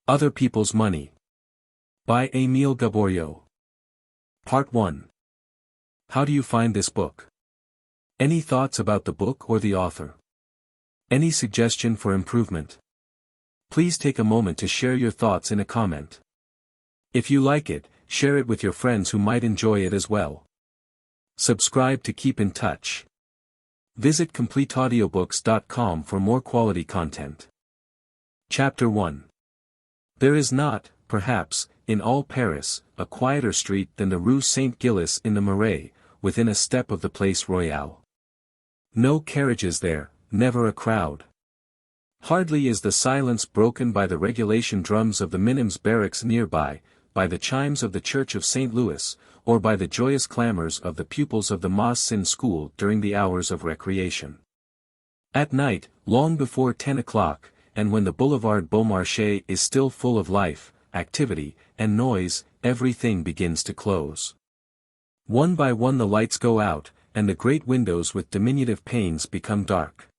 Other People's Money. By Émile Gaboriau. Part 1. How do you find this book? Any thoughts about the book or the author? Any suggestion for improvement? Please take a moment to share your thoughts in a comment. If you like it, share it with your friends who might enjoy it as well. Subscribe to keep in touch. Visit completeaudiobooks.com for more quality content. Chapter 1. There is not, perhaps, in all Paris, a quieter street than the Rue Saint-Gilles in the Marais, within a step of the Place Royale. No carriages there, never a crowd. Hardly is the silence broken by the regulation drums of the Minims barracks nearby, by the chimes of the Church of St. Louis, or by the joyous clamors of the pupils of the Mas school during the hours of recreation. At night, long before 10 o'clock, and when the Boulevard Beaumarchais is still full of life, activity, and noise, everything begins to close. One by one the lights go out, and the great windows with diminutive panes become dark.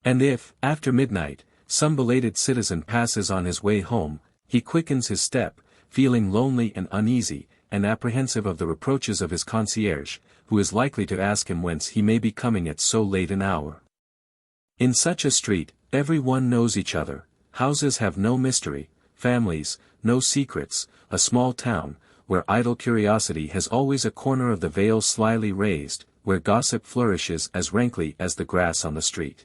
And if, after midnight, some belated citizen passes on his way home, he quickens his step, feeling lonely and uneasy, and apprehensive of the reproaches of his concierge, who is likely to ask him whence he may be coming at so late an hour. In such a street, every one knows each other, houses have no mystery, families, no secrets, a small town, where idle curiosity has always a corner of the veil slyly raised, where gossip flourishes as rankly as the grass on the street.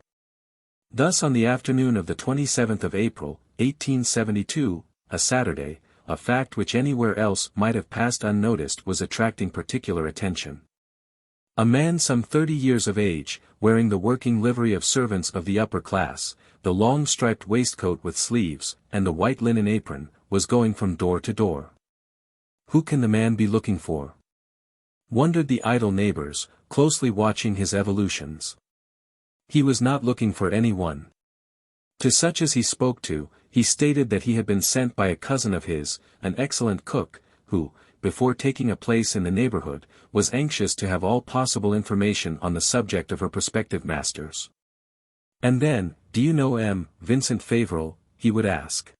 Thus on the afternoon of the 27th of April, 1872, a Saturday, a fact which anywhere else might have passed unnoticed was attracting particular attention. A man some 30 years of age, wearing the working livery of servants of the upper class, the long striped waistcoat with sleeves, and the white linen apron, was going from door to door. Who can the man be looking for? Wondered the idle neighbors, closely watching his evolutions. He was not looking for anyone. To such as he spoke to, he stated that he had been sent by a cousin of his, an excellent cook, who, before taking a place in the neighborhood, was anxious to have all possible information on the subject of her prospective masters. And then, do you know M. Vincent Fauvel, he would ask.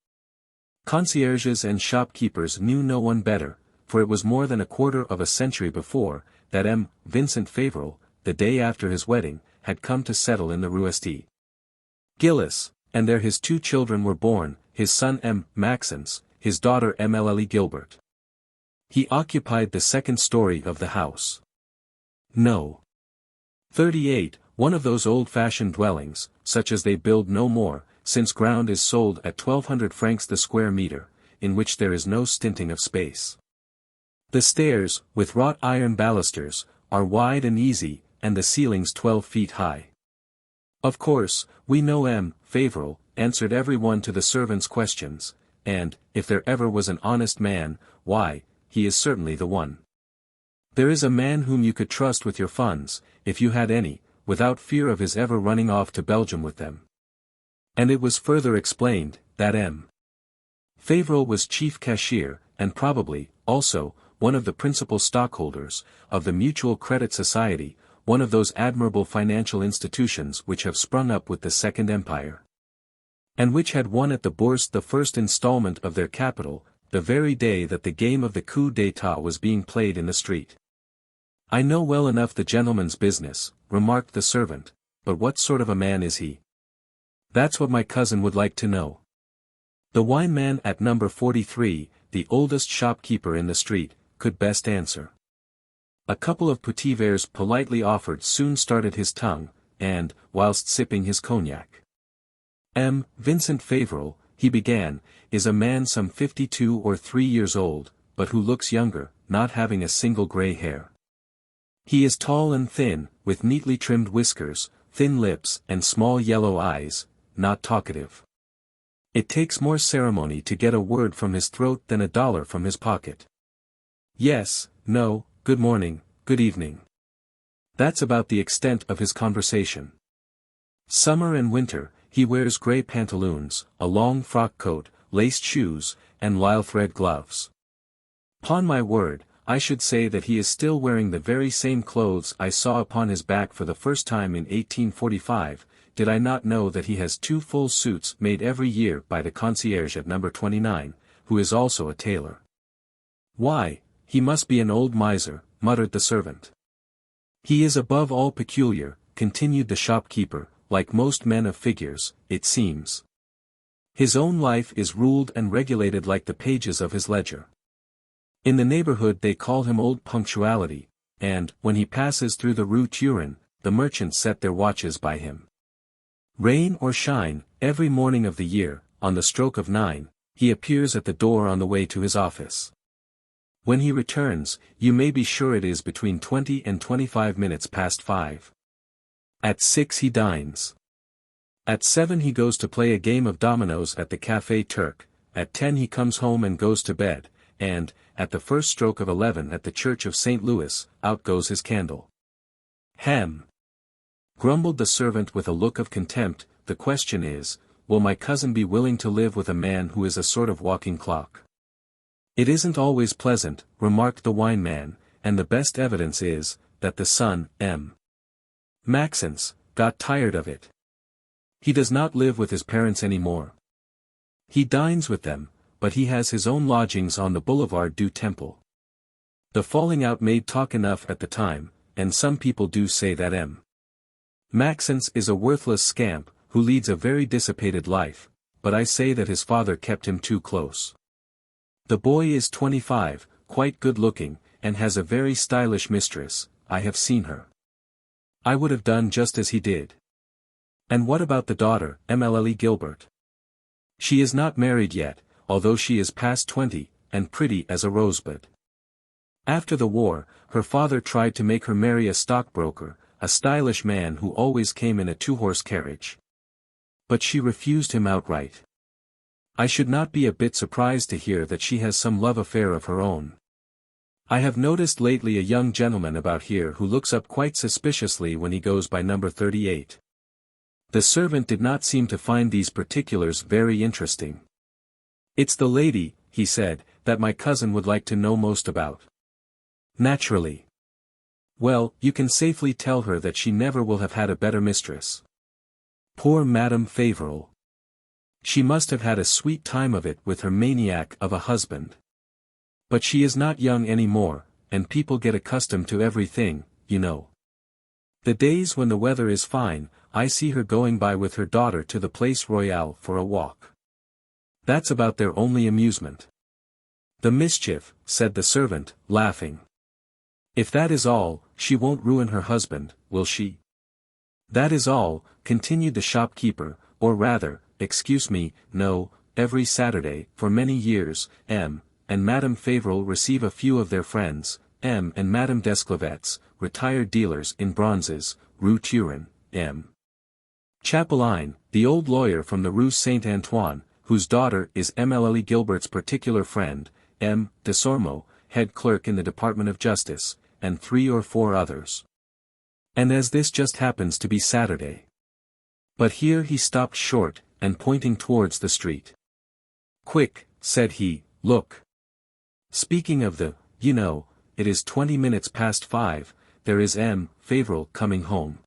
Concierges and shopkeepers knew no one better, for it was more than a quarter of a century before, that M. Vincent Fauvel, the day after his wedding, had come to settle in the Rue St. Gilles, and there his 2 children were born, his son M. Maxence, his daughter Mlle Gilbert. He occupied the second story of the house. No. 38, one of those old-fashioned dwellings, such as they build no more, since ground is sold at 1,200 francs the square meter, in which there is no stinting of space. The stairs, with wrought iron balusters, are wide and easy, and the ceilings 12 feet high. Of course, we know M. Fauvel, answered every one to the servants' questions, and, if there ever was an honest man, why, he is certainly the one. There is a man whom you could trust with your funds, if you had any, without fear of his ever running off to Belgium with them. And it was further explained, that M. Fauvel was chief cashier, and probably, also, one of the principal stockholders, of the Mutual Credit Society, one of those admirable financial institutions which have sprung up with the Second Empire, and which had won at the Bourse the first installment of their capital, the very day that the game of the coup d'état was being played in the street. I know well enough the gentleman's business, remarked the servant, but what sort of a man is he? That's what my cousin would like to know. The wine man at number 43, the oldest shopkeeper in the street, could best answer. A couple of petits verres politely offered soon started his tongue, and, whilst sipping his cognac. M. Vincent Fauvel, he began, is a man some 52 or 3 years old, but who looks younger, not having a single grey hair. He is tall and thin, with neatly trimmed whiskers, thin lips and small yellow eyes, not talkative. It takes more ceremony to get a word from his throat than a dollar from his pocket. Yes, no, good morning, good evening. That's about the extent of his conversation. Summer and winter, he wears grey pantaloons, a long frock coat, laced shoes, and lisle-thread gloves. 'Pon my word, I should say that he is still wearing the very same clothes I saw upon his back for the first time in 1845, did I not know that he has 2 full suits made every year by the concierge at number 29, who is also a tailor. Why, he must be an old miser, muttered the servant. He is above all peculiar, continued the shopkeeper, like most men of figures, it seems. His own life is ruled and regulated like the pages of his ledger. In the neighborhood they call him Old Punctuality, and, when he passes through the Rue Turin, the merchants set their watches by him. Rain or shine, every morning of the year, on the stroke of 9, he appears at the door on the way to his office. When he returns, you may be sure it is between 20 and 25 minutes past 5. At 6 he dines. At 7 he goes to play a game of dominoes at the Café Turc, at 10 he comes home and goes to bed, and, at the first stroke of 11 at the Church of St. Louis, out goes his candle. Hem! Grumbled the servant with a look of contempt, the question is, will my cousin be willing to live with a man who is a sort of walking clock? It isn't always pleasant, remarked the wine man, and the best evidence is, that the son, M. Maxence, got tired of it. He does not live with his parents any more. He dines with them, but he has his own lodgings on the Boulevard du Temple. The falling out made talk enough at the time, and some people do say that M. Maxence is a worthless scamp, who leads a very dissipated life, but I say that his father kept him too close. The boy is 25, quite good-looking, and has a very stylish mistress, I have seen her. I would have done just as he did. And what about the daughter, Emily Gilbert? She is not married yet, although she is past 20, and pretty as a rosebud. After the war, her father tried to make her marry a stockbroker, a stylish man who always came in a 2-horse carriage. But she refused him outright. I should not be a bit surprised to hear that she has some love affair of her own. I have noticed lately a young gentleman about here who looks up quite suspiciously when he goes by number 38. The servant did not seem to find these particulars very interesting. It's the lady, he said, that my cousin would like to know most about. Naturally. Well, you can safely tell her that she never will have had a better mistress. Poor Madame Fauvel. She must have had a sweet time of it with her maniac of a husband. But she is not young any more, and people get accustomed to everything, you know. The days when the weather is fine, I see her going by with her daughter to the Place Royale for a walk. That's about their only amusement. The mischief, said the servant, laughing. If that is all, she won't ruin her husband, will she? That is all, continued the shopkeeper, or rather, excuse me, no, every Saturday, for many years, M. and Madame Fauvel receive a few of their friends, M. and Madame Desclevets, retired dealers in bronzes, Rue Turin, M. Chapelain, the old lawyer from the Rue Saint-Antoine, whose daughter is Emily Gilbert's particular friend, M. Desormeaux, head clerk in the Department of Justice, and 3 or 4 others. And as this just happens to be Saturday. But here he stopped short, and pointing towards the street. Quick, said he, look. Speaking of the, you know, it is 20 minutes past 5, there is M. Fauvel coming home.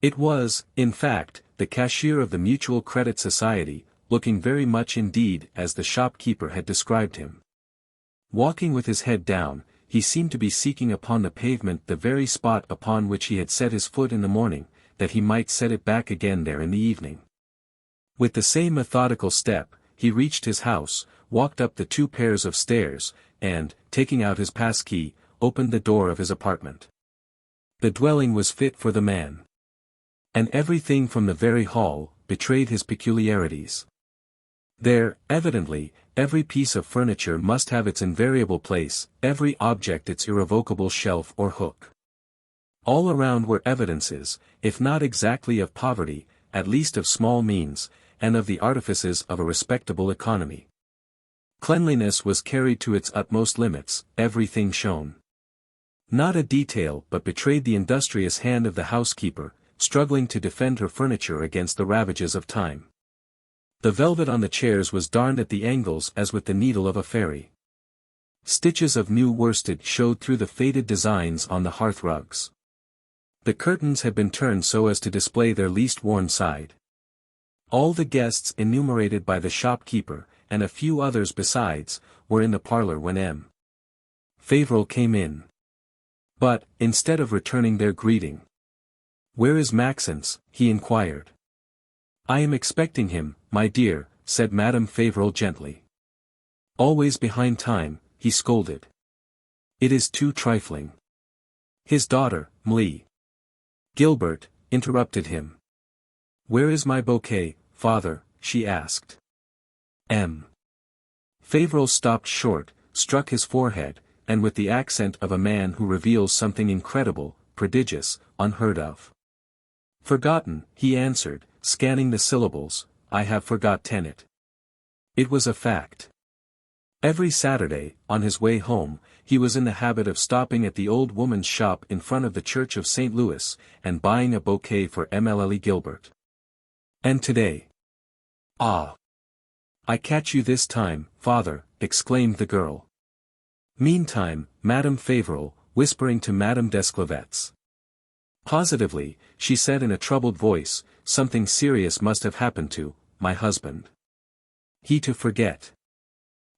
It was, in fact, the cashier of the Mutual Credit Society, looking very much indeed as the shopkeeper had described him. Walking with his head down, he seemed to be seeking upon the pavement the very spot upon which he had set his foot in the morning, that he might set it back again there in the evening. With the same methodical step, he reached his house, walked up the 2 pairs of stairs, and, taking out his pass-key, opened the door of his apartment. The dwelling was fit for the man. And everything from the very hall, betrayed his peculiarities. There, evidently, every piece of furniture must have its invariable place, every object its irrevocable shelf or hook. All around were evidences, if not exactly of poverty, at least of small means, and of the artifices of a respectable economy. Cleanliness was carried to its utmost limits, everything shone. Not a detail but betrayed the industrious hand of the housekeeper, struggling to defend her furniture against the ravages of time. The velvet on the chairs was darned at the angles as with the needle of a fairy. Stitches of new worsted showed through the faded designs on the hearth rugs. The curtains had been turned so as to display their least worn side. All the guests enumerated by the shopkeeper, and a few others besides, were in the parlor when M. Fauvel came in. But, instead of returning their greeting, "Where is Maxence?" he inquired. "I am expecting him, my dear," said Madame Fauvel gently. "Always behind time," he scolded. "It is too trifling." His daughter, Mlle. Gilbert, interrupted him. "Where is my bouquet, father?" she asked. M. Fauvel stopped short, struck his forehead, and with the accent of a man who reveals something incredible, prodigious, unheard of. "Forgotten," he answered, scanning the syllables, "I have forgot tenet." It was a fact. Every Saturday, on his way home, he was in the habit of stopping at the old woman's shop in front of the Church of St. Louis, and buying a bouquet for Mlle. Gilbert. And today. "Ah! I catch you this time, father," exclaimed the girl. Meantime, Madame Fauvel, whispering to Madame Desclevets. "Positively," she said in a troubled voice, "something serious must have happened to my husband. He to forget.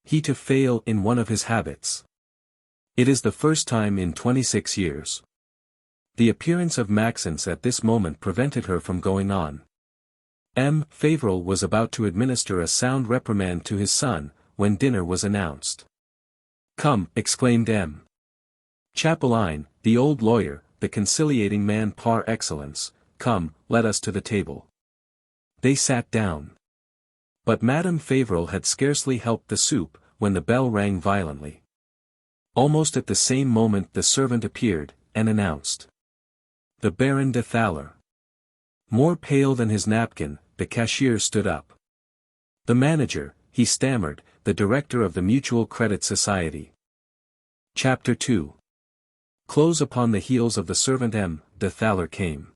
He to fail in one of his habits. It is the first time in 26 years. The appearance of Maxence at this moment prevented her from going on. M. Fauvel was about to administer a sound reprimand to his son, when dinner was announced. "Come," exclaimed M. Chapelain, the old lawyer, the conciliating man par excellence, "come, let us to the table." They sat down. But Madame Fauvel had scarcely helped the soup, when the bell rang violently. Almost at the same moment the servant appeared, and announced the Baron de Thaler. More pale than his napkin, the cashier stood up. "The manager," he stammered, "the director of the Mutual Credit Society." Chapter 2. Close upon the heels of the servant M. de Thaler came.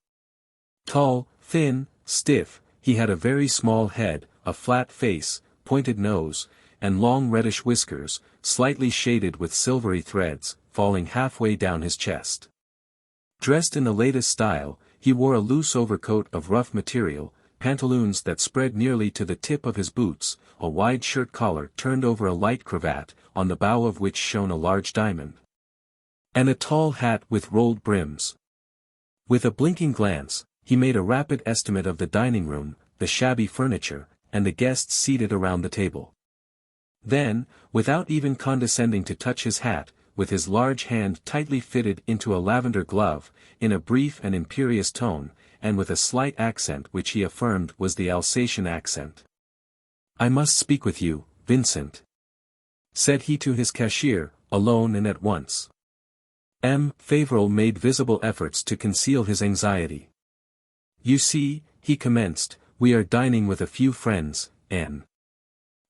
Tall, thin, stiff, he had a very small head, a flat face, pointed nose, and long reddish whiskers, slightly shaded with silvery threads, falling halfway down his chest. Dressed in the latest style, he wore a loose overcoat of rough material, pantaloons that spread nearly to the tip of his boots, a wide shirt collar turned over a light cravat, on the bow of which shone a large diamond, and a tall hat with rolled brims. With a blinking glance, he made a rapid estimate of the dining room, the shabby furniture, and the guests seated around the table. Then, without even condescending to touch his hat, with his large hand tightly fitted into a lavender glove, in a brief and imperious tone, and with a slight accent which he affirmed was the Alsatian accent. "I must speak with you, Vincent," said he to his cashier, alone and at once. M. Fauvel made visible efforts to conceal his anxiety. "You see," he commenced, "we are dining with a few friends, and—"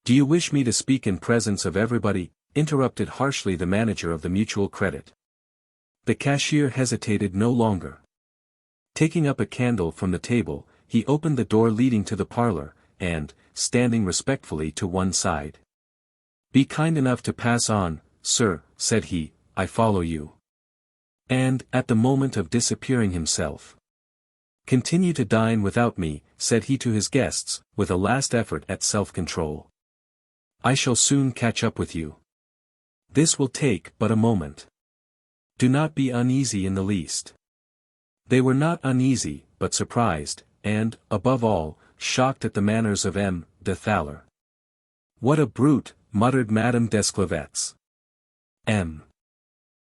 "Do you wish me to speak in presence of everybody?" interrupted harshly the manager of the Mutual Credit. The cashier hesitated no longer. Taking up a candle from the table, he opened the door leading to the parlor, and, standing respectfully to one side, "Be kind enough to pass on, sir," said he, "I follow you." And, at the moment of disappearing himself, "Continue to dine without me," said he to his guests, with a last effort at self-control. "I shall soon catch up with you. This will take but a moment. Do not be uneasy in the least." They were not uneasy, but surprised, and, above all, shocked at the manners of M. de Thaler. "What a brute," muttered Madame Desclevets. M.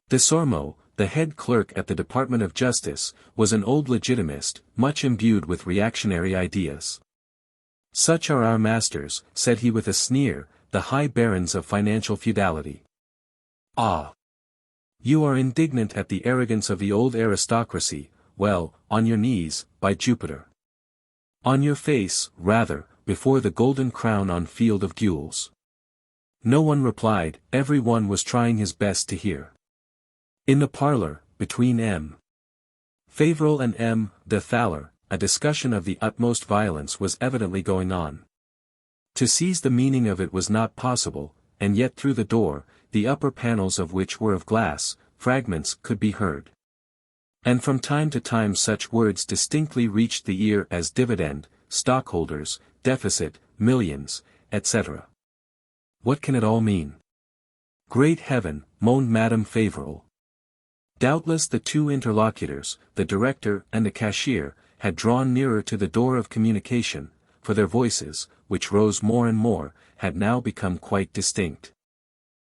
Desormeaux, the head clerk at the Department of Justice, was an old legitimist, much imbued with reactionary ideas. "Such are our masters," said he with a sneer, "the high barons of financial feudality. Ah! You are indignant at the arrogance of the old aristocracy. Well, on your knees, by Jupiter. On your face, rather, before the golden crown on field of gules." No one replied, every one was trying his best to hear. In the parlor, between M. Fauvel and M. de Thaler, a discussion of the utmost violence was evidently going on. To seize the meaning of it was not possible, and yet through the door, the upper panels of which were of glass, fragments could be heard. And from time to time such words distinctly reached the ear as dividend, stockholders, deficit, millions, etc. What can it all mean? Great heaven, moaned Madame Fauvel. Doubtless the two interlocutors, the director and the cashier, had drawn nearer to the door of communication, for their voices, which rose more and more, had now become quite distinct.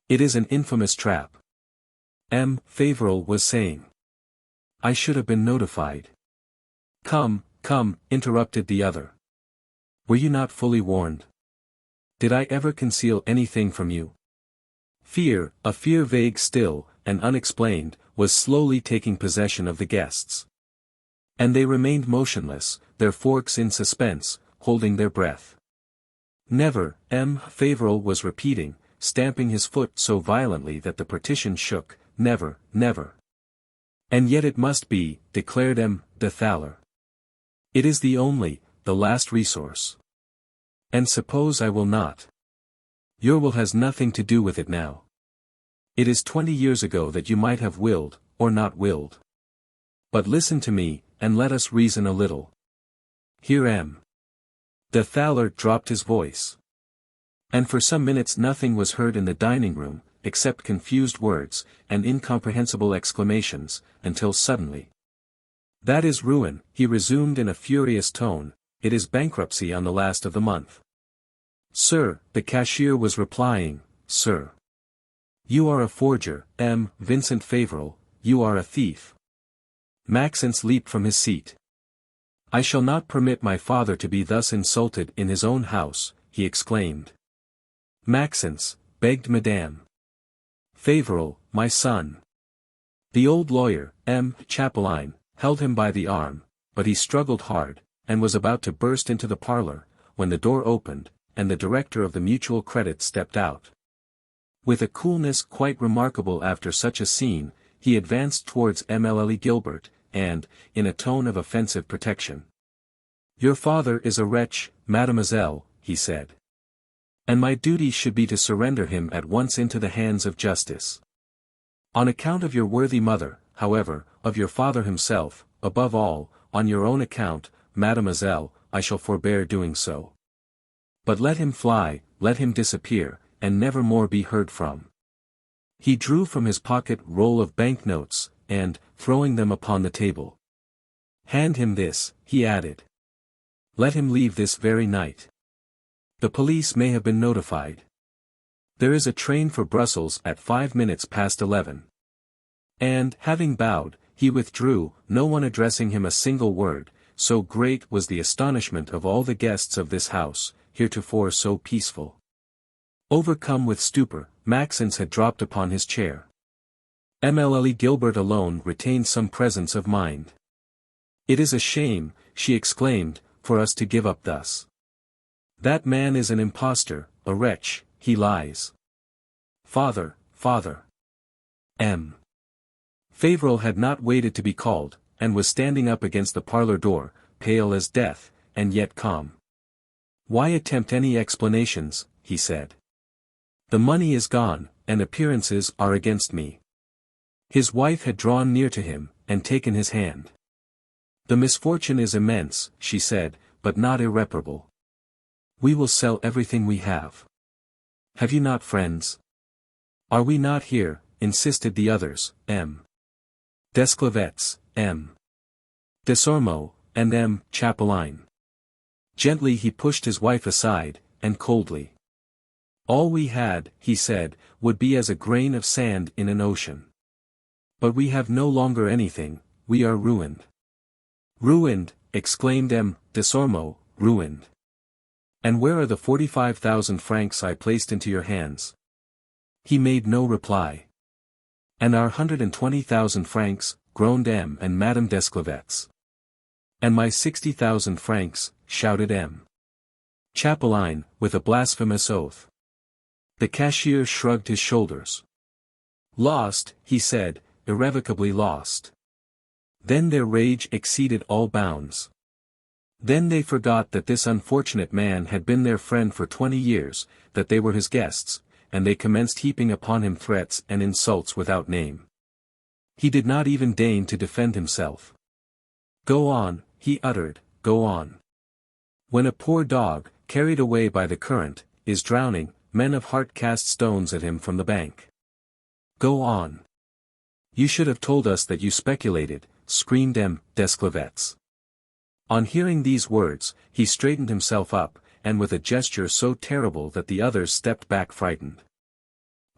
It is an infamous trap. M. Fauvel was saying. I should have been notified. Come, come, interrupted the other. Were you not fully warned? Did I ever conceal anything from you? Fear, a fear vague still, and unexplained, was slowly taking possession of the guests. And they remained motionless, their forks in suspense, holding their breath. Never, M. Fauvel was repeating, stamping his foot so violently that the partition shook, never, never. And yet it must be, declared M. de Thaler. It is the only, the last resource. And suppose I will not? Your will has nothing to do with it now. It is 20 years ago that you might have willed, or not willed. But listen to me, and let us reason a little. Here M. de Thaler dropped his voice. And for some minutes nothing was heard in the dining room, except confused words, and incomprehensible exclamations, until suddenly. That is ruin, he resumed in a furious tone, it is bankruptcy on the last of the month. Sir, the cashier was replying, sir. You are a forger, M. Vincent Fauvel, you are a thief. Maxence leaped from his seat. I shall not permit my father to be thus insulted in his own house, he exclaimed. Maxence, begged Madame Fauvel, my son. The old lawyer, M. Chapelain, held him by the arm, but he struggled hard, and was about to burst into the parlor, when the door opened, and the director of the Mutual Credit stepped out. With a coolness quite remarkable after such a scene, he advanced towards Émile Gilbert, and, in a tone of offensive protection. Your father is a wretch, mademoiselle, he said. And my duty should be to surrender him at once into the hands of justice. On account of your worthy mother, however, of your father himself, above all, on your own account, mademoiselle, I shall forbear doing so. But let him fly, let him disappear, and never more be heard from. He drew from his pocket roll of banknotes, and, throwing them upon the table. Hand him this, he added. Let him leave this very night. The police may have been notified. There is a train for Brussels at 11:05. And, having bowed, he withdrew, no one addressing him a single word, so great was the astonishment of all the guests of this house, heretofore so peaceful. Overcome with stupor, Maxence had dropped upon his chair. Émile Gilbert alone retained some presence of mind. It is a shame, she exclaimed, for us to give up thus. That man is an impostor, a wretch, he lies. Father, father. M. Fauvel had not waited to be called, and was standing up against the parlor door, pale as death, and yet calm. Why attempt any explanations, he said. The money is gone, and appearances are against me. His wife had drawn near to him, and taken his hand. The misfortune is immense, she said, but not irreparable. We will sell everything we have. Have you not friends? Are we not here, insisted the others, M. Desclevets, M. Desormeaux, and M. Chapelain. Gently he pushed his wife aside, and coldly. All we had, he said, would be as a grain of sand in an ocean. But we have no longer anything, we are ruined. Ruined, exclaimed M. Desormeaux, ruined. And where are the 45,000 francs I placed into your hands? He made no reply. And our 120,000 francs, groaned M. and Madame Desclevets. And my 60,000 francs, shouted M. Chapelain, with a blasphemous oath. The cashier shrugged his shoulders. Lost, he said, irrevocably lost. Then their rage exceeded all bounds. Then they forgot that this unfortunate man had been their friend for 20 years, that they were his guests, and they commenced heaping upon him threats and insults without name. He did not even deign to defend himself. "Go on," he uttered, "go on. When a poor dog, carried away by the current, is drowning, men of heart cast stones at him from the bank. Go on. You should have told us that you speculated," screamed M. Desclevets. On hearing these words, he straightened himself up, and with a gesture so terrible that the others stepped back frightened.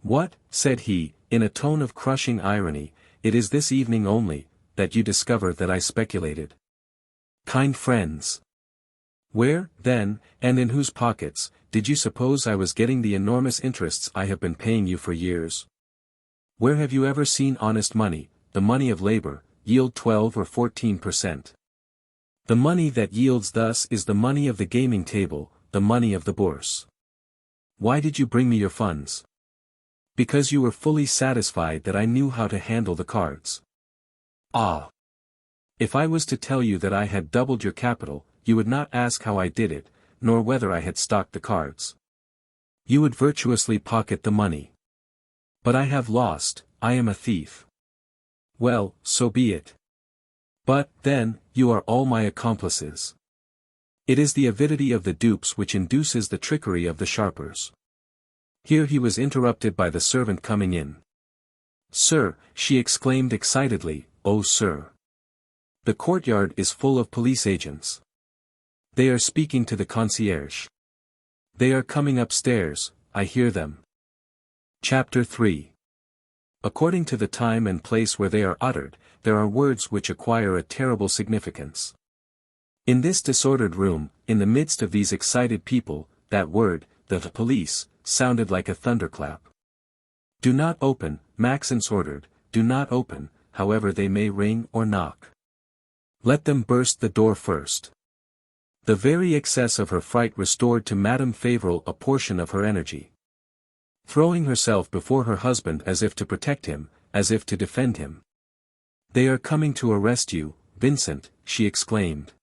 "What," said he, in a tone of crushing irony, "it is this evening only, that you discover that I speculated? Kind friends! Where, then, and in whose pockets, did you suppose I was getting the enormous interests I have been paying you for years? Where have you ever seen honest money, the money of labor, yield 12 or 14%? The money that yields thus is the money of the gaming table, the money of the bourse. Why did you bring me your funds? Because you were fully satisfied that I knew how to handle the cards. Ah! If I was to tell you that I had doubled your capital, you would not ask how I did it, nor whether I had stocked the cards. You would virtuously pocket the money. But I have lost, I am a thief. Well, so be it. But, then, you are all my accomplices. It is the avidity of the dupes which induces the trickery of the sharpers." Here he was interrupted by the servant coming in. "Sir," she exclaimed excitedly, "oh sir! The courtyard is full of police agents. They are speaking to the concierge. They are coming upstairs, I hear them." Chapter 3. According to the time and place where they are uttered, there are words which acquire a terrible significance. In this disordered room, in the midst of these excited people, that word, the police, sounded like a thunderclap. "Do not open," Maxence ordered, "do not open, however they may ring or knock. Let them burst the door first." The very excess of her fright restored to Madame Fauvel a portion of her energy. Throwing herself before her husband as if to protect him, as if to defend him. "They are coming to arrest you, Vincent," she exclaimed.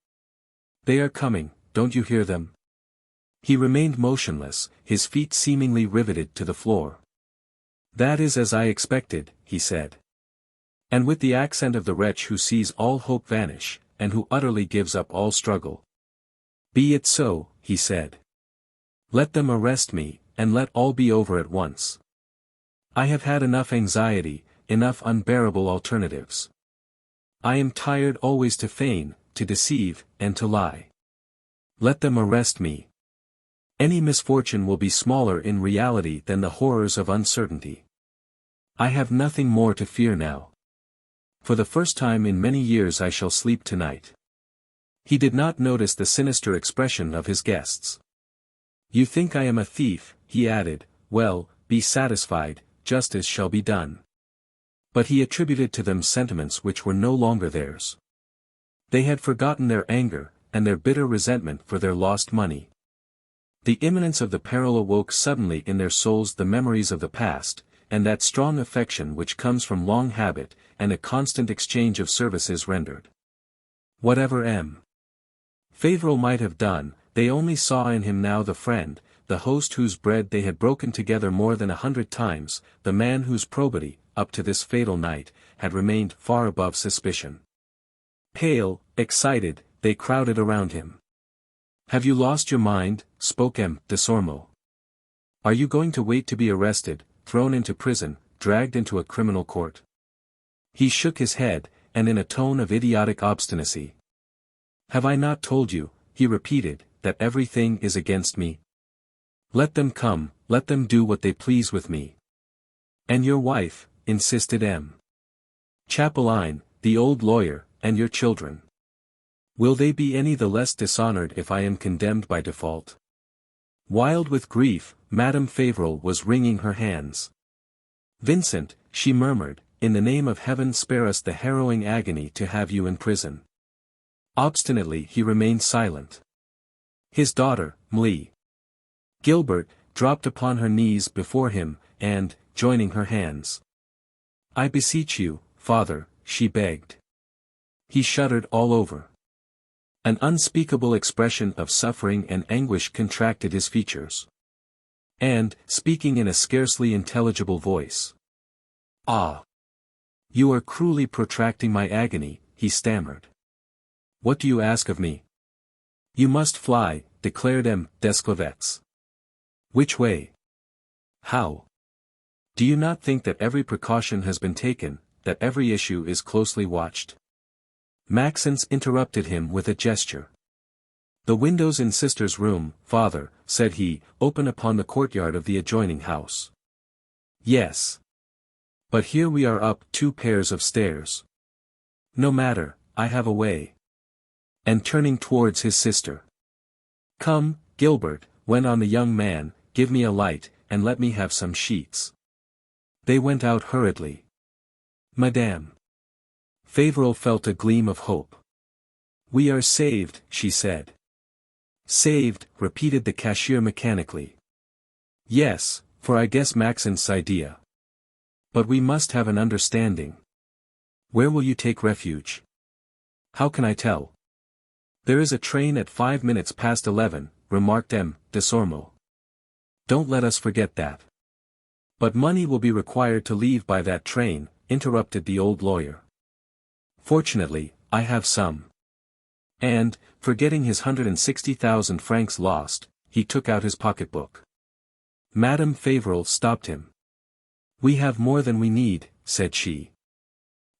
"They are coming, don't you hear them?" He remained motionless, his feet seemingly riveted to the floor. "That is as I expected," he said. And with the accent of the wretch who sees all hope vanish, and who utterly gives up all struggle. "Be it so," he said. "Let them arrest me, and let all be over at once. I have had enough anxiety, enough unbearable alternatives. I am tired always to feign, to deceive, and to lie. Let them arrest me. Any misfortune will be smaller in reality than the horrors of uncertainty. I have nothing more to fear now. For the first time in many years I shall sleep tonight." He did not notice the sinister expression of his guests. "You think I am a thief," he added, "well, be satisfied, justice shall be done." But he attributed to them sentiments which were no longer theirs. They had forgotten their anger, and their bitter resentment for their lost money. The imminence of the peril awoke suddenly in their souls the memories of the past, and that strong affection which comes from long habit, and a constant exchange of services rendered. Whatever M. Fauvel might have done, they only saw in him now the friend, the host whose bread they had broken together more than 100 times, the man whose probity, up to this fatal night, had remained far above suspicion. Pale, excited, they crowded around him. "Have you lost your mind?" spoke M. Desormeaux. "Are you going to wait to be arrested, thrown into prison, dragged into a criminal court?" He shook his head, and in a tone of idiotic obstinacy. "Have I not told you," he repeated, "that everything is against me? Let them come, let them do what they please with me." "And your wife," insisted M. Chapelain, the old lawyer, "and your children? Will they be any the less dishonored if I am condemned by default?" Wild with grief, Madame Fauvel was wringing her hands. "Vincent," she murmured, "in the name of heaven spare us the harrowing agony to have you in prison." Obstinately he remained silent. His daughter, Mlle. Gilbert, dropped upon her knees before him, and, joining her hands. "I beseech you, father," she begged. He shuddered all over. An unspeakable expression of suffering and anguish contracted his features. And, speaking in a scarcely intelligible voice. "Ah! You are cruelly protracting my agony, he stammered. What do you ask of me? You must fly, declared M. Desclevets. Which way? How? Do you not think that every precaution has been taken, that every issue is closely watched? Maxence interrupted him with a gesture. The windows in sister's room, father, said he, open upon the courtyard of the adjoining house. Yes. But here we are up 2 pairs of stairs. No matter, I have a way. And turning towards his sister. Come, Gilbert, went on the young man, give me a light, and let me have some sheets. They went out hurriedly. Madame. Fauvel felt a gleam of hope. We are saved, she said. Saved, repeated the cashier mechanically. Yes, for I guess Maxence's idea. But we must have an understanding. Where will you take refuge? How can I tell? There is a train at 5 minutes past 11, remarked M. Desormeaux. Don't let us forget that. But money will be required to leave by that train, interrupted the old lawyer. Fortunately, I have some. And, forgetting his 160,000 francs lost, he took out his pocketbook. Madame Fauvel stopped him. We have more than we need, said she.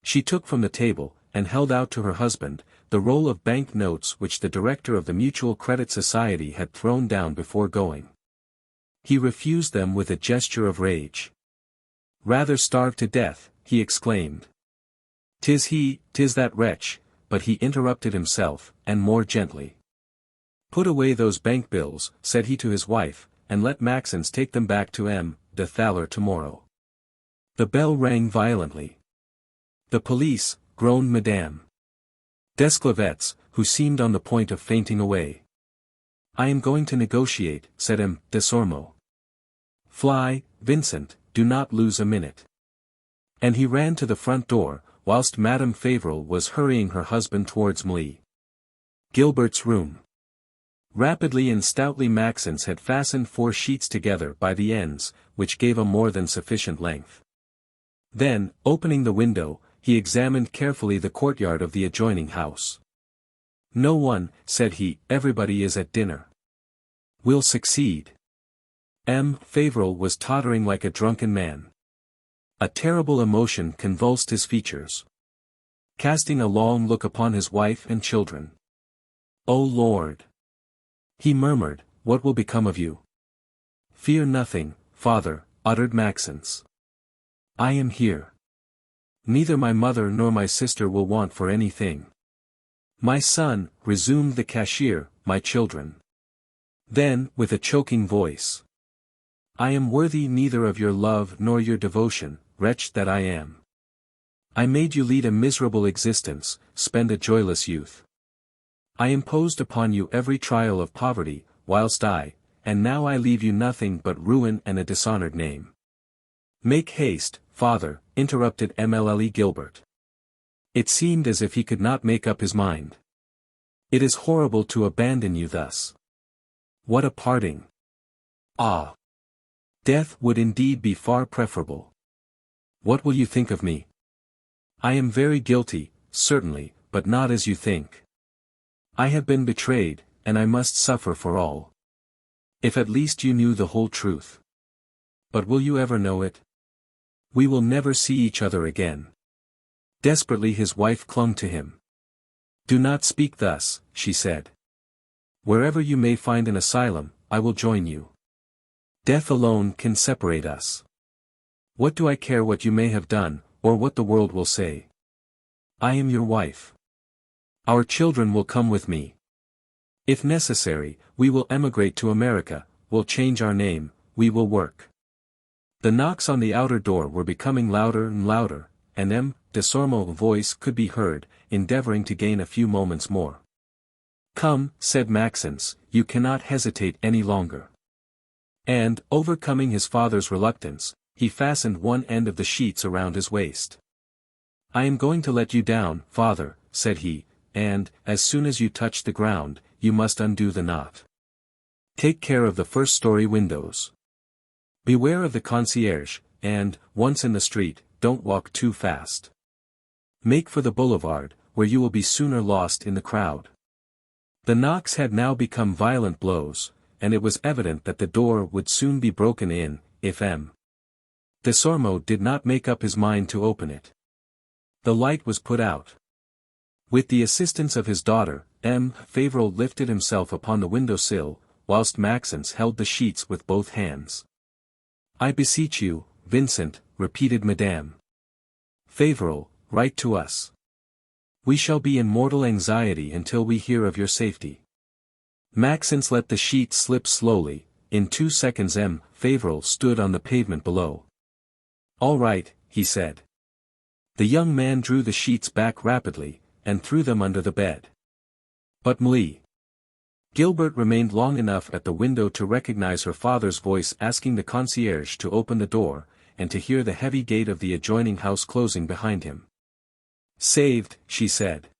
She took from the table, and held out to her husband, the roll of bank notes which the director of the Mutual Credit Society had thrown down before going. He refused them with a gesture of rage. Rather starve to death, he exclaimed. 'Tis that wretch, but he interrupted himself, and more gently. Put away those bank bills, said he to his wife, and let Maxence take them back to M. de Thaler tomorrow. The bell rang violently. The police, groaned Madame Desclevets, who seemed on the point of fainting away. I am going to negotiate, said M. Desormeaux. Fly, Vincent, do not lose a minute. And he ran to the front door, whilst Madame Fauvel was hurrying her husband towards Mlle. Gilbert's room. Rapidly and stoutly Maxence had fastened 4 sheets together by the ends, which gave a more than sufficient length. Then, opening the window, he examined carefully the courtyard of the adjoining house. No one, said he, everybody is at dinner. We'll succeed. M. Fauvel was tottering like a drunken man. A terrible emotion convulsed his features. Casting a long look upon his wife and children. O Lord! He murmured, what will become of you? Fear nothing, father, uttered Maxence. I am here. Neither my mother nor my sister will want for anything. My son, resumed the cashier, my children. Then, with a choking voice. I am worthy neither of your love nor your devotion, wretch that I am. I made you lead a miserable existence, spend a joyless youth. I imposed upon you every trial of poverty, whilst and now I leave you nothing but ruin and a dishonored name. Make haste, father, interrupted Mlle Gilbert. It seemed as if he could not make up his mind. It is horrible to abandon you thus. What a parting! Ah! Death would indeed be far preferable. What will you think of me? I am very guilty, certainly, but not as you think. I have been betrayed, and I must suffer for all. If at least you knew the whole truth. But will you ever know it? We will never see each other again. Desperately his wife clung to him. Do not speak thus, she said. Wherever you may find an asylum, I will join you. Death alone can separate us. What do I care what you may have done, or what the world will say? I am your wife. Our children will come with me. If necessary, we will emigrate to America, will change our name, we will work. The knocks on the outer door were becoming louder and louder, and M. Desormeaux' voice could be heard, endeavoring to gain a few moments more. Come, said Maxence, you cannot hesitate any longer. And, overcoming his father's reluctance, he fastened one end of the sheets around his waist. I am going to let you down, father, said he, and, as soon as you touch the ground, you must undo the knot. Take care of the first-story windows. Beware of the concierge, and, once in the street, don't walk too fast. Make for the boulevard, where you will be sooner lost in the crowd. The knocks had now become violent blows, and it was evident that the door would soon be broken in, if M. Desormeaux did not make up his mind to open it. The light was put out. With the assistance of his daughter, M. Fauvel lifted himself upon the window-sill, whilst Maxence held the sheets with both hands. "I beseech you, Vincent," repeated Madame Fauvel, "write to us. We shall be in mortal anxiety until we hear of your safety." Maxence let the sheet slip slowly. In 2 seconds M. Fauvel stood on the pavement below. "All right," he said. The young man drew the sheets back rapidly, and threw them under the bed. But M'Lee Gilbert remained long enough at the window to recognize her father's voice asking the concierge to open the door, and to hear the heavy gate of the adjoining house closing behind him. "Saved," she said.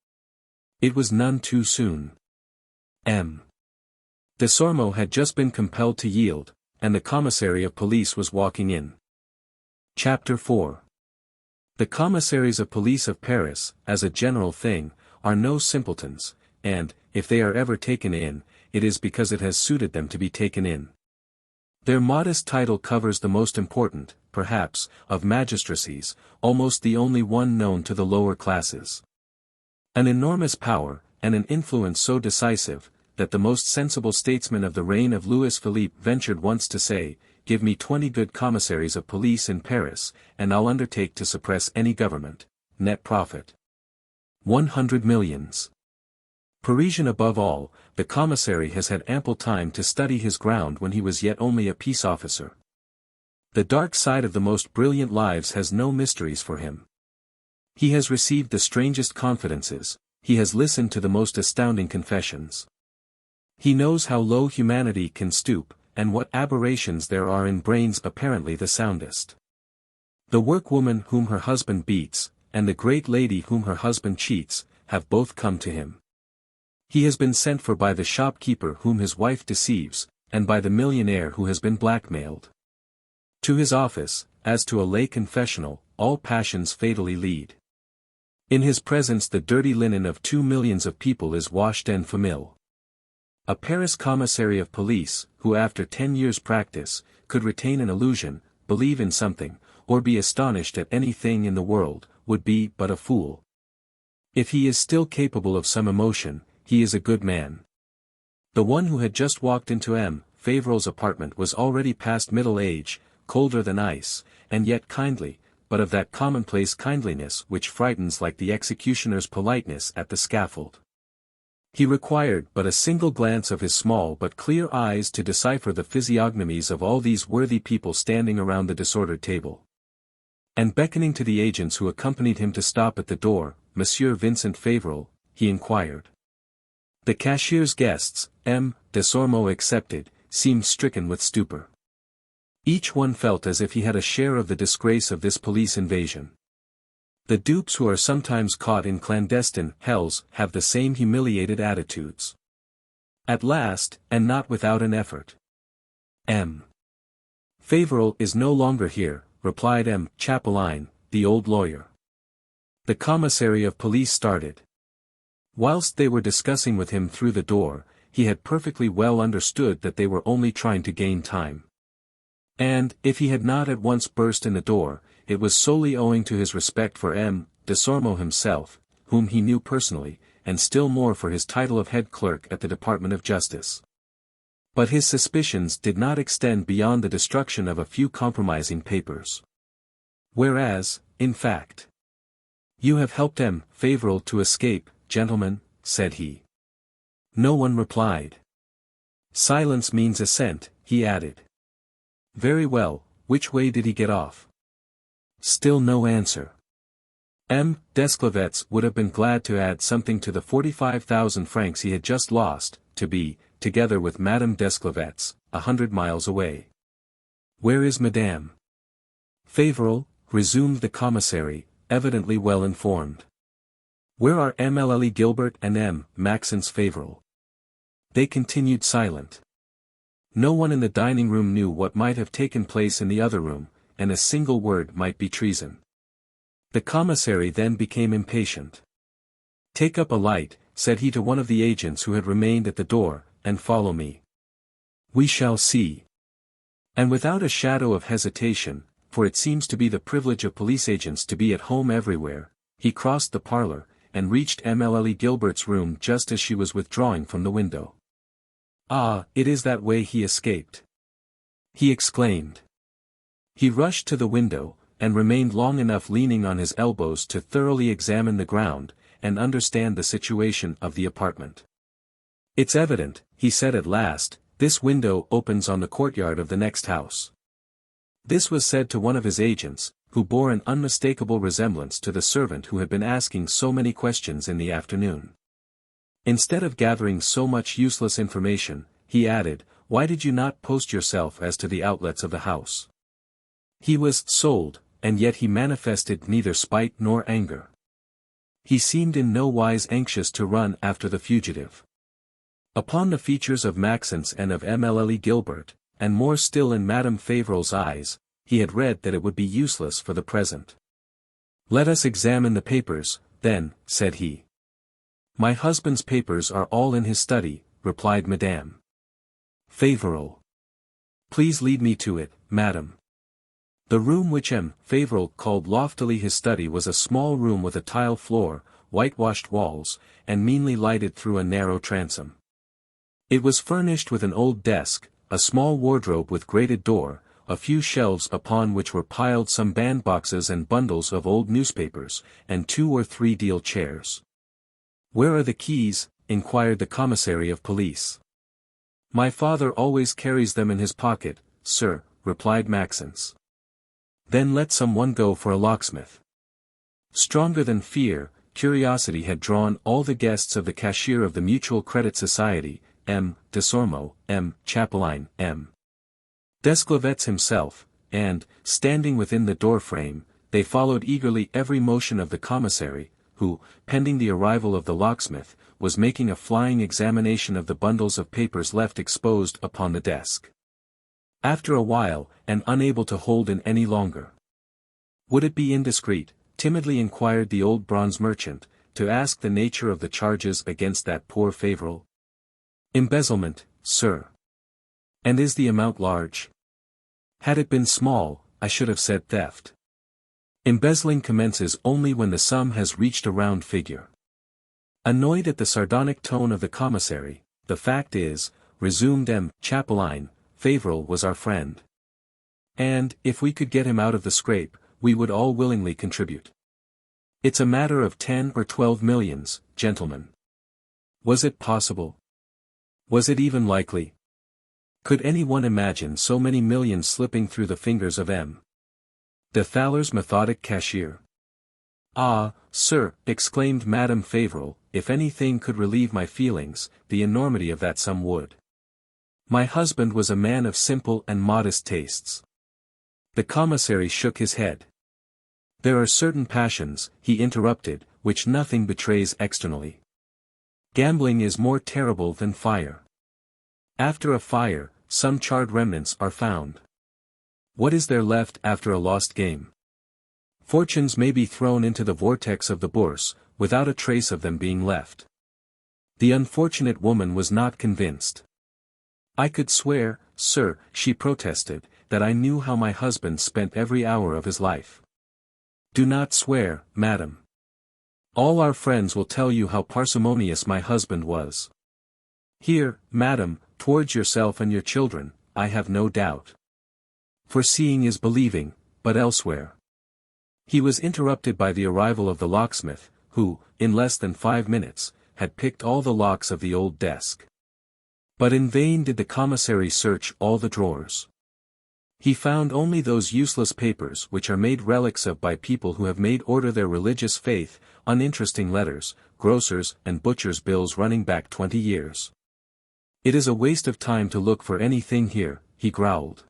It was none too soon. M. Desormeaux had just been compelled to yield, and the commissary of police was walking in. Chapter 4. The commissaries of police of Paris, as a general thing, are no simpletons, and, if they are ever taken in, it is because it has suited them to be taken in. Their modest title covers the most important, perhaps, of magistracies, almost the only one known to the lower classes. An enormous power, and an influence so decisive, that the most sensible statesman of the reign of Louis Philippe ventured once to say, "Give me 20 good commissaries of police in Paris, and I'll undertake to suppress any government." Net profit 100 millions. Parisian above all, the commissary has had ample time to study his ground when he was yet only a peace officer. The dark side of the most brilliant lives has no mysteries for him. He has received the strangest confidences, he has listened to the most astounding confessions. He knows how low humanity can stoop, and what aberrations there are in brains apparently the soundest. The workwoman whom her husband beats, and the great lady whom her husband cheats, have both come to him. He has been sent for by the shopkeeper whom his wife deceives, and by the millionaire who has been blackmailed. To his office, as to a lay confessional, all passions fatally lead. In his presence the dirty linen of 2 millions of people is washed en famille. A Paris commissary of police, who after 10 years' practice, could retain an illusion, believe in something, or be astonished at anything in the world, would be but a fool. If he is still capable of some emotion, he is a good man. The one who had just walked into M. Fauvel's apartment was already past middle age, colder than ice, and yet kindly, but of that commonplace kindliness which frightens like the executioner's politeness at the scaffold. He required but a single glance of his small but clear eyes to decipher the physiognomies of all these worthy people standing around the disordered table. And beckoning to the agents who accompanied him to stop at the door, "Monsieur Vincent Fauvel," he inquired. The cashier's guests, M. Desormeaux excepted, seemed stricken with stupor. Each one felt as if he had a share of the disgrace of this police invasion. The dupes who are sometimes caught in clandestine hells have the same humiliated attitudes. At last, and not without an effort. M. Fauvel is no longer here, replied M. Chapelain, the old lawyer. The commissary of police started. Whilst they were discussing with him through the door, he had perfectly well understood that they were only trying to gain time. And, if he had not at once burst in the door, it was solely owing to his respect for M. Desormeaux himself, whom he knew personally, and still more for his title of head clerk at the Department of Justice. But his suspicions did not extend beyond the destruction of a few compromising papers. Whereas, in fact, "You have helped M. Fauvel to escape, gentlemen," said he. No one replied. "Silence means assent," he added. "Very well, which way did he get off?" Still no answer. M. Desclevets would have been glad to add something to the 45,000 francs he had just lost, to be, together with Madame Desclevets, 100 miles away. "Where is Madame Fauvel?" resumed the commissary, evidently well informed. "Where are Émile Gilbert and M. Maxence Fauvel?" They continued silent. No one in the dining room knew what might have taken place in the other room, and a single word might be treason. The commissary then became impatient. "Take up a light," said he to one of the agents who had remained at the door, "and follow me. We shall see." And without a shadow of hesitation, for it seems to be the privilege of police agents to be at home everywhere, he crossed the parlor, and reached Emile Gilbert's room just as she was withdrawing from the window. "Ah, it is that way he escaped!" he exclaimed. He rushed to the window, and remained long enough leaning on his elbows to thoroughly examine the ground, and understand the situation of the apartment. "It's evident," he said at last, "this window opens on the courtyard of the next house." This was said to one of his agents, who bore an unmistakable resemblance to the servant who had been asking so many questions in the afternoon. Instead of gathering so much useless information, he added, "Why did you not post yourself as to the outlets of the house?" He was sold, and yet he manifested neither spite nor anger. He seemed in no wise anxious to run after the fugitive. Upon the features of Maxence and of Emile Gilbert, and more still in Madame Favrel's eyes, he had read that it would be useless for the present. "Let us examine the papers, then," said he. "My husband's papers are all in his study," replied Madame Favrel. "Please lead me to it, madame." The room which M. Favrel called loftily his study was a small room with a tile floor, whitewashed walls, and meanly lighted through a narrow transom. It was furnished with an old desk, a small wardrobe with grated door, a few shelves upon which were piled some bandboxes and bundles of old newspapers, and 2 or 3 deal chairs. "Where are the keys?" inquired the commissary of police. "My father always carries them in his pocket, sir," replied Maxence. "Then let some one go for a locksmith." Stronger than fear, curiosity had drawn all the guests of the cashier of the Mutual Credit Society, M. Desormeaux, M. Chapelain, M. Desclevets himself, and, standing within the door-frame, they followed eagerly every motion of the commissary, who, pending the arrival of the locksmith, was making a flying examination of the bundles of papers left exposed upon the desk. After a while, and unable to hold in any longer, "Would it be indiscreet," timidly inquired the old bronze merchant, "to ask the nature of the charges against that poor Favrel?" "Embezzlement, sir." "And is the amount large?" "Had it been small, I should have said theft. Embezzling commences only when the sum has reached a round figure." Annoyed at the sardonic tone of the commissary, "The fact is," resumed M. Chapelain, "Favrel was our friend. And, if we could get him out of the scrape, we would all willingly contribute. It's a matter of 10 or 12 millions, gentlemen. Was it possible? Was it even likely? Could anyone imagine so many millions slipping through the fingers of M. de Thaler's methodic cashier?" "Ah, sir," exclaimed Madame Favrel, "if anything could relieve my feelings, the enormity of that sum would. My husband was a man of simple and modest tastes." The commissary shook his head. "There are certain passions," he interrupted, "which nothing betrays externally. Gambling is more terrible than fire. After a fire, some charred remnants are found. What is there left after a lost game? Fortunes may be thrown into the vortex of the bourse, without a trace of them being left." The unfortunate woman was not convinced. "I could swear, sir," she protested, "that I knew how my husband spent every hour of his life." "Do not swear, madam. All our friends will tell you how parsimonious my husband was. Here, madam, towards yourself and your children, I have no doubt. For seeing is believing, but elsewhere." He was interrupted by the arrival of the locksmith, who, in less than 5 minutes, had picked all the locks of the old desk. But in vain did the commissary search all the drawers. He found only those useless papers which are made relics of by people who have made order their religious faith, uninteresting letters, grocers' and butchers' bills running back 20 years. "It is a waste of time to look for anything here," he growled.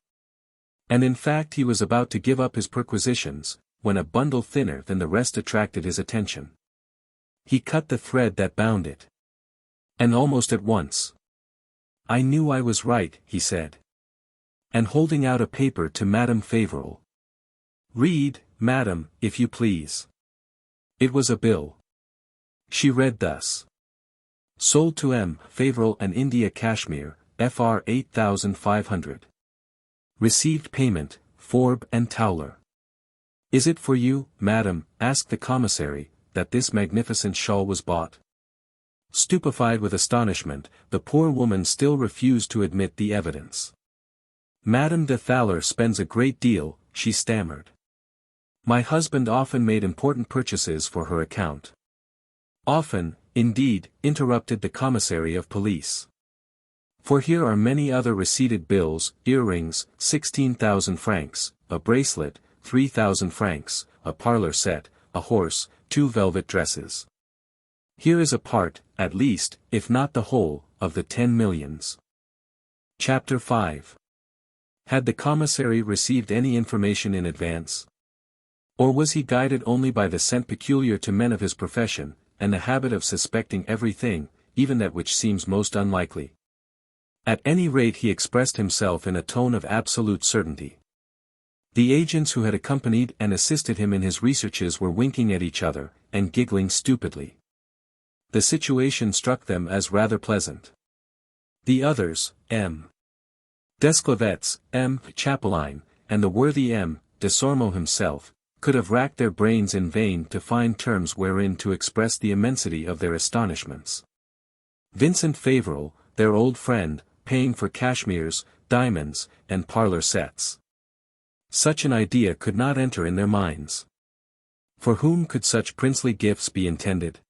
And in fact he was about to give up his perquisitions, when a bundle thinner than the rest attracted his attention. He cut the thread that bound it. And almost at once. "I knew I was right," he said. And holding out a paper to Madame Favrel. "Read, madam, if you please." It was a bill. She read thus. "Sold to M. Fauvel and India Cashmere, Fr 8,500. Received payment, Forbe and Towler." "Is it for you, madam," asked the commissary, "that this magnificent shawl was bought?" Stupefied with astonishment, the poor woman still refused to admit the evidence. "Madame de Thaler spends a great deal," she stammered. "My husband often made important purchases for her account." "Often, indeed," interrupted the commissary of police. "For here are many other receipted bills, earrings, 16,000 francs, a bracelet, 3,000 francs, a parlor set, a horse, 2 velvet dresses. Here is a part, at least, if not the whole, of the 10 millions. Chapter 5. Had the commissary received any information in advance? Or was he guided only by the scent peculiar to men of his profession, and the habit of suspecting everything, even that which seems most unlikely? At any rate he expressed himself in a tone of absolute certainty. The agents who had accompanied and assisted him in his researches were winking at each other, and giggling stupidly. The situation struck them as rather pleasant. The others, M. Desclevets, M. Chapelain, and the worthy M. Desormeaux himself, could have racked their brains in vain to find terms wherein to express the immensity of their astonishments. Vincent Fauvel, their old friend, paying for cashmeres, diamonds, and parlor sets. Such an idea could not enter in their minds. For whom could such princely gifts be intended?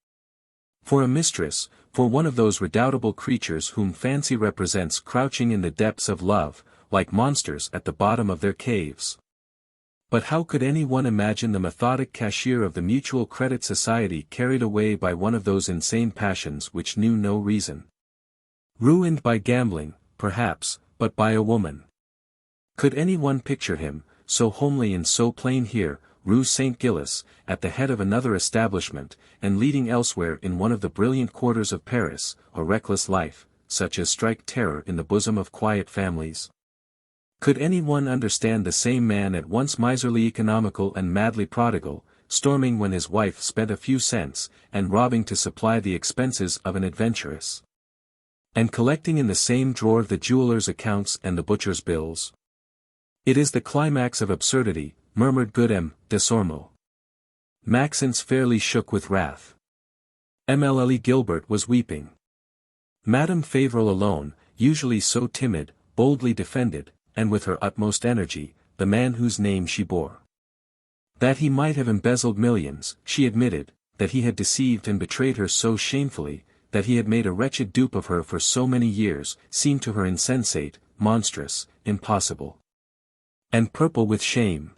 For a mistress, for one of those redoubtable creatures whom fancy represents crouching in the depths of love, like monsters at the bottom of their caves. But how could any one imagine the methodic cashier of the Mutual Credit Society carried away by one of those insane passions which knew no reason? Ruined by gambling, perhaps, but by a woman. Could any one picture him, so homely and so plain here, Rue Saint-Gilles, at the head of another establishment, and leading elsewhere in one of the brilliant quarters of Paris, a reckless life, such as strike terror in the bosom of quiet families? Could any one understand the same man at once miserly economical and madly prodigal, storming when his wife spent a few cents, and robbing to supply the expenses of an adventuress? And collecting in the same drawer the jeweller's accounts and the butcher's bills? It is the climax of absurdity, murmured good M. Desormeaux. Maxence fairly shook with wrath. Mlle Gilbert was weeping. Madame Fauvel alone, usually so timid, boldly defended, and with her utmost energy, the man whose name she bore. That he might have embezzled millions, she admitted, that he had deceived and betrayed her so shamefully, that he had made a wretched dupe of her for so many years, seemed to her insensate, monstrous, impossible. And purple with shame.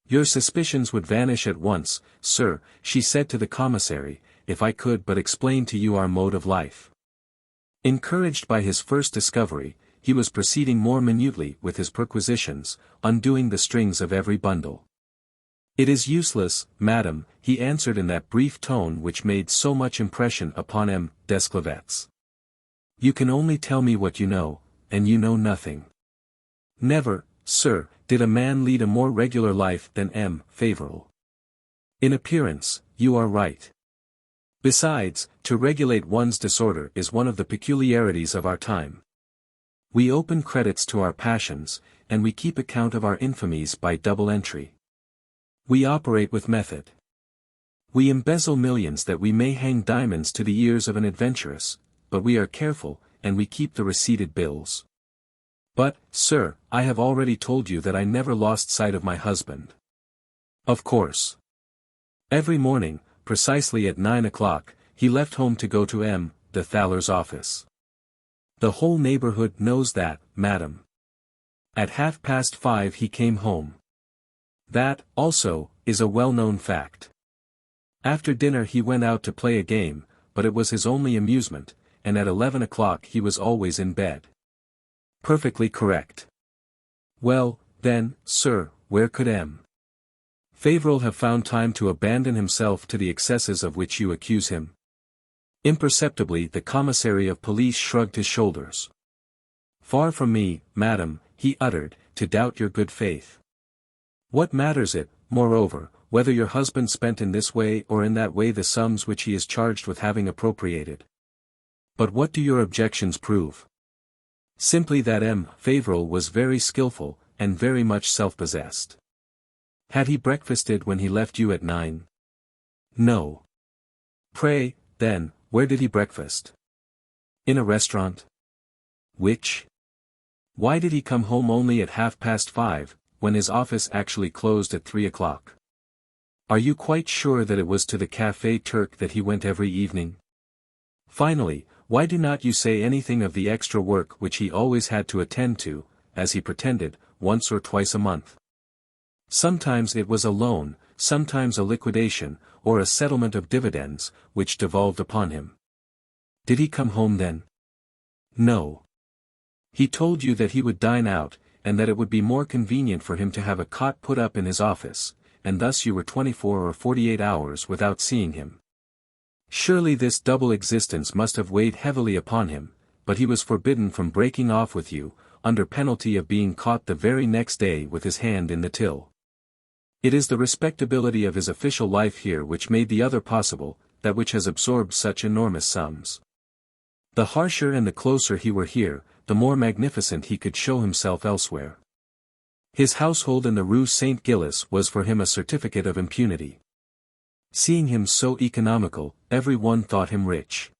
"Your suspicions would vanish at once, sir," she said to the commissary, "if I could but explain to you our mode of life." Encouraged by his first discovery, he was proceeding more minutely with his perquisitions, undoing the strings of every bundle. "It is useless, madam," he answered in that brief tone which made so much impression upon M. Desclevets. "You can only tell me what you know, and you know nothing. Never, sir, did a man lead a more regular life than M. Fauvel. In appearance, you are right. Besides, to regulate one's disorder is one of the peculiarities of our time. We open credits to our passions, and we keep account of our infamies by double entry. We operate with method. We embezzle millions that we may hang diamonds to the ears of an adventuress, but we are careful, and we keep the receipted bills. But, sir, I have already told you that I never lost sight of my husband. Of course. Every morning, precisely at 9 o'clock, he left home to go to M. de Thaler's office. The whole neighborhood knows that, madam. At 5:30 he came home. That, also, is a well-known fact. After dinner he went out to play a game, but it was his only amusement, and at 11 o'clock he was always in bed. Perfectly correct. Well, then, sir, where could M. Fauvel have found time to abandon himself to the excesses of which you accuse him? Imperceptibly the commissary of police shrugged his shoulders. Far from me, madam, he uttered, to doubt your good faith. What matters it, moreover, whether your husband spent in this way or in that way the sums which he is charged with having appropriated? But what do your objections prove? Simply that M. Fauvel was very skillful, and very much self-possessed. Had he breakfasted when he left you at 9? No. Pray, then, where did he breakfast? In a restaurant? Which? Why did he come home only at 5:30, when his office actually closed at 3 o'clock? Are you quite sure that it was to the Café Turc that he went every evening? Finally, why do not you say anything of the extra work which he always had to attend to, as he pretended, once or twice a month? Sometimes it was a loan, sometimes a liquidation, or a settlement of dividends, which devolved upon him. Did he come home then? No. He told you that he would dine out, and that it would be more convenient for him to have a cot put up in his office, and thus you were 24 or 48 hours without seeing him. Surely this double existence must have weighed heavily upon him, but he was forbidden from breaking off with you, under penalty of being caught the very next day with his hand in the till. It is the respectability of his official life here which made the other possible, that which has absorbed such enormous sums. The harsher and the closer he were here, the more magnificent he could show himself elsewhere. His household in the Rue Saint-Gilles was for him a certificate of impunity. Seeing him so economical, every one thought him rich.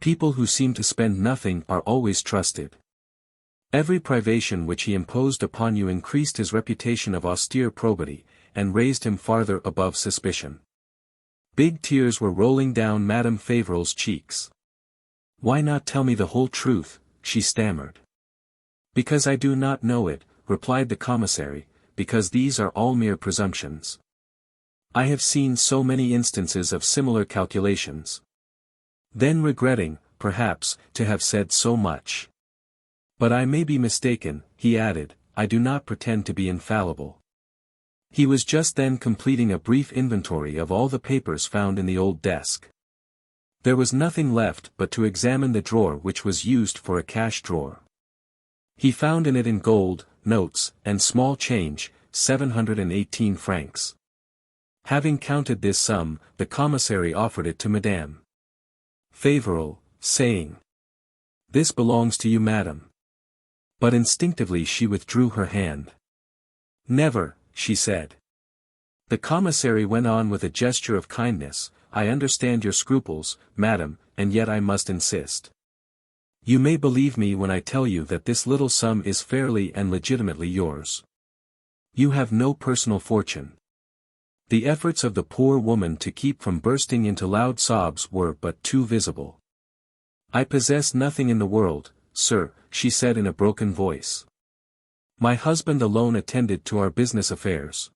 People who seem to spend nothing are always trusted. Every privation which he imposed upon you increased his reputation of austere probity, and raised him farther above suspicion. Big tears were rolling down Madame Fauvel's cheeks. "Why not tell me the whole truth?" she stammered. "Because I do not know it," replied the commissary, "because these are all mere presumptions. I have seen so many instances of similar calculations." Then regretting, perhaps, to have said so much. "But I may be mistaken," he added, "I do not pretend to be infallible." He was just then completing a brief inventory of all the papers found in the old desk. There was nothing left but to examine the drawer which was used for a cash drawer. He found in it in gold, notes, and small change, 718 francs. Having counted this sum, the commissary offered it to Madame Fauvel, saying, "This belongs to you, madam." But instinctively she withdrew her hand. "Never," she said. The commissary went on with a gesture of kindness, "I understand your scruples, madam, and yet I must insist. You may believe me when I tell you that this little sum is fairly and legitimately yours. You have no personal fortune." The efforts of the poor woman to keep from bursting into loud sobs were but too visible. "I possess nothing in the world, sir," she said in a broken voice. "My husband alone attended to our business affairs.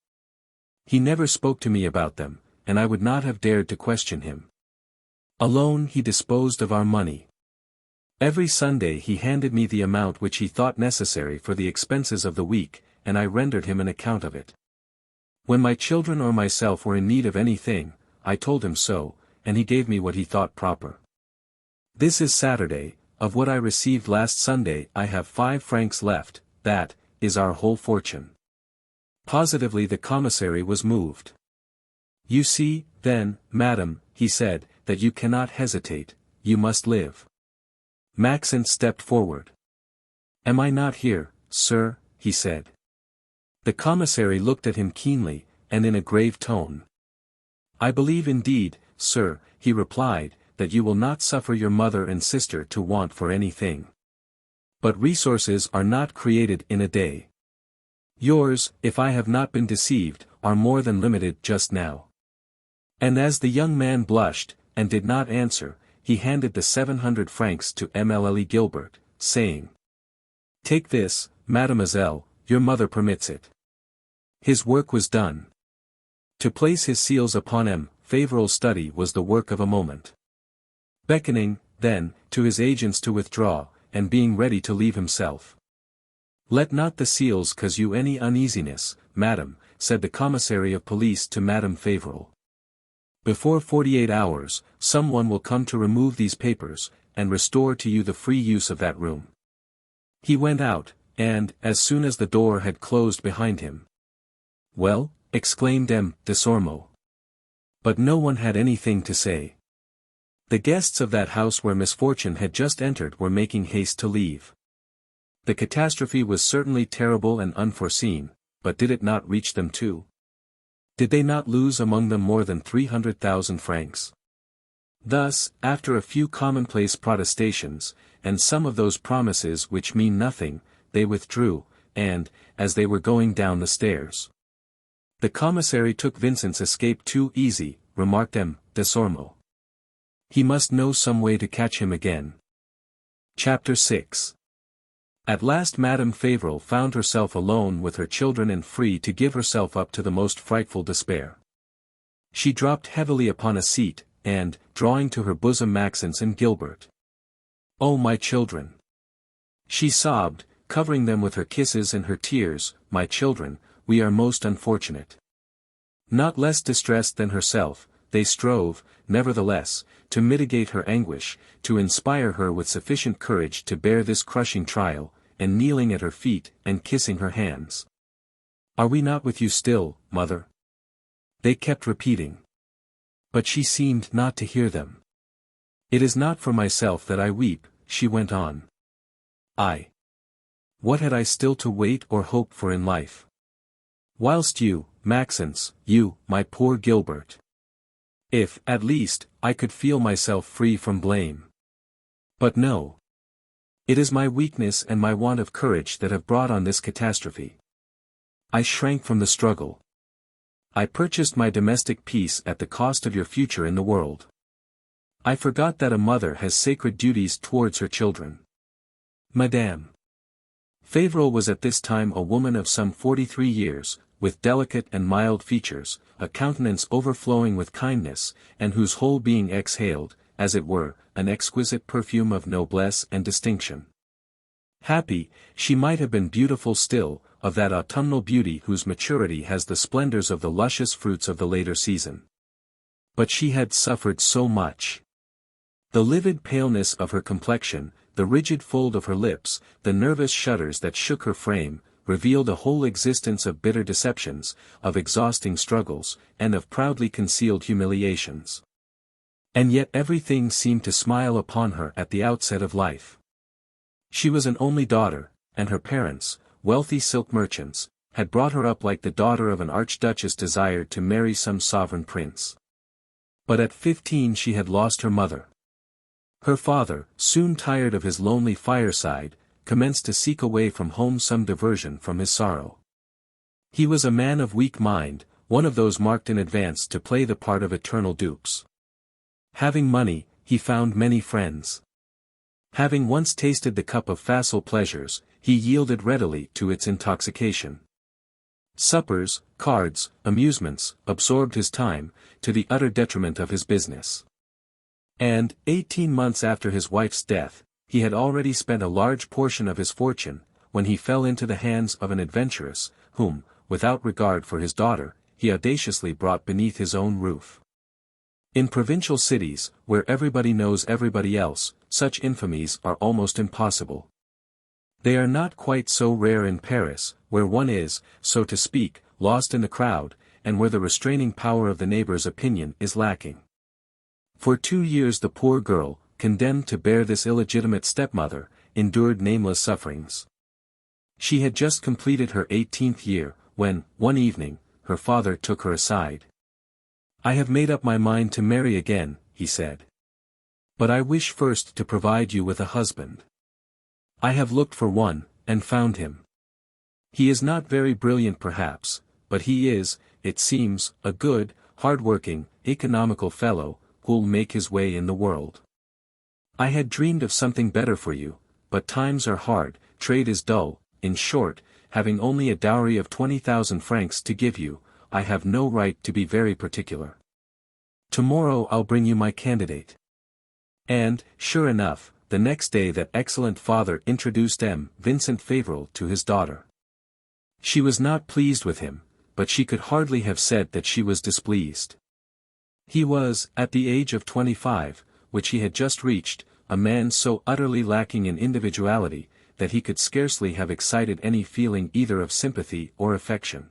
He never spoke to me about them, and I would not have dared to question him. Alone he disposed of our money. Every Sunday he handed me the amount which he thought necessary for the expenses of the week, and I rendered him an account of it. When my children or myself were in need of anything, I told him so, and he gave me what he thought proper. This is Saturday. Of what I received last Sunday I have 5 francs left, that is our whole fortune." Positively the commissary was moved. "You see, then, madam," he said, "that you cannot hesitate, you must live." Maxent stepped forward. "Am I not here, sir?" he said. The commissary looked at him keenly, and in a grave tone. "I believe indeed, sir," he replied, "that you will not suffer your mother and sister to want for anything. But resources are not created in a day. Yours, if I have not been deceived, are more than limited just now." And as the young man blushed, and did not answer, he handed the 700 francs to Mlle Gilbert, saying, "Take this, mademoiselle, your mother permits it." His work was done. To place his seals upon M. Fauvel's study was the work of a moment. Beckoning, then, to his agents to withdraw, and being ready to leave himself. "Let not the seals cause you any uneasiness, madam," said the commissary of police to Madame Fauvel. "Before 48 hours, some one will come to remove these papers, and restore to you the free use of that room." He went out, and, as soon as the door had closed behind him, Well, exclaimed M. Desormeaux. But no one had anything to say. The guests of that house where misfortune had just entered were making haste to leave. The catastrophe was certainly terrible and unforeseen, but did it not reach them too? Did they not lose among them more than 300,000 francs? Thus, after a few commonplace protestations, and some of those promises which mean nothing, they withdrew, and, as they were going down the stairs, the commissary took Vincent's escape too easy, remarked M. Desormeaux. He must know some way to catch him again. Chapter 6. At last Madame Fauvel found herself alone with her children and free to give herself up to the most frightful despair. She dropped heavily upon a seat, and, drawing to her bosom Maxence and Gilbert. "Oh my children!" she sobbed, covering them with her kisses and her tears, "my children, we are most unfortunate." Not less distressed than herself, they strove, nevertheless, to mitigate her anguish, to inspire her with sufficient courage to bear this crushing trial, and kneeling at her feet, and kissing her hands. "Are we not with you still, mother?" they kept repeating. But she seemed not to hear them. "It is not for myself that I weep," she went on. What had I still to wait or hope for in life? Whilst you, Maxence, you, my poor Gilbert. If, at least, I could feel myself free from blame. But no. It is my weakness and my want of courage that have brought on this catastrophe. I shrank from the struggle. I purchased my domestic peace at the cost of your future in the world. I forgot that a mother has sacred duties towards her children. Madame Fauvel was at this time a woman of some 43 years, with delicate and mild features, a countenance overflowing with kindness, and whose whole being exhaled, as it were, an exquisite perfume of noblesse and distinction. Happy, she might have been beautiful still, of that autumnal beauty whose maturity has the splendors of the luscious fruits of the later season. But she had suffered so much. The livid paleness of her complexion, the rigid fold of her lips, the nervous shudders that shook her frame, revealed a whole existence of bitter deceptions, of exhausting struggles, and of proudly concealed humiliations. And yet everything seemed to smile upon her at the outset of life. She was an only daughter, and her parents, wealthy silk merchants, had brought her up like the daughter of an archduchess desired to marry some sovereign prince. But at 15 she had lost her mother. Her father, soon tired of his lonely fireside, commenced to seek away from home some diversion from his sorrow. He was a man of weak mind, one of those marked in advance to play the part of eternal dupes. Having money, he found many friends. Having once tasted the cup of facile pleasures, he yielded readily to its intoxication. Suppers, cards, amusements, absorbed his time, to the utter detriment of his business. And, 18 months after his wife's death, he had already spent a large portion of his fortune, when he fell into the hands of an adventuress, whom, without regard for his daughter, he audaciously brought beneath his own roof. In provincial cities, where everybody knows everybody else, such infamies are almost impossible. They are not quite so rare in Paris, where one is, so to speak, lost in the crowd, and where the restraining power of the neighbor's opinion is lacking. For 2 years the poor girl, condemned to bear this illegitimate stepmother, endured nameless sufferings. She had just completed her 18th year, when, one evening, her father took her aside. "I have made up my mind to marry again," he said. "But I wish first to provide you with a husband. I have looked for one, and found him. He is not very brilliant perhaps, but he is, it seems, a good, hard-working, economical fellow, who'll make his way in the world. I had dreamed of something better for you, but times are hard, trade is dull, in short, having only a dowry of 20,000 francs to give you, I have no right to be very particular. Tomorrow I'll bring you my candidate." And, sure enough, the next day that excellent father introduced Vincent Fauvel to his daughter. She was not pleased with him, but she could hardly have said that she was displeased. He was, at the age of 25, which he had just reached, a man so utterly lacking in individuality, that he could scarcely have excited any feeling either of sympathy or affection.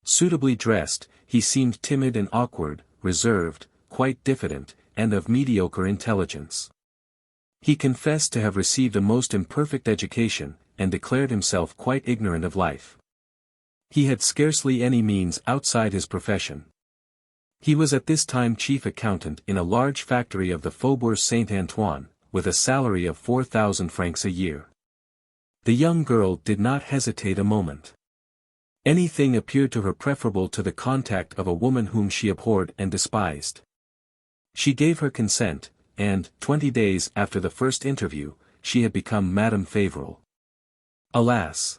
Suitably dressed, he seemed timid and awkward, reserved, quite diffident, and of mediocre intelligence. He confessed to have received a most imperfect education, and declared himself quite ignorant of life. He had scarcely any means outside his profession. He was at this time chief accountant in a large factory of the Faubourg Saint-Antoine, with a salary of 4,000 francs a year. The young girl did not hesitate a moment. Anything appeared to her preferable to the contact of a woman whom she abhorred and despised. She gave her consent, and, 20 days after the first interview, she had become Madame Fauvel. Alas!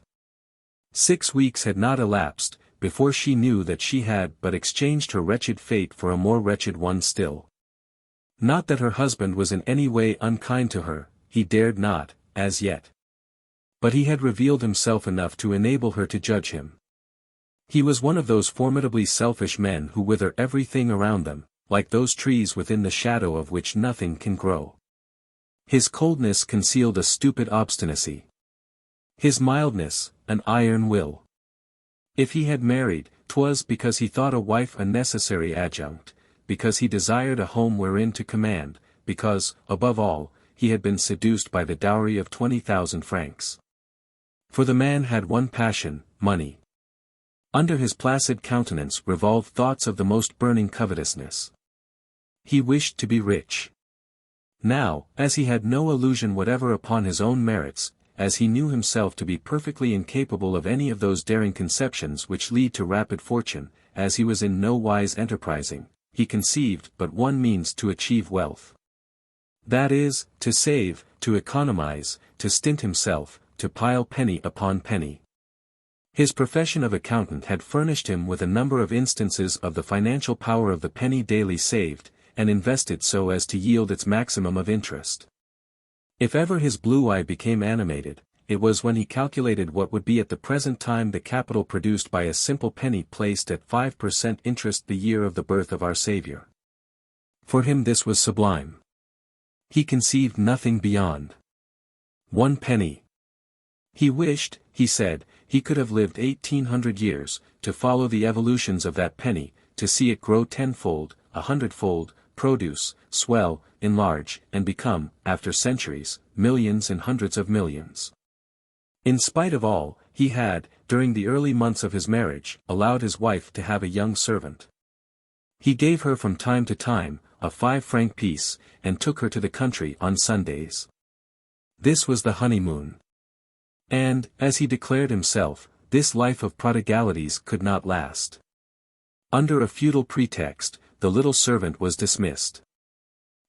6 weeks had not elapsed, before she knew that she had but exchanged her wretched fate for a more wretched one still. Not that her husband was in any way unkind to her, he dared not, as yet. But he had revealed himself enough to enable her to judge him. He was one of those formidably selfish men who wither everything around them, like those trees within the shadow of which nothing can grow. His coldness concealed a stupid obstinacy. His mildness, an iron will. If he had married, 'twas because he thought a wife a necessary adjunct, because he desired a home wherein to command, because, above all, he had been seduced by the dowry of 20,000 francs. For the man had one passion, money. Under his placid countenance revolved thoughts of the most burning covetousness. He wished to be rich. Now, as he had no illusion whatever upon his own merits, as he knew himself to be perfectly incapable of any of those daring conceptions which lead to rapid fortune, as he was in no wise enterprising, he conceived but one means to achieve wealth. That is, to save, to economize, to stint himself, to pile penny upon penny. His profession of accountant had furnished him with a number of instances of the financial power of the penny daily saved, and invested so as to yield its maximum of interest. If ever his blue eye became animated, it was when he calculated what would be at the present time the capital produced by a simple penny placed at 5% interest the year of the birth of our Saviour. For him this was sublime. He conceived nothing beyond. 1 penny. He wished, he said, he could have lived 1800 years, to follow the evolutions of that penny, to see it grow 10-fold, 100-fold, produce, swell, enlarge, and become, after centuries, millions and hundreds of millions. In spite of all, he had, during the early months of his marriage, allowed his wife to have a young servant. He gave her from time to time, a 5-franc piece, and took her to the country on Sundays. This was the honeymoon. And, as he declared himself, this life of prodigalities could not last. Under a futile pretext, the little servant was dismissed.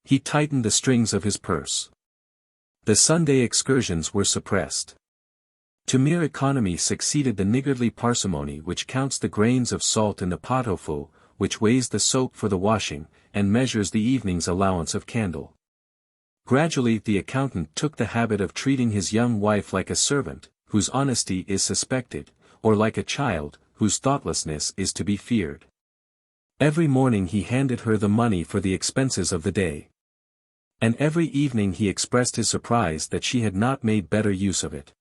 He tightened the strings of his purse. The Sunday excursions were suppressed. To mere economy succeeded the niggardly parsimony which counts the grains of salt in the pot-au-feu, which weighs the soap for the washing, and measures the evening's allowance of candle. Gradually the accountant took the habit of treating his young wife like a servant, whose honesty is suspected, or like a child, whose thoughtlessness is to be feared. Every morning he handed her the money for the expenses of the day. And every evening he expressed his surprise that she had not made better use of it.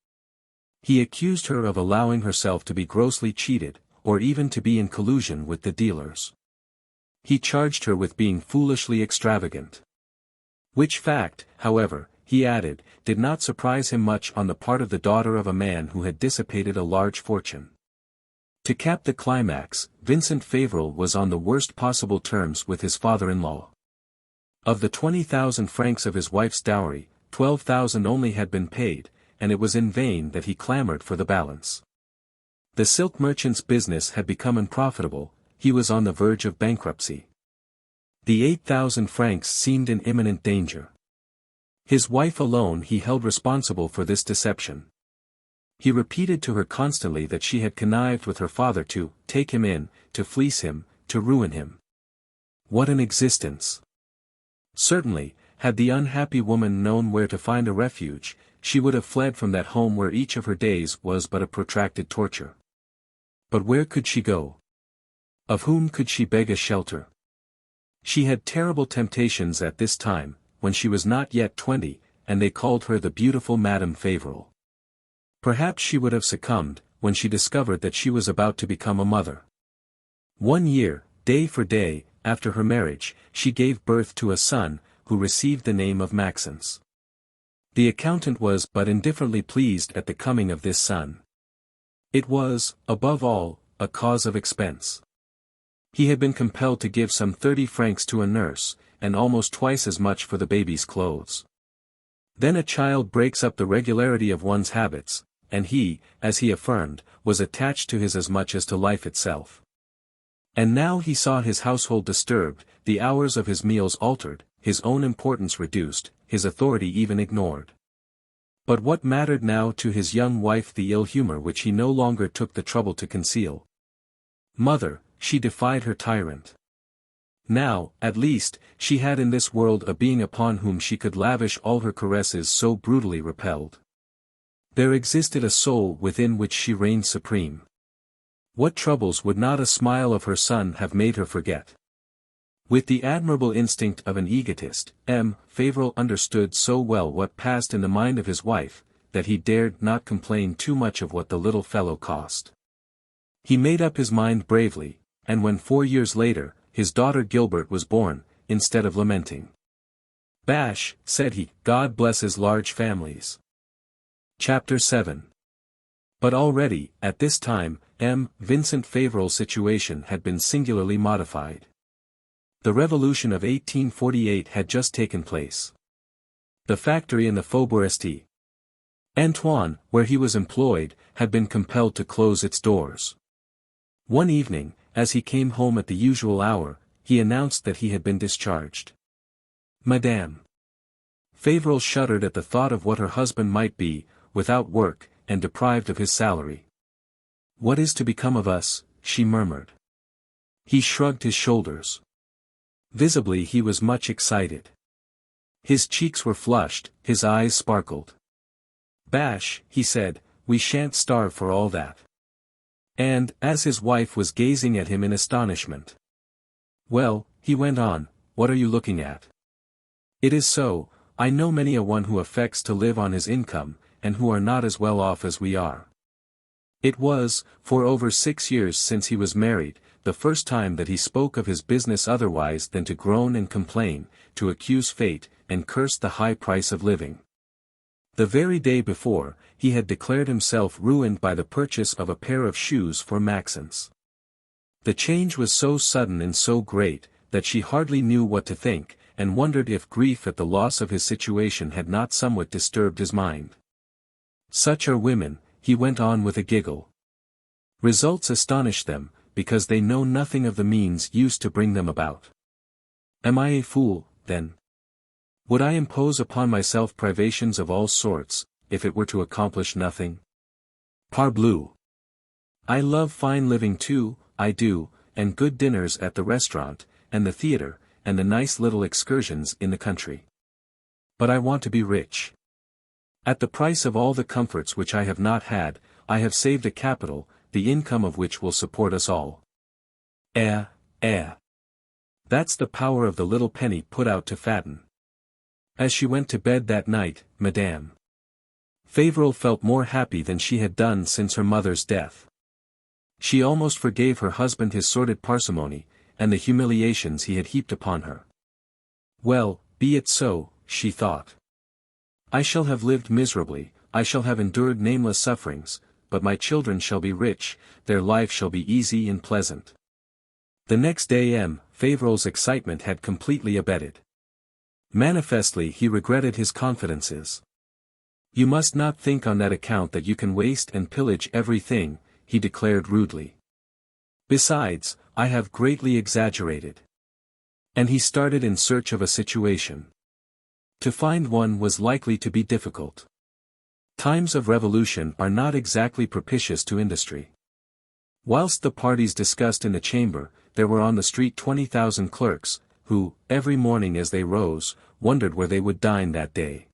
He accused her of allowing herself to be grossly cheated, or even to be in collusion with the dealers. He charged her with being foolishly extravagant. Which fact, however, he added, did not surprise him much on the part of the daughter of a man who had dissipated a large fortune. To cap the climax, Vincent Fauvel was on the worst possible terms with his father-in-law. Of the 20,000 francs of his wife's dowry, 12,000 only had been paid, and it was in vain that he clamored for the balance. The silk merchant's business had become unprofitable, he was on the verge of bankruptcy. The 8,000 francs seemed in imminent danger. His wife alone he held responsible for this deception. He repeated to her constantly that she had connived with her father to take him in, to fleece him, to ruin him. What an existence! Certainly, had the unhappy woman known where to find a refuge, she would have fled from that home where each of her days was but a protracted torture. But where could she go? Of whom could she beg a shelter? She had terrible temptations at this time, when she was not yet 20, and they called her the beautiful Madame Fauvel. Perhaps she would have succumbed, when she discovered that she was about to become a mother. 1 year, day for day, after her marriage, she gave birth to a son, who received the name of Maxence. The accountant was but indifferently pleased at the coming of this son. It was, above all, a cause of expense. He had been compelled to give some 30 francs to a nurse, and almost twice as much for the baby's clothes. Then a child breaks up the regularity of one's habits, and he, as he affirmed, was attached to his as much as to life itself. And now he saw his household disturbed, the hours of his meals altered, his own importance reduced, his authority even ignored. But what mattered now to his young wife the ill humor which he no longer took the trouble to conceal? Mother, she defied her tyrant. Now, at least, she had in this world a being upon whom she could lavish all her caresses so brutally repelled. There existed a soul within which she reigned supreme. What troubles would not a smile of her son have made her forget? With the admirable instinct of an egotist, M. Fauvel understood so well what passed in the mind of his wife, that he dared not complain too much of what the little fellow cost. He made up his mind bravely, and when 4 years later, his daughter Gilbert was born, instead of lamenting, "Bash," said he, "God blesses large families." Chapter 7. But already, at this time, M. Vincent Fauvel's situation had been singularly modified. The revolution of 1848 had just taken place. The factory in the Faubourg St. Antoine, where he was employed, had been compelled to close its doors. One evening, as he came home at the usual hour, he announced that he had been discharged. Madame Fauvel shuddered at the thought of what her husband might be, without work, and deprived of his salary. "What is to become of us?" she murmured. He shrugged his shoulders. Visibly he was much excited. His cheeks were flushed, his eyes sparkled. "Bash," he said, "we shan't starve for all that." And, as his wife was gazing at him in astonishment. "Well," he went on, "what are you looking at? It is so, I know many a one who affects to live on his income, and who are not as well off as we are." It was, for over 6 years since he was married, the first time that he spoke of his business otherwise than to groan and complain, to accuse fate, and curse the high price of living. The very day before, he had declared himself ruined by the purchase of a pair of shoes for Maxence. The change was so sudden and so great, that she hardly knew what to think, and wondered if grief at the loss of his situation had not somewhat disturbed his mind. Such are women, he went on with a giggle. Results astonish them, because they know nothing of the means used to bring them about. Am I a fool, then? Would I impose upon myself privations of all sorts, if it were to accomplish nothing? Parbleu! I love fine living too, I do, and good dinners at the restaurant, and the theatre, and the nice little excursions in the country. But I want to be rich. At the price of all the comforts which I have not had, I have saved a capital, the income of which will support us all. That's the power of the little penny put out to fatten. As she went to bed that night, Madame Fauvel felt more happy than she had done since her mother's death. She almost forgave her husband his sordid parsimony, and the humiliations he had heaped upon her. Well, be it so, she thought. I shall have lived miserably, I shall have endured nameless sufferings, but my children shall be rich, their life shall be easy and pleasant. The next day M. Fauvel's excitement had completely abated. Manifestly he regretted his confidences. You must not think on that account that you can waste and pillage everything, he declared rudely. Besides, I have greatly exaggerated. And he started in search of a situation. To find one was likely to be difficult. Times of revolution are not exactly propitious to industry. Whilst the parties discussed in the chamber, there were on the street 20,000 clerks, who, every morning as they rose, wondered where they would dine that day.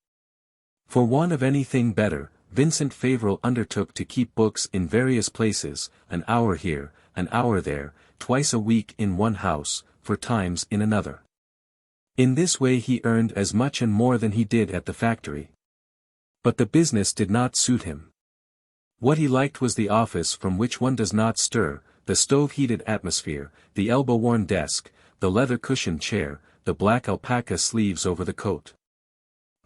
For want of anything better, Vincent Fauvel undertook to keep books in various places, an hour here, an hour there, twice a week in one house, for times in another. In this way he earned as much and more than he did at the factory. But the business did not suit him. What he liked was the office from which one does not stir, the stove-heated atmosphere, the elbow-worn desk, the leather-cushioned chair, the black alpaca sleeves over the coat.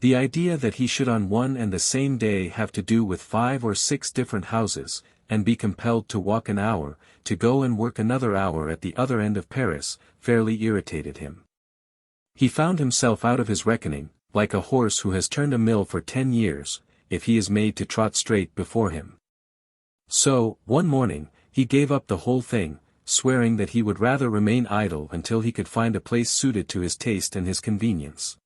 The idea that he should on one and the same day have to do with 5 or 6 different houses, and be compelled to walk an hour, to go and work another hour at the other end of Paris, fairly irritated him. He found himself out of his reckoning, like a horse who has turned a mill for 10 years, if he is made to trot straight before him. So, one morning, he gave up the whole thing, swearing that he would rather remain idle until he could find a place suited to his taste and his convenience.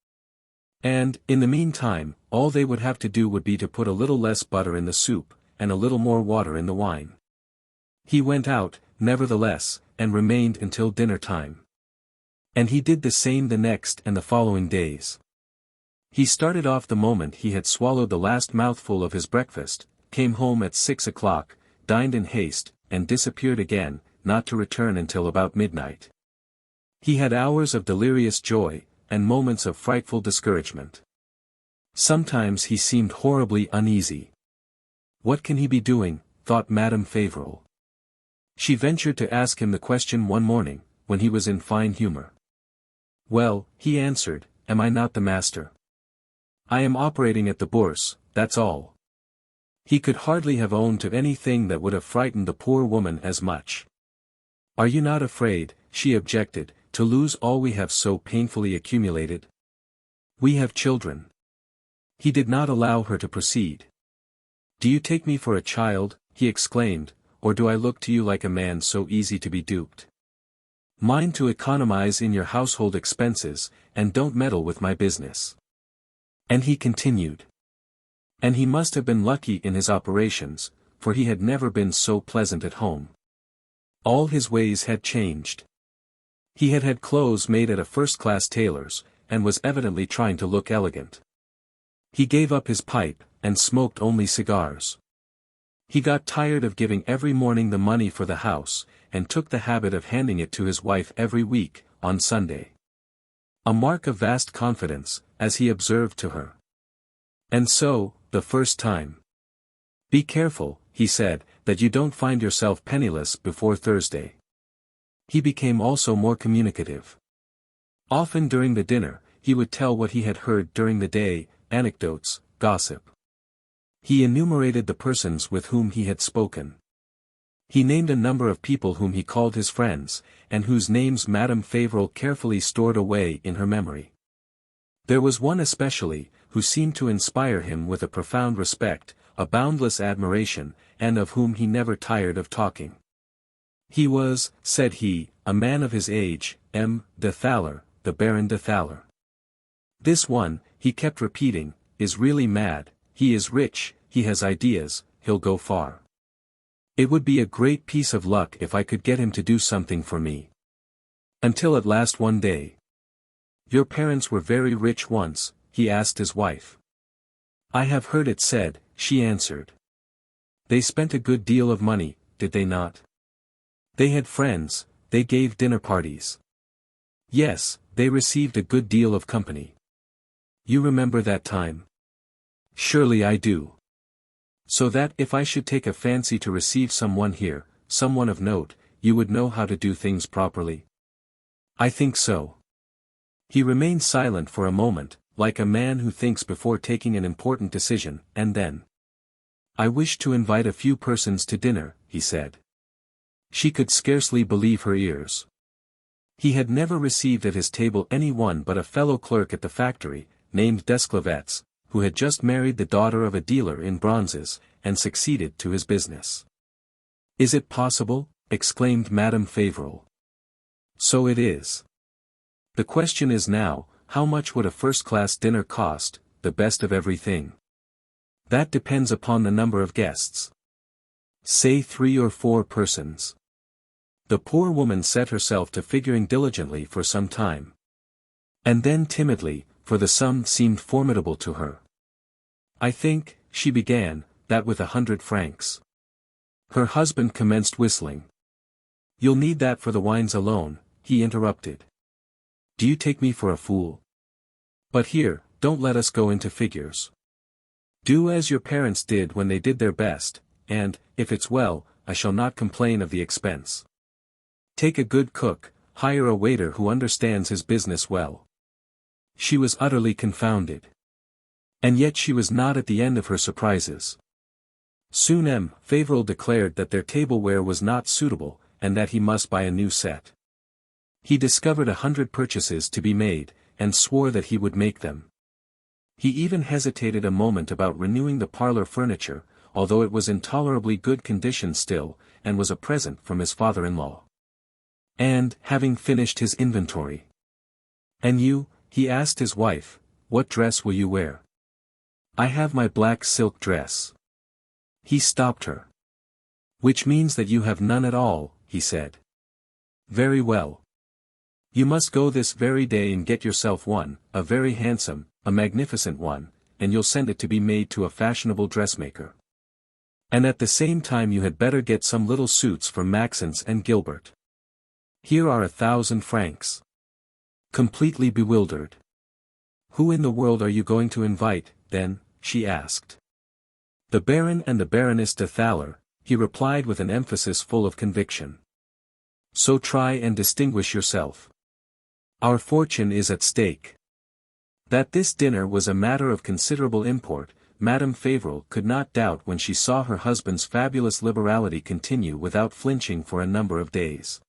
And, in the meantime, all they would have to do would be to put a little less butter in the soup, and a little more water in the wine. He went out, nevertheless, and remained until dinner time. And he did the same the next and the following days. He started off the moment he had swallowed the last mouthful of his breakfast, came home at 6 o'clock, dined in haste, and disappeared again, not to return until about midnight. He had hours of delirious joy, and moments of frightful discouragement. Sometimes he seemed horribly uneasy. What can he be doing, thought Madame Fauvel. She ventured to ask him the question one morning, when he was in fine humor. Well, he answered, am I not the master? I am operating at the Bourse, that's all. He could hardly have owned to anything that would have frightened the poor woman as much. Are you not afraid, she objected, to lose all we have so painfully accumulated? We have children. He did not allow her to proceed. Do you take me for a child, he exclaimed, or do I look to you like a man so easy to be duped? Mind to economize in your household expenses, and don't meddle with my business. And he continued. And he must have been lucky in his operations, for he had never been so pleasant at home. All his ways had changed. He had had clothes made at a first-class tailor's, and was evidently trying to look elegant. He gave up his pipe, and smoked only cigars. He got tired of giving every morning the money for the house, and took the habit of handing it to his wife every week, on Sunday. A mark of vast confidence, as he observed to her. And so, the first time. Be careful, he said, that you don't find yourself penniless before Thursday. He became also more communicative. Often during the dinner, he would tell what he had heard during the day, anecdotes, gossip. He enumerated the persons with whom he had spoken. He named a number of people whom he called his friends, and whose names Madame Fauvel carefully stored away in her memory. There was one especially, who seemed to inspire him with a profound respect, a boundless admiration, and of whom he never tired of talking. He was, said he, a man of his age, M. de Thaler, the Baron de Thaler. This one, he kept repeating, is really mad, he is rich, he has ideas, he'll go far. It would be a great piece of luck if I could get him to do something for me. Until at last one day. Your parents were very rich once, he asked his wife. I have heard it said, she answered. They spent a good deal of money, did they not? They had friends, they gave dinner parties. Yes, they received a good deal of company. You remember that time? Surely I do. So that if I should take a fancy to receive someone here, someone of note, you would know how to do things properly? I think so. He remained silent for a moment, like a man who thinks before taking an important decision, and then. I wish to invite a few persons to dinner, he said. She could scarcely believe her ears. He had never received at his table any one but a fellow clerk at the factory, named Desclevets, who had just married the daughter of a dealer in bronzes, and succeeded to his business. Is it possible? Exclaimed Madame Fauvel. So it is. The question is now, how much would a first-class dinner cost, the best of everything? That depends upon the number of guests. Say 3 or 4 persons. The poor woman set herself to figuring diligently for some time. And then timidly, for the sum seemed formidable to her. I think, she began, that with 100 francs. Her husband commenced whistling. You'll need that for the wines alone, he interrupted. Do you take me for a fool? But here, don't let us go into figures. Do as your parents did when they did their best, and, if it's well, I shall not complain of the expense. Take a good cook, hire a waiter who understands his business well. She was utterly confounded. And yet she was not at the end of her surprises. Soon M. Fauvel declared that their tableware was not suitable, and that he must buy a new set. He discovered 100 purchases to be made, and swore that he would make them. He even hesitated a moment about renewing the parlor furniture, although it was in tolerably good condition still, and was a present from his father-in-law. And, having finished his inventory. "And you," he asked his wife, "what dress will you wear?" "I have my black silk dress." He stopped her. "Which means that you have none at all," he said. "Very well. You must go this very day and get yourself one, a very handsome, a magnificent one, and you'll send it to be made to a fashionable dressmaker. And at the same time you had better get some little suits from Maxence and Gilbert. Here are 1,000 francs. Completely bewildered. "Who in the world are you going to invite, then?" she asked. "The Baron and the Baroness de Thaler," he replied with an emphasis full of conviction. "So try and distinguish yourself. Our fortune is at stake." That this dinner was a matter of considerable import, Madame Fauvel could not doubt when she saw her husband's fabulous liberality continue without flinching for a number of days.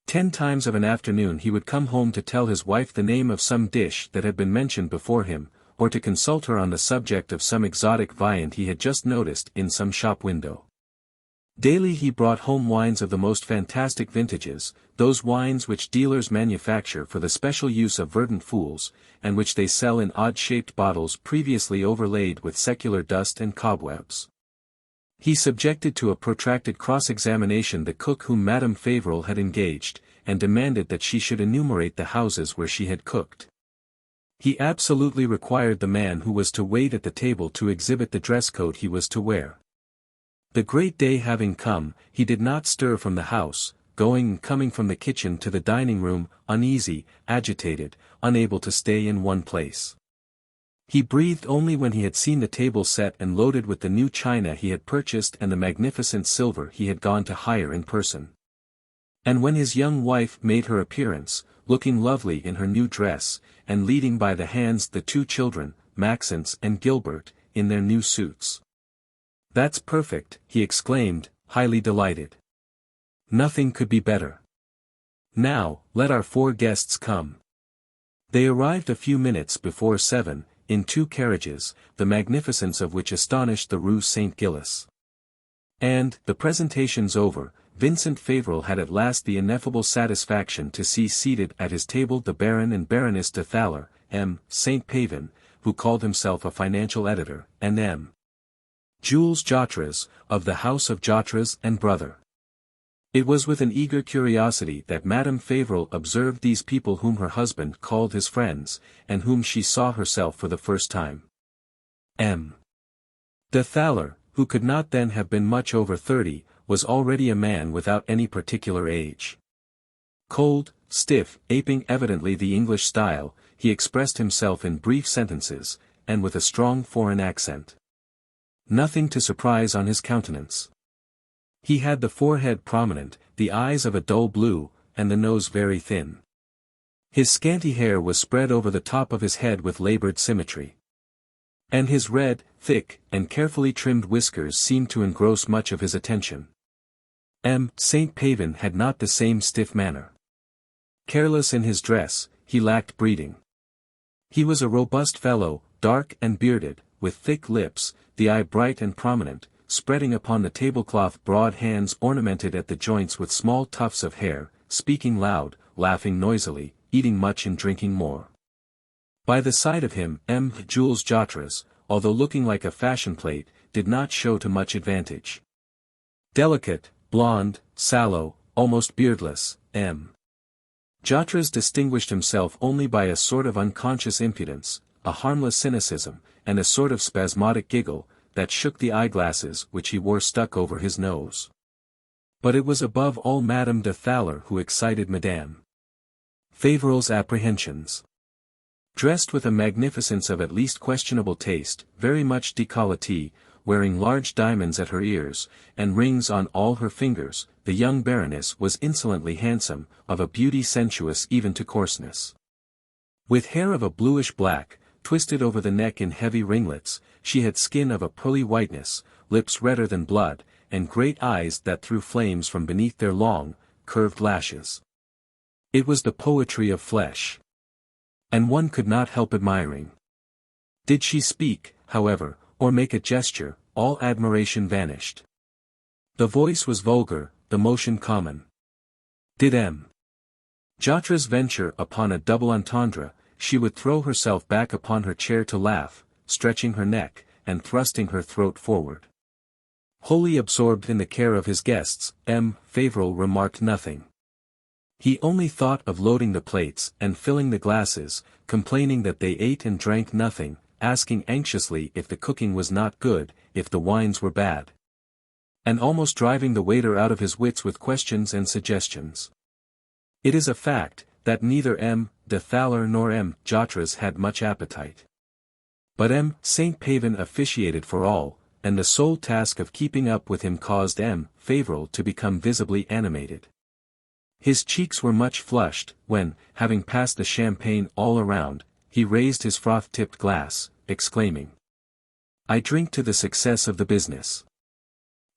10 times of an afternoon he would come home to tell his wife the name of some dish that had been mentioned before him, or to consult her on the subject of some exotic viand he had just noticed in some shop window. Daily he brought home wines of the most fantastic vintages, those wines which dealers manufacture for the special use of verdant fools, and which they sell in odd-shaped bottles previously overlaid with secular dust and cobwebs. He subjected to a protracted cross-examination the cook whom Madame Fauvel had engaged, and demanded that she should enumerate the houses where she had cooked. He absolutely required the man who was to wait at the table to exhibit the dress coat he was to wear. The great day having come, he did not stir from the house, going and coming from the kitchen to the dining room, uneasy, agitated, unable to stay in one place. He breathed only when he had seen the table set and loaded with the new china he had purchased and the magnificent silver he had gone to hire in person. And when his young wife made her appearance, looking lovely in her new dress, and leading by the hands the 2 children, Maxence and Gilbert, in their new suits. "That's perfect," he exclaimed, highly delighted. "Nothing could be better. Now, let our 4 guests come." They arrived a few minutes before 7, in 2 carriages, the magnificence of which astonished the Rue Saint-Gilles. And, the presentations over, Vincent Fauvel had at last the ineffable satisfaction to see seated at his table the Baron and Baroness de Thaler, M. St. Pavin, who called himself a financial editor, and M. Jules Jotres, of the house of Jotres and Brother. It was with an eager curiosity that Madame Fauvel observed these people whom her husband called his friends, and whom she saw herself for the first time. M. de Thaler, who could not then have been much over 30, was already a man without any particular age. Cold, stiff, aping evidently the English style, he expressed himself in brief sentences, and with a strong foreign accent. Nothing to surprise on his countenance. He had the forehead prominent, the eyes of a dull blue, and the nose very thin. His scanty hair was spread over the top of his head with labored symmetry. And his red, thick, and carefully trimmed whiskers seemed to engross much of his attention. M. St. Pavin had not the same stiff manner. Careless in his dress, he lacked breeding. He was a robust fellow, dark and bearded, with thick lips, the eye bright and prominent, spreading upon the tablecloth broad hands ornamented at the joints with small tufts of hair, speaking loud, laughing noisily, eating much and drinking more. By the side of him M. Jules Jotres, although looking like a fashion plate, did not show to much advantage. Delicate, blonde, sallow, almost beardless, M. Jotres distinguished himself only by a sort of unconscious impudence, a harmless cynicism, and a sort of spasmodic giggle, that shook the eyeglasses which he wore stuck over his nose. But it was above all Madame de Thaler who excited Madame Fauvel's apprehensions. Dressed with a magnificence of at least questionable taste, very much décolletée, wearing large diamonds at her ears, and rings on all her fingers. The young Baroness was insolently handsome, of a beauty sensuous even to coarseness. With hair of a bluish black, twisted over the neck in heavy ringlets, she had skin of a pearly whiteness, lips redder than blood, and great eyes that threw flames from beneath their long, curved lashes. It was the poetry of flesh. And one could not help admiring. Did she speak, however, or make a gesture, all admiration vanished. The voice was vulgar, the motion common. Did M. Jatres venture upon a double entendre, she would throw herself back upon her chair to laugh, stretching her neck, and thrusting her throat forward. Wholly absorbed in the care of his guests, M. Fauvel remarked nothing. He only thought of loading the plates and filling the glasses, complaining that they ate and drank nothing, asking anxiously if the cooking was not good, if the wines were bad. And almost driving the waiter out of his wits with questions and suggestions. It is a fact, that neither M. de Thaler nor M. Jatres had much appetite. But M. St. Pavin officiated for all, and the sole task of keeping up with him caused M. Fauvel to become visibly animated. His cheeks were much flushed, when, having passed the champagne all around, he raised his froth-tipped glass, exclaiming, "I drink to the success of the business."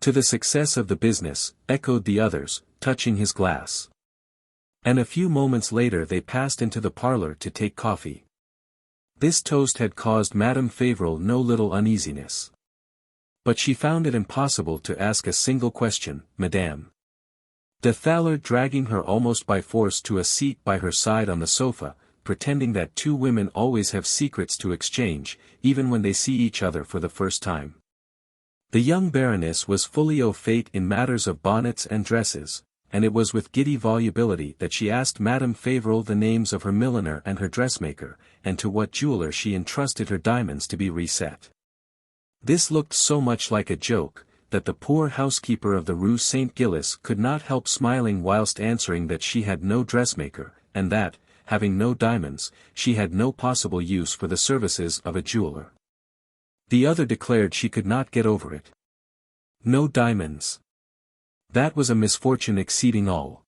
"To the success of the business," echoed the others, touching his glass. And a few moments later they passed into the parlor to take coffee. This toast had caused Madame Fauvel no little uneasiness. But she found it impossible to ask a single question. Madame de Thaler dragging her almost by force to a seat by her side on the sofa, pretending that two women always have secrets to exchange, even when they see each other for the first time. The young Baroness was fully au fait in matters of bonnets and dresses, and it was with giddy volubility that she asked Madame Fauvel the names of her milliner and her dressmaker, and to what jeweller she entrusted her diamonds to be reset. This looked so much like a joke, that the poor housekeeper of the Rue Saint-Gilles could not help smiling whilst answering that she had no dressmaker, and that, having no diamonds, she had no possible use for the services of a jeweller. The other declared she could not get over it. No diamonds. That was a misfortune exceeding all.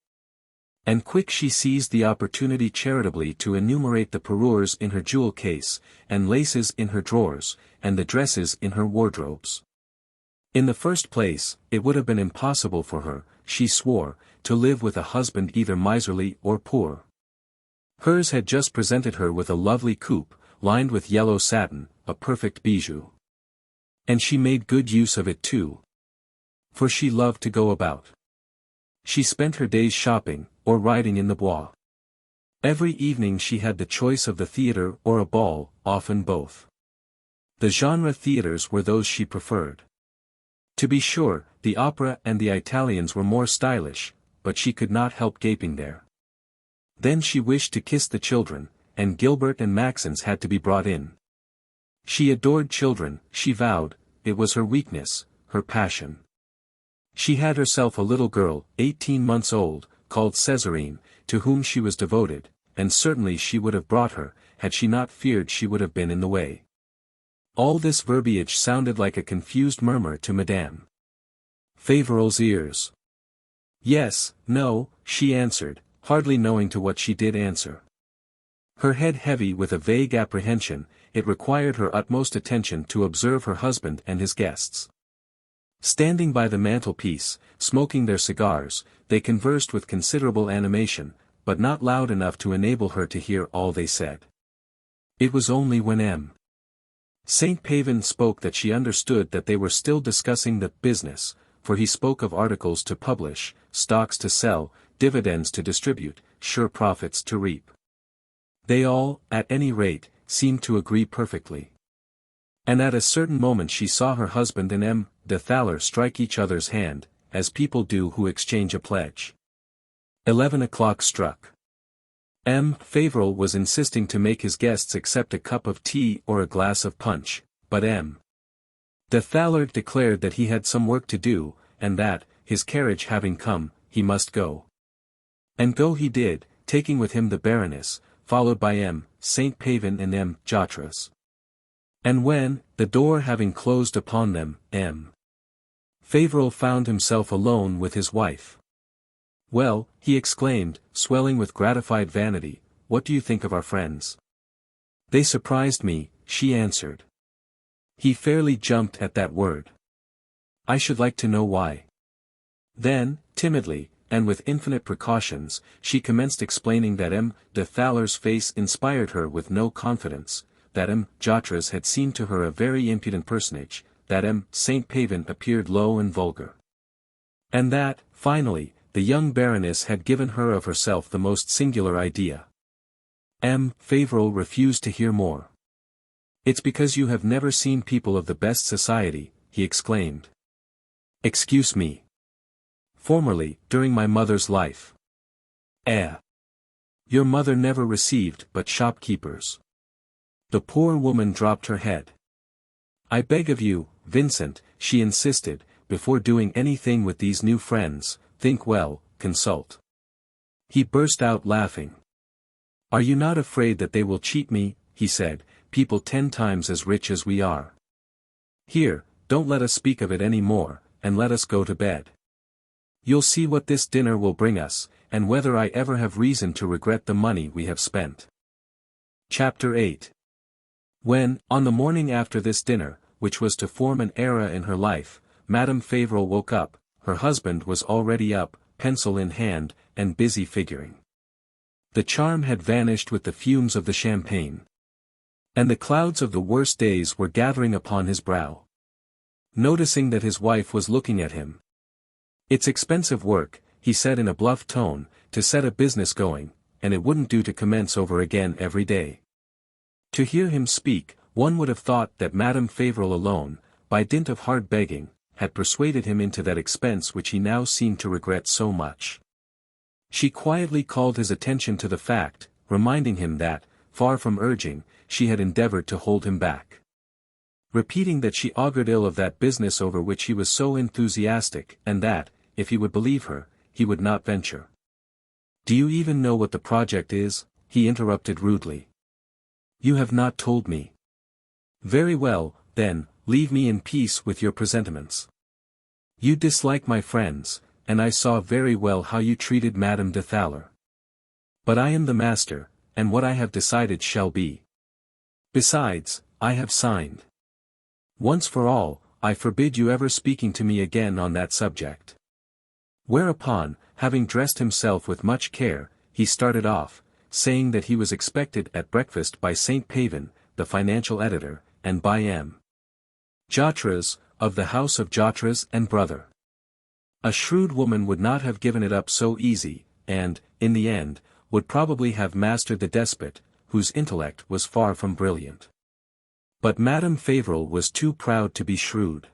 And quick she seized the opportunity charitably to enumerate the parures in her jewel case, and laces in her drawers, and the dresses in her wardrobes. In the first place, it would have been impossible for her, she swore, to live with a husband either miserly or poor. Hers had just presented her with a lovely coupe, lined with yellow satin, a perfect bijou. And she made good use of it too. For she loved to go about. She spent her days shopping, or riding in the Bois. Every evening she had the choice of the theatre or a ball, often both. The genre theatres were those she preferred. To be sure, the opera and the Italians were more stylish, but she could not help gaping there. Then she wished to kiss the children, and Gilbert and Maxence had to be brought in. She adored children, she vowed, it was her weakness, her passion. She had herself a little girl, 18 months old, called Césarine, to whom she was devoted, and certainly she would have brought her, had she not feared she would have been in the way. All this verbiage sounded like a confused murmur to Madame Fauvel's ears. Yes, no, she answered, hardly knowing to what she did answer. Her head heavy with a vague apprehension, it required her utmost attention to observe her husband and his guests. Standing by the mantelpiece, smoking their cigars, they conversed with considerable animation, but not loud enough to enable her to hear all they said. It was only when M. St. Pavin spoke that she understood that they were still discussing the business, for he spoke of articles to publish, stocks to sell, dividends to distribute, sure profits to reap. They all, at any rate, seemed to agree perfectly. And at a certain moment she saw her husband and M. de Thaler strike each other's hand, as people do who exchange a pledge. 11 o'clock struck. M. Fauvel was insisting to make his guests accept a cup of tea or a glass of punch, but M. de Thaler declared that he had some work to do, and that, his carriage having come, he must go. And go he did, taking with him the Baroness, followed by M. St. Pavin and M. Jatres. And when, the door having closed upon them, M. Fauvel found himself alone with his wife. "Well," he exclaimed, swelling with gratified vanity, "what do you think of our friends?" "They surprised me," she answered. He fairly jumped at that word. "I should like to know why." Then, timidly, and with infinite precautions, she commenced explaining that M. de Thaler's face inspired her with no confidence, that M. Jotres had seemed to her a very impudent personage, that M. St. Pavin appeared low and vulgar. And that, finally, the young Baroness had given her of herself the most singular idea. M. Fauvel refused to hear more. "It's because you have never seen people of the best society," he exclaimed. "Excuse me. Formerly, during my mother's life." "Eh? Your mother never received but shopkeepers." The poor woman dropped her head. "I beg of you, Vincent," she insisted, "before doing anything with these new friends, think well, consult." He burst out laughing. "Are you not afraid that they will cheat me?" he said, "people 10 times as rich as we are. Here, don't let us speak of it any more, and let us go to bed. You'll see what this dinner will bring us, and whether I ever have reason to regret the money we have spent." Chapter 8. When, on the morning after this dinner, which was to form an era in her life, Madame Fauvel woke up, her husband was already up, pencil in hand, and busy figuring. The charm had vanished with the fumes of the champagne. And the clouds of the worst days were gathering upon his brow. Noticing that his wife was looking at him. "It's expensive work," he said in a bluff tone, "to set a business going, and it wouldn't do to commence over again every day." To hear him speak, one would have thought that Madame Fauvel alone, by dint of hard begging, had persuaded him into that expense which he now seemed to regret so much. She quietly called his attention to the fact, reminding him that, far from urging, she had endeavored to hold him back. Repeating that she augured ill of that business over which he was so enthusiastic, and that, if he would believe her, he would not venture. "Do you even know what the project is?" he interrupted rudely. "You have not told me." "Very well, then, leave me in peace with your presentiments. You dislike my friends, and I saw very well how you treated Madame de Thaler. But I am the master, and what I have decided shall be. Besides, I have signed. Once for all, I forbid you ever speaking to me again on that subject." Whereupon, having dressed himself with much care, he started off, saying that he was expected at breakfast by St. Pavin, the financial editor, and by M. Jotres, of the house of Jotres and brother. A shrewd woman would not have given it up so easy, and, in the end, would probably have mastered the despot, whose intellect was far from brilliant. But Madame Fauvel was too proud to be shrewd.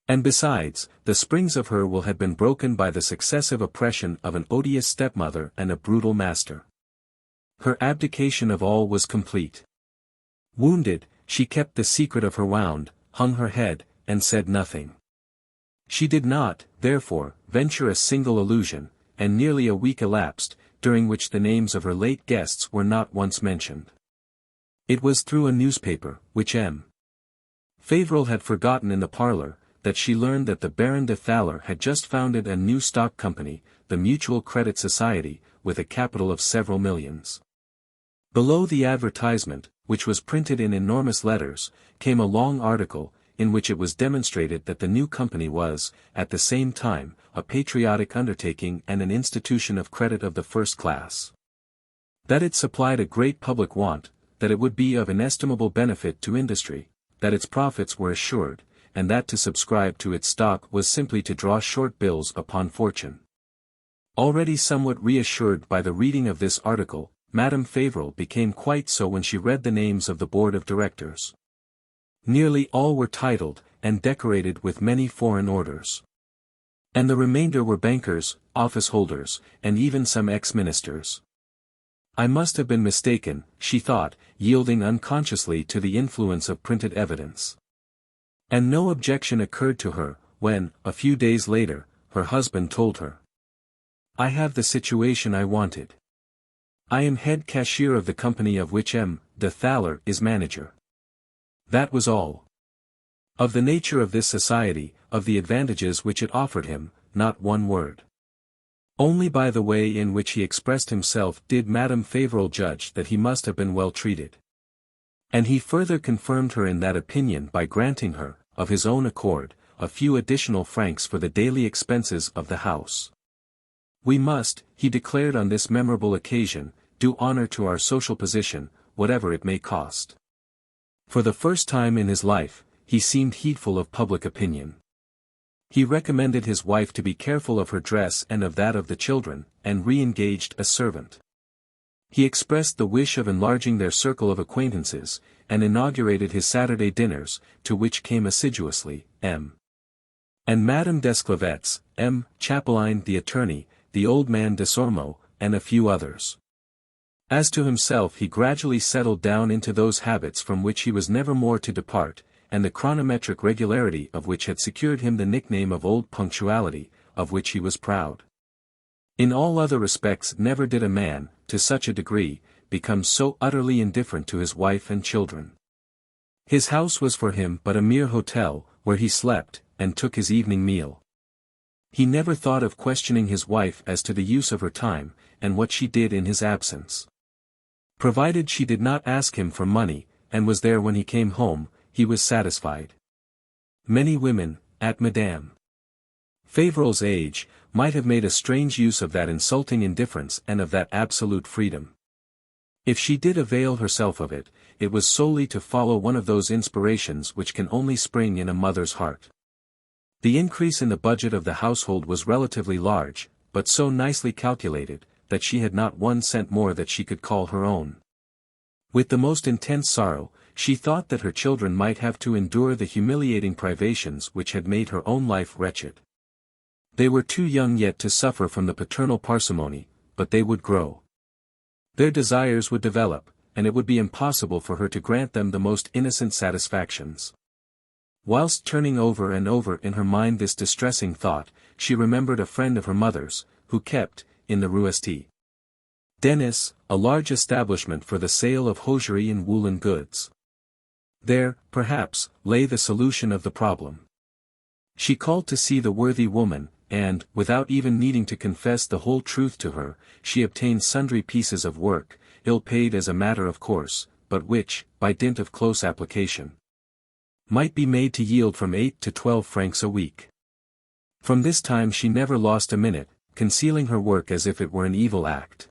And besides, the springs of her will had been broken by the successive oppression of an odious stepmother and a brutal master. Her abdication of all was complete. Wounded, she kept the secret of her wound, hung her head, and said nothing. She did not, therefore, venture a single allusion, and nearly a week elapsed, during which the names of her late guests were not once mentioned. It was through a newspaper, which M. Fauvel had forgotten in the parlor, that she learned that the Baron de Thaler had just founded a new stock company, the Mutual Credit Society, with a capital of several millions. Below the advertisement, which was printed in enormous letters, came a long article, in which it was demonstrated that the new company was, at the same time, a patriotic undertaking and an institution of credit of the first class. That it supplied a great public want, that it would be of inestimable benefit to industry, that its profits were assured, and that to subscribe to its stock was simply to draw short bills upon fortune. Already somewhat reassured by the reading of this article, Madame Fauvel became quite so when she read the names of the board of directors. Nearly all were titled, and decorated with many foreign orders. And the remainder were bankers, office holders, and even some ex-ministers. I must have been mistaken, she thought, yielding unconsciously to the influence of printed evidence. And no objection occurred to her, when, a few days later, her husband told her. "I have the situation I wanted. I am head cashier of the company of which M. de Thaler is manager. That was all. Of the nature of this society, of the advantages which it offered him, not one word. Only by the way in which he expressed himself did Madame Fauvel judge that he must have been well treated. And he further confirmed her in that opinion by granting her, of his own accord, a few additional francs for the daily expenses of the house. We must, he declared on this memorable occasion, do honor to our social position, whatever it may cost. For the first time in his life, he seemed heedful of public opinion. He recommended his wife to be careful of her dress and of that of the children, and re-engaged a servant. He expressed the wish of enlarging their circle of acquaintances, and inaugurated his Saturday dinners, to which came assiduously, M. and Madame Desclevets, M. Chapelain the attorney, the old man Desormeaux, and a few others. As to himself, he gradually settled down into those habits from which he was never more to depart, and the chronometric regularity of which had secured him the nickname of Old Punctuality, of which he was proud. In all other respects never did a man, to such a degree, become so utterly indifferent to his wife and children. His house was for him but a mere hotel, where he slept, and took his evening meal. He never thought of questioning his wife as to the use of her time, and what she did in his absence. Provided she did not ask him for money, and was there when he came home, he was satisfied. Many women, at Madame Fauvel's age, might have made a strange use of that insulting indifference and of that absolute freedom. If she did avail herself of it, it was solely to follow one of those inspirations which can only spring in a mother's heart. The increase in the budget of the household was relatively large, but so nicely calculated, that she had not 1 cent more that she could call her own. With the most intense sorrow, she thought that her children might have to endure the humiliating privations which had made her own life wretched. They were too young yet to suffer from the paternal parsimony, but they would grow. Their desires would develop, and it would be impossible for her to grant them the most innocent satisfactions. Whilst turning over and over in her mind this distressing thought, she remembered a friend of her mother's, who kept, in the Rue St. Denis, a large establishment for the sale of hosiery and woolen goods. There, perhaps, lay the solution of the problem. She called to see the worthy woman, and, without even needing to confess the whole truth to her, she obtained sundry pieces of work, ill-paid as a matter of course, but which, by dint of close application, might be made to yield from 8 to 12 francs a week. From this time she never lost a minute, concealing her work as if it were an evil act.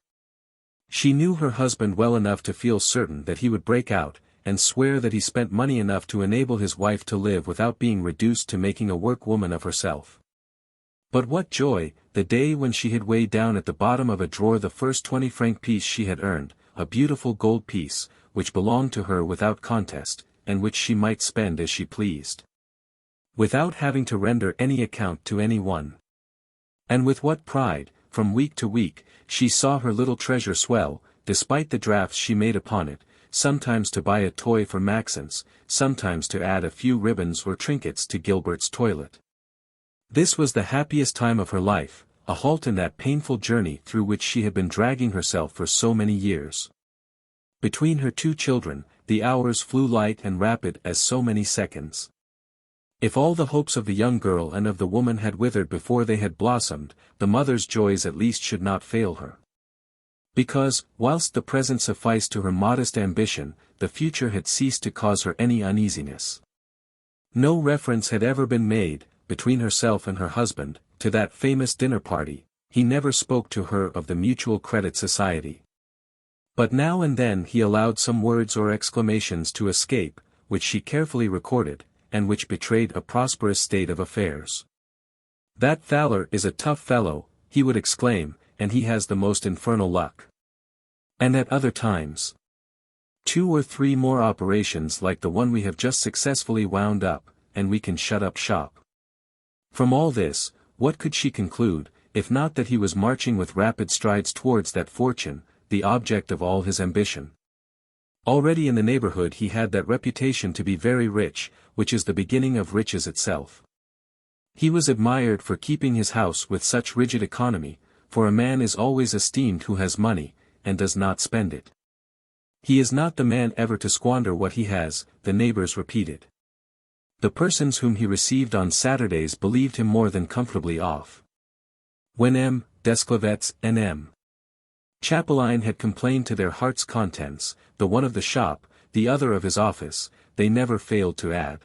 She knew her husband well enough to feel certain that he would break out, and swear that he spent money enough to enable his wife to live without being reduced to making a workwoman of herself. But what joy, the day when she had weighed down at the bottom of a drawer the first 20-franc piece she had earned, a beautiful gold piece, which belonged to her without contest, and which she might spend as she pleased, without having to render any account to any one. And with what pride, from week to week, she saw her little treasure swell, despite the drafts she made upon it, sometimes to buy a toy for Maxence, sometimes to add a few ribbons or trinkets to Gilbert's toilet. This was the happiest time of her life, a halt in that painful journey through which she had been dragging herself for so many years. Between her 2 children, the hours flew light and rapid as so many seconds. If all the hopes of the young girl and of the woman had withered before they had blossomed, the mother's joys at least should not fail her. Because, whilst the present sufficed to her modest ambition, the future had ceased to cause her any uneasiness. No reference had ever been made, between herself and her husband, to that famous dinner party. He never spoke to her of the Mutual Credit Society. But now and then he allowed some words or exclamations to escape, which she carefully recorded, and which betrayed a prosperous state of affairs. "That Thaler is a tough fellow," he would exclaim, "and he has the most infernal luck." And at other times, 2 or 3 more operations like the one we have just successfully wound up, and we can shut up shop. From all this, what could she conclude, if not that he was marching with rapid strides towards that fortune, the object of all his ambition? Already in the neighborhood he had that reputation to be very rich, which is the beginning of riches itself. He was admired for keeping his house with such rigid economy, for a man is always esteemed who has money, and does not spend it. He is not the man ever to squander what he has, the neighbors repeated. The persons whom he received on Saturdays believed him more than comfortably off. When M. Desclevets and M. Chapelain had complained to their heart's contents, the one of the shop, the other of his office, they never failed to add.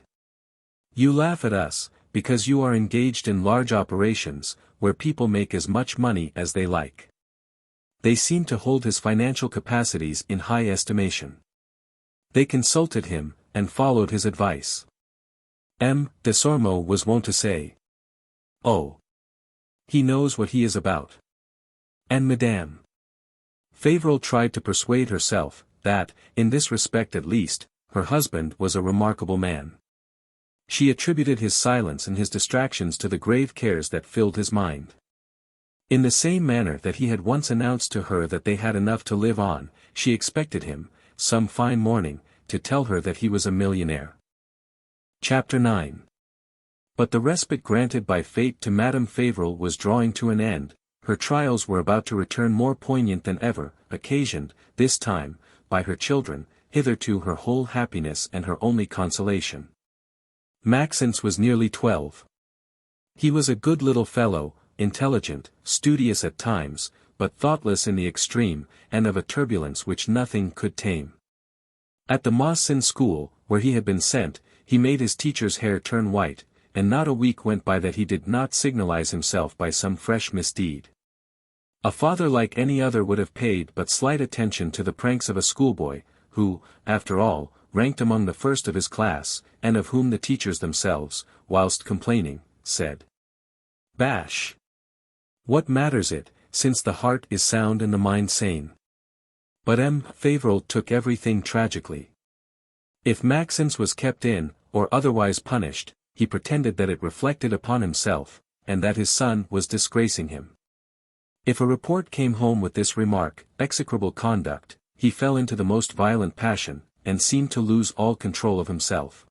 You laugh at us, because you are engaged in large operations, where people make as much money as they like. They seemed to hold his financial capacities in high estimation. They consulted him, and followed his advice. M. Desormeaux was wont to say, "Oh, he knows what he is about." And Madame Fauvel tried to persuade herself, that, in this respect at least, her husband was a remarkable man. She attributed his silence and his distractions to the grave cares that filled his mind. In the same manner that he had once announced to her that they had enough to live on, she expected him, some fine morning, to tell her that he was a millionaire. Chapter 9. But the respite granted by fate to Madame Fauvel was drawing to an end. Her trials were about to return more poignant than ever, occasioned, this time, by her children, hitherto her whole happiness and her only consolation. Maxence was nearly 12. He was a good little fellow, intelligent, studious at times, but thoughtless in the extreme, and of a turbulence which nothing could tame. At the Mossin school, where he had been sent, he made his teacher's hair turn white, and not a week went by that he did not signalize himself by some fresh misdeed. A father like any other would have paid but slight attention to the pranks of a schoolboy, who, after all, ranked among the first of his class, and of whom the teachers themselves, whilst complaining, said, "Bash! What matters it, since the heart is sound and the mind sane?" But M. Fauvel took everything tragically. If Maxence was kept in, or otherwise punished, he pretended that it reflected upon himself, and that his son was disgracing him. If a report came home with this remark, "execrable conduct," he fell into the most violent passion, and seemed to lose all control of himself.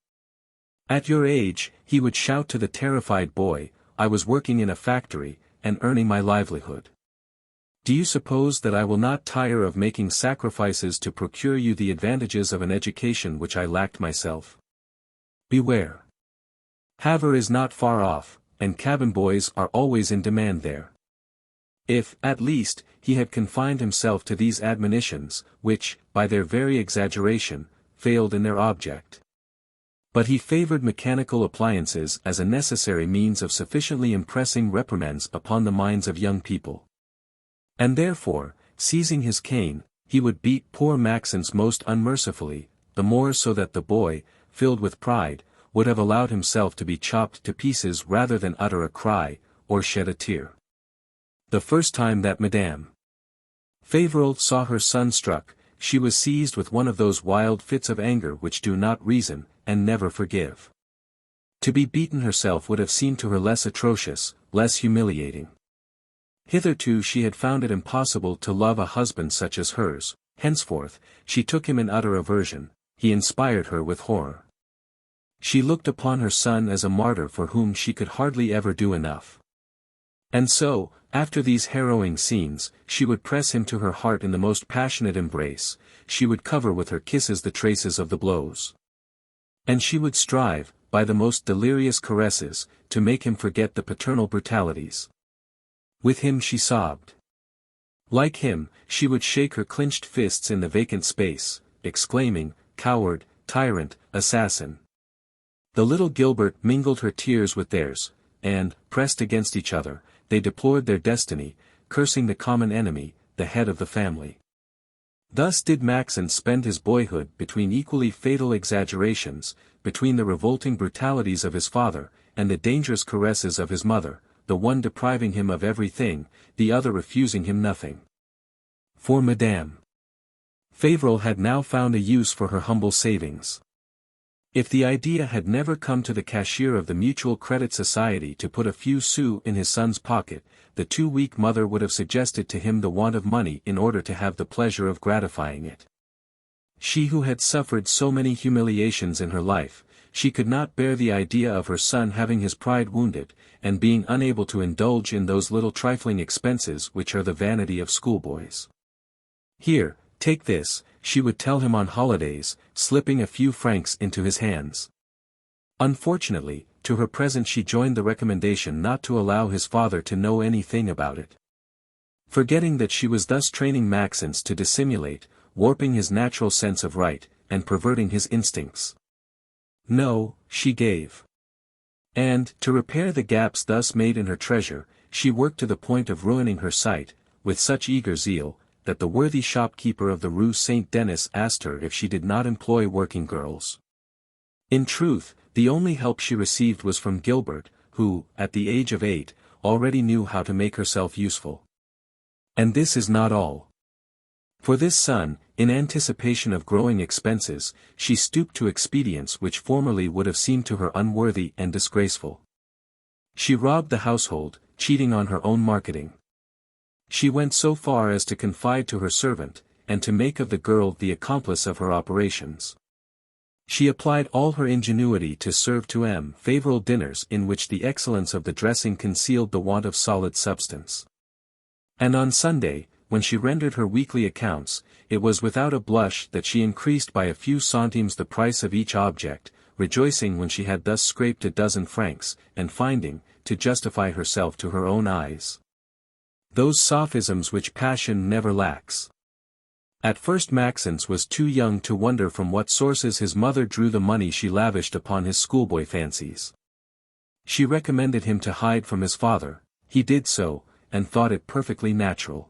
"At your age," he would shout to the terrified boy, "I was working in a factory, and earning my livelihood. Do you suppose that I will not tire of making sacrifices to procure you the advantages of an education which I lacked myself? Beware. Havre is not far off, and cabin boys are always in demand there." If, at least, he had confined himself to these admonitions, which, by their very exaggeration, failed in their object. But he favored mechanical appliances as a necessary means of sufficiently impressing reprimands upon the minds of young people. And therefore, seizing his cane, he would beat poor Maxence most unmercifully, the more so that the boy, filled with pride, would have allowed himself to be chopped to pieces rather than utter a cry, or shed a tear. The first time that Madame Fauvel saw her son struck, she was seized with one of those wild fits of anger which do not reason, and never forgive. To be beaten herself would have seemed to her less atrocious, less humiliating. Hitherto she had found it impossible to love a husband such as hers, henceforth, she took him in utter aversion, he inspired her with horror. She looked upon her son as a martyr for whom she could hardly ever do enough. And so, after these harrowing scenes, she would press him to her heart in the most passionate embrace, she would cover with her kisses the traces of the blows. And she would strive, by the most delirious caresses, to make him forget the paternal brutalities. With him she sobbed. Like him, she would shake her clenched fists in the vacant space, exclaiming, "Coward, tyrant, assassin." The little Gilbert mingled her tears with theirs, and, pressed against each other, they deplored their destiny, cursing the common enemy, the head of the family. Thus did Maxence spend his boyhood between equally fatal exaggerations, between the revolting brutalities of his father, and the dangerous caresses of his mother, the one depriving him of everything, the other refusing him nothing. For Madame Fauvel had now found a use for her humble savings. If the idea had never come to the cashier of the Mutual Credit Society to put a few sous in his son's pocket, the too weak mother would have suggested to him the want of money in order to have the pleasure of gratifying it. She who had suffered so many humiliations in her life, she could not bear the idea of her son having his pride wounded, and being unable to indulge in those little trifling expenses which are the vanity of schoolboys. Here, Take this, she would tell him on holidays, slipping a few francs into his hands. Unfortunately, to her present she joined the recommendation not to allow his father to know anything about it. Forgetting that she was thus training Maxence to dissimulate, warping his natural sense of right, and perverting his instincts. No, she gave. And, to repair the gaps thus made in her treasure, she worked to the point of ruining her sight, with such eager zeal, that the worthy shopkeeper of the Rue Saint-Denis asked her if she did not employ working girls. In truth, the only help she received was from Gilbert, who, at the age of 8, already knew how to make herself useful. And this is not all. For this son, in anticipation of growing expenses, she stooped to expedients which formerly would have seemed to her unworthy and disgraceful. She robbed the household, cheating on her own marketing. She went so far as to confide to her servant, and to make of the girl the accomplice of her operations. She applied all her ingenuity to serve to M. Fauvel dinners in which the excellence of the dressing concealed the want of solid substance. And on Sunday, when she rendered her weekly accounts, it was without a blush that she increased by a few centimes the price of each object, rejoicing when she had thus scraped a dozen francs, and finding, to justify herself to her own eyes, those sophisms which passion never lacks. At first Maxence was too young to wonder from what sources his mother drew the money she lavished upon his schoolboy fancies. She recommended him to hide from his father, he did so, and thought it perfectly natural.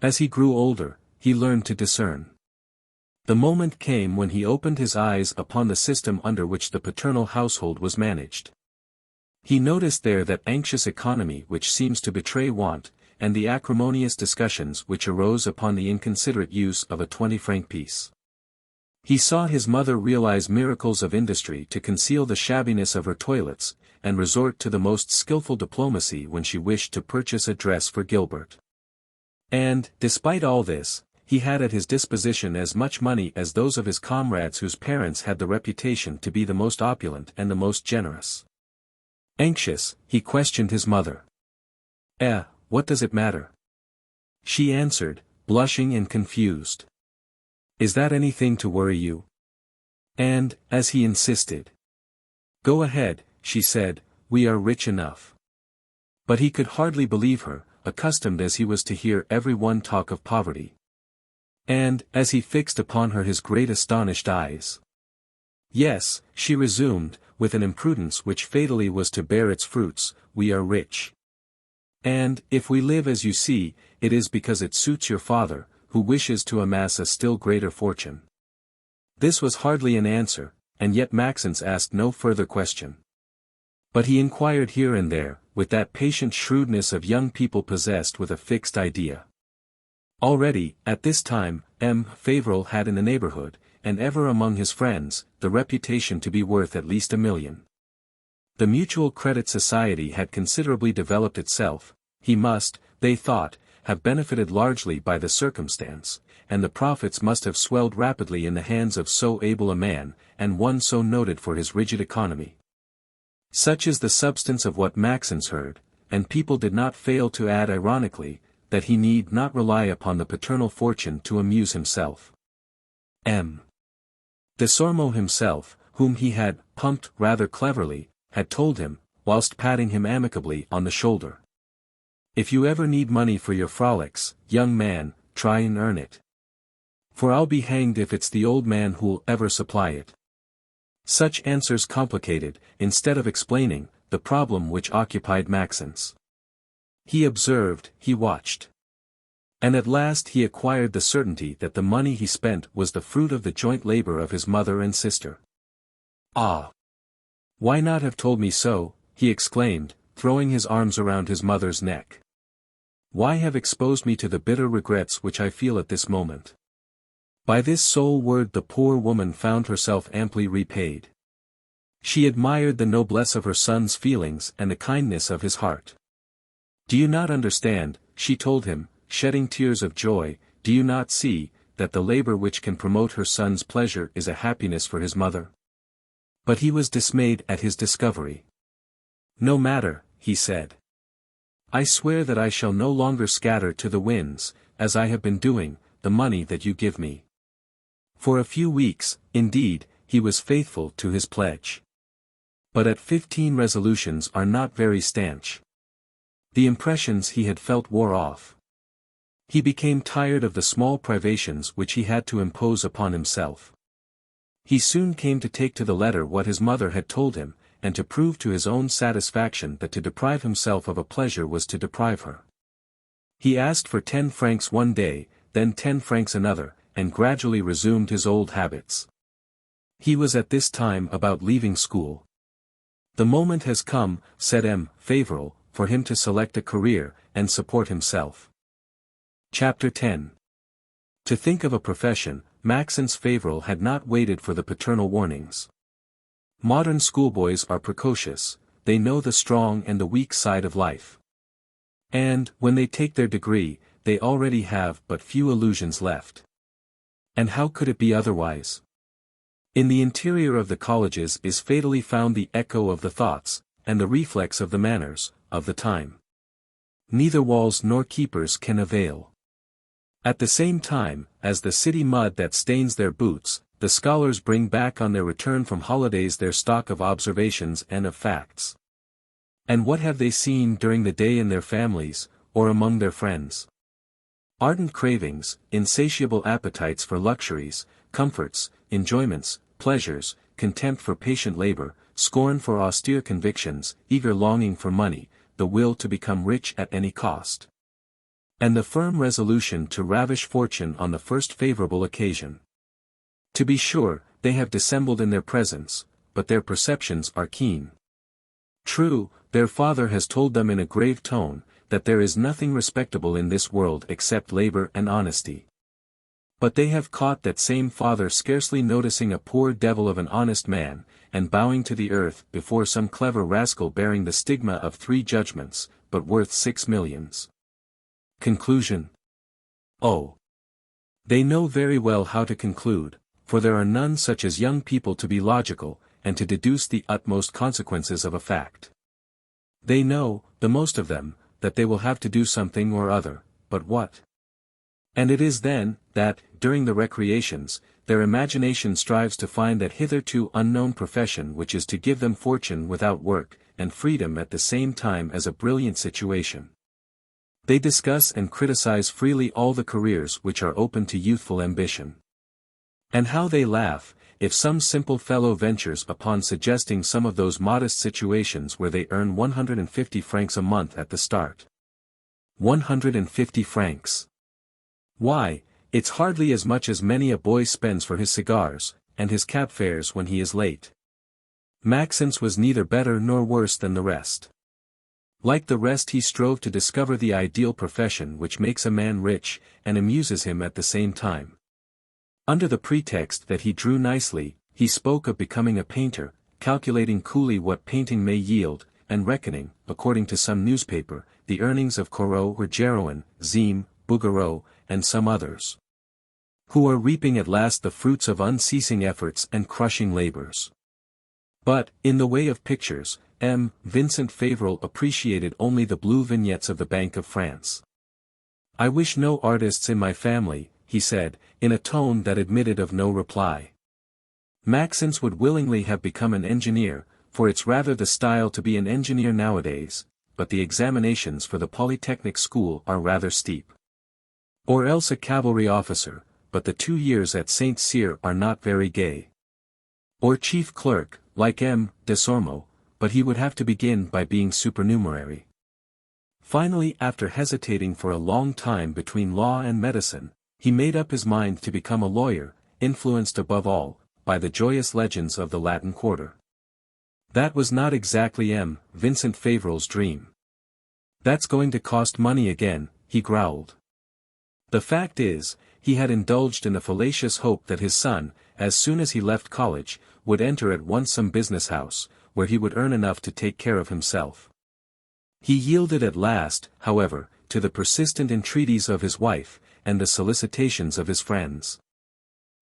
As he grew older, he learned to discern. The moment came when he opened his eyes upon the system under which the paternal household was managed. He noticed there that anxious economy which seems to betray want, and the acrimonious discussions which arose upon the inconsiderate use of a 20-franc piece. He saw his mother realize miracles of industry to conceal the shabbiness of her toilets, and resort to the most skillful diplomacy when she wished to purchase a dress for Gilbert. And, despite all this, he had at his disposition as much money as those of his comrades whose parents had the reputation to be the most opulent and the most generous. Anxious, he questioned his mother. What does it matter? She answered, blushing and confused. Is that anything to worry you? And, as he insisted. Go ahead, she said, we are rich enough. But he could hardly believe her, accustomed as he was to hear every one talk of poverty. And, as he fixed upon her his great astonished eyes. Yes, she resumed, with an imprudence which fatally was to bear its fruits, we are rich. And, if we live as you see, it is because it suits your father, who wishes to amass a still greater fortune. This was hardly an answer, and yet Maxence asked no further question. But he inquired here and there, with that patient shrewdness of young people possessed with a fixed idea. Already, at this time, M. Fauvel had in the neighborhood, and ever among his friends, the reputation to be worth at least $1 million. The Mutual Credit Society had considerably developed itself, he must, they thought, have benefited largely by the circumstance, and the profits must have swelled rapidly in the hands of so able a man, and one so noted for his rigid economy. Such is the substance of what Maxence heard, and people did not fail to add ironically, that he need not rely upon the paternal fortune to amuse himself. M. Desormeaux himself, whom he had pumped rather cleverly, had told him, whilst patting him amicably on the shoulder. If you ever need money for your frolics, young man, try and earn it. For I'll be hanged if it's the old man who'll ever supply it. Such answers complicated, instead of explaining, the problem which occupied Maxence. He observed, he watched. And at last he acquired the certainty that the money he spent was the fruit of the joint labor of his mother and sister. Ah! Why not have told me so, he exclaimed, throwing his arms around his mother's neck. Why have exposed me to the bitter regrets which I feel at this moment? By this sole word the poor woman found herself amply repaid. She admired the noblesse of her son's feelings and the kindness of his heart. Do you not understand, she told him, shedding tears of joy, do you not see, that the labor which can promote her son's pleasure is a happiness for his mother? But he was dismayed at his discovery. No matter, he said. I swear that I shall no longer scatter to the winds, as I have been doing, the money that you give me. For a few weeks, indeed, he was faithful to his pledge. But at 15 resolutions are not very stanch. The impressions he had felt wore off. He became tired of the small privations which he had to impose upon himself. He soon came to take to the letter what his mother had told him, and to prove to his own satisfaction that to deprive himself of a pleasure was to deprive her. He asked for 10 francs one day, then 10 francs another, and gradually resumed his old habits. He was at this time about leaving school. The moment has come, said M. Fauvel, for him to select a career, and support himself. Chapter 10. To think of a profession, Maxence Fauvel had not waited for the paternal warnings. Modern schoolboys are precocious, they know the strong and the weak side of life. And, when they take their degree, they already have but few illusions left. And how could it be otherwise? In the interior of the colleges is fatally found the echo of the thoughts, and the reflex of the manners, of the time. Neither walls nor keepers can avail. At the same time, as the city mud that stains their boots, the scholars bring back on their return from holidays their stock of observations and of facts. And what have they seen during the day in their families, or among their friends? Ardent cravings, insatiable appetites for luxuries, comforts, enjoyments, pleasures, contempt for patient labor, scorn for austere convictions, eager longing for money, the will to become rich at any cost. And the firm resolution to ravish fortune on the first favorable occasion. To be sure, they have dissembled in their presence, but their perceptions are keen. True, their father has told them in a grave tone, that there is nothing respectable in this world except labor and honesty. But they have caught that same father scarcely noticing a poor devil of an honest man, and bowing to the earth before some clever rascal bearing the stigma of 3 judgments, but worth 6 millions. Conclusion. Oh! They know very well how to conclude, for there are none such as young people to be logical, and to deduce the utmost consequences of a fact. They know, the most of them, that they will have to do something or other, but what? And it is then, that, during the recreations, their imagination strives to find that hitherto unknown profession which is to give them fortune without work, and freedom at the same time as a brilliant situation. They discuss and criticize freely all the careers which are open to youthful ambition. And how they laugh, if some simple fellow ventures upon suggesting some of those modest situations where they earn 150 francs a month at the start. 150 francs. Why, it's hardly as much as many a boy spends for his cigars, and his cab fares when he is late. Maxence was neither better nor worse than the rest. Like the rest he strove to discover the ideal profession which makes a man rich, and amuses him at the same time. Under the pretext that he drew nicely, he spoke of becoming a painter, calculating coolly what painting may yield, and reckoning, according to some newspaper, the earnings of Corot or Gerouin, Zime, Bouguereau, and some others, who are reaping at last the fruits of unceasing efforts and crushing labors. But, in the way of pictures, M. Vincent Fauvel appreciated only the blue vignettes of the Bank of France. "I wish no artists in my family," he said, in a tone that admitted of no reply. Maxence would willingly have become an engineer, for it's rather the style to be an engineer nowadays, but the examinations for the Polytechnic school are rather steep. Or else a cavalry officer, but the 2 years at Saint Cyr are not very gay. Or chief clerk, like M. Desormeaux, but he would have to begin by being supernumerary. Finally, after hesitating for a long time between law and medicine, he made up his mind to become a lawyer, influenced above all, by the joyous legends of the Latin Quarter. That was not exactly M. Vincent Fauvel's dream. "That's going to cost money again," he growled. The fact is, he had indulged in the fallacious hope that his son, as soon as he left college, would enter at once some business house, where he would earn enough to take care of himself. He yielded at last, however, to the persistent entreaties of his wife, and the solicitations of his friends.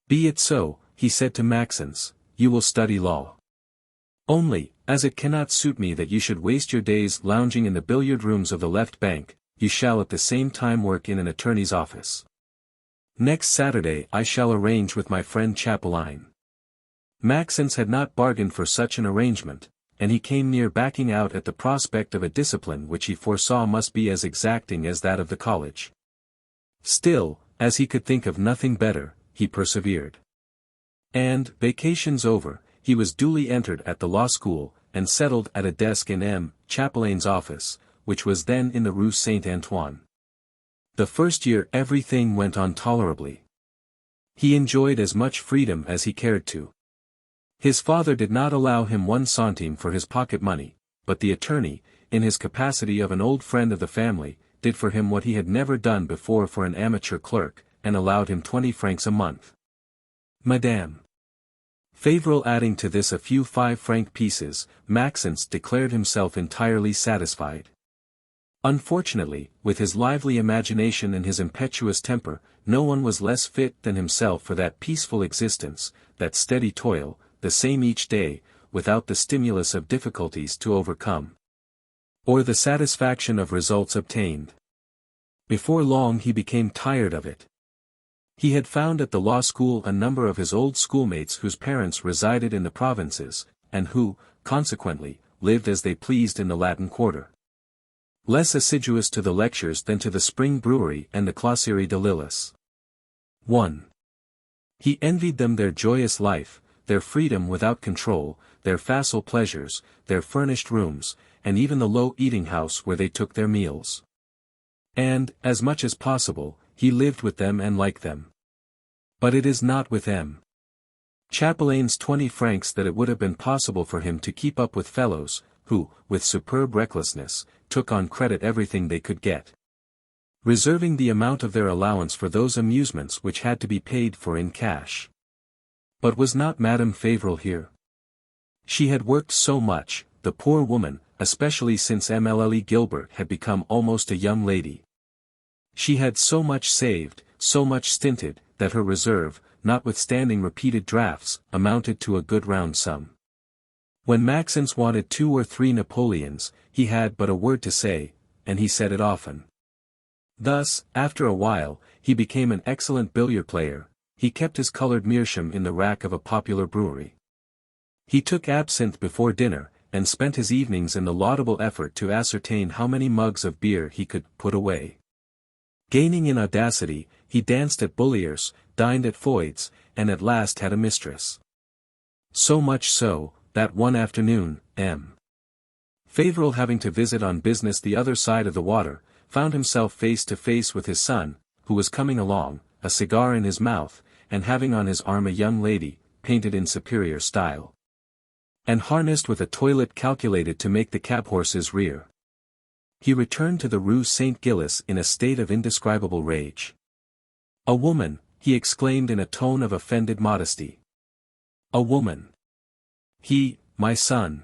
"Be it so," he said to Maxence, "you will study law. Only, as it cannot suit me that you should waste your days lounging in the billiard rooms of the left bank, you shall at the same time work in an attorney's office." Next Saturday I shall arrange with my friend Chapelain. Maxence had not bargained for such an arrangement, and he came near backing out at the prospect of a discipline which he foresaw must be as exacting as that of the college. Still, as he could think of nothing better, he persevered. And, vacations over, he was duly entered at the law school, and settled at a desk in M. Chapelain's office, which was then in the Rue Saint-Antoine. The first year everything went on tolerably. He enjoyed as much freedom as he cared to. His father did not allow him 1 centime for his pocket money, but the attorney, in his capacity of an old friend of the family, did for him what he had never done before for an amateur clerk, and allowed him 20 francs a month. Madame Fauvel adding to this a few 5-franc pieces, Maxence declared himself entirely satisfied. Unfortunately, with his lively imagination and his impetuous temper, no one was less fit than himself for that peaceful existence, that steady toil, the same each day, without the stimulus of difficulties to overcome, or the satisfaction of results obtained. Before long he became tired of it. He had found at the law school a number of his old schoolmates whose parents resided in the provinces, and who, consequently, lived as they pleased in the Latin Quarter. Less assiduous to the lectures than to the spring brewery and the Classerie de Lillis. 1. He envied them their joyous life, their freedom without control, their facile pleasures, their furnished rooms, and even the low eating-house where they took their meals. And, as much as possible, he lived with them and liked them. But it is not with M. Chapelain's 20 francs that it would have been possible for him to keep up with fellows, who, with superb recklessness, took on credit everything they could get, reserving the amount of their allowance for those amusements which had to be paid for in cash. But was not Madame Fauvel here? She had worked so much, the poor woman, especially since Émile Gilbert had become almost a young lady. She had so much saved, so much stinted, that her reserve, notwithstanding repeated drafts, amounted to a good round sum. When Maxence wanted 2 or 3 Napoleons, he had but a word to say, and he said it often. Thus, after a while, he became an excellent billiard player. He kept his colored meerschaum in the rack of a popular brewery. He took absinthe before dinner, and spent his evenings in the laudable effort to ascertain how many mugs of beer he could put away. Gaining in audacity, he danced at Boulier's, dined at Foy's, and at last had a mistress. So much so, that one afternoon, M. Fauvel, having to visit on business the other side of the water, found himself face to face with his son, who was coming along, a cigar in his mouth, and having on his arm a young lady, painted in superior style, and harnessed with a toilet calculated to make the cab horses rear. He returned to the Rue Saint-Gilles in a state of indescribable rage. "A woman," he exclaimed in a tone of offended modesty. "A woman! He, my son!"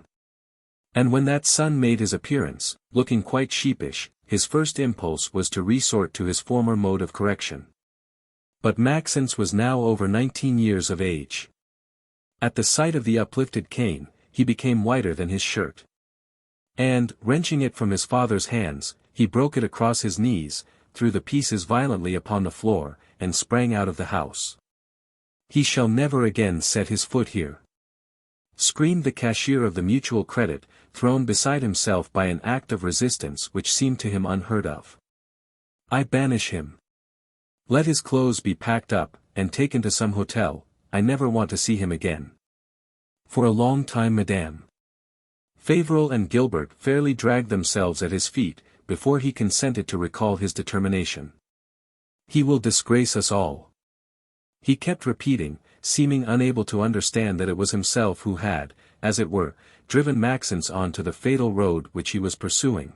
And when that son made his appearance, looking quite sheepish, his first impulse was to resort to his former mode of correction. But Maxence was now over 19 years of age. At the sight of the uplifted cane, he became whiter than his shirt. And, wrenching it from his father's hands, he broke it across his knees, threw the pieces violently upon the floor, and sprang out of the house. "He shall never again set his foot here!" screamed the cashier of the Mutual Credit, thrown beside himself by an act of resistance which seemed to him unheard of. "I banish him. Let his clothes be packed up, and taken to some hotel. I never want to see him again." "For a long time, madame." Fauvel and Gilbert fairly dragged themselves at his feet, before he consented to recall his determination. "He will disgrace us all," he kept repeating, seeming unable to understand that it was himself who had, as it were, driven Maxence on to the fatal road which he was pursuing.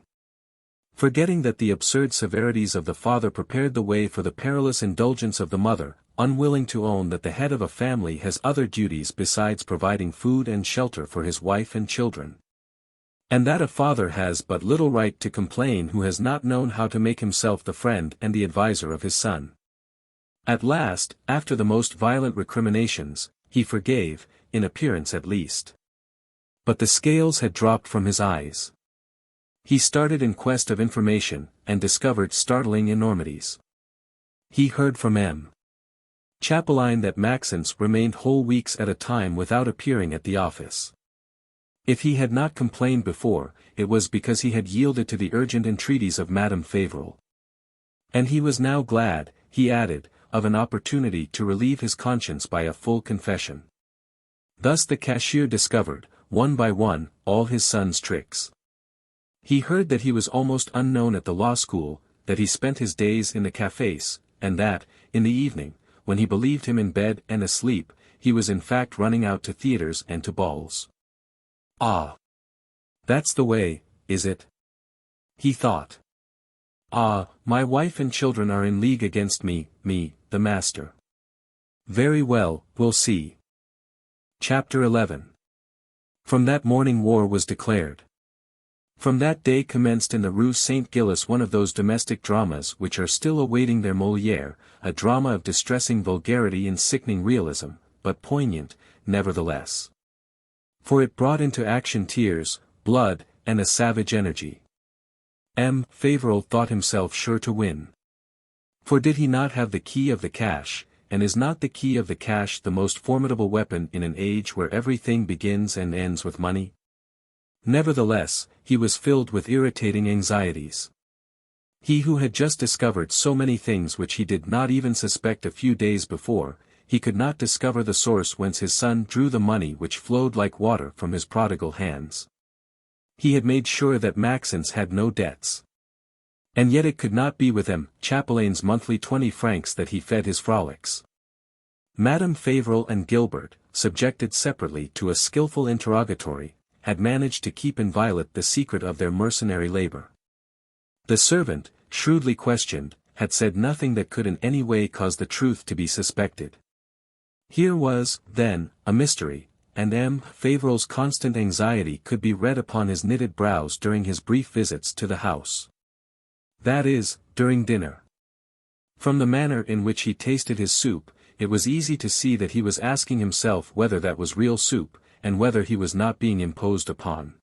Forgetting that the absurd severities of the father prepared the way for the perilous indulgence of the mother, unwilling to own that the head of a family has other duties besides providing food and shelter for his wife and children, and that a father has but little right to complain who has not known how to make himself the friend and the adviser of his son. At last, after the most violent recriminations, he forgave, in appearance at least. But the scales had dropped from his eyes. He started in quest of information, and discovered startling enormities. He heard from M. Chapelain that Maxence remained whole weeks at a time without appearing at the office. If he had not complained before, it was because he had yielded to the urgent entreaties of Madame Fauvel. And he was now glad, he added, of an opportunity to relieve his conscience by a full confession. Thus the cashier discovered, one by one, all his son's tricks. He heard that he was almost unknown at the law school, that he spent his days in the cafés, and that, in the evening, when he believed him in bed and asleep, he was in fact running out to theatres and to balls. Ah! That's the way, is it? He thought. Ah, my wife and children are in league against me, the master. Very well, we'll see. Chapter 11. From that morning war was declared. From that day commenced in the Rue Saint-Gilles one of those domestic dramas which are still awaiting their Molière, a drama of distressing vulgarity and sickening realism, but poignant, nevertheless. For it brought into action tears, blood, and a savage energy. M. Fauvel thought himself sure to win. For did he not have the key of the cash, and is not the key of the cash the most formidable weapon in an age where everything begins and ends with money? Nevertheless, he was filled with irritating anxieties. He who had just discovered so many things which he did not even suspect a few days before, he could not discover the source whence his son drew the money which flowed like water from his prodigal hands. He had made sure that Maxence had no debts. And yet it could not be with M. Chapelain's monthly 20 francs that he fed his frolics. Madame Fauvel and Gilbert, subjected separately to a skillful interrogatory, had managed to keep inviolate the secret of their mercenary labor. The servant, shrewdly questioned, had said nothing that could in any way cause the truth to be suspected. Here was, then, a mystery, and M. Fauvel's constant anxiety could be read upon his knitted brows during his brief visits to the house. That is, during dinner. From the manner in which he tasted his soup, it was easy to see that he was asking himself whether that was real soup, and whether he was not being imposed upon.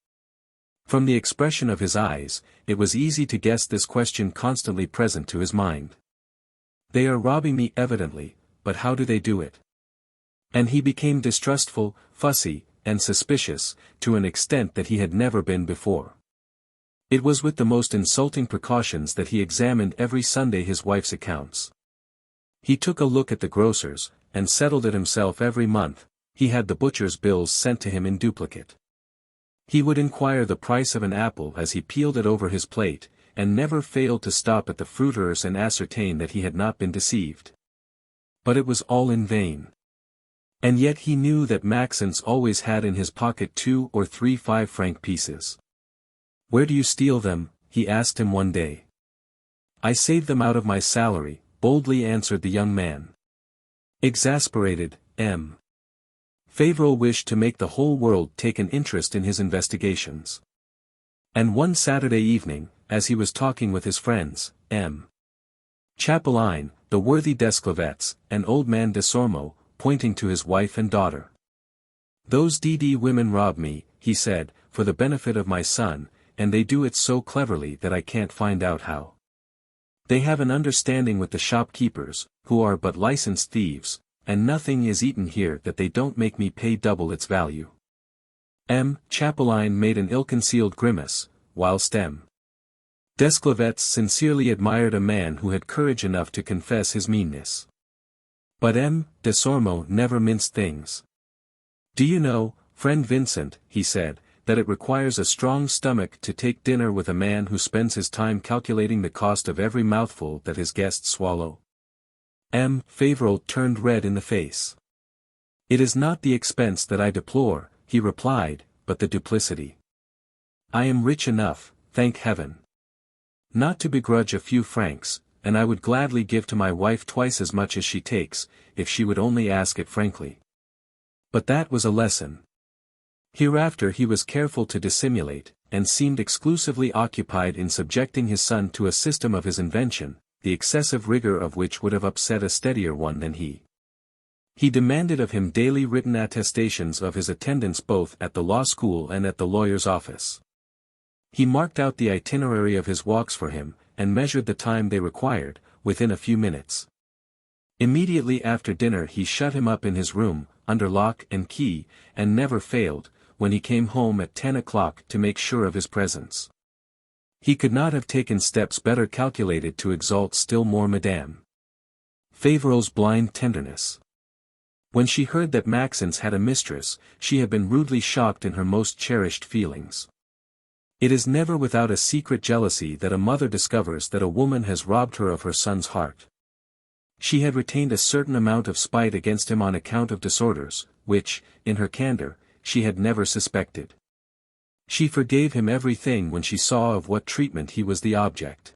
From the expression of his eyes, it was easy to guess this question constantly present to his mind. They are robbing me evidently, but how do they do it? And he became distrustful, fussy, and suspicious, to an extent that he had never been before. It was with the most insulting precautions that he examined every Sunday his wife's accounts. He took a look at the grocer's, and settled it himself every month. He had the butcher's bills sent to him in duplicate. He would inquire the price of an apple as he peeled it over his plate, and never failed to stop at the fruiterer's and ascertain that he had not been deceived. But it was all in vain. And yet he knew that Maxence always had in his pocket 2 or 3 5-franc pieces. "Where do you steal them?" he asked him one day. "I save them out of my salary," boldly answered the young man. Exasperated, M. Fauvel wished to make the whole world take an interest in his investigations. And one Saturday evening, as he was talking with his friends, M. Chapelain, the worthy Desclevets, and old man Desormeaux, pointing to his wife and daughter. "Those D.D. women rob me," he said, "for the benefit of my son, and they do it so cleverly that I can't find out how. They have an understanding with the shopkeepers, who are but licensed thieves, and nothing is eaten here that they don't make me pay double its value." M. Chapelain made an ill-concealed grimace, whilst M. Desclevets sincerely admired a man who had courage enough to confess his meanness. But M. Desormeaux never minced things. "Do you know, friend Vincent," he said, "that it requires a strong stomach to take dinner with a man who spends his time calculating the cost of every mouthful that his guests swallow?" M. Fauvel turned red in the face. "It is not the expense that I deplore," he replied, "but the duplicity. I am rich enough, thank heaven, not to begrudge a few francs, and I would gladly give to my wife twice as much as she takes, if she would only ask it frankly. But that was a lesson. Hereafter he was careful to dissimulate, and seemed exclusively occupied in subjecting his son to a system of his invention, the excessive rigor of which would have upset a steadier one than he. He demanded of him daily written attestations of his attendance both at the law school and at the lawyer's office. He marked out the itinerary of his walks for him, and measured the time they required, within a few minutes. Immediately after dinner he shut him up in his room, under lock and key, and never failed, when he came home at 10 o'clock to make sure of his presence. He could not have taken steps better calculated to exalt still more Madame Fauvel's blind tenderness. When she heard that Maxence had a mistress, she had been rudely shocked in her most cherished feelings. It is never without a secret jealousy that a mother discovers that a woman has robbed her of her son's heart. She had retained a certain amount of spite against him on account of disorders, which, in her candor, she had never suspected. She forgave him everything when she saw of what treatment he was the object.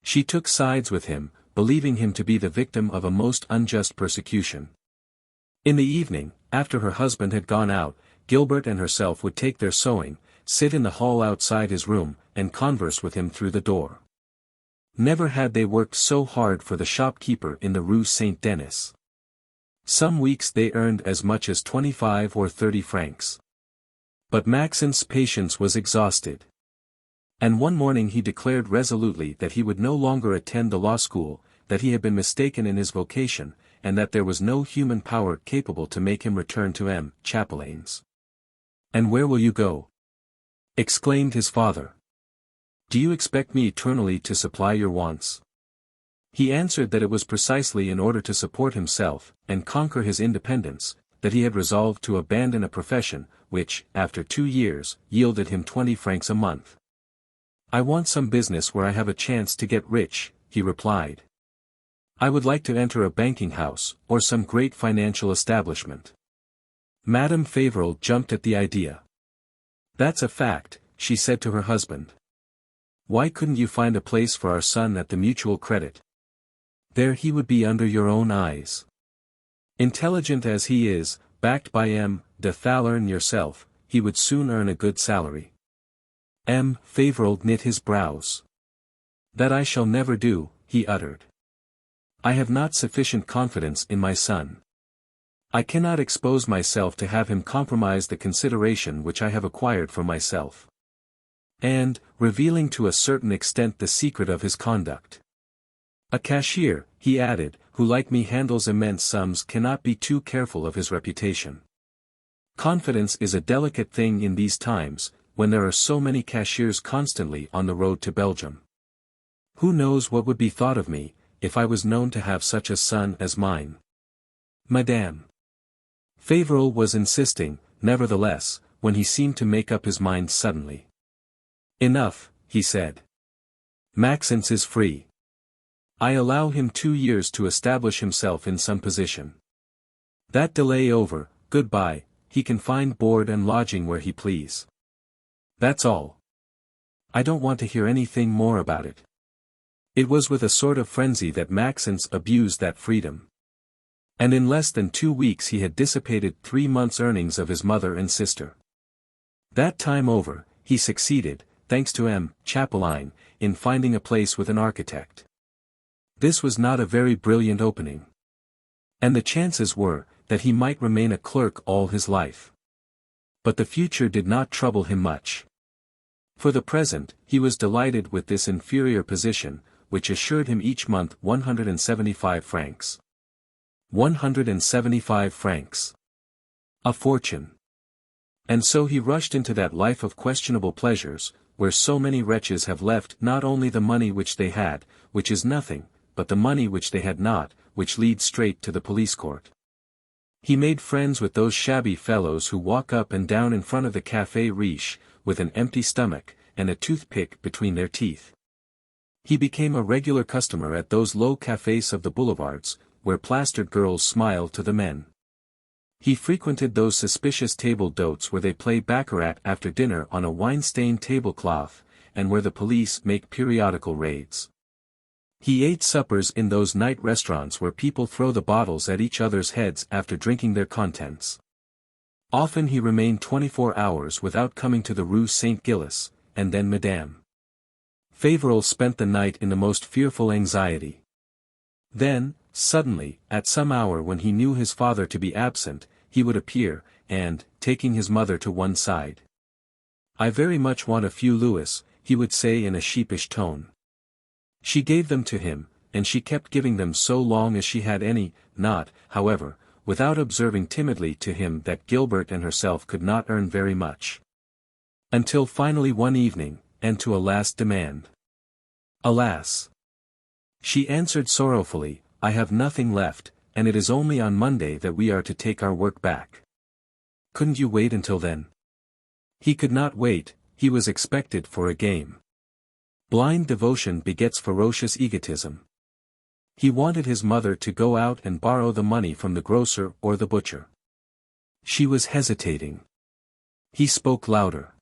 She took sides with him, believing him to be the victim of a most unjust persecution. In the evening, after her husband had gone out, Gilbert and herself would take their sewing, sit in the hall outside his room, and converse with him through the door. Never had they worked so hard for the shopkeeper in the Rue Saint-Denis. Some weeks they earned as much as 25 or 30 francs. But Maxence's patience was exhausted. And one morning he declared resolutely that he would no longer attend the law school, that he had been mistaken in his vocation, and that there was no human power capable to make him return to M. Chapelain's. "And where will you go?" exclaimed his father. "Do you expect me eternally to supply your wants?" He answered that it was precisely in order to support himself, and conquer his independence, that he had resolved to abandon a profession, which, after 2 years, yielded him 20 francs a month. "I want some business where I have a chance to get rich," he replied. "I would like to enter a banking house, or some great financial establishment." Madame Fauvel jumped at the idea. "That's a fact," she said to her husband. "Why couldn't you find a place for our son at the Mutual Credit? There he would be under your own eyes. Intelligent as he is, backed by M. de Thaler and yourself, he would soon earn a good salary." M. Fauvel knit his brows. "That I shall never do," he uttered. "I have not sufficient confidence in my son. I cannot expose myself to have him compromise the consideration which I have acquired for myself." And, revealing to a certain extent the secret of his conduct. "A cashier," he added, "who like me handles immense sums cannot be too careful of his reputation. Confidence is a delicate thing in these times, when there are so many cashiers constantly on the road to Belgium. Who knows what would be thought of me, if I was known to have such a son as mine?" Madame Fauvel was insisting, nevertheless, when he seemed to make up his mind suddenly. "Enough," he said. "Maxence is free. I allow him 2 years to establish himself in some position. That delay over, goodbye, he can find board and lodging where he please. That's all. I don't want to hear anything more about it." It was with a sort of frenzy that Maxence abused that freedom. And in less than 2 weeks he had dissipated 3 months' earnings of his mother and sister. That time over, he succeeded, thanks to M. Chapelain, in finding a place with an architect. This was not a very brilliant opening. And the chances were, that he might remain a clerk all his life. But the future did not trouble him much. For the present, he was delighted with this inferior position, which assured him each month 175 francs. 175 francs. A fortune. And so he rushed into that life of questionable pleasures, where so many wretches have left not only the money which they had, which is nothing, but the money which they had not, which leads straight to the police court. He made friends with those shabby fellows who walk up and down in front of the Café Riche, with an empty stomach, and a toothpick between their teeth. He became a regular customer at those low cafés of the boulevards, where plastered girls smile to the men. He frequented those suspicious table d'hôtes where they play baccarat after dinner on a wine-stained tablecloth, and where the police make periodical raids. He ate suppers in those night restaurants where people throw the bottles at each other's heads after drinking their contents. Often he remained 24 hours without coming to the Rue Saint-Gilles, and then Madame Fauvel spent the night in the most fearful anxiety. Then, suddenly, at some hour when he knew his father to be absent, he would appear, and, taking his mother to one side, "I very much want a few louis," he would say in a sheepish tone. She gave them to him, and she kept giving them so long as she had any, not, however, without observing timidly to him that Gilbert and herself could not earn very much. Until finally one evening, and to a last demand. Alas! She answered sorrowfully, I have nothing left, and it is only on Monday that we are to take our work back. Couldn't you wait until then? He could not wait, he was expected for a game. Blind devotion begets ferocious egotism. He wanted his mother to go out and borrow the money from the grocer or the butcher. She was hesitating. He spoke louder.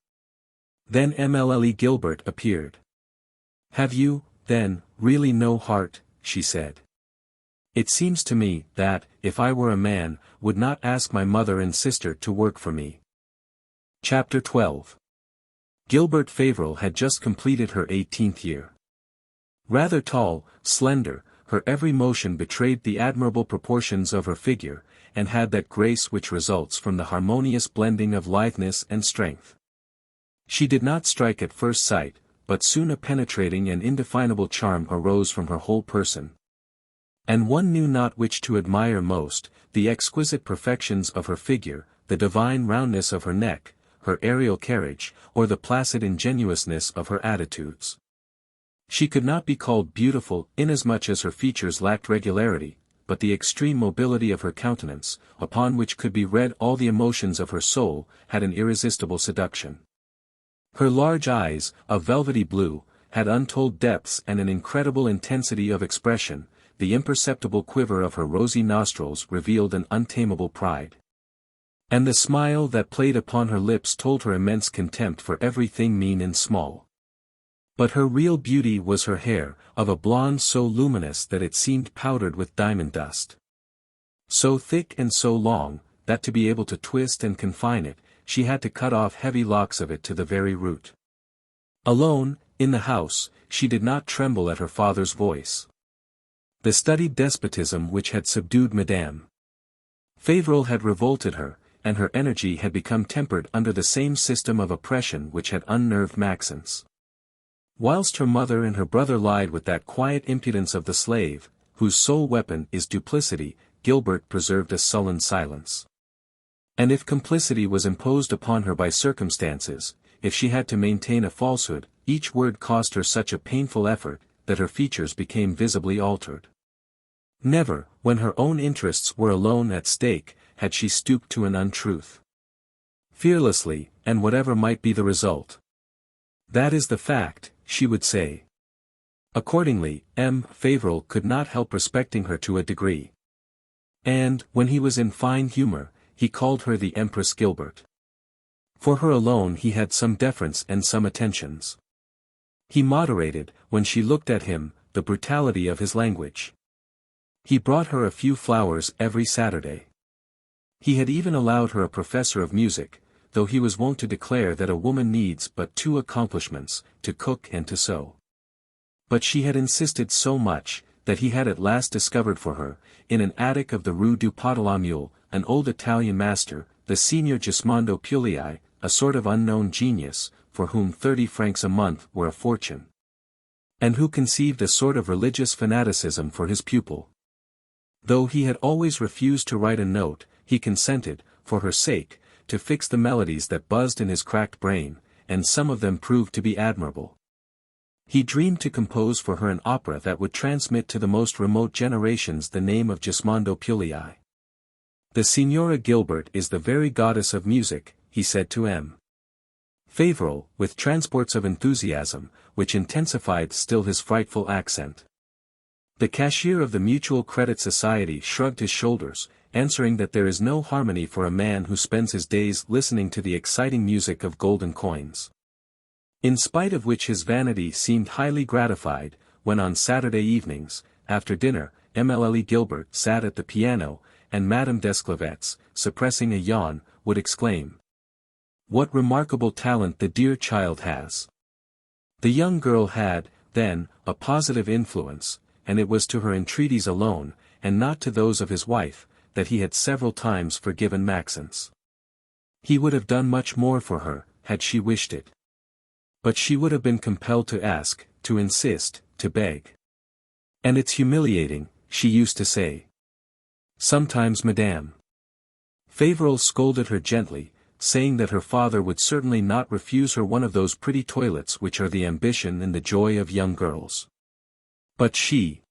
Then Emile Gilbert appeared. Have you, then, really no heart, she said. It seems to me, that, if I were a man, would not ask my mother and sister to work for me. Chapter 12. Gilbert Fauvel had just completed her 18th year. Rather tall, slender, her every motion betrayed the admirable proportions of her figure, and had that grace which results from the harmonious blending of litheness and strength. She did not strike at first sight, but soon a penetrating and indefinable charm arose from her whole person. And one knew not which to admire most, the exquisite perfections of her figure, the divine roundness of her neck, her aerial carriage, or the placid ingenuousness of her attitudes. She could not be called beautiful inasmuch as her features lacked regularity, but the extreme mobility of her countenance, upon which could be read all the emotions of her soul, had an irresistible seduction. Her large eyes, of velvety blue, had untold depths and an incredible intensity of expression, the imperceptible quiver of her rosy nostrils revealed an untamable pride. And the smile that played upon her lips told her immense contempt for everything mean and small. But her real beauty was her hair, of a blonde so luminous that it seemed powdered with diamond dust. So thick and so long, that to be able to twist and confine it, she had to cut off heavy locks of it to the very root. Alone, in the house, she did not tremble at her father's voice. The studied despotism which had subdued Madame Fauvel had revolted her, and her energy had become tempered under the same system of oppression which had unnerved Maxence. Whilst her mother and her brother lied with that quiet impudence of the slave, whose sole weapon is duplicity, Gilbert preserved a sullen silence. And if complicity was imposed upon her by circumstances, if she had to maintain a falsehood, each word cost her such a painful effort, that her features became visibly altered. Never, when her own interests were alone at stake, had she stooped to an untruth. Fearlessly, and whatever might be the result. That is the fact, she would say. Accordingly, M. Fauvel could not help respecting her to a degree. And, when he was in fine humor, he called her the Empress Gilbert. For her alone he had some deference and some attentions. He moderated, when she looked at him, the brutality of his language. He brought her a few flowers every Saturday. He had even allowed her a professor of music, though he was wont to declare that a woman needs but two accomplishments, to cook and to sew. But she had insisted so much, that he had at last discovered for her, in an attic of the Rue du Pot-à-la-Mule, an old Italian master, the Signor Gismondo Puliai, a sort of unknown genius, for whom 30 francs a month were a fortune. And who conceived a sort of religious fanaticism for his pupil. Though he had always refused to write a note, he consented, for her sake, to fix the melodies that buzzed in his cracked brain, and some of them proved to be admirable. He dreamed to compose for her an opera that would transmit to the most remote generations the name of Gismondo Puliai. The Signora Gilbert is the very goddess of music, he said to M. Fauvel, with transports of enthusiasm, which intensified still his frightful accent. The cashier of the Mutual Credit Society shrugged his shoulders, answering that there is no harmony for a man who spends his days listening to the exciting music of golden coins. In spite of which his vanity seemed highly gratified, when on Saturday evenings, after dinner, Emile Gilbert sat at the piano, and Madame Desclevets, suppressing a yawn, would exclaim, "What remarkable talent the dear child has!" The young girl had, then, a positive influence, and it was to her entreaties alone, and not to those of his wife, that he had several times forgiven Maxence. He would have done much more for her, had she wished it. But she would have been compelled to ask, to insist, to beg. And it's humiliating, she used to say. Sometimes Madame Fauvel scolded her gently, saying that her father would certainly not refuse her one of those pretty toilets which are the ambition and the joy of young girls. But she.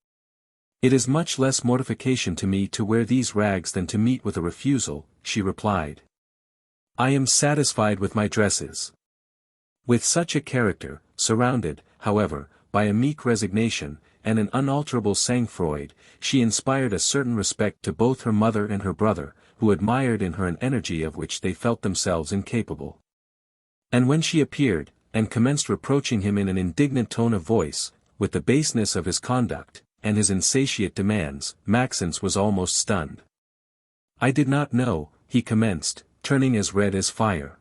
It is much less mortification to me to wear these rags than to meet with a refusal, she replied. I am satisfied with my dresses. With such a character, surrounded, however, by a meek resignation, and an unalterable sang-froid, she inspired a certain respect to both her mother and her brother, who admired in her an energy of which they felt themselves incapable. And when she appeared, and commenced reproaching him in an indignant tone of voice, with the baseness of his conduct, and his insatiate demands, Maxence was almost stunned. I did not know, he commenced, turning as red as fire.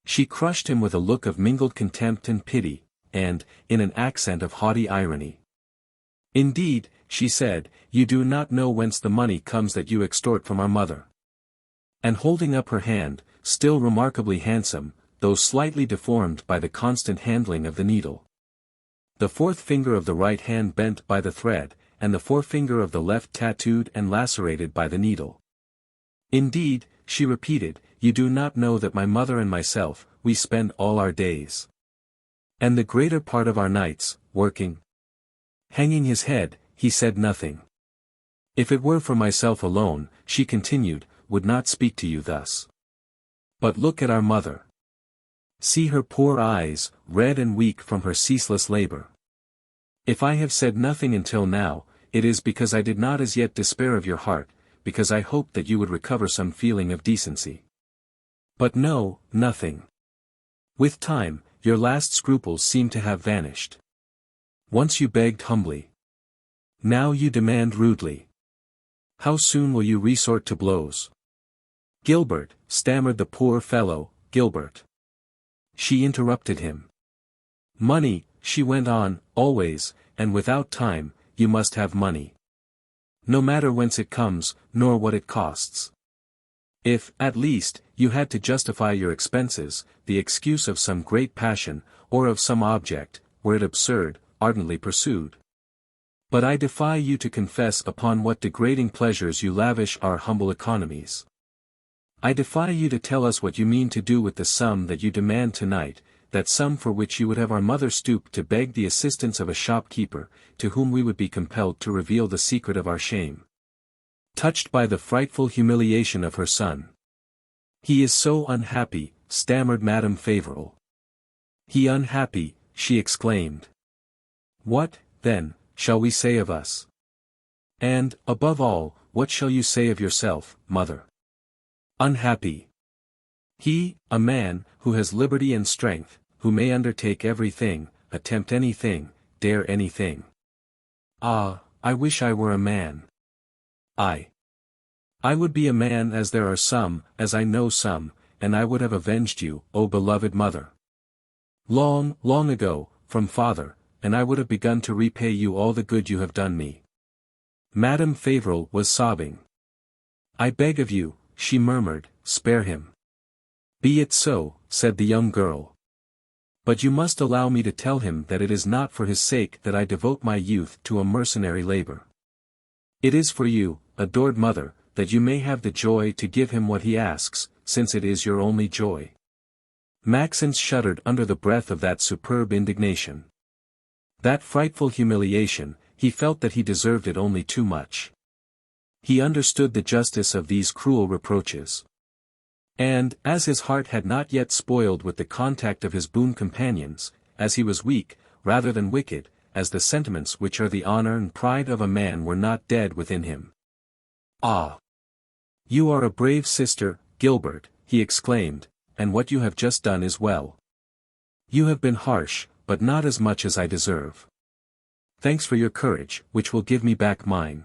She crushed him with a look of mingled contempt and pity, and, in an accent of haughty irony. Indeed, she said, you do not know whence the money comes that you extort from our mother. And holding up her hand, still remarkably handsome, though slightly deformed by the constant handling of the needle. The fourth finger of the right hand bent by the thread, and the forefinger of the left tattooed and lacerated by the needle. Indeed, she repeated, you do not know that my mother and myself, we spend all our days. And the greater part of our nights, working. Hanging his head, he said nothing. If it were for myself alone, she continued, would not speak to you thus. But look at our mother. See her poor eyes, red and weak from her ceaseless labor. If I have said nothing until now, it is because I did not as yet despair of your heart, because I hoped that you would recover some feeling of decency. But no, nothing. With time, your last scruples seem to have vanished. Once you begged humbly. Now you demand rudely. How soon will you resort to blows? Gilbert, stammered the poor fellow, Gilbert. She interrupted him. Money, she went on, always, and without time, you must have money. No matter whence it comes, nor what it costs. If, at least, you had to justify your expenses, the excuse of some great passion, or of some object, were it absurd, ardently pursued. But I defy you to confess upon what degrading pleasures you lavish our humble economies. I defy you to tell us what you mean to do with the sum that you demand tonight, that sum for which you would have our mother stoop to beg the assistance of a shopkeeper, to whom we would be compelled to reveal the secret of our shame. Touched by the frightful humiliation of her son. He is so unhappy, stammered Madame Fauvel. He unhappy, she exclaimed. What, then, shall we say of us? And, above all, what shall you say of yourself, mother? Unhappy. He, a man, who has liberty and strength, who may undertake everything, attempt anything, dare anything. Ah, I wish I were a man. I would be a man as there are some, as I know some, and I would have avenged you, O beloved mother. Long, long ago, from father, and I would have begun to repay you all the good you have done me. Madame Fauvel was sobbing. I beg of you, she murmured, spare him. Be it so, said the young girl. But you must allow me to tell him that it is not for his sake that I devote my youth to a mercenary labor. It is for you, adored mother, that you may have the joy to give him what he asks, since it is your only joy. Maxence shuddered under the breath of that superb indignation. That frightful humiliation, he felt that he deserved it only too much. He understood the justice of these cruel reproaches. And, as his heart had not yet spoiled with the contact of his boon companions, as he was weak, rather than wicked, as the sentiments which are the honor and pride of a man were not dead within him. Ah! You are a brave sister, Gilbert, he exclaimed, and what you have just done is well. You have been harsh, but not as much as I deserve. Thanks for your courage, which will give me back mine.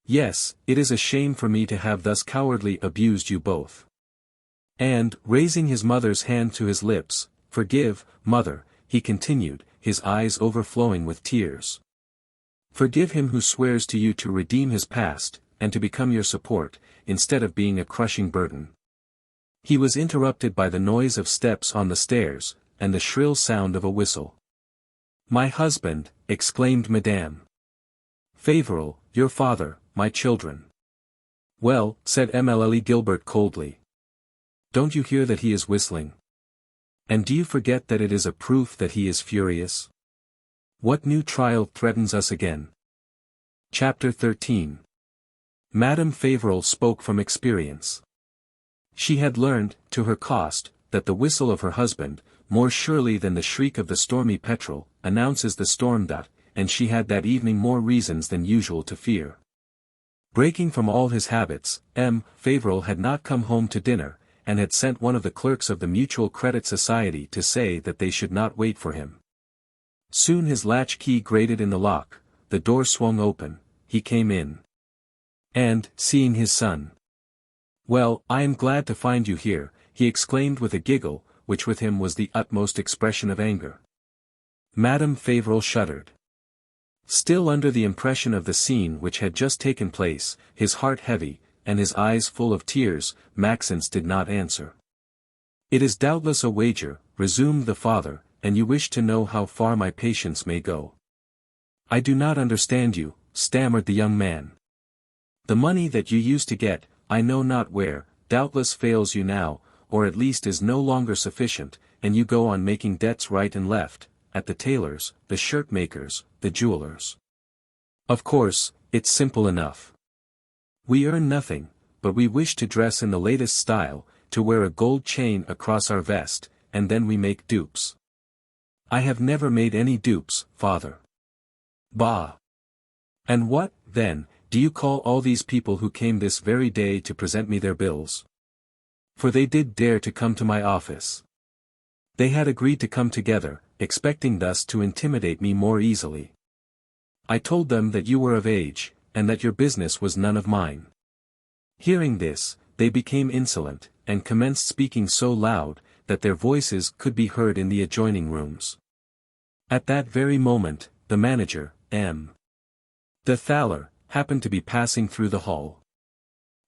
Yes, it is a shame for me to have thus cowardly abused you both. And, raising his mother's hand to his lips, forgive, mother, he continued, his eyes overflowing with tears. Forgive him who swears to you to redeem his past, and to become your support, instead of being a crushing burden. He was interrupted by the noise of steps on the stairs, and the shrill sound of a whistle. My husband, exclaimed Madame. Fauvel, your father, my children. Well, said Émile Gilbert coldly. Don't you hear that he is whistling? And do you forget that it is a proof that he is furious? What new trial threatens us again? Chapter 13. Madame Fauvel spoke from experience. She had learned, to her cost, that the whistle of her husband, more surely than the shriek of the stormy petrel, announces the storm that, and she had that evening more reasons than usual to fear. Breaking from all his habits, M. Fauvel had not come home to dinner, and had sent one of the clerks of the Mutual Credit Society to say that they should not wait for him. Soon his latch key grated in the lock, the door swung open, he came in. And, seeing his son. "Well, I am glad to find you here," he exclaimed with a giggle, which with him was the utmost expression of anger. Madame Fauvel shuddered. Still under the impression of the scene which had just taken place, his heart heavy, and his eyes full of tears, Maxence did not answer. "It is doubtless a wager," resumed the father, "and you wish to know how far my patience may go." "I do not understand you," stammered the young man. "The money that you used to get, I know not where, doubtless fails you now, or at least is no longer sufficient, and you go on making debts right and left, at the tailors, the shirt-makers, the jewelers. Of course, it's simple enough. We earn nothing, but we wish to dress in the latest style, to wear a gold chain across our vest, and then we make dupes. I have never made any dupes, father." "Bah! And what, then, do you call all these people who came this very day to present me their bills? For they did dare to come to my office. They had agreed to come together, expecting thus to intimidate me more easily. I told them that you were of age, and that your business was none of mine. Hearing this, they became insolent, and commenced speaking so loud, that their voices could be heard in the adjoining rooms. At that very moment, the manager, M. de Thaler, happened to be passing through the hall.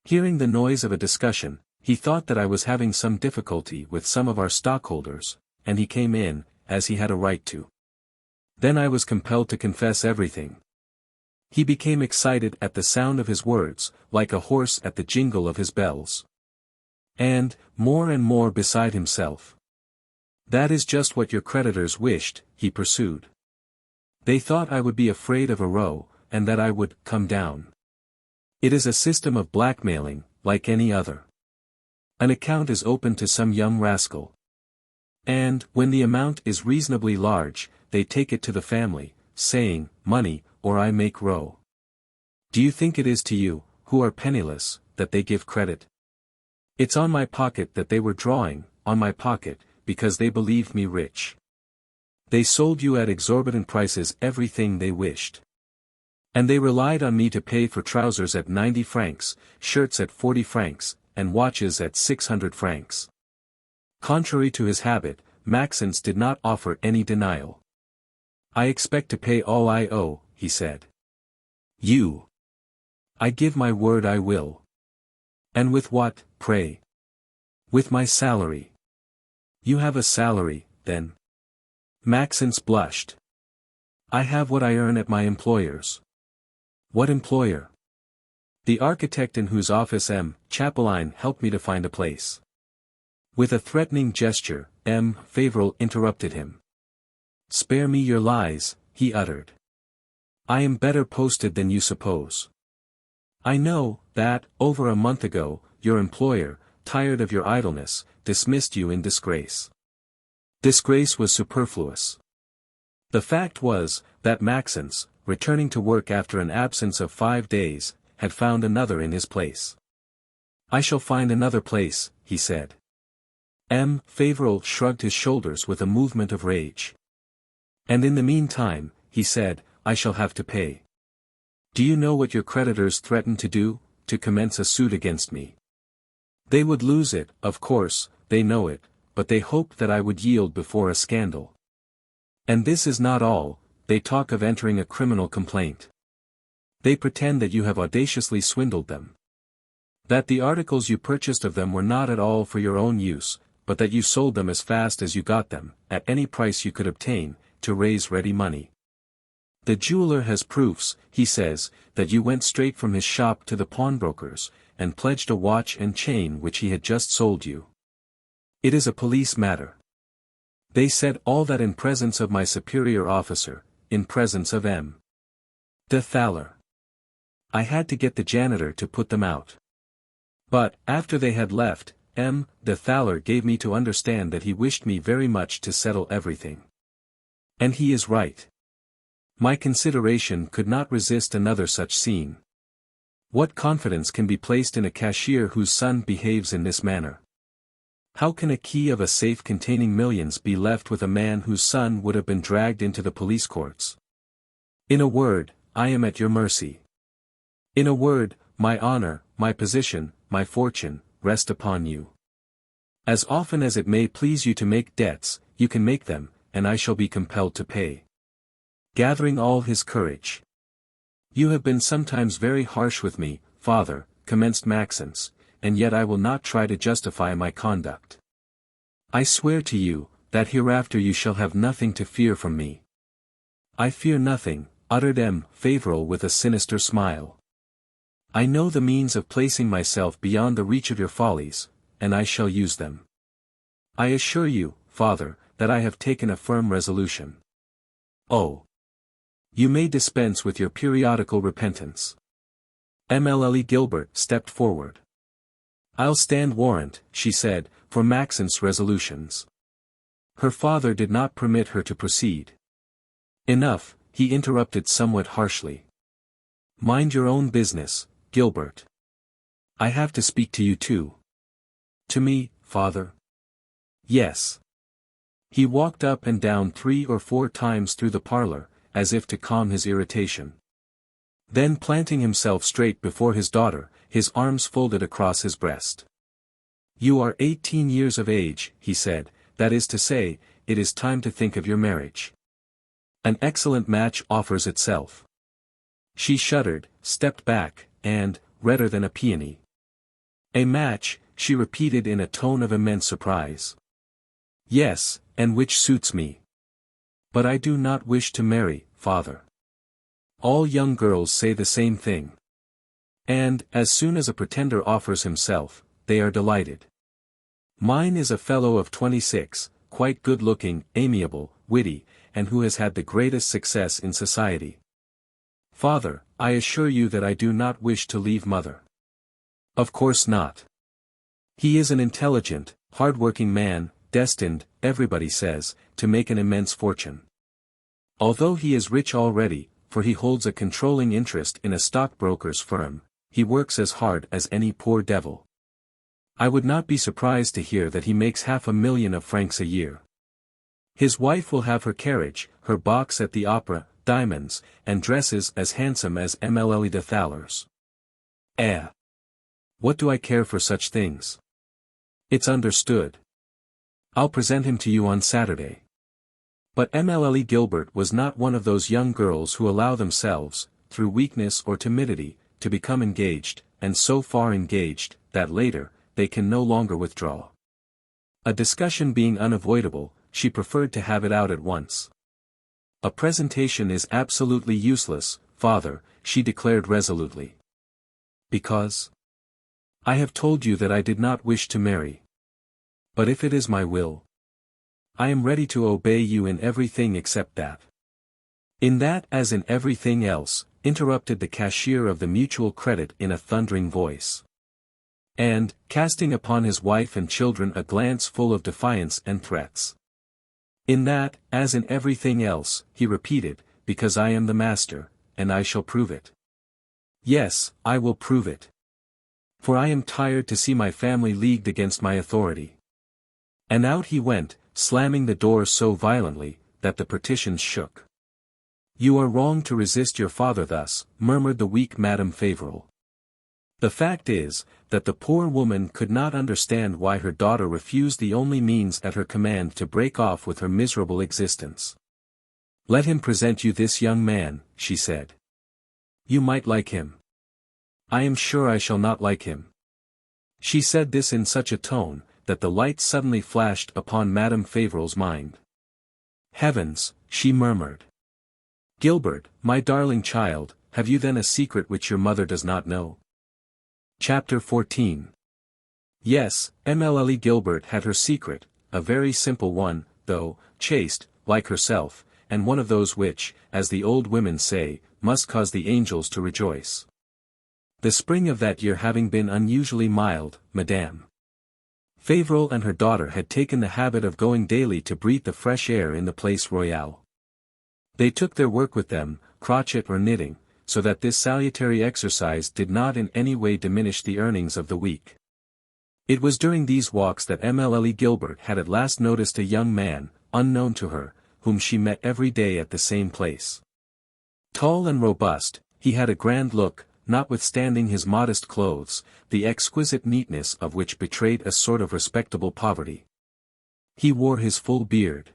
Hearing the noise of a discussion, he thought that I was having some difficulty with some of our stockholders, and he came in, as he had a right to. Then I was compelled to confess everything. He became excited at the sound of his words, like a horse at the jingle of his bells. And more beside himself. That is just what your creditors wished, he pursued. They thought I would be afraid of a row, and that I would come down. It is a system of blackmailing, like any other. An account is opened to some young rascal. And, when the amount is reasonably large, they take it to the family, saying, money, or I make row. Do you think it is to you, who are penniless, that they give credit? It's on my pocket that they were drawing, on my pocket, because they believed me rich. They sold you at exorbitant prices everything they wished. And they relied on me to pay for trousers at 90 francs, shirts at 40 francs, and watches at 600 francs. Contrary to his habit, Maxence did not offer any denial. I expect to pay all I owe, he said. You. I give my word I will. And with what, pray? With my salary. You have a salary, then? Maxence blushed. I have what I earn at my employer's. What employer? The architect in whose office M. Chapelain helped me to find a place. With a threatening gesture, M. Fauvel interrupted him. Spare me your lies, he uttered. I am better posted than you suppose. I know, that, over a month ago, your employer, tired of your idleness, dismissed you in disgrace. Disgrace was superfluous. The fact was, that Maxence, returning to work after an absence of 5 days, had found another in his place. I shall find another place, he said. M. Fauvel shrugged his shoulders with a movement of rage. And in the meantime, he said, I shall have to pay. Do you know what your creditors threatened to do? To commence a suit against me. They would lose it, of course, they know it, but they hoped that I would yield before a scandal. And this is not all, they talk of entering a criminal complaint. They pretend that you have audaciously swindled them. That the articles you purchased of them were not at all for your own use, but that you sold them as fast as you got them, at any price you could obtain, to raise ready money. The jeweler has proofs, he says, that you went straight from his shop to the pawnbroker's, and pledged a watch and chain which he had just sold you. It is a police matter. They said all that in presence of my superior officer, in presence of M. de Thaler. I had to get the janitor to put them out. But, after they had left, M. de Thaler gave me to understand that he wished me very much to settle everything. And he is right. My consideration could not resist another such scene. What confidence can be placed in a cashier whose son behaves in this manner? How can a key of a safe containing millions be left with a man whose son would have been dragged into the police courts? In a word, I am at your mercy. In a word, my honor, my position, my fortune, rest upon you. As often as it may please you to make debts, you can make them, and I shall be compelled to pay. Gathering all his courage. You have been sometimes very harsh with me, father, commenced Maxence, and yet I will not try to justify my conduct. I swear to you, that hereafter you shall have nothing to fear from me. I fear nothing, uttered M. Fauvel with a sinister smile. I know the means of placing myself beyond the reach of your follies, and I shall use them. I assure you, father, that I have taken a firm resolution. Oh! You may dispense with your periodical repentance. Émile Gilbert stepped forward. I'll stand warrant, she said, for Maxence's resolutions. Her father did not permit her to proceed. Enough, he interrupted somewhat harshly. Mind your own business, Gilbert. I have to speak to you too. To me, father? Yes. He walked up and down 3 or 4 times through the parlor, as if to calm his irritation. Then planting himself straight before his daughter, his arms folded across his breast. You are 18 years of age, he said, that is to say, it is time to think of your marriage. An excellent match offers itself. She shuddered, stepped back, and, redder than a peony. A match, she repeated in a tone of immense surprise. Yes, and which suits me. But I do not wish to marry, father. All young girls say the same thing. And, as soon as a pretender offers himself, they are delighted. Mine is a fellow of 26, quite good-looking, amiable, witty, and who has had the greatest success in society. Father, I assure you that I do not wish to leave mother. Of course not. He is an intelligent, hard-working man, destined, everybody says, to make an immense fortune. Although he is rich already, for he holds a controlling interest in a stockbroker's firm, he works as hard as any poor devil. I would not be surprised to hear that he makes 500,000 francs a year. His wife will have her carriage, her box at the opera, diamonds, and dresses as handsome as Émile de Thaler's. What do I care for such things? It's understood. I'll present him to you on Saturday. But Émile Gilbert was not one of those young girls who allow themselves, through weakness or timidity, to become engaged, and so far engaged, that later, they can no longer withdraw. A discussion being unavoidable, she preferred to have it out at once. A presentation is absolutely useless, father, she declared resolutely. Because? I have told you that I did not wish to marry. But if it is my will, I am ready to obey you in everything except that. In that as in everything else, interrupted the cashier of the Mutual Credit in a thundering voice. And, casting upon his wife and children a glance full of defiance and threats. In that, as in everything else, he repeated, because I am the master, and I shall prove it. Yes, I will prove it. For I am tired to see my family leagued against my authority. And out he went, slamming the door so violently, that the partitions shook. You are wrong to resist your father thus, murmured the weak Madame Fauvel. The fact is, that the poor woman could not understand why her daughter refused the only means at her command to break off with her miserable existence. Let him present you this young man, she said. You might like him. I am sure I shall not like him. She said this in such a tone, that the light suddenly flashed upon Madame Fauvel's mind. Heavens, she murmured. Gilbert, my darling child, have you then a secret which your mother does not know? Chapter 14. Yes, Emily Gilbert had her secret, a very simple one, though, chaste, like herself, and one of those which, as the old women say, must cause the angels to rejoice. The spring of that year having been unusually mild, Madame Fauvel and her daughter had taken the habit of going daily to breathe the fresh air in the Place Royale. They took their work with them, crochet or knitting, so that this salutary exercise did not in any way diminish the earnings of the week. It was during these walks that Emily Gilbert had at last noticed a young man, unknown to her, whom she met every day at the same place. Tall and robust, he had a grand look, notwithstanding his modest clothes, the exquisite neatness of which betrayed a sort of respectable poverty. He wore his full beard,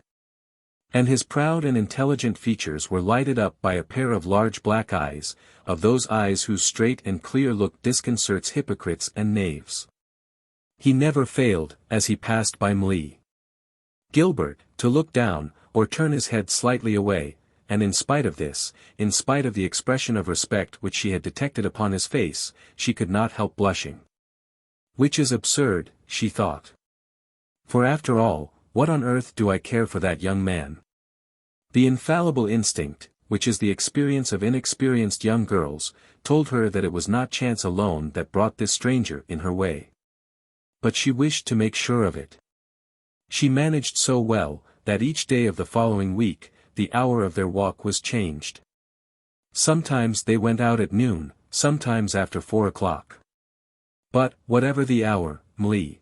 and his proud and intelligent features were lighted up by a pair of large black eyes, of those eyes whose straight and clear look disconcerts hypocrites and knaves. He never failed, as he passed by Emily Gilbert, to look down, or turn his head slightly away, and in spite of this, in spite of the expression of respect which she had detected upon his face, she could not help blushing. Which is absurd, she thought. For after all, what on earth do I care for that young man? The infallible instinct, which is the experience of inexperienced young girls, told her that it was not chance alone that brought this stranger in her way. But she wished to make sure of it. She managed so well, that each day of the following week, the hour of their walk was changed. Sometimes they went out at noon, sometimes after 4 o'clock. But, whatever the hour, Emily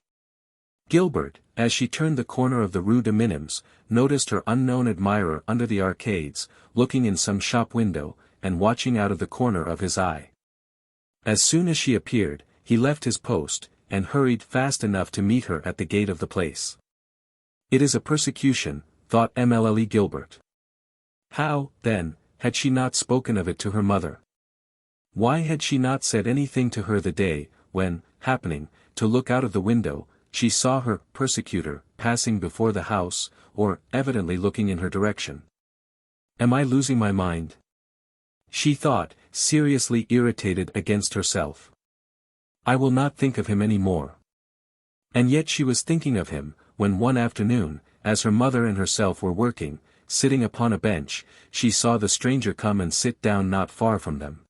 Gilbert, as she turned the corner of the Rue de Minims, noticed her unknown admirer under the arcades, looking in some shop window, and watching out of the corner of his eye. As soon as she appeared, he left his post, and hurried fast enough to meet her at the gate of the place. It is a persecution, thought Emily Gilbert. How, then, had she not spoken of it to her mother? Why had she not said anything to her the day, when, happening, to look out of the window, she saw her persecutor passing before the house, or evidently looking in her direction? Am I losing my mind? She thought, seriously irritated against herself. I will not think of him any more. And yet she was thinking of him, when one afternoon, as her mother and herself were working, sitting upon a bench, she saw the stranger come and sit down not far from them.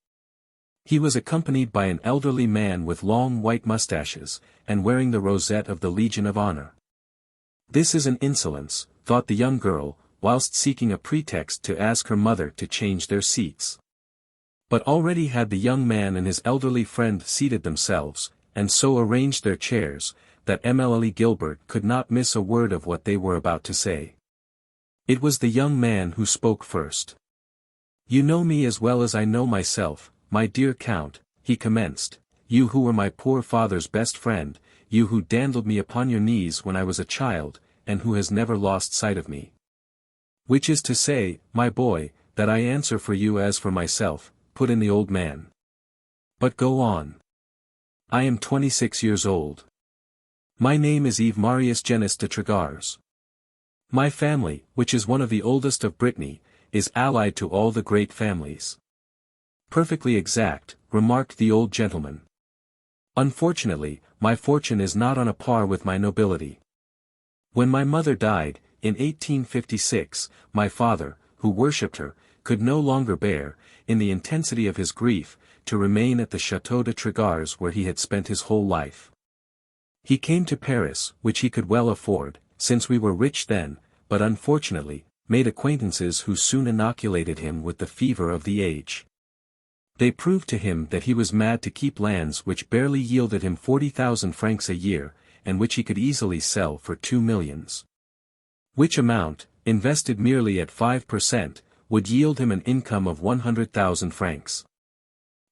He was accompanied by an elderly man with long white mustaches, and wearing the rosette of the Legion of Honor. This is an insolence, thought the young girl, whilst seeking a pretext to ask her mother to change their seats. But already had the young man and his elderly friend seated themselves, and so arranged their chairs, that Emily Gilbert could not miss a word of what they were about to say. It was the young man who spoke first. You know me as well as I know myself, my dear Count, he commenced, you who were my poor father's best friend, you who dandled me upon your knees when I was a child, and who has never lost sight of me. Which is to say, my boy, that I answer for you as for myself, put in the old man. But go on. I am 26 years old. My name is Yves Marius Genus de Trégars. My family, which is one of the oldest of Brittany, is allied to all the great families. Perfectly exact, remarked the old gentleman. Unfortunately, my fortune is not on a par with my nobility. When my mother died, in 1856, my father, who worshipped her, could no longer bear, in the intensity of his grief, to remain at the Château de Trégars where he had spent his whole life. He came to Paris, which he could well afford, since we were rich then, but unfortunately, made acquaintances who soon inoculated him with the fever of the age. They proved to him that he was mad to keep lands which barely yielded him 40,000 francs a year, and which he could easily sell for 2 millions. Which amount, invested merely at 5%, would yield him an income of 100,000 francs.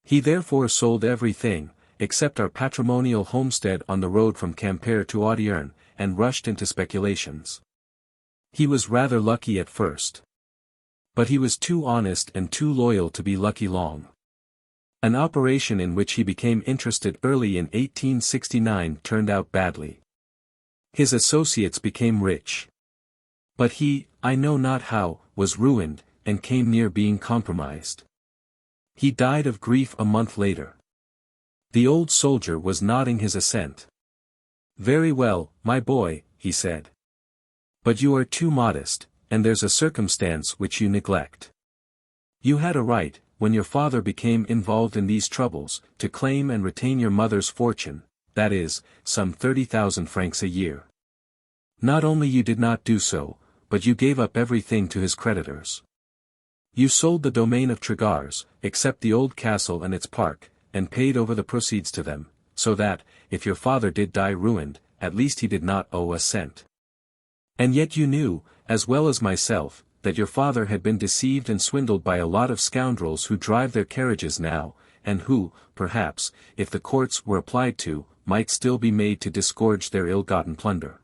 He therefore sold everything, except our patrimonial homestead on the road from Quimper to Audierne, and rushed into speculations. He was rather lucky at first. But he was too honest and too loyal to be lucky long. An operation in which he became interested early in 1869 turned out badly. His associates became rich. But he, I know not how, was ruined, and came near being compromised. He died of grief a month later. The old soldier was nodding his assent. "Very well, my boy," he said. "But you are too modest, and there's a circumstance which you neglect. You had a right, when your father became involved in these troubles, to claim and retain your mother's fortune, that is, some 30,000 francs a year. Not only you did not do so, but you gave up everything to his creditors. You sold the domain of Trégars, except the old castle and its park, and paid over the proceeds to them, so that, if your father did die ruined, at least he did not owe a cent. And yet you knew, as well as myself, that your father had been deceived and swindled by a lot of scoundrels who drive their carriages now, and who, perhaps, if the courts were applied to, might still be made to disgorge their ill-gotten plunder."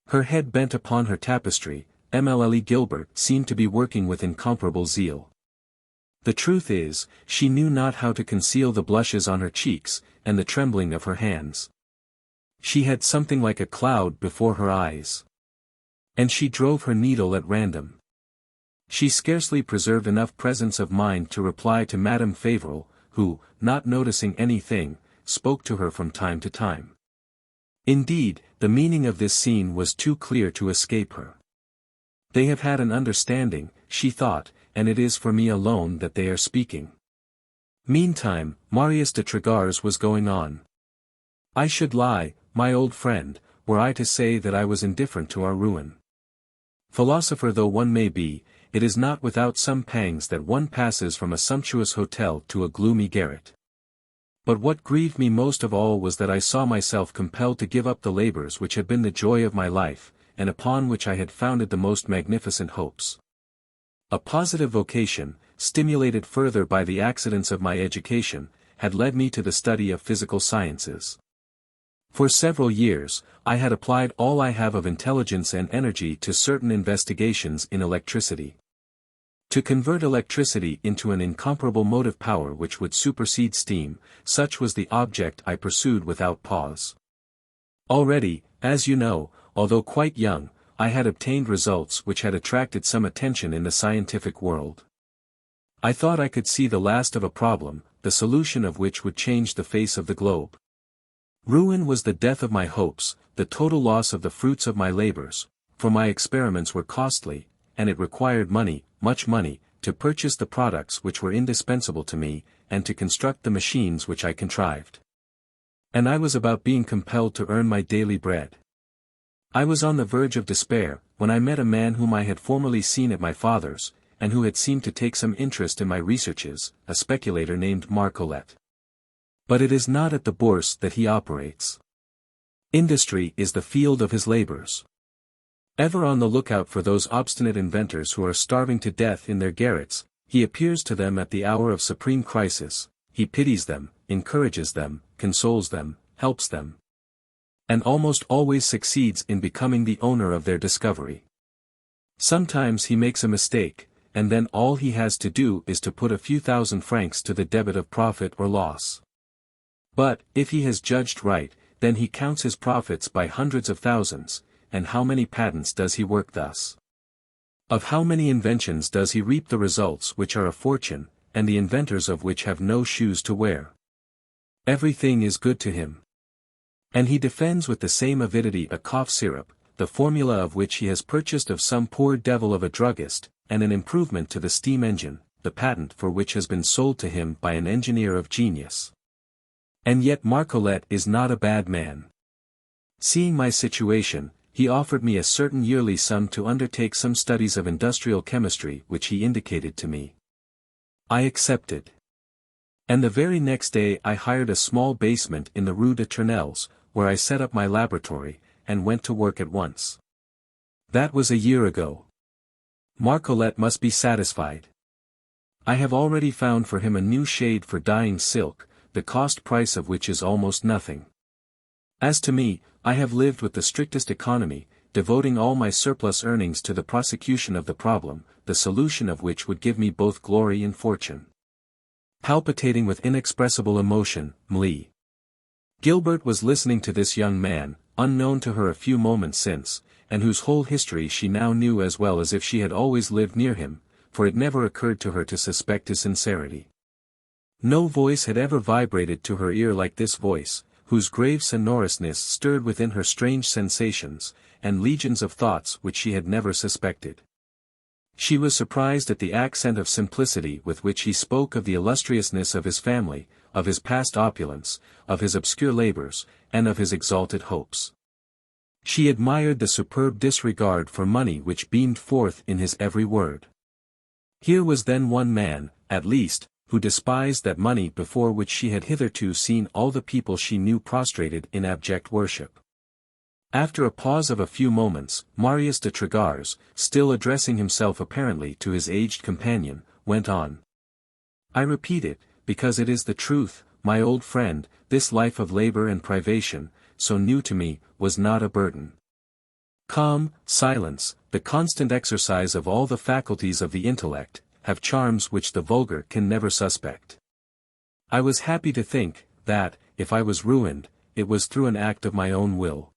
Her head bent upon her tapestry. Émile Gilbert seemed to be working with incomparable zeal. The truth is, she knew not how to conceal the blushes on her cheeks, and the trembling of her hands. She had something like a cloud before her eyes. And she drove her needle at random. She scarcely preserved enough presence of mind to reply to Madame Fauvel, who, not noticing anything, spoke to her from time to time. Indeed, the meaning of this scene was too clear to escape her. They have had an understanding, she thought, and it is for me alone that they are speaking. Meantime, Marius de Trégars was going on. "I should lie, my old friend, were I to say that I was indifferent to our ruin. Philosopher though one may be, it is not without some pangs that one passes from a sumptuous hotel to a gloomy garret. But what grieved me most of all was that I saw myself compelled to give up the labors which had been the joy of my life, and upon which I had founded the most magnificent hopes. A positive vocation, stimulated further by the accidents of my education, had led me to the study of physical sciences. For several years, I had applied all I have of intelligence and energy to certain investigations in electricity. To convert electricity into an incomparable motive power which would supersede steam, such was the object I pursued without pause. Already, as you know, although quite young, I had obtained results which had attracted some attention in the scientific world. I thought I could see the last of a problem, the solution of which would change the face of the globe. Ruin was the death of my hopes, the total loss of the fruits of my labors, for my experiments were costly, and it required money, much money, to purchase the products which were indispensable to me, and to construct the machines which I contrived. And I was about being compelled to earn my daily bread. I was on the verge of despair, when I met a man whom I had formerly seen at my father's, and who had seemed to take some interest in my researches, a speculator named Marcolet. But it is not at the Bourse that he operates. Industry is the field of his labors. Ever on the lookout for those obstinate inventors who are starving to death in their garrets, he appears to them at the hour of supreme crisis, he pities them, encourages them, consoles them, helps them, and almost always succeeds in becoming the owner of their discovery. Sometimes he makes a mistake, and then all he has to do is to put a few thousand francs to the debit of profit or loss. But, if he has judged right, then he counts his profits by hundreds of thousands, and how many patents does he work thus? Of how many inventions does he reap the results which are a fortune, and the inventors of which have no shoes to wear? Everything is good to him. And he defends with the same avidity a cough syrup, the formula of which he has purchased of some poor devil of a druggist, and an improvement to the steam engine, the patent for which has been sold to him by an engineer of genius. And yet Marcolet is not a bad man. Seeing my situation, he offered me a certain yearly sum to undertake some studies of industrial chemistry which he indicated to me. I accepted. And the very next day I hired a small basement in the Rue de Tournelles, where I set up my laboratory, and went to work at once. That was a year ago. Marcolet must be satisfied. I have already found for him a new shade for dyeing silk, the cost price of which is almost nothing. As to me, I have lived with the strictest economy, devoting all my surplus earnings to the prosecution of the problem, the solution of which would give me both glory and fortune. Palpitating with inexpressible emotion, Émile Gilbert was listening to this young man, unknown to her a few moments since, and whose whole history she now knew as well as if she had always lived near him, for it never occurred to her to suspect his sincerity. No voice had ever vibrated to her ear like this voice, whose grave sonorousness stirred within her strange sensations, and legions of thoughts which she had never suspected. She was surprised at the accent of simplicity with which he spoke of the illustriousness of his family, of his past opulence, of his obscure labors, and of his exalted hopes. She admired the superb disregard for money which beamed forth in his every word. Here was then one man, at least, who despised that money before which she had hitherto seen all the people she knew prostrated in abject worship. After a pause of a few moments, Marius de Trégars, still addressing himself apparently to his aged companion, went on. I repeat it, because it is the truth, my old friend, this life of labor and privation, so new to me, was not a burden. Calm, silence, the constant exercise of all the faculties of the intellect, have charms which the vulgar can never suspect. I was happy to think, that, if I was ruined, it was through an act of my own will.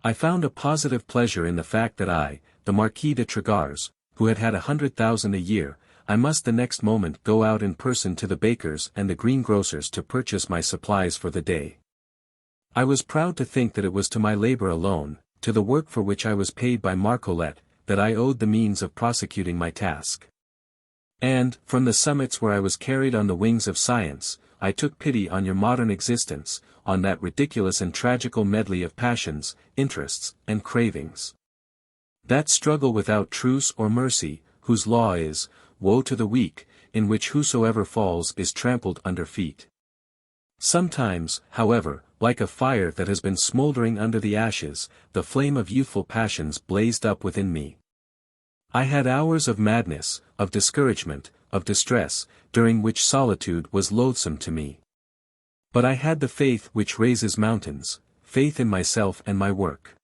I found a positive pleasure in the fact that I, the Marquis de Trégars, who had 100,000 a year, I must the next moment go out in person to the bakers and the greengrocers to purchase my supplies for the day. I was proud to think that it was to my labor alone, to the work for which I was paid by Marcolette, that I owed the means of prosecuting my task. And, from the summits where I was carried on the wings of science, I took pity on your modern existence, on that ridiculous and tragical medley of passions, interests, and cravings. That struggle without truce or mercy, whose law is, woe to the weak, in which whosoever falls is trampled under feet. Sometimes, however, like a fire that has been smoldering under the ashes, the flame of youthful passions blazed up within me. I had hours of madness, of discouragement, of distress, during which solitude was loathsome to me. But I had the faith which raises mountains, faith in myself and my work.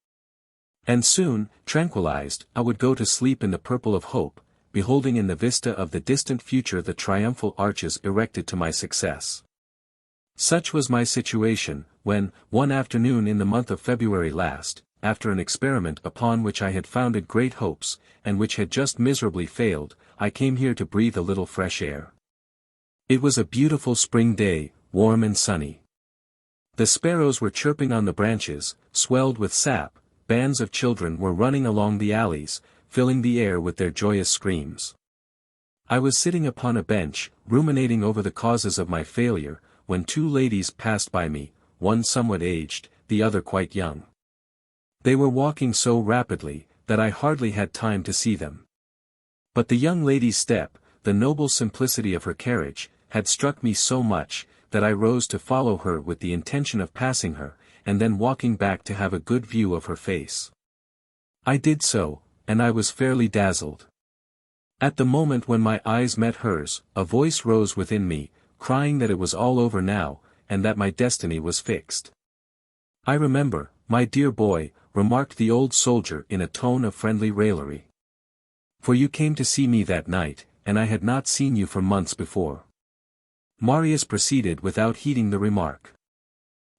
And soon, tranquilized, I would go to sleep in the purple of hope, beholding in the vista of the distant future the triumphal arches erected to my success. Such was my situation, when, one afternoon in the month of February last, after an experiment upon which I had founded great hopes, and which had just miserably failed, I came here to breathe a little fresh air. It was a beautiful spring day, warm and sunny. The sparrows were chirping on the branches, swelled with sap, bands of children were running along the alleys, filling the air with their joyous screams. I was sitting upon a bench, ruminating over the causes of my failure, when two ladies passed by me, one somewhat aged, the other quite young. They were walking so rapidly, that I hardly had time to see them. But the young lady's step, the noble simplicity of her carriage, had struck me so much, that I rose to follow her with the intention of passing her, and then walking back to have a good view of her face. I did so, and I was fairly dazzled. At the moment when my eyes met hers, a voice rose within me, crying that it was all over now, and that my destiny was fixed. I remember, my dear boy, remarked the old soldier in a tone of friendly raillery. For you came to see me that night, and I had not seen you for months before. Marius proceeded without heeding the remark.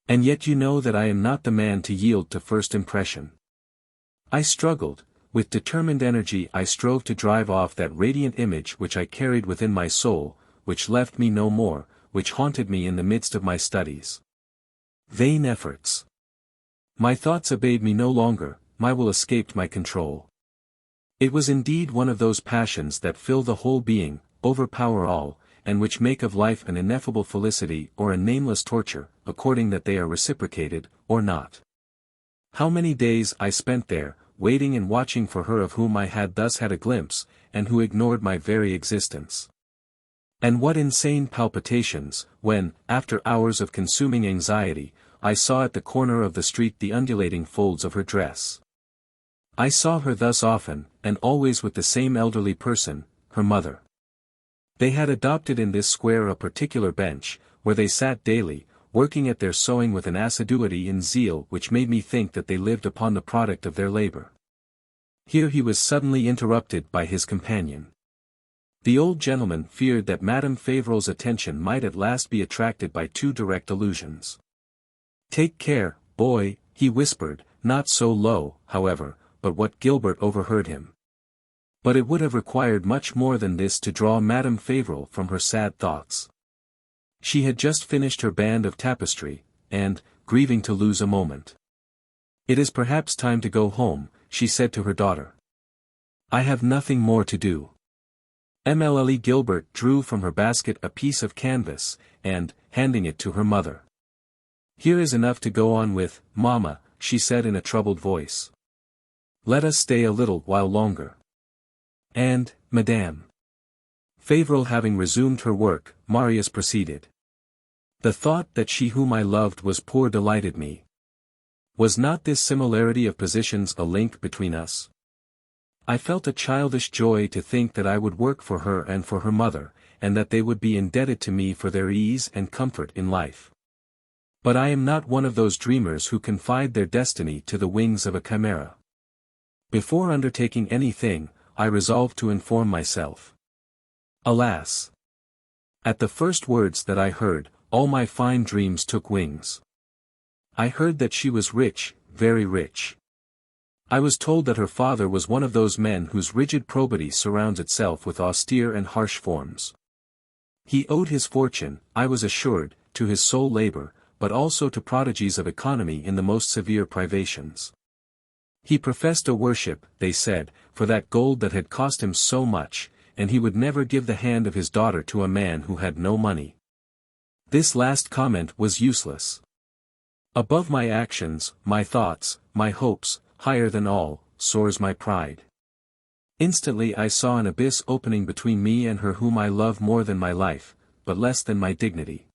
And yet you know that I am not the man to yield to first impression. I struggled, with determined energy I strove to drive off that radiant image which I carried within my soul, which left me no more, which haunted me in the midst of my studies. Vain efforts. My thoughts obeyed me no longer, my will escaped my control. It was indeed one of those passions that fill the whole being, overpower all, and which make of life an ineffable felicity or a nameless torture, according that they are reciprocated, or not. How many days I spent there, waiting and watching for her of whom I had thus had a glimpse, and who ignored my very existence. And what insane palpitations, when, after hours of consuming anxiety, I saw at the corner of the street the undulating folds of her dress. I saw her thus often, and always with the same elderly person, her mother. They had adopted in this square a particular bench, where they sat daily, working at their sewing with an assiduity and zeal which made me think that they lived upon the product of their labor. Here he was suddenly interrupted by his companion. The old gentleman feared that Madame Favrol's attention might at last be attracted by too direct allusions. "Take care, boy," he whispered, not so low, however, but what Gilbert overheard him. But it would have required much more than this to draw Madame Fauvel from her sad thoughts. She had just finished her band of tapestry, and, grieving to lose a moment. "It is perhaps time to go home," she said to her daughter. "I have nothing more to do." Émile Gilbert drew from her basket a piece of canvas, and, handing it to her mother. "Here is enough to go on with, Mamma," she said in a troubled voice. "Let us stay a little while longer." "And, Madame." Fauvel having resumed her work, Marius proceeded. "The thought that she whom I loved was poor delighted me. Was not this similarity of positions a link between us? I felt a childish joy to think that I would work for her and for her mother, and that they would be indebted to me for their ease and comfort in life. But I am not one of those dreamers who confide their destiny to the wings of a chimera. Before undertaking anything, I resolved to inform myself. Alas! At the first words that I heard, all my fine dreams took wings. I heard that she was rich, very rich. I was told that her father was one of those men whose rigid probity surrounds itself with austere and harsh forms. He owed his fortune, I was assured, to his sole labor, but also to prodigies of economy in the most severe privations. He professed a worship, they said, for that gold that had cost him so much, and he would never give the hand of his daughter to a man who had no money. This last comment was useless. Above my actions, my thoughts, my hopes, higher than all, soars my pride. Instantly I saw an abyss opening between me and her whom I love more than my life, but less than my dignity.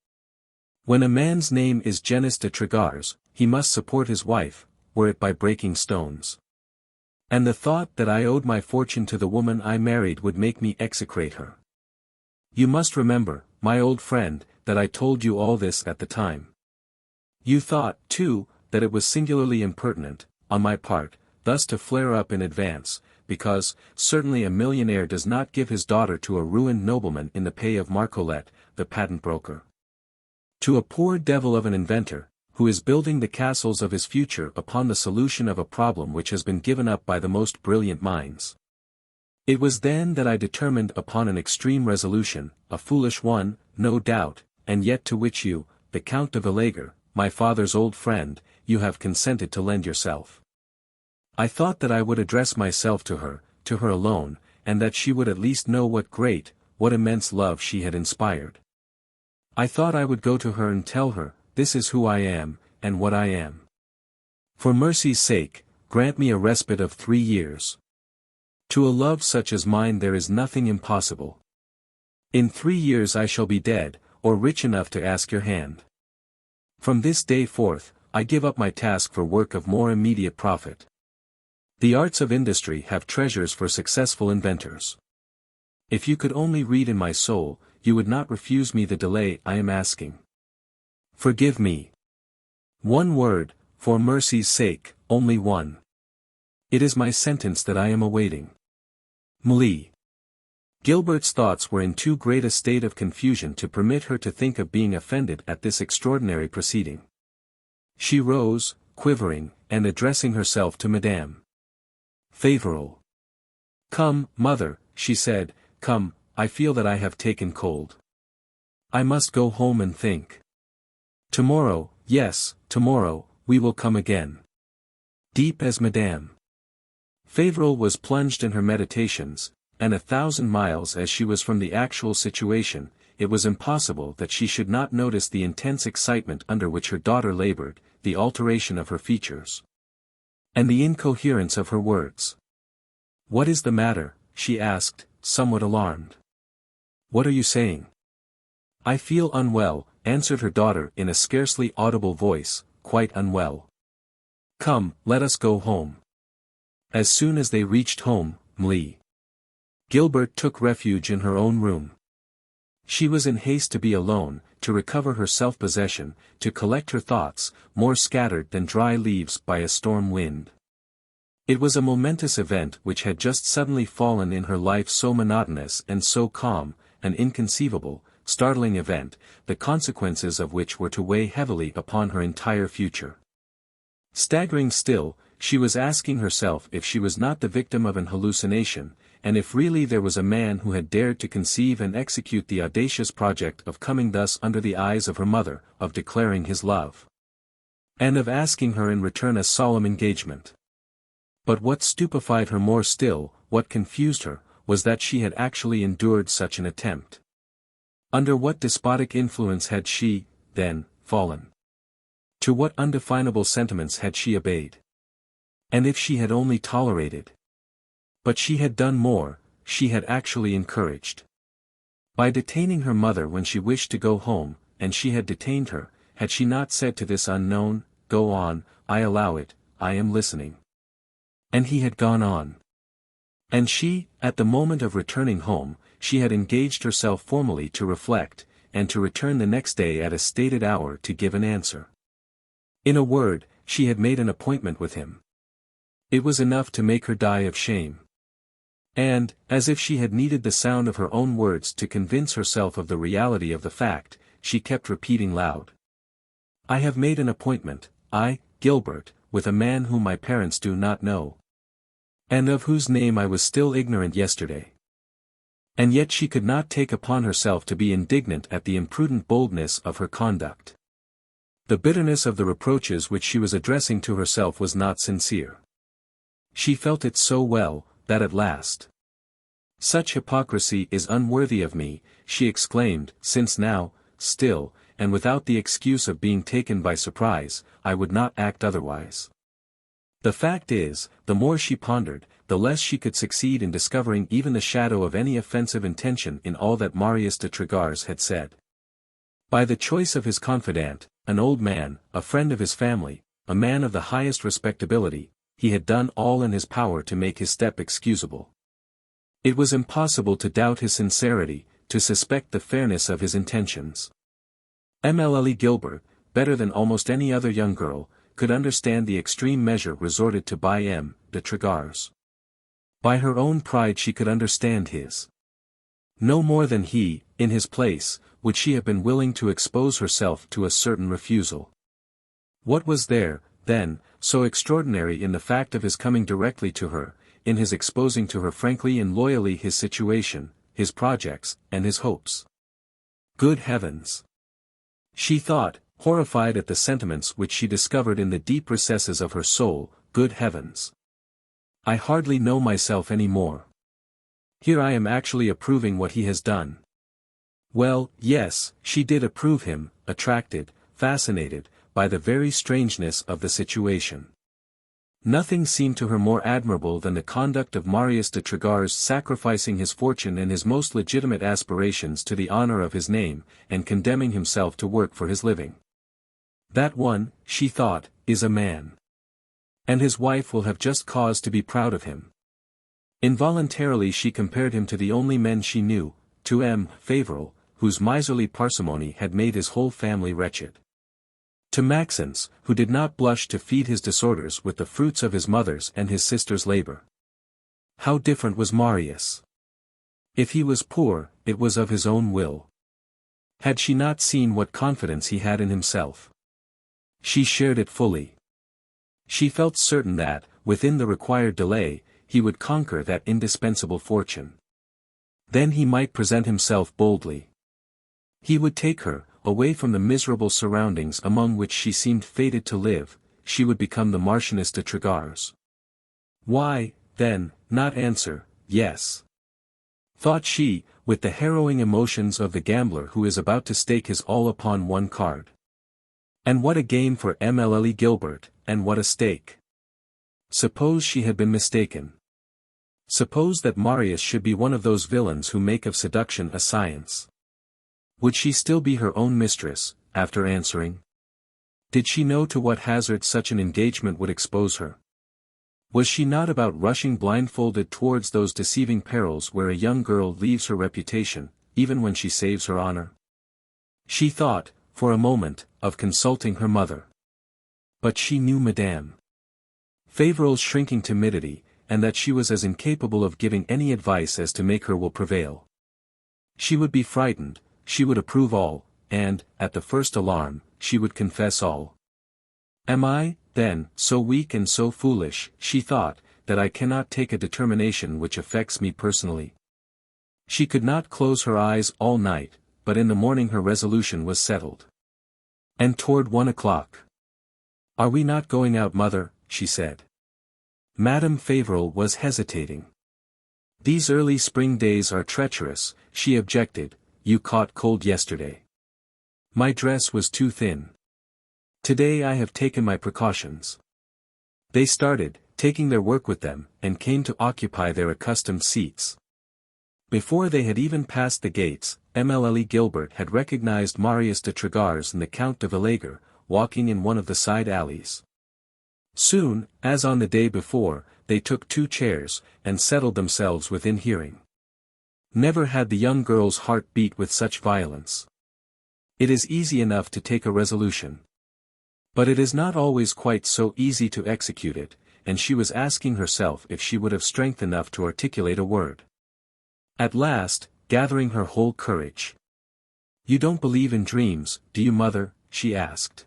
When a man's name is Genus de Trégars, he must support his wife, were it by breaking stones. And the thought that I owed my fortune to the woman I married would make me execrate her. You must remember, my old friend, that I told you all this at the time. You thought, too, that it was singularly impertinent, on my part, thus to flare up in advance, because, certainly a millionaire does not give his daughter to a ruined nobleman in the pay of Marcolet, the patent broker. To a poor devil of an inventor, who is building the castles of his future upon the solution of a problem which has been given up by the most brilliant minds. It was then that I determined upon an extreme resolution, a foolish one, no doubt, and yet to which you, the Count de Lagors, my father's old friend, you have consented to lend yourself. I thought that I would address myself to her alone, and that she would at least know what great, what immense love she had inspired. I thought I would go to her and tell her, this is who I am, and what I am. For mercy's sake, grant me a respite of 3 years. To a love such as mine there is nothing impossible. In 3 years I shall be dead, or rich enough to ask your hand. From this day forth, I give up my task for work of more immediate profit. The arts of industry have treasures for successful inventors. If you could only read in my soul, you would not refuse me the delay I am asking. Forgive me. One word, for mercy's sake, only one. It is my sentence that I am awaiting. Mli. Gilbert's thoughts were in too great a state of confusion to permit her to think of being offended at this extraordinary proceeding. She rose, quivering, and addressing herself to Madame Fauvel. "Come, mother," she said, "come, I feel that I have taken cold. I must go home and think. Tomorrow, yes, tomorrow, we will come again." Deep as Madame Fauvel was plunged in her meditations, and 1,000 miles as she was from the actual situation, it was impossible that she should not notice the intense excitement under which her daughter labored, the alteration of her features, and the incoherence of her words. "What is the matter?" she asked, somewhat alarmed. "What are you saying?" "I feel unwell," answered her daughter in a scarcely audible voice, "quite unwell." "Come, let us go home." As soon as they reached home, Mli. Gilbert took refuge in her own room. She was in haste to be alone, to recover her self-possession, to collect her thoughts, more scattered than dry leaves by a storm wind. It was a momentous event which had just suddenly fallen in her life, so monotonous and so calm, an inconceivable, startling event, the consequences of which were to weigh heavily upon her entire future. Staggering still, she was asking herself if she was not the victim of an hallucination, and if really there was a man who had dared to conceive and execute the audacious project of coming thus under the eyes of her mother, of declaring his love, and of asking her in return a solemn engagement. But what stupefied her more still, what confused her, was that she had actually endured such an attempt. Under what despotic influence had she, then, fallen? To what undefinable sentiments had she obeyed? And if she had only tolerated? But she had done more, she had actually encouraged. By detaining her mother when she wished to go home, and she had detained her, had she not said to this unknown, "Go on, I allow it, I am listening." And he had gone on. And she, at the moment of returning home, she had engaged herself formally to reflect, and to return the next day at a stated hour to give an answer. In a word, she had made an appointment with him. It was enough to make her die of shame. And, as if she had needed the sound of her own words to convince herself of the reality of the fact, she kept repeating loud, "I have made an appointment, I, Gilbert, with a man whom my parents do not know, and of whose name I was still ignorant yesterday." And yet she could not take upon herself to be indignant at the imprudent boldness of her conduct. The bitterness of the reproaches which she was addressing to herself was not sincere. She felt it so well, that at last, "Such hypocrisy is unworthy of me," she exclaimed, "since now, still, and without the excuse of being taken by surprise, I would not act otherwise." The fact is, the more she pondered, the less she could succeed in discovering even the shadow of any offensive intention in all that Marius de Trégars had said. By the choice of his confidant, an old man, a friend of his family, a man of the highest respectability, he had done all in his power to make his step excusable. It was impossible to doubt his sincerity, to suspect the fairness of his intentions. Émile Gilbert, better than almost any other young girl, could understand the extreme measure resorted to by M. de Trégars. By her own pride she could understand his. No more than he, in his place, would she have been willing to expose herself to a certain refusal. What was there, then, so extraordinary in the fact of his coming directly to her, in his exposing to her frankly and loyally his situation, his projects, and his hopes? Good heavens! She thought, horrified at the sentiments which she discovered in the deep recesses of her soul, good heavens! I hardly know myself any more. Here I am actually approving what he has done. Well, yes, she did approve him, attracted, fascinated, by the very strangeness of the situation. Nothing seemed to her more admirable than the conduct of Marius de Trégars sacrificing his fortune and his most legitimate aspirations to the honor of his name, and condemning himself to work for his living. That one, she thought, is a man. And his wife will have just cause to be proud of him. Involuntarily she compared him to the only men she knew, to M. Fauvel, whose miserly parsimony had made his whole family wretched. To Maxence, who did not blush to feed his disorders with the fruits of his mother's and his sister's labor. How different was Marius! If he was poor, it was of his own will. Had she not seen what confidence he had in himself? She shared it fully. She felt certain that, within the required delay, he would conquer that indispensable fortune. Then he might present himself boldly. He would take her, away from the miserable surroundings among which she seemed fated to live, she would become the Marchioness de Trégars. Why, then, not answer, yes? Thought she, with the harrowing emotions of the gambler who is about to stake his all upon one card. And what a game for Émile Gilbert, and what a stake! Suppose she had been mistaken. Suppose that Marius should be one of those villains who make of seduction a science. Would she still be her own mistress, after answering? Did she know to what hazard such an engagement would expose her? Was she not about rushing blindfolded towards those deceiving perils where a young girl leaves her reputation, even when she saves her honor? She thought, for a moment, of consulting her mother. But she knew Madame Fauvel's shrinking timidity, and that she was as incapable of giving any advice as to make her will prevail. She would be frightened, she would approve all, and, at the first alarm, she would confess all. Am I, then, so weak and so foolish, she thought, that I cannot take a determination which affects me personally. She could not close her eyes all night, but in the morning her resolution was settled. And toward 1 o'clock. "Are we not going out, mother?" she said. Madame Fauvel was hesitating. "These early spring days are treacherous," she objected. "You caught cold yesterday. My dress was too thin. Today I have taken my precautions." They started, taking their work with them, and came to occupy their accustomed seats. Before they had even passed the gates, Émile Gilbert had recognized Marius de Trégars and the Count de Lagors, walking in one of the side alleys. Soon, as on the day before, they took 2 chairs, and settled themselves within hearing. Never had the young girl's heart beat with such violence. It is easy enough to take a resolution. But it is not always quite so easy to execute it, and she was asking herself if she would have strength enough to articulate a word. At last, gathering her whole courage. "You don't believe in dreams, do you, mother?" she asked.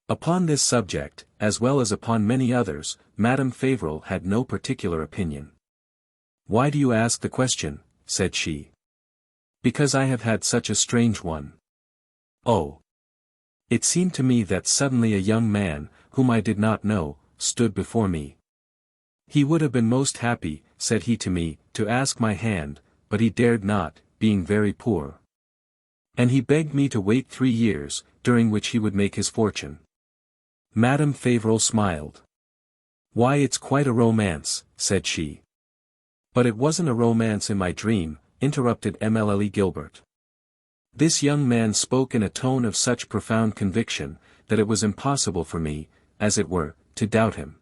Upon this subject, as well as upon many others, Madame Fauvel had no particular opinion. "Why do you ask the question?" said she. "Because I have had such a strange one." "Oh." It seemed to me that suddenly a young man, whom I did not know, stood before me. "He would have been most happy," said he to me, "to ask my hand, but he dared not, being very poor. And he begged me to wait 3 years, during which he would make his fortune." Madame Fauvel smiled. "Why, it's quite a romance," said she. "But it wasn't a romance in my dream," interrupted Émile Gilbert. This young man spoke in a tone of such profound conviction, that it was impossible for me, as it were, to doubt him.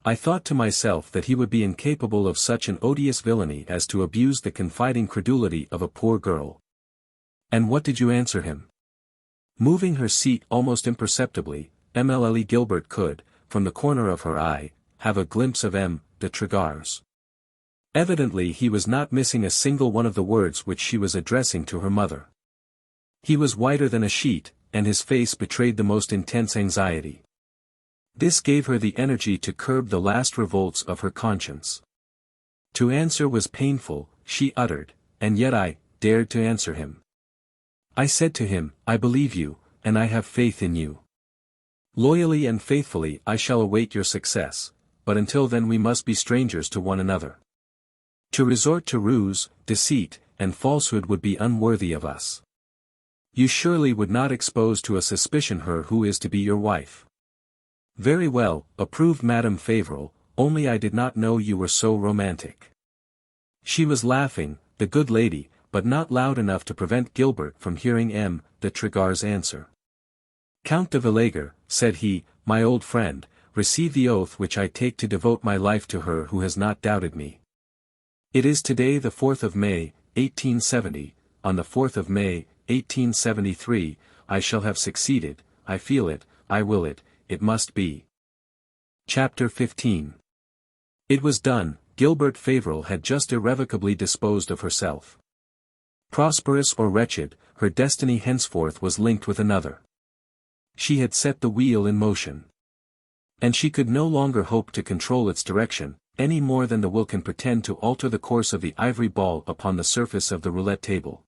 I thought to myself that he would be incapable of such an odious villainy as to abuse the confiding credulity of a poor girl. "And what did you answer him?" Moving her seat almost imperceptibly, Émile Gilbert could, from the corner of her eye, have a glimpse of M. de Trégars. Evidently he was not missing a single one of the words which she was addressing to her mother. He was whiter than a sheet, and his face betrayed the most intense anxiety. This gave her the energy to curb the last revolts of her conscience. To answer was painful, she uttered, and yet I dared to answer him. I said to him, "I believe you, and I have faith in you. Loyally and faithfully I shall await your success, but until then we must be strangers to one another. To resort to ruse, deceit, and falsehood would be unworthy of us. You surely would not expose to a suspicion her who is to be your wife." "Very well," approved Madame Fauvel, "only I did not know you were so romantic." She was laughing, the good lady, but not loud enough to prevent Gilbert from hearing M. de Trégars' answer. "Count de Lagors," said he, "my old friend, receive the oath which I take to devote my life to her who has not doubted me. It is today the 4th of May, 1870, on the 4th of May, 1873, I shall have succeeded, I feel it, I will it, it must be." Chapter 15. It was done, Gilbert Fauvel had just irrevocably disposed of herself. Prosperous or wretched, her destiny henceforth was linked with another. She had set the wheel in motion. And she could no longer hope to control its direction, any more than the will can pretend to alter the course of the ivory ball upon the surface of the roulette table.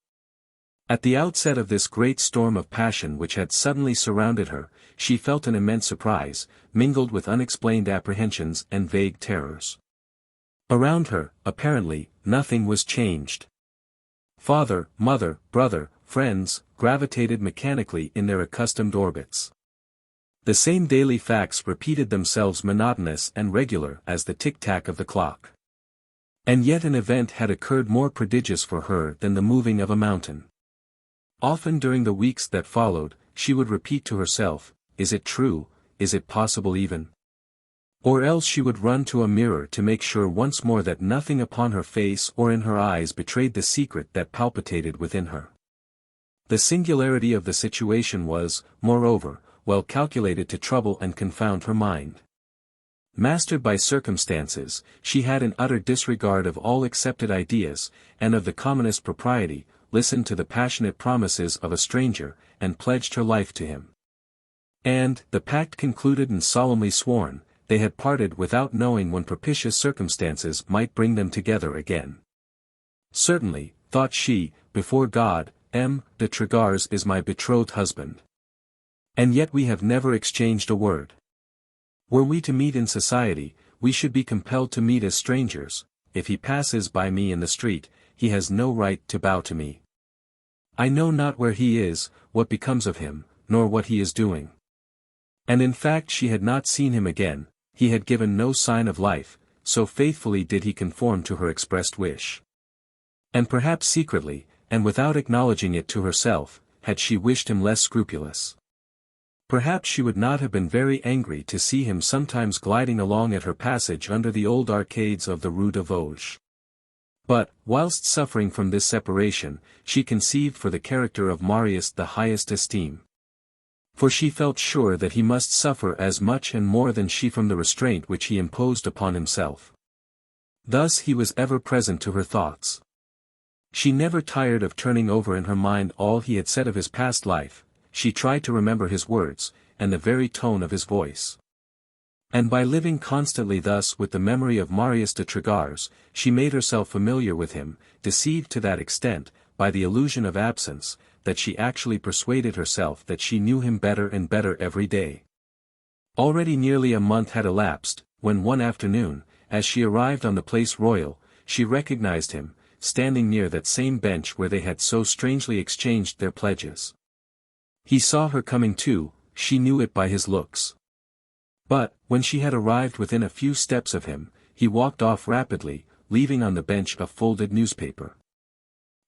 At the outset of this great storm of passion which had suddenly surrounded her, she felt an immense surprise, mingled with unexplained apprehensions and vague terrors. Around her, apparently, nothing was changed. Father, mother, brother, friends, gravitated mechanically in their accustomed orbits. The same daily facts repeated themselves monotonous and regular as the tic-tac of the clock. And yet an event had occurred more prodigious for her than the moving of a mountain. Often during the weeks that followed, she would repeat to herself, "Is it true, is it possible even?" Or else she would run to a mirror to make sure once more that nothing upon her face or in her eyes betrayed the secret that palpitated within her. The singularity of the situation was, moreover, well calculated to trouble and confound her mind. Mastered by circumstances, she had an utter disregard of all accepted ideas, and of the commonest propriety, listened to the passionate promises of a stranger, and pledged her life to him. And, the pact concluded and solemnly sworn, they had parted without knowing when propitious circumstances might bring them together again. Certainly, thought she, before God, M. de Lagors is my betrothed husband. And yet we have never exchanged a word. Were we to meet in society, we should be compelled to meet as strangers. If he passes by me in the street, he has no right to bow to me. I know not where he is, what becomes of him, nor what he is doing. And in fact she had not seen him again, he had given no sign of life, so faithfully did he conform to her expressed wish. And perhaps secretly, and without acknowledging it to herself, had she wished him less scrupulous. Perhaps she would not have been very angry to see him sometimes gliding along at her passage under the old arcades of the Rue de Vosges. But, whilst suffering from this separation, she conceived for the character of Marius the highest esteem. For she felt sure that he must suffer as much and more than she from the restraint which he imposed upon himself. Thus he was ever present to her thoughts. She never tired of turning over in her mind all he had said of his past life. She tried to remember his words, and the very tone of his voice. And by living constantly thus with the memory of Marius de Lagors, she made herself familiar with him, deceived to that extent, by the illusion of absence, that she actually persuaded herself that she knew him better and better every day. Already nearly a month had elapsed, when one afternoon, as she arrived on the Place Royal, she recognized him, standing near that same bench where they had so strangely exchanged their pledges. He saw her coming too, she knew it by his looks. But, when she had arrived within a few steps of him, he walked off rapidly, leaving on the bench a folded newspaper.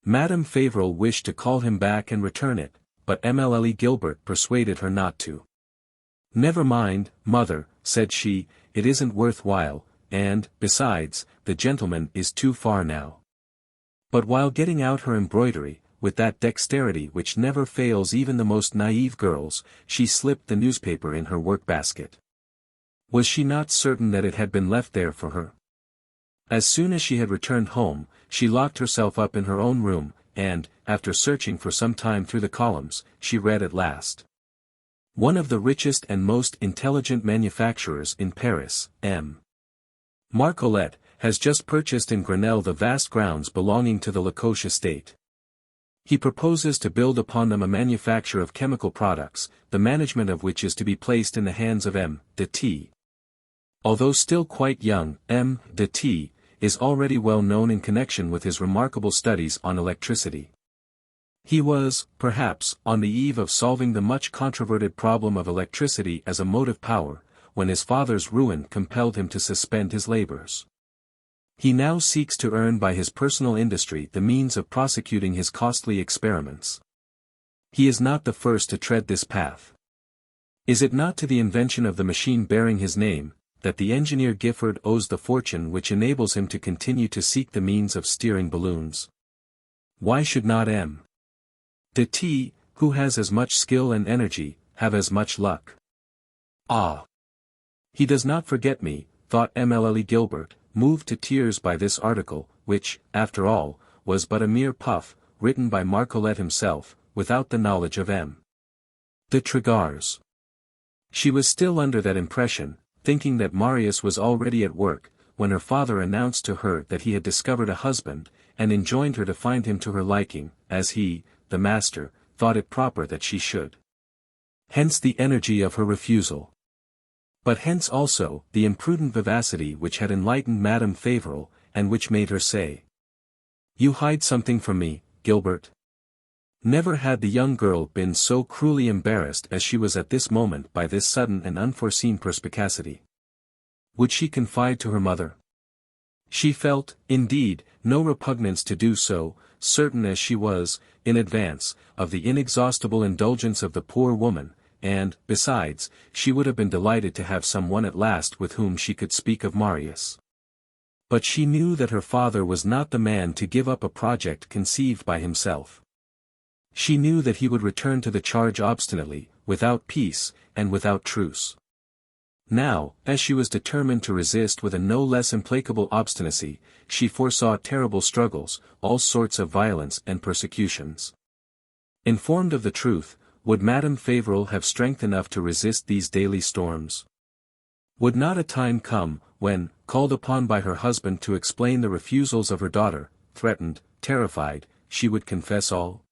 Madame Fauvel wished to call him back and return it, but Émile Gilbert persuaded her not to. "Never mind, mother," said she, "it isn't worth while, and, besides, the gentleman is too far now." But while getting out her embroidery, with that dexterity which never fails even the most naive girls, she slipped the newspaper in her work-basket. Was she not certain that it had been left there for her? As soon as she had returned home, she locked herself up in her own room, and, after searching for some time through the columns, she read at last. One of the richest and most intelligent manufacturers in Paris, M. Marcollet, has just purchased in Grenelle the vast grounds belonging to the Lecoq estate. He proposes to build upon them a manufacture of chemical products, the management of which is to be placed in the hands of M. de T. Although still quite young, M. de T. is already well known in connection with his remarkable studies on electricity. He was, perhaps, on the eve of solving the much controverted problem of electricity as a motive power, when his father's ruin compelled him to suspend his labors. He now seeks to earn by his personal industry the means of prosecuting his costly experiments. He is not the first to tread this path. Is it not to the invention of the machine bearing his name, that the engineer Giffard owes the fortune which enables him to continue to seek the means of steering balloons? Why should not M. de T., who has as much skill and energy, have as much luck? Ah! He does not forget me, thought Émile Gilbert, moved to tears by this article, which, after all, was but a mere puff, written by Marcollet himself, without the knowledge of M. de Lagors. She was still under that impression, thinking that Marius was already at work, when her father announced to her that he had discovered a husband, and enjoined her to find him to her liking, as he, the master, thought it proper that she should. Hence the energy of her refusal. But hence also the imprudent vivacity which had enlightened Madame Fauvel, and which made her say, "You hide something from me, Gilbert." Never had the young girl been so cruelly embarrassed as she was at this moment by this sudden and unforeseen perspicacity. Would she confide to her mother? She felt, indeed, no repugnance to do so, certain as she was, in advance, of the inexhaustible indulgence of the poor woman, and, besides, she would have been delighted to have some one at last with whom she could speak of Marius. But she knew that her father was not the man to give up a project conceived by himself. She knew that he would return to the charge obstinately, without peace, and without truce. Now, as she was determined to resist with a no less implacable obstinacy, she foresaw terrible struggles, all sorts of violence and persecutions. Informed of the truth, would Madame Fauvel have strength enough to resist these daily storms? Would not a time come, when, called upon by her husband to explain the refusals of her daughter, threatened, terrified, she would confess all?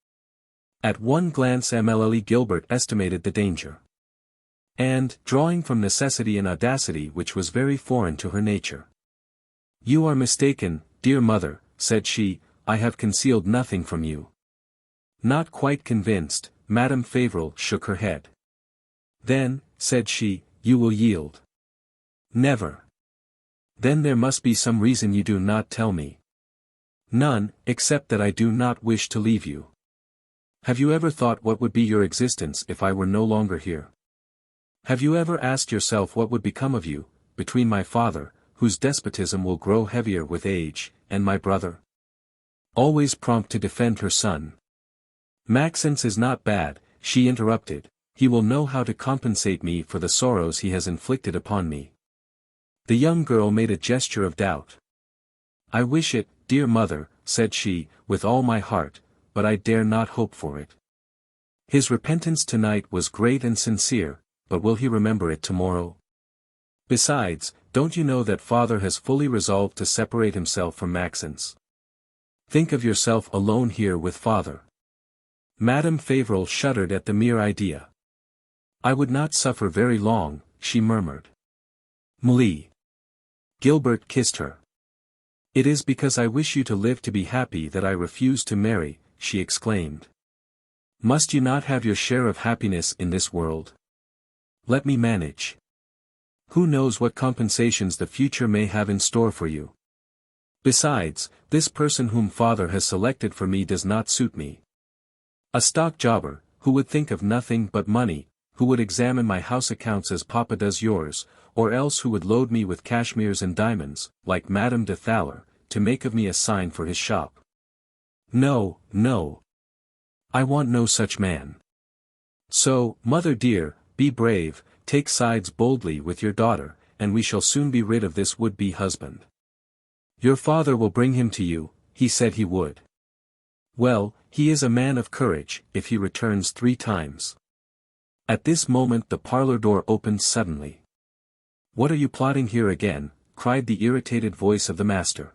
At one glance Emile Gilbert estimated the danger. And, drawing from necessity an audacity which was very foreign to her nature. "You are mistaken, dear mother," said she, "I have concealed nothing from you." Not quite convinced, Madame Fauvel shook her head. "Then," said she, "you will yield?" "Never." "Then there must be some reason you do not tell me." "None, except that I do not wish to leave you." "Have you ever thought what would be your existence if I were no longer here? Have you ever asked yourself what would become of you, between my father, whose despotism will grow heavier with age, and my brother?" Always prompt to defend her son. "Maxence is not bad," she interrupted, "he will know how to compensate me for the sorrows he has inflicted upon me." The young girl made a gesture of doubt. "I wish it, dear mother," said she, "with all my heart, but I dare not hope for it. His repentance tonight was great and sincere, but will he remember it tomorrow? Besides, don't you know that father has fully resolved to separate himself from Maxence? Think of yourself alone here with father." Madame Fauvel shuddered at the mere idea. "I would not suffer very long," she murmured. "Muli." Gilbert kissed her. "It is because I wish you to live to be happy that I refuse to marry," she exclaimed. "Must you not have your share of happiness in this world? Let me manage. Who knows what compensations the future may have in store for you? Besides, this person whom father has selected for me does not suit me. A stock jobber, who would think of nothing but money, who would examine my house accounts as papa does yours, or else who would load me with cashmeres and diamonds, like Madame de Thaler, to make of me a sign for his shop. No, no. I want no such man. So, mother dear, be brave, take sides boldly with your daughter, and we shall soon be rid of this would-be husband. Your father will bring him to you, he said he would. Well, he is a man of courage, if he returns 3 times. At this moment the parlor door opened suddenly. "What are you plotting here again?" cried the irritated voice of the master.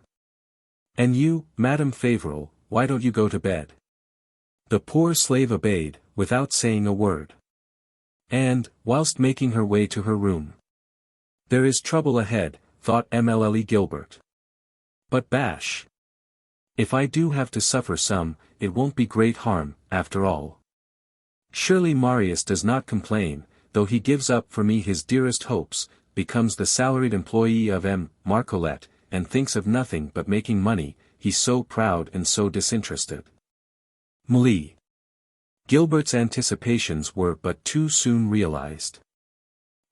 "And you, Madame Fauvel, why don't you go to bed?" The poor slave obeyed, without saying a word. And, whilst making her way to her room. "There is trouble ahead," thought Emile Gilbert. "But bash! If I do have to suffer some, it won't be great harm, after all. Surely Marius does not complain, though he gives up for me his dearest hopes, becomes the salaried employee of M. Marcolette, and thinks of nothing but making money, he's so proud and so disinterested." Muli. Gilbert's anticipations were but too soon realized.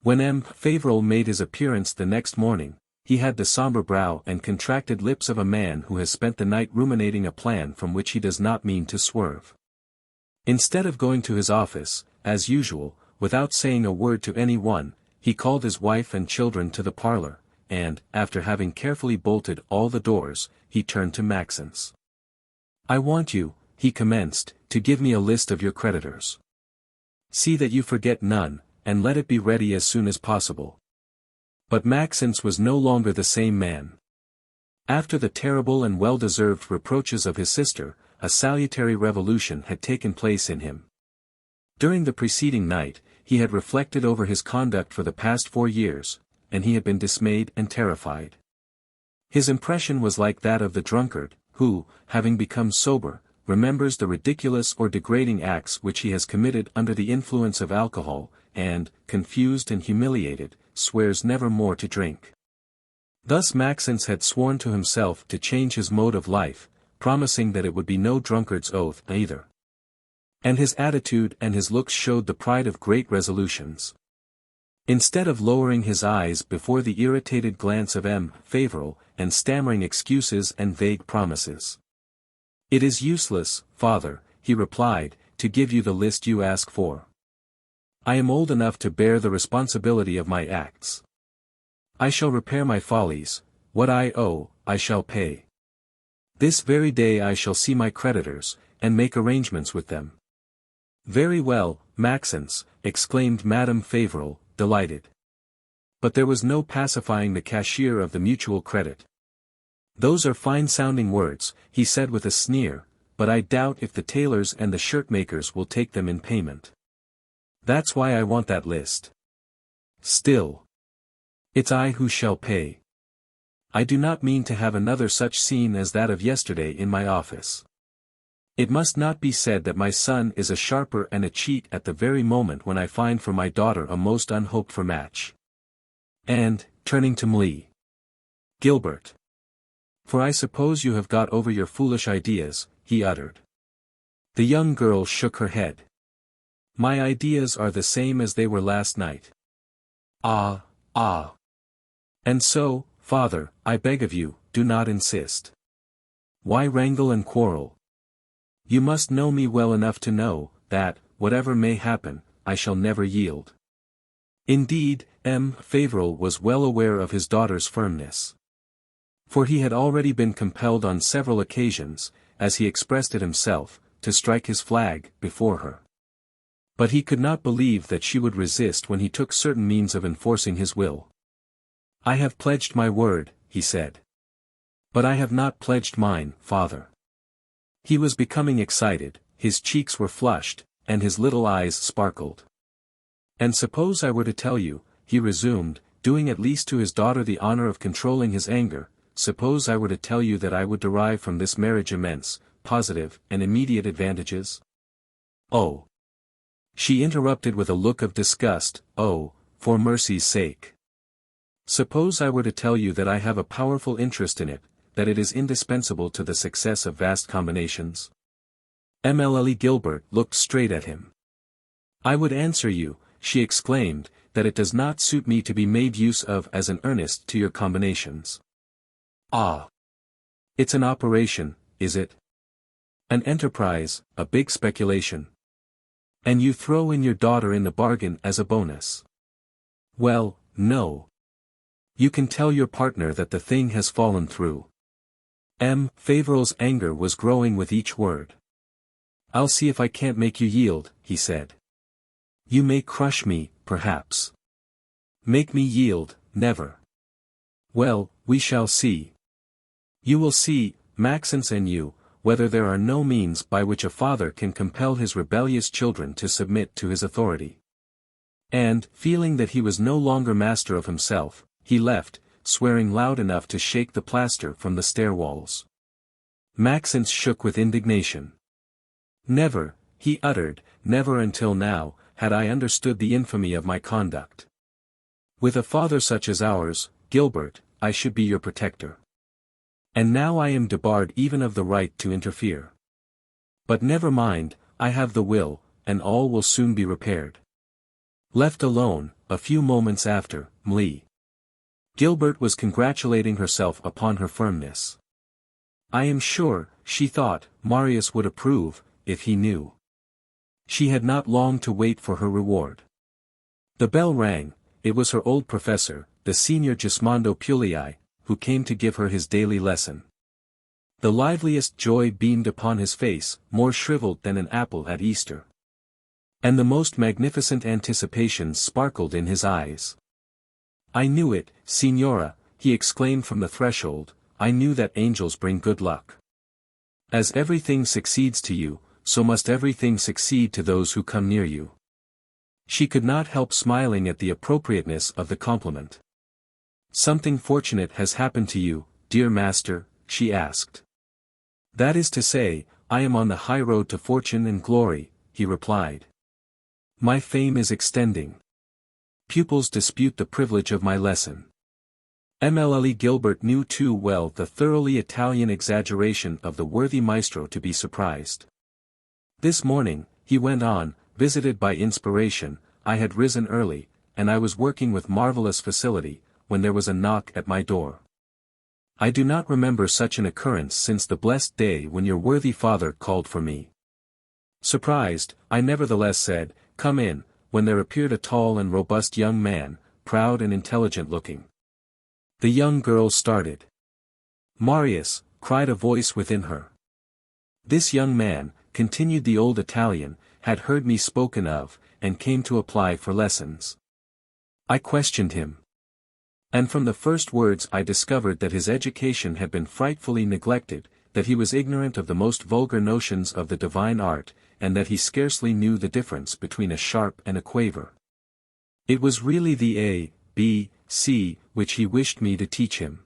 When M. Fauvel made his appearance the next morning, he had the sombre brow and contracted lips of a man who has spent the night ruminating a plan from which he does not mean to swerve. Instead of going to his office, as usual, without saying a word to any one, he called his wife and children to the parlor, and, after having carefully bolted all the doors, he turned to Maxence. "I want you," he commenced, "to give me a list of your creditors. See that you forget none, and let it be ready as soon as possible." But Maxence was no longer the same man. After the terrible and well-deserved reproaches of his sister, a salutary revolution had taken place in him. During the preceding night, he had reflected over his conduct for the past 4 years, and he had been dismayed and terrified. His impression was like that of the drunkard, who, having become sober, remembers the ridiculous or degrading acts which he has committed under the influence of alcohol, and, confused and humiliated, swears never more to drink. Thus Maxence had sworn to himself to change his mode of life, promising that it would be no drunkard's oath either. And his attitude and his looks showed the pride of great resolutions. Instead of lowering his eyes before the irritated glance of M. Fauvel, and stammering excuses and vague promises. "It is useless, father," he replied, "to give you the list you ask for. I am old enough to bear the responsibility of my acts. I shall repair my follies, what I owe, I shall pay. This very day I shall see my creditors, and make arrangements with them." "Very well, Maxence," exclaimed Madame Fauvel, delighted. But there was no pacifying the cashier of the Mutual Credit. "Those are fine-sounding words," he said with a sneer, "but I doubt if the tailors and the shirt-makers will take them in payment. That's why I want that list. Still, it's I who shall pay. I do not mean to have another such scene as that of yesterday in my office. It must not be said that my son is a sharper and a cheat at the very moment when I find for my daughter a most unhoped-for match." And, turning to Emile, "Gilbert. For I suppose you have got over your foolish ideas," he uttered. The young girl shook her head. "My ideas are the same as they were last night." "Ah, ah. And so, father, I beg of you, do not insist. Why wrangle and quarrel? You must know me well enough to know, that, whatever may happen, I shall never yield." Indeed, M. Fauvel was well aware of his daughter's firmness. For he had already been compelled on several occasions, as he expressed it himself, to strike his flag, before her. But he could not believe that she would resist when he took certain means of enforcing his will. "I have pledged my word," he said. "But I have not pledged mine, father." He was becoming excited, his cheeks were flushed, and his little eyes sparkled. "And suppose I were to tell you," he resumed, doing at least to his daughter the honor of controlling his anger, "suppose I were to tell you that I would derive from this marriage immense, positive, and immediate advantages?" "Oh!" She interrupted with a look of disgust, "Oh, for mercy's sake! Suppose I were to tell you that I have a powerful interest in it, that it is indispensable to the success of vast combinations?" Emile Gilbert looked straight at him. "I would answer you," she exclaimed, "that it does not suit me to be made use of as an earnest to your combinations." "Ah! It's an operation, is it? An enterprise, a big speculation. And you throw in your daughter in the bargain as a bonus. Well, no. You can tell your partner that the thing has fallen through." M. Fauvel's anger was growing with each word. "I'll see if I can't make you yield," he said. "You may crush me, perhaps. Make me yield, never. Well, we shall see. You will see, Maxence and you, whether there are no means by which a father can compel his rebellious children to submit to his authority." And, feeling that he was no longer master of himself, he left, swearing loud enough to shake the plaster from the stair walls. Maxence shook with indignation. "Never," he uttered, "never until now, had I understood the infamy of my conduct. With a father such as ours, Gilbert, I should be your protector. And now I am debarred even of the right to interfere. But never mind, I have the will, and all will soon be repaired." Left alone, a few moments after, Emile Gilbert was congratulating herself upon her firmness. "I am sure," she thought, "Marius would approve, if he knew." She had not long to wait for her reward. The bell rang. It was her old professor, the senior Gismondo Puliai, who came to give her his daily lesson. The liveliest joy beamed upon his face, more shriveled than an apple at Easter. And the most magnificent anticipations sparkled in his eyes. "I knew it, Signora," he exclaimed from the threshold, "I knew that angels bring good luck. As everything succeeds to you, so must everything succeed to those who come near you." She could not help smiling at the appropriateness of the compliment. "Something fortunate has happened to you, dear master?" she asked. "That is to say, I am on the high road to fortune and glory," he replied. "My fame is extending. Pupils dispute the privilege of my lesson." Emile Gilbert knew too well the thoroughly Italian exaggeration of the worthy maestro to be surprised. "This morning," he went on, visited by inspiration, "I had risen early, and I was working with marvelous facility, when there was a knock at my door. I do not remember such an occurrence since the blessed day when your worthy father called for me. Surprised, I nevertheless said, 'Come in,' when there appeared a tall and robust young man, proud and intelligent-looking. The young girl started. 'Marius,' cried a voice within her. This young man, continued the old Italian, had heard me spoken of, and came to apply for lessons. I questioned him. And from the first words I discovered that his education had been frightfully neglected, that he was ignorant of the most vulgar notions of the divine art, and that he scarcely knew the difference between a sharp and a quaver. It was really the A, B, C, which he wished me to teach him.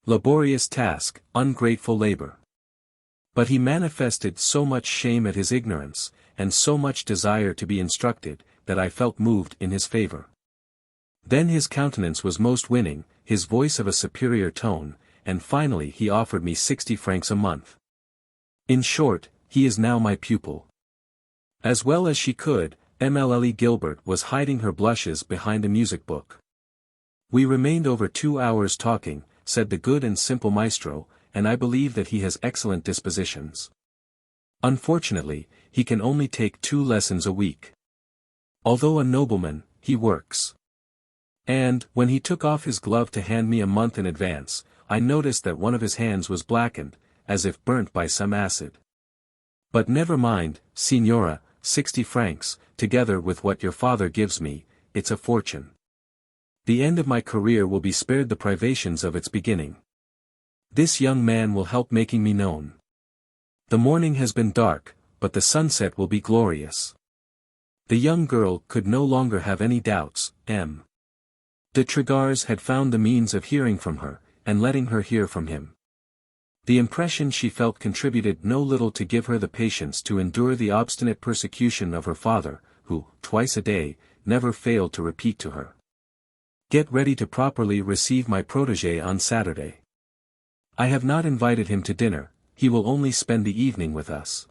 Laborious task, ungrateful labor. But he manifested so much shame at his ignorance, and so much desire to be instructed, that I felt moved in his favor. Then his countenance was most winning, his voice of a superior tone, and finally he offered me 60 francs a month. In short, he is now my pupil. As well as she could, Mlle Gilbert was hiding her blushes behind a music book. We remained over 2 hours talking, said the good and simple maestro, and I believe that he has excellent dispositions. Unfortunately, he can only take 2 lessons a week. Although a nobleman, he works. And, when he took off his glove to hand me a month in advance, I noticed that one of his hands was blackened, as if burnt by some acid. But never mind, signora, 60 francs, together with what your father gives me, it's a fortune. The end of my career will be spared the privations of its beginning. This young man will help making me known. The morning has been dark, but the sunset will be glorious. The young girl could no longer have any doubts. De Trégars had found the means of hearing from her, and letting her hear from him. The impression she felt contributed no little to give her the patience to endure the obstinate persecution of her father, who, twice a day, never failed to repeat to her, "Get ready to properly receive my protégé on Saturday. I have not invited him to dinner, he will only spend the evening with us."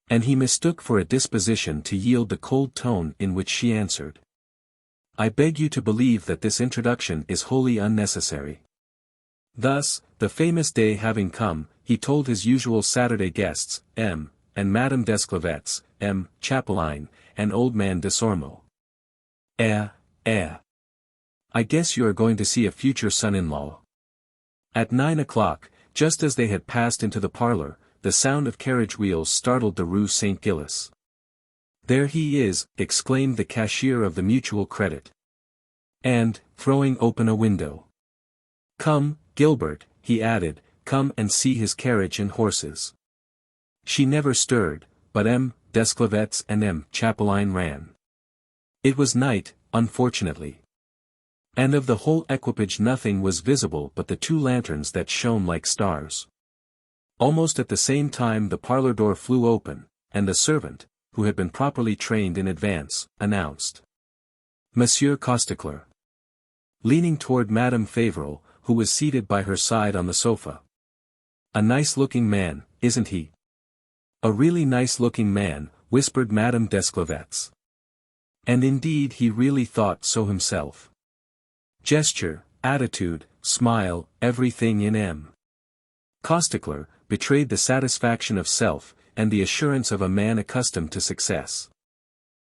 And he mistook for a disposition to yield the cold tone in which she answered, "I beg you to believe that this introduction is wholly unnecessary." Thus, the famous day having come, he told his usual Saturday guests, and Madame Desclevets, Chapelaine, and old man Desormeaux. I guess you are going to see a future son-in-law. At 9 o'clock, just as they had passed into the parlor, the sound of carriage wheels startled the Rue Saint-Gilles. "There he is," exclaimed the cashier of the Mutual Credit. And, throwing open a window, "Come, Gilbert," he added, "come and see his carriage and horses." She never stirred, but Desclevets and Chapelaine ran. It was night, unfortunately. And of the whole equipage nothing was visible but the 2 lanterns that shone like stars. Almost at the same time the parlor door flew open, and the servant, who had been properly trained in advance, announced, "Monsieur Costecler." Leaning toward Madame Fauvel, who was seated by her side on the sofa. "A nice-looking man, isn't he?" "A really nice-looking man," whispered Madame Desclevets. And indeed he really thought so himself. Gesture, attitude, smile, everything in Costecler betrayed the satisfaction of self, and the assurance of a man accustomed to success.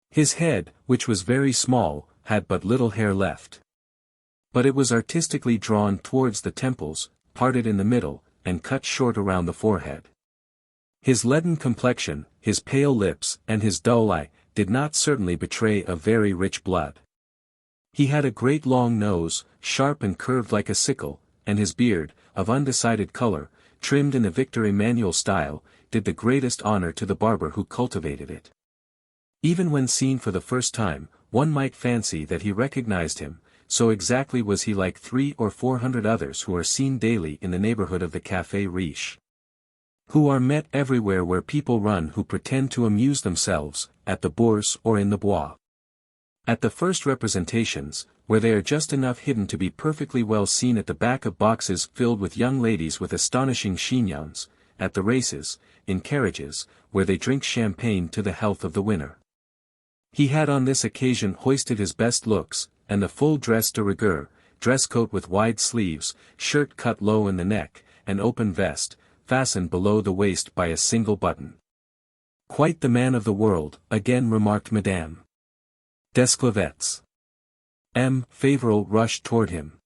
His head, which was very small, had but little hair left. But it was artistically drawn towards the temples, parted in the middle, and cut short around the forehead. His leaden complexion, his pale lips, and his dull eye, did not certainly betray a very rich blood. He had a great long nose, sharp and curved like a sickle, and his beard, of undecided color, trimmed in the Victor Emmanuel style, did the greatest honor to the barber who cultivated it. Even when seen for the first time, one might fancy that he recognized him, so exactly was he like 300 or 400 others who are seen daily in the neighborhood of the Café Riche. Who are met everywhere where people run who pretend to amuse themselves, at the Bourse or in the Bois. At the first representations, where they are just enough hidden to be perfectly well seen at the back of boxes filled with young ladies with astonishing chignons, at the races, in carriages, where they drink champagne to the health of the winner. He had on this occasion hoisted his best looks, and the full dress de rigueur, dress coat with wide sleeves, shirt cut low in the neck, and open vest, fastened below the waist by a single button. "Quite the man of the world," again remarked Madame Desclevets. Fauvel rushed toward him.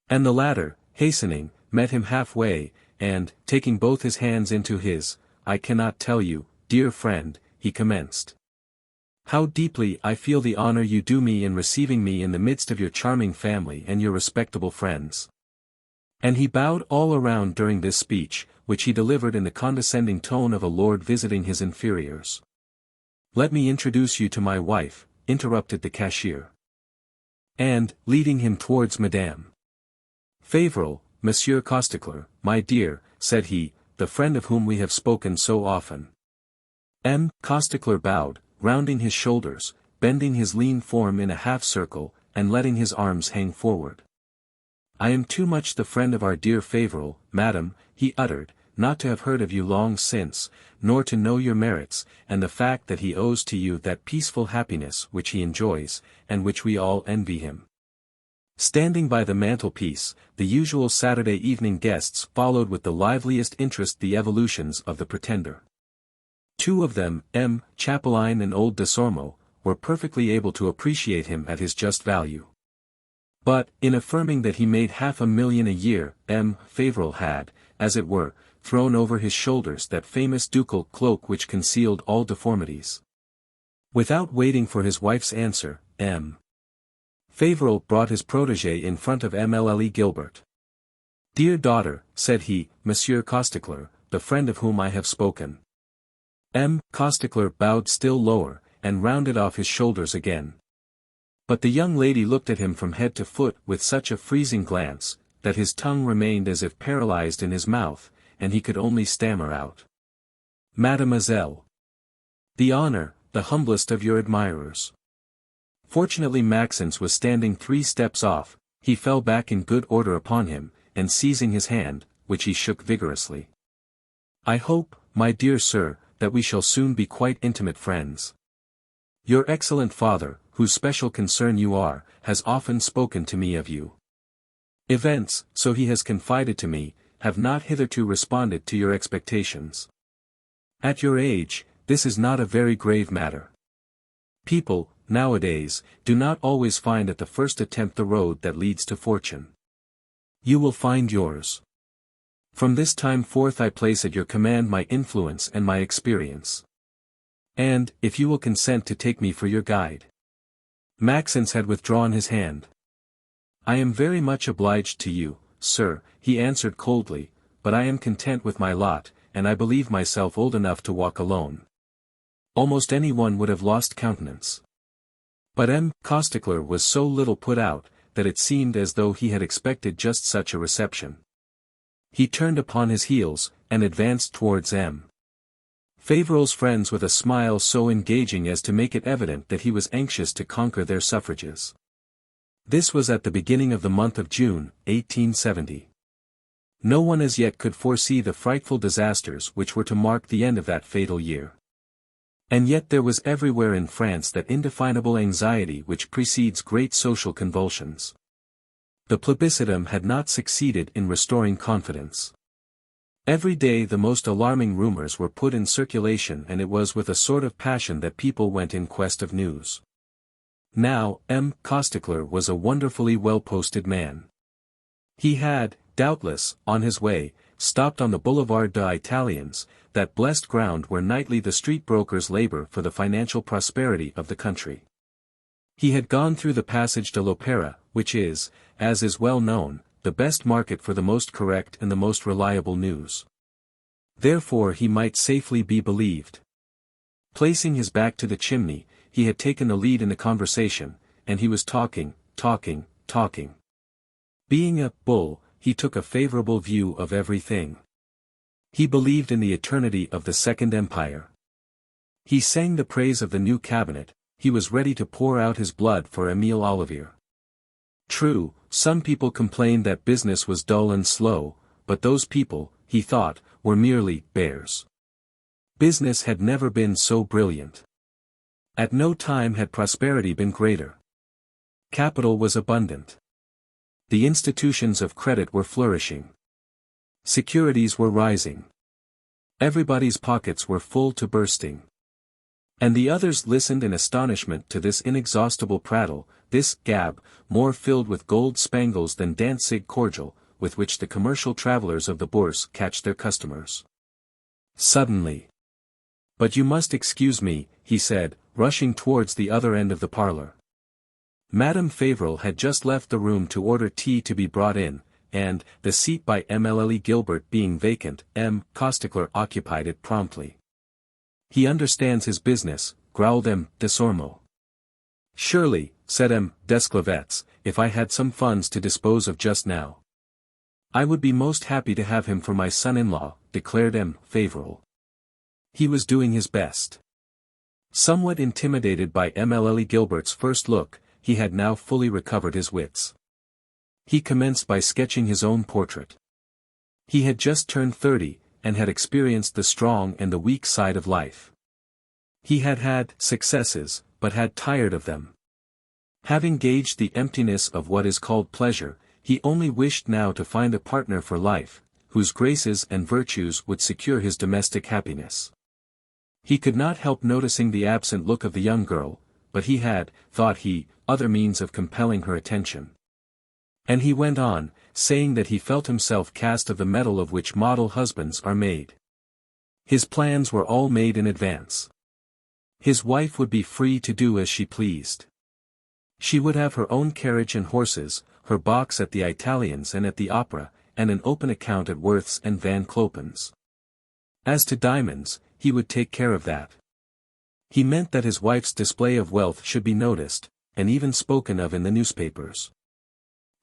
And the latter, hastening, met him halfway, and, taking both his hands into his, "I cannot tell you, dear friend," he commenced. How deeply I feel the honor you do me in receiving me in the midst of your charming family and your respectable friends. And he bowed all around during this speech, which he delivered in the condescending tone of a lord visiting his inferiors. Let me introduce you to my wife, interrupted the cashier. And, leading him towards Madame Fauvel, Monsieur Costecler, my dear, said he, the friend of whom we have spoken so often. M. Costecler bowed, rounding his shoulders, bending his lean form in a half-circle, and letting his arms hang forward. I am too much the friend of our dear Fauvel, madam, he uttered, not to have heard of you long since, nor to know your merits, and the fact that he owes to you that peaceful happiness which he enjoys, and which we all envy him. Standing by the mantelpiece, the usual Saturday evening guests followed with the liveliest interest the evolutions of the pretender. Two of them, M. Chapelain and old Desormeaux, were perfectly able to appreciate him at his just value. But, in affirming that he made $500,000 a year, M. Fauvel had, as it were, thrown over his shoulders that famous ducal cloak which concealed all deformities. Without waiting for his wife's answer, M. Fauvel brought his protégé in front of Mlle Gilbert. Dear daughter, said he, Monsieur Costecler, the friend of whom I have spoken. M. Costecler bowed still lower, and rounded off his shoulders again. But the young lady looked at him from head to foot with such a freezing glance, that his tongue remained as if paralyzed in his mouth, and he could only stammer out. Mademoiselle. The honor, the humblest of your admirers. Fortunately Maxence was standing 3 steps off, he fell back in good order upon him, and seizing his hand, which he shook vigorously. I hope, my dear sir, that we shall soon be quite intimate friends. Your excellent father, whose special concern you are, has often spoken to me of you. Events, so he has confided to me, have not hitherto responded to your expectations. At your age, this is not a very grave matter. People, nowadays, do not always find at the first attempt the road that leads to fortune. You will find yours. From this time forth I place at your command my influence and my experience. And, if you will consent to take me for your guide. Maxence had withdrawn his hand. I am very much obliged to you, sir, he answered coldly, but I am content with my lot, and I believe myself old enough to walk alone. Almost anyone would have lost countenance. But M. Costecler was so little put out, that it seemed as though he had expected just such a reception. He turned upon his heels, and advanced towards M. Fauvel's friends with a smile so engaging as to make it evident that he was anxious to conquer their suffrages. This was at the beginning of the month of June, 1870. No one as yet could foresee the frightful disasters which were to mark the end of that fatal year. And yet there was everywhere in France that indefinable anxiety which precedes great social convulsions. The plebiscitum had not succeeded in restoring confidence. Every day the most alarming rumors were put in circulation, and it was with a sort of passion that people went in quest of news. Now, M. Costecler was a wonderfully well-posted man. He had, doubtless, on his way, stopped on the Boulevard des Italiens, that blessed ground where nightly the street brokers labor for the financial prosperity of the country. He had gone through the Passage de l'Opéra, which is, as is well known, the best market for the most correct and the most reliable news. Therefore he might safely be believed. Placing his back to the chimney, he had taken the lead in the conversation, and he was talking. Being a bull, he took a favorable view of everything. He believed in the eternity of the Second Empire. He sang the praise of the new cabinet, he was ready to pour out his blood for Émile Olivier. True, some people complained that business was dull and slow, but those people, he thought, were merely bears. Business had never been so brilliant. At no time had prosperity been greater. Capital was abundant. The institutions of credit were flourishing. Securities were rising. Everybody's pockets were full to bursting. And the others listened in astonishment to this inexhaustible prattle, this gab, more filled with gold spangles than Danzig cordial, with which the commercial travelers of the Bourse catch their customers. Suddenly, "But you must excuse me," he said, rushing towards the other end of the parlor. Madame Fauvel had just left the room to order tea to be brought in, and, the seat by Émile Gilbert being vacant, Costecler occupied it promptly. "He understands his business," growled Desormeaux. "Surely," said Desclevets, "if I had some funds to dispose of just now, I would be most happy to have him for my son-in-law," declared Fauvel. He was doing his best. Somewhat intimidated by Émile Gilbert's first look, he had now fully recovered his wits. He commenced by sketching his own portrait. He had just turned 30, and had experienced the strong and the weak side of life. He had had successes, but had tired of them. Having gauged the emptiness of what is called pleasure, he only wished now to find a partner for life, whose graces and virtues would secure his domestic happiness. He could not help noticing the absent look of the young girl, but he had, thought he, other means of compelling her attention. And he went on, saying that he felt himself cast of the metal of which model husbands are made. His plans were all made in advance. His wife would be free to do as she pleased. She would have her own carriage and horses, her box at the Italiens and at the opera, and an open account at Worth's and Van Clopen's. As to diamonds, he would take care of that. He meant that his wife's display of wealth should be noticed, and even spoken of in the newspapers.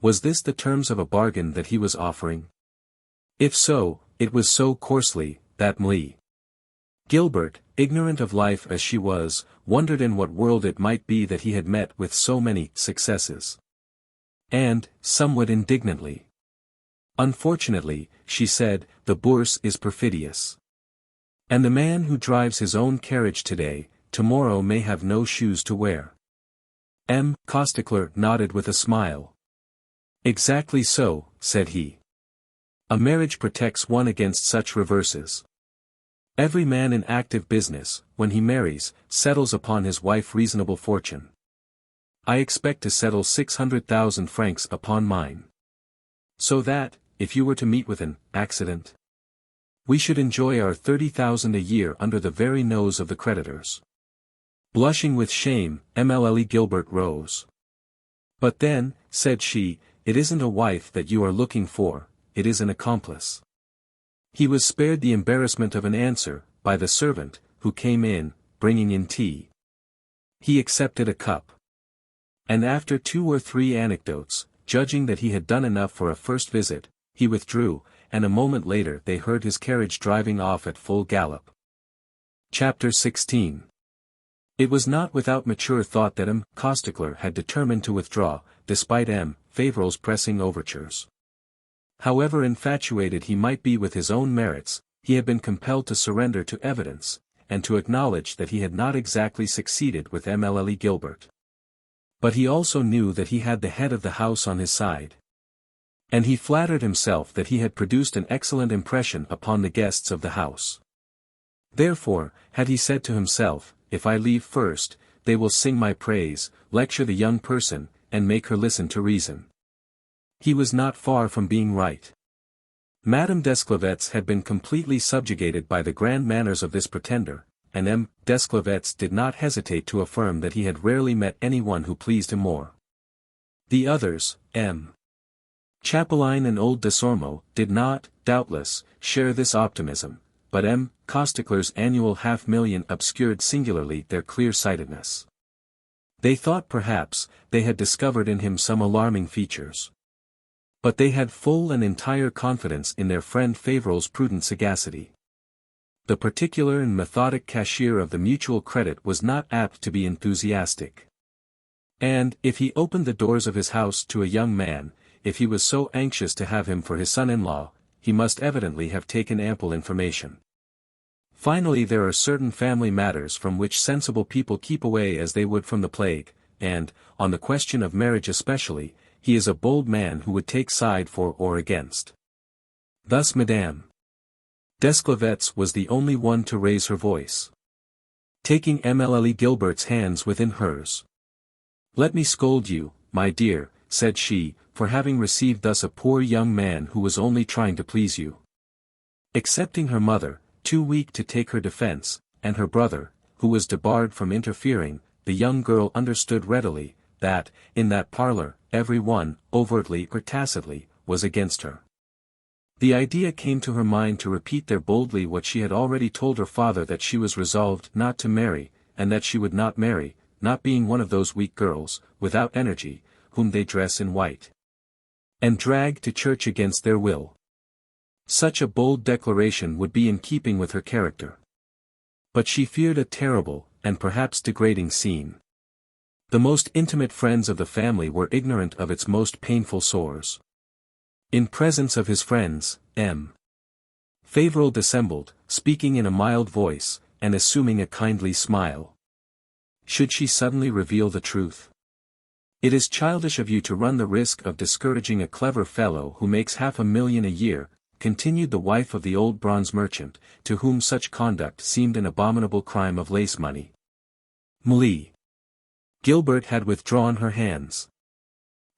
Was this the terms of a bargain that he was offering? If so, it was so coarsely, that Émile Gilbert, ignorant of life as she was, wondered in what world it might be that he had met with so many successes. And, somewhat indignantly, "Unfortunately," she said, "the Bourse is perfidious. And the man who drives his own carriage today, tomorrow may have no shoes to wear." Costecler nodded with a smile. "Exactly so," said he. "A marriage protects one against such reverses. Every man in active business, when he marries, settles upon his wife reasonable fortune. I expect to settle 600,000 francs upon mine. So that, if you were to meet with an accident, we should enjoy our 30,000 a year under the very nose of the creditors." Blushing with shame, Émile Gilbert rose. "But then," said she, "it isn't a wife that you are looking for, it is an accomplice." He was spared the embarrassment of an answer, by the servant, who came in, bringing in tea. He accepted a cup. And after 2 or 3 anecdotes, judging that he had done enough for a first visit, he withdrew, and a moment later they heard his carriage driving off at full gallop. Chapter 16. It was not without mature thought that Costecler had determined to withdraw, despite Fauvel's pressing overtures. However infatuated he might be with his own merits, he had been compelled to surrender to evidence, and to acknowledge that he had not exactly succeeded with Émile Gilbert. But he also knew that he had the head of the house on his side. And he flattered himself that he had produced an excellent impression upon the guests of the house. Therefore, had he said to himself, "If I leave first, they will sing my praise, lecture the young person, and make her listen to reason." He was not far from being right. Madame Desclevets had been completely subjugated by the grand manners of this pretender, and Desclevets did not hesitate to affirm that he had rarely met anyone who pleased him more. The others, Chapelain and old Desormeaux, did not, doubtless, share this optimism, but Costecler's annual 500,000 obscured singularly their clear-sightedness. They thought perhaps, they had discovered in him some alarming features. But they had full and entire confidence in their friend Fauvel's prudent sagacity. The particular and methodic cashier of the Mutual Credit was not apt to be enthusiastic. And, if he opened the doors of his house to a young man, if he was so anxious to have him for his son-in-law, he must evidently have taken ample information. Finally, there are certain family matters from which sensible people keep away as they would from the plague, and, on the question of marriage especially, he is a bold man who would take side for or against. Thus Madame Desclevets was the only one to raise her voice. Taking Émile Gilbert's hands within hers. "Let me scold you, my dear," said she, "for having received thus a poor young man who was only trying to please you." Excepting her mother, too weak to take her defense, and her brother, who was debarred from interfering, the young girl understood readily, that, in that parlor, every one, overtly or tacitly, was against her. The idea came to her mind to repeat there boldly what she had already told her father, that she was resolved not to marry, and that she would not marry, not being one of those weak girls, without energy, whom they dress in white and drag to church against their will. Such a bold declaration would be in keeping with her character. But she feared a terrible, and perhaps degrading scene. The most intimate friends of the family were ignorant of its most painful sores. In presence of his friends, M. Fauvel dissembled, speaking in a mild voice, and assuming a kindly smile. Should she suddenly reveal the truth? It is childish of you to run the risk of discouraging a clever fellow who makes $500,000 a year, continued the wife of the old bronze merchant, to whom such conduct seemed an abominable crime of lace money. Mlle. Gilbert had withdrawn her hands.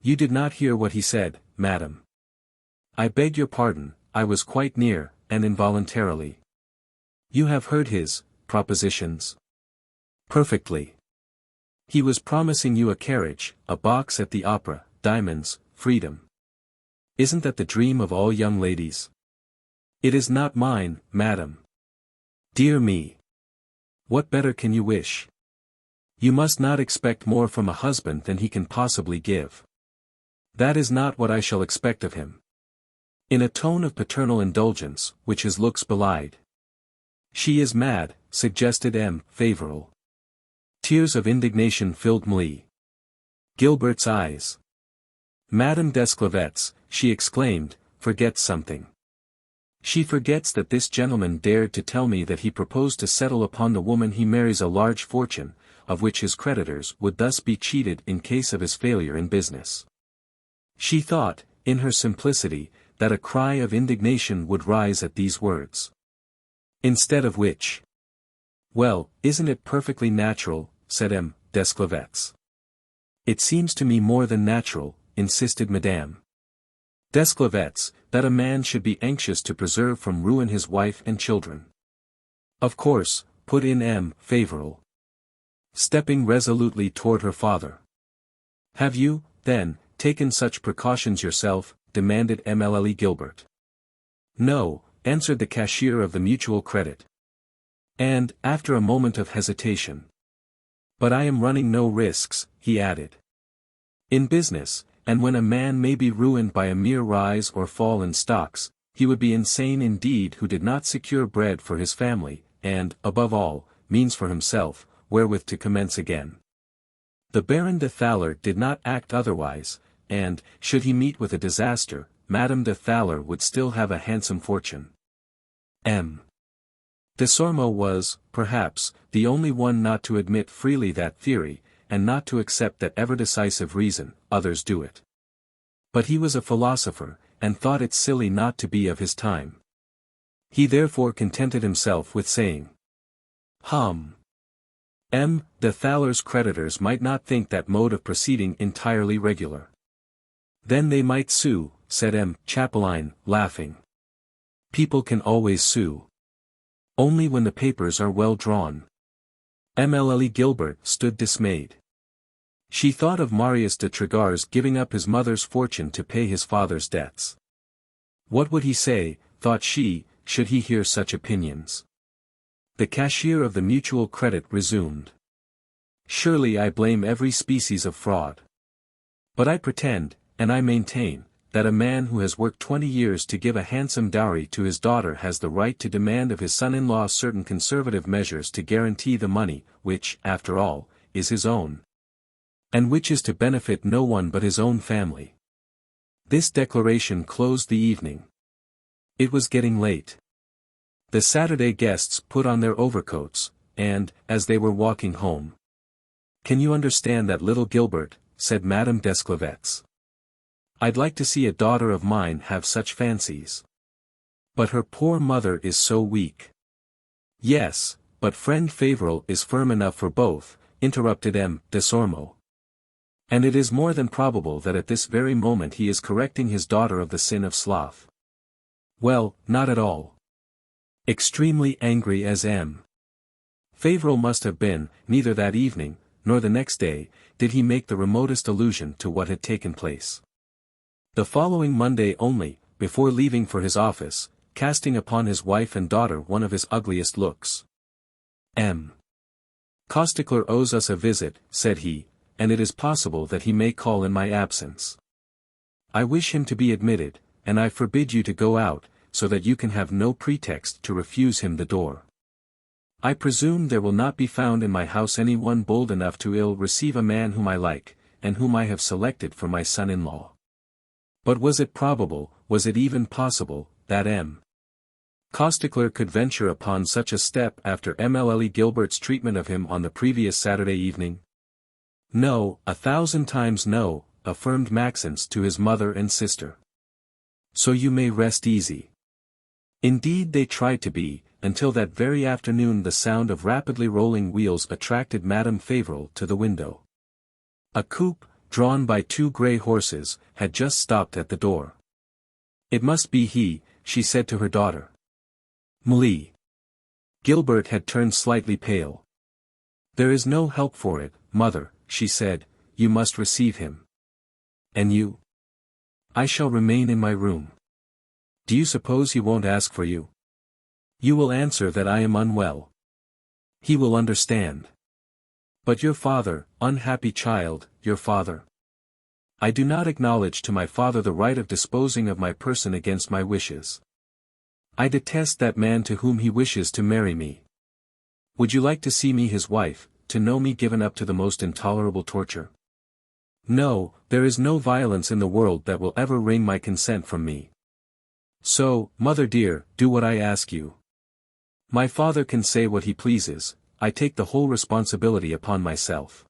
You did not hear what he said, madam. I beg your pardon, I was quite near, and involuntarily. You have heard his propositions? Perfectly. He was promising you a carriage, a box at the opera, diamonds, freedom. Isn't that the dream of all young ladies? It is not mine, madam. Dear me. What better can you wish? You must not expect more from a husband than he can possibly give. That is not what I shall expect of him. In a tone of paternal indulgence, which his looks belied. She is mad, suggested M. Fauvel. Tears of indignation filled Mlle. Gilbert's eyes. Madame Desclevets, she exclaimed, forgets something. She forgets that this gentleman dared to tell me that he proposed to settle upon the woman he marries a large fortune, of which his creditors would thus be cheated in case of his failure in business. She thought, in her simplicity, that a cry of indignation would rise at these words. Instead of which. Well, isn't it perfectly natural, said M. Desclevets. It seems to me more than natural, insisted Madame Desclevets, that a man should be anxious to preserve from ruin his wife and children. Of course, put in M. Fauvel, stepping resolutely toward her father. Have you, then, taken such precautions yourself? Demanded Emile Gilbert. No, answered the cashier of the Mutual Credit. And, after a moment of hesitation. But I am running no risks, he added. In business, and when a man may be ruined by a mere rise or fall in stocks, he would be insane indeed who did not secure bread for his family, and, above all, means for himself, wherewith to commence again. The Baron de Thaler did not act otherwise, and, should he meet with a disaster, Madame de Thaler would still have a handsome fortune. M. Desormeaux was, perhaps, the only one not to admit freely that theory, and not to accept that ever-decisive reason, others do it. But he was a philosopher, and thought it silly not to be of his time. He therefore contented himself with saying, M. de Thaler's creditors might not think that mode of proceeding entirely regular. Then they might sue, said M. Chapelain, laughing. People can always sue. Only when the papers are well drawn. Emile Gilbert stood dismayed. She thought of Marius de Tregar's giving up his mother's fortune to pay his father's debts. What would he say, thought she, should he hear such opinions? The cashier of the Mutual Credit resumed. Surely I blame every species of fraud. But I pretend, and I maintain, that a man who has worked 20 years to give a handsome dowry to his daughter has the right to demand of his son-in-law certain conservative measures to guarantee the money, which, after all, is his own. And which is to benefit no one but his own family. This declaration closed the evening. It was getting late. The Saturday guests put on their overcoats, and, as they were walking home. Can you understand that little Gilbert? Said Madame Desclevets. I'd like to see a daughter of mine have such fancies. But her poor mother is so weak. Yes, but friend Fauvel is firm enough for both, interrupted M. Desormeaux. And it is more than probable that at this very moment he is correcting his daughter of the sin of sloth. Well, not at all. Extremely angry as M. Fauvel must have been, neither that evening, nor the next day, did he make the remotest allusion to what had taken place. The following Monday only, before leaving for his office, casting upon his wife and daughter one of his ugliest looks. M. Costecler owes us a visit, said he, and it is possible that he may call in my absence. I wish him to be admitted, and I forbid you to go out, so that you can have no pretext to refuse him the door. I presume there will not be found in my house any one bold enough to receive a man whom I like, and whom I have selected for my son-in-law. But was it probable, was it even possible, that M. Costecler could venture upon such a step after Émile Gilbert's treatment of him on the previous Saturday evening? No, 1,000 times no, affirmed Maxence to his mother and sister. So you may rest easy. Indeed they tried to be, until that very afternoon the sound of rapidly rolling wheels attracted Madame Fauvel to the window. A coupe, drawn by 2 grey horses, had just stopped at the door. It must be he, she said to her daughter. Mlie. Gilbert had turned slightly pale. There is no help for it, mother, she said, you must receive him. And you? I shall remain in my room. Do you suppose he won't ask for you? You will answer that I am unwell. He will understand. But your father, unhappy child, your father. I do not acknowledge to my father the right of disposing of my person against my wishes. I detest that man to whom he wishes to marry me. Would you like to see me his wife, to know me given up to the most intolerable torture? No, there is no violence in the world that will ever wring my consent from me. So, mother dear, do what I ask you. My father can say what he pleases, I take the whole responsibility upon myself.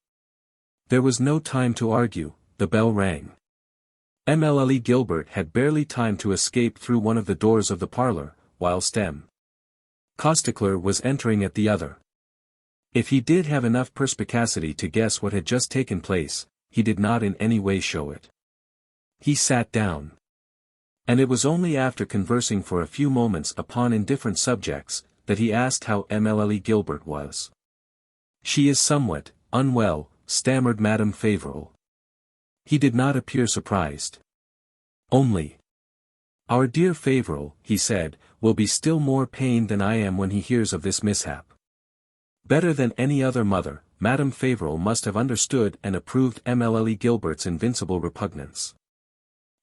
There was no time to argue, the bell rang. Émile Gilbert had barely time to escape through one of the doors of the parlour, whilst M. Costecler was entering at the other. If he did have enough perspicacity to guess what had just taken place, he did not in any way show it. He sat down. And it was only after conversing for a few moments upon indifferent subjects, that he asked how Émile Gilbert was. She is somewhat unwell, stammered Madame Fauvel. He did not appear surprised. Only. Our dear Fauvel, he said, will be still more pained than I am when he hears of this mishap. Better than any other mother, Madame Fauvel must have understood and approved Émile Gilbert's invincible repugnance.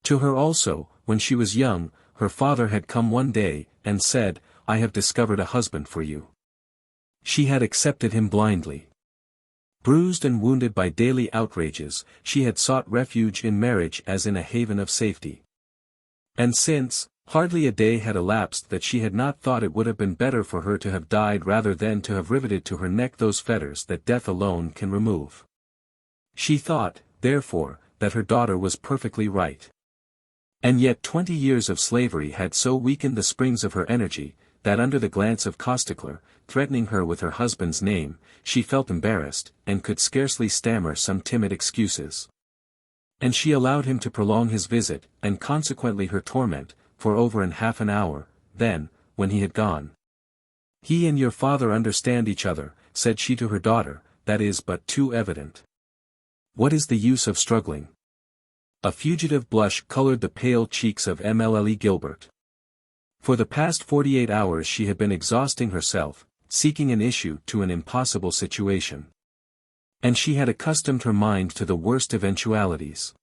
To her also, when she was young, her father had come one day, and said, I have discovered a husband for you. She had accepted him blindly. Bruised and wounded by daily outrages, she had sought refuge in marriage as in a haven of safety. And since, hardly a day had elapsed that she had not thought it would have been better for her to have died rather than to have riveted to her neck those fetters that death alone can remove. She thought, therefore, that her daughter was perfectly right. And yet 20 years of slavery had so weakened the springs of her energy, that under the glance of Costecler, threatening her with her husband's name, she felt embarrassed, and could scarcely stammer some timid excuses. And she allowed him to prolong his visit, and consequently her torment, for over half an hour, then, when he had gone. He and your father understand each other, said she to her daughter, that is but too evident. What is the use of struggling? A fugitive blush colored the pale cheeks of Émile Gilbert. For the past 48 hours she had been exhausting herself, seeking an issue to an impossible situation. And she had accustomed her mind to the worst eventualities.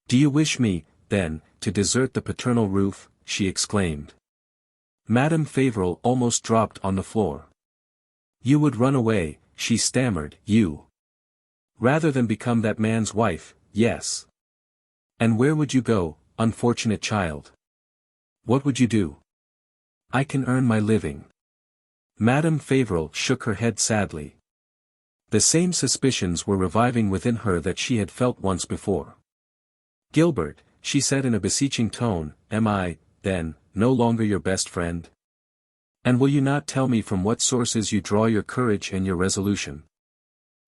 Do you wish me, then, to desert the paternal roof? She exclaimed. Madame Fauvel almost dropped on the floor. You would run away, she stammered, you. Rather than become that man's wife, yes. And where would you go, unfortunate child? What would you do? I can earn my living. Madame Fauvel shook her head sadly. The same suspicions were reviving within her that she had felt once before. Gilbert, she said in a beseeching tone, am I, then, no longer your best friend? And will you not tell me from what sources you draw your courage and your resolution?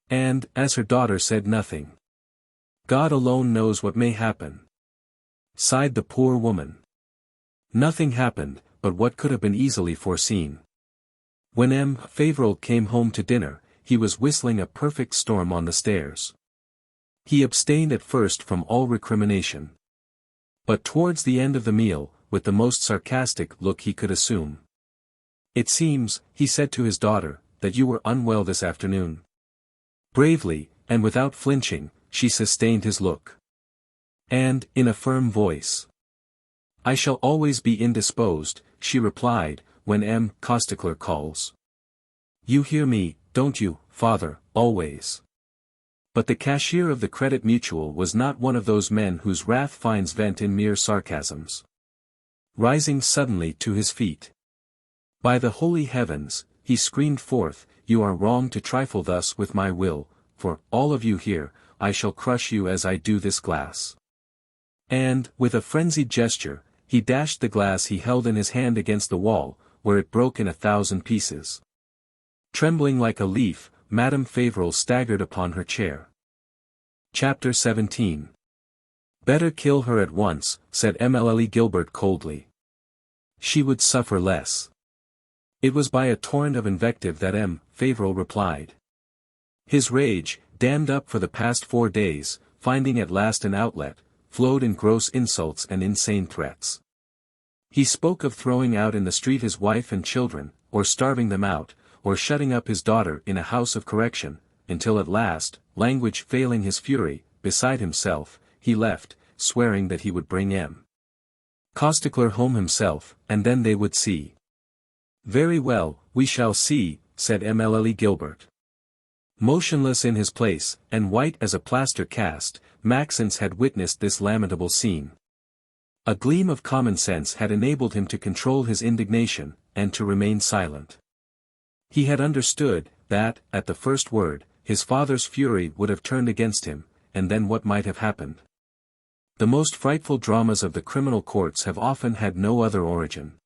And, as her daughter said nothing. God alone knows what may happen. Sighed the poor woman. Nothing happened, but what could have been easily foreseen. When M. Fauvel came home to dinner, he was whistling a perfect storm on the stairs. He abstained at first from all recrimination. But towards the end of the meal, with the most sarcastic look he could assume. "It seems," he said to his daughter, "that you were unwell this afternoon." Bravely, and without flinching, she sustained his look. And, in a firm voice, "I shall always be indisposed," she replied, "when M. Costecler calls. You hear me, don't you, father, always?" But the cashier of the Credit Mutual was not one of those men whose wrath finds vent in mere sarcasms. Rising suddenly to his feet, "By the holy heavens," he screamed forth, "you are wrong to trifle thus with my will, for, all of you here, I shall crush you as I do this glass." And, with a frenzied gesture, he dashed the glass he held in his hand against the wall, where it broke in 1,000 pieces. Trembling like a leaf, Madame Fauvel staggered upon her chair. Chapter 17. "Better kill her at once," said Émile Gilbert coldly. "She would suffer less." It was by a torrent of invective that M. Fauvel replied. His rage, dammed up for the past 4 days, finding at last an outlet, flowed in gross insults and insane threats. He spoke of throwing out in the street his wife and children, or starving them out, or shutting up his daughter in a house of correction, until at last, language failing his fury, beside himself, he left, swearing that he would bring M. Costecler home himself, and then they would see. "Very well, we shall see," said Émile Gilbert. Motionless in his place, and white as a plaster cast, Maxence had witnessed this lamentable scene. A gleam of common sense had enabled him to control his indignation, and to remain silent. He had understood, that, at the first word, his father's fury would have turned against him, and then what might have happened? The most frightful dramas of the criminal courts have often had no other origin.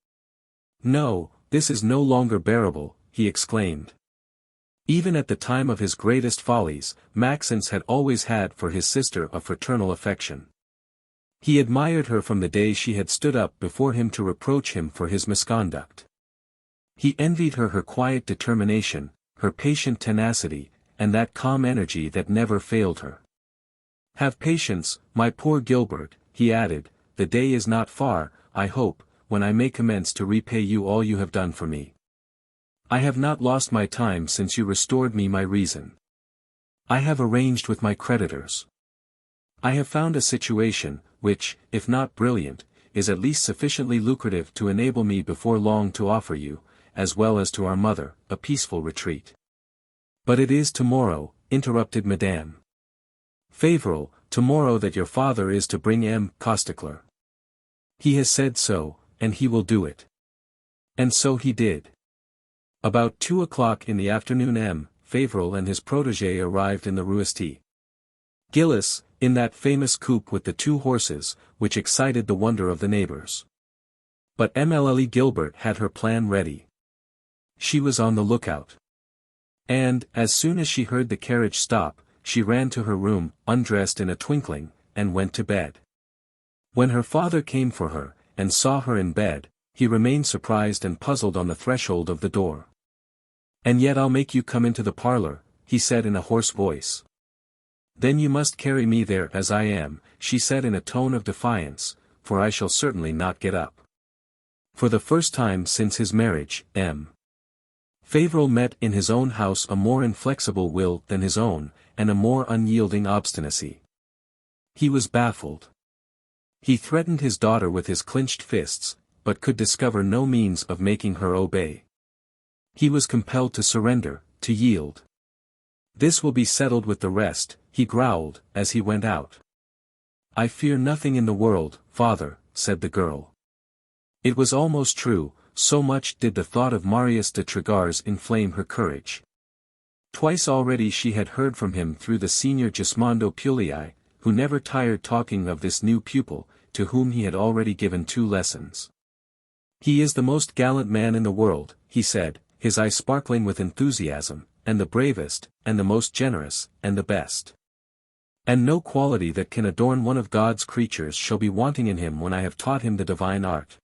"No, this is no longer bearable," he exclaimed. Even at the time of his greatest follies, Maxence had always had for his sister a fraternal affection. He admired her from the day she had stood up before him to reproach him for his misconduct. He envied her quiet determination, her patient tenacity, and that calm energy that never failed her. "Have patience, my poor Gilbert," he added, "the day is not far, I hope, when I may commence to repay you all you have done for me. I have not lost my time since you restored me my reason. I have arranged with my creditors. I have found a situation, which, if not brilliant, is at least sufficiently lucrative to enable me before long to offer you, as well as to our mother, a peaceful retreat." "But it is tomorrow," interrupted Madame Fauvel, "tomorrow that your father is to bring M. Costecler. He has said so, and he will do it." And so he did. About 2 o'clock in the afternoon M. Fauvel and his protégé arrived in the Rue St. Gilles, in that famous coupe with the 2 horses, which excited the wonder of the neighbors. But Émile Gilbert had her plan ready. She was on the lookout. And, as soon as she heard the carriage stop, she ran to her room, undressed in a twinkling, and went to bed. When her father came for her, and saw her in bed, he remained surprised and puzzled on the threshold of the door. "And yet I'll make you come into the parlor," he said in a hoarse voice. "Then you must carry me there as I am," she said in a tone of defiance, "for I shall certainly not get up." For the first time since his marriage, M. Fauvel met in his own house a more inflexible will than his own, and a more unyielding obstinacy. He was baffled. He threatened his daughter with his clenched fists, but could discover no means of making her obey. He was compelled to surrender, to yield. "This will be settled with the rest," he growled, as he went out. "I fear nothing in the world, father," said the girl. It was almost true, so much did the thought of Marius de Trégars inflame her courage. Twice already she had heard from him through the senior Gismondo Puelli, who never tired talking of this new pupil, to whom he had already given 2 lessons. "He is the most gallant man in the world," he said, his eyes sparkling with enthusiasm, "and the bravest, and the most generous, and the best. And no quality that can adorn one of God's creatures shall be wanting in him when I have taught him the divine art."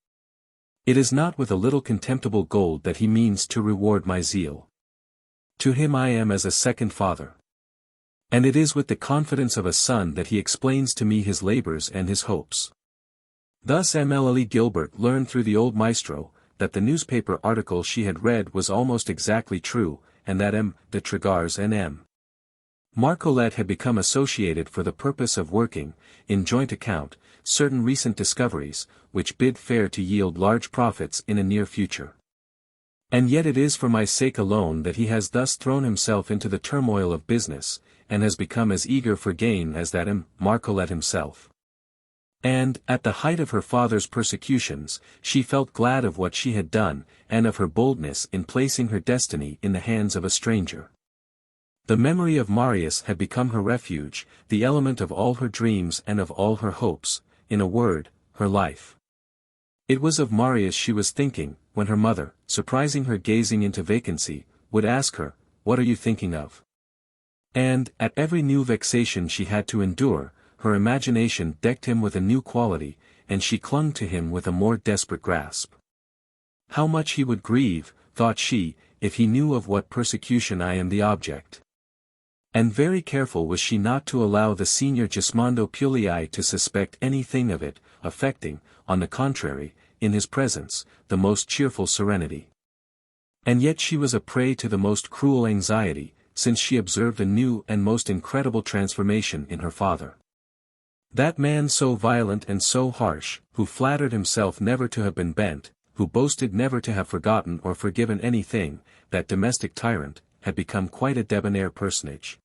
It is not with a little contemptible gold that he means to reward my zeal. To him I am as a second father. And it is with the confidence of a son that he explains to me his labors and his hopes. Thus Émile Gilbert learned through the old maestro, that the newspaper article she had read was almost exactly true, and that M. de Lagors and M. Marcolette had become associated for the purpose of working, in joint account, certain recent discoveries, which bid fair to yield large profits in a near future. And yet it is for my sake alone that he has thus thrown himself into the turmoil of business, and has become as eager for gain as that M. Marcolette himself. And, at the height of her father's persecutions, she felt glad of what she had done, and of her boldness in placing her destiny in the hands of a stranger. The memory of Marius had become her refuge, the element of all her dreams and of all her hopes, in a word, her life. It was of Marius she was thinking, when her mother, surprising her gazing into vacancy, would ask her, "What are you thinking of?" And, at every new vexation she had to endure, her imagination decked him with a new quality, and she clung to him with a more desperate grasp. How much he would grieve, thought she, if he knew of what persecution I am the object. And very careful was she not to allow the Signor Gismondo Puliai to suspect anything of it, affecting, on the contrary, in his presence, the most cheerful serenity. And yet she was a prey to the most cruel anxiety, since she observed a new and most incredible transformation in her father. That man so violent and so harsh, who flattered himself never to have been bent, who boasted never to have forgotten or forgiven anything, that domestic tyrant, had become quite a debonair personage.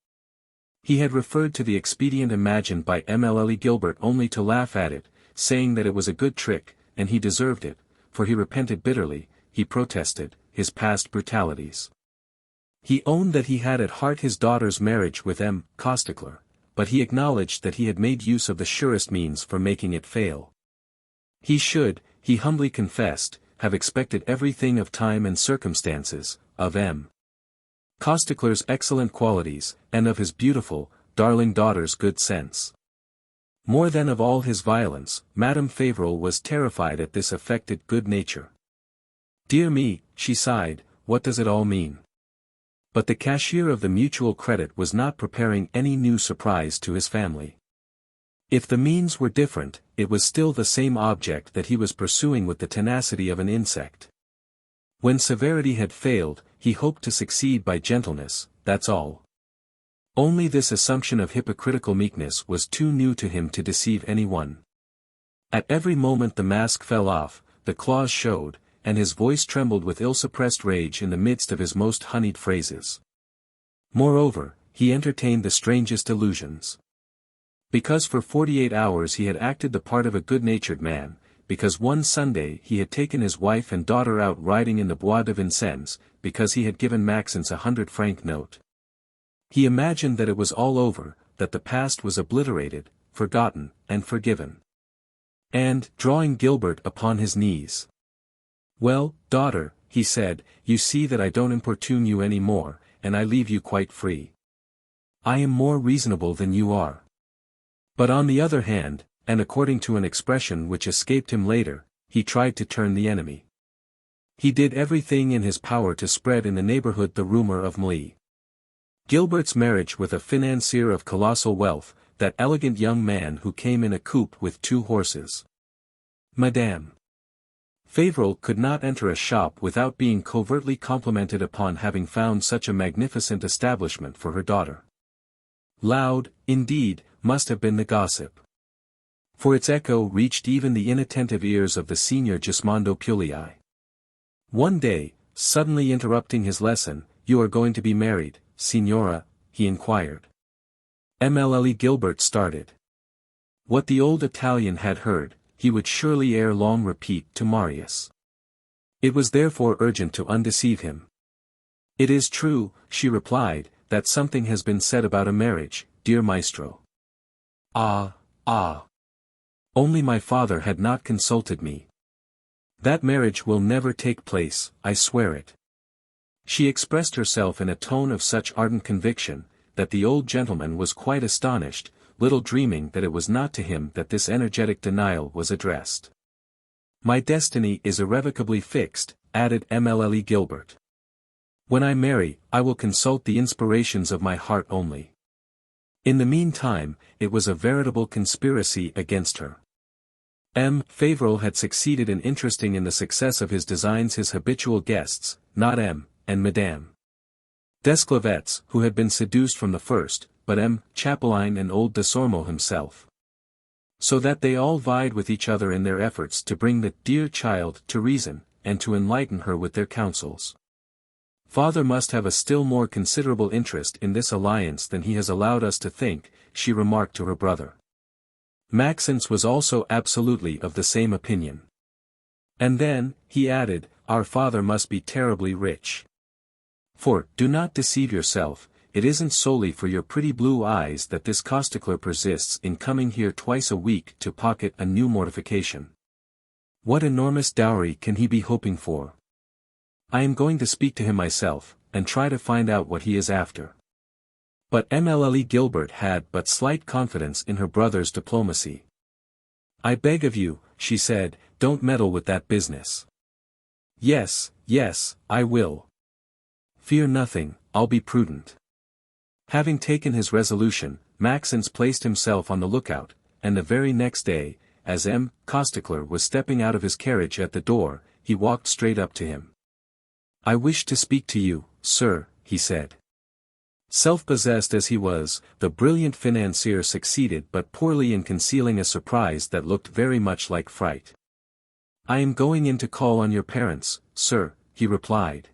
He had referred to the expedient imagined by Émile Gilbert only to laugh at it, saying that it was a good trick, and he deserved it, for he repented bitterly, he protested, his past brutalities. He owned that he had at heart his daughter's marriage with M. Costecler, but he acknowledged that he had made use of the surest means for making it fail. He should, he humbly confessed, have expected everything of time and circumstances, of M. Costecler's excellent qualities, and of his beautiful, darling daughter's good sense. More than of all his violence, Madame Fauvel was terrified at this affected good nature. "Dear me," she sighed, "what does it all mean?" But the cashier of the Mutual Credit was not preparing any new surprise to his family. If the means were different, it was still the same object that he was pursuing with the tenacity of an insect. When severity had failed, he hoped to succeed by gentleness, that's all. Only this assumption of hypocritical meekness was too new to him to deceive anyone. At every moment the mask fell off, the claws showed, and his voice trembled with ill-suppressed rage in the midst of his most honeyed phrases. Moreover, he entertained the strangest illusions. Because for 48 hours he had acted the part of a good-natured man, because one Sunday he had taken his wife and daughter out riding in the Bois de Vincennes, because he had given Maxence a 100-franc note. He imagined that it was all over, that the past was obliterated, forgotten, and forgiven. And, drawing Gilbert upon his knees, "Well, daughter," he said, "you see that I don't importune you any more, and I leave you quite free. I am more reasonable than you are." But on the other hand, and according to an expression which escaped him later, he tried to turn the enemy. He did everything in his power to spread in the neighborhood the rumor of Mli. Gilbert's marriage with a financier of colossal wealth, that elegant young man who came in a coupe with 2 horses. Madame Fauvel could not enter a shop without being covertly complimented upon having found such a magnificent establishment for her daughter. Loud, indeed, must have been the gossip. For its echo reached even the inattentive ears of the Signor Gismondo Puliai. One day, suddenly interrupting his lesson, "You are going to be married, Signora?" he inquired. Émile Gilbert started. What the old Italian had heard, he would surely ere long repeat to Marius. It was therefore urgent to undeceive him. "It is true," she replied, "that something has been said about a marriage, dear maestro." Ah. Only my father had not consulted me. That marriage will never take place, I swear it. She expressed herself in a tone of such ardent conviction, that the old gentleman was quite astonished, little dreaming that it was not to him that this energetic denial was addressed. My destiny is irrevocably fixed, added Émile Gilbert. When I marry, I will consult the inspirations of my heart only. In the meantime, it was a veritable conspiracy against her. M. Fauvel had succeeded in interesting in the success of his designs his habitual guests, not M. and Madame Desclevets, who had been seduced from the first, but M. Chapelain and old Desormeaux himself. So that they all vied with each other in their efforts to bring the dear child to reason, and to enlighten her with their counsels. Father must have a still more considerable interest in this alliance than he has allowed us to think, she remarked to her brother. Maxence was also absolutely of the same opinion. And then, he added, our father must be terribly rich. For, do not deceive yourself, it isn't solely for your pretty blue eyes that this Costecler persists in coming here twice a week to pocket a new mortification. What enormous dowry can he be hoping for? I am going to speak to him myself, and try to find out what he is after. But Émile Gilbert had but slight confidence in her brother's diplomacy. I beg of you, she said, don't meddle with that business. Yes, yes, I will. Fear nothing, I'll be prudent. Having taken his resolution, Maxence placed himself on the lookout, and the very next day, as M. Costecler was stepping out of his carriage at the door, he walked straight up to him. I wish to speak to you, sir, he said. Self-possessed as he was, the brilliant financier succeeded but poorly in concealing a surprise that looked very much like fright. I am going in to call on your parents, sir, he replied.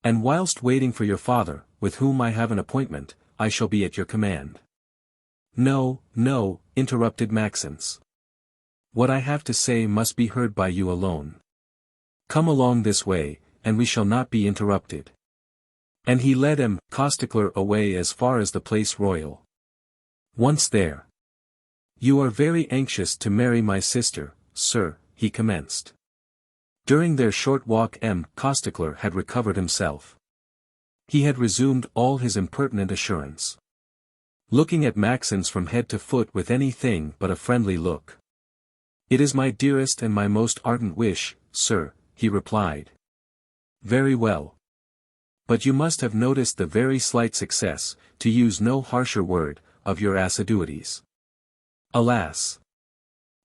And whilst waiting for your father, with whom I have an appointment, I shall be at your command. No, no, interrupted Maxence. What I have to say must be heard by you alone. Come along this way, and we shall not be interrupted. And he led M. Costecler away as far as the Place Royal. Once there. You are very anxious to marry my sister, sir, he commenced. During their short walk M. Costecler had recovered himself. He had resumed all his impertinent assurance. Looking at Maxence from head to foot with anything but a friendly look. It is my dearest and my most ardent wish, sir, he replied. Very well. But you must have noticed the very slight success, to use no harsher word, of your assiduities. Alas!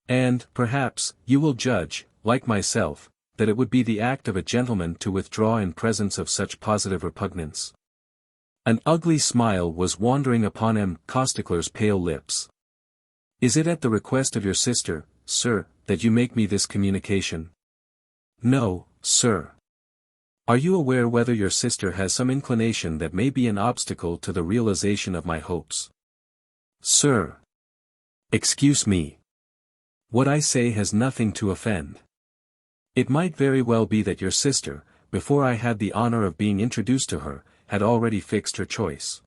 And, perhaps, you will judge, like myself, that it would be the act of a gentleman to withdraw in presence of such positive repugnance. An ugly smile was wandering upon M. Costecler's pale lips. Is it at the request of your sister, sir, that you make me this communication? No, sir. Are you aware whether your sister has some inclination that may be an obstacle to the realization of my hopes? Sir. Excuse me. What I say has nothing to offend. It might very well be that your sister, before I had the honor of being introduced to her, had already fixed her choice.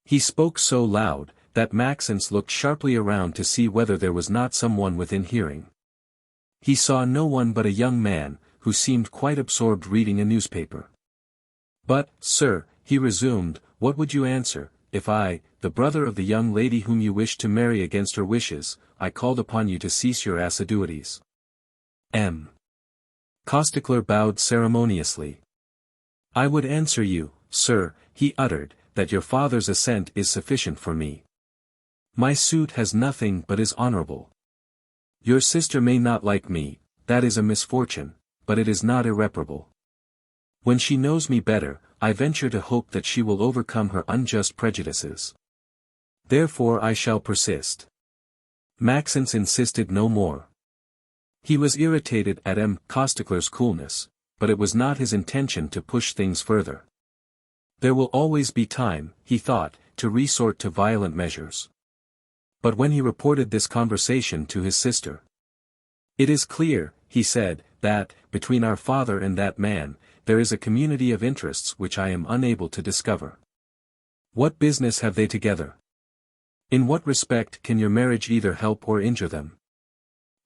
He spoke so loud, that Maxence looked sharply around to see whether there was not someone within hearing. He saw no one but a young man, who seemed quite absorbed reading a newspaper. But, sir, he resumed, what would you answer, if I, the brother of the young lady whom you wished to marry against her wishes, I called upon you to cease your assiduities? M. Costecler bowed ceremoniously. I would answer you, sir, he uttered, that your father's assent is sufficient for me. My suit has nothing but is honorable. Your sister may not like me, that is a misfortune, but it is not irreparable. When she knows me better, I venture to hope that she will overcome her unjust prejudices. Therefore I shall persist. Maxence insisted no more. He was irritated at M. Costecler's coolness, but it was not his intention to push things further. There will always be time, he thought, to resort to violent measures. But when he reported this conversation to his sister, it is clear, he said, that, between our father and that man, there is a community of interests which I am unable to discover. What business have they together? In what respect can your marriage either help or injure them?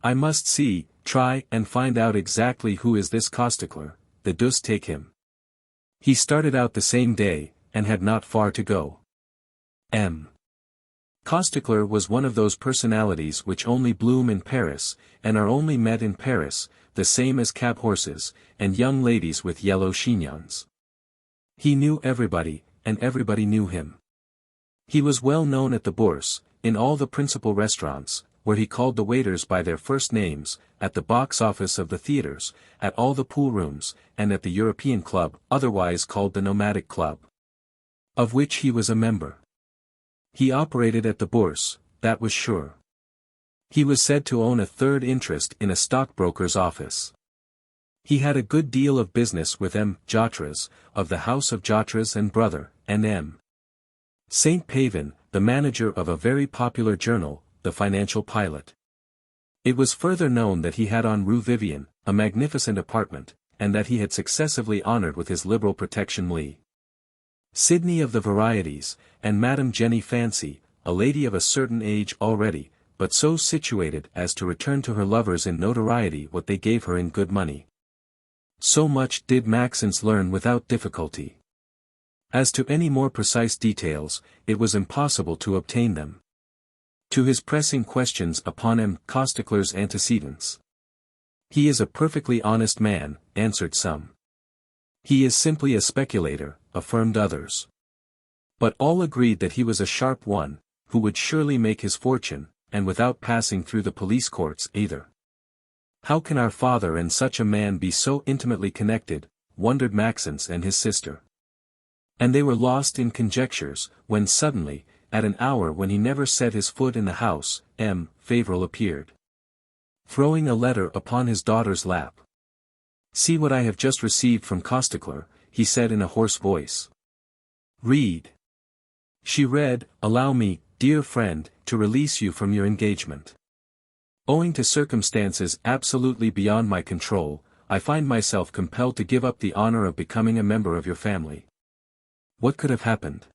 I must see, try and find out exactly who is this Costecler, the deuce take him. He started out the same day, and had not far to go. M. Costecler was one of those personalities which only bloom in Paris, and are only met in Paris, the same as cab horses, and young ladies with yellow chignons. He knew everybody, and everybody knew him. He was well known at the Bourse, in all the principal restaurants, where he called the waiters by their first names, at the box office of the theatres, at all the pool rooms, and at the European Club, otherwise called the Nomadic Club, of which he was a member. He operated at the Bourse, that was sure. He was said to own a third interest in a stockbroker's office. He had a good deal of business with M. Jotres, of the house of Jotres and Brother, and M. St. Pavin, the manager of a very popular journal, the Financial Pilot. It was further known that he had on Rue Vivienne, a magnificent apartment, and that he had successively honored with his liberal protection Sidney of the Varieties, and Madame Jenny Fancy, a lady of a certain age already, but so situated as to return to her lovers in notoriety what they gave her in good money. So much did Maxence learn without difficulty. As to any more precise details, it was impossible to obtain them. To his pressing questions upon M. Costecler's antecedents. "He is a perfectly honest man," answered some. "He is simply a speculator," affirmed others. But all agreed that he was a sharp one, who would surely make his fortune, and without passing through the police courts either. "How can our father and such a man be so intimately connected?" wondered Maxence and his sister. And they were lost in conjectures, when suddenly, at an hour when he never set his foot in the house, M. Fauvel appeared, throwing a letter upon his daughter's lap. "See what I have just received from Costecler," he said in a hoarse voice. "Read." She read, "Allow me, dear friend, to release you from your engagement. Owing to circumstances absolutely beyond my control, I find myself compelled to give up the honor of becoming a member of your family." What could have happened?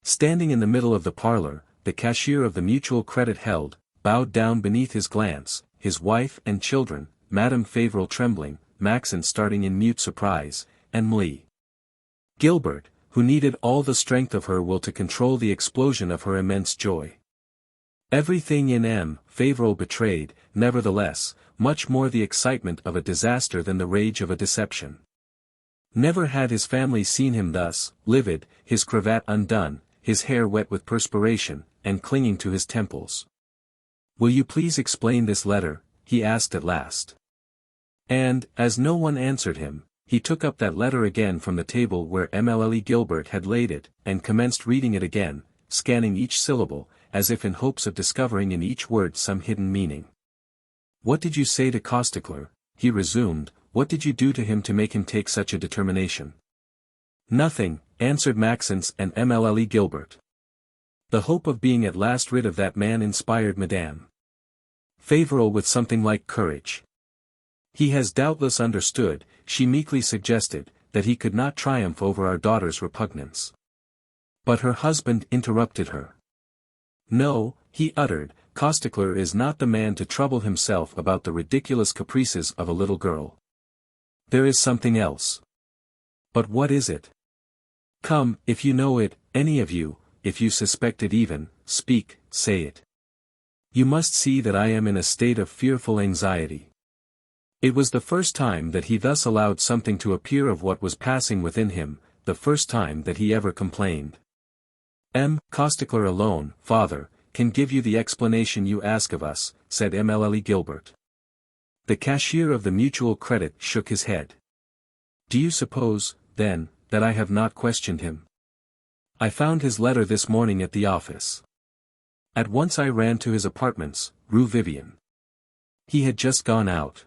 Standing in the middle of the parlor, the cashier of the Mutual Credit held, bowed down beneath his glance, his wife and children, Madame Fauvel trembling, Maxence starting in mute surprise, and Emile Gilbert, who needed all the strength of her will to control the explosion of her immense joy. Everything in M. Fauvel betrayed, nevertheless, much more the excitement of a disaster than the rage of a deception. Never had his family seen him thus, livid, his cravat undone, his hair wet with perspiration, and clinging to his temples. "Will you please explain this letter?" he asked at last. And, as no one answered him, he took up that letter again from the table where Emile Gilbert had laid it, and commenced reading it again, scanning each syllable, as if in hopes of discovering in each word some hidden meaning. "What did you say to Costecler?" he resumed. "What did you do to him to make him take such a determination?" "Nothing," answered Maxence and Emile Gilbert. The hope of being at last rid of that man inspired Madame Fauvel with something like courage. "He has doubtless understood," she meekly suggested, "that he could not triumph over our daughter's repugnance." But her husband interrupted her. "No," he uttered, "Costecler is not the man to trouble himself about the ridiculous caprices of a little girl. There is something else." "But what is it? Come, if you know it, any of you, if you suspect it even, speak, say it. You must see that I am in a state of fearful anxiety." It was the first time that he thus allowed something to appear of what was passing within him, the first time that he ever complained. "M. Costecler alone, father, can give you the explanation you ask of us," said Emile Gilbert. The cashier of the Mutual Credit shook his head. "Do you suppose, then, that I have not questioned him? I found his letter this morning at the office. At once I ran to his apartments, Rue Vivienne. He had just gone out.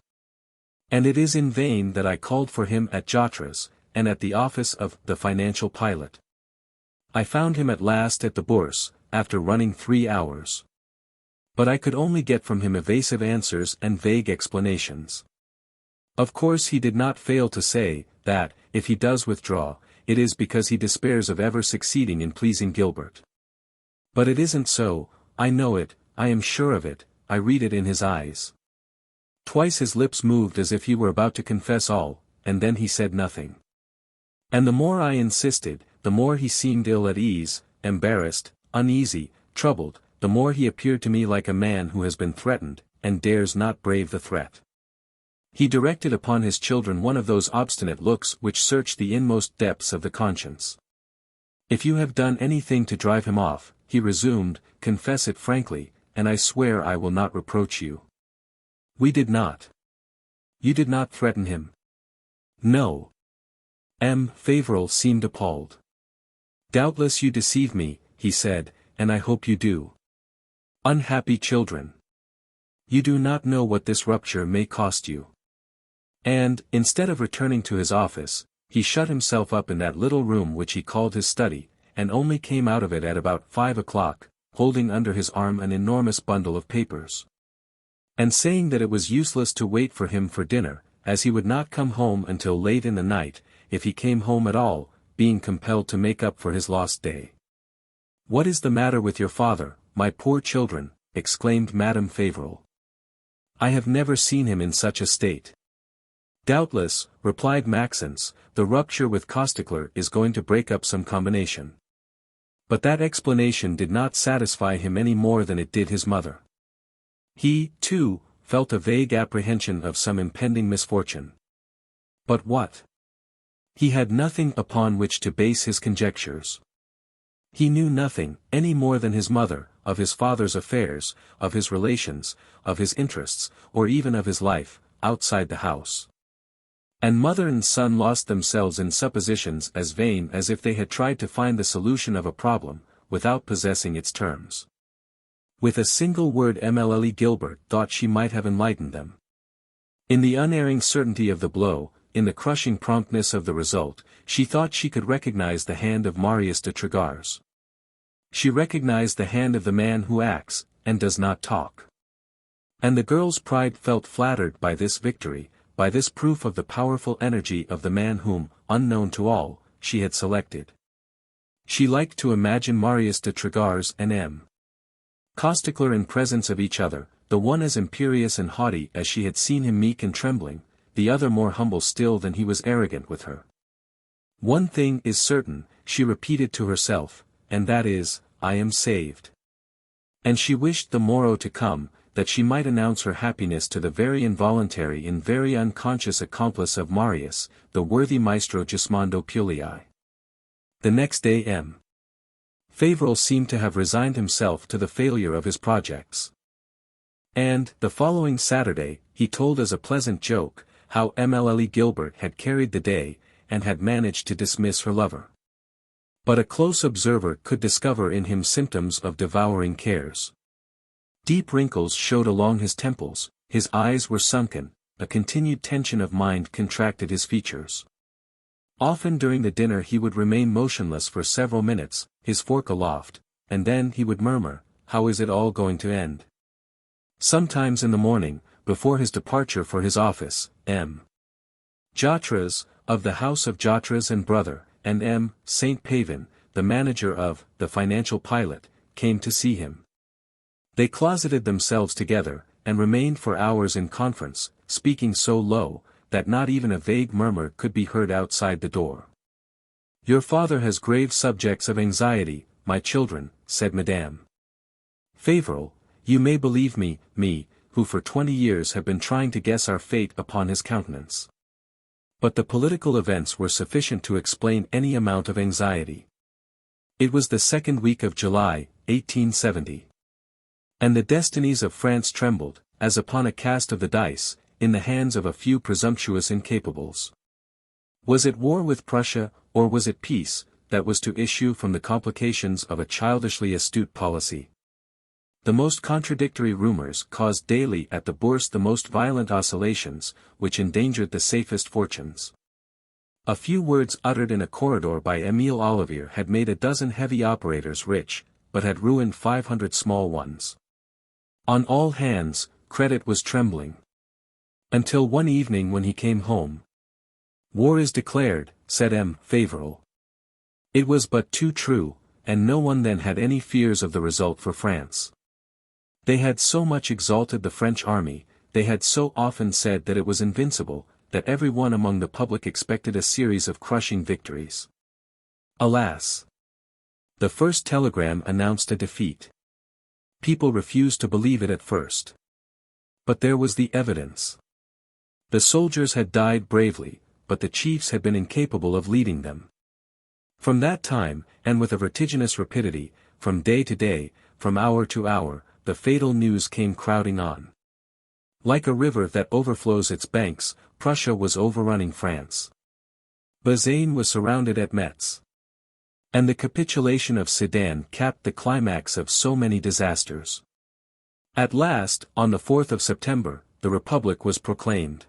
And it is in vain that I called for him at Jotres, and at the office of the Financial Pilot. I found him at last at the Bourse, after running 3 hours. But I could only get from him evasive answers and vague explanations. Of course he did not fail to say, that, if he does withdraw, it is because he despairs of ever succeeding in pleasing Gilbert. But it isn't so, I know it, I am sure of it, I read it in his eyes." Twice his lips moved as if he were about to confess all, and then he said nothing. And the more I insisted, the more he seemed ill at ease, embarrassed, uneasy, troubled, the more he appeared to me like a man who has been threatened, and dares not brave the threat. He directed upon his children one of those obstinate looks which search the inmost depths of the conscience. If you have done anything to drive him off, he resumed, confess it frankly, and I swear I will not reproach you. We did not. You did not threaten him. No. Fauvel seemed appalled. Doubtless you deceive me, he said, and I hope you do. Unhappy children. You do not know what this rupture may cost you. And, instead of returning to his office, he shut himself up in that little room which he called his study, and only came out of it at about 5 o'clock, holding under his arm an enormous bundle of papers. And saying that it was useless to wait for him for dinner, as he would not come home until late in the night, if he came home at all, being compelled to make up for his lost day. What is the matter with your father, my poor children? Exclaimed Madame Fauvel. I have never seen him in such a state. Doubtless, replied Maxence, the rupture with Costecler is going to break up some combination. But that explanation did not satisfy him any more than it did his mother. He, too, felt a vague apprehension of some impending misfortune. But what? He had nothing upon which to base his conjectures. He knew nothing, any more than his mother, of his father's affairs, of his relations, of his interests, or even of his life, outside the house. And mother and son lost themselves in suppositions as vain as if they had tried to find the solution of a problem, without possessing its terms. With a single word Émile Gilbert thought she might have enlightened them. In the unerring certainty of the blow, in the crushing promptness of the result, she thought she could recognize the hand of Marius de Trégars. She recognized the hand of the man who acts, and does not talk. And the girl's pride felt flattered by this victory, by this proof of the powerful energy of the man whom, unknown to all, she had selected. She liked to imagine Marius de Trégars and Costecler in presence of each other, the one as imperious and haughty as she had seen him meek and trembling, the other more humble still than he was arrogant with her. One thing is certain, she repeated to herself, and that is, I am saved. And she wished the morrow to come, that she might announce her happiness to the very involuntary and very unconscious accomplice of Marius, the worthy Maestro Gismondo Puliai. The next day Fauvel seemed to have resigned himself to the failure of his projects. And, the following Saturday, he told as a pleasant joke, how Émile Gilbert had carried the day, and had managed to dismiss her lover. But a close observer could discover in him symptoms of devouring cares. Deep wrinkles showed along his temples, his eyes were sunken, a continued tension of mind contracted his features. Often during the dinner he would remain motionless for several minutes, his fork aloft, and then he would murmur, how is it all going to end? Sometimes in the morning, before his departure for his office, Jatres, of the house of Jatres and brother, and Saint Pavin, the manager of the Financial Pilot, came to see him. They closeted themselves together, and remained for hours in conference, speaking so low, that not even a vague murmur could be heard outside the door. Your father has grave subjects of anxiety, my children, said Madame Fauvel. You may believe me, who for 20 years have been trying to guess our fate upon his countenance. But the political events were sufficient to explain any amount of anxiety. It was the second week of July, 1870. And the destinies of France trembled, as upon a cast of the dice, in the hands of a few presumptuous incapables. Was it war with Prussia, or was it peace, that was to issue from the complications of a childishly astute policy? The most contradictory rumors caused daily at the Bourse the most violent oscillations, which endangered the safest fortunes. A few words uttered in a corridor by Émile Olivier had made a dozen heavy operators rich, but had ruined 500 small ones. On all hands, credit was trembling. Until one evening when he came home. War is declared, said Fauvel. It was but too true, and no one then had any fears of the result for France. They had so much exalted the French army, they had so often said that it was invincible, that every one among the public expected a series of crushing victories. Alas! The first telegram announced a defeat. People refused to believe it at first. But there was the evidence. The soldiers had died bravely, but the chiefs had been incapable of leading them. From that time, and with a vertiginous rapidity, from day to day, from hour to hour, the fatal news came crowding on. Like a river that overflows its banks, Prussia was overrunning France. Bazaine was surrounded at Metz. And the capitulation of Sedan capped the climax of so many disasters. At last, on the 4th of September, the Republic was proclaimed.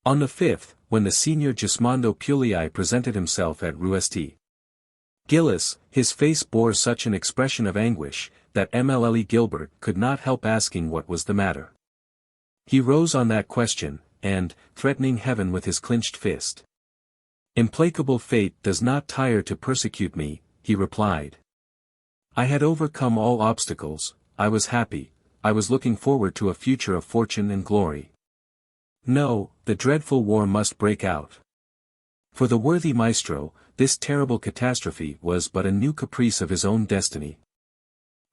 On the 5th, when the Signor Gismondo Puliai presented himself at Ruesti Gillis, his face bore such an expression of anguish, that Émile Gilbert could not help asking what was the matter. He rose on that question, and, threatening heaven with his clenched fist, "Implacable fate does not tire to persecute me," he replied. "I had overcome all obstacles, I was happy, I was looking forward to a future of fortune and glory. No, the dreadful war must break out." For the worthy maestro, this terrible catastrophe was but a new caprice of his own destiny.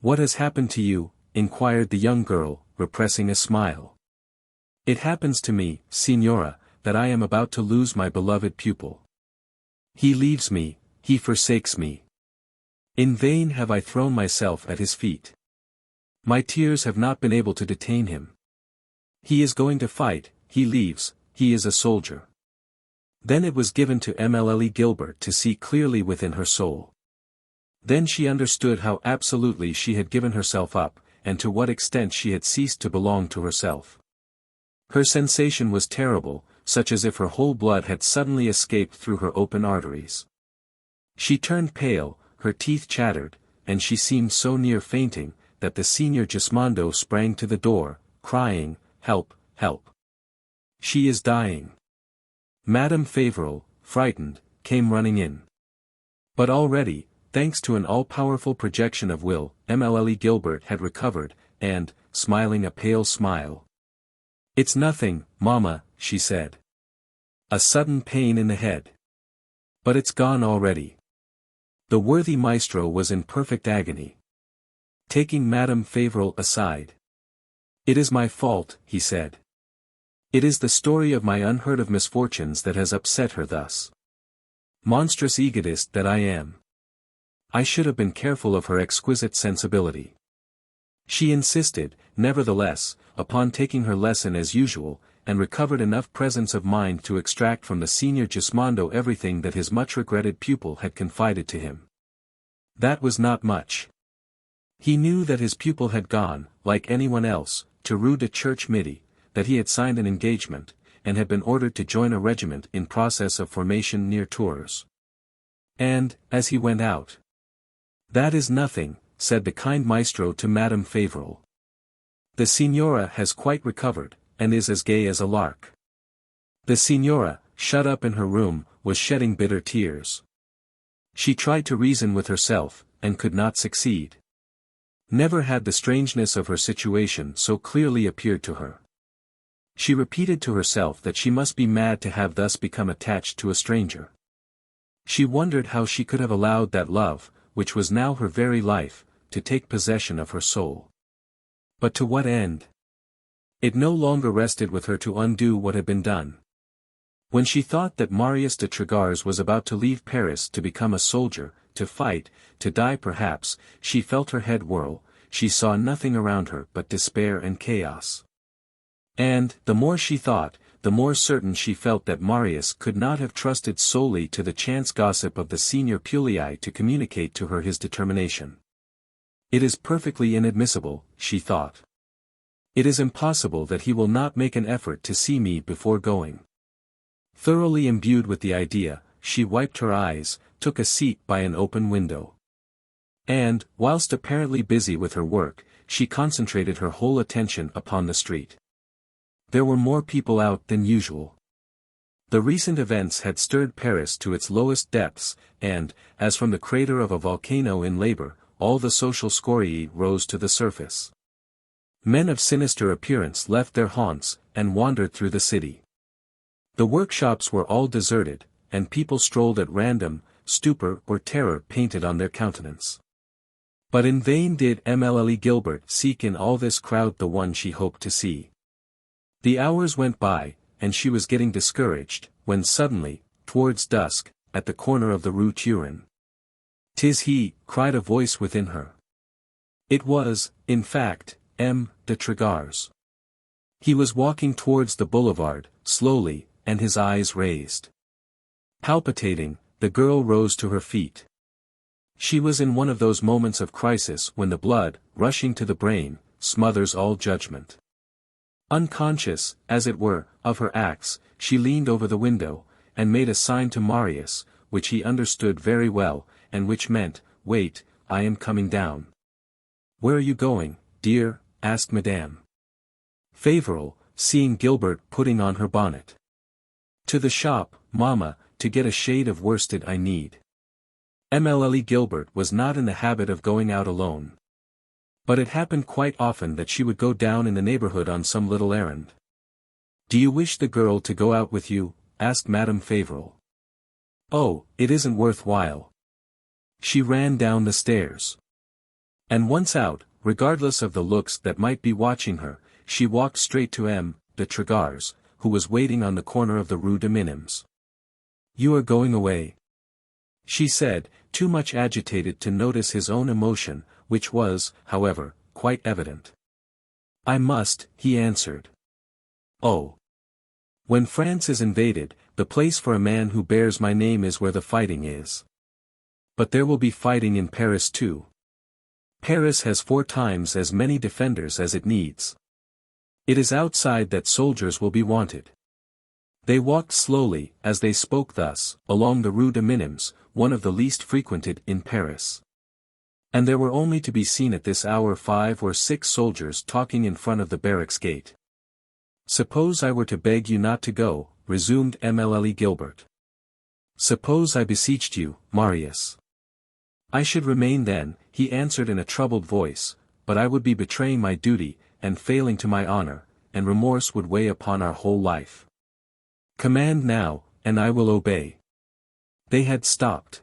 "What has happened to you?" inquired the young girl, repressing a smile. "It happens to me, signora, that I am about to lose my beloved pupil. He leaves me, he forsakes me. In vain have I thrown myself at his feet. My tears have not been able to detain him. He is going to fight, he leaves, he is a soldier." Then it was given to Émile Gilbert to see clearly within her soul. Then she understood how absolutely she had given herself up, and to what extent she had ceased to belong to herself. Her sensation was terrible, such as if her whole blood had suddenly escaped through her open arteries. She turned pale, her teeth chattered, and she seemed so near fainting, that the Signor Gismondo sprang to the door, crying, "Help, help! She is dying." Madame Fauvel, frightened, came running in. But already, thanks to an all-powerful projection of will, Émile Gilbert had recovered, and, smiling a pale smile, "It's nothing, mamma," she said. "A sudden pain in the head. But it's gone already." The worthy maestro was in perfect agony. Taking Madame Fauvel aside, "It is my fault," he said. "It is the story of my unheard-of misfortunes that has upset her thus. Monstrous egotist that I am. I should have been careful of her exquisite sensibility." She insisted, nevertheless, upon taking her lesson as usual, and recovered enough presence of mind to extract from the Signor Gismondo everything that his much-regretted pupil had confided to him. That was not much. He knew that his pupil had gone, like anyone else, to Rue de Church Midi, that he had signed an engagement, and had been ordered to join a regiment in process of formation near Tours. And, as he went out, "That is nothing," said the kind maestro to Madame Fauvel. "The signora has quite recovered, and is as gay as a lark." The signora, shut up in her room, was shedding bitter tears. She tried to reason with herself, and could not succeed. Never had the strangeness of her situation so clearly appeared to her. She repeated to herself that she must be mad to have thus become attached to a stranger. She wondered how she could have allowed that love, which was now her very life, to take possession of her soul. But to what end? It no longer rested with her to undo what had been done. When she thought that Marius de Trégars was about to leave Paris to become a soldier, to fight, to die perhaps, she felt her head whirl, she saw nothing around her but despair and chaos. And, the more she thought, the more certain she felt that Marius could not have trusted solely to the chance gossip of the Signor Puliai to communicate to her his determination. "It is perfectly inadmissible," she thought. "It is impossible that he will not make an effort to see me before going." Thoroughly imbued with the idea, she wiped her eyes, took a seat by an open window. And, whilst apparently busy with her work, she concentrated her whole attention upon the street. There were more people out than usual. The recent events had stirred Paris to its lowest depths, and, as from the crater of a volcano in labor, all the social scoriae rose to the surface. Men of sinister appearance left their haunts, and wandered through the city. The workshops were all deserted, and people strolled at random, stupor or terror painted on their countenance. But in vain did Emile Gilbert seek in all this crowd the one she hoped to see. The hours went by, and she was getting discouraged, when suddenly, towards dusk, at the corner of the Rue Turin. "'Tis he," cried a voice within her. It was, in fact, M. de Lagors. He was walking towards the boulevard, slowly, and his eyes raised. Palpitating, the girl rose to her feet. She was in one of those moments of crisis when the blood, rushing to the brain, smothers all judgment. Unconscious, as it were, of her acts, she leaned over the window, and made a sign to Marius, which he understood very well, and which meant, "Wait, I am coming down." "Where are you going, dear?" asked Madame Fauvel, seeing Gilbert putting on her bonnet. "To the shop, mamma, to get a shade of worsted I need." Emile Gilbert was not in the habit of going out alone. But it happened quite often that she would go down in the neighborhood on some little errand. "Do you wish the girl to go out with you?" asked Madame Fauvel. "Oh, it isn't worth while." She ran down the stairs. And once out, regardless of the looks that might be watching her, she walked straight to M. de Lagors, who was waiting on the corner of the Rue de Minims. "You are going away?" she said, too much agitated to notice his own emotion, which was, however, quite evident. "I must," he answered. "Oh. When France is invaded, the place for a man who bears my name is where the fighting is. But there will be fighting in Paris too. Paris has 4 times as many defenders as it needs. It is outside that soldiers will be wanted." They walked slowly, as they spoke thus, along the Rue de Minims, one of the least frequented in Paris. And there were only to be seen at this hour 5 or 6 soldiers talking in front of the barracks gate. "Suppose I were to beg you not to go," resumed Emile Gilbert. "Suppose I beseeched you, Marius." "I should remain then," he answered in a troubled voice, "but I would be betraying my duty, and failing to my honor, and remorse would weigh upon our whole life. Command now, and I will obey." They had stopped.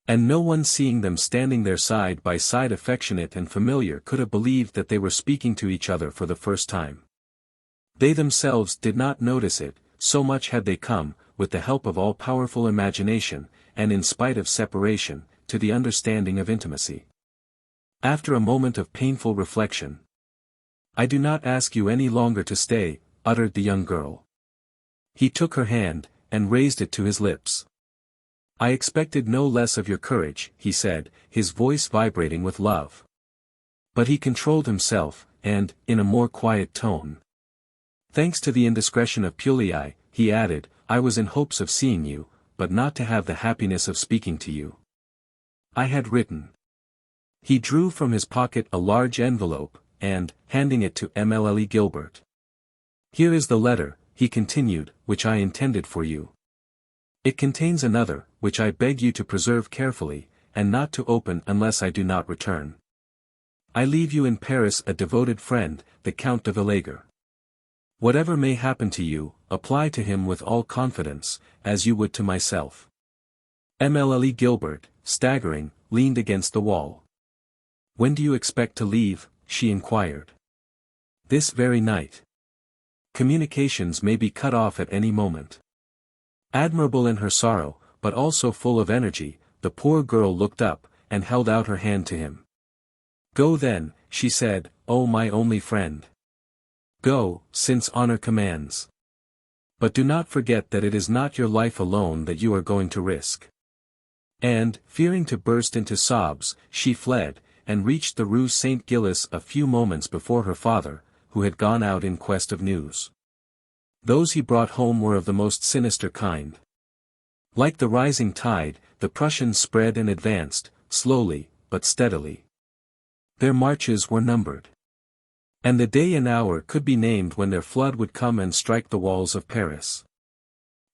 And no one seeing them standing there side by side affectionate and familiar could have believed that they were speaking to each other for the first time. They themselves did not notice it, so much had they come, with the help of all-powerful imagination, and in spite of separation, to the understanding of intimacy. After a moment of painful reflection, "I do not ask you any longer to stay," uttered the young girl. He took her hand, and raised it to his lips. "I expected no less of your courage," he said, his voice vibrating with love. But he controlled himself, and, in a more quiet tone, "Thanks to the indiscretion of Puliai," he added, "I was in hopes of seeing you, but not to have the happiness of speaking to you. I had written." He drew from his pocket a large envelope, and, handing it to Emile Gilbert. "Here is the letter," he continued, "which I intended for you. It contains another, which I beg you to preserve carefully, and not to open unless I do not return. I leave you in Paris a devoted friend, the Count de Lagors. Whatever may happen to you, apply to him with all confidence, as you would to myself." Emile Gilbert, staggering, leaned against the wall. "When do you expect to leave?" she inquired. "This very night. Communications may be cut off at any moment." Admirable in her sorrow, but also full of energy, the poor girl looked up, and held out her hand to him. "Go then," she said, "oh my only friend. Go, since honor commands. But do not forget that it is not your life alone that you are going to risk." And, fearing to burst into sobs, she fled, and reached the Rue Saint-Gilles a few moments before her father, who had gone out in quest of news. Those he brought home were of the most sinister kind. Like the rising tide, the Prussians spread and advanced, slowly, but steadily. Their marches were numbered. And the day and hour could be named when their flood would come and strike the walls of Paris.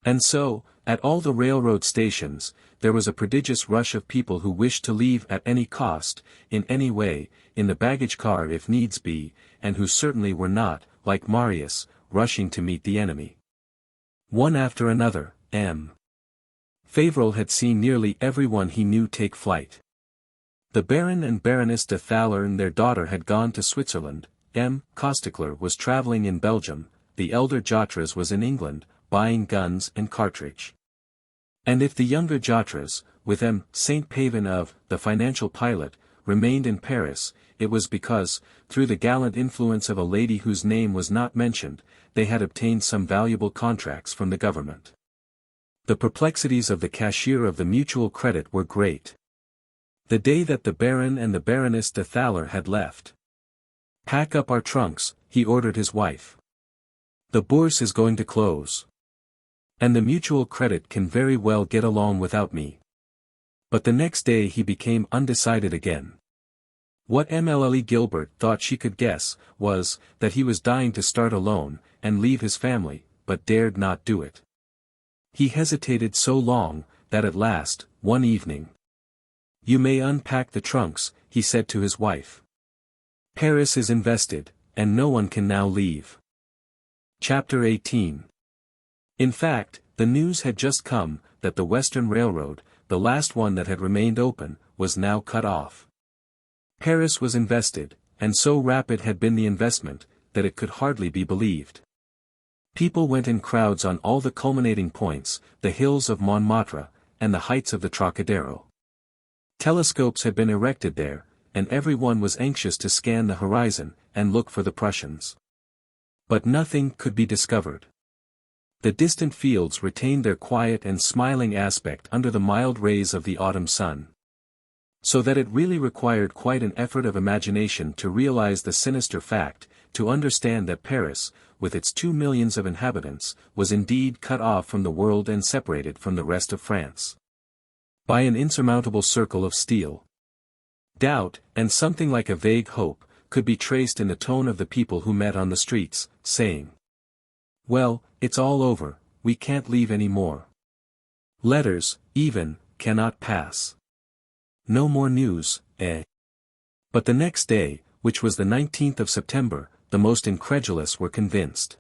And so, at all the railroad stations, there was a prodigious rush of people who wished to leave at any cost, in any way, in the baggage car if needs be, and who certainly were not, like Marius, rushing to meet the enemy. One after another, M. Fauvel had seen nearly everyone he knew take flight. The Baron and Baroness de Thaler and their daughter had gone to Switzerland, M. Costicler was traveling in Belgium, the elder Jotres was in England, buying guns and cartridge. And if the younger Jotres, with M. St. Pavin of, the financial pilot, remained in Paris, it was because, through the gallant influence of a lady whose name was not mentioned, they had obtained some valuable contracts from the government. The perplexities of the cashier of the Mutual Credit were great. The day that the Baron and the Baroness de Thaler had left. "Pack up our trunks," he ordered his wife. "The Bourse is going to close. And the Mutual Credit can very well get along without me." But the next day he became undecided again. What Émile Gilbert thought she could guess, was, that he was dying to start alone, and leave his family, but dared not do it. He hesitated so long, that at last, one evening, "You may unpack the trunks," he said to his wife. "Paris is invested, and no one can now leave." Chapter 18. In fact, the news had just come, that the Western Railroad, the last one that had remained open, was now cut off. Paris was invested, and so rapid had been the investment, that it could hardly be believed. People went in crowds on all the culminating points, the hills of Montmartre, and the heights of the Trocadero. Telescopes had been erected there, and every one was anxious to scan the horizon, and look for the Prussians. But nothing could be discovered. The distant fields retained their quiet and smiling aspect under the mild rays of the autumn sun. So that it really required quite an effort of imagination to realize the sinister fact, to understand that Paris, with its 2 millions of inhabitants, was indeed cut off from the world and separated from the rest of France by an insurmountable circle of steel. Doubt, and something like a vague hope, could be traced in the tone of the people who met on the streets, saying, "Well, it's all over, we can't leave any more. Letters, even, cannot pass. No more news, eh?" But the next day, which was the 19th of September, the most incredulous were convinced.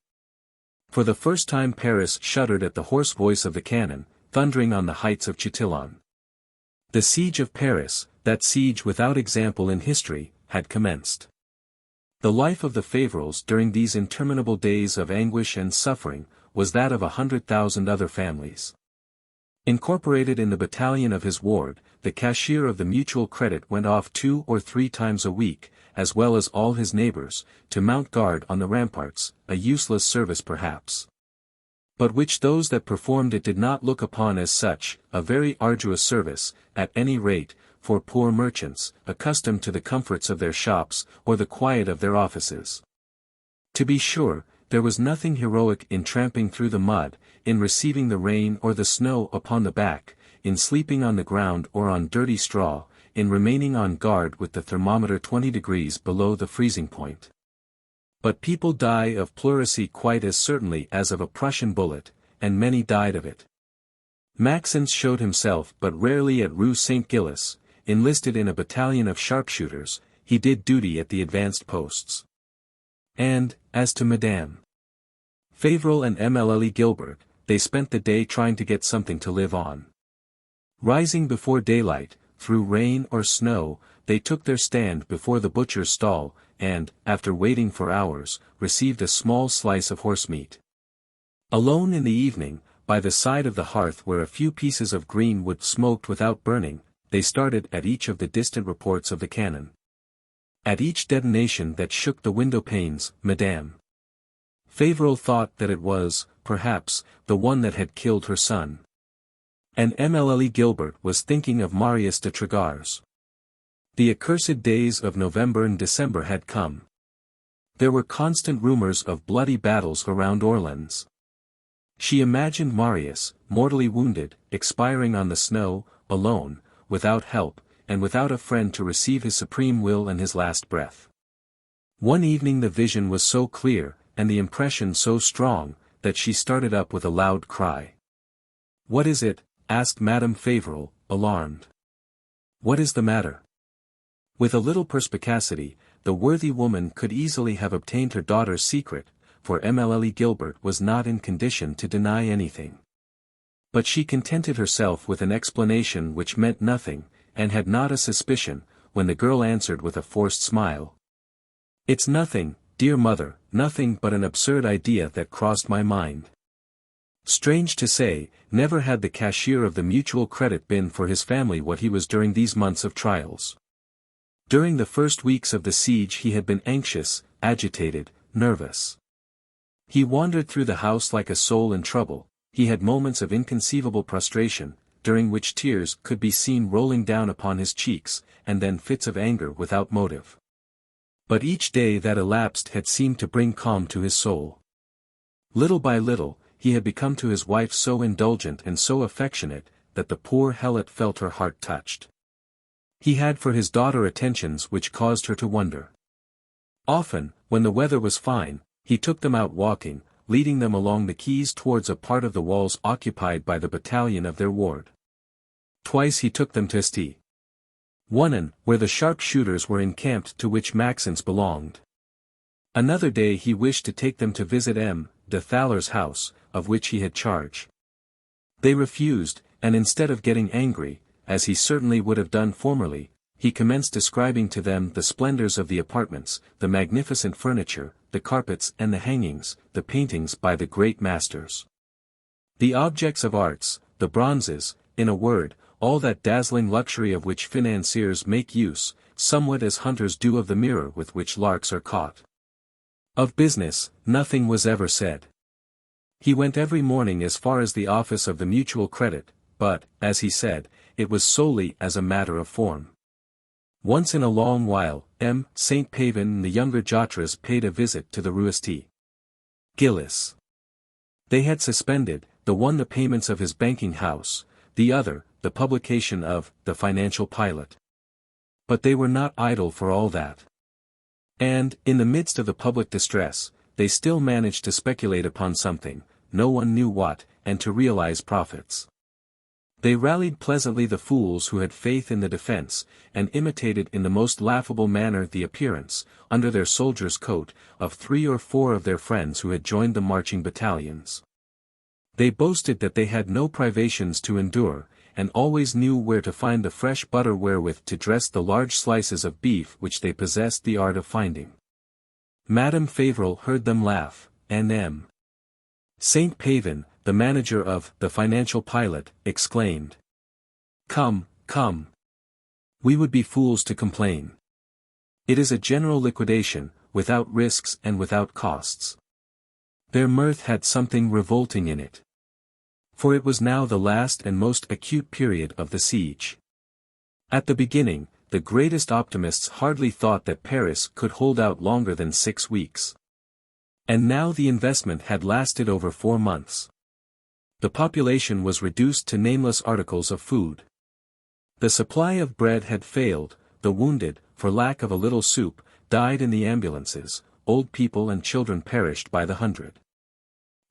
For the first time Paris shuddered at the hoarse voice of the cannon, thundering on the heights of Chatillon. The siege of Paris, that siege without example in history, had commenced. The life of the Favrils during these interminable days of anguish and suffering, was that of 100,000 other families. Incorporated in the battalion of his ward, the cashier of the Mutual Credit went off 2 or 3 times a week, as well as all his neighbors, to mount guard on the ramparts, a useless service perhaps, but which those that performed it did not look upon as such, a very arduous service, at any rate, for poor merchants, accustomed to the comforts of their shops, or the quiet of their offices. To be sure, there was nothing heroic in tramping through the mud, in receiving the rain or the snow upon the back, in sleeping on the ground or on dirty straw, in remaining on guard with the thermometer 20 degrees below the freezing point. But people die of pleurisy quite as certainly as of a Prussian bullet, and many died of it. Maxence showed himself but rarely at Rue Saint-Gilles. Enlisted in a battalion of sharpshooters, he did duty at the advanced posts. And, as to Madame Favril and Émile Gilbert, they spent the day trying to get something to live on. Rising before daylight, through rain or snow, they took their stand before the butcher's stall, and, after waiting for hours, received a small slice of horse-meat. Alone in the evening, by the side of the hearth where a few pieces of green wood smoked without burning, they started at each of the distant reports of the cannon. At each detonation that shook the window panes, Madame Favril thought that it was, perhaps, the one that had killed her son. And Émile Gilbert was thinking of Marius de Trégars. The accursed days of November and December had come. There were constant rumors of bloody battles around Orleans. She imagined Marius, mortally wounded, expiring on the snow, alone, without help, and without a friend to receive his supreme will and his last breath. One evening the vision was so clear, and the impression so strong, that she started up with a loud cry. "What is it?" asked Madame Favril, alarmed. "What is the matter?" With a little perspicacity, the worthy woman could easily have obtained her daughter's secret, for Émile Gilbert was not in condition to deny anything. But she contented herself with an explanation which meant nothing, and had not a suspicion, when the girl answered with a forced smile. "It's nothing, dear mother, nothing but an absurd idea that crossed my mind." Strange to say, never had the cashier of the Mutual Credit been for his family what he was during these months of trials. During the first weeks of the siege he had been anxious, agitated, nervous. He wandered through the house like a soul in trouble. He had moments of inconceivable prostration, during which tears could be seen rolling down upon his cheeks, and then fits of anger without motive. But each day that elapsed had seemed to bring calm to his soul. Little by little, he had become to his wife so indulgent and so affectionate, that the poor helot felt her heart touched. He had for his daughter attentions which caused her to wonder. Often, when the weather was fine, he took them out walking, leading them along the quays towards a part of the walls occupied by the battalion of their ward. Twice he took them to St. Onen, where the sharpshooters were encamped to which Maxence belonged. Another day he wished to take them to visit M. de Thaler's house, of which he had charge. They refused, and instead of getting angry, as he certainly would have done formerly, he commenced describing to them the splendors of the apartments, the magnificent furniture, the carpets and the hangings, the paintings by the great masters. The objects of arts, the bronzes, in a word, all that dazzling luxury of which financiers make use, somewhat as hunters do of the mirror with which larks are caught. Of business, nothing was ever said. He went every morning as far as the office of the Mutual Credit, but, as he said, it was solely as a matter of form. Once in a long while, M. St. Pavin and the younger Jotres paid a visit to the Rue St. Gilles. They had suspended, the one the payments of his banking house, the other, the publication of the Financial Pilot. But they were not idle for all that. And, in the midst of the public distress, they still managed to speculate upon something, no one knew what, and to realize profits. They rallied pleasantly the fools who had faith in the defense, and imitated in the most laughable manner the appearance, under their soldier's coat, of 3 or 4 of their friends who had joined the marching battalions. They boasted that they had no privations to endure, and always knew where to find the fresh butter wherewith to dress the large slices of beef which they possessed the art of finding. Madame Favril heard them laugh, and M. St. Pavin, the manager of the Financial Pilot, exclaimed, "Come, come. We would be fools to complain. It is a general liquidation, without risks and without costs." Their mirth had something revolting in it. For it was now the last and most acute period of the siege. At the beginning, the greatest optimists hardly thought that Paris could hold out longer than 6 weeks. And now the investment had lasted over 4 months. The population was reduced to nameless articles of food. The supply of bread had failed, the wounded, for lack of a little soup, died in the ambulances, old people and children perished by the hundred.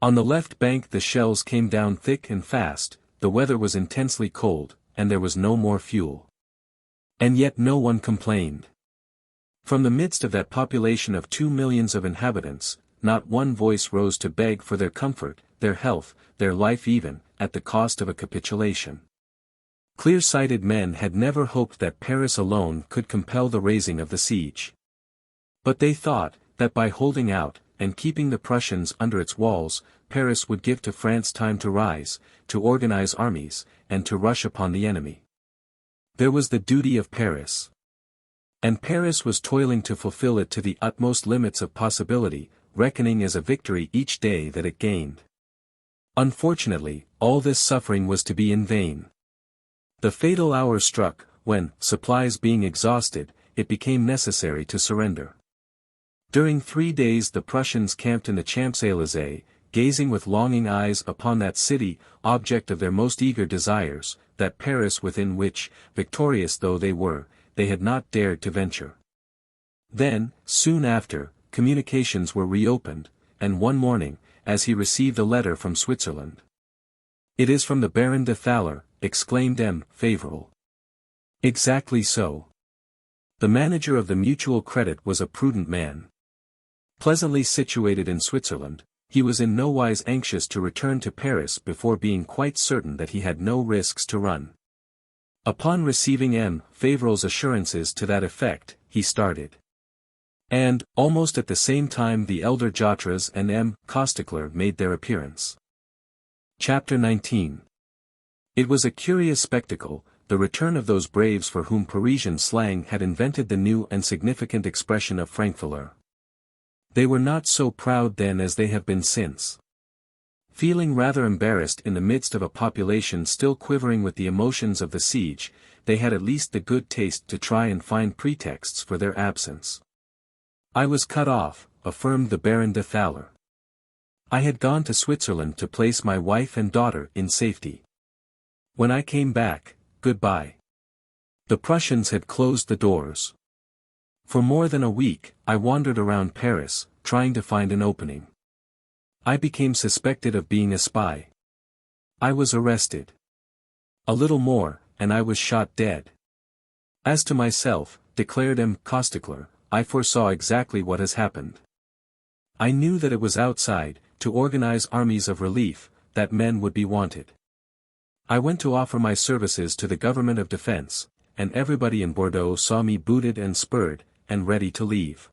On the left bank the shells came down thick and fast, the weather was intensely cold, and there was no more fuel. And yet no one complained. From the midst of that population of 2 millions of inhabitants, not one voice rose to beg for their comfort, their health, their life even, at the cost of a capitulation. Clear-sighted men had never hoped that Paris alone could compel the raising of the siege. But they thought, that by holding out, and keeping the Prussians under its walls, Paris would give to France time to rise, to organize armies, and to rush upon the enemy. There was the duty of Paris. And Paris was toiling to fulfill it to the utmost limits of possibility, reckoning as a victory each day that it gained. Unfortunately, all this suffering was to be in vain. The fatal hour struck, when, supplies being exhausted, it became necessary to surrender. During 3 days the Prussians camped in the Champs-Élysées, gazing with longing eyes upon that city, object of their most eager desires, that Paris within which, victorious though they were, they had not dared to venture. Then, soon after, communications were reopened, and one morning, as he received a letter from Switzerland. "It is from the Baron de Thaler," exclaimed M. Favril. Exactly so. The manager of the Mutual Credit was a prudent man. Pleasantly situated in Switzerland, he was in no wise anxious to return to Paris before being quite certain that he had no risks to run. Upon receiving M. Fauvel's assurances to that effect, he started. And, almost at the same time the elder Jotres and M. Costecler made their appearance. Chapter 19. It was a curious spectacle, the return of those braves for whom Parisian slang had invented the new and significant expression of frankfurter. They were not so proud then as they have been since. Feeling rather embarrassed in the midst of a population still quivering with the emotions of the siege, they had at least the good taste to try and find pretexts for their absence. I was cut off, affirmed the Baron de Thaler. I had gone to Switzerland to place my wife and daughter in safety. When I came back, goodbye. The Prussians had closed the doors. For more than a week, I wandered around Paris, trying to find an opening. I became suspected of being a spy. I was arrested. A little more, and I was shot dead. As to myself, declared M. Costecler, I foresaw exactly what has happened. I knew that it was outside, to organize armies of relief, that men would be wanted. I went to offer my services to the government of defense, and everybody in Bordeaux saw me booted and spurred, and ready to leave.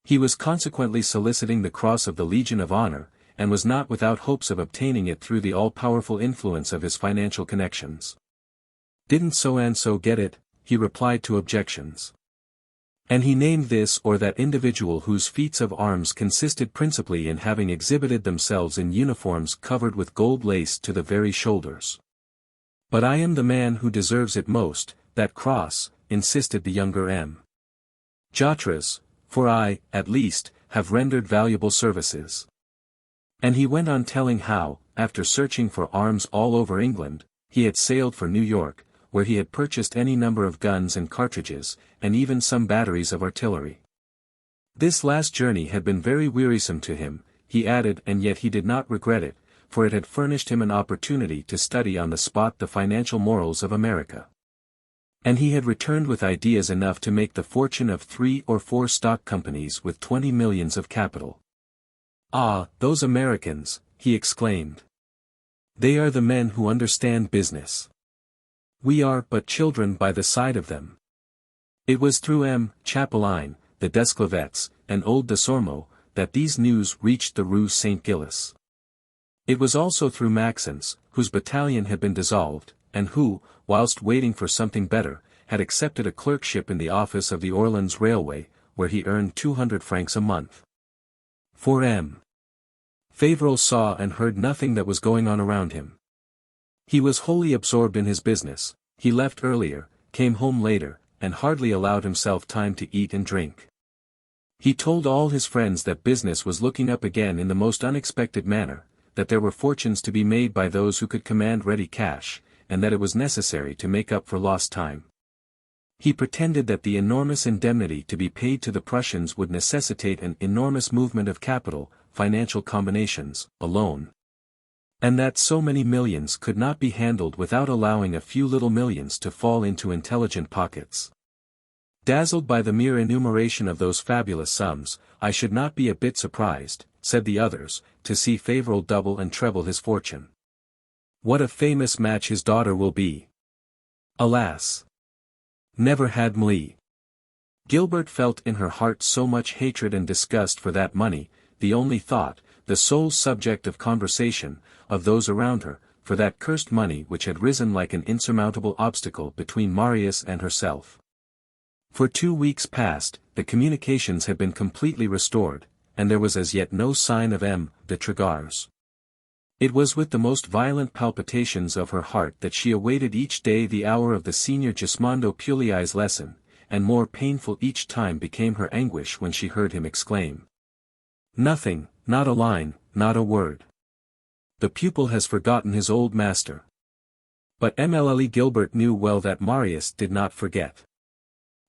He was consequently soliciting the cross of the Legion of Honor, and was not without hopes of obtaining it through the all-powerful influence of his financial connections. Didn't so-and-so get it, he replied to objections. And he named this or that individual whose feats of arms consisted principally in having exhibited themselves in uniforms covered with gold lace to the very shoulders. But I am the man who deserves it most, that cross, insisted the younger M. Jotres, for I, at least, have rendered valuable services. And he went on telling how, after searching for arms all over England, he had sailed for New York, where he had purchased any number of guns and cartridges, and even some batteries of artillery. This last journey had been very wearisome to him, he added, and yet he did not regret it, for it had furnished him an opportunity to study on the spot the financial morals of America. And he had returned with ideas enough to make the fortune of 3 or 4 stock companies with 20 millions of capital. Ah, those Americans, he exclaimed. They are the men who understand business. We are but children by the side of them. It was through M. Chapelain, the Desclevets, and old Desormeaux, that these news reached the Rue Saint-Gilles. It was also through Maxence, whose battalion had been dissolved, and who, whilst waiting for something better, had accepted a clerkship in the office of the Orleans Railway, where he earned 200 francs a month. For M. Fauvel saw and heard nothing that was going on around him. He was wholly absorbed in his business, he left earlier, came home later, and hardly allowed himself time to eat and drink. He told all his friends that business was looking up again in the most unexpected manner, that there were fortunes to be made by those who could command ready cash, and that it was necessary to make up for lost time. He pretended that the enormous indemnity to be paid to the Prussians would necessitate an enormous movement of capital, financial combinations, alone. And that so many millions could not be handled without allowing a few little millions to fall into intelligent pockets. Dazzled by the mere enumeration of those fabulous sums, I should not be a bit surprised, said the others, to see Fauvel double and treble his fortune. What a famous match his daughter will be! Alas! Never had M'Lee. Gilbert felt in her heart so much hatred and disgust for that money, the only thought, the sole subject of conversation, of those around her, for that cursed money which had risen like an insurmountable obstacle between Marius and herself. For 2 weeks past, the communications had been completely restored, and there was as yet no sign of M. de Trégars. It was with the most violent palpitations of her heart that she awaited each day the hour of the Senior Gismondo Pugliai's lesson, and more painful each time became her anguish when she heard him exclaim. Nothing, not a line, not a word. The pupil has forgotten his old master. But Mlle Gilbert knew well that Marius did not forget.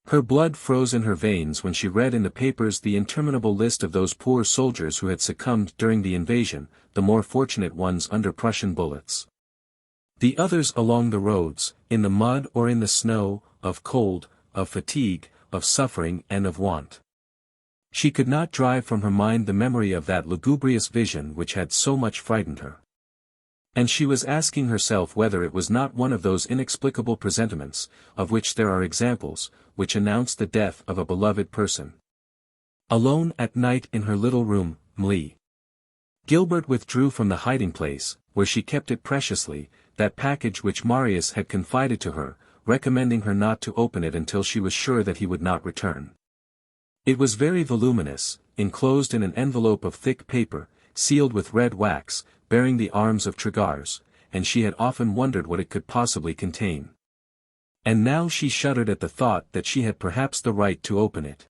Her blood froze in her veins when she read in the papers the interminable list of those poor soldiers who had succumbed during the invasion, the more fortunate ones under Prussian bullets. The others along the roads, in the mud or in the snow, of cold, of fatigue, of suffering and of want. She could not drive from her mind the memory of that lugubrious vision which had so much frightened her. And she was asking herself whether it was not one of those inexplicable presentiments, of which there are examples, which announce the death of a beloved person. Alone at night in her little room, Mlle. Gilbert withdrew from the hiding-place, where she kept it preciously, that package which Marius had confided to her, recommending her not to open it until she was sure that he would not return. It was very voluminous, enclosed in an envelope of thick paper, sealed with red wax, bearing the arms of Trégars, and she had often wondered what it could possibly contain. And now she shuddered at the thought that she had perhaps the right to open it.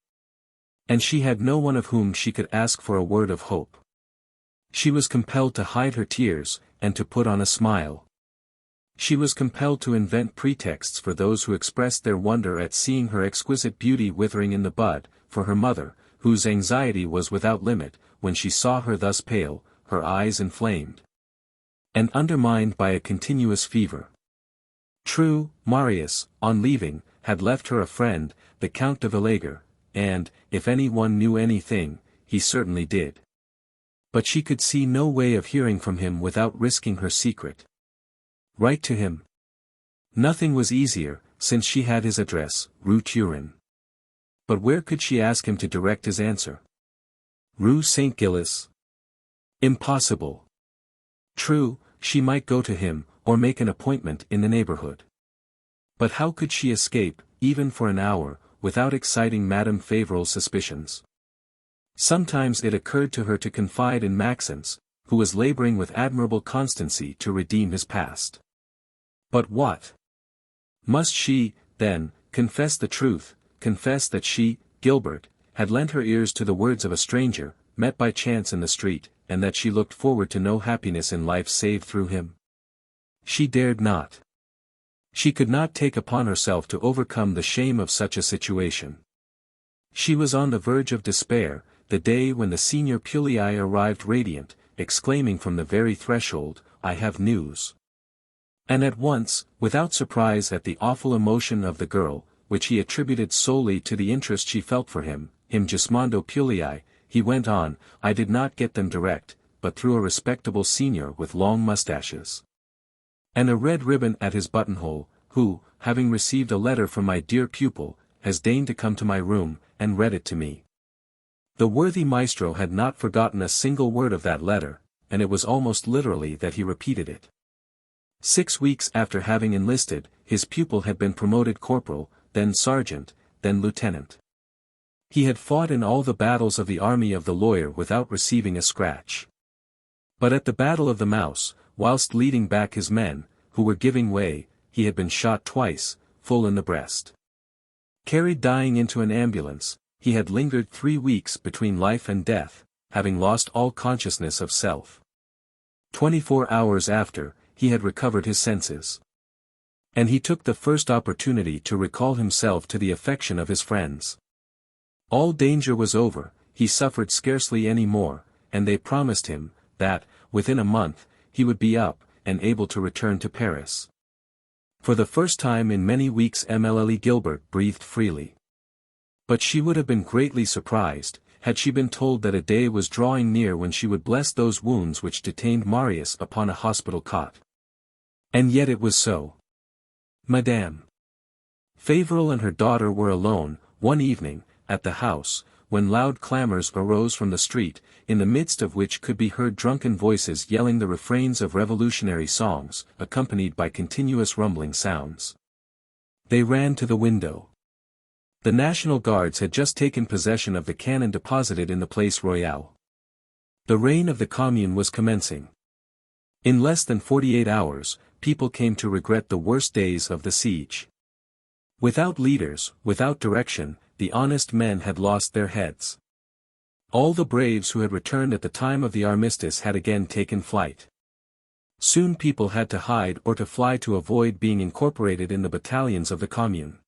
And she had no one of whom she could ask for a word of hope. She was compelled to hide her tears, and to put on a smile. She was compelled to invent pretexts for those who expressed their wonder at seeing her exquisite beauty withering in the bud, for her mother, whose anxiety was without limit, when she saw her thus pale, her eyes inflamed, and undermined by a continuous fever. True, Marius, on leaving, had left her a friend, the Count de Villègue, and, if any one knew anything, he certainly did. But she could see no way of hearing from him without risking her secret. Write to him. Nothing was easier, since she had his address, Rue Turin. But where could she ask him to direct his answer? Rue Saint-Gilles? Impossible. True, she might go to him, or make an appointment in the neighborhood. But how could she escape, even for an hour, without exciting Madame Favrel's suspicions? Sometimes it occurred to her to confide in Maxence, who was laboring with admirable constancy to redeem his past. But what? Must she, then, confess the truth, confess that she, Gilbert, had lent her ears to the words of a stranger, met by chance in the street, and that she looked forward to no happiness in life save through him? She dared not. She could not take upon herself to overcome the shame of such a situation. She was on the verge of despair, the day when the Senior Puliai arrived radiant, exclaiming from the very threshold, "I have news." And at once, without surprise at the awful emotion of the girl, which he attributed solely to the interest she felt for him, Gismondo Puliai, he went on, "I did not get them direct, but through a respectable senior with long mustaches and a red ribbon at his buttonhole, who, having received a letter from my dear pupil, has deigned to come to my room, and read it to me." The worthy maestro had not forgotten a single word of that letter, and it was almost literally that he repeated it. 6 weeks after having enlisted, his pupil had been promoted corporal, then sergeant, then lieutenant. He had fought in all the battles of the army of the lawyer without receiving a scratch. But at the Battle of the Mouse, whilst leading back his men, who were giving way, he had been shot twice, full in the breast. Carried dying into an ambulance, he had lingered 3 weeks between life and death, having lost all consciousness of self. 24 hours after, he had recovered his senses. And he took the first opportunity to recall himself to the affection of his friends. All danger was over, he suffered scarcely any more, and they promised him, that, within a month, he would be up, and able to return to Paris. For the first time in many weeks Émile Gilbert breathed freely. But she would have been greatly surprised, had she been told that a day was drawing near when she would bless those wounds which detained Marius upon a hospital cot. And yet it was so. Madame Favrel and her daughter were alone, one evening, at the house, when loud clamors arose from the street, in the midst of which could be heard drunken voices yelling the refrains of revolutionary songs, accompanied by continuous rumbling sounds. They ran to the window. The National Guards had just taken possession of the cannon deposited in the Place Royale. The reign of the Commune was commencing. In less than 48 hours, people came to regret the worst days of the siege. Without leaders, without direction, the honest men had lost their heads. All the braves who had returned at the time of the armistice had again taken flight. Soon people had to hide or to fly to avoid being incorporated in the battalions of the Commune.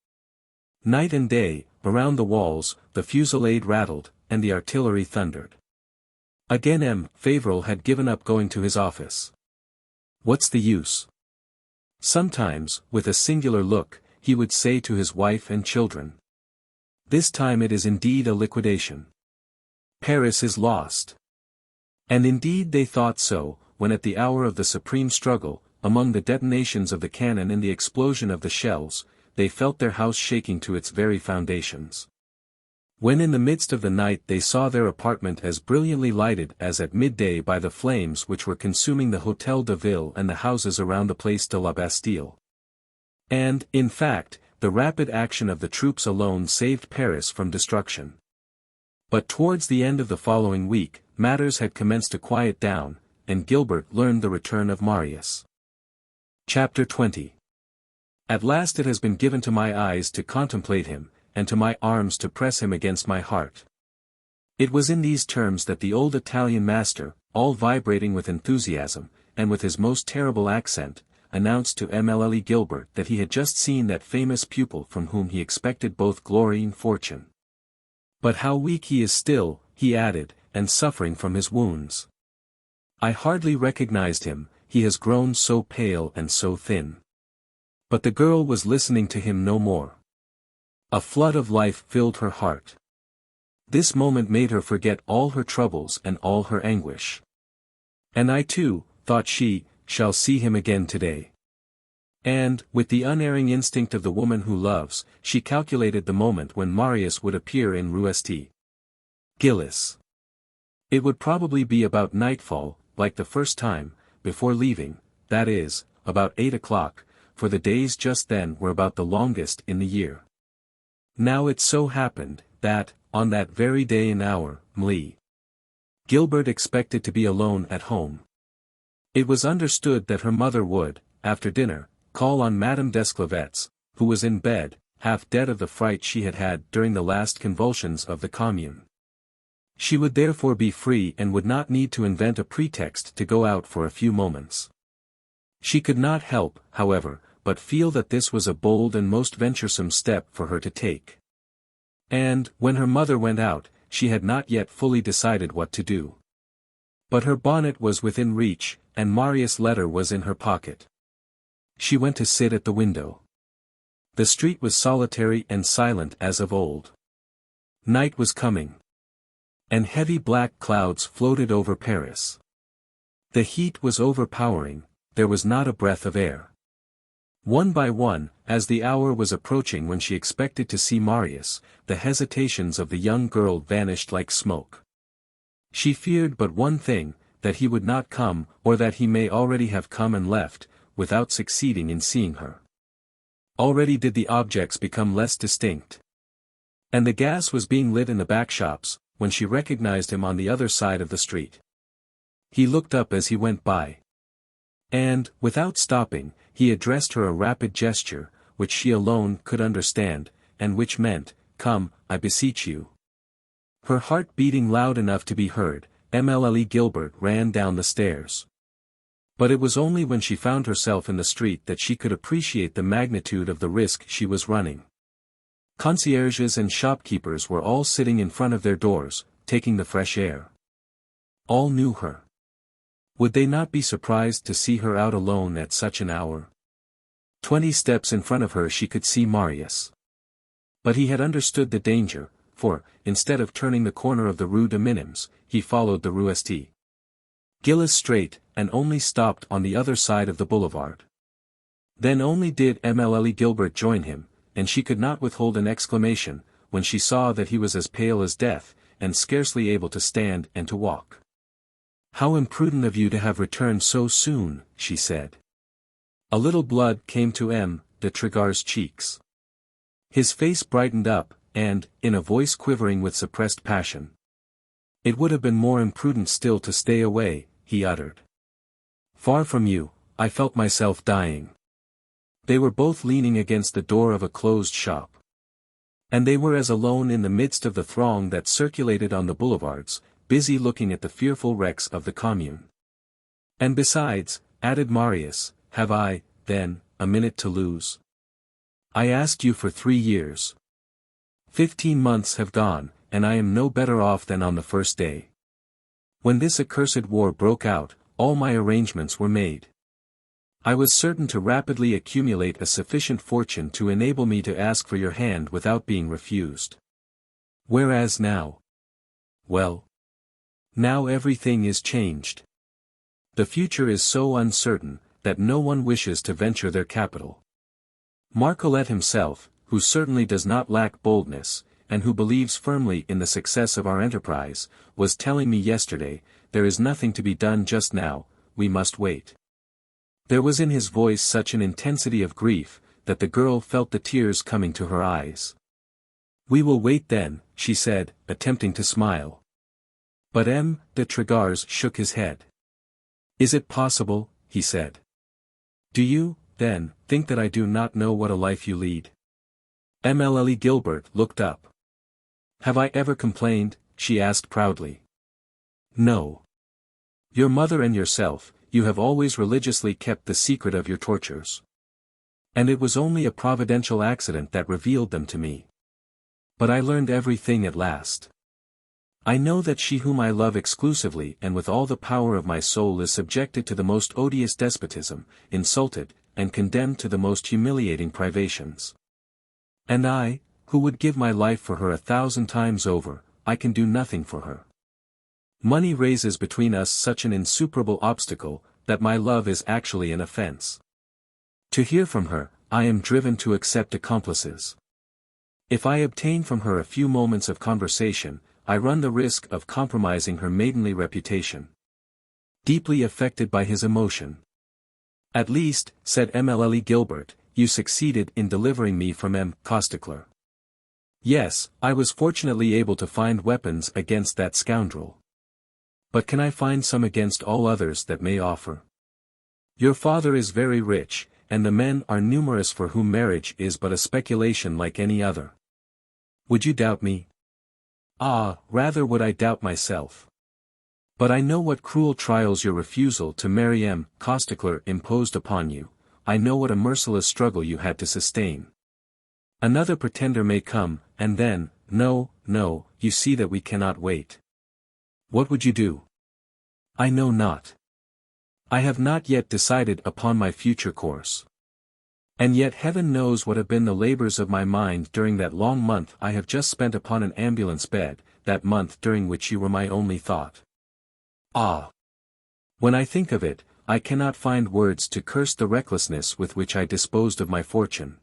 Night and day, around the walls, the fusillade rattled, and the artillery thundered. Again Favrel had given up going to his office. What's the use? Sometimes, with a singular look, he would say to his wife and children, "This time it is indeed a liquidation. Paris is lost." And indeed they thought so, when at the hour of the supreme struggle, among the detonations of the cannon and the explosion of the shells, they felt their house shaking to its very foundations. When in the midst of the night they saw their apartment as brilliantly lighted as at midday by the flames which were consuming the Hôtel de Ville and the houses around the Place de la Bastille. And, in fact, the rapid action of the troops alone saved Paris from destruction. But towards the end of the following week, matters had commenced to quiet down, and Gilbert learned the return of Marius. Chapter 20. At last it has been given to my eyes to contemplate him, and to my arms to press him against my heart. It was in these terms that the old Italian master, all vibrating with enthusiasm, and with his most terrible accent, announced to Émile Gilbert that he had just seen that famous pupil from whom he expected both glory and fortune. But how weak he is still, he added, and suffering from his wounds. I hardly recognized him, he has grown so pale and so thin. But the girl was listening to him no more. A flood of life filled her heart. This moment made her forget all her troubles and all her anguish. And I too, thought she, shall see him again today. And, with the unerring instinct of the woman who loves, she calculated the moment when Marius would appear in Rue St. Gilles. It would probably be about nightfall, like the first time, before leaving, that is, about 8 o'clock, for the days just then were about the longest in the year. Now it so happened, that, on that very day and hour, Émile Gilbert expected to be alone at home. It was understood that her mother would, after dinner, call on Madame Desclevets, who was in bed, half dead of the fright she had had during the last convulsions of the Commune. She would therefore be free and would not need to invent a pretext to go out for a few moments. She could not help, however, but feel that this was a bold and most venturesome step for her to take. And, when her mother went out, she had not yet fully decided what to do. But her bonnet was within reach, and Marius' letter was in her pocket. She went to sit at the window. The street was solitary and silent as of old. Night was coming. And heavy black clouds floated over Paris. The heat was overpowering, there was not a breath of air. One by one, as the hour was approaching when she expected to see Marius, the hesitations of the young girl vanished like smoke. She feared but one thing, that he would not come, or that he may already have come and left, without succeeding in seeing her. Already did the objects become less distinct. And the gas was being lit in the back shops, when she recognized him on the other side of the street. He looked up as he went by. And, without stopping, he addressed her a rapid gesture, which she alone could understand, and which meant, "Come, I beseech you." Her heart beating loud enough to be heard, Émile Gilbert ran down the stairs. But it was only when she found herself in the street that she could appreciate the magnitude of the risk she was running. Concierges and shopkeepers were all sitting in front of their doors, taking the fresh air. All knew her. Would they not be surprised to see her out alone at such an hour? 20 steps in front of her she could see Marius. But he had understood the danger, for, instead of turning the corner of the Rue de Minims, he followed the Rue St. Gilles straight, and only stopped on the other side of the boulevard. Then only did Émile Gilbert join him, and she could not withhold an exclamation, when she saw that he was as pale as death, and scarcely able to stand and to walk. "How imprudent of you to have returned so soon," she said. A little blood came to M. de Trégard's cheeks. His face brightened up, and, in a voice quivering with suppressed passion, "It would have been more imprudent still to stay away," he uttered. "Far from you, I felt myself dying." They were both leaning against the door of a closed shop. And they were as alone in the midst of the throng that circulated on the boulevards, busy looking at the fearful wrecks of the Commune. "And besides," added Marius, "have I, then, a minute to lose? I asked you for 3 years. 15 months have gone, and I am no better off than on the first day. When this accursed war broke out, all my arrangements were made. I was certain to rapidly accumulate a sufficient fortune to enable me to ask for your hand without being refused. Whereas now... well, now everything is changed. The future is so uncertain, that no one wishes to venture their capital. Marcolette himself, who certainly does not lack boldness, and who believes firmly in the success of our enterprise, was telling me yesterday, there is nothing to be done just now, we must wait. There was in his voice such an intensity of grief, that the girl felt the tears coming to her eyes. We will wait then, she said, attempting to smile. But M. de Lagors shook his head. Is it possible, he said. Do you, then, think that I do not know what a life you lead? Émile Gilbert looked up. Have I ever complained? She asked proudly. No. Your mother and yourself, you have always religiously kept the secret of your tortures. And it was only a providential accident that revealed them to me. But I learned everything at last. I know that she whom I love exclusively and with all the power of my soul is subjected to the most odious despotism, insulted, and condemned to the most humiliating privations. And I, who would give my life for her 1,000 times over, I can do nothing for her. Money raises between us such an insuperable obstacle, that my love is actually an offense. To hear from her, I am driven to accept accomplices. If I obtain from her a few moments of conversation, I run the risk of compromising her maidenly reputation. Deeply affected by his emotion. At least, said Émile Gilbert, you succeeded in delivering me from M. Costecler. Yes, I was fortunately able to find weapons against that scoundrel. But can I find some against all others that may offer? Your father is very rich, and the men are numerous for whom marriage is but a speculation like any other. Would you doubt me? Ah, rather would I doubt myself. But I know what cruel trials your refusal to marry M. Costecler imposed upon you, I know what a merciless struggle you had to sustain. Another pretender may come, and then, no, you see that we cannot wait. What would you do? I know not. I have not yet decided upon my future course. And yet heaven knows what have been the labors of my mind during that long month I have just spent upon an ambulance bed, that month during which you were my only thought. Ah! When I think of it, I cannot find words to curse the recklessness with which I disposed of my fortune.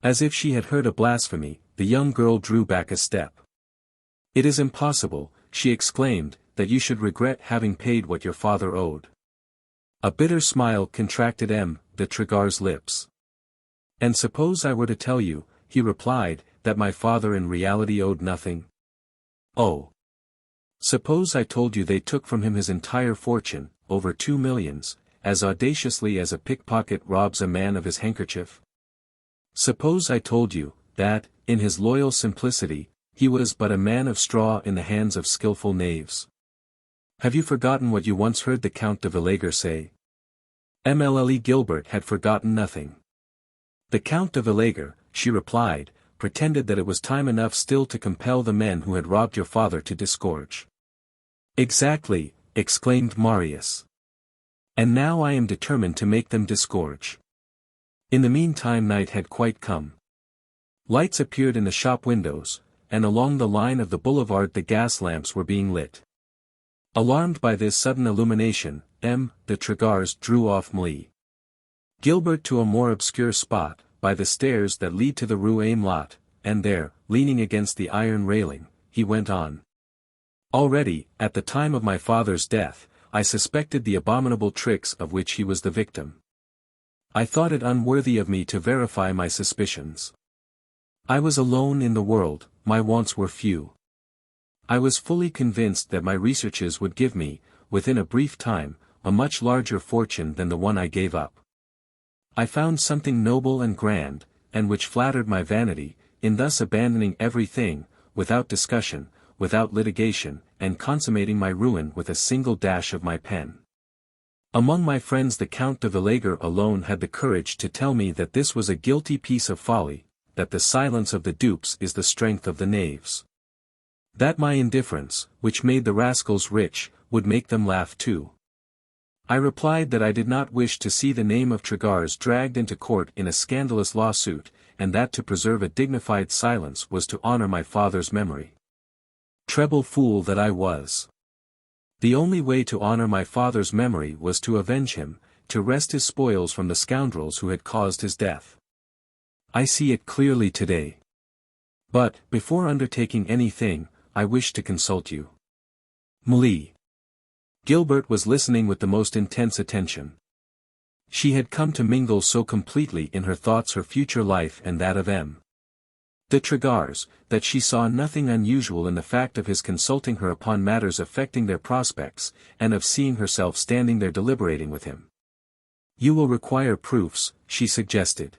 As if she had heard a blasphemy, the young girl drew back a step. It is impossible, she exclaimed, that you should regret having paid what your father owed. A bitter smile contracted M. de Lagors' lips. And suppose I were to tell you, he replied, that my father in reality owed nothing? Oh! Suppose I told you they took from him his entire fortune, over 2 millions, as audaciously as a pickpocket robs a man of his handkerchief? Suppose I told you, that, in his loyal simplicity, he was but a man of straw in the hands of skilful knaves? Have you forgotten what you once heard the Count de Lagors say? Émile Gilbert had forgotten nothing. The Count de Lagors, she replied, pretended that it was time enough still to compel the men who had robbed your father to disgorge. Exactly, exclaimed Marius. And now I am determined to make them disgorge. In the meantime night had quite come. Lights appeared in the shop windows, and along the line of the boulevard the gas lamps were being lit. Alarmed by this sudden illumination, M. de Lagors drew off Mlle. Gilbert to a more obscure spot, by the stairs that lead to the Rue Amelot, and there, leaning against the iron railing, he went on. Already, at the time of my father's death, I suspected the abominable tricks of which he was the victim. I thought it unworthy of me to verify my suspicions. I was alone in the world, my wants were few. I was fully convinced that my researches would give me, within a brief time, a much larger fortune than the one I gave up. I found something noble and grand, and which flattered my vanity, in thus abandoning everything, without discussion, without litigation, and consummating my ruin with a single dash of my pen. Among my friends the Count de Lagors alone had the courage to tell me that this was a guilty piece of folly, that the silence of the dupes is the strength of the knaves. That my indifference, which made the rascals rich, would make them laugh too. I replied that I did not wish to see the name of Lagors dragged into court in a scandalous lawsuit, and that to preserve a dignified silence was to honor my father's memory. Treble fool that I was. The only way to honor my father's memory was to avenge him, to wrest his spoils from the scoundrels who had caused his death. I see it clearly today. But, before undertaking anything, I wish to consult you. Mlie. Gilbert was listening with the most intense attention. She had come to mingle so completely in her thoughts her future life and that of M. de Lagors, that she saw nothing unusual in the fact of his consulting her upon matters affecting their prospects, and of seeing herself standing there deliberating with him. You will require proofs, she suggested.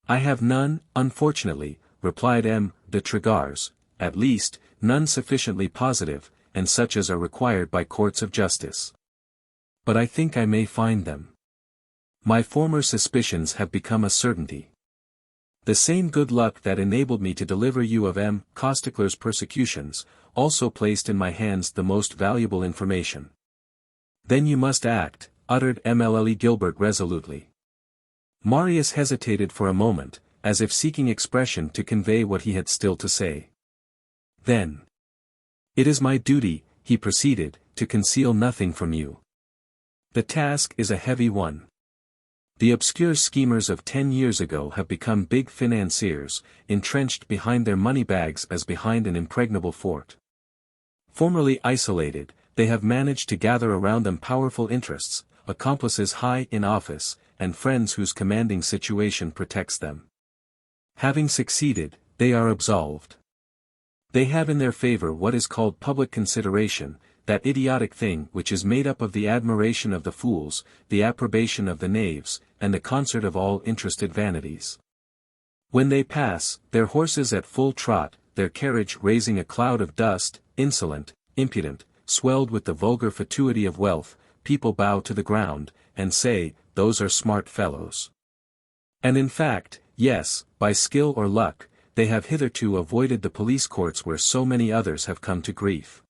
I have none, unfortunately, replied M. de Lagors, at least, none sufficiently positive, and such as are required by courts of justice. But I think I may find them. My former suspicions have become a certainty. The same good luck that enabled me to deliver you of M. Costickler's persecutions, also placed in my hands the most valuable information. Then you must act, uttered Émile Gilbert resolutely. Marius hesitated for a moment, as if seeking expression to convey what he had still to say. Then. It is my duty, he proceeded, to conceal nothing from you. The task is a heavy one. The obscure schemers of 10 years ago have become big financiers, entrenched behind their money bags as behind an impregnable fort. Formerly isolated, they have managed to gather around them powerful interests, accomplices high in office, and friends whose commanding situation protects them. Having succeeded, they are absolved. They have in their favor what is called public consideration, that idiotic thing which is made up of the admiration of the fools, the approbation of the knaves, and the concert of all interested vanities. When they pass, their horses at full trot, their carriage raising a cloud of dust, insolent, impudent, swelled with the vulgar fatuity of wealth, people bow to the ground, and say, those are smart fellows. And in fact, yes, by skill or luck, they have hitherto avoided the police courts where so many others have come to grief.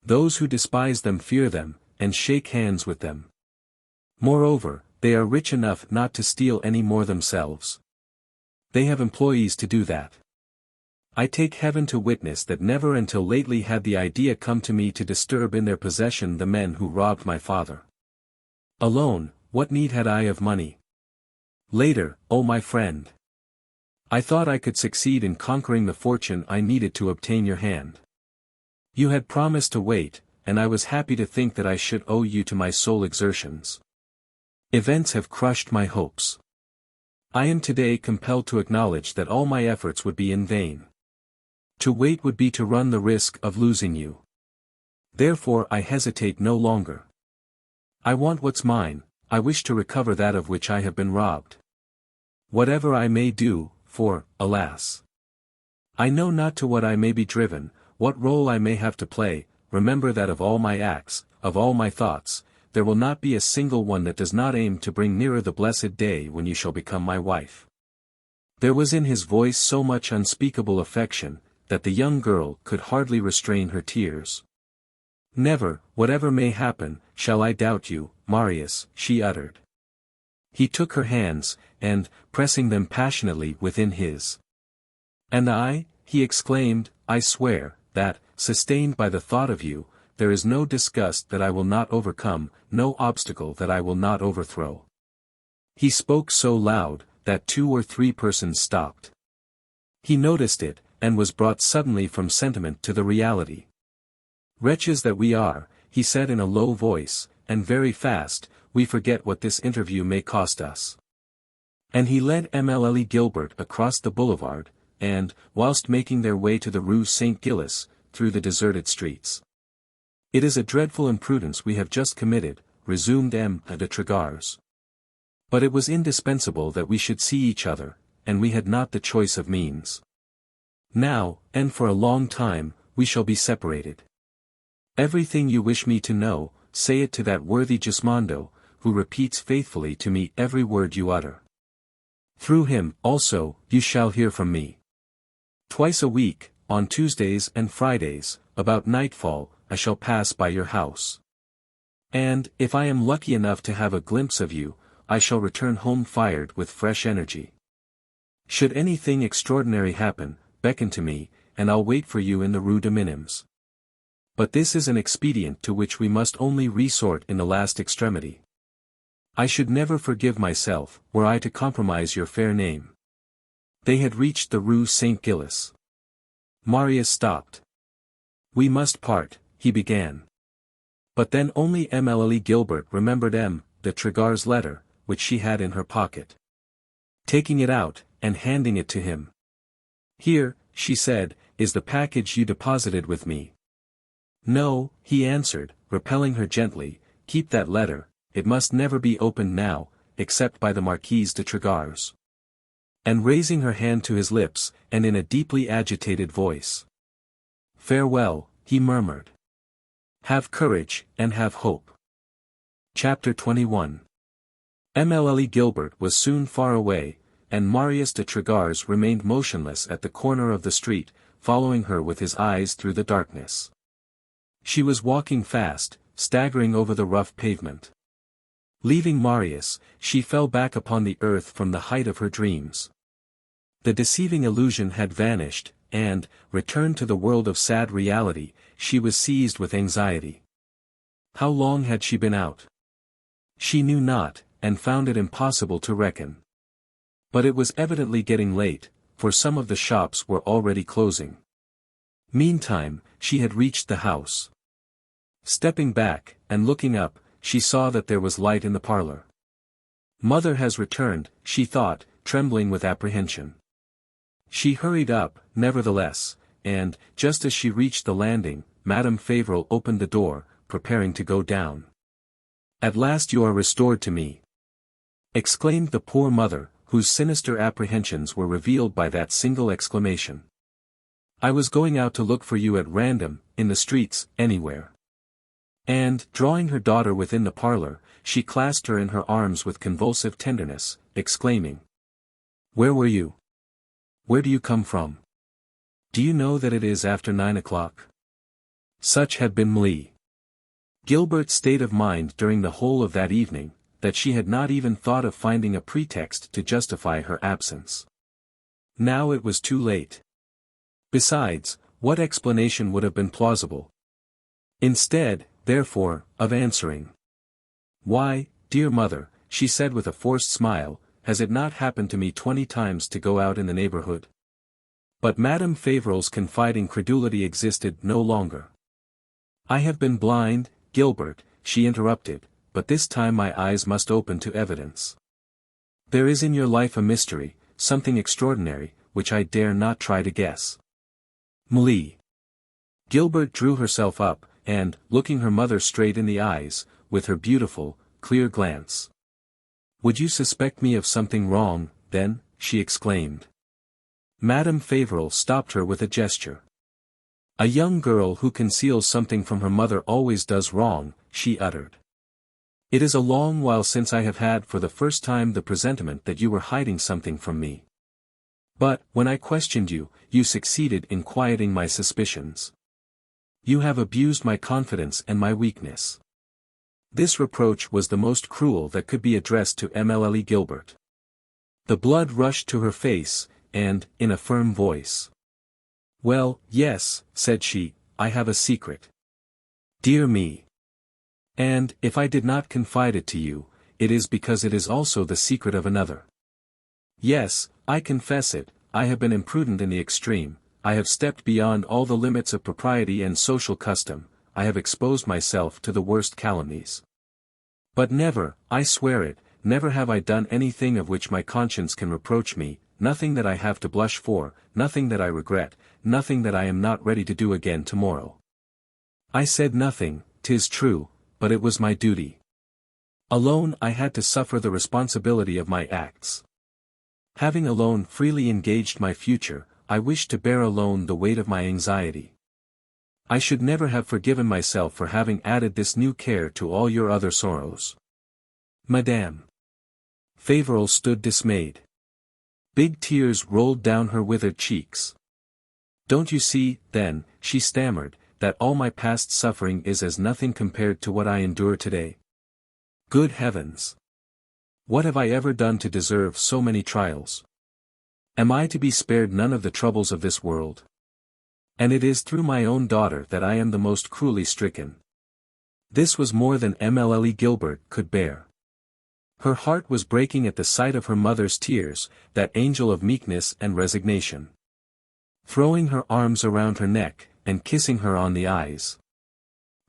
Those who despise them fear them, and shake hands with them. Moreover, they are rich enough not to steal any more themselves. They have employees to do that. I take heaven to witness that never until lately had the idea come to me to disturb in their possession the men who robbed my father. Alone, what need had I of money? Later, oh my friend. I thought I could succeed in conquering the fortune I needed to obtain your hand. You had promised to wait, and I was happy to think that I should owe you to my sole exertions. Events have crushed my hopes. I am today compelled to acknowledge that all my efforts would be in vain. To wait would be to run the risk of losing you. Therefore I hesitate no longer. I want what's mine, I wish to recover that of which I have been robbed. Whatever I may do, for, alas, I know not to what I may be driven, what role I may have to play, remember that of all my acts, of all my thoughts, there will not be a single one that does not aim to bring nearer the blessed day when you shall become my wife. There was in his voice so much unspeakable affection, that the young girl could hardly restrain her tears. Never, whatever may happen, shall I doubt you, Marius, she uttered. He took her hands, and, pressing them passionately within his. And I, he exclaimed, I swear, that, sustained by the thought of you, there is no disgust that I will not overcome, no obstacle that I will not overthrow. He spoke so loud, that 2 or 3 persons stopped. He noticed it, and was brought suddenly from sentiment to the reality. Wretches that we are, he said in a low voice, and very fast, we forget what this interview may cost us. And he led Émile Gilbert across the boulevard, and, whilst making their way to the Rue Saint-Gilles, through the deserted streets. It is a dreadful imprudence we have just committed, resumed M. de Lagors. But it was indispensable that we should see each other, and we had not the choice of means. Now, and for a long time, we shall be separated. Everything you wish me to know, say it to that worthy Gismondo, who repeats faithfully to me every word you utter. Through him, also, you shall hear from me. Twice a week, on Tuesdays and Fridays, about nightfall, I shall pass by your house. And, if I am lucky enough to have a glimpse of you, I shall return home fired with fresh energy. Should anything extraordinary happen, beckon to me, and I'll wait for you in the Rue de Minims. But this is an expedient to which we must only resort in the last extremity. I should never forgive myself, were I to compromise your fair name. They had reached the Rue St. Gilles. Marius stopped. We must part, he began. But then only Émile Gilbert remembered M. de Trégard's letter, which she had in her pocket. Taking it out, and handing it to him. Here, she said, is the package you deposited with me. No, he answered, repelling her gently, keep that letter, it must never be opened now, except by the Marquise de Trégars. And raising her hand to his lips, and in a deeply agitated voice. Farewell, he murmured. Have courage, and have hope. Chapter 21. Émile Gilbert was soon far away, and Marius de Trégars remained motionless at the corner of the street, following her with his eyes through the darkness. She was walking fast, staggering over the rough pavement. Leaving Marius, she fell back upon the earth from the height of her dreams. The deceiving illusion had vanished, and, returned to the world of sad reality, she was seized with anxiety. How long had she been out? She knew not, and found it impossible to reckon. But it was evidently getting late, for some of the shops were already closing. Meantime, she had reached the house. Stepping back, and looking up, she saw that there was light in the parlor. Mother has returned, she thought, trembling with apprehension. She hurried up, nevertheless, and, just as she reached the landing, Madame Fauvel opened the door, preparing to go down. At last you are restored to me! Exclaimed the poor mother, whose sinister apprehensions were revealed by that single exclamation. I was going out to look for you at random, in the streets, anywhere. And, drawing her daughter within the parlor, she clasped her in her arms with convulsive tenderness, exclaiming, Where were you? Where do you come from? Do you know that it is after 9 o'clock? Such had been Émile Gilbert's state of mind during the whole of that evening, that she had not even thought of finding a pretext to justify her absence. Now it was too late. Besides, what explanation would have been plausible? Instead, therefore, of answering. Why, dear mother, she said with a forced smile, has it not happened to me 20 times to go out in the neighborhood? But Madame Fauvel's confiding credulity existed no longer. I have been blind, Gilbert, she interrupted, but this time my eyes must open to evidence. There is in your life a mystery, something extraordinary, which I dare not try to guess. Émile Gilbert drew herself up, and, looking her mother straight in the eyes, with her beautiful, clear glance. Would you suspect me of something wrong, then? She exclaimed. Madame Fauvel stopped her with a gesture. A young girl who conceals something from her mother always does wrong, she uttered. It is a long while since I have had for the first time the presentiment that you were hiding something from me. But, when I questioned you, you succeeded in quieting my suspicions. You have abused my confidence and my weakness. This reproach was the most cruel that could be addressed to Émile Gilbert. The blood rushed to her face, and, in a firm voice. Well, yes, said she, I have a secret. Dear me. And, if I did not confide it to you, it is because it is also the secret of another. Yes, I confess it, I have been imprudent in the extreme, I have stepped beyond all the limits of propriety and social custom, I have exposed myself to the worst calumnies. But never, I swear it, never have I done anything of which my conscience can reproach me, nothing that I have to blush for, nothing that I regret, nothing that I am not ready to do again tomorrow. I said nothing, 'tis true, but it was my duty. Alone I had to suffer the responsibility of my acts. Having alone freely engaged my future, I wished to bear alone the weight of my anxiety. I should never have forgiven myself for having added this new care to all your other sorrows. Madame Fauvel stood dismayed. Big tears rolled down her withered cheeks. Don't you see, then, she stammered, that all my past suffering is as nothing compared to what I endure today? Good heavens! What have I ever done to deserve so many trials? Am I to be spared none of the troubles of this world? And it is through my own daughter that I am the most cruelly stricken. This was more than Émile Gilbert could bear. Her heart was breaking at the sight of her mother's tears, that angel of meekness and resignation. Throwing her arms around her neck, and kissing her on the eyes.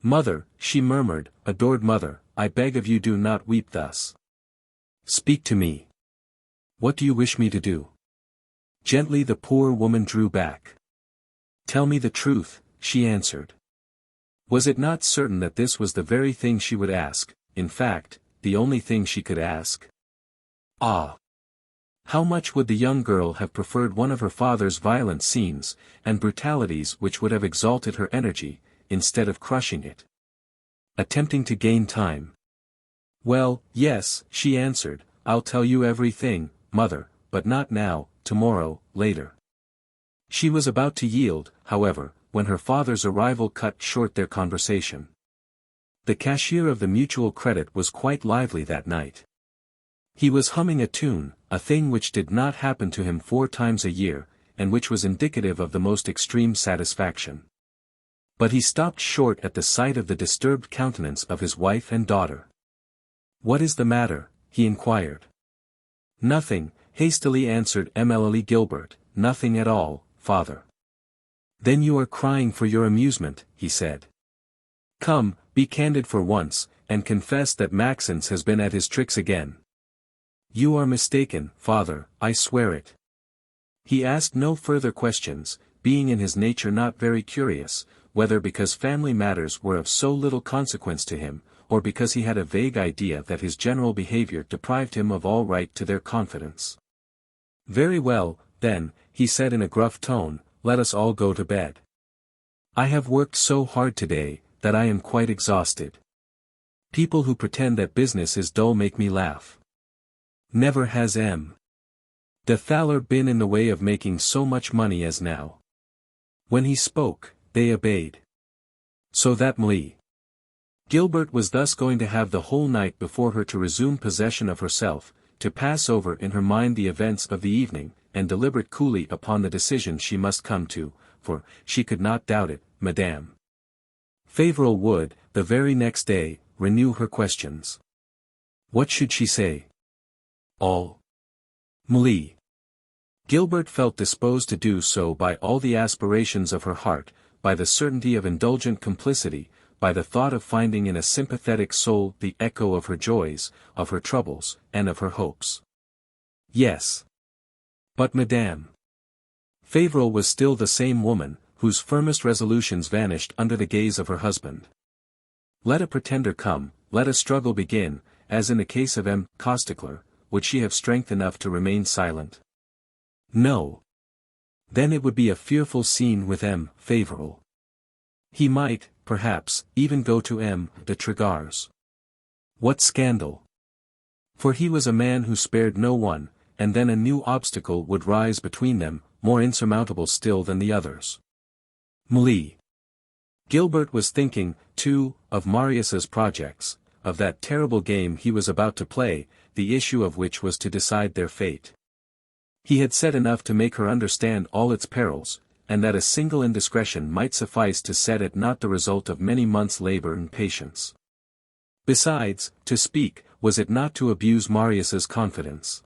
"Mother," she murmured, "adored mother, I beg of you, do not weep thus. Speak to me. What do you wish me to do?" Gently the poor woman drew back. "Tell me the truth," she answered. Was it not certain that this was the very thing she would ask, in fact, the only thing she could ask? Ah! How much would the young girl have preferred one of her father's violent scenes, and brutalities which would have exalted her energy, instead of crushing it. Attempting to gain time. "Well, yes," she answered, "I'll tell you everything, mother, but not now, tomorrow, later." She was about to yield, however, when her father's arrival cut short their conversation. The cashier of the Mutual Credit was quite lively that night. He was humming a tune, a thing which did not happen to him 4 times a year, and which was indicative of the most extreme satisfaction. But he stopped short at the sight of the disturbed countenance of his wife and daughter. "What is the matter?" he inquired. "Nothing," hastily answered Émile Gilbert, "nothing at all, father." "Then you are crying for your amusement," he said. "Come, be candid for once, and confess that Maxence has been at his tricks again." "You are mistaken, father, I swear it." He asked no further questions, being in his nature not very curious, whether because family matters were of so little consequence to him, or because he had a vague idea that his general behavior deprived him of all right to their confidence. "Very well, then," he said in a gruff tone, "let us all go to bed. I have worked so hard today, that I am quite exhausted. People who pretend that business is dull make me laugh. Never has de Thaler been in the way of making so much money as now." When he spoke, they obeyed. So that Émile Gilbert was thus going to have the whole night before her to resume possession of herself, to pass over in her mind the events of the evening, and deliberate coolly upon the decision she must come to, for, she could not doubt it, Madame Fauvel would, the very next day, renew her questions. What should she say? All. Émile Gilbert felt disposed to do so by all the aspirations of her heart, by the certainty of indulgent complicity, by the thought of finding in a sympathetic soul the echo of her joys, of her troubles, and of her hopes. Yes. But Madame Fauvel was still the same woman, whose firmest resolutions vanished under the gaze of her husband. Let a pretender come, let a struggle begin, as in the case of M. Costecler, would she have strength enough to remain silent? No. Then it would be a fearful scene with M. Fauvel. He might, perhaps, even go to M. de Lagors. What scandal! For he was a man who spared no one, and then a new obstacle would rise between them, more insurmountable still than the others. Émile Gilbert was thinking, too, of Marius's projects, of that terrible game he was about to play, the issue of which was to decide their fate. He had said enough to make her understand all its perils, and that a single indiscretion might suffice to set at naught the result of many months' labor and patience. Besides, to speak, was it not to abuse Marius's confidence?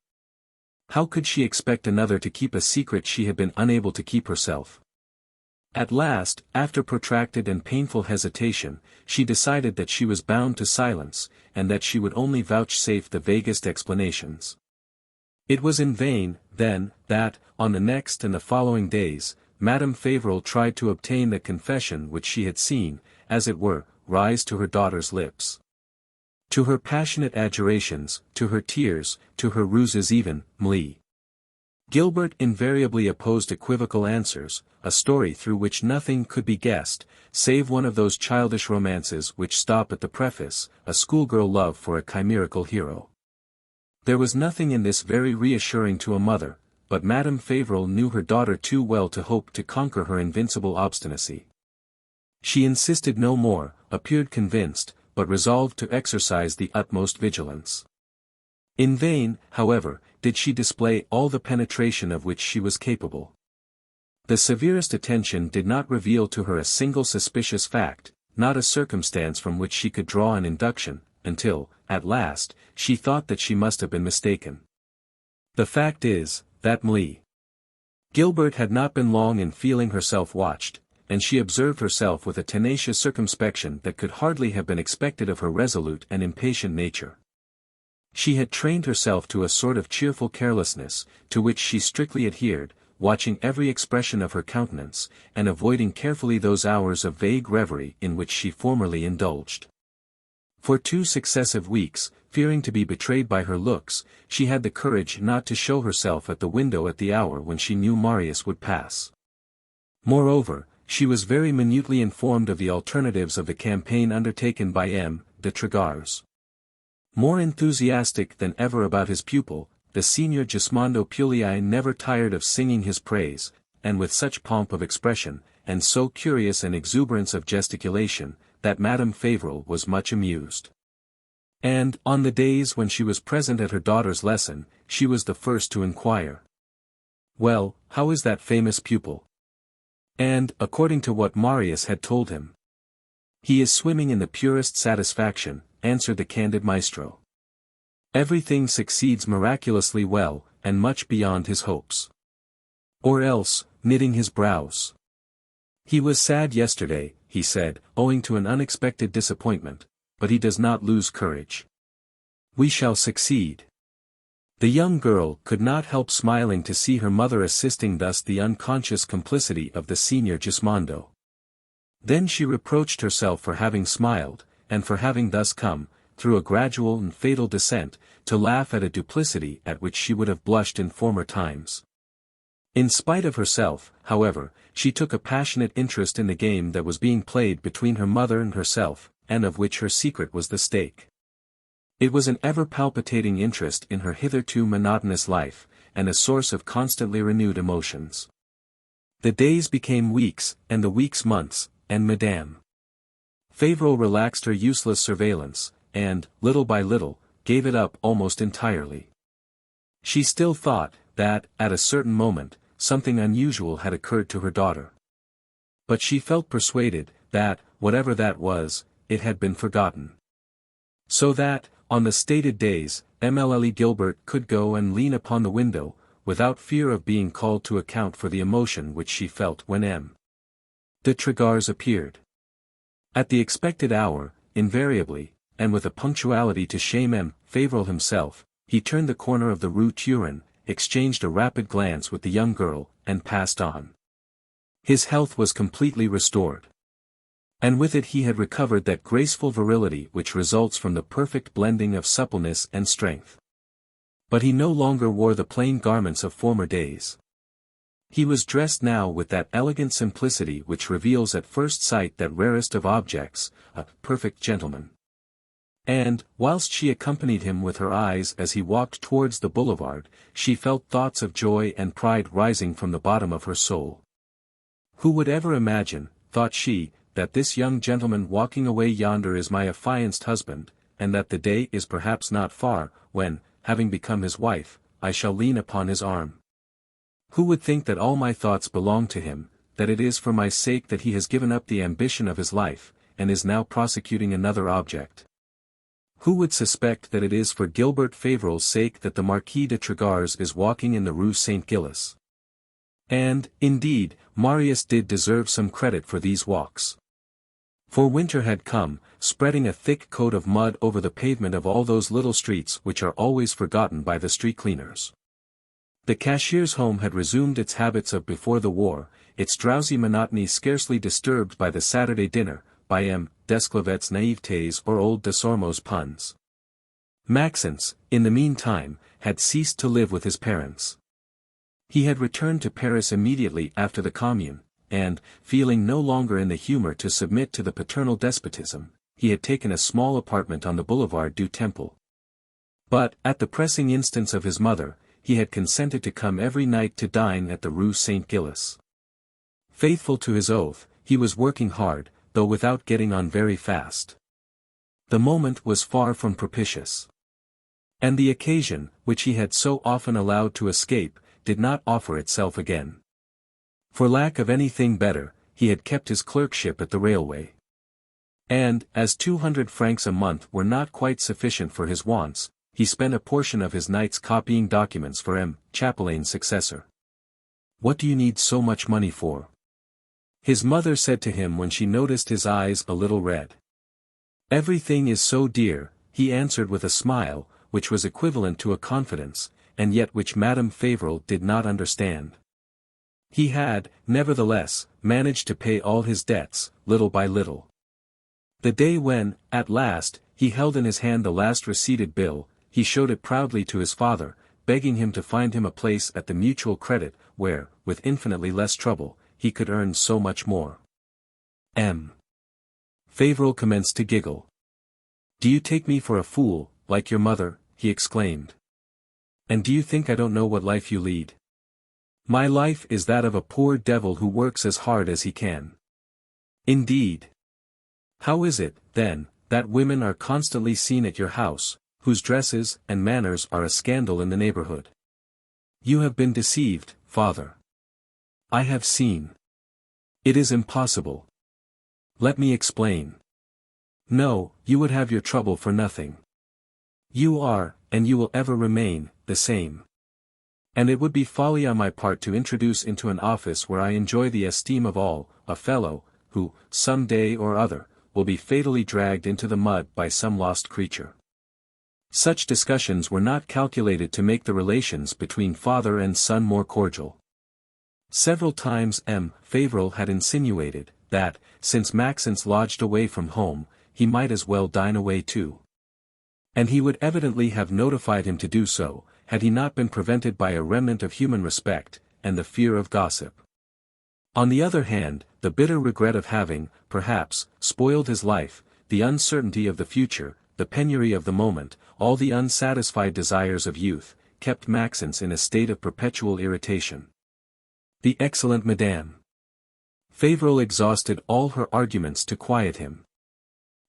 How could she expect another to keep a secret she had been unable to keep herself? At last, after protracted and painful hesitation, she decided that she was bound to silence, and that she would only vouchsafe the vaguest explanations. It was in vain, then, that, on the next and the following days, Madame Fauvel tried to obtain the confession which she had seen, as it were, rise to her daughter's lips. To her passionate adjurations, to her tears, to her ruses even, Émile Gilbert invariably opposed equivocal answers, a story through which nothing could be guessed, save one of those childish romances which stop at the preface, a schoolgirl love for a chimerical hero. There was nothing in this very reassuring to a mother, but Madame Fauvel knew her daughter too well to hope to conquer her invincible obstinacy. She insisted no more, appeared convinced, but resolved to exercise the utmost vigilance. In vain, however, did she display all the penetration of which she was capable. The severest attention did not reveal to her a single suspicious fact, not a circumstance from which she could draw an induction, until, at last, she thought that she must have been mistaken. The fact is, that Mlle. Gilbert had not been long in feeling herself watched, and she observed herself with a tenacious circumspection that could hardly have been expected of her resolute and impatient nature. She had trained herself to a sort of cheerful carelessness, to which she strictly adhered, watching every expression of her countenance, and avoiding carefully those hours of vague reverie in which she formerly indulged. For 2 successive weeks, fearing to be betrayed by her looks, she had the courage not to show herself at the window at the hour when she knew Marius would pass. Moreover, she was very minutely informed of the alternatives of the campaign undertaken by M. de Lagors. More enthusiastic than ever about his pupil, the Signor Gismondo Puliai never tired of singing his praise, and with such pomp of expression, and so curious an exuberance of gesticulation, that Madame Fauvel was much amused. And, on the days when she was present at her daughter's lesson, she was the first to inquire, "Well, how is that famous pupil?" And, according to what Marius had told him, "He is swimming in the purest satisfaction," answered the candid maestro. "Everything succeeds miraculously well, and much beyond his hopes." Or else, knitting his brows, "He was sad yesterday," he said, "owing to an unexpected disappointment, but he does not lose courage. We shall succeed." The young girl could not help smiling to see her mother assisting thus the unconscious complicity of the Signor Gismondo. Then she reproached herself for having smiled, and for having thus come, through a gradual and fatal descent, to laugh at a duplicity at which she would have blushed in former times. In spite of herself, however, she took a passionate interest in the game that was being played between her mother and herself, and of which her secret was the stake. It was an ever-palpitating interest in her hitherto monotonous life, and a source of constantly renewed emotions. The days became weeks, and the weeks months, and Madame Fauvel relaxed her useless surveillance, and, little by little, gave it up almost entirely. She still thought, that, at a certain moment, something unusual had occurred to her daughter. But she felt persuaded, that, whatever that was, it had been forgotten. So that, on the stated days, Émile Gilbert could go and lean upon the window, without fear of being called to account for the emotion which she felt when M. de Lagors appeared. At the expected hour, invariably, and with a punctuality to shame M. Fauvel himself, he turned the corner of the Rue Turin, exchanged a rapid glance with the young girl, and passed on. His health was completely restored. And with it he had recovered that graceful virility which results from the perfect blending of suppleness and strength. But he no longer wore the plain garments of former days. He was dressed now with that elegant simplicity which reveals at first sight that rarest of objects, a perfect gentleman. And, whilst she accompanied him with her eyes as he walked towards the boulevard, she felt thoughts of joy and pride rising from the bottom of her soul. Who would ever imagine, thought she, that this young gentleman walking away yonder is my affianced husband, and that the day is perhaps not far, when, having become his wife, I shall lean upon his arm. Who would think that all my thoughts belong to him, that it is for my sake that he has given up the ambition of his life, and is now prosecuting another object? Who would suspect that it is for Gilbert Fauvel's sake that the Marquis de Lagors is walking in the Rue Saint-Gilles? And, indeed, Marius did deserve some credit for these walks. For winter had come, spreading a thick coat of mud over the pavement of all those little streets which are always forgotten by the street cleaners. The cashier's home had resumed its habits of before the war, its drowsy monotony scarcely disturbed by the Saturday dinner, by M. Desclevet's naïvetés or old Desormeau's puns. Maxence, in the meantime, had ceased to live with his parents. He had returned to Paris immediately after the Commune, and, feeling no longer in the humor to submit to the paternal despotism, he had taken a small apartment on the Boulevard du Temple. But, at the pressing instance of his mother, he had consented to come every night to dine at the Rue Saint-Gilles. Faithful to his oath, he was working hard, though without getting on very fast. The moment was far from propitious. And the occasion, which he had so often allowed to escape, did not offer itself again. For lack of anything better, he had kept his clerkship at the railway. And, as 200 francs a month were not quite sufficient for his wants, he spent a portion of his nights copying documents for M. Chapelain's successor. "What do you need so much money for?" his mother said to him when she noticed his eyes a little red. "Everything is so dear," he answered with a smile, which was equivalent to a confidence, and yet which Madame Fauvel did not understand. He had, nevertheless, managed to pay all his debts, little by little. The day when, at last, he held in his hand the last receipted bill, he showed it proudly to his father, begging him to find him a place at the Mutual Credit, where, with infinitely less trouble, he could earn so much more. M. Fauvel commenced to giggle. "Do you take me for a fool, like your mother?" he exclaimed. "And do you think I don't know what life you lead? My life is that of a poor devil who works as hard as he can." "Indeed. How is it, then, that women are constantly seen at your house, whose dresses and manners are a scandal in the neighborhood?" "You have been deceived, father." "I have seen. It is impossible." "Let me explain." "No, you would have your trouble for nothing. You are, and you will ever remain, the same. And it would be folly on my part to introduce into an office where I enjoy the esteem of all, a fellow, who, some day or other, will be fatally dragged into the mud by some lost creature." Such discussions were not calculated to make the relations between father and son more cordial. Several times M. Fauvel had insinuated, that, since Maxence lodged away from home, he might as well dine away too. And he would evidently have notified him to do so, had he not been prevented by a remnant of human respect, and the fear of gossip. On the other hand, the bitter regret of having, perhaps, spoiled his life, the uncertainty of the future, the penury of the moment, all the unsatisfied desires of youth, kept Maxence in a state of perpetual irritation. The excellent Madame Fauvel exhausted all her arguments to quiet him.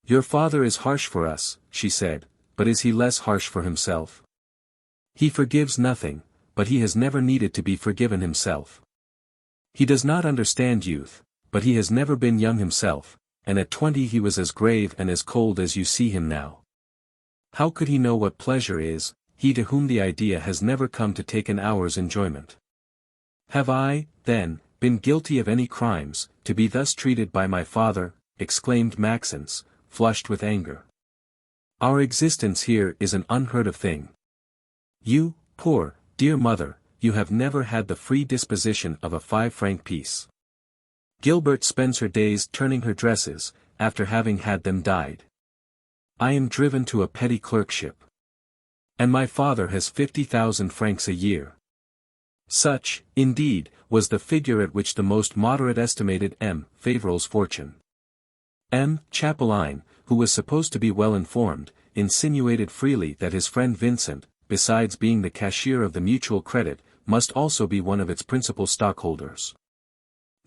"Your father is harsh for us," she said, "but is he less harsh for himself? He forgives nothing, but he has never needed to be forgiven himself. He does not understand youth, but he has never been young himself, and at 20 he was as grave and as cold as you see him now. How could he know what pleasure is, he to whom the idea has never come to take an hour's enjoyment? Have I, then, been guilty of any crimes, to be thus treated by my father?" exclaimed Maxence, flushed with anger. "Our existence here is an unheard of thing. You, poor, dear mother, you have never had the free disposition of a 5-franc piece. Gilbert spends her days turning her dresses, after having had them dyed. I am driven to a petty clerkship. And my father has 50,000 francs a year." Such, indeed, was the figure at which the most moderate estimated M. Fauvel's fortune. M. Chapelain, who was supposed to be well informed, insinuated freely that his friend Vincent, besides being the cashier of the Mutual Credit, must also be one of its principal stockholders.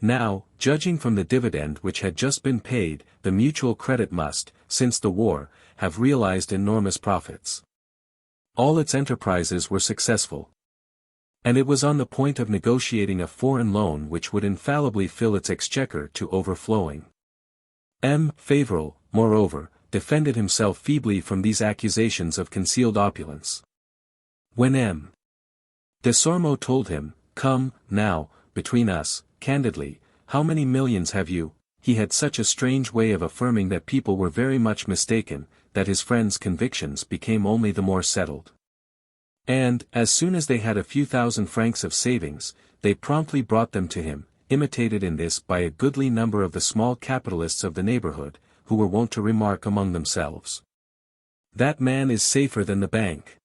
Now, judging from the dividend which had just been paid, the Mutual Credit must, since the war, have realized enormous profits. All its enterprises were successful. And it was on the point of negotiating a foreign loan which would infallibly fill its exchequer to overflowing. M. Fauvel, moreover, defended himself feebly from these accusations of concealed opulence. When M. de Sormeau told him, "Come, now, between us, candidly, how many millions have you?" he had such a strange way of affirming that people were very much mistaken, that his friend's convictions became only the more settled. And, as soon as they had a few thousand francs of savings, they promptly brought them to him, imitated in this by a goodly number of the small capitalists of the neighborhood, who were wont to remark among themselves, "That man is safer than the bank."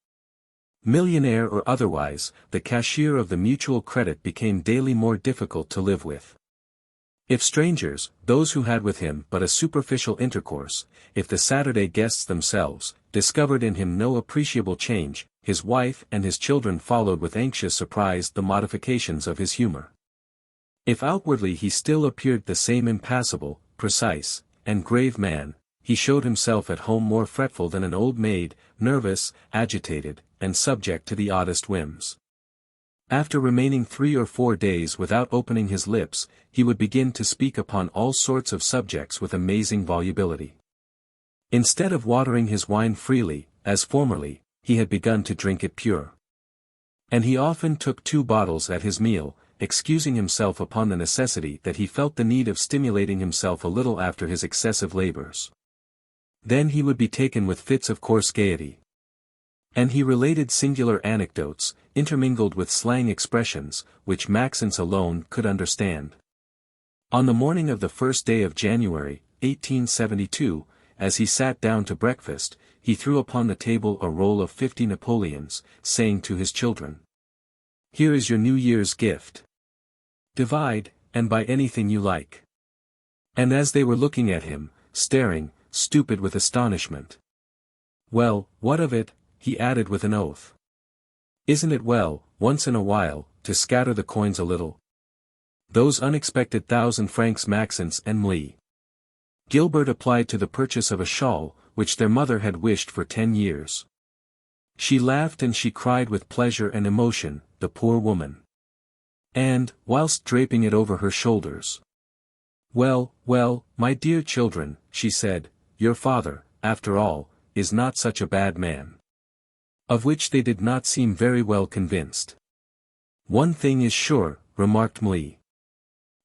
Millionaire or otherwise, the cashier of the Mutual Credit became daily more difficult to live with. If strangers, those who had with him but a superficial intercourse, if the Saturday guests themselves, discovered in him no appreciable change, his wife and his children followed with anxious surprise the modifications of his humor. If outwardly he still appeared the same impassible, precise, and grave man, he showed himself at home more fretful than an old maid, nervous, agitated, and subject to the oddest whims. After remaining 3 or 4 days without opening his lips, he would begin to speak upon all sorts of subjects with amazing volubility. Instead of watering his wine freely, as formerly, he had begun to drink it pure. And he often took 2 bottles at his meal, excusing himself upon the necessity that he felt the need of stimulating himself a little after his excessive labors. Then he would be taken with fits of coarse gaiety. And he related singular anecdotes, intermingled with slang expressions, which Maxence alone could understand. On the morning of the 1st day of January, 1872, as he sat down to breakfast, he threw upon the table a roll of 50 Napoleons, saying to his children, "Here is your New Year's gift. Divide, and buy anything you like." And as they were looking at him, staring, stupid with astonishment. "Well, what of it?" he added with an oath. "Isn't it well, once in a while, to scatter the coins a little? Those unexpected 1,000 francs Maxence and Mlie. Gilbert applied to the purchase of a shawl, which their mother had wished for 10 years. She laughed and she cried with pleasure and emotion, the poor woman. And, whilst draping it over her shoulders, "Well, well, my dear children," she said, "your father, after all, is not such a bad man." Of which they did not seem very well convinced. "One thing is sure," remarked Mlie.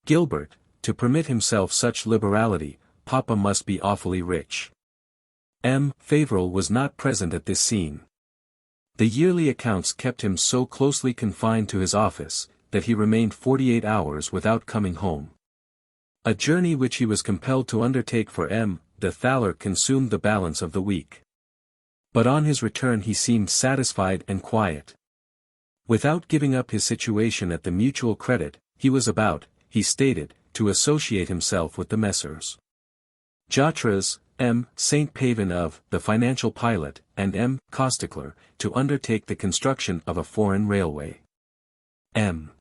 "Gilbert, to permit himself such liberality, Papa must be awfully rich." M. Fauvel was not present at this scene. The yearly accounts kept him so closely confined to his office, that he remained 48 hours without coming home. A journey which he was compelled to undertake for M. de Thaler consumed the balance of the week. But on his return he seemed satisfied and quiet. Without giving up his situation at the Mutual Credit, he was about, he stated, to associate himself with the Messrs. Jatres, M. St. Pavin of The Financial Pilot, and M. Costecler, to undertake the construction of a foreign railway. M.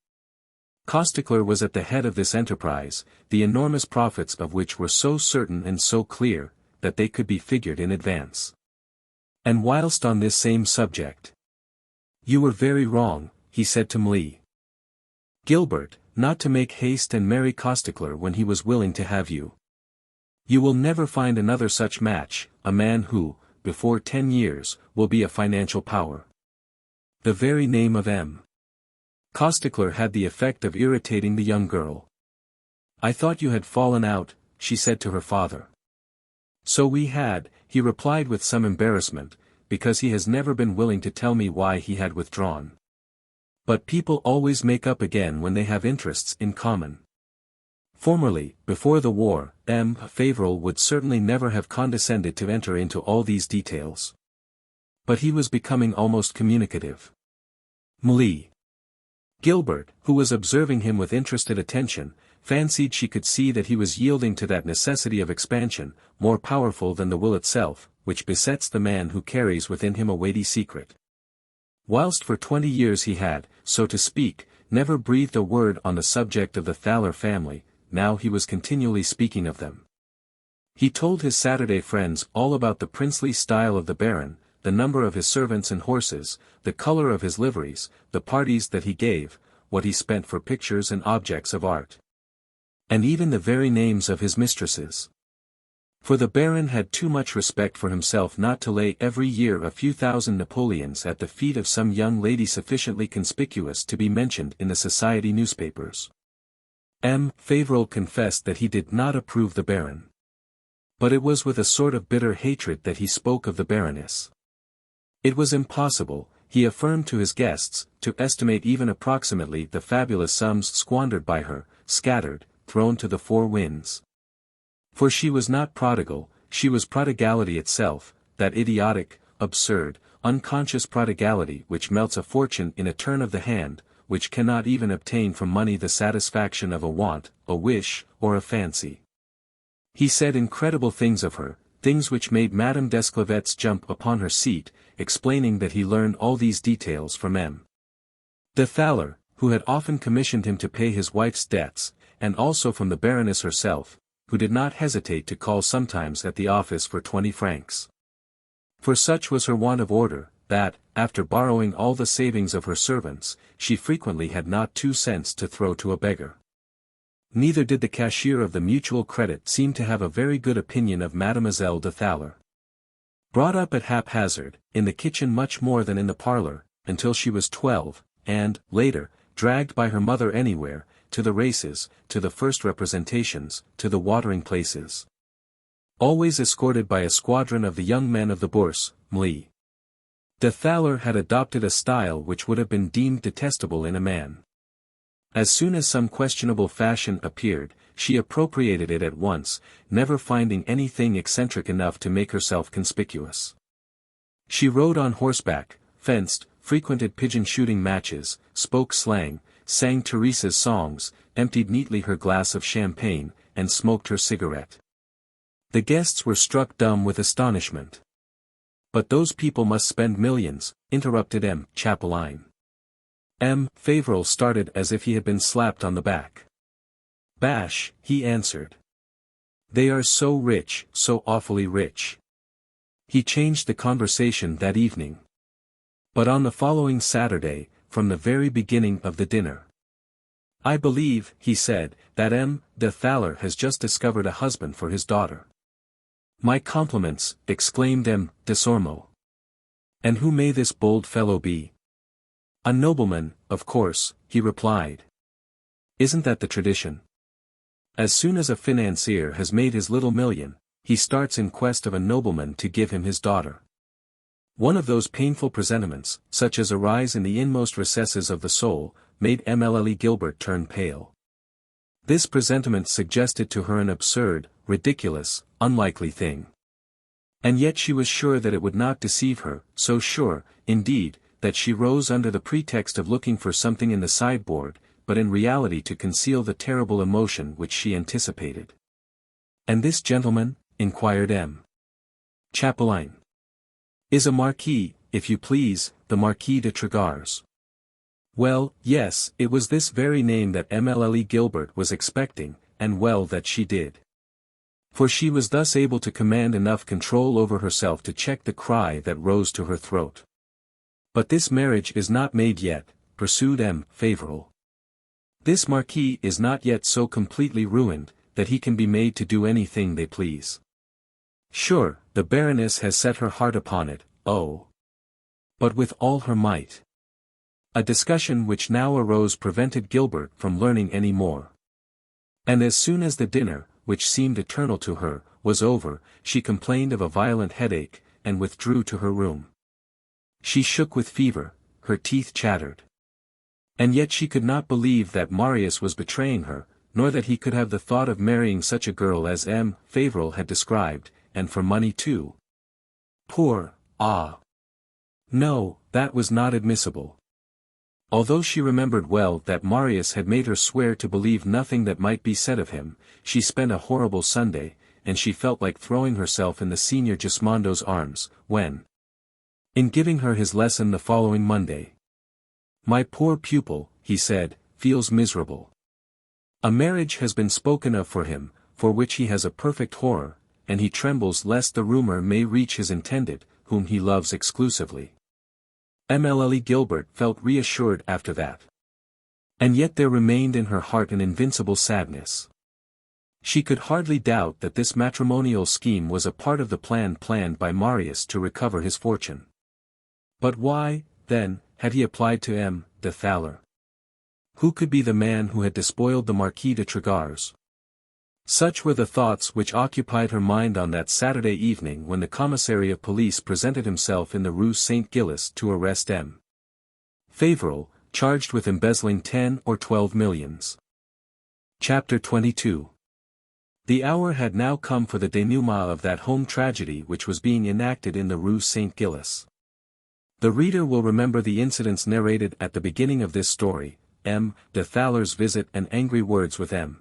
Costecler was at the head of this enterprise, the enormous profits of which were so certain and so clear, that they could be figured in advance. And whilst on this same subject, "You were very wrong," he said to Mlie, "Gilbert, not to make haste and marry Costecler when he was willing to have you. You will never find another such match, a man who, before 10 years, will be a financial power." The very name of M. Costecler had the effect of irritating the young girl. "I thought you had fallen out," she said to her father. "So we had," he replied with some embarrassment, because he has never been willing to tell me why he had withdrawn. But people always make up again when they have interests in common. Formerly, before the war, M. Fauvel would certainly never have condescended to enter into all these details. But he was becoming almost communicative. Mlie. Gilbert, who was observing him with interested attention, fancied she could see that he was yielding to that necessity of expansion, more powerful than the will itself, which besets the man who carries within him a weighty secret. Whilst for 20 years he had, so to speak, never breathed a word on the subject of the Thaler family, now he was continually speaking of them. He told his Saturday friends all about the princely style of the Baron, the number of his servants and horses, the color of his liveries, the parties that he gave, what he spent for pictures and objects of art. And even the very names of his mistresses. For the Baron had too much respect for himself not to lay every year a few thousand Napoleons at the feet of some young lady sufficiently conspicuous to be mentioned in the society newspapers. M. Fauvel confessed that he did not approve the Baron. But it was with a sort of bitter hatred that he spoke of the Baroness. It was impossible, he affirmed to his guests, to estimate even approximately the fabulous sums squandered by her, scattered, thrown to the four winds. For she was not prodigal, she was prodigality itself, that idiotic, absurd, unconscious prodigality which melts a fortune in a turn of the hand, which cannot even obtain from money the satisfaction of a want, a wish, or a fancy. He said incredible things of her, things which made Madame d'Esclavets jump upon her seat, explaining that he learned all these details from M. de Thaler, who had often commissioned him to pay his wife's debts, and also from the Baroness herself, who did not hesitate to call sometimes at the office for 20 francs. For such was her want of order, that, after borrowing all the savings of her servants, she frequently had not 2 cents to throw to a beggar. Neither did the cashier of the Mutual Credit seem to have a very good opinion of Mademoiselle de Thaler. Brought up at haphazard, in the kitchen much more than in the parlor, until she was 12, and, later, dragged by her mother anywhere, to the races, to the first representations, to the watering places. Always escorted by a squadron of the young men of the Bourse, Mli. De Thaler had adopted a style which would have been deemed detestable in a man. As soon as some questionable fashion appeared, she appropriated it at once, never finding anything eccentric enough to make herself conspicuous. She rode on horseback, fenced, frequented pigeon-shooting matches, spoke slang, sang Teresa's songs, emptied neatly her glass of champagne, and smoked her cigarette. The guests were struck dumb with astonishment. "But those people must spend millions," interrupted M. Chapelain. M. Fauvel started as if he had been slapped on the back. "Bash," he answered. "They are so rich, so awfully rich." He changed the conversation that evening. But on the following Saturday, from the very beginning of the dinner. "I believe," he said, "that M. de Thaler has just discovered a husband for his daughter." "My compliments," exclaimed M. de Sormeaux. "And who may this bold fellow be?" "A nobleman, of course," he replied. "Isn't that the tradition? As soon as a financier has made his little million, he starts in quest of a nobleman to give him his daughter." One of those painful presentiments, such as arise in the inmost recesses of the soul, made Émile Gilbert turn pale. This presentiment suggested to her an absurd, ridiculous, unlikely thing. And yet she was sure that it would not deceive her, so sure, indeed, that she rose under the pretext of looking for something in the sideboard, but in reality to conceal the terrible emotion which she anticipated. "And this gentleman?" inquired M. Chapelain. "Is a marquis, if you please, the Marquis de Trégars." Well, yes, it was this very name that Émile Gilbert was expecting, and well that she did. For she was thus able to command enough control over herself to check the cry that rose to her throat. "But this marriage is not made yet," pursued M. Fauvel. "This marquis is not yet so completely ruined, that he can be made to do anything they please. Sure, the Baroness has set her heart upon it, oh! But with all her might." A discussion which now arose prevented Gilbert from learning any more. And as soon as the dinner, which seemed eternal to her, was over, she complained of a violent headache, and withdrew to her room. She shook with fever, her teeth chattered. And yet she could not believe that Marius was betraying her, nor that he could have the thought of marrying such a girl as M. Fauvel had described, and for money too. Poor, ah! No, that was not admissible. Although she remembered well that Marius had made her swear to believe nothing that might be said of him, she spent a horrible Sunday, and she felt like throwing herself in the Signor Gismondo's arms, when, in giving her his lesson the following Monday, "My poor pupil," he said, "feels miserable. A marriage has been spoken of for him, for which he has a perfect horror, and he trembles lest the rumor may reach his intended, whom he loves exclusively." Émile Gilbert felt reassured after that. And yet there remained in her heart an invincible sadness. She could hardly doubt that this matrimonial scheme was a part of the plan planned by Marius to recover his fortune. But why, then, had he applied to M. de Thaler? Who could be the man who had despoiled the Marquis de Trégars? Such were the thoughts which occupied her mind on that Saturday evening when the commissary of police presented himself in the Rue Saint-Gilles to arrest M. Fauvel, charged with embezzling 10 or 12 millions. Chapter 22. The hour had now come for the denouement of that home tragedy which was being enacted in the Rue Saint-Gilles. The reader will remember the incidents narrated at the beginning of this story, M. de Thaler's visit and angry words with M.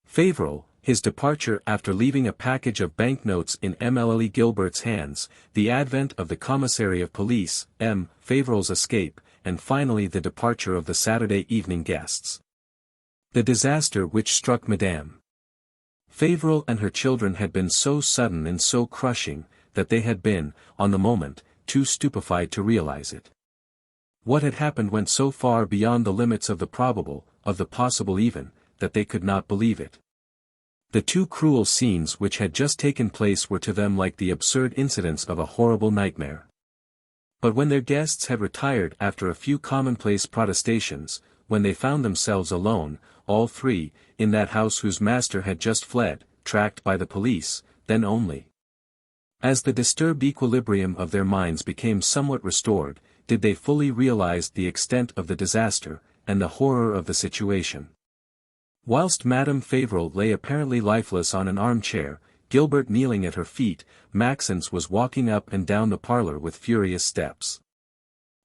Fauvel, his departure after leaving a package of banknotes in Émile Gilbert's hands, the advent of the commissary of police, M. Fauvel's escape, and finally the departure of the Saturday evening guests. The disaster which struck Madame Fauvel and her children had been so sudden and so crushing, that they had been, on the moment, too stupefied to realize it. What had happened went so far beyond the limits of the probable, of the possible even, that they could not believe it. The two cruel scenes which had just taken place were to them like the absurd incidents of a horrible nightmare. But when their guests had retired after a few commonplace protestations, when they found themselves alone, all three, in that house whose master had just fled, tracked by the police, then only, as the disturbed equilibrium of their minds became somewhat restored, did they fully realize the extent of the disaster, and the horror of the situation. Whilst Madame Fauvel lay apparently lifeless on an armchair, Gilbert kneeling at her feet, Maxence was walking up and down the parlour with furious steps.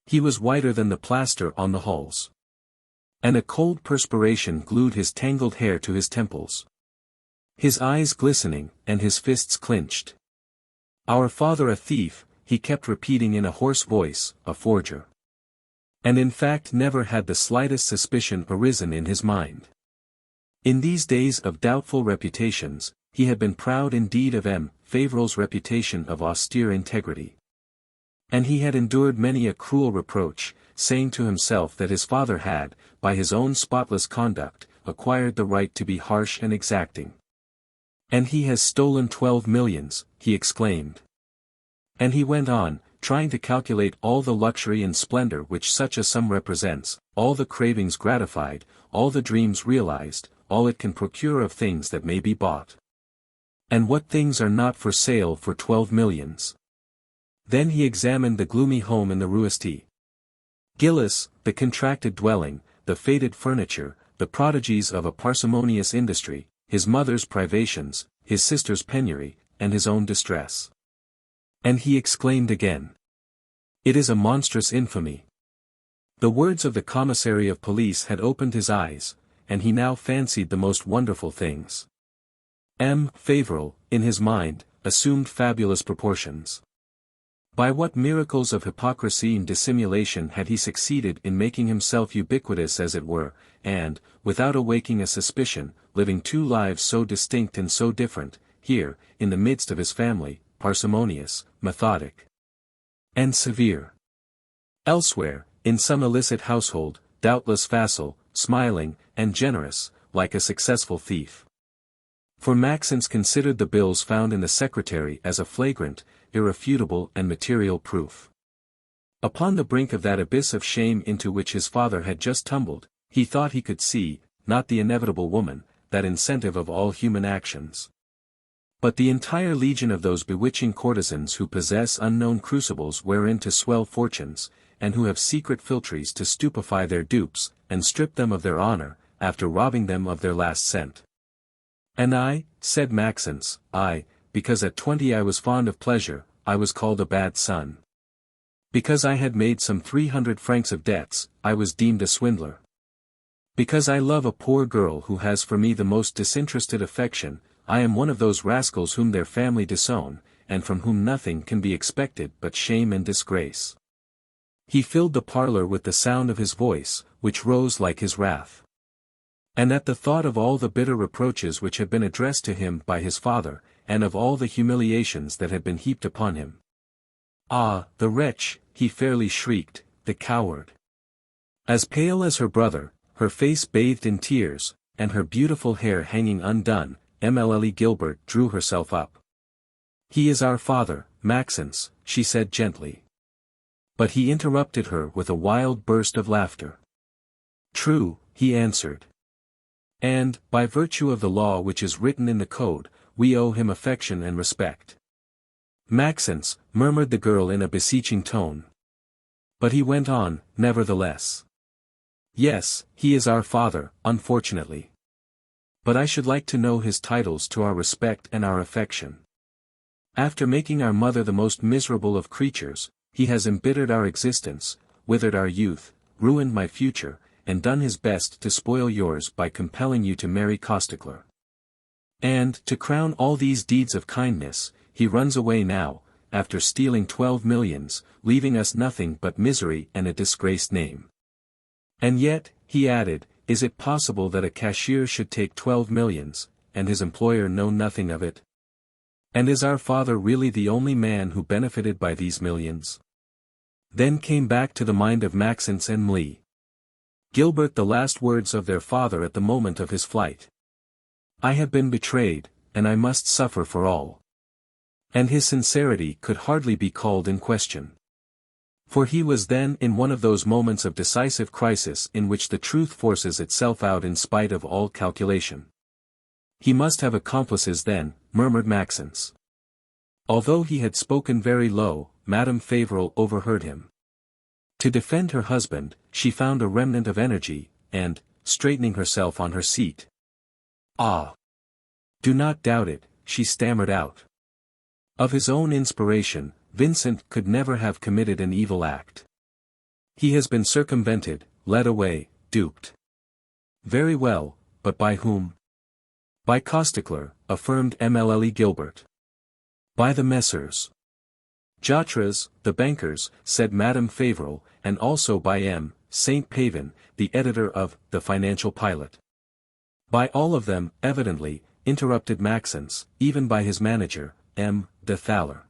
He was whiter than the plaster on the halls. And a cold perspiration glued his tangled hair to his temples. His eyes glistening, and his fists clenched. "Our father a thief," he kept repeating in a hoarse voice, "a forger." And in fact never had the slightest suspicion arisen in his mind. In these days of doubtful reputations, he had been proud indeed of M. Fauvel's reputation of austere integrity. And he had endured many a cruel reproach, saying to himself that his father had, by his own spotless conduct, acquired the right to be harsh and exacting. "And he has stolen 12 millions, he exclaimed. And he went on, trying to calculate all the luxury and splendor which such a sum represents, all the cravings gratified, all the dreams realized, all it can procure of things that may be bought. And what things are not for sale for 12 millions? Then he examined the gloomy home in the Rue St. Gilles, the contracted dwelling, the faded furniture, the prodigies of a parsimonious industry, his mother's privations, his sister's penury, and his own distress. And he exclaimed again, "It is a monstrous infamy." The words of the commissary of police had opened his eyes, and he now fancied the most wonderful things. M. Fauvel, in his mind, assumed fabulous proportions. By what miracles of hypocrisy and dissimulation had he succeeded in making himself ubiquitous as it were, and, without awaking a suspicion, living two lives so distinct and so different, here, in the midst of his family, parsimonious, methodic, and severe. Elsewhere, in some illicit household, doubtless facile, smiling, and generous, like a successful thief. For Maxence considered the bills found in the secretary as a flagrant, irrefutable and material proof. Upon the brink of that abyss of shame into which his father had just tumbled, he thought he could see, not the inevitable woman, that incentive of all human actions, but the entire legion of those bewitching courtesans who possess unknown crucibles wherein to swell fortunes, and who have secret philtres to stupefy their dupes, and strip them of their honor, after robbing them of their last cent. "And I," said Maxence, "I, because at 20 I was fond of pleasure, I was called a bad son. Because I had made some 300 francs of debts, I was deemed a swindler. Because I love a poor girl who has for me the most disinterested affection, I am one of those rascals whom their family disown, and from whom nothing can be expected but shame and disgrace." He filled the parlor with the sound of his voice, which rose like his wrath. And at the thought of all the bitter reproaches which had been addressed to him by his father, and of all the humiliations that had been heaped upon him. "Ah, the wretch," he fairly shrieked, "the coward." As pale as her brother, her face bathed in tears, and her beautiful hair hanging undone, Mlle Gilbert drew herself up. "He is our father, Maxence," she said gently. But he interrupted her with a wild burst of laughter. "True," he answered. "And, by virtue of the law which is written in the code, we owe him affection and respect." "Maxence," murmured the girl in a beseeching tone. But he went on, nevertheless. "Yes, he is our father, unfortunately. But I should like to know his titles to our respect and our affection. After making our mother the most miserable of creatures, he has embittered our existence, withered our youth, ruined my future, and done his best to spoil yours by compelling you to marry Costecler. And, to crown all these deeds of kindness, he runs away now, after stealing 12 millions, leaving us nothing but misery and a disgraced name. And yet," he added, "is it possible that a cashier should take 12 millions, and his employer know nothing of it? And is our father really the only man who benefited by these millions? Then came back to the mind of Maxence and Emile Gilbert the last words of their father at the moment of his flight. I have been betrayed, and I must suffer for all. And his sincerity could hardly be called in question. For he was then in one of those moments of decisive crisis in which the truth forces itself out in spite of all calculation. He must have accomplices then, murmured Maxence. Although he had spoken very low, Madame Fauvel overheard him. To defend her husband, she found a remnant of energy, and, straightening herself on her seat. Ah! Do not doubt it, she stammered out. Of his own inspiration, Vincent could never have committed an evil act. He has been circumvented, led away, duped. Very well, but by whom? By Costecler, affirmed Émile Gilbert. By the Messrs. Jatres, the bankers, said Madame Fauvel, and also by M. St. Pavin, the editor of The Financial Pilot. By all of them, evidently, interrupted Maxence, even by his manager, M. de Thaler.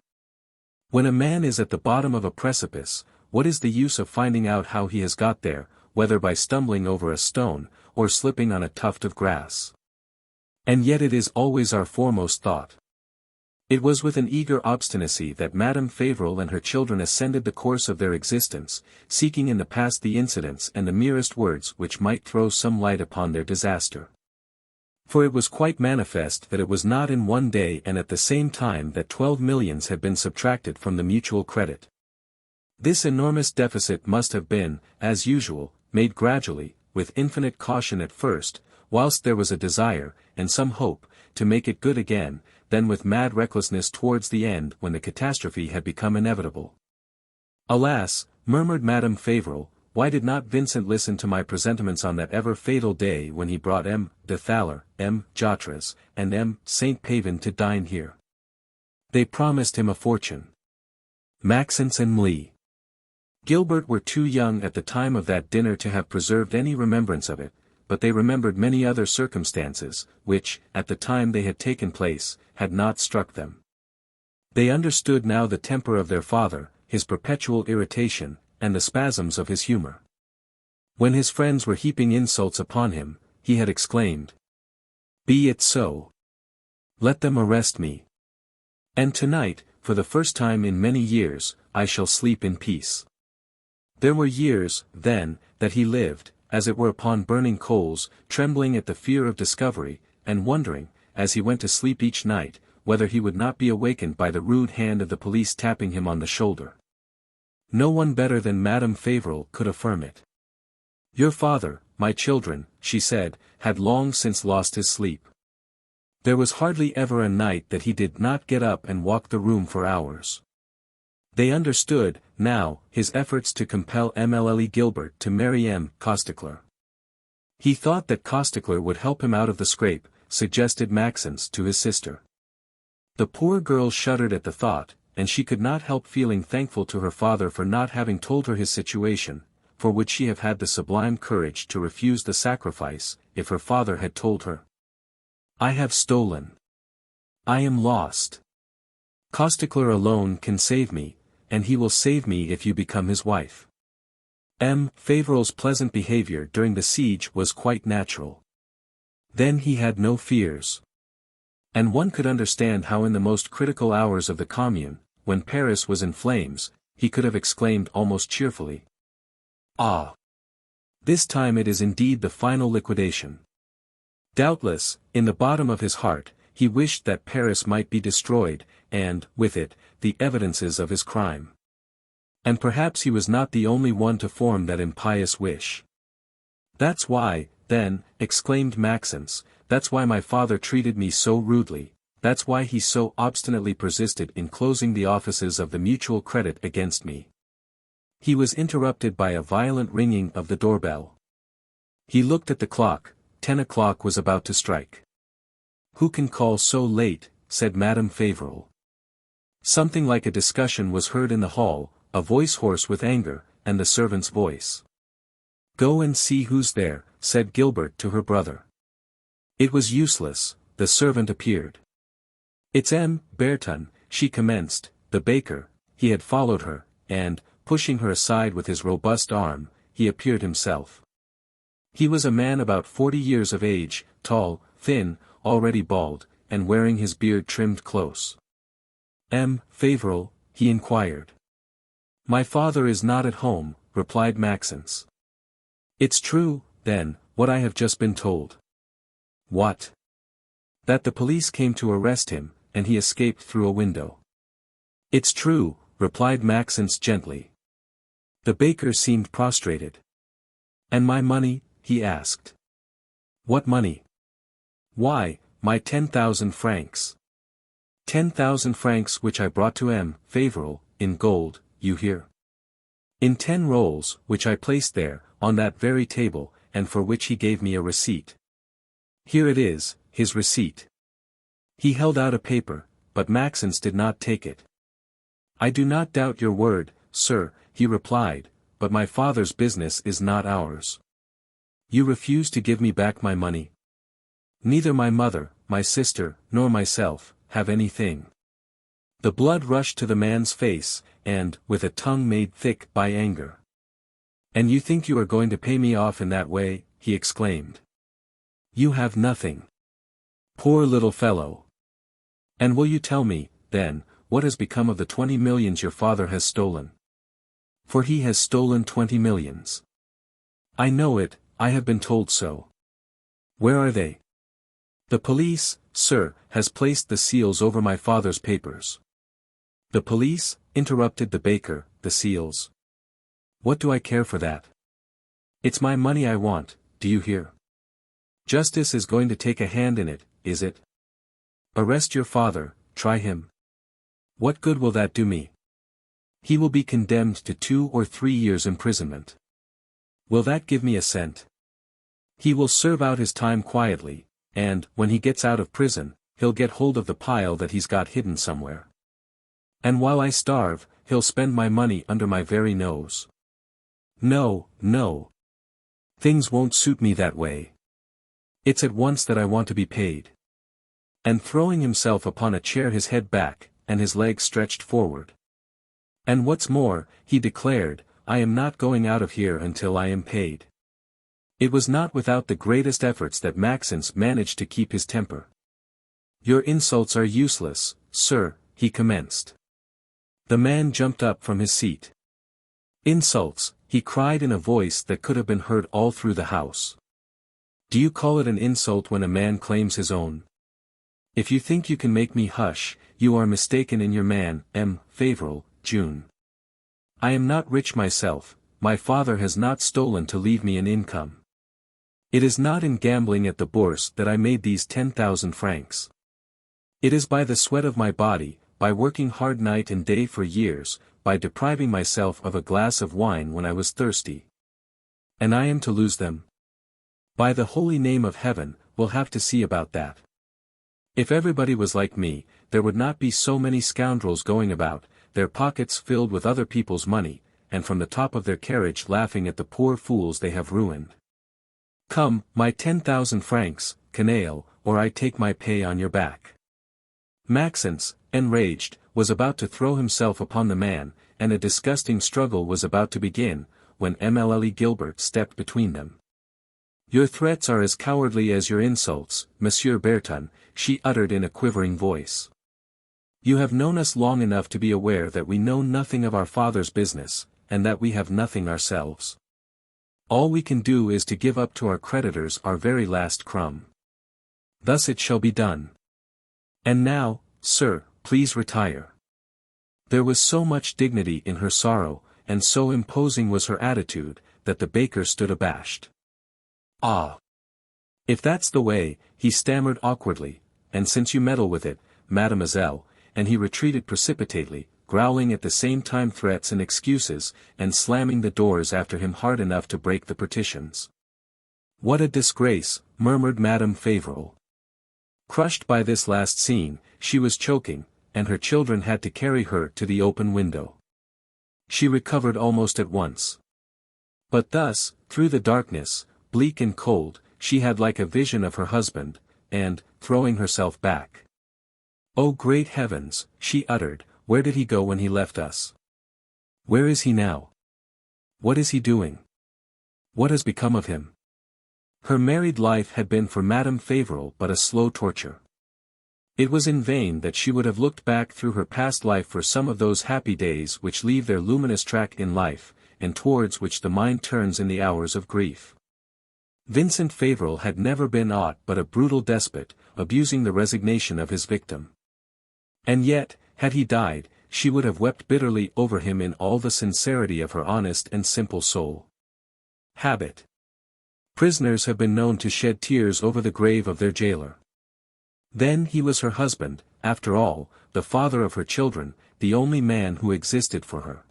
When a man is at the bottom of a precipice, what is the use of finding out how he has got there, whether by stumbling over a stone, or slipping on a tuft of grass? And yet it is always our foremost thought. It was with an eager obstinacy that Madame Fauvel and her children ascended the course of their existence, seeking in the past the incidents and the merest words which might throw some light upon their disaster. For it was quite manifest that it was not in one day and at the same time that 12 millions had been subtracted from the mutual credit. This enormous deficit must have been, as usual, made gradually, with infinite caution at first, whilst there was a desire, and some hope, to make it good again, then with mad recklessness towards the end when the catastrophe had become inevitable. Alas, murmured Madame Fauvel, why did not Vincent listen to my presentiments on that ever fatal day when he brought M. de Thaler, M. Jatres, and M. St. Pavin to dine here? They promised him a fortune. Maxence and Emile Gilbert were too young at the time of that dinner to have preserved any remembrance of it, but they remembered many other circumstances, which, at the time they had taken place, had not struck them. They understood now the temper of their father, his perpetual irritation, and the spasms of his humor. When his friends were heaping insults upon him, he had exclaimed, "Be it so. Let them arrest me. And tonight, for the first time in many years, I shall sleep in peace." There were years, then, that he lived, as it were upon burning coals, trembling at the fear of discovery, and wondering, as he went to sleep each night, whether he would not be awakened by the rude hand of the police tapping him on the shoulder. No one better than Madame Fauvel could affirm it. Your father, my children, she said, had long since lost his sleep. There was hardly ever a night that he did not get up and walk the room for hours. They understood, now, his efforts to compel Émile Gilbert to marry M. Costecler. He thought that Costecler would help him out of the scrape, suggested Maxence to his sister. The poor girl shuddered at the thought, and she could not help feeling thankful to her father for not having told her his situation, for would she have had the sublime courage to refuse the sacrifice, if her father had told her? I have stolen. I am lost. Costecler alone can save me, and he will save me if you become his wife. M. Fauvel's pleasant behavior during the siege was quite natural. Then he had no fears. And one could understand how in the most critical hours of the Commune, when Paris was in flames, he could have exclaimed almost cheerfully, "Ah! This time it is indeed the final liquidation." Doubtless, in the bottom of his heart, he wished that Paris might be destroyed, and, with it, the evidences of his crime. And perhaps he was not the only one to form that impious wish. "That's why, then," exclaimed Maxence, "that's why my father treated me so rudely, that's why he so obstinately persisted in closing the offices of the mutual credit against me." He was interrupted by a violent ringing of the doorbell. He looked at the clock. 10 o'clock was about to strike. "Who can call so late?" said Madame Fauvel. Something like a discussion was heard in the hall, a voice hoarse with anger, and the servant's voice. "Go and see who's there," said Gilbert to her brother. It was useless, the servant appeared. "It's M. Bertomy," she commenced, "the baker." He had followed her, and, pushing her aside with his robust arm, he appeared himself. He was a man about 40 years of age, tall, thin, already bald, and wearing his beard trimmed close. "M. Fauvel?" he inquired. "My father is not at home," replied Maxence. "It's true, then, what I have just been told." "What?" "That the police came to arrest him, and he escaped through a window." "It's true," replied Maxence gently. The baker seemed prostrated. "And my money?" he asked. "What money?" "Why, my 10,000 francs. 10,000 francs which I brought to M. Fauvel, in gold, you hear? In 10 rolls, which I placed there, on that very table, and for which he gave me a receipt. Here it is, his receipt." He held out a paper, but Maxence did not take it. "I do not doubt your word, sir," he replied, "but my father's business is not ours." "You refuse to give me back my money?" "Neither my mother, my sister, nor myself, have anything." The blood rushed to the man's face, and, with a tongue made thick by anger. "And you think you are going to pay me off in that way?" he exclaimed. "You have nothing. Poor little fellow. And will you tell me, then, what has become of the 20 millions your father has stolen? For he has stolen 20 millions. I know it, I have been told so." "Where are they?" "The police, sir, has placed the seals over my father's papers." "The police?" interrupted the baker, "the seals? What do I care for that? It's my money I want, do you hear? Justice is going to take a hand in it, is it? Arrest your father, try him. What good will that do me? He will be condemned to 2 or 3 years imprisonment. Will that give me a cent? He will serve out his time quietly, and, when he gets out of prison, he'll get hold of the pile that he's got hidden somewhere. And while I starve, he'll spend my money under my very nose. No, no. Things won't suit me that way. It's at once that I want to be paid." And throwing himself upon a chair, his head back, and his legs stretched forward. "And what's more," he declared, "I am not going out of here until I am paid." It was not without the greatest efforts that Maxence managed to keep his temper. "Your insults are useless, sir," he commenced. The man jumped up from his seat. "Insults," he cried in a voice that could have been heard all through the house. "Do you call it an insult when a man claims his own? If you think you can make me hush, you are mistaken in your man, M. Fauvel, June. I am not rich myself, my father has not stolen to leave me an income. It is not in gambling at the bourse that I made these 10,000 francs. It is by the sweat of my body, by working hard night and day for years, by depriving myself of a glass of wine when I was thirsty. And I am to lose them? By the holy name of heaven, we'll have to see about that. If everybody was like me, there would not be so many scoundrels going about, their pockets filled with other people's money, and from the top of their carriage laughing at the poor fools they have ruined. Come, my 10,000 francs, canaille, or I take my pay on your back." Maxence, enraged, was about to throw himself upon the man, and a disgusting struggle was about to begin, when Émile Gilbert stepped between them. "Your threats are as cowardly as your insults, Monsieur Bertomy," she uttered in a quivering voice. "You have known us long enough to be aware that we know nothing of our father's business, and that we have nothing ourselves. All we can do is to give up to our creditors our very last crumb. Thus it shall be done. And now, sir, please retire." There was so much dignity in her sorrow, and so imposing was her attitude, that the baker stood abashed. "Ah! If that's the way," he stammered awkwardly, "and since you meddle with it, mademoiselle," and he retreated precipitately, growling at the same time threats and excuses, and slamming the doors after him hard enough to break the partitions. "What a disgrace," murmured Madame Fauvel. Crushed by this last scene, she was choking, and her children had to carry her to the open window. She recovered almost at once. But thus, through the darkness, bleak and cold, she had like a vision of her husband, and, throwing herself back, "Oh great heavens," she uttered, "where did he go when he left us? Where is he now? What is he doing? What has become of him? Her married life had been for Madame Fauvel but a slow torture. It was in vain that she would have looked back through her past life for some of those happy days which leave their luminous track in life, and towards which the mind turns in the hours of grief. Vincent Fauvel had never been aught but a brutal despot, abusing the resignation of his victim. And yet, had he died, she would have wept bitterly over him in all the sincerity of her honest and simple soul. Habit. Prisoners have been known to shed tears over the grave of their jailer. Then he was her husband, after all, the father of her children, the only man who existed for her.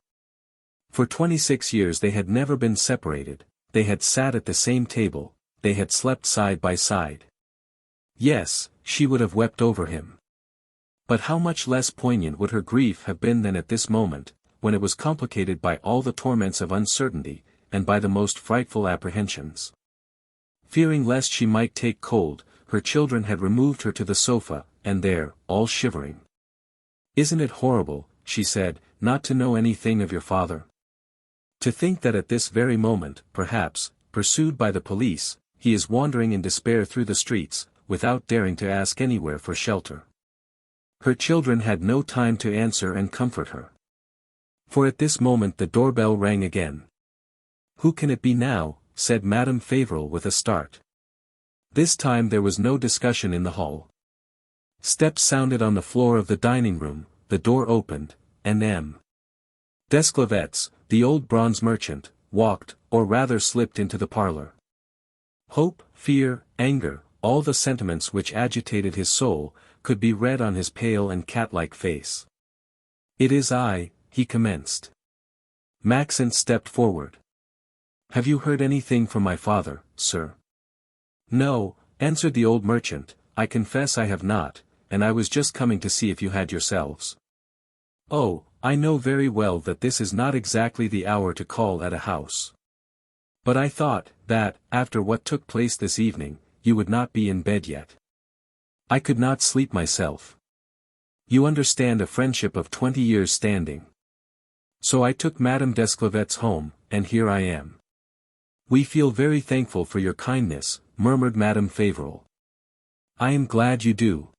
For 26 years they had never been separated, they had sat at the same table, they had slept side by side. Yes, she would have wept over him. But how much less poignant would her grief have been than at this moment, when it was complicated by all the torments of uncertainty, and by the most frightful apprehensions. Fearing lest she might take cold, her children had removed her to the sofa, and there, all shivering. "Isn't it horrible," she said, "not to know anything of your father? To think that at this very moment, perhaps, pursued by the police, he is wandering in despair through the streets, without daring to ask anywhere for shelter." Her children had no time to answer and comfort her. For at this moment the doorbell rang again. "Who can it be now?" said Madame Fauvel with a start. This time there was no discussion in the hall. Steps sounded on the floor of the dining room, the door opened, and M. Desclevets, the old bronze merchant, walked, or rather slipped into the parlor. Hope, fear, anger, all the sentiments which agitated his soul, could be read on his pale and cat-like face. "It is I," he commenced. Maxence stepped forward. "Have you heard anything from my father, sir?" "No," answered the old merchant, "I confess I have not, and I was just coming to see if you had yourselves." "Oh, I know very well that this is not exactly the hour to call at a house. But I thought, that, after what took place this evening, you would not be in bed yet. I could not sleep myself. You understand a friendship of 20 years standing. So I took Madame Desclevets home, and here I am." "We feel very thankful for your kindness," murmured Madame Fauvel. "I am glad you do.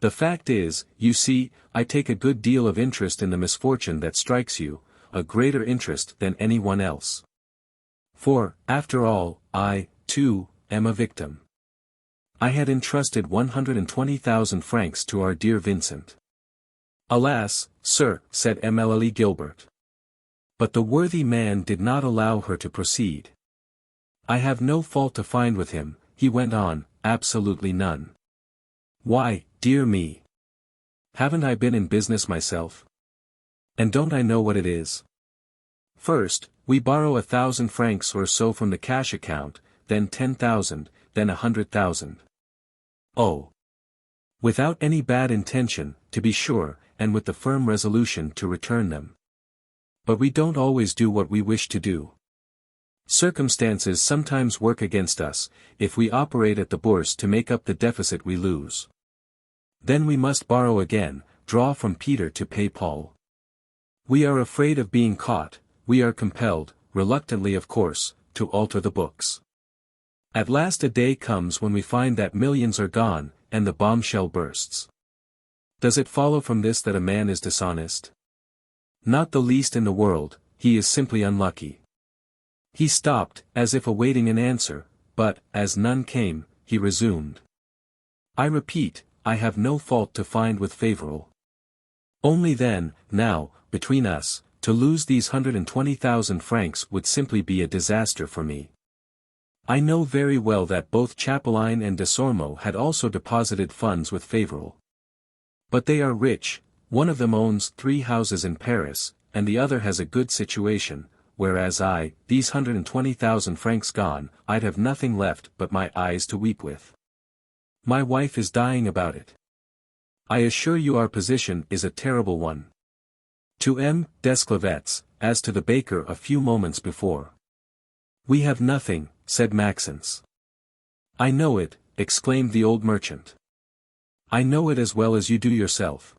The fact is, you see, I take a good deal of interest in the misfortune that strikes you, a greater interest than anyone else. For, after all, I, too, am a victim. I had entrusted 120,000 francs to our dear Vincent." "Alas, sir," said Émile Gilbert. But the worthy man did not allow her to proceed. "I have no fault to find with him," he went on, "absolutely none. Why, dear me! Haven't I been in business myself? And don't I know what it is? First, we borrow 1,000 francs or so from the cash account, then 10,000, then 100,000. Oh! Without any bad intention, to be sure, and with the firm resolution to return them. But we don't always do what we wish to do. Circumstances sometimes work against us, if we operate at the bourse to make up the deficit we lose. Then we must borrow again, draw from Peter to pay Paul. We are afraid of being caught, we are compelled, reluctantly of course, to alter the books. At last a day comes when we find that millions are gone, and the bombshell bursts. Does it follow from this that a man is dishonest? Not the least in the world, he is simply unlucky." He stopped, as if awaiting an answer, but, as none came, he resumed. "I repeat, I have no fault to find with Fauvel. Only then, now, between us, to lose these 120,000 francs would simply be a disaster for me. I know very well that both Chapelain and Desormeaux had also deposited funds with Fauvel. But they are rich, one of them owns 3 houses in Paris, and the other has a good situation, whereas I, these 120,000 francs gone, I'd have nothing left but my eyes to weep with. My wife is dying about it. I assure you our position is a terrible one." To M. Desclevets, as to the baker a few moments before. "We have nothing," said Maxence. "I know it," exclaimed the old merchant. "I know it as well as you do yourself.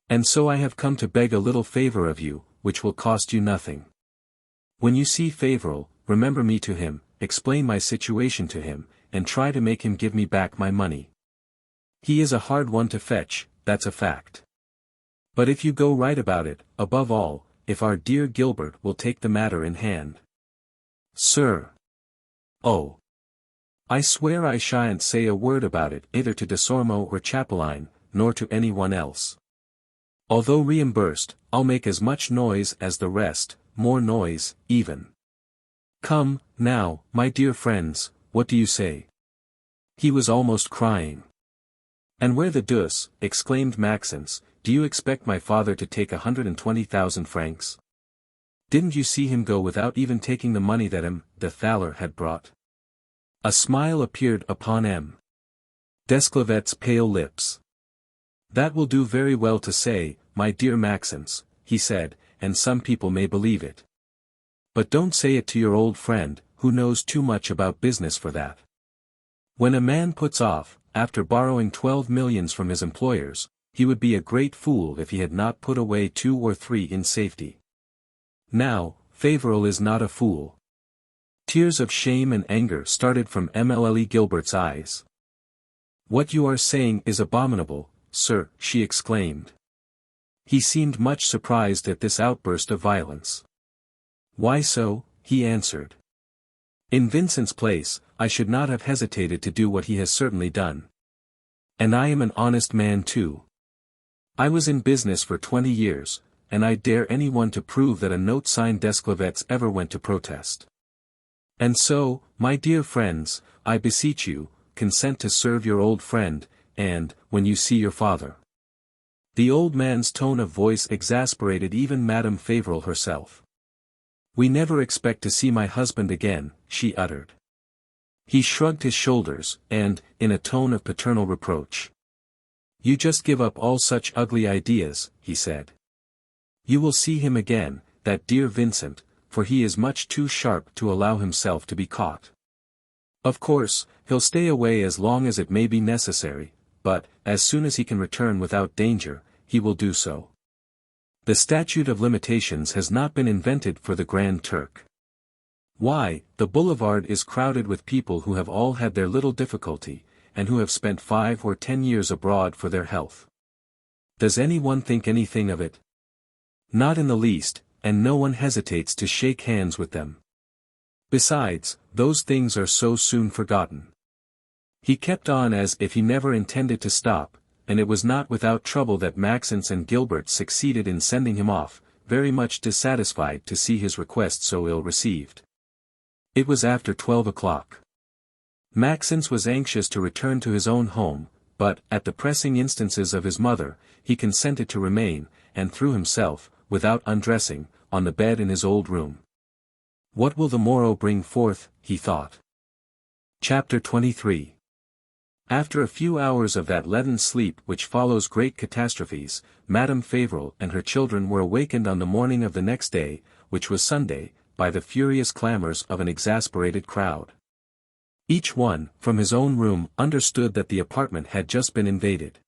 And so I have come to beg a little favor of you, which will cost you nothing. When you see Fauvel, remember me to him, explain my situation to him, and try to make him give me back my money. He is a hard one to fetch, that's a fact. But if you go right about it, above all, if our dear Gilbert will take the matter in hand. Sir. Oh. I swear I shan't say a word about it either to Desormeaux or Chapelain, nor to anyone else. Although reimbursed, I'll make as much noise as the rest, more noise, even. Come, now, my dear friends, what do you say? He was almost crying. And where the deuce, exclaimed Maxence, do you expect my father to take 120,000 francs? Didn't you see him go without even taking the money that the Thaler had brought? A smile appeared upon M. Desclevet's pale lips. That will do very well to say, my dear Maxence, he said, and some people may believe it. But don't say it to your old friend, who knows too much about business for that. When a man puts off, after borrowing 12 millions from his employers, he would be a great fool if he had not put away 2 or 3 in safety. Now, Fauvel is not a fool. Tears of shame and anger started from Émile Gilbert's eyes. What you are saying is abominable, sir, she exclaimed. He seemed much surprised at this outburst of violence. Why so? He answered. In Vincent's place, I should not have hesitated to do what he has certainly done. And I am an honest man too. I was in business for 20 years, and I dare anyone to prove that a note signed Desclevet's ever went to protest. And so, my dear friends, I beseech you, consent to serve your old friend, and, when you see your father. The old man's tone of voice exasperated even Madame Fauvel herself. We never expect to see my husband again, she uttered. He shrugged his shoulders, and, in a tone of paternal reproach. You just give up all such ugly ideas, he said. You will see him again, that dear Vincent, for he is much too sharp to allow himself to be caught. Of course, he'll stay away as long as it may be necessary, but, as soon as he can return without danger, he will do so. The statute of limitations has not been invented for the Grand Turk. Why, the boulevard is crowded with people who have all had their little difficulty, and who have spent 5 or 10 years abroad for their health. Does anyone think anything of it? Not in the least, and no one hesitates to shake hands with them. Besides, those things are so soon forgotten. He kept on as if he never intended to stop, and it was not without trouble that Maxence and Gilbert succeeded in sending him off, very much dissatisfied to see his request so ill received. It was after 12 o'clock. Maxence was anxious to return to his own home, but, at the pressing instances of his mother, he consented to remain, and threw himself, without undressing, on the bed in his old room. What will the morrow bring forth, he thought. Chapter 23. After a few hours of that leaden sleep which follows great catastrophes, Madame Fauvel and her children were awakened on the morning of the next day, which was Sunday, by the furious clamors of an exasperated crowd. Each one, from his own room, understood that the apartment had just been invaded.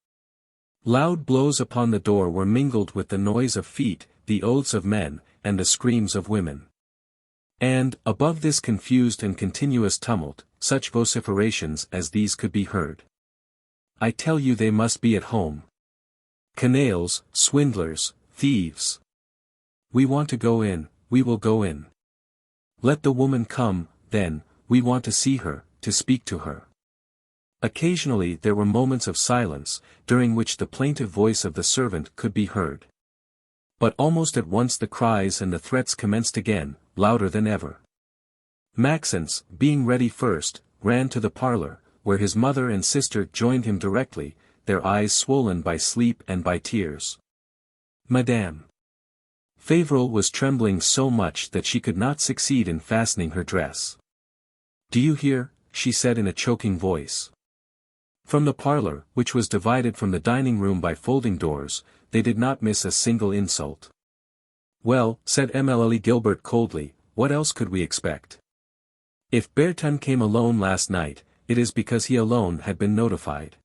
Loud blows upon the door were mingled with the noise of feet, the oaths of men, and the screams of women. And, above this confused and continuous tumult, such vociferations as these could be heard. I tell you they must be at home. Canaille, swindlers, thieves. We want to go in, we will go in. Let the woman come, then, we want to see her, to speak to her. Occasionally there were moments of silence, during which the plaintive voice of the servant could be heard. But almost at once the cries and the threats commenced again, louder than ever. Maxence, being ready first, ran to the parlor, where his mother and sister joined him directly, their eyes swollen by sleep and by tears. Madame Fauvel was trembling so much that she could not succeed in fastening her dress. Do you hear? She said in a choking voice. From the parlor, which was divided from the dining room by folding doors, they did not miss a single insult. Well, said Émile Gilbert coldly, what else could we expect? If Bertomy came alone last night, it is because he alone had been notified.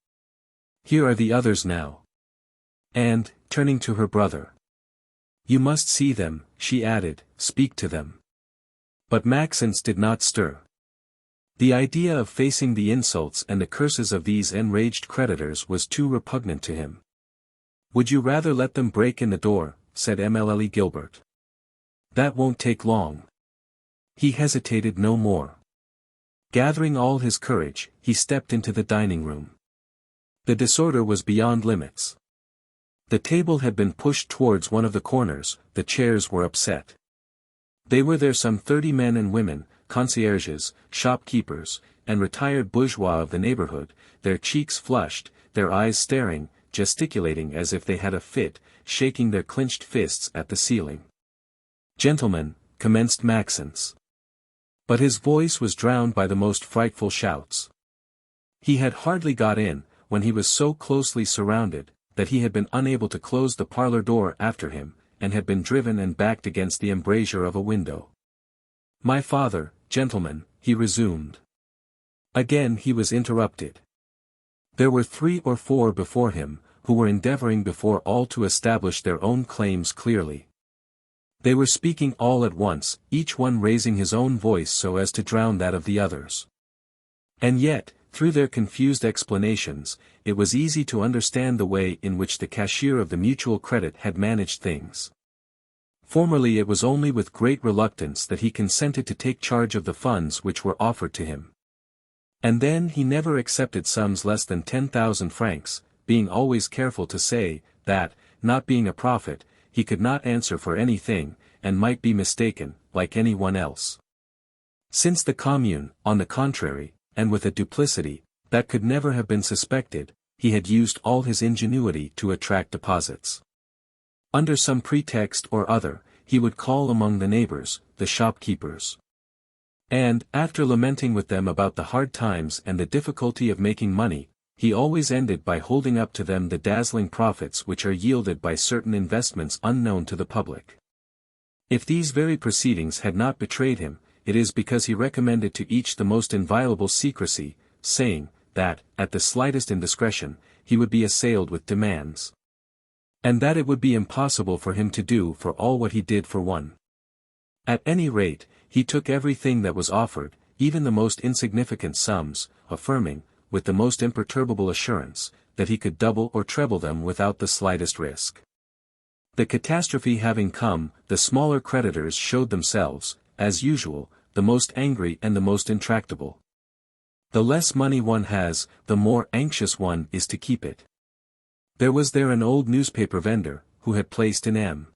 Here are the others now. And, turning to her brother. You must see them, she added, speak to them. But Maxence did not stir. The idea of facing the insults and the curses of these enraged creditors was too repugnant to him. Would you rather let them break in the door, said Émile Gilbert. That won't take long. He hesitated no more. Gathering all his courage, he stepped into the dining room. The disorder was beyond limits. The table had been pushed towards one of the corners, the chairs were upset. They were there some 30 men and women, concierges, shopkeepers, and retired bourgeois of the neighborhood, their cheeks flushed, their eyes staring, gesticulating as if they had a fit, shaking their clenched fists at the ceiling. Gentlemen, commenced Maxence. But his voice was drowned by the most frightful shouts. He had hardly got in, when he was so closely surrounded, that he had been unable to close the parlor door after him, and had been driven and backed against the embrasure of a window. My father, gentlemen, he resumed. Again he was interrupted. There were 3 or 4 before him, who were endeavoring before all to establish their own claims clearly. They were speaking all at once, each one raising his own voice so as to drown that of the others. And yet, through their confused explanations, it was easy to understand the way in which the cashier of the Mutual Credit had managed things. Formerly it was only with great reluctance that he consented to take charge of the funds which were offered to him. And then he never accepted sums less than 10,000 francs, being always careful to say, that, not being a prophet, he could not answer for anything, and might be mistaken, like anyone else. Since the Commune, on the contrary, and with a duplicity, that could never have been suspected, he had used all his ingenuity to attract deposits. Under some pretext or other, he would call among the neighbors, the shopkeepers. And, after lamenting with them about the hard times and the difficulty of making money, he always ended by holding up to them the dazzling profits which are yielded by certain investments unknown to the public. If these very proceedings had not betrayed him, it is because he recommended to each the most inviolable secrecy, saying, that, at the slightest indiscretion, he would be assailed with demands. And that it would be impossible for him to do for all what he did for one. At any rate, he took everything that was offered, even the most insignificant sums, affirming, with the most imperturbable assurance, that he could double or treble them without the slightest risk. The catastrophe having come, the smaller creditors showed themselves, as usual, the most angry and the most intractable. The less money one has, the more anxious one is to keep it. There was there an old newspaper vendor, who had placed in M.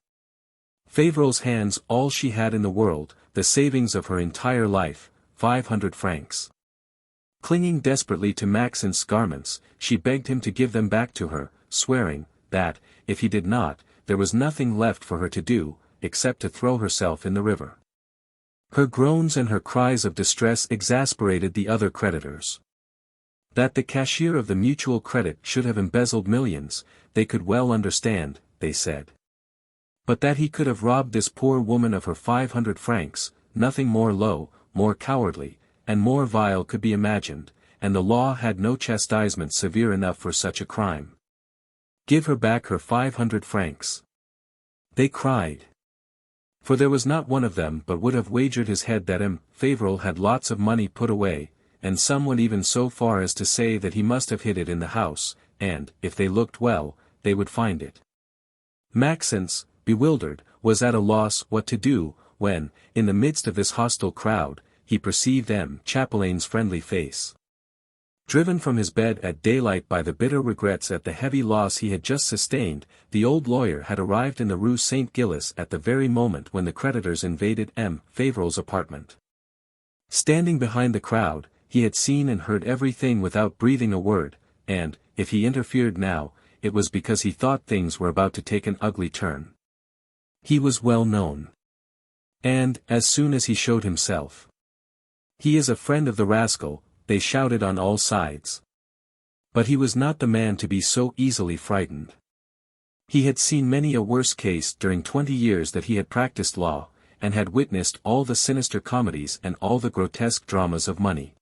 Fauvel's hands all she had in the world, the savings of her entire life, 500 francs. Clinging desperately to Maxence's garments, she begged him to give them back to her, swearing, that, if he did not, there was nothing left for her to do, except to throw herself in the river. Her groans and her cries of distress exasperated the other creditors. That the cashier of the Mutual Credit should have embezzled millions, they could well understand, they said. But that he could have robbed this poor woman of her 500 francs, nothing more low, more cowardly, and more vile could be imagined, and the law had no chastisement severe enough for such a crime. Give her back her 500 francs. They cried. For there was not one of them but would have wagered his head that M. Fauvel had lots of money put away, and some went even so far as to say that he must have hid it in the house, and, if they looked well, they would find it. Maxence, bewildered, was at a loss what to do, when, in the midst of this hostile crowd, he perceived M. Chapelain's friendly face. Driven from his bed at daylight by the bitter regrets at the heavy loss he had just sustained, the old lawyer had arrived in the Rue Saint-Gilles at the very moment when the creditors invaded M. Fauvel's apartment. Standing behind the crowd, he had seen and heard everything without breathing a word, and, if he interfered now, it was because he thought things were about to take an ugly turn. He was well known. And, as soon as he showed himself, "He is a friend of the rascal," they shouted on all sides. But he was not the man to be so easily frightened. He had seen many a worse case during 20 years that he had practiced law, and had witnessed all the sinister comedies and all the grotesque dramas of money.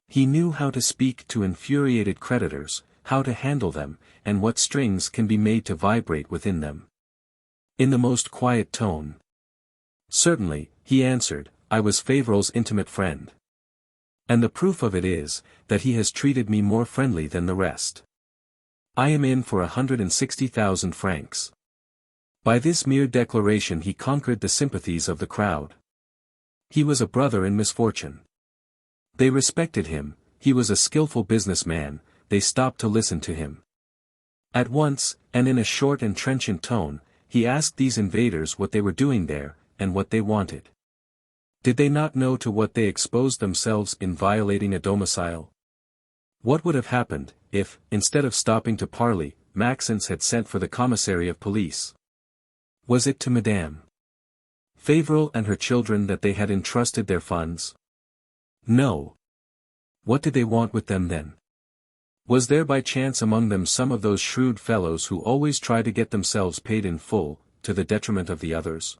He knew how to speak to infuriated creditors, how to handle them, and what strings can be made to vibrate within them. In the most quiet tone. Certainly, he answered, I was Fauvel's intimate friend. And the proof of it is, that he has treated me more friendly than the rest. I am in for 160,000 francs. By this mere declaration he conquered the sympathies of the crowd. He was a brother in misfortune. They respected him, he was a skillful businessman, they stopped to listen to him. At once, and in a short and trenchant tone, he asked these invaders what they were doing there, and what they wanted. Did they not know to what they exposed themselves in violating a domicile? What would have happened, if, instead of stopping to parley, Maxence had sent for the commissary of police? Was it to Madame Fauvel and her children that they had entrusted their funds? No. What did they want with them then? Was there by chance among them some of those shrewd fellows who always try to get themselves paid in full, to the detriment of the others?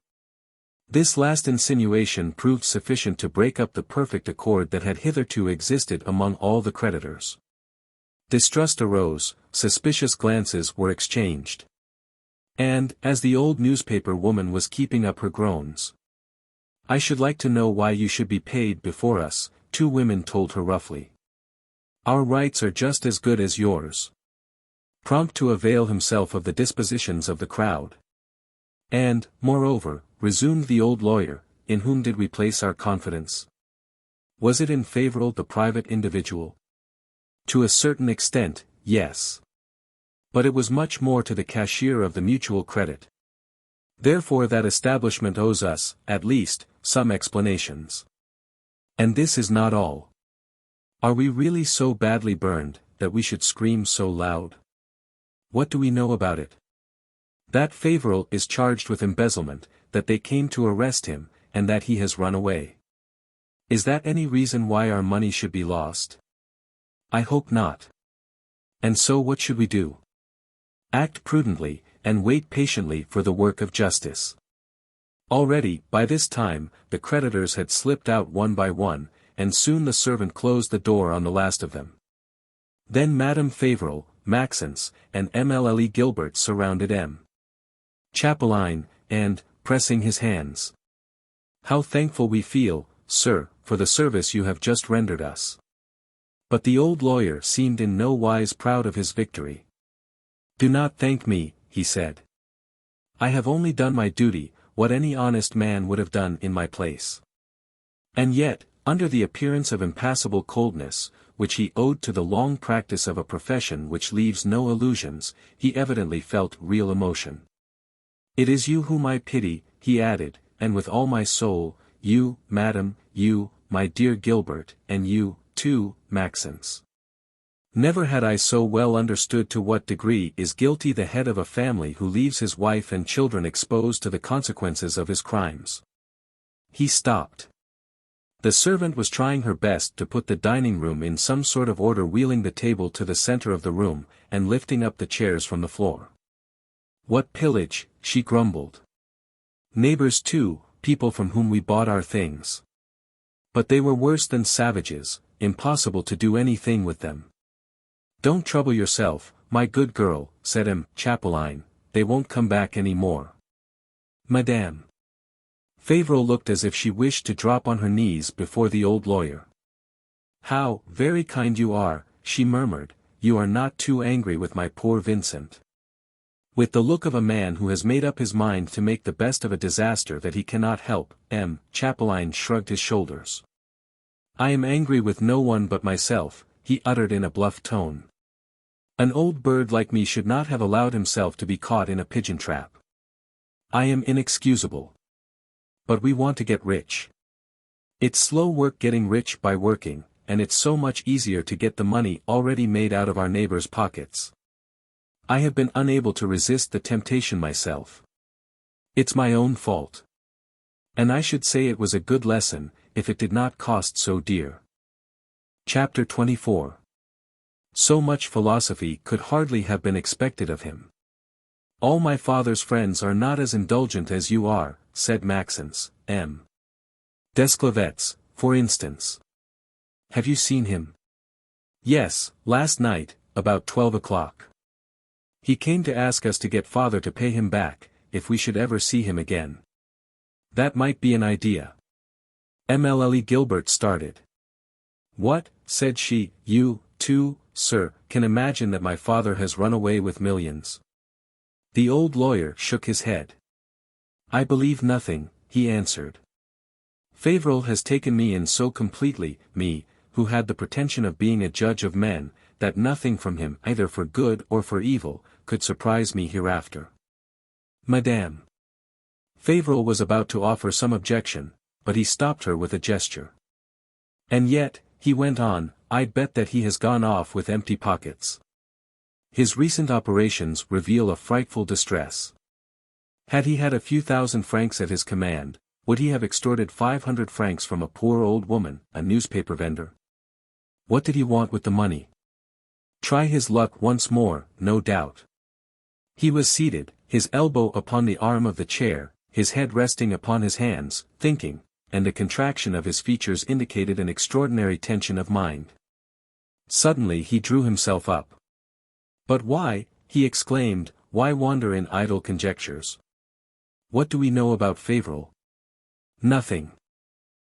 This last insinuation proved sufficient to break up the perfect accord that had hitherto existed among all the creditors. Distrust arose, suspicious glances were exchanged. And, as the old newspaper woman was keeping up her groans, I should like to know why you should be paid before us, two women told her roughly. Our rights are just as good as yours. Prompt to avail himself of the dispositions of the crowd. And, moreover, resumed the old lawyer, in whom did we place our confidence? Was it in Fauvel the private individual? To a certain extent, yes. But it was much more to the cashier of the mutual credit. Therefore that establishment owes us, at least, some explanations. And this is not all. Are we really so badly burned, that we should scream so loud? What do we know about it? That Fauvel is charged with embezzlement, that they came to arrest him, and that he has run away. Is that any reason why our money should be lost? I hope not. And so what should we do? Act prudently, and wait patiently for the work of justice. Already, by this time, the creditors had slipped out one by one, and soon the servant closed the door on the last of them. Then Madame Fauvel, Maxence, and Émile Gilbert surrounded M. Chapeline, and, pressing his hands. How thankful we feel, sir, for the service you have just rendered us. But the old lawyer seemed in no wise proud of his victory. Do not thank me, he said. I have only done my duty, what any honest man would have done in my place. And yet, under the appearance of impassible coldness, which he owed to the long practice of a profession which leaves no illusions, he evidently felt real emotion. It is you whom I pity, he added, and with all my soul, you, madam, you, my dear Gilbert, and you, too, Maxence. Never had I so well understood to what degree is guilty the head of a family who leaves his wife and children exposed to the consequences of his crimes. He stopped. The servant was trying her best to put the dining room in some sort of order, wheeling the table to the center of the room, and lifting up the chairs from the floor. What pillage, she grumbled. Neighbors too, people from whom we bought our things. But they were worse than savages, impossible to do anything with them. Don't trouble yourself, my good girl, said M. Chapeline, they won't come back any more. Madame Fauvel looked as if she wished to drop on her knees before the old lawyer. How very kind you are, she murmured, you are not too angry with my poor Vincent. With the look of a man who has made up his mind to make the best of a disaster that he cannot help, M. Chapeline shrugged his shoulders. I am angry with no one but myself, he uttered in a bluff tone. An old bird like me should not have allowed himself to be caught in a pigeon trap. I am inexcusable. But we want to get rich. It's slow work getting rich by working, and it's so much easier to get the money already made out of our neighbors' pockets. I have been unable to resist the temptation myself. It's my own fault. And I should say it was a good lesson, if it did not cost so dear. Chapter 24. So much philosophy could hardly have been expected of him. All my father's friends are not as indulgent as you are, said Maxence, M. Desclevets, for instance. Have you seen him? Yes, last night, about 12 o'clock. He came to ask us to get father to pay him back, if we should ever see him again. That might be an idea. Emile Gilbert started. What, said she, you, too, sir, can imagine that my father has run away with millions? The old lawyer shook his head. I believe nothing, he answered. Fauvel has taken me in so completely, me, who had the pretension of being a judge of men, that nothing from him, either for good or for evil, could surprise me hereafter. Madame. Fauvel was about to offer some objection, but he stopped her with a gesture. And yet, he went on, I'd bet that he has gone off with empty pockets. His recent operations reveal a frightful distress. Had he had a few thousand francs at his command, would he have extorted 500 francs from a poor old woman, a newspaper vendor? What did he want with the money? Try his luck once more, no doubt. He was seated, his elbow upon the arm of the chair, his head resting upon his hands, thinking, and the contraction of his features indicated an extraordinary tension of mind. Suddenly he drew himself up. But why, he exclaimed, why wander in idle conjectures? What do we know about Fauvel? Nothing.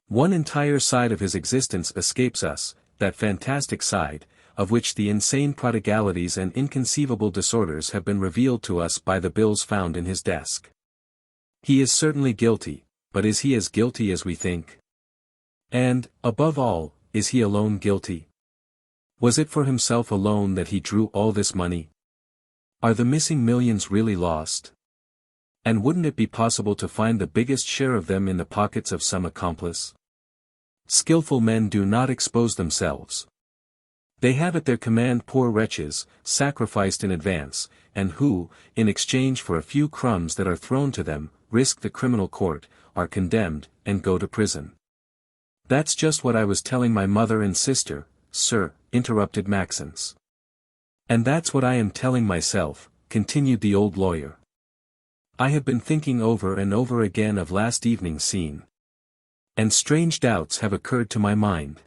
One entire side of his existence escapes us, that fantastic side, of which the insane prodigalities and inconceivable disorders have been revealed to us by the bills found in his desk. He is certainly guilty, but is he as guilty as we think? And, above all, is he alone guilty? Was it for himself alone that he drew all this money? Are the missing millions really lost? And wouldn't it be possible to find the biggest share of them in the pockets of some accomplice? Skillful men do not expose themselves. They have at their command poor wretches, sacrificed in advance, and who, in exchange for a few crumbs that are thrown to them, risk the criminal court, are condemned, and go to prison. That's just what I was telling my mother and sister, sir, interrupted Maxence. And that's what I am telling myself, continued the old lawyer. I have been thinking over and over again of last evening's scene. And strange doubts have occurred to my mind.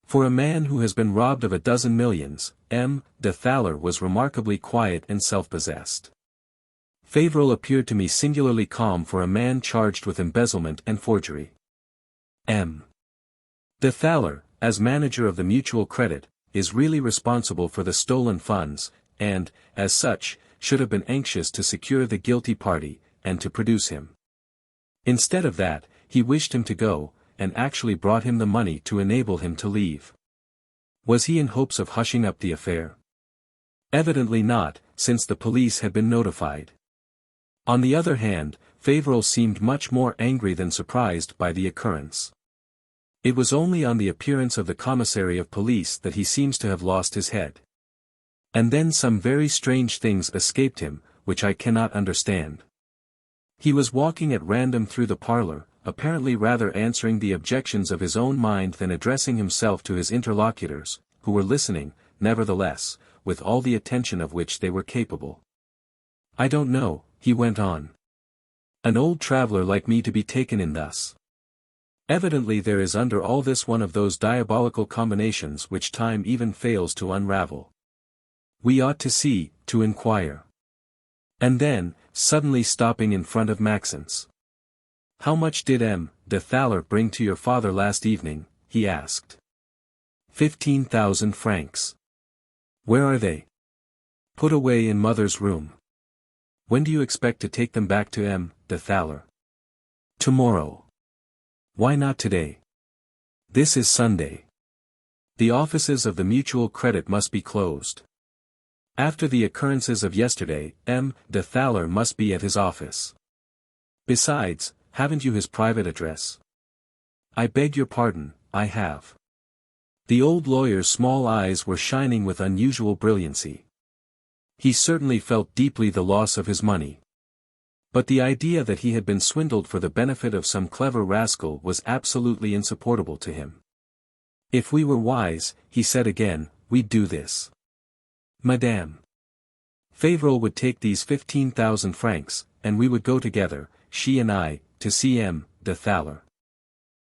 For a man who has been robbed of 12 millions, M. de Thaler was remarkably quiet and self-possessed. Fauvel appeared to me singularly calm for a man charged with embezzlement and forgery. M. de Thaler, as manager of the Mutual Credit, is really responsible for the stolen funds, and, as such, should have been anxious to secure the guilty party, and to produce him. Instead of that, he wished him to go, and actually brought him the money to enable him to leave. Was he in hopes of hushing up the affair? Evidently not, since the police had been notified. On the other hand, Fauvel seemed much more angry than surprised by the occurrence. It was only on the appearance of the commissary of police that he seems to have lost his head. And then some very strange things escaped him, which I cannot understand. He was walking at random through the parlor, apparently rather answering the objections of his own mind than addressing himself to his interlocutors, who were listening, nevertheless, with all the attention of which they were capable. I don't know, he went on. An old traveler like me to be taken in thus. Evidently there is under all this one of those diabolical combinations which time even fails to unravel. We ought to see, to inquire. And then, suddenly stopping in front of Maxence. How much did M. de Thaler bring to your father last evening, he asked. 15,000 francs. Where are they? Put away in mother's room. When do you expect to take them back to M. de Thaler? Tomorrow. Why not today? This is Sunday. The offices of the Mutual Credit must be closed. After the occurrences of yesterday, M. de Thaler must be at his office. Besides, haven't you his private address? I beg your pardon, I have. The old lawyer's small eyes were shining with unusual brilliancy. He certainly felt deeply the loss of his money. But the idea that he had been swindled for the benefit of some clever rascal was absolutely insupportable to him. If we were wise, he said again, we'd do this. Madame. Fauvel would take these 15,000 francs, and we would go together, she and I, to see M. de Thaler.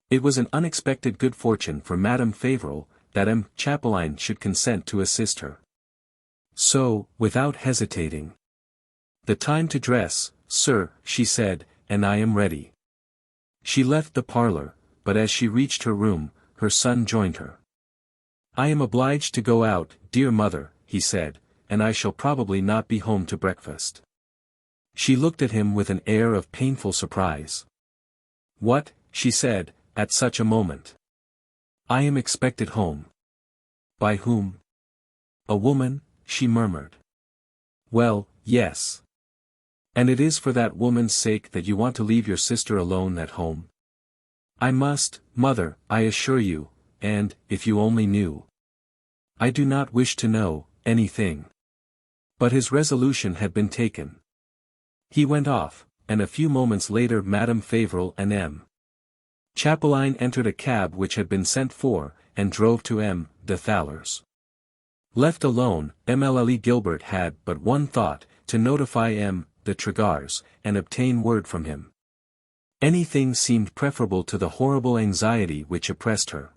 It was an unexpected good fortune for Madame Fauvel, that M. Chapeline should consent to assist her. So, without hesitating. The time to dress, sir," she said, "and I am ready." She left the parlor, but as she reached her room, her son joined her. "I am obliged to go out, dear mother," he said, "and I shall probably not be home to breakfast." She looked at him with an air of painful surprise. "What?" she said, "at such a moment?" "I am expected home." "By whom?" "A woman," she murmured. "Well, yes. And it is for that woman's sake that you want to leave your sister alone at home?" "I must, mother, I assure you, and, if you only knew." "I do not wish to know anything." But his resolution had been taken. He went off, and a few moments later Madame Fauvel and M. Chapelain entered a cab which had been sent for, and drove to M. de Thaler's. Left alone, Émile Gilbert had but one thought, to notify M. de Lagors, and obtain word from him. Anything seemed preferable to the horrible anxiety which oppressed her.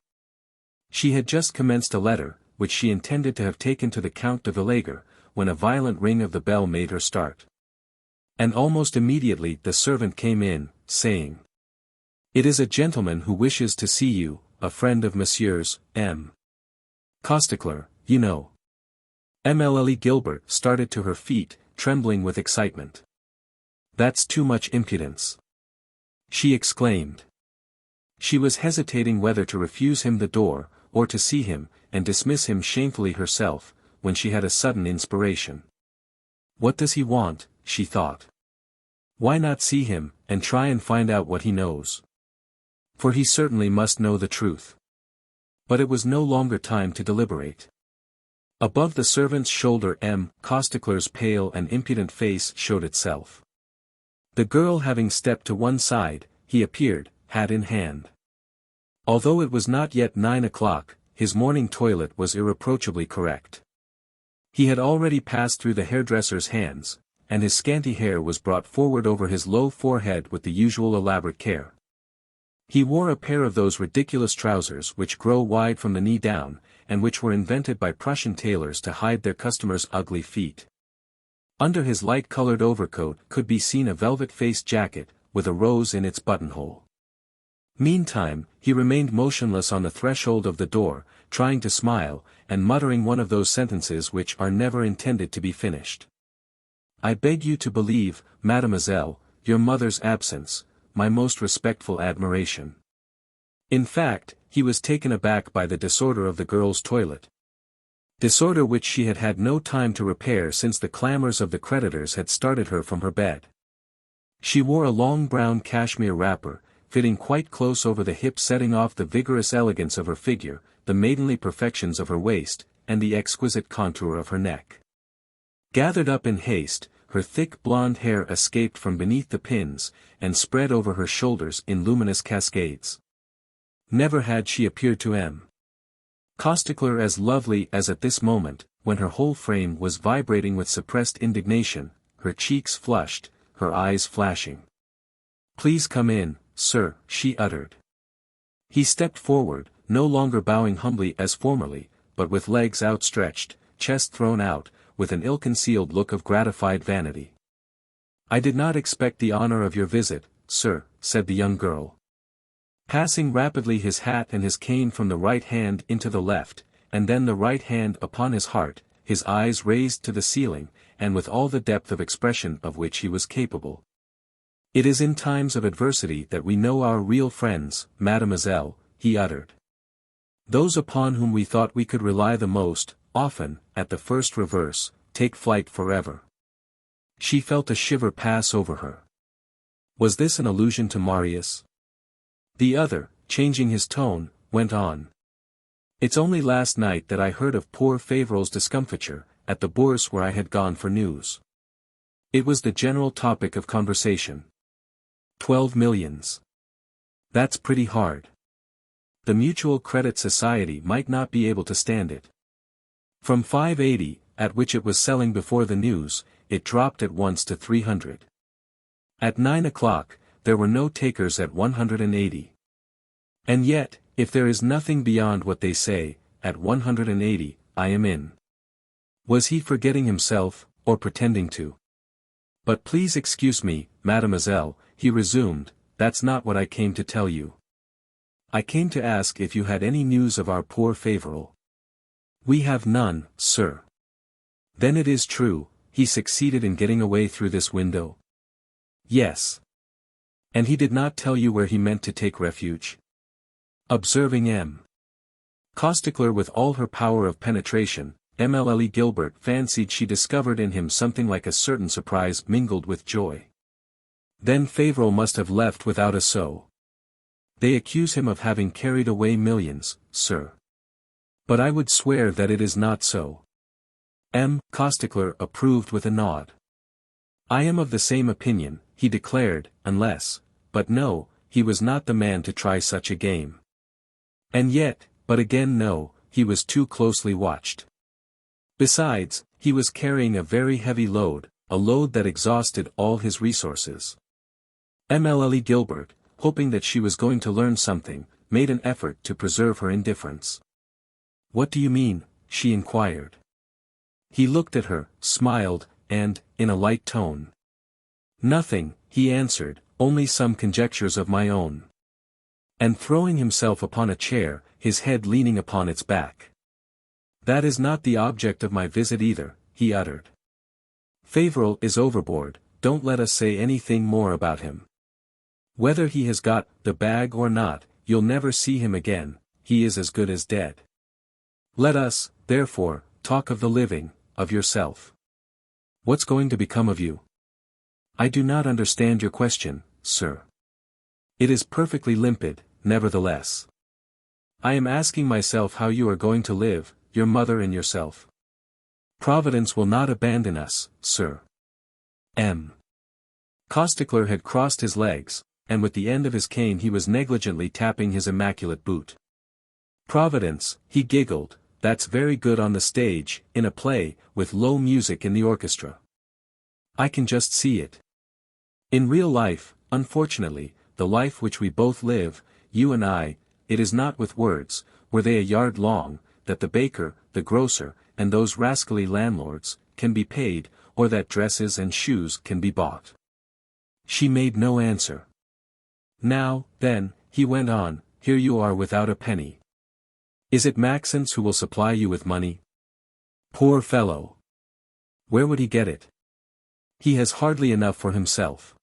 She had just commenced a letter, which she intended to have taken to the Count de Lagors, when a violent ring of the bell made her start. And almost immediately the servant came in, saying, "It is a gentleman who wishes to see you, a friend of Monsieur's, M. Costecler, you know." Émile Gilbert started to her feet, trembling with excitement. "That's too much impudence!" she exclaimed. She was hesitating whether to refuse him the door, or to see him, and dismiss him shamefully herself, when she had a sudden inspiration. "What does he want?" she thought. "Why not see him, and try and find out what he knows? For he certainly must know the truth." But it was no longer time to deliberate. Above the servant's shoulder M. Costecler's pale and impudent face showed itself. The girl having stepped to one side, he appeared, hat in hand. Although it was not yet 9 o'clock, his morning toilet was irreproachably correct. He had already passed through the hairdresser's hands, and his scanty hair was brought forward over his low forehead with the usual elaborate care. He wore a pair of those ridiculous trousers which grow wide from the knee down, and which were invented by Prussian tailors to hide their customers' ugly feet. Under his light-colored overcoat could be seen a velvet-faced jacket, with a rose in its buttonhole. Meantime, he remained motionless on the threshold of the door, trying to smile, and muttering one of those sentences which are never intended to be finished. "I beg you to believe, mademoiselle, your mother's absence, my most respectful admiration." In fact, he was taken aback by the disorder of the girl's toilet. Disorder which she had had no time to repair since the clamors of the creditors had started her from her bed. She wore a long brown cashmere wrapper, fitting quite close over the hip, setting off the vigorous elegance of her figure, the maidenly perfections of her waist, and the exquisite contour of her neck. Gathered up in haste, her thick blonde hair escaped from beneath the pins, and spread over her shoulders in luminous cascades. Never had she appeared to M. Costecler as lovely as at this moment, when her whole frame was vibrating with suppressed indignation, her cheeks flushed, her eyes flashing. "Please come in, sir," she uttered. He stepped forward, no longer bowing humbly as formerly, but with legs outstretched, chest thrown out, with an ill-concealed look of gratified vanity. "I did not expect the honor of your visit, sir," said the young girl. Passing rapidly his hat and his cane from the right hand into the left, and then the right hand upon his heart, his eyes raised to the ceiling, and with all the depth of expression of which he was capable. "It is in times of adversity that we know our real friends, mademoiselle," he uttered. "Those upon whom we thought we could rely the most, often, at the first reverse, take flight forever." She felt a shiver pass over her. Was this an allusion to Marius? The other, changing his tone, went on. "It's only last night that I heard of poor Fauvel's discomfiture, at the Bourse where I had gone for news. It was the general topic of conversation. 12 millions. That's pretty hard. The Mutual Credit Society might not be able to stand it. From 580, at which it was selling before the news, it dropped at once to 300. At 9 o'clock, there were no takers at 180. And yet, if there is nothing beyond what they say, at 180, I am in." Was he forgetting himself, or pretending to? But please excuse me, mademoiselle, he resumed, that's not what I came to tell you. I came to ask if you had any news of our poor Fauvel. We have none, sir. Then it is true, he succeeded in getting away through this window? Yes. And he did not tell you where he meant to take refuge? Observing M. Causticler with all her power of penetration, Émile Gilbert fancied she discovered in him something like a certain surprise mingled with joy. Then Fauvel must have left without a sou. They accuse him of having carried away millions, sir. But I would swear that it is not so. M. Causticler approved with a nod. I am of the same opinion, he declared, unless, but no, he was not the man to try such a game. And yet, but again no, he was too closely watched. Besides, he was carrying a very heavy load, a load that exhausted all his resources. Émile Gilbert, hoping that she was going to learn something, made an effort to preserve her indifference. What do you mean? She inquired. He looked at her, smiled, and, in a light tone. Nothing, he answered, only some conjectures of my own. And throwing himself upon a chair, his head leaning upon its back. That is not the object of my visit either, he uttered. Fauvel is overboard, don't let us say anything more about him. Whether he has got the bag or not, you'll never see him again, he is as good as dead. Let us, therefore, talk of the living, of yourself. What's going to become of you? I do not understand your question, sir. It is perfectly limpid, nevertheless. I am asking myself how you are going to live, your mother and yourself. Providence will not abandon us, sir. M. Causticler had crossed his legs, and with the end of his cane he was negligently tapping his immaculate boot. Providence, he giggled, that's very good on the stage, in a play, with low music in the orchestra. I can just see it. In real life, unfortunately, the life which we both live, you and I, it is not with words, were they a yard long, that the baker, the grocer, and those rascally landlords, can be paid, or that dresses and shoes can be bought. She made no answer. Now, then, he went on, here you are without a penny. Is it Maxence who will supply you with money? Poor fellow! Where would he get it? He has hardly enough for himself.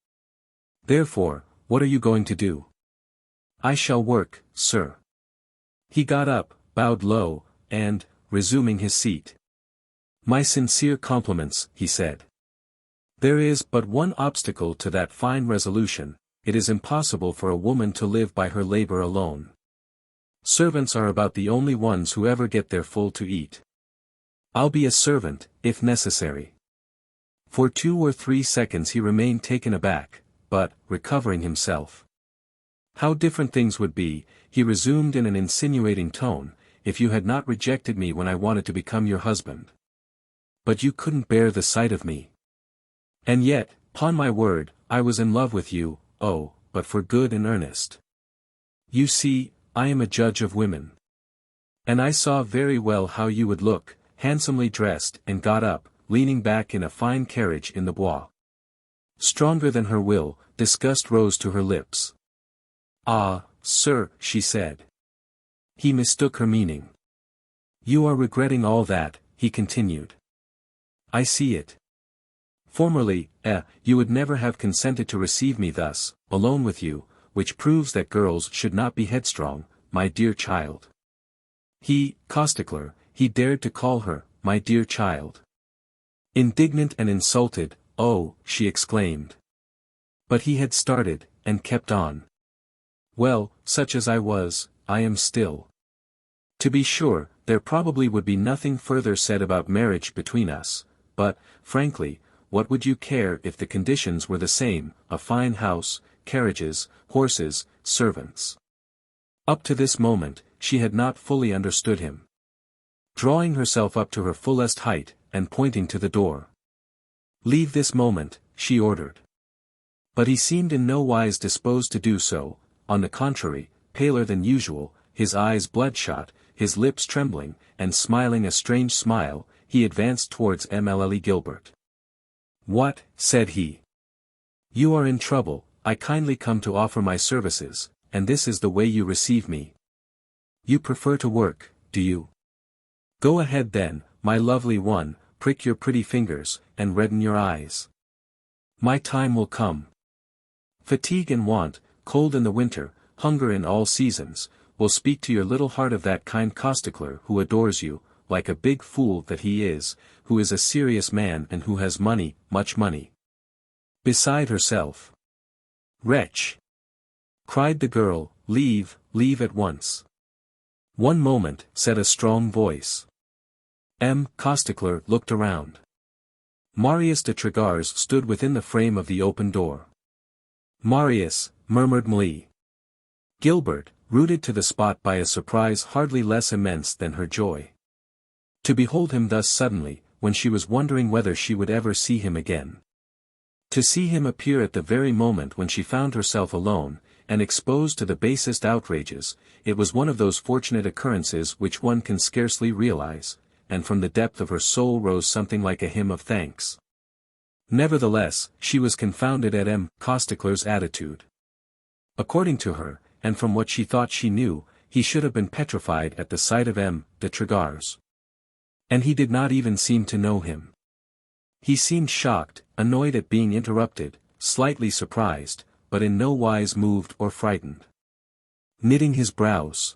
Therefore, what are you going to do? I shall work, sir. He got up, bowed low, and, resuming his seat. My sincere compliments, he said. There is but one obstacle to that fine resolution, it is impossible for a woman to live by her labor alone. Servants are about the only ones who ever get their full to eat. I'll be a servant, if necessary. For 2 or 3 seconds he remained taken aback, but, recovering himself. How different things would be, he resumed in an insinuating tone, if you had not rejected me when I wanted to become your husband. But you couldn't bear the sight of me. And yet, 'pon my word, I was in love with you, oh, but for good and earnest. You see, I am a judge of women. And I saw very well how you would look, handsomely dressed, and got up, leaning back in a fine carriage in the Bois. Stronger than her will, disgust rose to her lips. Ah, sir, she said. He mistook her meaning. You are regretting all that, he continued. I see it. Formerly, you would never have consented to receive me thus, alone with you, which proves that girls should not be headstrong, my dear child. He, Causticler, he dared to call her, my dear child. Indignant and insulted, oh, she exclaimed. But he had started, and kept on. Well, such as I was, I am still. To be sure, there probably would be nothing further said about marriage between us, but, frankly, what would you care if the conditions were the same, a fine house, carriages, horses, servants? Up to this moment, she had not fully understood him. Drawing herself up to her fullest height, and pointing to the door. Leave this moment, she ordered. But he seemed in no wise disposed to do so, on the contrary, paler than usual, his eyes bloodshot, his lips trembling, and smiling a strange smile, he advanced towards Émile Gilbert. "What?" said he. "You are in trouble, I kindly come to offer my services, and this is the way you receive me. You prefer to work, do you? Go ahead then, my lovely one, prick your pretty fingers, and redden your eyes. My time will come. Fatigue and want, cold in the winter, hunger in all seasons, will speak to your little heart of that kind Costecler who adores you, like a big fool that he is, who is a serious man and who has money, much money. Beside herself. Wretch! Cried the girl, leave at once. One moment, said a strong voice. Costecler looked around. Marius de Trégars stood within the frame of the open door. Marius, murmured Mlie. Gilbert, rooted to the spot by a surprise hardly less immense than her joy. To behold him thus suddenly, when she was wondering whether she would ever see him again. To see him appear at the very moment when she found herself alone, and exposed to the basest outrages, it was one of those fortunate occurrences which one can scarcely realize, and from the depth of her soul rose something like a hymn of thanks. Nevertheless, she was confounded at Costecler's attitude. According to her, and from what she thought she knew, he should have been petrified at the sight of de Trégars. And he did not even seem to know him. He seemed shocked, annoyed at being interrupted, slightly surprised, but in no wise moved or frightened. Knitting his brows.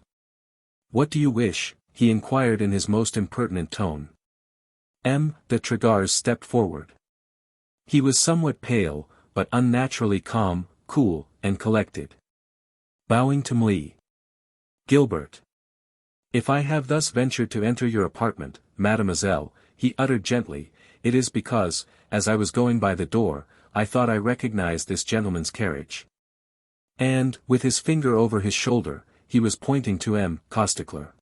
"What do you wish?" he inquired in his most impertinent tone. De Trégars stepped forward. He was somewhat pale, but unnaturally calm, cool, and collected. Bowing to Mlie. "Gilbert. If I have thus ventured to enter your apartment, mademoiselle," he uttered gently, "it is because, as I was going by the door, I thought I recognized this gentleman's carriage." And, with his finger over his shoulder, he was pointing to Costecler.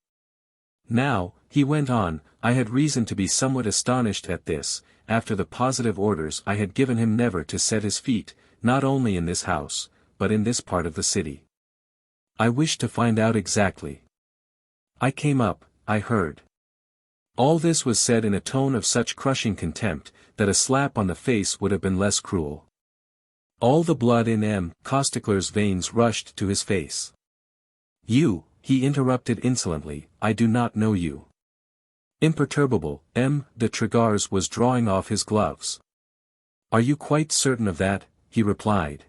"Now," he went on, "I had reason to be somewhat astonished at this, after the positive orders I had given him never to set his feet, not only in this house, but in this part of the city. I wished to find out exactly. I came up, I heard." All this was said in a tone of such crushing contempt, that a slap on the face would have been less cruel. All the blood in Costecler's veins rushed to his face. "You," he interrupted insolently, "I do not know you." Imperturbable, de Trégars was drawing off his gloves. "Are you quite certain of that?" he replied.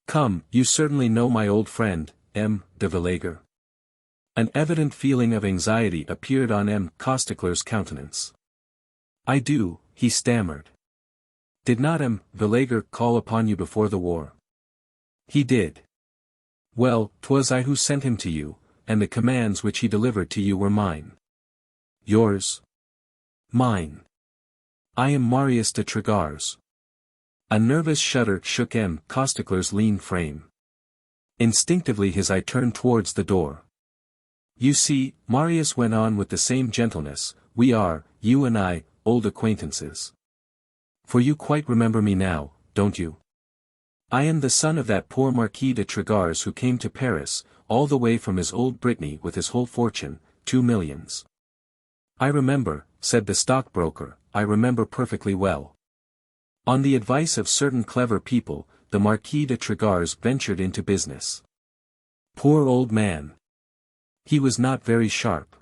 "Come, you certainly know my old friend, de Villègue." An evident feeling of anxiety appeared on Costecler's countenance. "I do," he stammered. "Did not Villègue call upon you before the war?" "He did." "Well, 'twas I who sent him to you, and the commands which he delivered to you were mine." "Yours?" "Mine. I am Marius de Trégars." A nervous shudder shook Costecler's lean frame. Instinctively his eye turned towards the door. "You see," Marius went on with the same gentleness, "we are, you and I, old acquaintances. For you quite remember me now, don't you? I am the son of that poor Marquis de Trégars who came to Paris, all the way from his old Brittany with his whole fortune, 2 millions. "I remember," said the stockbroker, "I remember perfectly well. On the advice of certain clever people, the Marquis de Trégars ventured into business. Poor old man! He was not very sharp.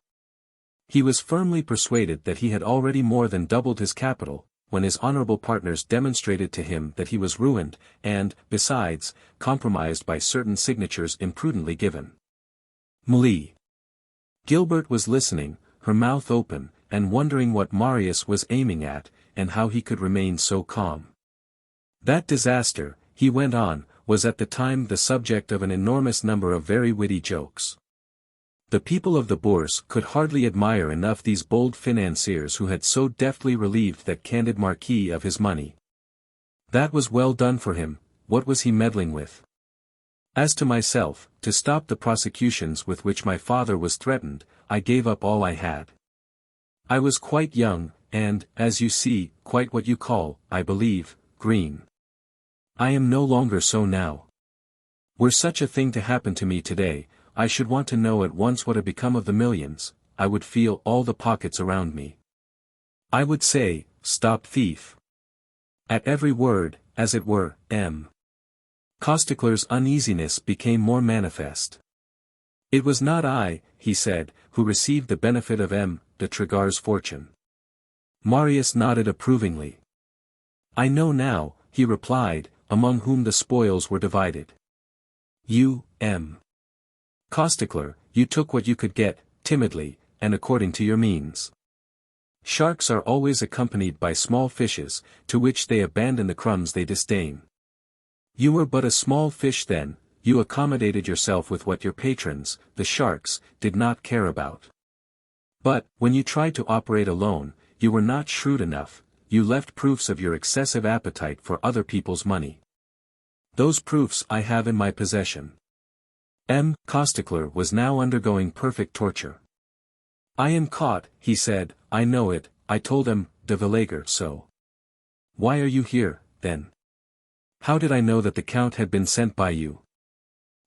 He was firmly persuaded that he had already more than doubled his capital, when his honorable partners demonstrated to him that he was ruined, and, besides, compromised by certain signatures imprudently given." Mlie. Gilbert was listening, her mouth open, and wondering what Marius was aiming at, and how he could remain so calm. "That disaster," he went on, "was at the time the subject of an enormous number of very witty jokes. The people of the Bourse could hardly admire enough these bold financiers who had so deftly relieved that candid marquis of his money. That was well done for him. What was he meddling with? As to myself, to stop the prosecutions with which my father was threatened, I gave up all I had. I was quite young, and, as you see, quite what you call, I believe, green. I am no longer so now. Were such a thing to happen to me today, I should want to know at once what had become of the millions. I would feel all the pockets around me. I would say, stop thief. At every word, as it were, Costecler's uneasiness became more manifest. It was not I, he said, who received the benefit of de Trégard's fortune. Marius nodded approvingly. I know now, he replied, among whom the spoils were divided. You, Costecler, you took what you could get, timidly, and according to your means. Sharks are always accompanied by small fishes, to which they abandon the crumbs they disdain. You were but a small fish then, you accommodated yourself with what your patrons, the sharks, did not care about. But, when you tried to operate alone, you were not shrewd enough, you left proofs of your excessive appetite for other people's money. Those proofs I have in my possession. Costecler was now undergoing perfect torture. I am caught, he said, I know it, I told de Lagors so. Why are you here, then? How did I know that the Count had been sent by you?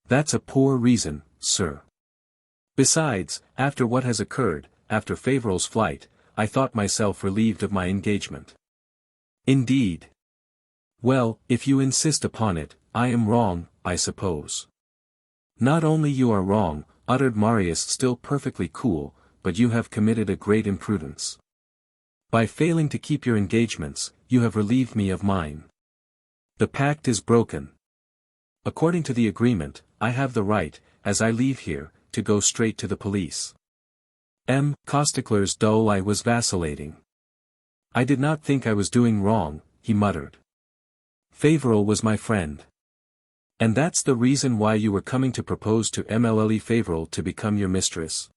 That's a poor reason, sir. Besides, after what has occurred, after Fauvel's flight, I thought myself relieved of my engagement. Indeed. Well, if you insist upon it, I am wrong, I suppose. Not only you are wrong, uttered Marius still perfectly cool, but you have committed a great imprudence. By failing to keep your engagements, you have relieved me of mine. The pact is broken. According to the agreement, I have the right, as I leave here, to go straight to the police. Costecler's dull eye was vacillating. I did not think I was doing wrong, he muttered. Fauvel was my friend. And that's the reason why you were coming to propose to Émile Fauvel to become your mistress.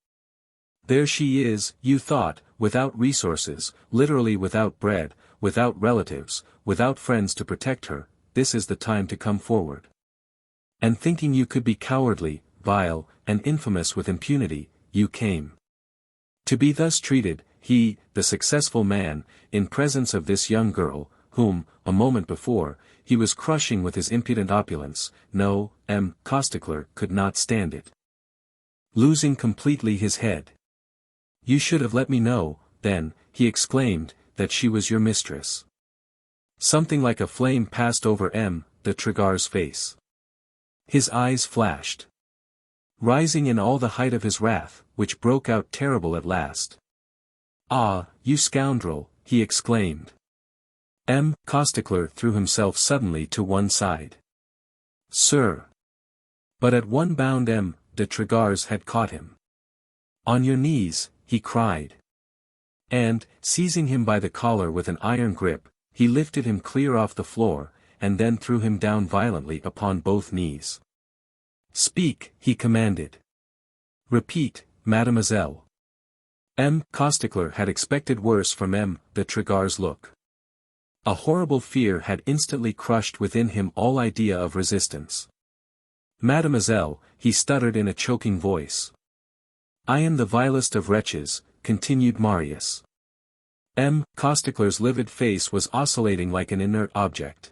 There she is, you thought, without resources, literally without bread, without relatives, without friends to protect her, this is the time to come forward. And thinking you could be cowardly, vile, and infamous with impunity, you came. To be thus treated, he, the successful man, in presence of this young girl, whom, a moment before, he was crushing with his impudent opulence, no, Costecler could not stand it. Losing completely his head. You should have let me know, then, he exclaimed, that she was your mistress. Something like a flame passed over de Trégard's face. His eyes flashed. Rising in all the height of his wrath, which broke out terrible at last. Ah, you scoundrel, he exclaimed. Costecler threw himself suddenly to one side. Sir! But at one bound de Trégars had caught him. On your knees, he cried. And, seizing him by the collar with an iron grip, he lifted him clear off the floor, and then threw him down violently upon both knees. Speak, he commanded. Repeat, mademoiselle. Costecler had expected worse from de Trégars' look. A horrible fear had instantly crushed within him all idea of resistance. Mademoiselle, he stuttered in a choking voice. I am the vilest of wretches, continued Marius. Costecler's livid face was oscillating like an inert object.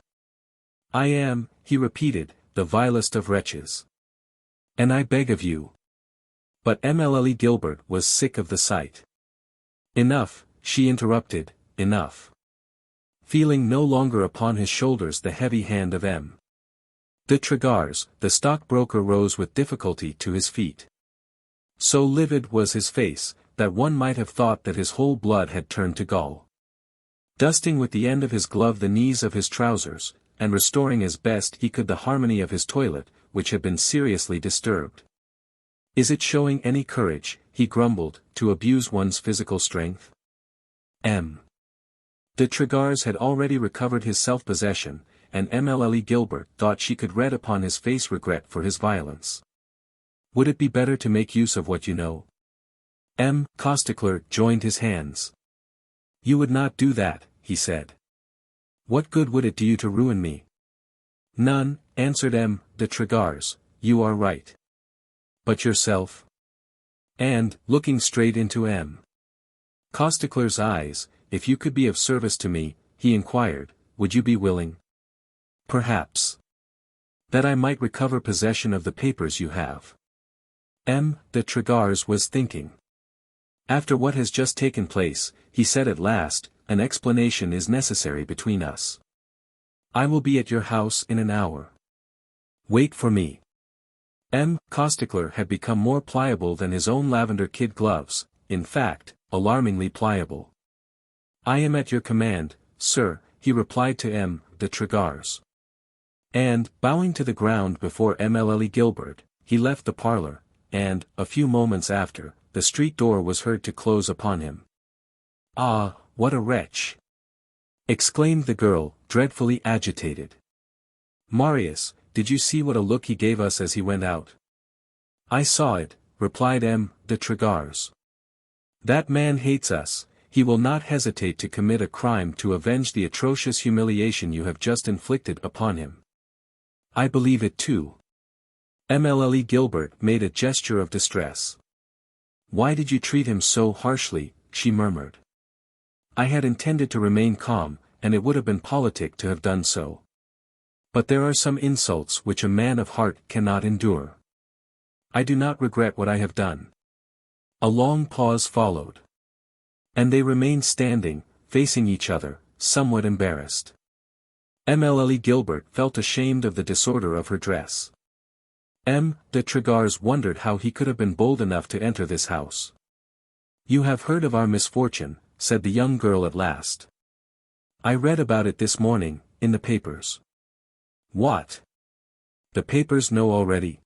I am, he repeated, the vilest of wretches. And I beg of you. But Émile Gilbert was sick of the sight. Enough, she interrupted, enough. Feeling no longer upon his shoulders the heavy hand of de Trégars, the stockbroker rose with difficulty to his feet. So livid was his face, that one might have thought that his whole blood had turned to gall. Dusting with the end of his glove the knees of his trousers, and restoring as best he could the harmony of his toilet, which had been seriously disturbed. Is it showing any courage, he grumbled, to abuse one's physical strength? De Trégars had already recovered his self-possession, and Émile Gilbert thought she could read upon his face regret for his violence. Would it be better to make use of what you know? Costecler joined his hands. You would not do that, he said. What good would it do you to ruin me? None, answered de Trégars, you are right. But yourself? And, looking straight into Costecler's eyes, if you could be of service to me, he inquired, would you be willing? Perhaps. That I might recover possession of the papers you have. De Trégars was thinking. After what has just taken place, he said at last, an explanation is necessary between us. I will be at your house in an hour. Wait for me. Costecler had become more pliable than his own lavender kid gloves, in fact, alarmingly pliable. I am at your command, sir, he replied to de Lagors. And, bowing to the ground before Émile Gilbert, he left the parlor, and, a few moments after, the street door was heard to close upon him. Ah, what a wretch! Exclaimed the girl, dreadfully agitated. Marius, did you see what a look he gave us as he went out? I saw it, replied de Lagors. That man hates us, he will not hesitate to commit a crime to avenge the atrocious humiliation you have just inflicted upon him. I believe it too. Émile Gilbert made a gesture of distress. Why did you treat him so harshly, she murmured. I had intended to remain calm, and it would have been politic to have done so. But there are some insults which a man of heart cannot endure. I do not regret what I have done. A long pause followed. And they remained standing, facing each other, somewhat embarrassed. Émile Gilbert felt ashamed of the disorder of her dress. de Lagors wondered how he could have been bold enough to enter this house. You have heard of our misfortune, said the young girl at last. I read about it this morning, in the papers. What? The papers know already?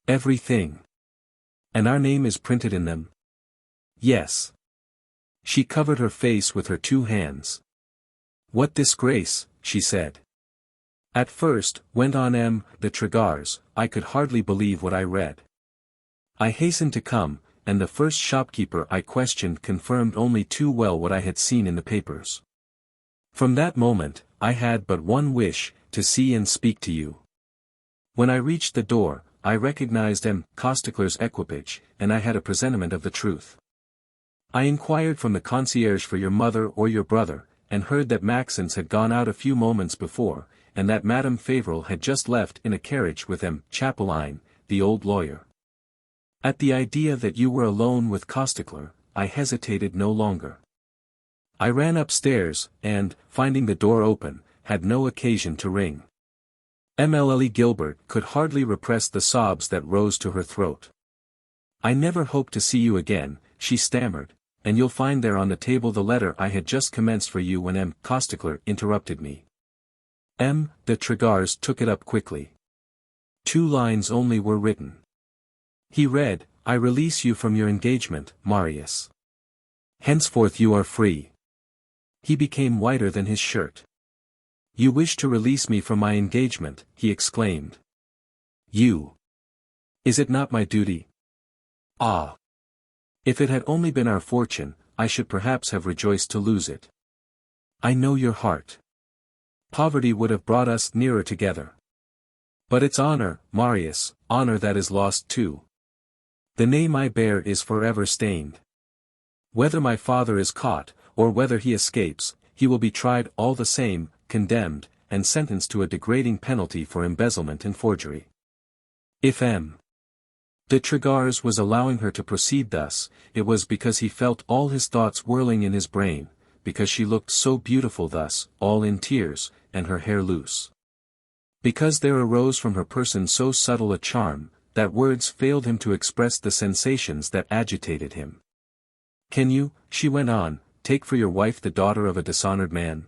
Everything. And our name is printed in them? Yes. She covered her face with her two hands. What disgrace, she said. At first, went on de Lagors, I could hardly believe what I read. I hastened to come, and the first shopkeeper I questioned confirmed only too well what I had seen in the papers. From that moment, I had but one wish, to see and speak to you. When I reached the door, I recognized Costecler's equipage, and I had a presentiment of the truth. I inquired from the concierge for your mother or your brother, and heard that Maxence had gone out a few moments before, and that Madame Fauvel had just left in a carriage with Chapelain, the old lawyer. At the idea that you were alone with Costecler, I hesitated no longer. I ran upstairs, and, finding the door open, had no occasion to ring. Émile Gilbert could hardly repress the sobs that rose to her throat. I never hope to see you again, she stammered, and you'll find there on the table the letter I had just commenced for you when Costecler interrupted me. de Lagors took it up quickly. 2 lines only were written. He read, I release you from your engagement, Marius. Henceforth you are free. He became whiter than his shirt. You wish to release me from my engagement, he exclaimed. You. Is it not my duty? Ah. If it had only been our fortune, I should perhaps have rejoiced to lose it. I know your heart. Poverty would have brought us nearer together. But it's honor, Marius, honor that is lost too. The name I bear is forever stained. Whether my father is caught, or whether he escapes, he will be tried all the same, condemned, and sentenced to a degrading penalty for embezzlement and forgery. If de Lagors was allowing her to proceed thus, it was because he felt all his thoughts whirling in his brain, because she looked so beautiful thus, all in tears, and her hair loose. Because there arose from her person so subtle a charm, that words failed him to express the sensations that agitated him. Can you, she went on, take for your wife the daughter of a dishonored man?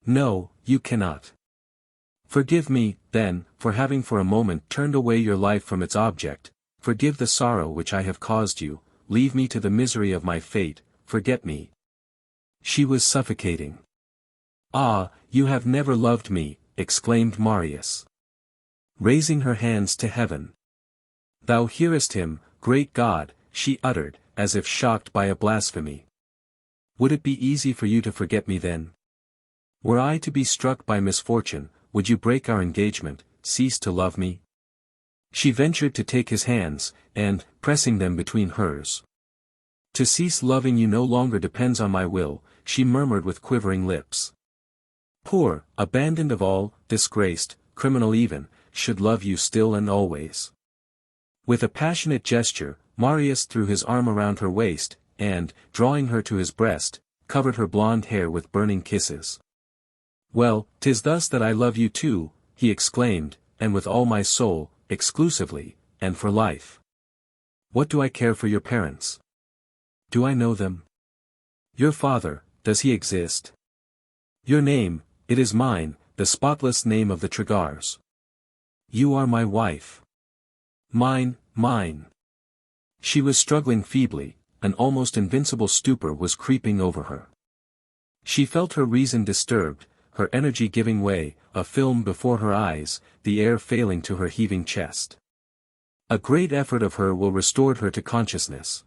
No, you cannot. Forgive me, then, for having for a moment turned away your life from its object, forgive the sorrow which I have caused you, leave me to the misery of my fate, forget me. She was suffocating. Ah, you have never loved me, exclaimed Marius. Raising her hands to heaven. Thou hearest him, great God, she uttered, as if shocked by a blasphemy. Would it be easy for you to forget me then? Were I to be struck by misfortune, would you break our engagement, cease to love me? She ventured to take his hands, and, pressing them between hers. To cease loving you no longer depends on my will, she murmured with quivering lips. Poor, abandoned of all, disgraced, criminal even, should love you still and always. With a passionate gesture, Marius threw his arm around her waist, and, drawing her to his breast, covered her blonde hair with burning kisses. Well, 'tis thus that I love you too, he exclaimed, and with all my soul, exclusively, and for life. What do I care for your parents? Do I know them? Your father, does he exist? Your name, it is mine, the spotless name of the Lagors. You are my wife. Mine, mine. She was struggling feebly, an almost invincible stupor was creeping over her. She felt her reason disturbed, her energy giving way, a film before her eyes, the air failing to her heaving chest. A great effort of her will restored her to consciousness.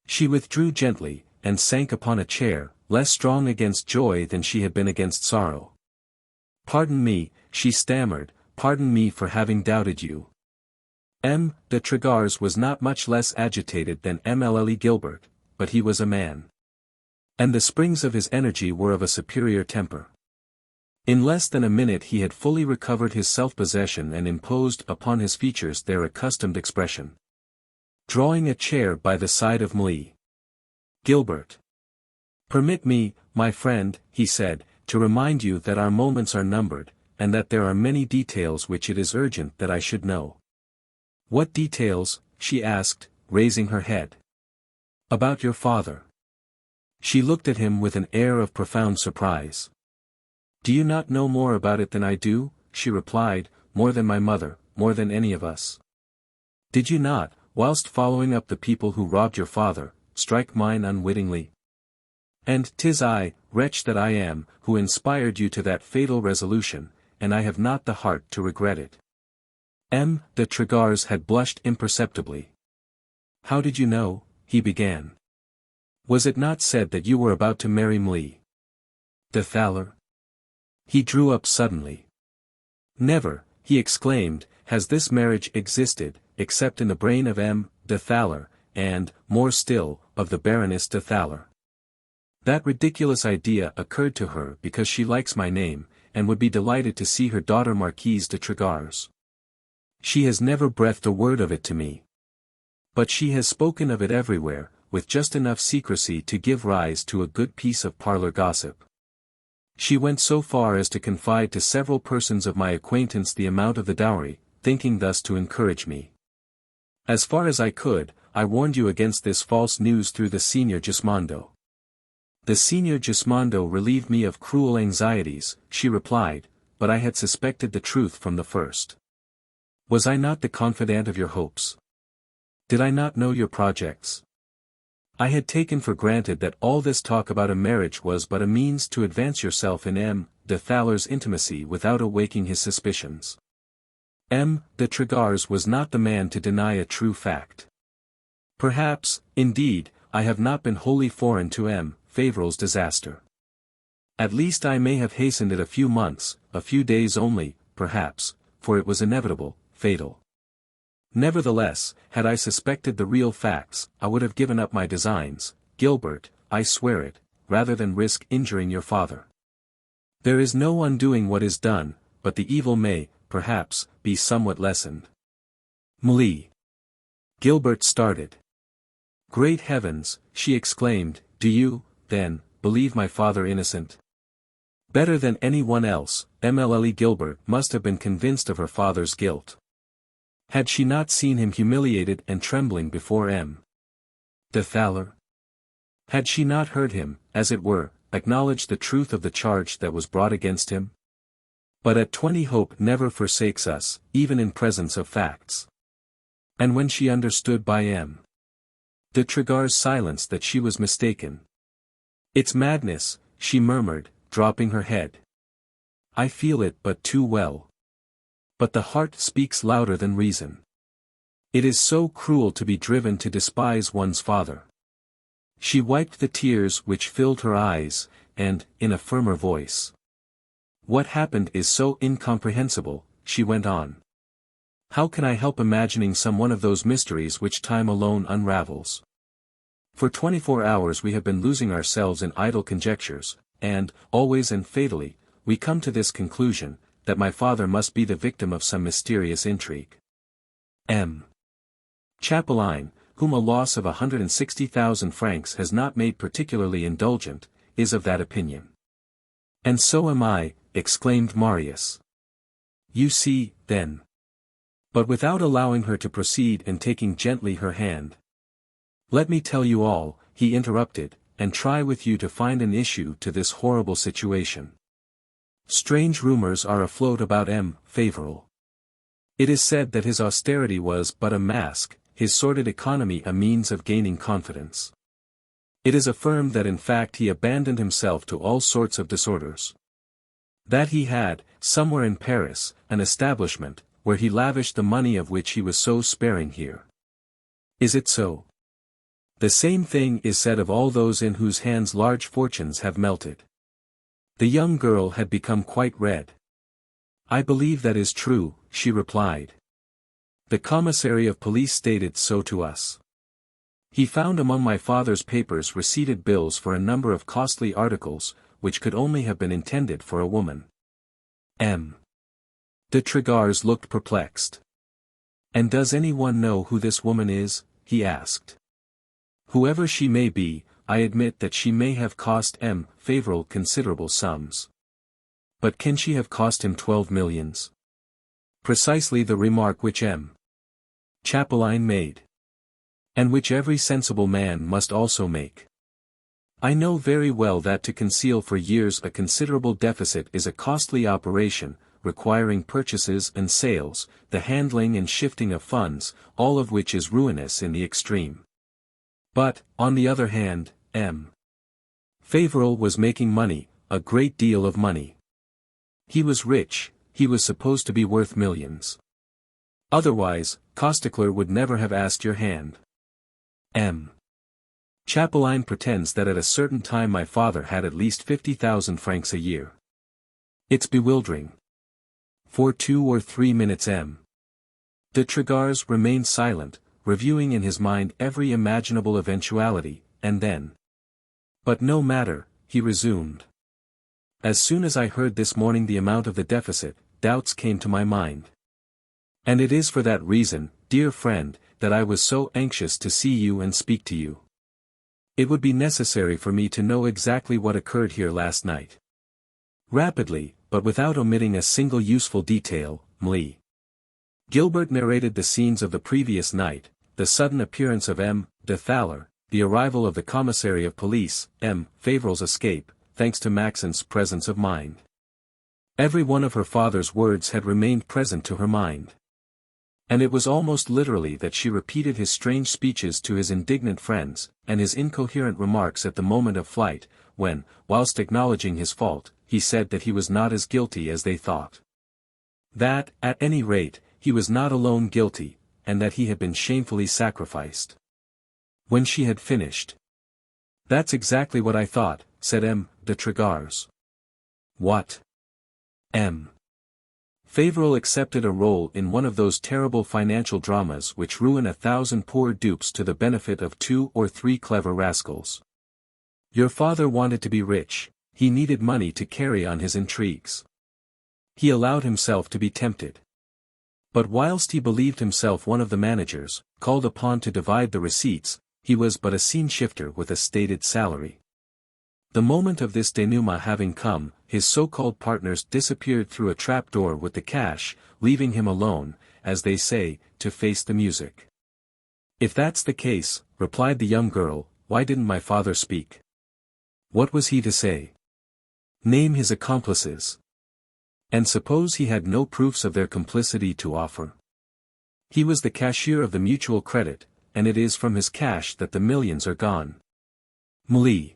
She withdrew gently, and sank upon a chair, less strong against joy than she had been against sorrow. Pardon me, she stammered, pardon me for having doubted you. M. de Lagors was not much less agitated than Émile Gilbert, but he was a man. And the springs of his energy were of a superior temper. In less than a minute he had fully recovered his self-possession and imposed upon his features their accustomed expression. Drawing a chair by the side of Émile Gilbert. Permit me, my friend, he said, to remind you that our moments are numbered, and that there are many details which it is urgent that I should know. What details? She asked, raising her head. About your father. She looked at him with an air of profound surprise. Do you not know more about it than I do? She replied, more than my mother, more than any of us. Did you not, whilst following up the people who robbed your father, strike mine unwittingly? And 'tis I, wretch that I am, who inspired you to that fatal resolution, and I have not the heart to regret it. M. de Lagors had blushed imperceptibly. How did you know? He began. Was it not said that you were about to marry Émile de Thaler? He drew up suddenly. Never, he exclaimed, has this marriage existed, except in the brain of M. de Thaler, and, more still, of the Baroness de Thaler. That ridiculous idea occurred to her because she likes my name, and would be delighted to see her daughter Marquise de Lagors. She has never breathed a word of it to me. But she has spoken of it everywhere, with just enough secrecy to give rise to a good piece of parlour gossip. She went so far as to confide to several persons of my acquaintance the amount of the dowry, thinking thus to encourage me. As far as I could, I warned you against this false news through the Signor Gismondo. The Signor Gismondo relieved me of cruel anxieties, she replied, but I had suspected the truth from the first. Was I not the confidant of your hopes? Did I not know your projects? I had taken for granted that all this talk about a marriage was but a means to advance yourself in M. de Thaler's intimacy without awaking his suspicions. M. de Lagors was not the man to deny a true fact. Perhaps, indeed, I have not been wholly foreign to M. Fauvel's disaster. At least I may have hastened it a few months, a few days only, perhaps, for it was inevitable, fatal. Nevertheless, had I suspected the real facts, I would have given up my designs, Gilbert, I swear it, rather than risk injuring your father. There is no undoing what is done, but the evil may, perhaps, be somewhat lessened. Émile Gilbert started. Great heavens, she exclaimed, do you, then, believe my father innocent? Better than any one else, Émile Gilbert must have been convinced of her father's guilt. Had she not seen him humiliated and trembling before M. de Thaler? Had she not heard him, as it were, acknowledge the truth of the charge that was brought against him? But at 20 hope never forsakes us, even in presence of facts. And when she understood by M. de Lagors' silence that she was mistaken. It's madness, she murmured, dropping her head. I feel it but too well. But the heart speaks louder than reason. It is so cruel to be driven to despise one's father. She wiped the tears which filled her eyes, and, in a firmer voice. What happened is so incomprehensible, she went on. How can I help imagining some one of those mysteries which time alone unravels? For 24 hours we have been losing ourselves in idle conjectures, and, always and fatally, we come to this conclusion, that my father must be the victim of some mysterious intrigue. M. Chapelain, whom a loss of 160,000 francs has not made particularly indulgent, is of that opinion. And so am I, exclaimed Marius. You see, then. But without allowing her to proceed and taking gently her hand. Let me tell you all, he interrupted, and try with you to find an issue to this horrible situation. Strange rumors are afloat about M. Fauvel. It is said that his austerity was but a mask, his sordid economy a means of gaining confidence. It is affirmed that in fact he abandoned himself to all sorts of disorders. That he had, somewhere in Paris, an establishment, where he lavished the money of which he was so sparing here. Is it so? The same thing is said of all those in whose hands large fortunes have melted. The young girl had become quite red. I believe that is true, she replied. The commissary of police stated so to us. He found among my father's papers receipted bills for a number of costly articles, which could only have been intended for a woman. M. de Lagors looked perplexed. And does anyone know who this woman is? He asked. Whoever she may be, I admit that she may have cost M. Fauvel considerable sums. But can she have cost him 12 millions? Precisely the remark which M. Champollion made. And which every sensible man must also make. I know very well that to conceal for years a considerable deficit is a costly operation, requiring purchases and sales, the handling and shifting of funds, all of which is ruinous in the extreme. But, on the other hand, M. Fauvel was making money, a great deal of money. He was rich, he was supposed to be worth millions. Otherwise, Costecler would never have asked your hand. M. Champollion pretends that at a certain time my father had at least 50,000 francs a year. It's bewildering. For 2 or 3 minutes M. de Lagors remained silent, reviewing in his mind every imaginable eventuality, and then. But no matter, he resumed. As soon as I heard this morning the amount of the deficit, doubts came to my mind. And it is for that reason, dear friend, that I was so anxious to see you and speak to you. It would be necessary for me to know exactly what occurred here last night. Rapidly, but without omitting a single useful detail, M'Lee. Gilbert narrated the scenes of the previous night, the sudden appearance of M. de Thaler, the arrival of the commissary of police, M. Fauvel's escape, thanks to Maxen's presence of mind. Every one of her father's words had remained present to her mind. And it was almost literally that she repeated his strange speeches to his indignant friends, and his incoherent remarks at the moment of flight, when, whilst acknowledging his fault, he said that he was not as guilty as they thought. That, at any rate, he was not alone guilty, and that he had been shamefully sacrificed. When she had finished. That's exactly what I thought, said M. de Lagors. What? M. Fauvel accepted a role in one of those terrible financial dramas which ruin 1,000 poor dupes to the benefit of 2 or 3 clever rascals. Your father wanted to be rich, he needed money to carry on his intrigues. He allowed himself to be tempted. But whilst he believed himself one of the managers, called upon to divide the receipts, he was but a scene-shifter with a stated salary. The moment of this denouement having come, his so-called partners disappeared through a trap-door with the cash, leaving him alone, as they say, to face the music. If that's the case, replied the young girl, why didn't my father speak? What was he to say? Name his accomplices. And suppose he had no proofs of their complicity to offer? He was the cashier of the Mutual Credit, and it is from his cash that the millions are gone. M'Lee.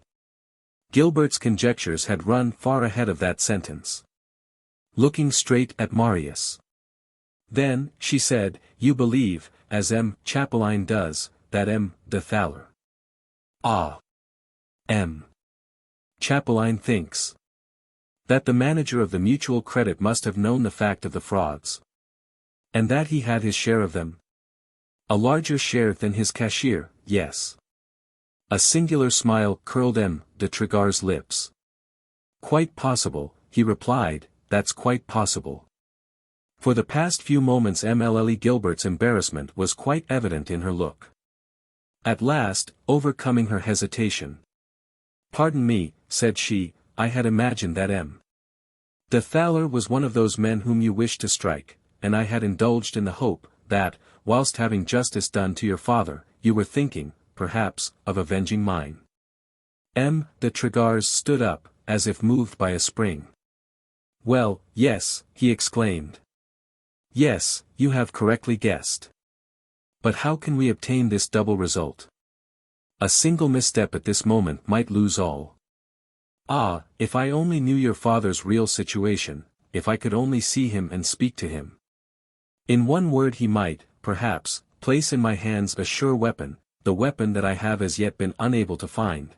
Gilbert's conjectures had run far ahead of that sentence. Looking straight at Marius. Then, she said, you believe, as M. Champollion does, that M. de Thaler. Ah! M. Champollion thinks that the manager of the Mutual Credit must have known the fact of the frauds. And that he had his share of them. A larger share than his cashier, yes. A singular smile curled M. de Lagors' lips. Quite possible, he replied, that's quite possible. For the past few moments M'Lee Gilbert's embarrassment was quite evident in her look. At last, overcoming her hesitation. Pardon me, said she, I had imagined that M. de Thaler was one of those men whom you wished to strike, and I had indulged in the hope, that, whilst having justice done to your father, you were thinking, perhaps, of avenging mine. M. de Lagors stood up, as if moved by a spring. Well, yes, he exclaimed. Yes, you have correctly guessed. But how can we obtain this double result? A single misstep at this moment might lose all. Ah, if I only knew your father's real situation, if I could only see him and speak to him. In one word he might, perhaps, place in my hands a sure weapon, the weapon that I have as yet been unable to find.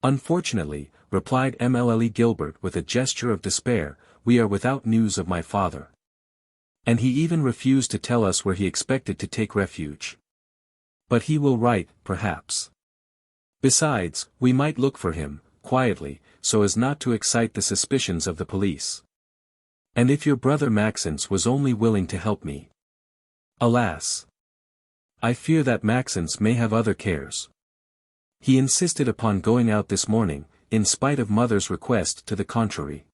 Unfortunately, replied Mlle Gilbert with a gesture of despair, we are without news of my father. And he even refused to tell us where he expected to take refuge. But he will write, perhaps. Besides, we might look for him, quietly, so as not to excite the suspicions of the police. And if your brother Maxence was only willing to help me. Alas! I fear that Maxence may have other cares. He insisted upon going out this morning, in spite of mother's request to the contrary.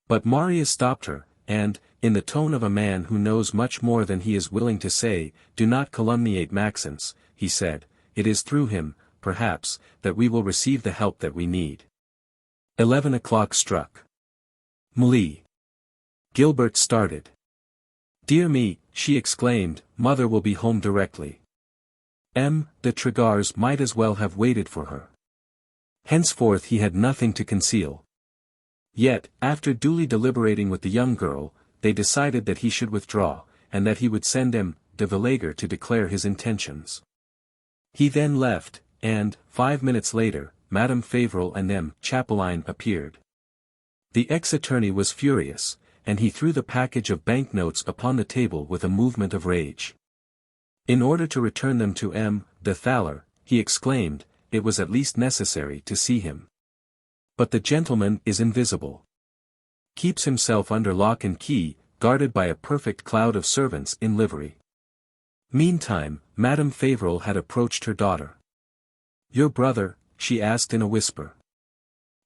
But Marius stopped her, and, in the tone of a man who knows much more than he is willing to say, do not calumniate Maxence, he said, it is through him, perhaps, that we will receive the help that we need. 11 o'clock struck. Mlle. Gilbert started. Dear me, she exclaimed, mother will be home directly. M. de Lagors might as well have waited for her. Henceforth he had nothing to conceal. Yet, after duly deliberating with the young girl, they decided that he should withdraw, and that he would send M. de Lagors to declare his intentions. He then left, and, 5 minutes later, Madame Fauvel and M. Chapelain appeared. The ex-attorney was furious, and he threw the package of banknotes upon the table with a movement of rage. In order to return them to M. de Thaler, he exclaimed, it was at least necessary to see him. But the gentleman is invisible. Keeps himself under lock and key, guarded by a perfect cloud of servants in livery. Meantime, Madame Fauvel had approached her daughter. Your brother, she asked in a whisper.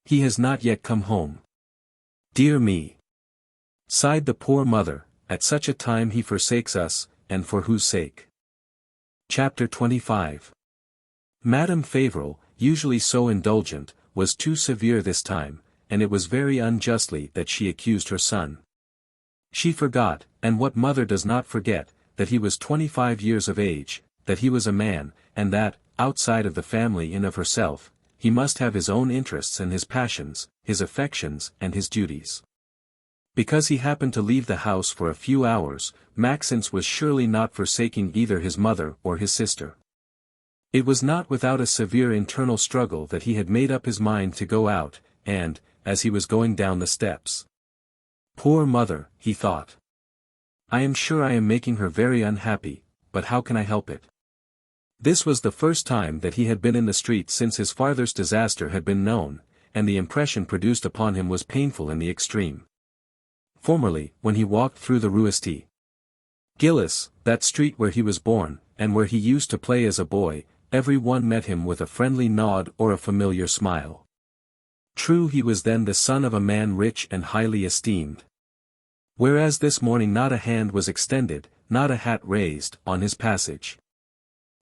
He has not yet come home. Dear me! Sighed the poor mother, at such a time he forsakes us, and for whose sake? Chapter 25. Madame Fauvel, usually so indulgent, was too severe this time, and it was very unjustly that she accused her son. She forgot, and what mother does not forget, that he was 25 years of age, that he was a man, and that, outside of the family and of herself, he must have his own interests and his passions, his affections and his duties. Because he happened to leave the house for a few hours, Maxence was surely not forsaking either his mother or his sister. It was not without a severe internal struggle that he had made up his mind to go out, and, as he was going down the steps. Poor mother, he thought. I am sure I am making her very unhappy, but how can I help it? This was the first time that he had been in the street since his father's disaster had been known, and the impression produced upon him was painful in the extreme. Formerly, when he walked through the Rue St. Gilles, that street where he was born, and where he used to play as a boy, every one met him with a friendly nod or a familiar smile. True, he was then the son of a man rich and highly esteemed. Whereas this morning not a hand was extended, not a hat raised, on his passage.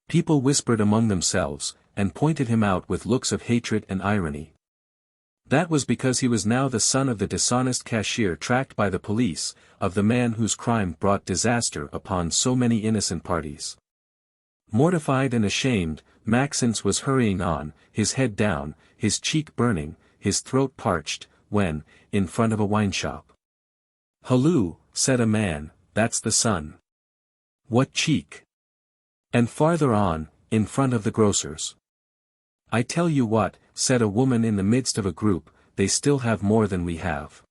People whispered among themselves, and pointed him out with looks of hatred and irony. That was because he was now the son of the dishonest cashier tracked by the police, of the man whose crime brought disaster upon so many innocent parties. Mortified and ashamed, Maxence was hurrying on, his head down, his cheek burning, his throat parched, when, in front of a wine shop. Halloo, said a man, that's the son. What cheek! And farther on, in front of the grocer's. I tell you what, said a woman in the midst of a group, they still have more than we have.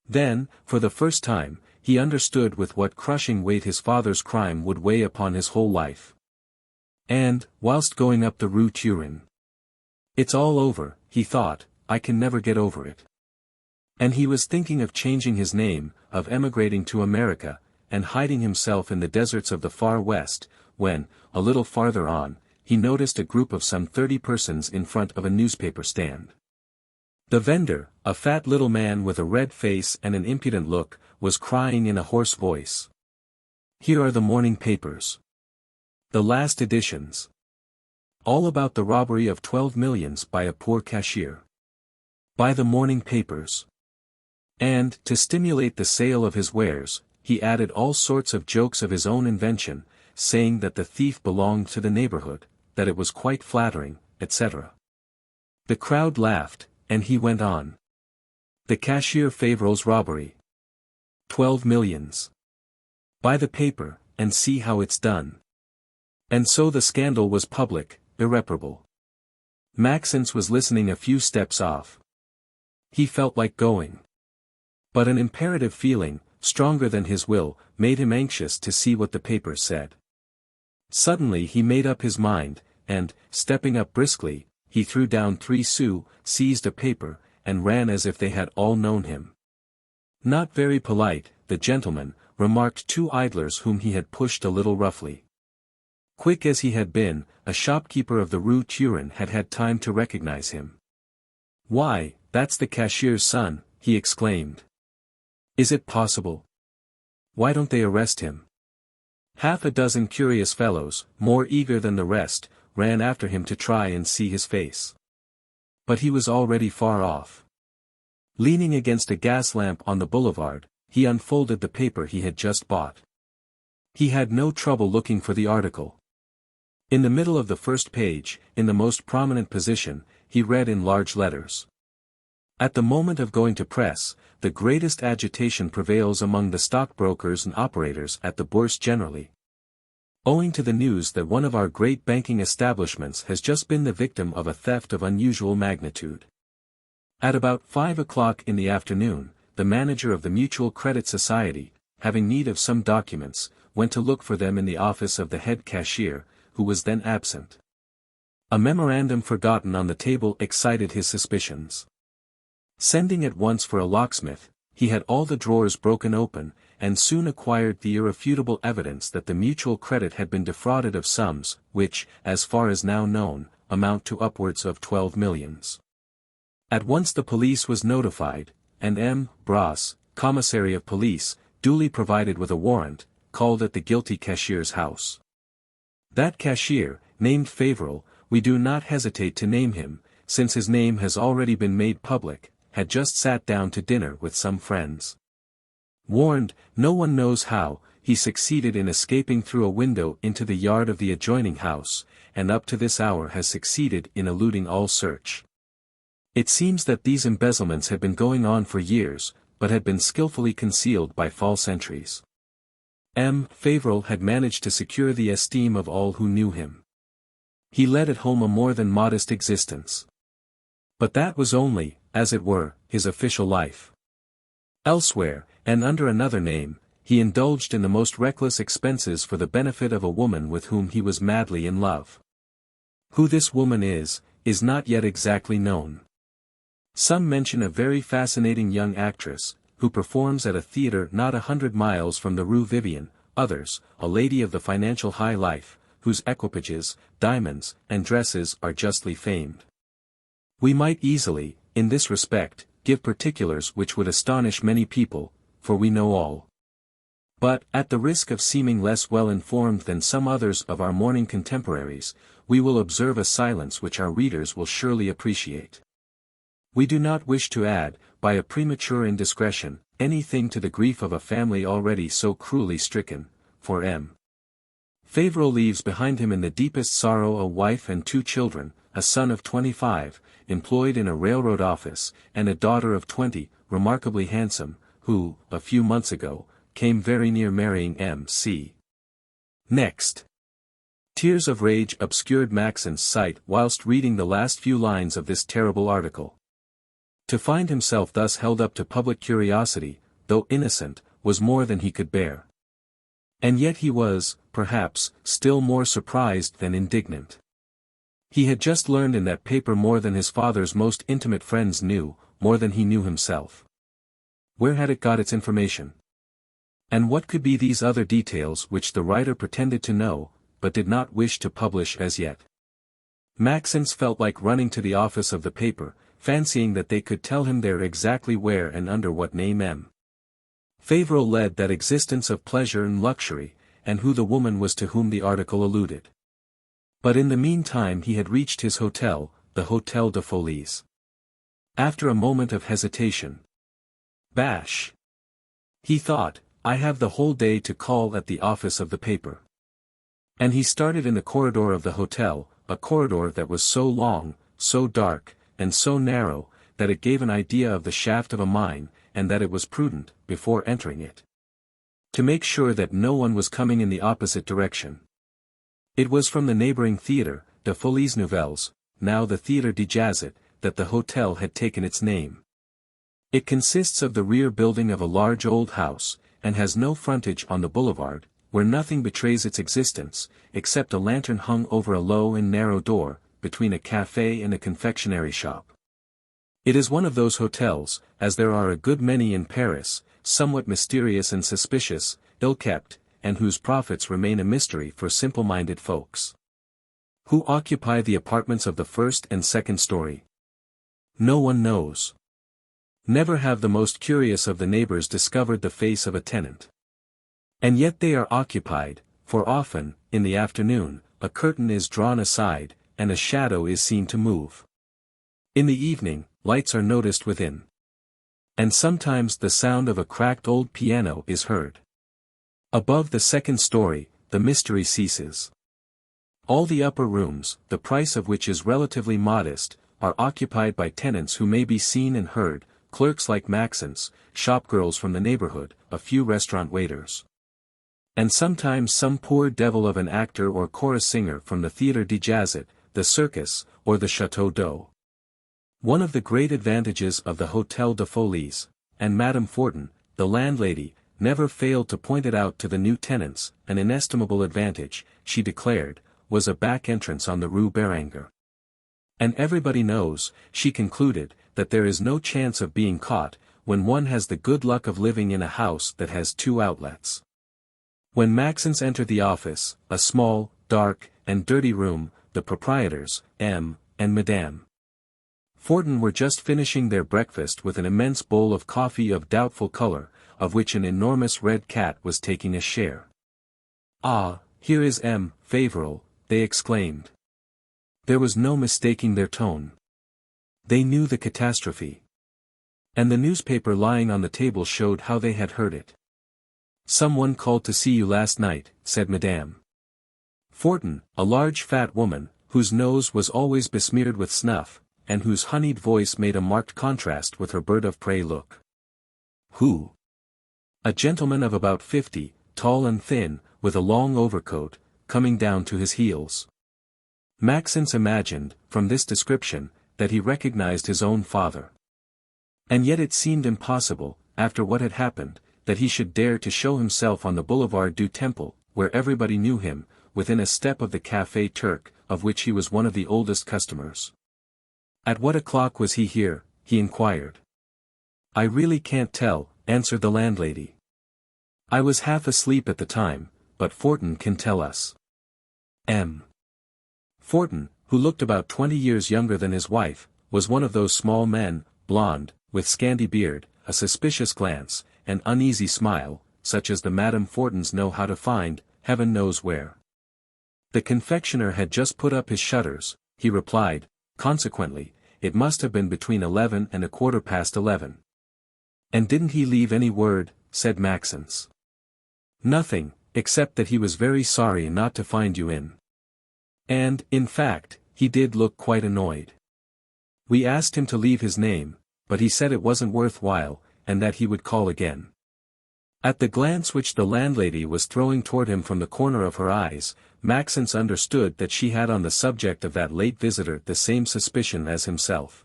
Then, for the first time, he understood with what crushing weight his father's crime would weigh upon his whole life. And, whilst going up the Rue Turin. It's all over, he thought, I can never get over it. And he was thinking of changing his name, of emigrating to America, and hiding himself in the deserts of the far west, when, a little farther on, he noticed a group of some 30 persons in front of a newspaper stand. The vendor, a fat little man with a red face and an impudent look, was crying in a hoarse voice. "Here are the morning papers. The last editions. All about the robbery of 12 millions by a poor cashier. Buy the morning papers." And, to stimulate the sale of his wares, he added all sorts of jokes of his own invention, saying that the thief belonged to the neighborhood, that it was quite flattering, etc. The crowd laughed, and he went on. "The cashier Fauvel's robbery. 12 millions. Buy the paper, and see how it's done." And so the scandal was public, irreparable. Maxence was listening a few steps off. He felt like going. But an imperative feeling, stronger than his will, made him anxious to see what the papers said. Suddenly he made up his mind, and, stepping up briskly, he threw down 3 sous, seized a paper, and ran as if they had all known him. Not very polite, the gentleman, remarked 2 idlers whom he had pushed a little roughly. Quick as he had been, a shopkeeper of the Rue Turin had had time to recognize him. "Why, that's the cashier's son," he exclaimed. "Is it possible? Why don't they arrest him?" Half a dozen curious fellows, more eager than the rest, ran after him to try and see his face. But he was already far off. Leaning against a gas lamp on the boulevard, he unfolded the paper he had just bought. He had no trouble looking for the article. In the middle of the first page, in the most prominent position, he read in large letters. "At the moment of going to press, the greatest agitation prevails among the stockbrokers and operators at the Bourse generally. Owing to the news that one of our great banking establishments has just been the victim of a theft of unusual magnitude. At about 5 o'clock in the afternoon, the manager of the Mutual Credit Society, having need of some documents, went to look for them in the office of the head cashier, who was then absent. A memorandum forgotten on the table excited his suspicions. Sending at once for a locksmith, he had all the drawers broken open, and soon acquired the irrefutable evidence that the Mutual Credit had been defrauded of sums, which, as far as now known, amount to upwards of 12 millions. At once the police was notified, and M. Brass, commissary of police, duly provided with a warrant, called at the guilty cashier's house. That cashier, named Fauvel, we do not hesitate to name him, since his name has already been made public, had just sat down to dinner with some friends. Warned, no one knows how, he succeeded in escaping through a window into the yard of the adjoining house, and up to this hour has succeeded in eluding all search. It seems that these embezzlements had been going on for years, but had been skillfully concealed by false entries. M. Fauvel had managed to secure the esteem of all who knew him. He led at home a more than modest existence. But that was only, as it were, his official life. Elsewhere, and under another name, he indulged in the most reckless expenses for the benefit of a woman with whom he was madly in love. Who this woman is not yet exactly known. Some mention a very fascinating young actress, who performs at a theatre not 100 miles from the Rue Vivienne, others, a lady of the financial high life, whose equipages, diamonds, and dresses are justly famed. We might easily, in this respect, give particulars which would astonish many people, for we know all. But, at the risk of seeming less well informed than some others of our morning contemporaries, we will observe a silence which our readers will surely appreciate. We do not wish to add, by a premature indiscretion, anything to the grief of a family already so cruelly stricken, for M. Fauvel leaves behind him in the deepest sorrow a wife and 2 children, a son of 25, employed in a railroad office, and a daughter of 20, remarkably handsome, who, a few months ago, came very near marrying M.C. Next. Tears of rage obscured Maxence's sight whilst reading the last few lines of this terrible article. To find himself thus held up to public curiosity, though innocent, was more than he could bear. And yet he was, perhaps, still more surprised than indignant. He had just learned in that paper more than his father's most intimate friends knew, more than he knew himself. Where had it got its information? And what could be these other details which the writer pretended to know, but did not wish to publish as yet? Maxence felt like running to the office of the paper, fancying that they could tell him there exactly where and under what name M. Fauvel led that existence of pleasure and luxury, and who the woman was to whom the article alluded. But in the meantime he had reached his hotel, the Hôtel de Folies. After a moment of hesitation. Bash! He thought, I have the whole day to call at the office of the paper. And he started in the corridor of the hotel, a corridor that was so long, so dark, and so narrow, that it gave an idea of the shaft of a mine, and that it was prudent, before entering it, to make sure that no one was coming in the opposite direction. It was from the neighboring theatre, de Folies Nouvelles, now the Theatre de Jazet, that the hotel had taken its name. It consists of the rear building of a large old house, and has no frontage on the boulevard, where nothing betrays its existence, except a lantern hung over a low and narrow door, between a café and a confectionery shop. It is one of those hotels, as there are a good many in Paris, somewhat mysterious and suspicious, ill-kept, and whose profits remain a mystery for simple-minded folks. Who occupy the apartments of the first and second story? No one knows. Never have the most curious of the neighbors discovered the face of a tenant. And yet they are occupied, for often, in the afternoon, a curtain is drawn aside, and a shadow is seen to move. In the evening, lights are noticed within. And sometimes the sound of a cracked old piano is heard. Above the second story, the mystery ceases. All the upper rooms, the price of which is relatively modest, are occupied by tenants who may be seen and heard, clerks like Maxence, shopgirls from the neighborhood, a few restaurant waiters. And sometimes some poor devil of an actor or chorus singer from the Theatre de Jazet, the circus, or the Château d'Eau. One of the great advantages of the Hôtel de Folies, and Madame Fortin, the landlady, never failed to point it out to the new tenants, an inestimable advantage, she declared, was a back entrance on the Rue Béranger. And everybody knows, she concluded, that there is no chance of being caught, when one has the good luck of living in a house that has two outlets. When Maxence entered the office, a small, dark, and dirty room, the proprietors, M. and Madame Fortin were just finishing their breakfast with an immense bowl of coffee of doubtful color, of which an enormous red cat was taking a share. "Ah, here is M. Fauvel," they exclaimed. There was no mistaking their tone. They knew the catastrophe. And the newspaper lying on the table showed how they had heard it. "Someone called to see you last night," said Madame Fortin, a large fat woman, whose nose was always besmeared with snuff, and whose honeyed voice made a marked contrast with her bird of prey look. "Who?" "A gentleman of about 50, tall and thin, with a long overcoat, coming down to his heels." Maxence imagined, from this description, that he recognized his own father. And yet it seemed impossible, after what had happened, that he should dare to show himself on the Boulevard du Temple, where everybody knew him, within a step of the Café Turc, of which he was one of the oldest customers. "At what o'clock was he here?" he inquired. "I really can't tell," answered the landlady. "I was half asleep at the time, but Fortin can tell us." M. Fortin, who looked about 20 years younger than his wife, was one of those small men, blond, with scanty beard, a suspicious glance, an uneasy smile, such as the Madame Fortins know how to find, heaven knows where. The confectioner had just put up his shutters, he replied, consequently, it must have been between 11 and 11:15. "And didn't he leave any word?" said Maxence. "Nothing, except that he was very sorry not to find you in. And, in fact, he did look quite annoyed. We asked him to leave his name, but he said it wasn't worth while, and that he would call again." At the glance which the landlady was throwing toward him from the corner of her eyes, Maxence understood that she had on the subject of that late visitor the same suspicion as himself.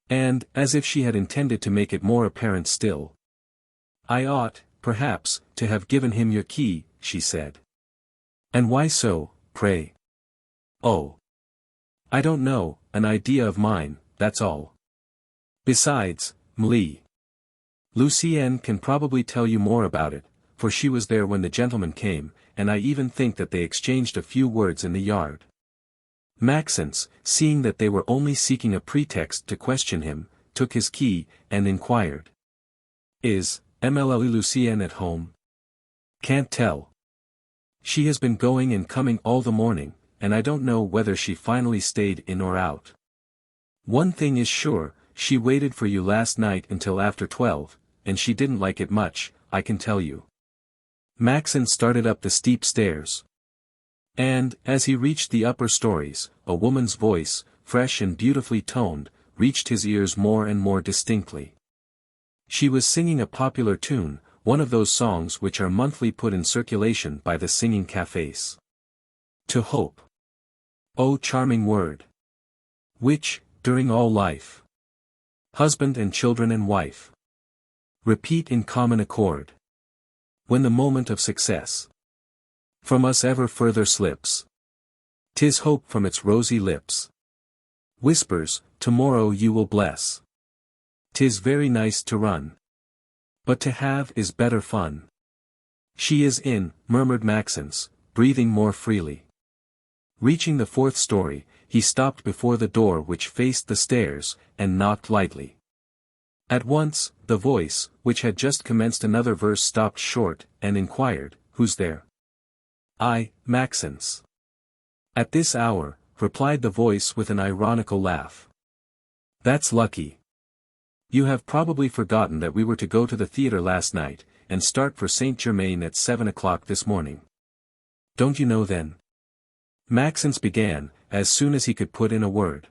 And, as if she had intended to make it more apparent still, "I ought, perhaps, to have given him your key," she said. "And why so, pray?" "Oh, I don't know, an idea of mine, that's all. Besides, Lucienne can probably tell you more about it, for she was there when the gentleman came, and I even think that they exchanged a few words in the yard." Maxence, seeing that they were only seeking a pretext to question him, took his key, and inquired. Is Émile Lucienne at home? Can't tell. She has been going and coming all the morning, and I don't know whether she finally stayed in or out. One thing is sure, she waited for you last night until after 12, and she didn't like it much, I can tell you. Maxence started up the steep stairs. And, as he reached the upper stories, a woman's voice, fresh and beautifully toned, reached his ears more and more distinctly. She was singing a popular tune, one of those songs which are monthly put in circulation by the singing cafés. To hope. Oh, charming word! Which, during all life, husband and children and wife, repeat in common accord. When the moment of success from us ever further slips, 'tis hope from its rosy lips whispers, tomorrow you will bless. 'Tis very nice to run, but to have is better fun. She is in, murmured Maxence, breathing more freely. Reaching the 4th story, he stopped before the door which faced the stairs, and knocked lightly. At once, the voice, which had just commenced another verse, stopped short, and inquired, "Who's there?" "I, Maxence." "At this hour," replied the voice with an ironical laugh. "That's lucky. You have probably forgotten that we were to go to the theatre last night, and start for Saint-Germain at 7 o'clock this morning. Don't you know then?" Maxence began, as soon as he could put in a word.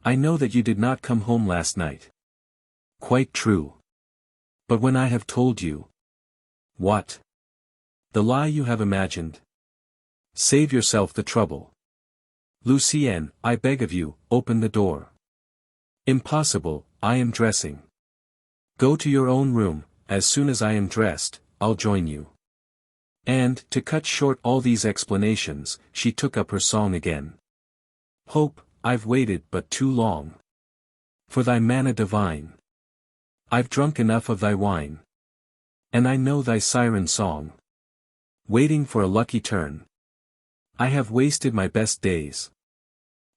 "I know that you did not come home last night." "Quite true. But when I have told you—" "What?" "The lie you have imagined." "Save yourself the trouble. Lucienne, I beg of you, open the door." "Impossible, I am dressing." "Go to your own room, as soon as I am dressed, I'll join you." And, to cut short all these explanations, she took up her song again. "Hope, I've waited but too long for thy manna divine. I've drunk enough of thy wine, and I know thy siren song. Waiting for a lucky turn, I have wasted my best days.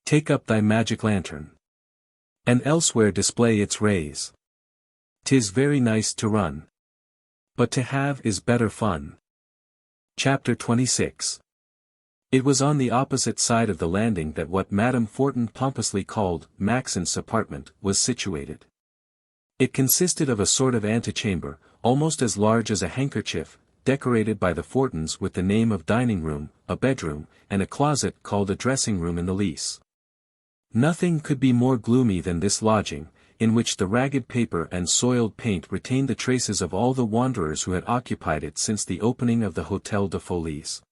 Take up thy magic lantern, and elsewhere display its rays. 'Tis very nice to run, but to have is better fun." Chapter 26. It was on the opposite side of the landing that what Madame Fortin pompously called Maxence's apartment was situated. It consisted of a sort of antechamber, almost as large as a handkerchief, decorated by the Fortins with the name of dining room, a bedroom, and a closet called a dressing room in the lease. Nothing could be more gloomy than this lodging, in which the ragged paper and soiled paint retained the traces of all the wanderers who had occupied it since the opening of the Hôtel de Folies.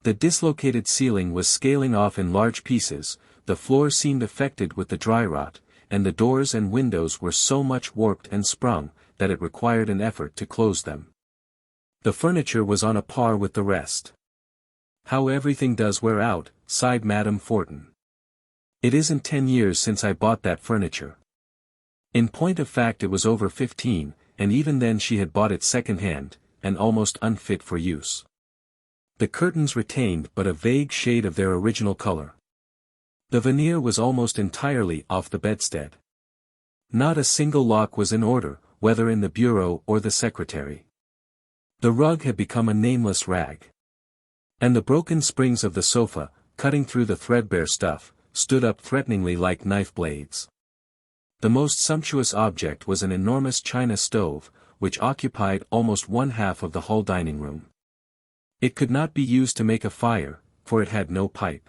The dislocated ceiling was scaling off in large pieces, the floor seemed affected with the dry rot, and the doors and windows were so much warped and sprung, that it required an effort to close them. The furniture was on a par with the rest. "How everything does wear out," sighed Madame Fortin. "It isn't 10 years since I bought that furniture." In point of fact it was over 15, and even then she had bought it second-hand, and almost unfit for use. The curtains retained but a vague shade of their original color. The veneer was almost entirely off the bedstead. Not a single lock was in order, whether in the bureau or the secretary. The rug had become a nameless rag. And the broken springs of the sofa, cutting through the threadbare stuff, stood up threateningly like knife blades. The most sumptuous object was an enormous china stove, which occupied almost 1/2 of the whole dining room. It could not be used to make a fire, for it had no pipe.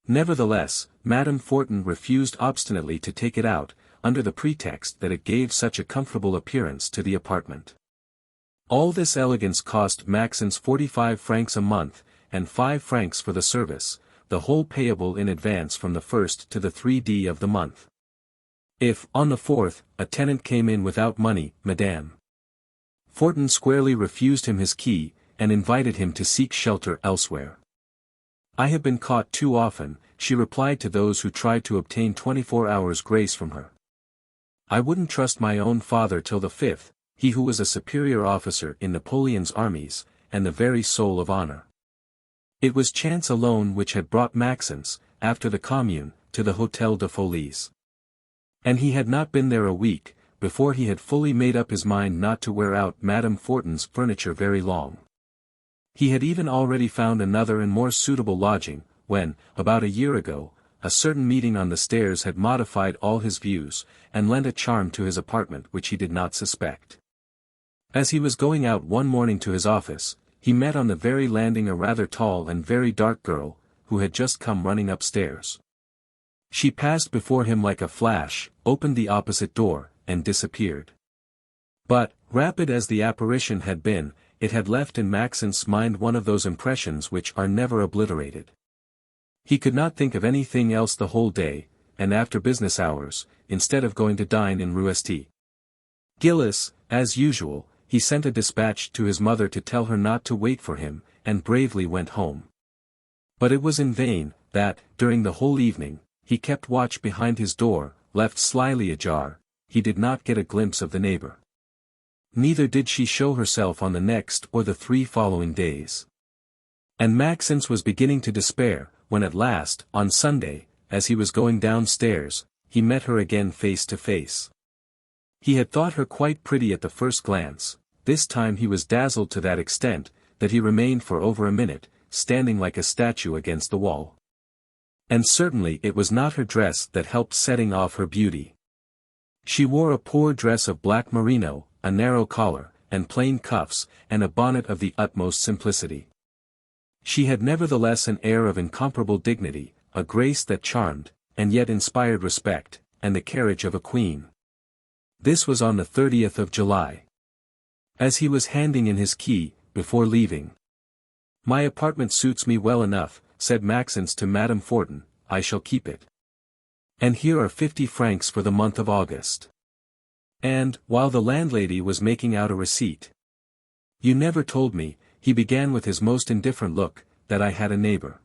Nevertheless, Madame Fortin refused obstinately to take it out, under the pretext that it gave such a comfortable appearance to the apartment. All this elegance cost Maxence 45 francs a month, and 5 francs for the service, the whole payable in advance from the 1st to the 3d of the month. If, on the 4th, a tenant came in without money, Madame Fortin squarely refused him his key, and invited him to seek shelter elsewhere. "I have been caught too often," she replied to those who tried to obtain 24 hours grace from her. "I wouldn't trust my own father till the 5th, he who was a superior officer in Napoleon's armies, and the very soul of honor." It was chance alone which had brought Maxence, after the Commune, to the Hôtel de Folies. And he had not been there a week, before he had fully made up his mind not to wear out Madame Fortin's furniture very long. He had even already found another and more suitable lodging, when, about a year ago, a certain meeting on the stairs had modified all his views, and lent a charm to his apartment which he did not suspect. As he was going out one morning to his office, he met on the very landing a rather tall and very dark girl, who had just come running upstairs. She passed before him like a flash, opened the opposite door, and disappeared. But, rapid as the apparition had been, it had left in Maxence's mind one of those impressions which are never obliterated. He could not think of anything else the whole day, and after business hours, instead of going to dine in Rue St. Gilles, as usual, he sent a dispatch to his mother to tell her not to wait for him, and bravely went home. But it was in vain, that, during the whole evening, he kept watch behind his door, left slyly ajar, he did not get a glimpse of the neighbor. Neither did she show herself on the next or the 3 following days. And Maxence was beginning to despair, when at last, on Sunday, as he was going downstairs, he met her again face to face. He had thought her quite pretty at the first glance. This time he was dazzled to that extent, that he remained for over a minute, standing like a statue against the wall. And certainly it was not her dress that helped setting off her beauty. She wore a poor dress of black merino, a narrow collar, and plain cuffs, and a bonnet of the utmost simplicity. She had nevertheless an air of incomparable dignity, a grace that charmed, and yet inspired respect, and the carriage of a queen. This was on the 30th of July. As he was handing in his key, before leaving. "My apartment suits me well enough," said Maxence to Madame Fortin, "I shall keep it. And here are 50 francs for the month of August." And, while the landlady was making out a receipt. "You never told me," he began with his most indifferent look, "that I had a neighbor."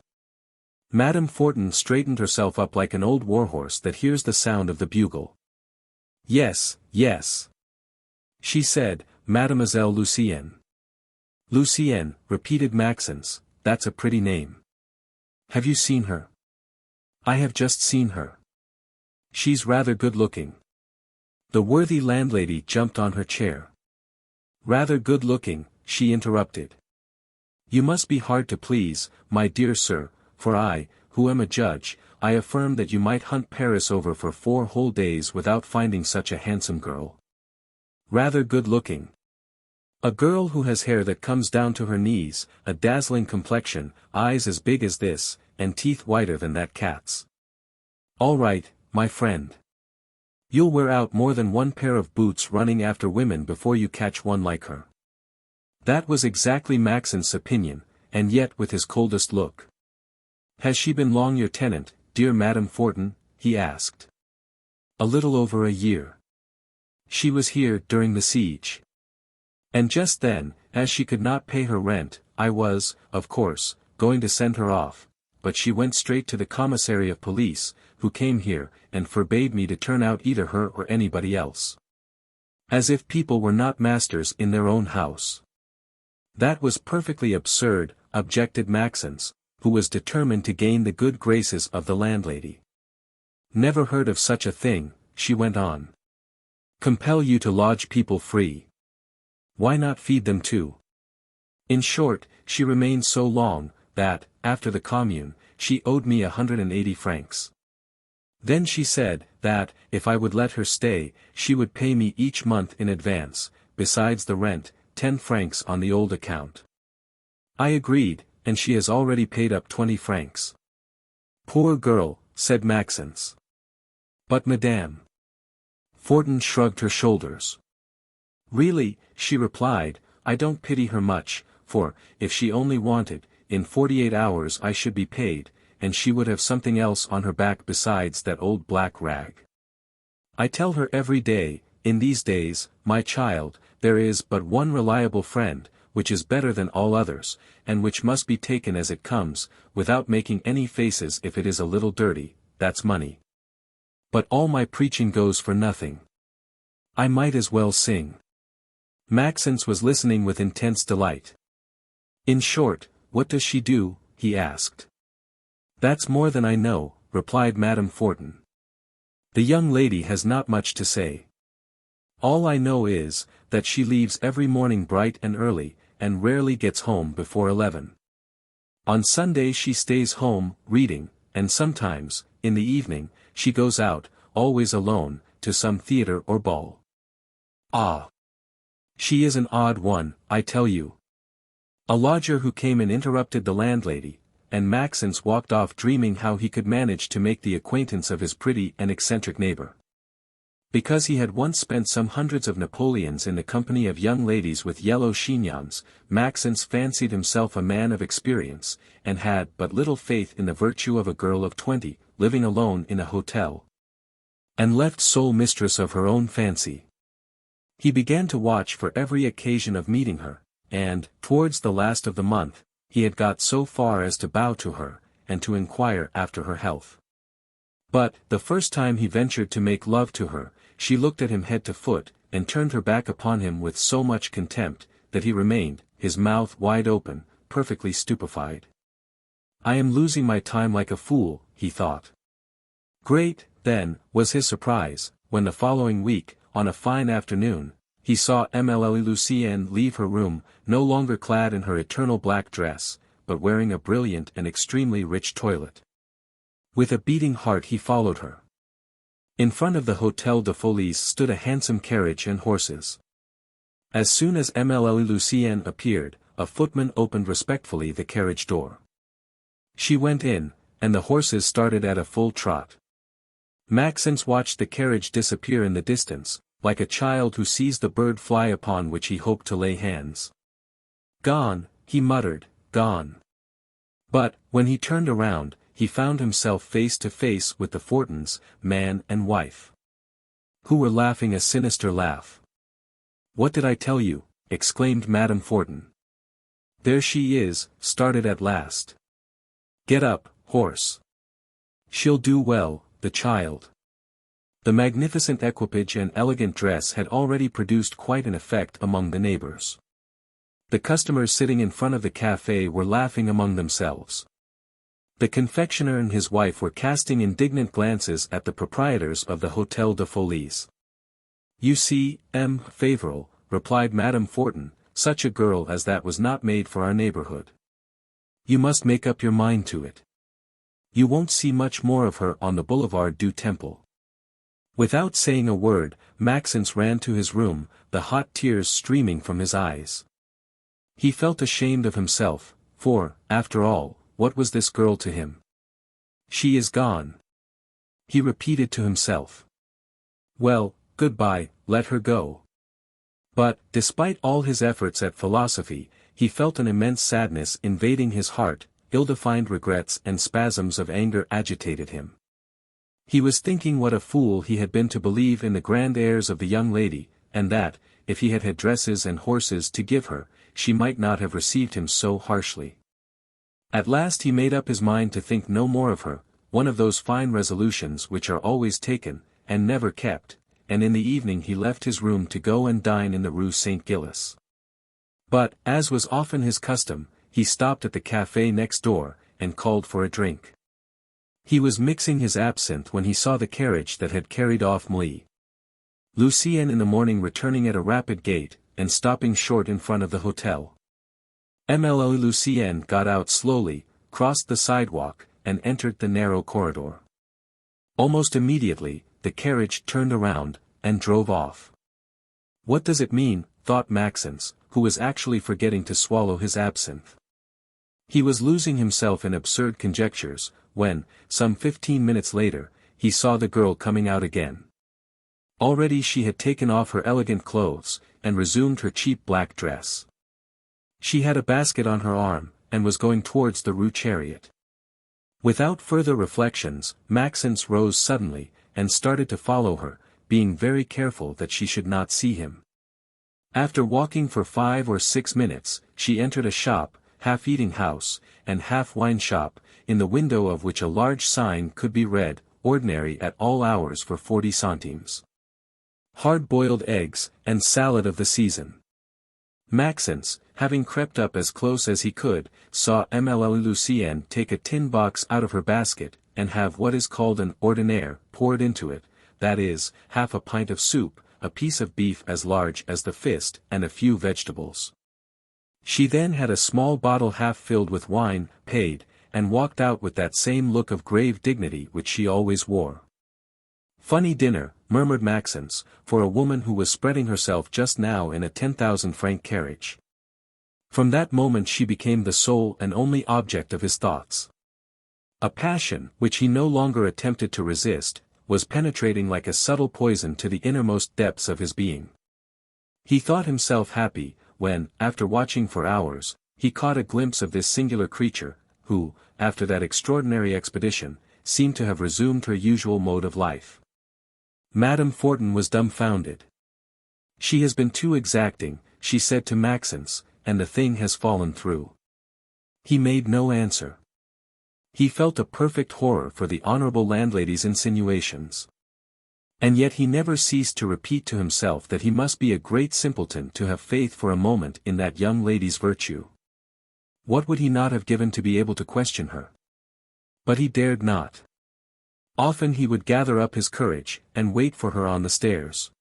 Madame Fortin straightened herself up like an old warhorse that hears the sound of the bugle. "Yes, yes," she said, "Mademoiselle Lucienne." "Lucienne," repeated Maxence, "that's a pretty name. Have you seen her?" "I have just seen her. She's rather good-looking." The worthy landlady jumped on her chair. "Rather good-looking," she interrupted. "You must be hard to please, my dear sir, for I, who am a judge, I affirm that you might hunt Paris over for 4 whole days without finding such a handsome girl. Rather good-looking. A girl who has hair that comes down to her knees, a dazzling complexion, eyes as big as this, and teeth whiter than that cat's. All right, my friend. You'll wear out more than one pair of boots running after women before you catch one like her." That was exactly Maxence's opinion, and yet with his coldest look. "Has she been long your tenant, dear Madame Fortin?" he asked. "A little over a year. She was here during the siege. And just then, as she could not pay her rent, I was, of course, going to send her off, but she went straight to the commissary of police, who came here, and forbade me to turn out either her or anybody else. As if people were not masters in their own house." "That was perfectly absurd," objected Maxence, who was determined to gain the good graces of the landlady. "Never heard of such a thing," she went on. "Compel you to lodge people free. Why not feed them too?" In short, she remained so long, that, after the Commune, she owed me 180 francs. Then she said, that, if I would let her stay, she would pay me each month in advance, besides the rent, 10 francs on the old account. I agreed, and she has already paid up 20 francs. "Poor girl," said Maxence. "But Madame Fortin shrugged her shoulders. "Really," she replied, "I don't pity her much, for, if she only wanted, in 48 hours I should be paid, and she would have something else on her back besides that old black rag. I tell her every day, in these days, my child, there is but one reliable friend, which is better than all others, and which must be taken as it comes, without making any faces if it is a little dirty, that's money. But all my preaching goes for nothing. I might as well sing." Maxence was listening with intense delight. "In short, what does she do, he asked. "That's more than I know," replied Madame Fortin. "The young lady has not much to say. All I know is, that she leaves every morning bright and early, and rarely gets home before 11. On Sunday she stays home, reading, and sometimes, in the evening, she goes out, always alone, to some theatre or ball. Ah! She is an odd one, I tell you." A lodger who came in interrupted the landlady, and Maxence walked off dreaming how he could manage to make the acquaintance of his pretty and eccentric neighbor. Because he had once spent some hundreds of Napoleons in the company of young ladies with yellow chignons, Maxence fancied himself a man of experience, and had but little faith in the virtue of a girl of 20, living alone in a hotel, and left sole mistress of her own fancy. He began to watch for every occasion of meeting her, and, towards the last of the month, he had got so far as to bow to her, and to inquire after her health. But, the first time he ventured to make love to her, she looked at him head to foot, and turned her back upon him with so much contempt, that he remained, his mouth wide open, perfectly stupefied. "I am losing my time like a fool," he thought. Great, then, was his surprise, when the following week, on a fine afternoon, he saw Émile Lucienne leave her room, no longer clad in her eternal black dress, but wearing a brilliant and extremely rich toilet. With a beating heart he followed her. In front of the Hôtel de Folies stood a handsome carriage and horses. As soon as Émile Lucienne appeared, a footman opened respectfully the carriage door. She went in, and the horses started at a full trot. Maxence watched the carriage disappear in the distance, like a child who sees the bird fly upon which he hoped to lay hands. "Gone," he muttered, "gone." But, when he turned around, he found himself face to face with the Fortins, man and wife, who were laughing a sinister laugh. "What did I tell you?" exclaimed Madame Fortin. "There she is, started at last. Get up, horse. She'll do well, the child." The magnificent equipage and elegant dress had already produced quite an effect among the neighbors. The customers sitting in front of the café were laughing among themselves. The confectioner and his wife were casting indignant glances at the proprietors of the Hôtel de Folies. "You see, M. Fauvel," replied Madame Fortin, "such a girl as that was not made for our neighborhood. You must make up your mind to it. You won't see much more of her on the Boulevard du Temple." Without saying a word, Maxence ran to his room, the hot tears streaming from his eyes. He felt ashamed of himself, for, after all, what was this girl to him? "She is gone," he repeated to himself. "Well, goodbye, let her go." But, despite all his efforts at philosophy, he felt an immense sadness invading his heart, ill-defined regrets and spasms of anger agitated him. He was thinking what a fool he had been to believe in the grand airs of the young lady, and that, if he had had dresses and horses to give her, she might not have received him so harshly. At last he made up his mind to think no more of her, one of those fine resolutions which are always taken, and never kept, and in the evening he left his room to go and dine in the Rue St. Gilles. But, as was often his custom, he stopped at the café next door, and called for a drink. He was mixing his absinthe when he saw the carriage that had carried off Lucienne in the morning returning at a rapid gait, and stopping short in front of the hotel. Émile Lucienne got out slowly, crossed the sidewalk, and entered the narrow corridor. Almost immediately, the carriage turned around, and drove off. "What does it mean?" thought Maxence, who was actually forgetting to swallow his absinthe. He was losing himself in absurd conjectures, when, some 15 minutes later, he saw the girl coming out again. Already she had taken off her elegant clothes, and resumed her cheap black dress. She had a basket on her arm, and was going towards the Rue Chariot. Without further reflections, Maxence rose suddenly, and started to follow her, being very careful that she should not see him. After walking for 5 or 6 minutes, she entered a shop, half eating house, and half wine shop, in the window of which a large sign could be read, "Ordinary at all hours for 40 centimes. Hard-boiled eggs, and salad of the season." Maxence, having crept up as close as he could, saw Émile Lucienne take a tin box out of her basket, and have what is called an ordinaire poured into it, that is, half a pint of soup, a piece of beef as large as the fist, and a few vegetables. She then had a small bottle half filled with wine, paid, and walked out with that same look of grave dignity which she always wore. "Funny dinner," murmured Maxence, for a woman who was spreading herself just now in a 10,000-franc carriage. From that moment she became the sole and only object of his thoughts. A passion, which he no longer attempted to resist, was penetrating like a subtle poison to the innermost depths of his being. He thought himself happy, when, after watching for hours, he caught a glimpse of this singular creature, who, after that extraordinary expedition, seemed to have resumed her usual mode of life. Madame Fortin was dumbfounded. "She has been too exacting," she said to Maxence, "and the thing has fallen through." He made no answer. He felt a perfect horror for the honorable landlady's insinuations. And yet he never ceased to repeat to himself that he must be a great simpleton to have faith for a moment in that young lady's virtue. What would he not have given to be able to question her? But he dared not. Often he would gather up his courage, and wait for her on the stairs.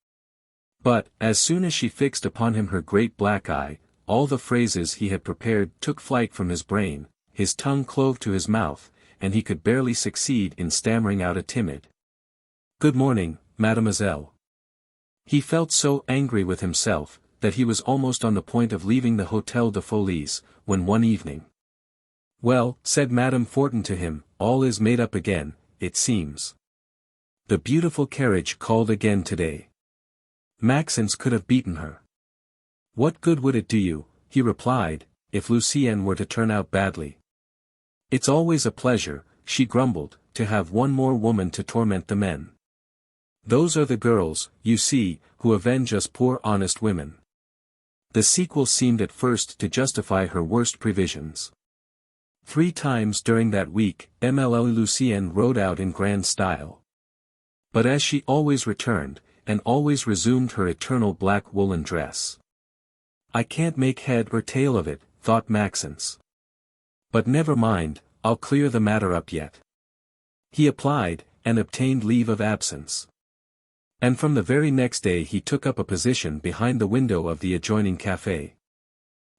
But, as soon as she fixed upon him her great black eye, all the phrases he had prepared took flight from his brain, his tongue clove to his mouth, and he could barely succeed in stammering out a timid "Good morning, mademoiselle." He felt so angry with himself, that he was almost on the point of leaving the Hôtel de Folies, when one evening. "Well," said Madame Fortin to him, "all is made up again, it seems. The beautiful carriage called again today." Maxence could have beaten her. "What good would it do you," he replied, "if Lucienne were to turn out badly?" "It's always a pleasure," she grumbled, "to have one more woman to torment the men. Those are the girls, you see, who avenge us poor honest women." The sequel seemed at first to justify her worst previsions. 3 times during that week, Émile Lucienne rode out in grand style. But as she always returned, and always resumed her eternal black woolen dress. "I can't make head or tail of it," thought Maxence. "But never mind, I'll clear the matter up yet." He applied, and obtained leave of absence. And from the very next day he took up a position behind the window of the adjoining café.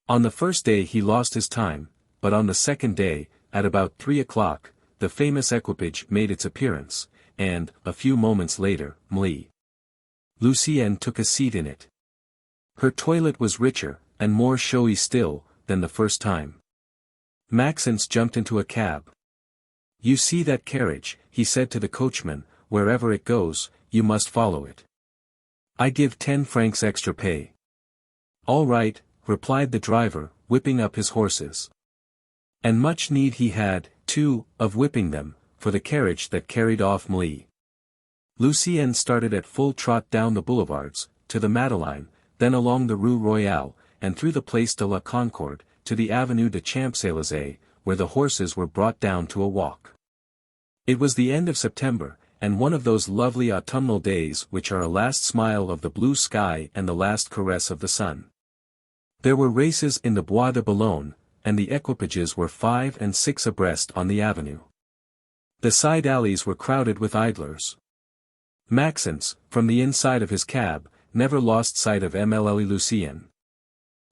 On the first day he lost his time, but on the second day, at about 3 o'clock, the famous equipage made its appearance, and, a few moments later, Lucienne took a seat in it. Her toilet was richer, and more showy still, than the first time. Maxence jumped into a cab. "You see that carriage," he said to the coachman, "wherever it goes, you must follow it. I give 10 francs extra pay." "All right," replied the driver, whipping up his horses. And much need he had, too, of whipping them, for the carriage that carried off Lucienne started at full trot down the boulevards, to the Madeleine, then along the Rue Royale, and through the Place de la Concorde, to the Avenue de Champs-Élysées, where the horses were brought down to a walk. It was the end of September, and one of those lovely autumnal days which are a last smile of the blue sky and the last caress of the sun. There were races in the Bois de Boulogne, and the equipages were 5 and 6 abreast on the avenue. The side alleys were crowded with idlers. Maxence, from the inside of his cab, never lost sight of Émile Lucienne.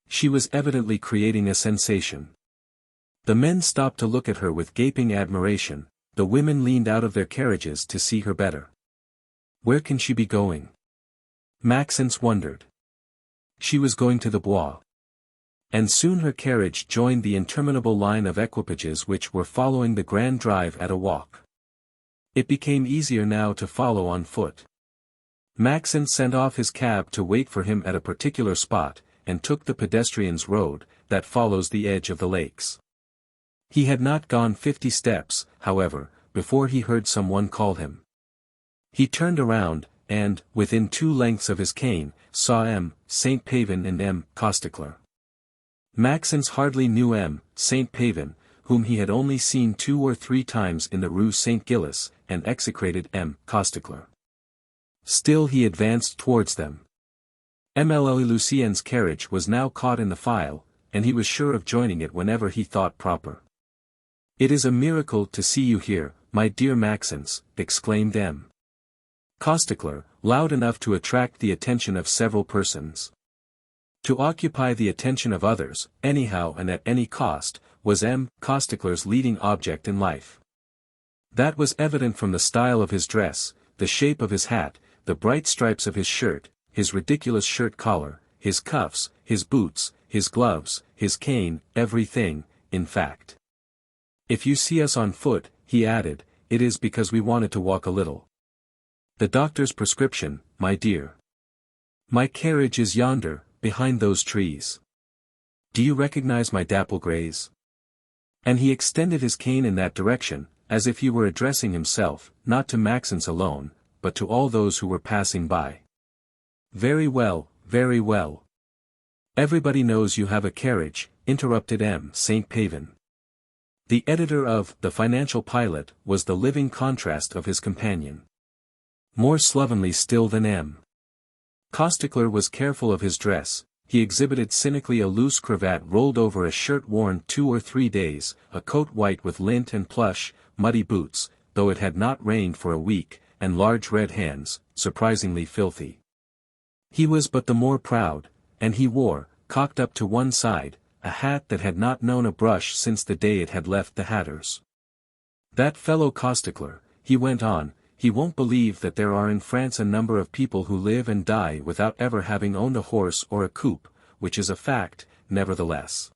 She was evidently creating a sensation. The men stopped to look at her with gaping admiration, the women leaned out of their carriages to see her better. Where can she be going? Maxence wondered. She was going to the Bois. And soon her carriage joined the interminable line of equipages which were following the grand drive at a walk. It became easier now to follow on foot. Maxence sent off his cab to wait for him at a particular spot, and took the pedestrians' road, that follows the edge of the lakes. He had not gone 50 steps, however, before he heard someone call him. He turned around, and, within 2 lengths of his cane, saw M. St. Pavin and M. Costecler. Maxence hardly knew M. St. Pavin, whom he had only seen 2 or 3 times in the Rue St. Gilles, and execrated M. Costecler. Still he advanced towards them. Émile Lucienne's carriage was now caught in the file, and he was sure of joining it whenever he thought proper. "It is a miracle to see you here, my dear Maxence," exclaimed M. Costecler, loud enough to attract the attention of several persons. To occupy the attention of others, anyhow and at any cost, was M. Costecler's leading object in life. That was evident from the style of his dress, the shape of his hat, the bright stripes of his shirt, his ridiculous shirt collar, his cuffs, his boots, his gloves, his cane, everything, in fact. "If you see us on foot," he added, "it is because we wanted to walk a little. The doctor's prescription, my dear. My carriage is yonder, behind those trees. Do you recognize my dapple greys?" And he extended his cane in that direction, as if he were addressing himself, not to Maxence alone, but to all those who were passing by. "Very well, very well. Everybody knows you have a carriage," interrupted M. St. Pavin. The editor of The Financial Pilot was the living contrast of his companion. More slovenly still than M. Costecler was careful of his dress. He exhibited cynically a loose cravat rolled over a shirt worn 2 or 3 days, a coat white with lint and plush, muddy boots, though it had not rained for a week, and large red hands, surprisingly filthy. He was but the more proud, and he wore, cocked up to one side, a hat that had not known a brush since the day it had left the hatter's. "That fellow Costecler," he went on, "he won't believe that there are in France a number of people who live and die without ever having owned a horse or a coupe, which is a fact, nevertheless.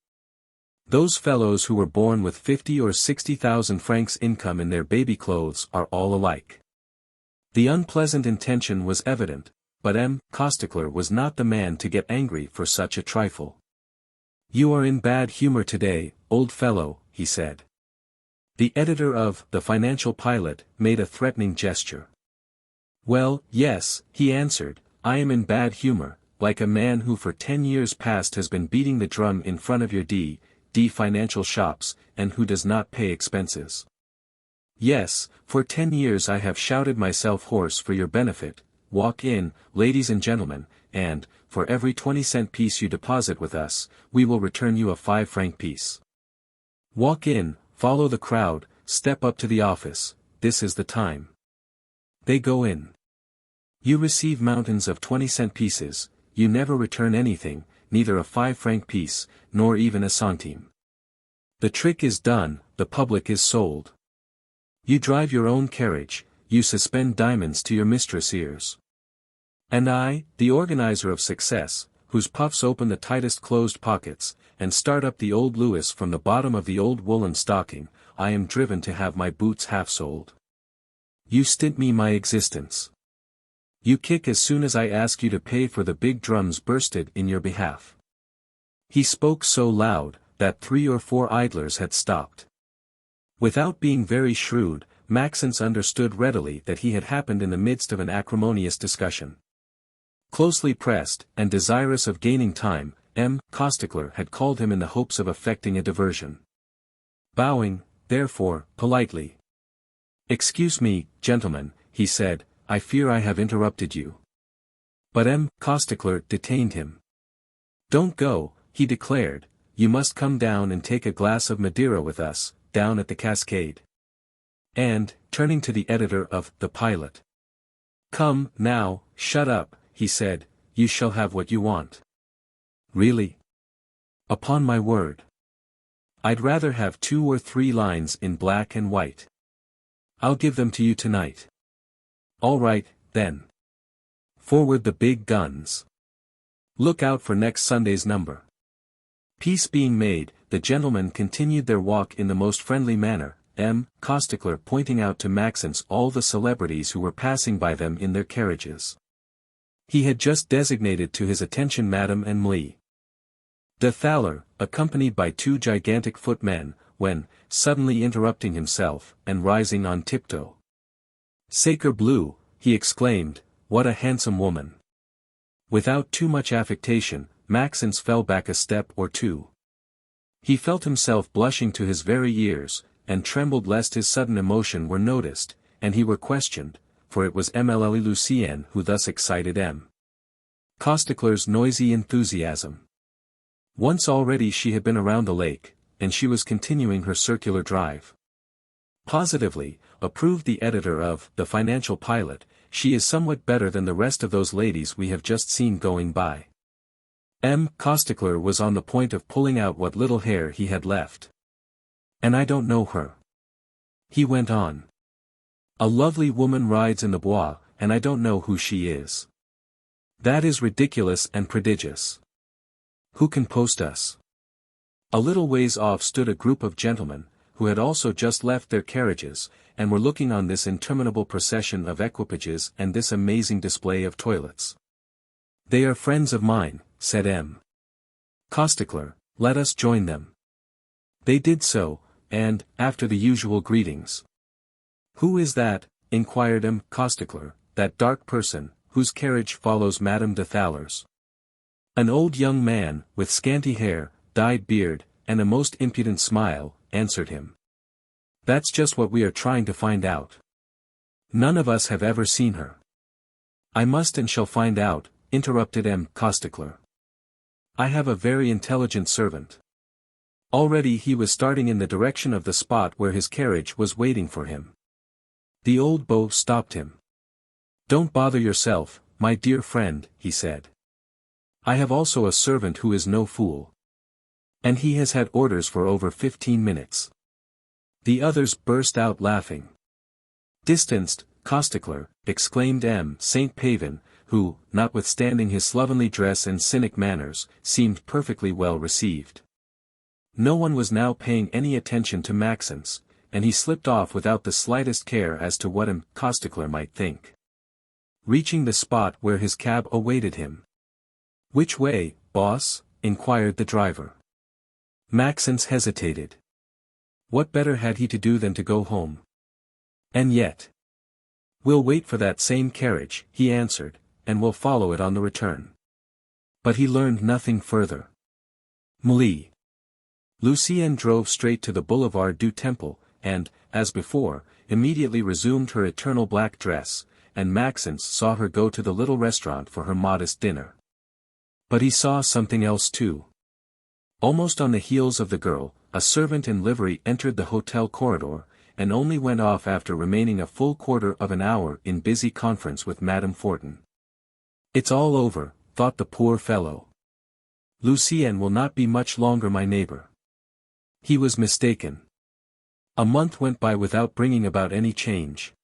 Those fellows who were born with 50 or 60,000 francs income in their baby clothes are all alike." The unpleasant intention was evident, but M. Costecler was not the man to get angry for such a trifle. "You are in bad humor today, old fellow," he said. The editor of The Financial Pilot made a threatening gesture. "Well, yes," he answered, "I am in bad humor, like a man who for 10 years past has been beating the drum in front of your D. financial shops, and who does not pay expenses. Yes, for 10 years I have shouted myself hoarse for your benefit, 'Walk in, ladies and gentlemen, and, for every 20-cent piece you deposit with us, we will return you a 5-franc piece. Walk in, follow the crowd, step up to the office, this is the time.' They go in. You receive mountains of 20-cent pieces, you never return anything, neither a 5-franc piece, nor even a centime. The trick is done, the public is sold. You drive your own carriage, you suspend diamonds to your mistress' ears. And I, the organizer of success, whose puffs open the tightest closed pockets, and start up the old Louis from the bottom of the old woolen stocking, I am driven to have my boots half-soled. You stint me my existence. You kick as soon as I ask you to pay for the big drums bursted in your behalf." He spoke so loud, that 3 or 4 idlers had stopped. Without being very shrewd, Maxence understood readily that he had happened in the midst of an acrimonious discussion. Closely pressed, and desirous of gaining time, M. Costecler had called him in the hopes of effecting a diversion. Bowing, therefore, politely. "Excuse me, gentlemen," he said, "I fear I have interrupted you." But M. Costecler detained him. "Don't go," he declared, "you must come down and take a glass of Madeira with us, down at the Cascade." And, turning to the editor of The Pilot. "Come, now, shut up," he said, "you shall have what you want." "Really?" "Upon my word. I'd rather have 2 or 3 lines in black and white. I'll give them to you tonight." "All right, then. Forward the big guns. Look out for next Sunday's number." Peace being made, the gentlemen continued their walk in the most friendly manner, M. Costecler pointing out to Maxence all the celebrities who were passing by them in their carriages. He had just designated to his attention Madame Émile de Thaler, accompanied by 2 gigantic footmen, when, suddenly interrupting himself, and rising on tiptoe. "Sacre bleu," he exclaimed, "what a handsome woman." Without too much affectation, Maxence fell back a step or 2. He felt himself blushing to his very ears, and trembled lest his sudden emotion were noticed, and he were questioned, for it was Émile Lucienne who thus excited M. Costicler's noisy enthusiasm. Once already she had been around the lake, and she was continuing her circular drive. Positively, approved the editor of The Financial Pilot, she is somewhat better than the rest of those ladies we have just seen going by. Costicler was on the point of pulling out what little hair he had left. And I don't know her. He went on. A lovely woman rides in the Bois, and I don't know who she is. That is ridiculous and prodigious. Who can post us? A little ways off stood a group of gentlemen, who had also just left their carriages, and were looking on this interminable procession of equipages and this amazing display of toilets. They are friends of mine, said M. Costicler, let us join them. They did so, and, after the usual greetings. Who is that, inquired M. Costicler, that dark person, whose carriage follows Madame de Thalers? An old young man, with scanty hair, dyed beard, and a most impudent smile, answered him. That's just what we are trying to find out. None of us have ever seen her. I must and shall find out, interrupted M. Costicler. I have a very intelligent servant. Already he was starting in the direction of the spot where his carriage was waiting for him. The old beau stopped him. Don't bother yourself, my dear friend, he said. I have also a servant who is no fool. And he has had orders for over 15 minutes. The others burst out laughing. Distanced, Costicler, exclaimed M. St. Pavin, who, notwithstanding his slovenly dress and cynic manners, seemed perfectly well received. No one was now paying any attention to Maxence, and he slipped off without the slightest care as to what M. Costicler might think. Reaching the spot where his cab awaited him. Which way, boss? Inquired the driver. Maxence hesitated. What better had he to do than to go home? And yet. We'll wait for that same carriage, he answered, and we'll follow it on the return. But he learned nothing further. Muli. Lucienne drove straight to the Boulevard du Temple, and, as before, immediately resumed her eternal black dress, and Maxence saw her go to the little restaurant for her modest dinner. But he saw something else too. Almost on the heels of the girl, a servant in livery entered the hotel corridor, and only went off after remaining a full quarter of an hour in busy conference with Madame Fortin. It's all over, thought the poor fellow. Lucienne will not be much longer my neighbor. He was mistaken. A month went by without bringing about any change.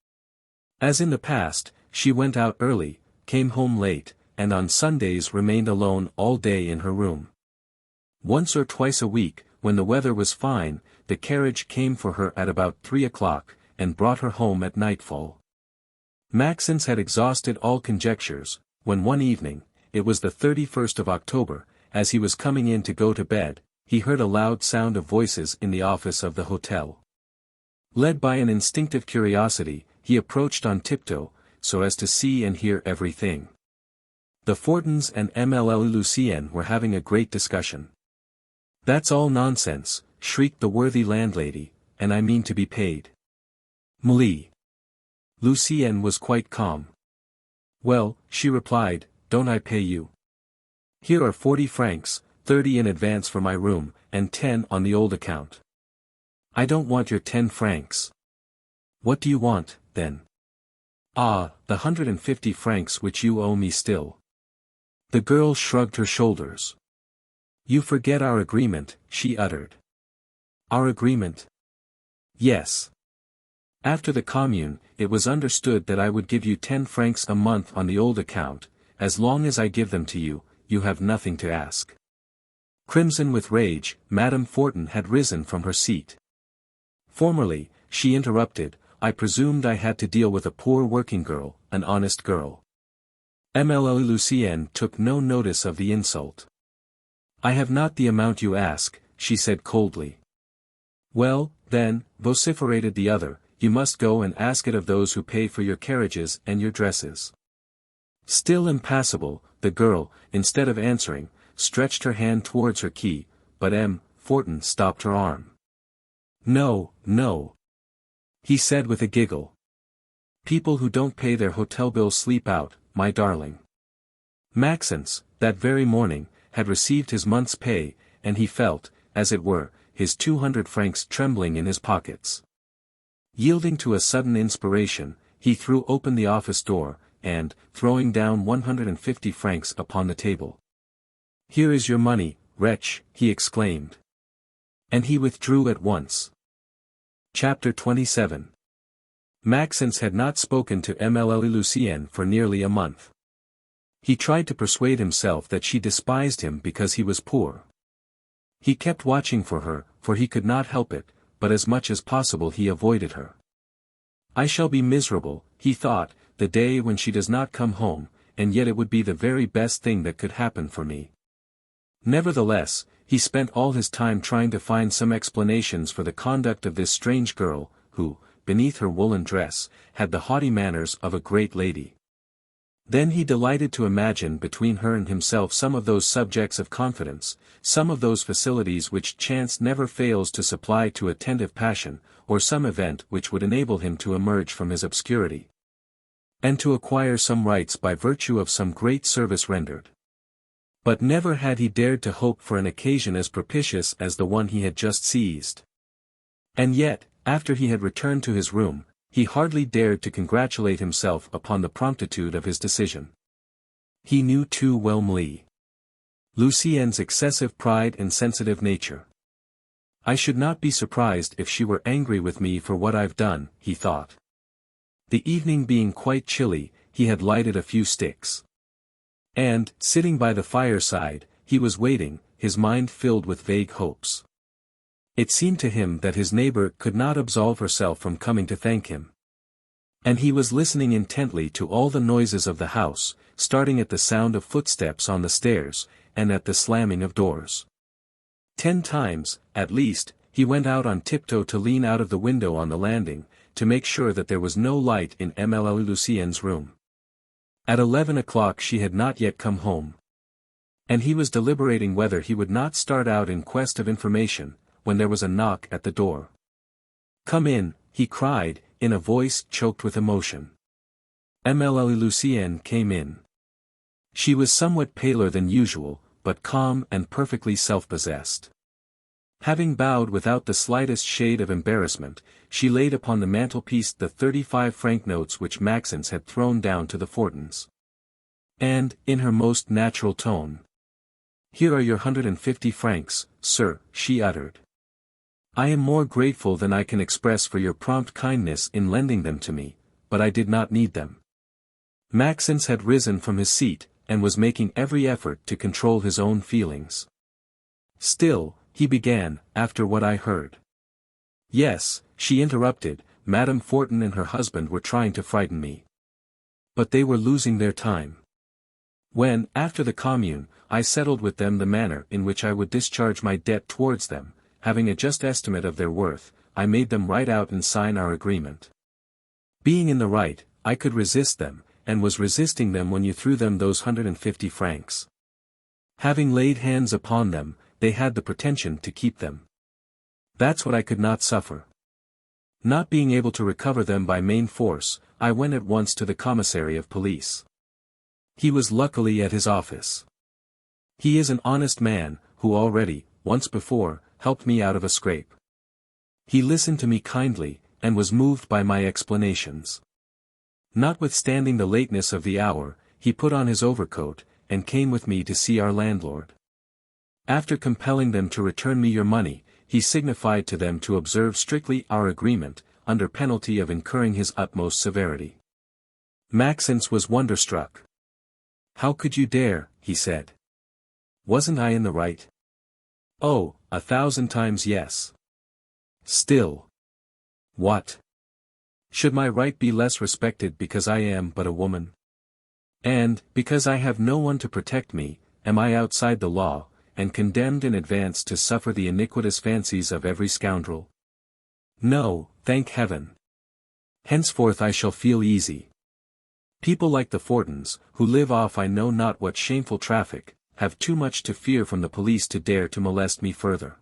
As in the past, she went out early, came home late, and on Sundays remained alone all day in her room. Once or twice a week, when the weather was fine, the carriage came for her at about 3 o'clock, and brought her home at nightfall. Maxence had exhausted all conjectures, when one evening, it was the 31st of October, as he was coming in to go to bed, he heard a loud sound of voices in the office of the hotel. Led by an instinctive curiosity, he approached on tiptoe, so as to see and hear everything. The Fortins and Mlle Lucienne were having a great discussion. That's all nonsense, shrieked the worthy landlady, and I mean to be paid. Muli. Lucienne was quite calm. Well, she replied, don't I pay you? Here are 40 francs, 30 in advance for my room, and 10 on the old account. I don't want your 10 francs. What do you want, then? Ah, the 150 francs which you owe me still. The girl shrugged her shoulders. You forget our agreement, she uttered. Our agreement? Yes. After the Commune, it was understood that I would give you 10 francs a month on the old account. As long as I give them to you, you have nothing to ask. Crimson with rage, Madame Fortin had risen from her seat. Formerly, she interrupted, I presumed I had to deal with a poor working girl, an honest girl. Mlle Lucienne took no notice of the insult. I have not the amount you ask, she said coldly. Well, then, vociferated the other, you must go and ask it of those who pay for your carriages and your dresses. Still impassible, the girl, instead of answering, stretched her hand towards her key, but M. Fortin stopped her arm. No, no. He said with a giggle. People who don't pay their hotel bills sleep out, my darling. Maxence, that very morning, had received his month's pay, and he felt, as it were, his 200 francs trembling in his pockets. Yielding to a sudden inspiration, he threw open the office door, and, throwing down 150 francs upon the table. "Here is your money, wretch," he exclaimed. And he withdrew at once. Chapter 27. Maxence had not spoken to Émile Lucienne for nearly a month. He tried to persuade himself that she despised him because he was poor. He kept watching for her, for he could not help it, but as much as possible he avoided her. "I shall be miserable," he thought, "the day when she does not come home, and yet it would be the very best thing that could happen for me." Nevertheless, he spent all his time trying to find some explanations for the conduct of this strange girl, who, beneath her woolen dress, had the haughty manners of a great lady. Then he delighted to imagine between her and himself some of those subjects of confidence, some of those facilities which chance never fails to supply to attentive passion, or some event which would enable him to emerge from his obscurity, and to acquire some rights by virtue of some great service rendered. But never had he dared to hope for an occasion as propitious as the one he had just seized. And yet, after he had returned to his room, he hardly dared to congratulate himself upon the promptitude of his decision. He knew too well Lucienne's excessive pride and sensitive nature. "I should not be surprised if she were angry with me for what I've done," he thought. The evening being quite chilly, he had lighted a few sticks. And, sitting by the fireside, he was waiting, his mind filled with vague hopes. It seemed to him that his neighbor could not absolve herself from coming to thank him. And he was listening intently to all the noises of the house, starting at the sound of footsteps on the stairs, and at the slamming of doors. 10 times, at least, he went out on tiptoe to lean out of the window on the landing, to make sure that there was no light in Émile Lucienne's room. At 11 o'clock she had not yet come home. And he was deliberating whether he would not start out in quest of information, when there was a knock at the door. "Come in," he cried, in a voice choked with emotion. Émile Lucienne came in. She was somewhat paler than usual, but calm and perfectly self-possessed. Having bowed without the slightest shade of embarrassment, she laid upon the mantelpiece the 35-franc notes which Maxence had thrown down to the Fortins. And, in her most natural tone, "Here are your 150 francs, sir," she uttered. "I am more grateful than I can express for your prompt kindness in lending them to me, but I did not need them." Maxence had risen from his seat, and was making every effort to control his own feelings. "Still," he began, "after what I heard—" "Yes," she interrupted, "Madame Fortin and her husband were trying to frighten me. But they were losing their time. When, after the Commune, I settled with them the manner in which I would discharge my debt towards them, having a just estimate of their worth, I made them write out and sign our agreement. Being in the right, I could resist them, and was resisting them when you threw them those 150 francs. Having laid hands upon them, they had the pretension to keep them. That's what I could not suffer. Not being able to recover them by main force, I went at once to the commissary of police. He was luckily at his office. He is an honest man, who already, once before, helped me out of a scrape. He listened to me kindly, and was moved by my explanations. Notwithstanding the lateness of the hour, he put on his overcoat, and came with me to see our landlord. After compelling them to return me your money, he signified to them to observe strictly our agreement, under penalty of incurring his utmost severity. Maxence was wonderstruck. "How could you dare?" he said. "Wasn't I in the right?" "Oh, 1,000 times yes." "Still. What? Should my right be less respected because I am but a woman? And, because I have no one to protect me, am I outside the law, and condemned in advance to suffer the iniquitous fancies of every scoundrel? No, thank heaven. Henceforth I shall feel easy. People like the Fortins, who live off I know not what shameful traffic, have too much to fear from the police to dare to molest me further."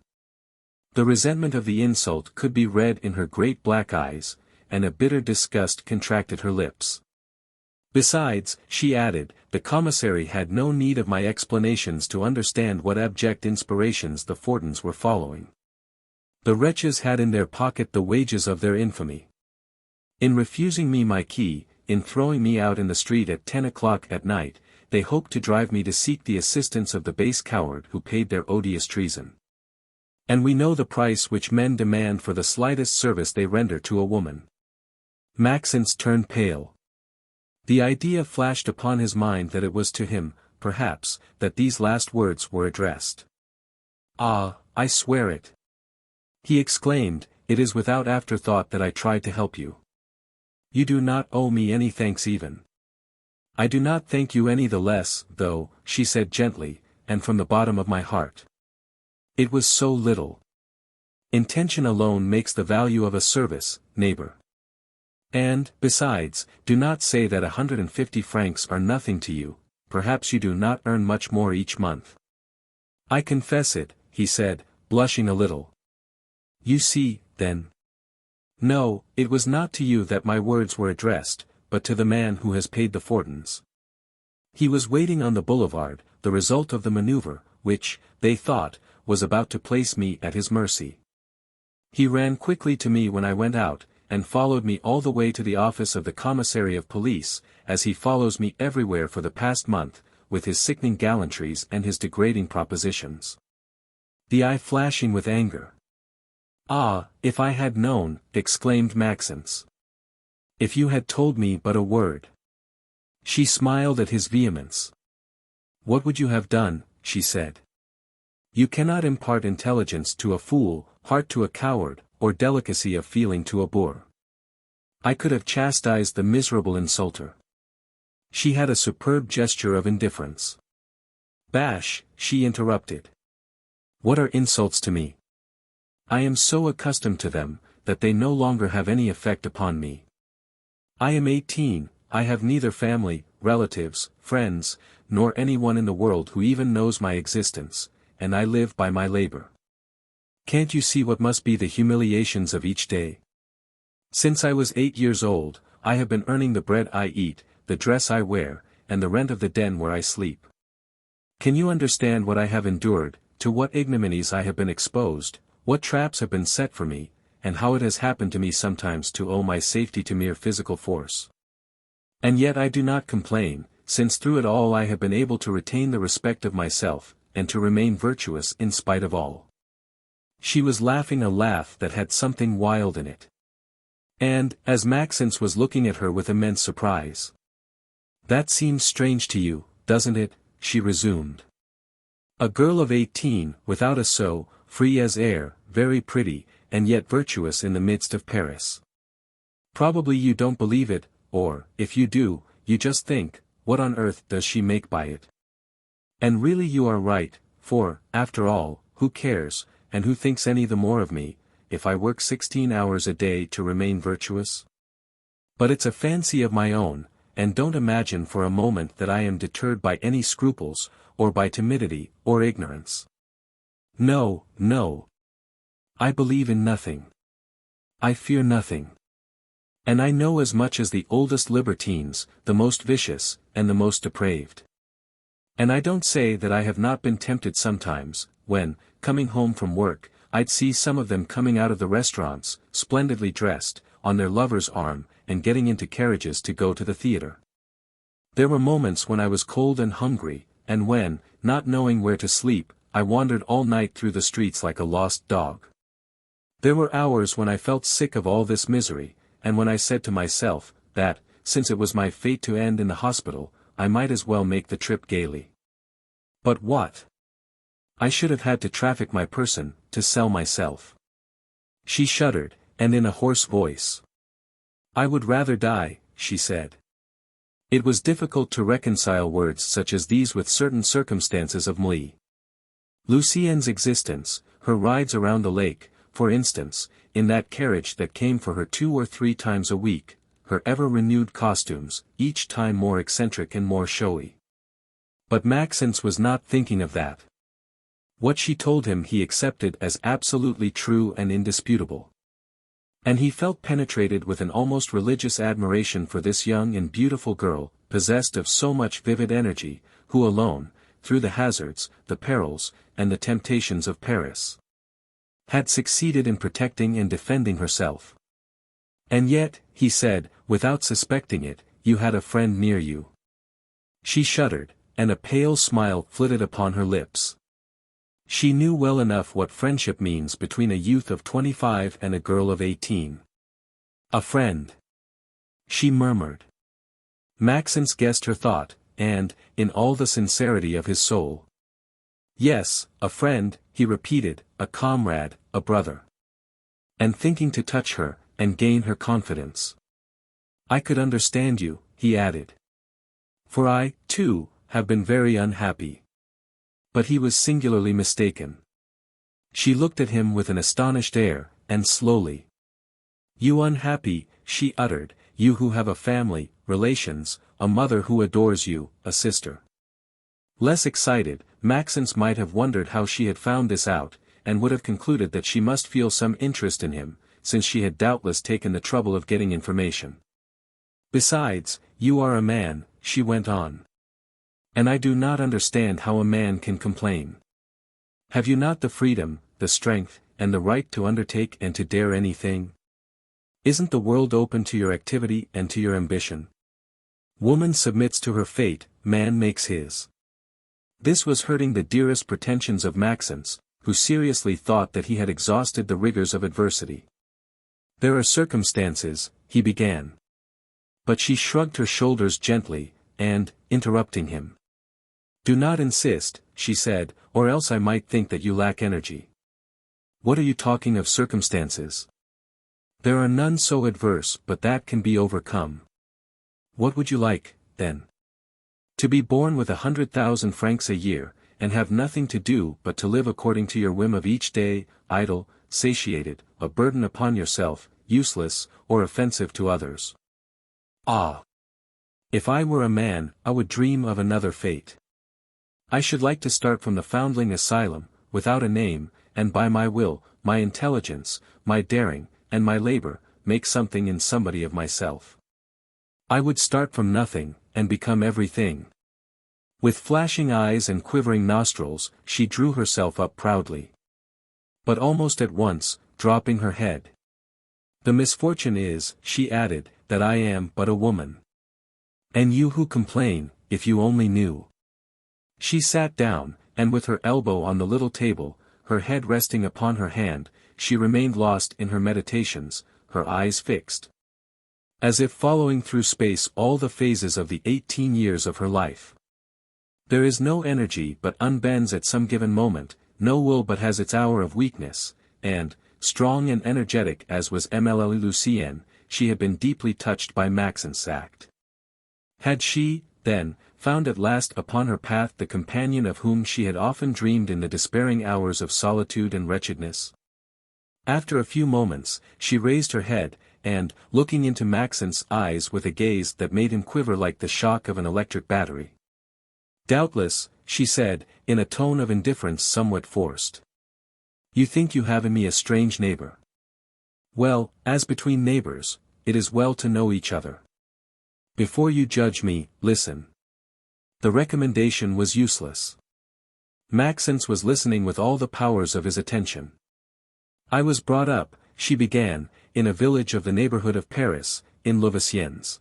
The resentment of the insult could be read in her great black eyes, and a bitter disgust contracted her lips. Besides, she added, the commissary had no need of my explanations to understand what abject inspirations the Fortins were following. The wretches had in their pocket the wages of their infamy. In refusing me my key, in throwing me out in the street at 10 o'clock at night, they hoped to drive me to seek the assistance of the base coward who paid their odious treason. And we know the price which men demand for the slightest service they render to a woman. Maxence turned pale. The idea flashed upon his mind that it was to him, perhaps, that these last words were addressed. "Ah, I swear it!" he exclaimed, "it is without afterthought that I tried to help you. You do not owe me any thanks even." "I do not thank you any the less, though," she said gently, and from the bottom of my heart. It was so little. Intention alone makes the value of a service, neighbor. And, besides, do not say that 150 francs are nothing to you, perhaps you do not earn much more each month. "I confess it," he said, blushing a little. "You see, then. No, it was not to you that my words were addressed, but to the man who has paid the Fortins. He was waiting on the boulevard, the result of the maneuver, which, they thought, was about to place me at his mercy. He ran quickly to me when I went out, and followed me all the way to the office of the commissary of police, as he follows me everywhere for the past month, with his sickening gallantries and his degrading propositions." The eye flashing with anger. "Ah, if I had known," exclaimed Maxence. "If you had told me but a word." She smiled at his vehemence. "What would you have done?" she said. "You cannot impart intelligence to a fool, heart to a coward, or delicacy of feeling to a boor. I could have chastised the miserable insulter." She had a superb gesture of indifference. "Bash," she interrupted. "What are insults to me? I am so accustomed to them, that they no longer have any effect upon me. I am 18, I have neither family, relatives, friends, nor anyone in the world who even knows my existence, and I live by my labor. Can't you see what must be the humiliations of each day? Since I was 8 years old, I have been earning the bread I eat, the dress I wear, and the rent of the den where I sleep. Can you understand what I have endured, to what ignominies I have been exposed, what traps have been set for me, and how it has happened to me sometimes to owe my safety to mere physical force? And yet I do not complain, since through it all I have been able to retain the respect of myself, and to remain virtuous in spite of all." She was laughing a laugh that had something wild in it. And, as Maxence was looking at her with immense surprise. "That seems strange to you, doesn't it?" she resumed. "A girl of 18, without a sou, free as air, very pretty, and yet virtuous in the midst of Paris. Probably you don't believe it, or, if you do, you just think, what on earth does she make by it? And really you are right, for, after all, who cares, and who thinks any the more of me, if I work 16 hours a day to remain virtuous? But it's a fancy of my own, and don't imagine for a moment that I am deterred by any scruples, or by timidity, or ignorance. No, no. I believe in nothing. I fear nothing. And I know as much as the oldest libertines, the most vicious, and the most depraved. And I don't say that I have not been tempted sometimes, when, coming home from work, I'd see some of them coming out of the restaurants, splendidly dressed, on their lover's arm, and getting into carriages to go to the theatre. There were moments when I was cold and hungry, and when, not knowing where to sleep, I wandered all night through the streets like a lost dog. There were hours when I felt sick of all this misery, and when I said to myself, that, since it was my fate to end in the hospital, I might as well make the trip gaily. But what? I should have had to traffic my person, to sell myself." She shuddered, and in a hoarse voice. "I would rather die," she said. It was difficult to reconcile words such as these with certain circumstances of Lucienne's existence, her rides around the lake, for instance, in that carriage that came for her 2 or 3 times a week, her ever-renewed costumes, each time more eccentric and more showy. But Maxence was not thinking of that. What she told him he accepted as absolutely true and indisputable. And he felt penetrated with an almost religious admiration for this young and beautiful girl, possessed of so much vivid energy, who alone, through the hazards, the perils, and the temptations of Paris, had succeeded in protecting and defending herself. And yet, he said, without suspecting it, you had a friend near you. She shuddered, and a pale smile flitted upon her lips. She knew well enough what friendship means between a youth of 25 and a girl of 18. A friend, she murmured. Maxence guessed her thought, and, in all the sincerity of his soul, yes, a friend, he repeated, a comrade, a brother. And thinking to touch her, and gain her confidence. I could understand you, he added. For I, too, have been very unhappy. But he was singularly mistaken. She looked at him with an astonished air, and slowly. You unhappy, she uttered, you who have a family, relations, a mother who adores you, a sister. Less excited, Maxence might have wondered how she had found this out, and would have concluded that she must feel some interest in him, since she had doubtless taken the trouble of getting information. Besides, you are a man, she went on. And I do not understand how a man can complain. Have you not the freedom, the strength, and the right to undertake and to dare anything? Isn't the world open to your activity and to your ambition? Woman submits to her fate, man makes his. This was hurting the dearest pretensions of Maxence, who seriously thought that he had exhausted the rigors of adversity. There are circumstances, he began. But she shrugged her shoulders gently, and, interrupting him. Do not insist, she said, or else I might think that you lack energy. What are you talking of circumstances? There are none so adverse but that can be overcome. What would you like, then? To be born with 100,000 francs a year, and have nothing to do but to live according to your whim of each day, idle, satiated, a burden upon yourself, useless, or offensive to others. Ah! If I were a man, I would dream of another fate. I should like to start from the foundling asylum, without a name, and by my will, my intelligence, my daring, and my labor, make something in somebody of myself. I would start from nothing, and become everything. With flashing eyes and quivering nostrils, she drew herself up proudly. But almost at once, dropping her head. The misfortune is, she added, that I am but a woman. And you who complain, if you only knew. She sat down, and with her elbow on the little table, her head resting upon her hand, she remained lost in her meditations, her eyes fixed. As if following through space all the phases of the 18 years of her life. There is no energy but unbends at some given moment, no will but has its hour of weakness, and, strong and energetic as was Émile Lucienne, she had been deeply touched by Maxence's act. Had she, then, found at last upon her path the companion of whom she had often dreamed in the despairing hours of solitude and wretchedness? After a few moments, she raised her head, and, looking into Maxence's eyes with a gaze that made him quiver like the shock of an electric battery. Doubtless, she said, in a tone of indifference somewhat forced. You think you have in me a strange neighbor. Well, as between neighbors, it is well to know each other. Before you judge me, listen. The recommendation was useless. Maxence was listening with all the powers of his attention. I was brought up, she began, in a village of the neighborhood of Paris, in Louveciennes.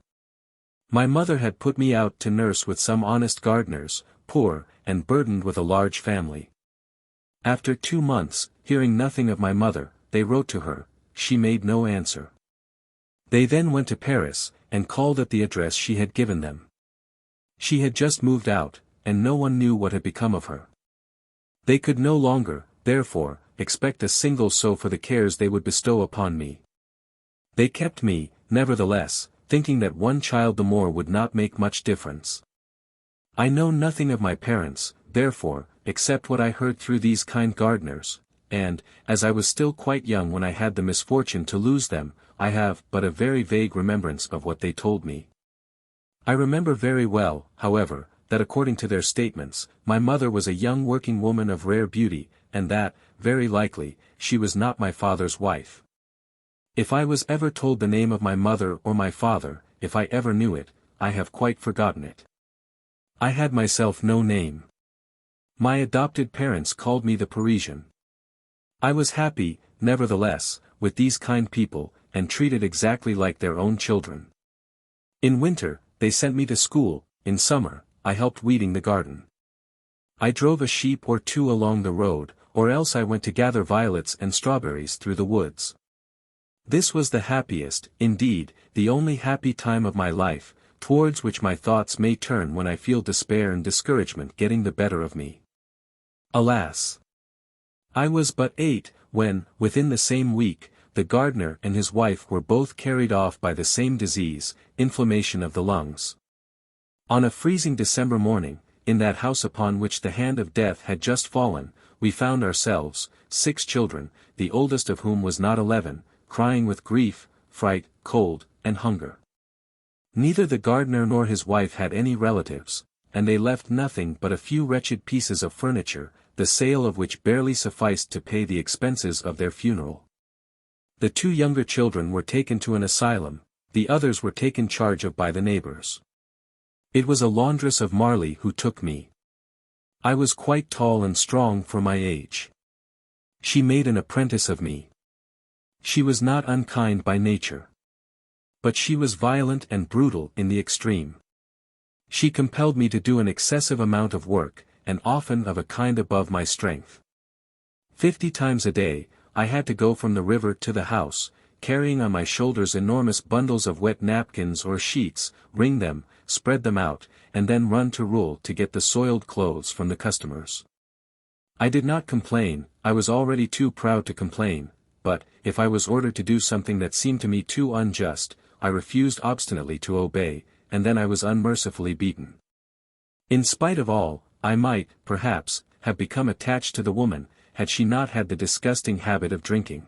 My mother had put me out to nurse with some honest gardeners, poor, and burdened with a large family. After 2 months, hearing nothing of my mother, they wrote to her, she made no answer. They then went to Paris, and called at the address she had given them. She had just moved out, and no one knew what had become of her. They could no longer, therefore, expect a single sou for the cares they would bestow upon me. They kept me, nevertheless, thinking that one child the more would not make much difference. I know nothing of my parents, therefore, except what I heard through these kind gardeners, and, as I was still quite young when I had the misfortune to lose them, I have but a very vague remembrance of what they told me. I remember very well, however, that according to their statements, my mother was a young working woman of rare beauty, and that, very likely, she was not my father's wife. If I was ever told the name of my mother or my father, if I ever knew it, I have quite forgotten it. I had myself no name. My adopted parents called me the Parisian. I was happy, nevertheless, with these kind people, and treated exactly like their own children. In winter, they sent me to school. In summer, I helped weeding the garden. I drove a sheep or two along the road, or else I went to gather violets and strawberries through the woods. This was the happiest, indeed, the only happy time of my life, towards which my thoughts may turn when I feel despair and discouragement getting the better of me. Alas! I was but 8, when, within the same week, the gardener and his wife were both carried off by the same disease, inflammation of the lungs. On a freezing December morning, in that house upon which the hand of death had just fallen, we found ourselves, 6 children, the oldest of whom was not 11, crying with grief, fright, cold, and hunger. Neither the gardener nor his wife had any relatives, and they left nothing but a few wretched pieces of furniture, the sale of which barely sufficed to pay the expenses of their funeral. The 2 younger children were taken to an asylum, the others were taken charge of by the neighbors. It was a laundress of Marley who took me. I was quite tall and strong for my age. She made an apprentice of me. She was not unkind by nature. But she was violent and brutal in the extreme. She compelled me to do an excessive amount of work, and often of a kind above my strength. 50 times a day, I had to go from the river to the house, carrying on my shoulders enormous bundles of wet napkins or sheets, wring them, spread them out, and then run to Rouen to get the soiled clothes from the customers. I did not complain, I was already too proud to complain, but, if I was ordered to do something that seemed to me too unjust, I refused obstinately to obey, and then I was unmercifully beaten. In spite of all, I might, perhaps, have become attached to the woman, had she not had the disgusting habit of drinking.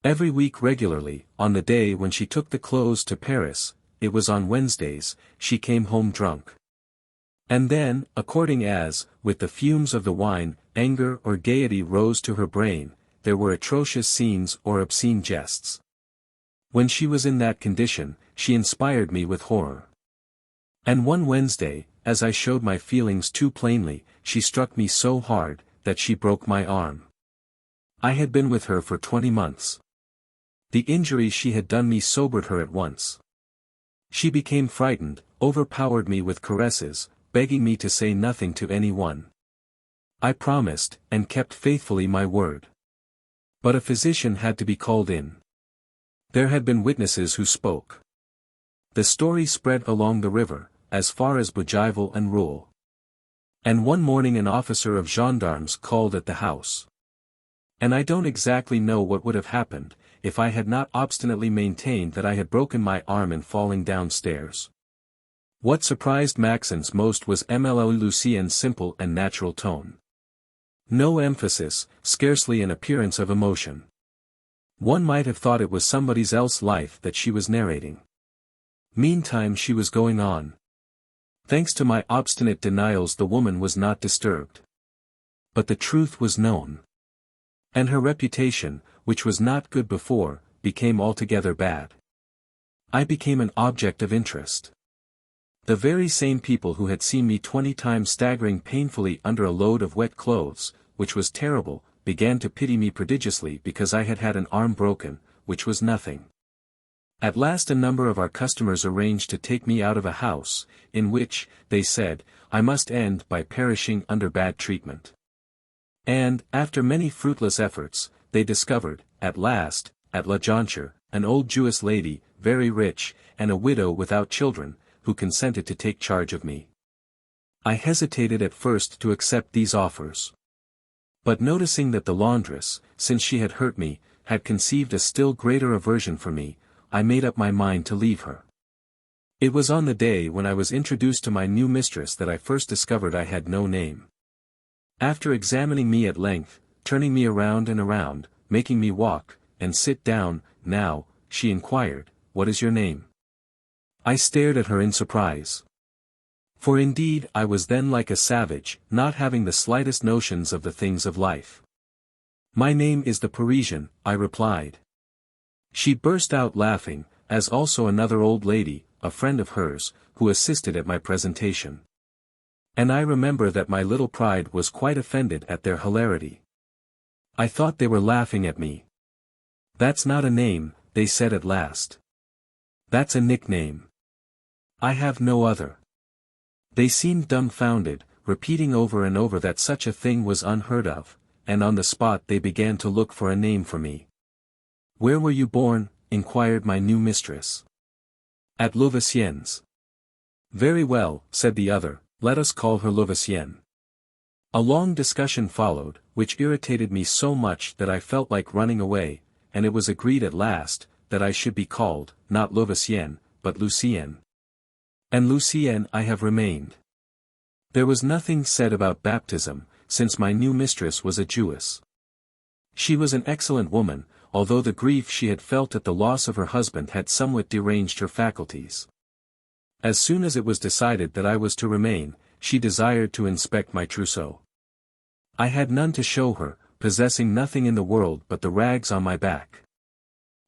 Every week regularly, on the day when she took the clothes to Paris, it was on Wednesdays, she came home drunk. And then, according as, with the fumes of the wine, anger or gaiety rose to her brain, there were atrocious scenes or obscene jests. When she was in that condition, she inspired me with horror. And one Wednesday, as I showed my feelings too plainly, she struck me so hard, that she broke my arm. I had been with her for 20 months. The injury she had done me sobered her at once. She became frightened, overpowered me with caresses, begging me to say nothing to any one. I promised, and kept faithfully my word. But a physician had to be called in. There had been witnesses who spoke. The story spread along the river, as far as Bougival and Rouen. And one morning an officer of gendarmes called at the house. And I don't exactly know what would have happened, if I had not obstinately maintained that I had broken my arm in falling downstairs. What surprised Maxence most was Émile Lucienne's simple and natural tone. No emphasis, scarcely an appearance of emotion. One might have thought it was somebody else's life that she was narrating. Meantime she was going on. Thanks to my obstinate denials the woman was not disturbed. But the truth was known. And her reputation, which was not good before, became altogether bad. I became an object of interest. The very same people who had seen me 20 times staggering painfully under a load of wet clothes, which was terrible, began to pity me prodigiously because I had had an arm broken, which was nothing. At last a number of our customers arranged to take me out of a house, in which, they said, I must end by perishing under bad treatment. And, after many fruitless efforts, they discovered, at last, at La Jonchère, an old Jewess lady, very rich, and a widow without children, who consented to take charge of me. I hesitated at first to accept these offers. But noticing that the laundress, since she had hurt me, had conceived a still greater aversion for me, I made up my mind to leave her. It was on the day when I was introduced to my new mistress that I first discovered I had no name. After examining me at length, turning me around and around, making me walk, and sit down, now, she inquired, "What is your name?" I stared at her in surprise. For indeed I was then like a savage, not having the slightest notions of the things of life. "My name is the Parisian," I replied. She burst out laughing, as also another old lady, a friend of hers, who assisted at my presentation. And I remember that my little pride was quite offended at their hilarity. I thought they were laughing at me. "That's not a name," they said at last. "That's a nickname. I have no other." They seemed dumbfounded, repeating over and over that such a thing was unheard of, and on the spot they began to look for a name for me. "Where were you born?" inquired my new mistress. "At Lucienne's." "Very well," said the other, "let us call her Lucienne." A long discussion followed, which irritated me so much that I felt like running away, and it was agreed at last, that I should be called, not Lucienne, but Lucienne. And Lucienne I have remained. There was nothing said about baptism, since my new mistress was a Jewess. She was an excellent woman, although the grief she had felt at the loss of her husband had somewhat deranged her faculties. As soon as it was decided that I was to remain, she desired to inspect my trousseau. I had none to show her, possessing nothing in the world but the rags on my back.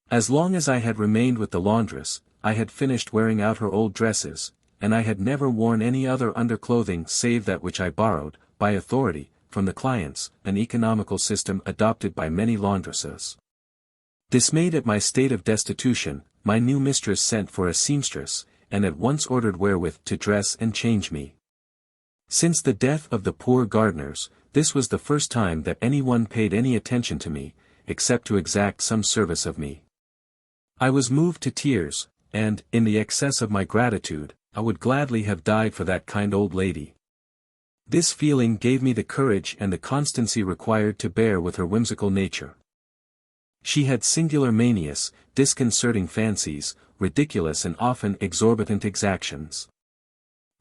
As long as I had remained with the laundress, I had finished wearing out her old dresses, and I had never worn any other underclothing save that which I borrowed, by authority, from the clients, an economical system adopted by many laundresses. Dismayed at my state of destitution, my new mistress sent for a seamstress, and at once ordered wherewith to dress and change me. Since the death of the poor gardeners, this was the first time that any one paid any attention to me, except to exact some service of me. I was moved to tears, and, in the excess of my gratitude, I would gladly have died for that kind old lady. This feeling gave me the courage and the constancy required to bear with her whimsical nature. She had singular manias, disconcerting fancies, ridiculous and often exorbitant exactions.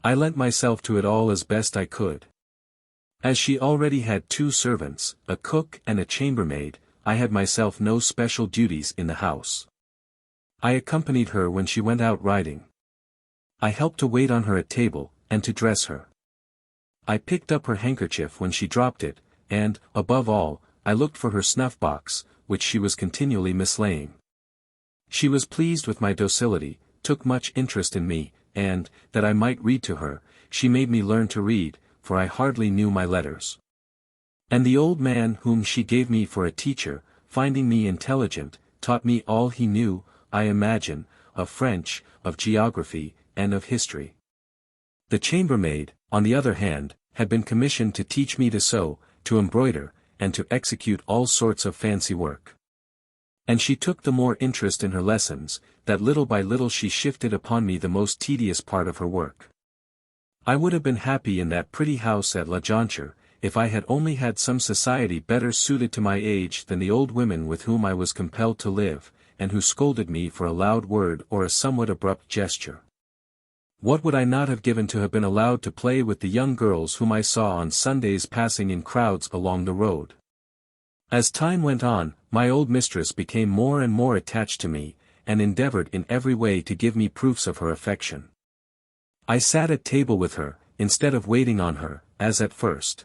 I lent myself to it all as best I could. As she already had 2 servants, a cook and a chambermaid, I had myself no special duties in the house. I accompanied her when she went out riding. I helped to wait on her at table, and to dress her. I picked up her handkerchief when she dropped it, and, above all, I looked for her snuff-box, which she was continually mislaying. She was pleased with my docility, took much interest in me, and, that I might read to her, she made me learn to read, for I hardly knew my letters. And the old man whom she gave me for a teacher, finding me intelligent, taught me all he knew, I imagine, of French, of geography, and of history. The chambermaid, on the other hand, had been commissioned to teach me to sew, to embroider, and to execute all sorts of fancy work. And she took the more interest in her lessons, that little by little she shifted upon me the most tedious part of her work. I would have been happy in that pretty house at La Jonchère, if I had only had some society better suited to my age than the old women with whom I was compelled to live, and who scolded me for a loud word or a somewhat abrupt gesture. What would I not have given to have been allowed to play with the young girls whom I saw on Sundays passing in crowds along the road? As time went on, my old mistress became more and more attached to me, and endeavored in every way to give me proofs of her affection. I sat at table with her, instead of waiting on her, as at first.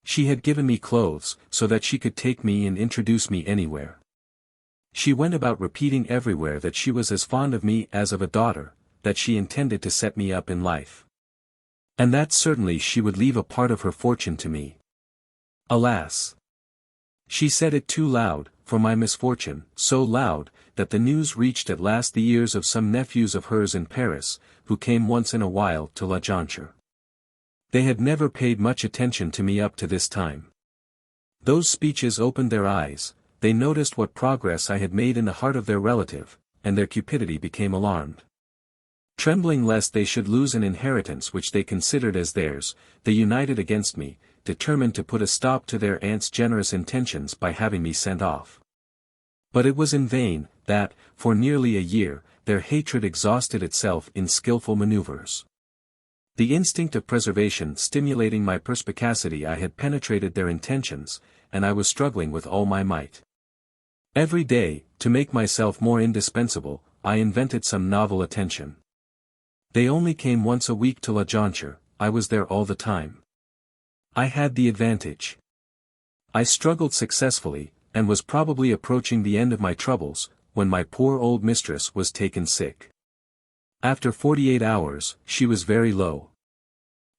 She had given me clothes, so that she could take me and introduce me anywhere. She went about repeating everywhere that she was as fond of me as of a daughter, that she intended to set me up in life. And that certainly she would leave a part of her fortune to me. Alas! She said it too loud, for my misfortune, so loud, that the news reached at last the ears of some nephews of hers in Paris, who came once in a while to La Jonchère. They had never paid much attention to me up to this time. Those speeches opened their eyes, they noticed what progress I had made in the heart of their relative, and their cupidity became alarmed. Trembling lest they should lose an inheritance which they considered as theirs, they united against me, determined to put a stop to their aunt's generous intentions by having me sent off. But it was in vain, that, for nearly a year, their hatred exhausted itself in skilful maneuvers. The instinct of preservation stimulating my perspicacity, I had penetrated their intentions, and I was struggling with all my might. Every day, to make myself more indispensable, I invented some novel attention. They only came once a week to La Jonchère, I was there all the time. I had the advantage. I struggled successfully, and was probably approaching the end of my troubles, when my poor old mistress was taken sick. After 48 hours, she was very low.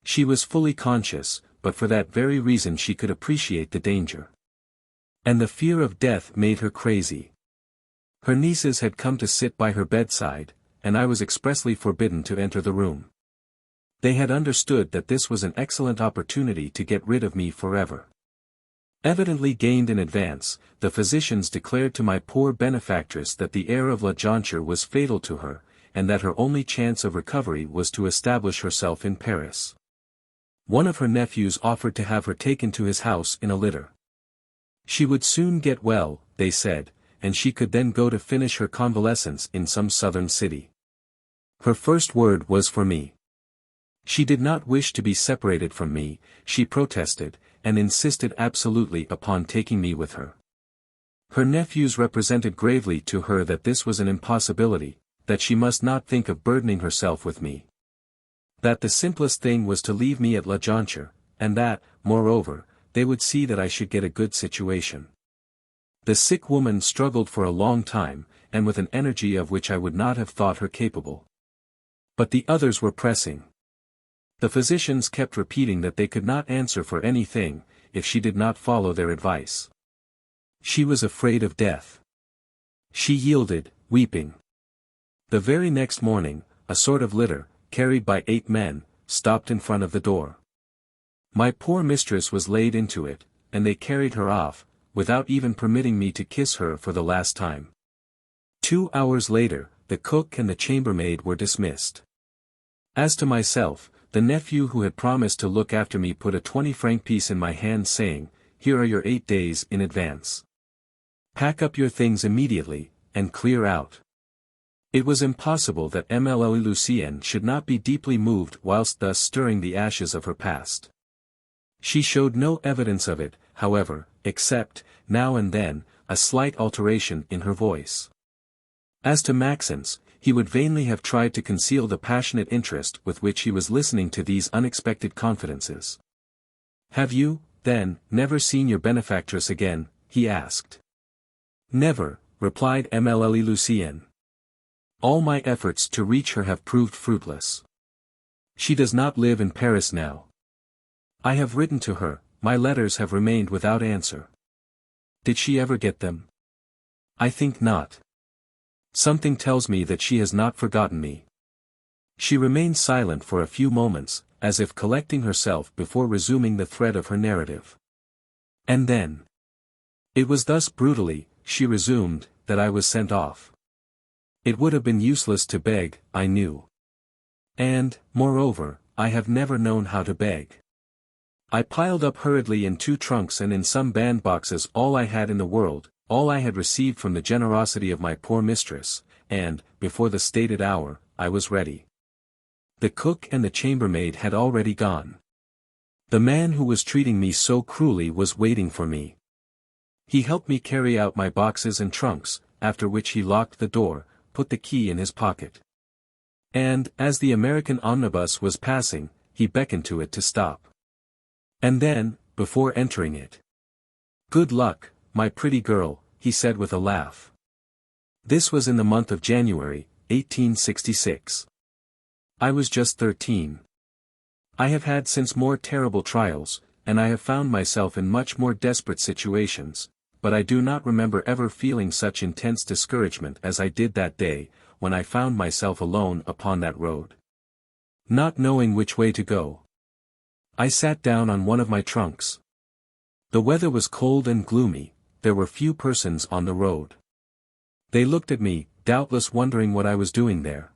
She was fully conscious, but for that very reason she could appreciate the danger. And the fear of death made her crazy. Her nieces had come to sit by her bedside, and I was expressly forbidden to enter the room. They had understood that this was an excellent opportunity to get rid of me forever. Evidently gained in advance, the physicians declared to my poor benefactress that the air of La Jonture was fatal to her, and that her only chance of recovery was to establish herself in Paris. One of her nephews offered to have her taken to his house in a litter. She would soon get well, they said, and she could then go to finish her convalescence in some southern city. Her first word was for me. She did not wish to be separated from me, she protested, and insisted absolutely upon taking me with her. Her nephews represented gravely to her that this was an impossibility, that she must not think of burdening herself with me. That the simplest thing was to leave me at La Jonture, and that, moreover, they would see that I should get a good situation. The sick woman struggled for a long time, and with an energy of which I would not have thought her capable. But the others were pressing. The physicians kept repeating that they could not answer for anything, if she did not follow their advice. She was afraid of death. She yielded, weeping. The very next morning, a sort of litter, carried by 8 men, stopped in front of the door. My poor mistress was laid into it, and they carried her off, without even permitting me to kiss her for the last time. 2 hours later, the cook and the chambermaid were dismissed. As to myself, the nephew who had promised to look after me put a 20-franc piece in my hand, saying, "Here are your 8 days in advance. Pack up your things immediately, and clear out." It was impossible that Émile Lucienne should not be deeply moved whilst thus stirring the ashes of her past. She showed no evidence of it, however, except, now and then, a slight alteration in her voice. As to Maxence, he would vainly have tried to conceal the passionate interest with which he was listening to these unexpected confidences. "Have you, then, never seen your benefactress again?" he asked. "Never," replied Émile Lucienne. "All my efforts to reach her have proved fruitless. She does not live in Paris now. I have written to her, my letters have remained without answer. Did she ever get them? I think not. Something tells me that she has not forgotten me." She remained silent for a few moments, as if collecting herself before resuming the thread of her narrative. And then, "It was thus brutally," she resumed, "that I was sent off. It would have been useless to beg, I knew. And, moreover, I have never known how to beg. I piled up hurriedly in 2 trunks and in some bandboxes all I had in the world, all I had received from the generosity of my poor mistress, and, before the stated hour, I was ready. The cook and the chambermaid had already gone. The man who was treating me so cruelly was waiting for me. He helped me carry out my boxes and trunks, after which he locked the door, put the key in his pocket. And, as the American omnibus was passing, he beckoned to it to stop. And then, before entering it, "Good luck, my pretty girl," he said with a laugh. This was in the month of January, 1866. I was just 13. I have had since more terrible trials, and I have found myself in much more desperate situations, but I do not remember ever feeling such intense discouragement as I did that day, when I found myself alone upon that road. Not knowing which way to go, I sat down on one of my trunks. The weather was cold and gloomy, there were few persons on the road. They looked at me, doubtless wondering what I was doing there.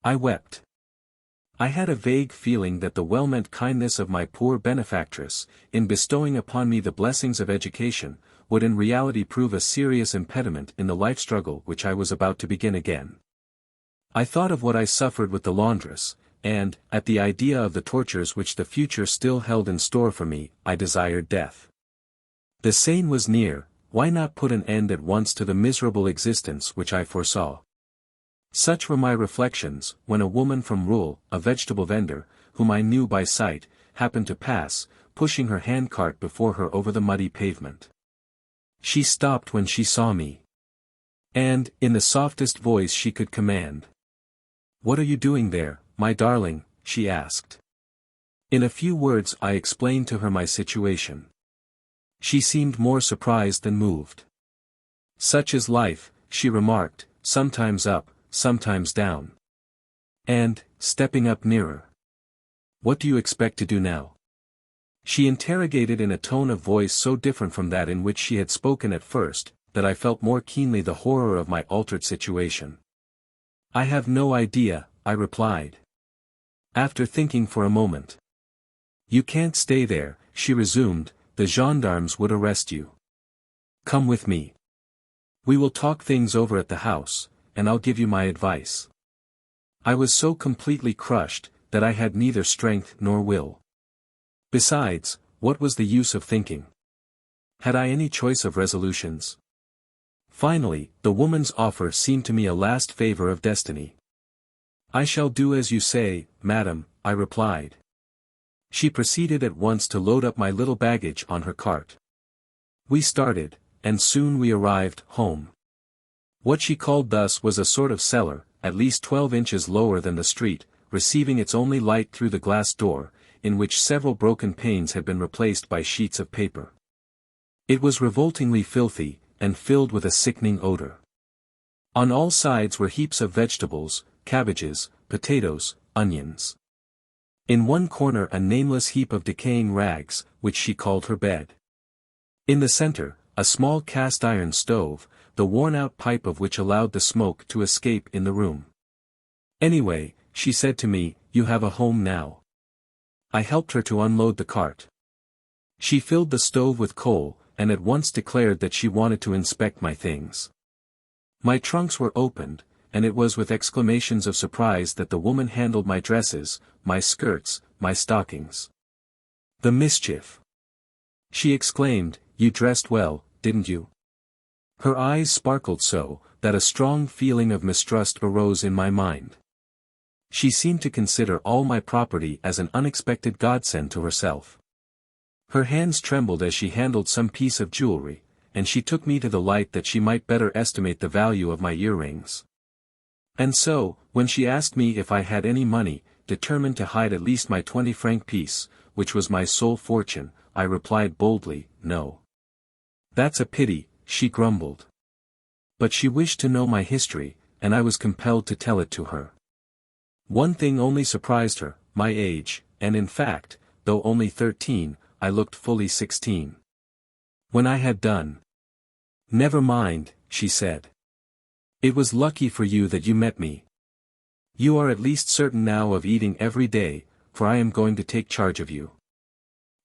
I wept. I had a vague feeling that the well-meant kindness of my poor benefactress, in bestowing upon me the blessings of education, would in reality prove a serious impediment in the life struggle which I was about to begin again. I thought of what I suffered with the laundress, and, at the idea of the tortures which the future still held in store for me, I desired death. The Seine was near, why not put an end at once to the miserable existence which I foresaw? Such were my reflections, when a woman from Rouen, a vegetable vendor, whom I knew by sight, happened to pass, pushing her handcart before her over the muddy pavement. She stopped when she saw me. And, in the softest voice she could command, "What are you doing there, my darling?" she asked. In a few words I explained to her my situation. She seemed more surprised than moved. "Such is life," she remarked, "sometimes up, sometimes down." And, stepping up nearer, "What do you expect to do now?" she interrogated in a tone of voice so different from that in which she had spoken at first, that I felt more keenly the horror of my altered situation. "I have no idea," I replied, after thinking for a moment. "You can't stay there," she resumed, "the gendarmes would arrest you. Come with me. We will talk things over at the house, and I'll give you my advice." I was so completely crushed, that I had neither strength nor will. Besides, what was the use of thinking? Had I any choice of resolutions? Finally, the woman's offer seemed to me a last favor of destiny. "I shall do as you say, madam," I replied. She proceeded at once to load up my little baggage on her cart. We started, and soon we arrived home. What she called thus was a sort of cellar, at least 12 inches lower than the street, receiving its only light through the glass door, in which several broken panes had been replaced by sheets of paper. It was revoltingly filthy, and filled with a sickening odor. On all sides were heaps of vegetables, cabbages, potatoes, onions. In one corner a nameless heap of decaying rags, which she called her bed. In the center, a small cast-iron stove, the worn-out pipe of which allowed the smoke to escape in the room. "Anyway," she said to me, "you have a home now." I helped her to unload the cart. She filled the stove with coal, and at once declared that she wanted to inspect my things. My trunks were opened, and it was with exclamations of surprise that the woman handled my dresses, my skirts, my stockings. "The mischief!" she exclaimed, "you dressed well, didn't you?" Her eyes sparkled so, that a strong feeling of mistrust arose in my mind. She seemed to consider all my property as an unexpected godsend to herself. Her hands trembled as she handled some piece of jewelry, and she took me to the light that she might better estimate the value of my earrings. And so, when she asked me if I had any money, determined to hide at least my 20-franc piece, which was my sole fortune, I replied boldly, "No." "That's a pity," she grumbled. But she wished to know my history, and I was compelled to tell it to her. One thing only surprised her, my age, and in fact, though only 13, I looked fully 16. When I had done, "Never mind," she said. "It was lucky for you that you met me. You are at least certain now of eating every day, for I am going to take charge of you.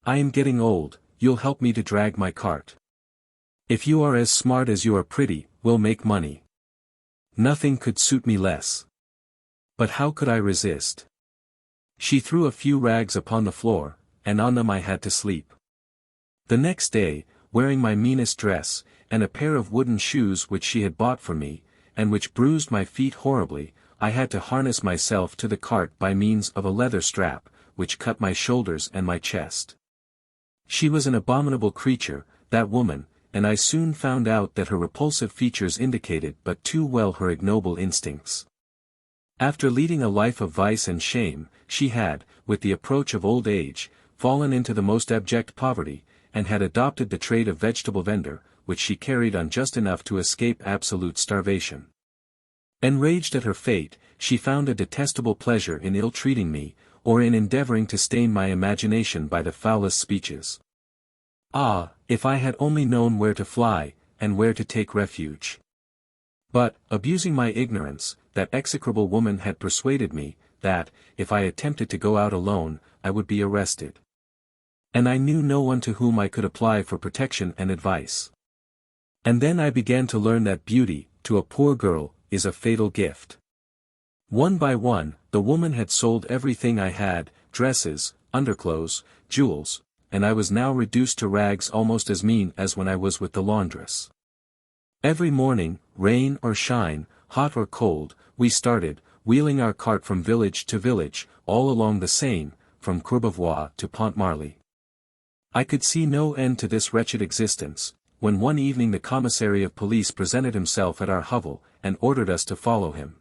I am getting old, you'll help me to drag my cart. If you are as smart as you are pretty, we'll make money. Nothing could suit me less." But how could I resist? She threw a few rags upon the floor, and on them I had to sleep. The next day, wearing my meanest dress, and a pair of wooden shoes which she had bought for me, and which bruised my feet horribly, I had to harness myself to the cart by means of a leather strap, which cut my shoulders and my chest. She was an abominable creature, that woman, and I soon found out that her repulsive features indicated but too well her ignoble instincts. After leading a life of vice and shame, she had, with the approach of old age, fallen into the most abject poverty, and had adopted the trade of vegetable vendor, which she carried on just enough to escape absolute starvation. Enraged at her fate, she found a detestable pleasure in ill-treating me, or in endeavoring to stain my imagination by the foulest speeches. Ah, if I had only known where to fly, and where to take refuge! But, abusing my ignorance, that execrable woman had persuaded me, that, if I attempted to go out alone, I would be arrested. And I knew no one to whom I could apply for protection and advice. And then I began to learn that beauty, to a poor girl, is a fatal gift. One by one, the woman had sold everything I had, dresses, underclothes, jewels, and I was now reduced to rags almost as mean as when I was with the laundress. Every morning, rain or shine, hot or cold, we started, wheeling our cart from village to village, all along the Seine, from Courbevoie to Pont-Marly. I could see no end to this wretched existence, when one evening the commissary of police presented himself at our hovel, and ordered us to follow him.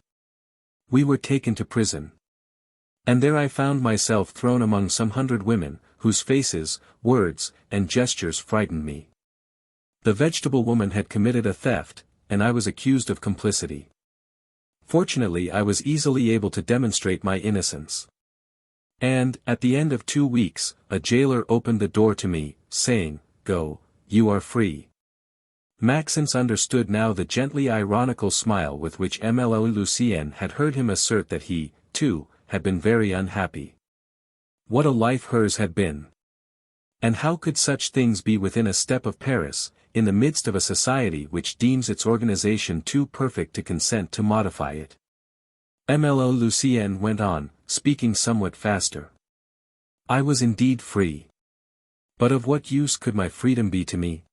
We were taken to prison. And there I found myself thrown among some 100 women, whose faces, words, and gestures frightened me. The vegetable woman had committed a theft, and I was accused of complicity. Fortunately, I was easily able to demonstrate my innocence. And, at the end of 2 weeks, a jailer opened the door to me, saying, "Go, you are free." Maxence understood now the gently ironical smile with which Émile Lucienne had heard him assert that he, too, had been very unhappy. What a life hers had been! And how could such things be within a step of Paris, in the midst of a society which deems its organization too perfect to consent to modify it? Émile Lucienne went on, speaking somewhat faster. I was indeed free. But of what use could my freedom be to me?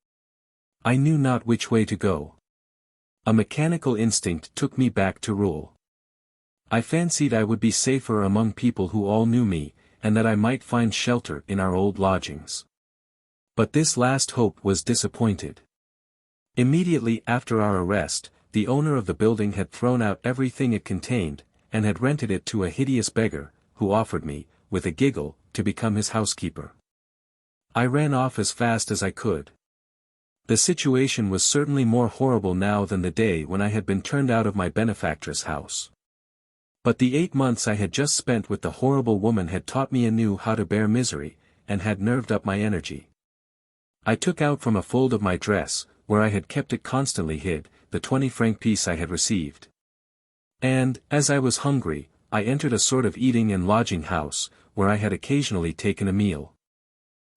I knew not which way to go. A mechanical instinct took me back to Rouen. I fancied I would be safer among people who all knew me, and that I might find shelter in our old lodgings. But this last hope was disappointed. Immediately after our arrest, the owner of the building had thrown out everything it contained, and had rented it to a hideous beggar, who offered me, with a giggle, to become his housekeeper. I ran off as fast as I could. The situation was certainly more horrible now than the day when I had been turned out of my benefactress' house. But the 8 months I had just spent with the horrible woman had taught me anew how to bear misery, and had nerved up my energy. I took out from a fold of my dress, where I had kept it constantly hid, the 20-franc piece I had received. And, as I was hungry, I entered a sort of eating and lodging house, where I had occasionally taken a meal.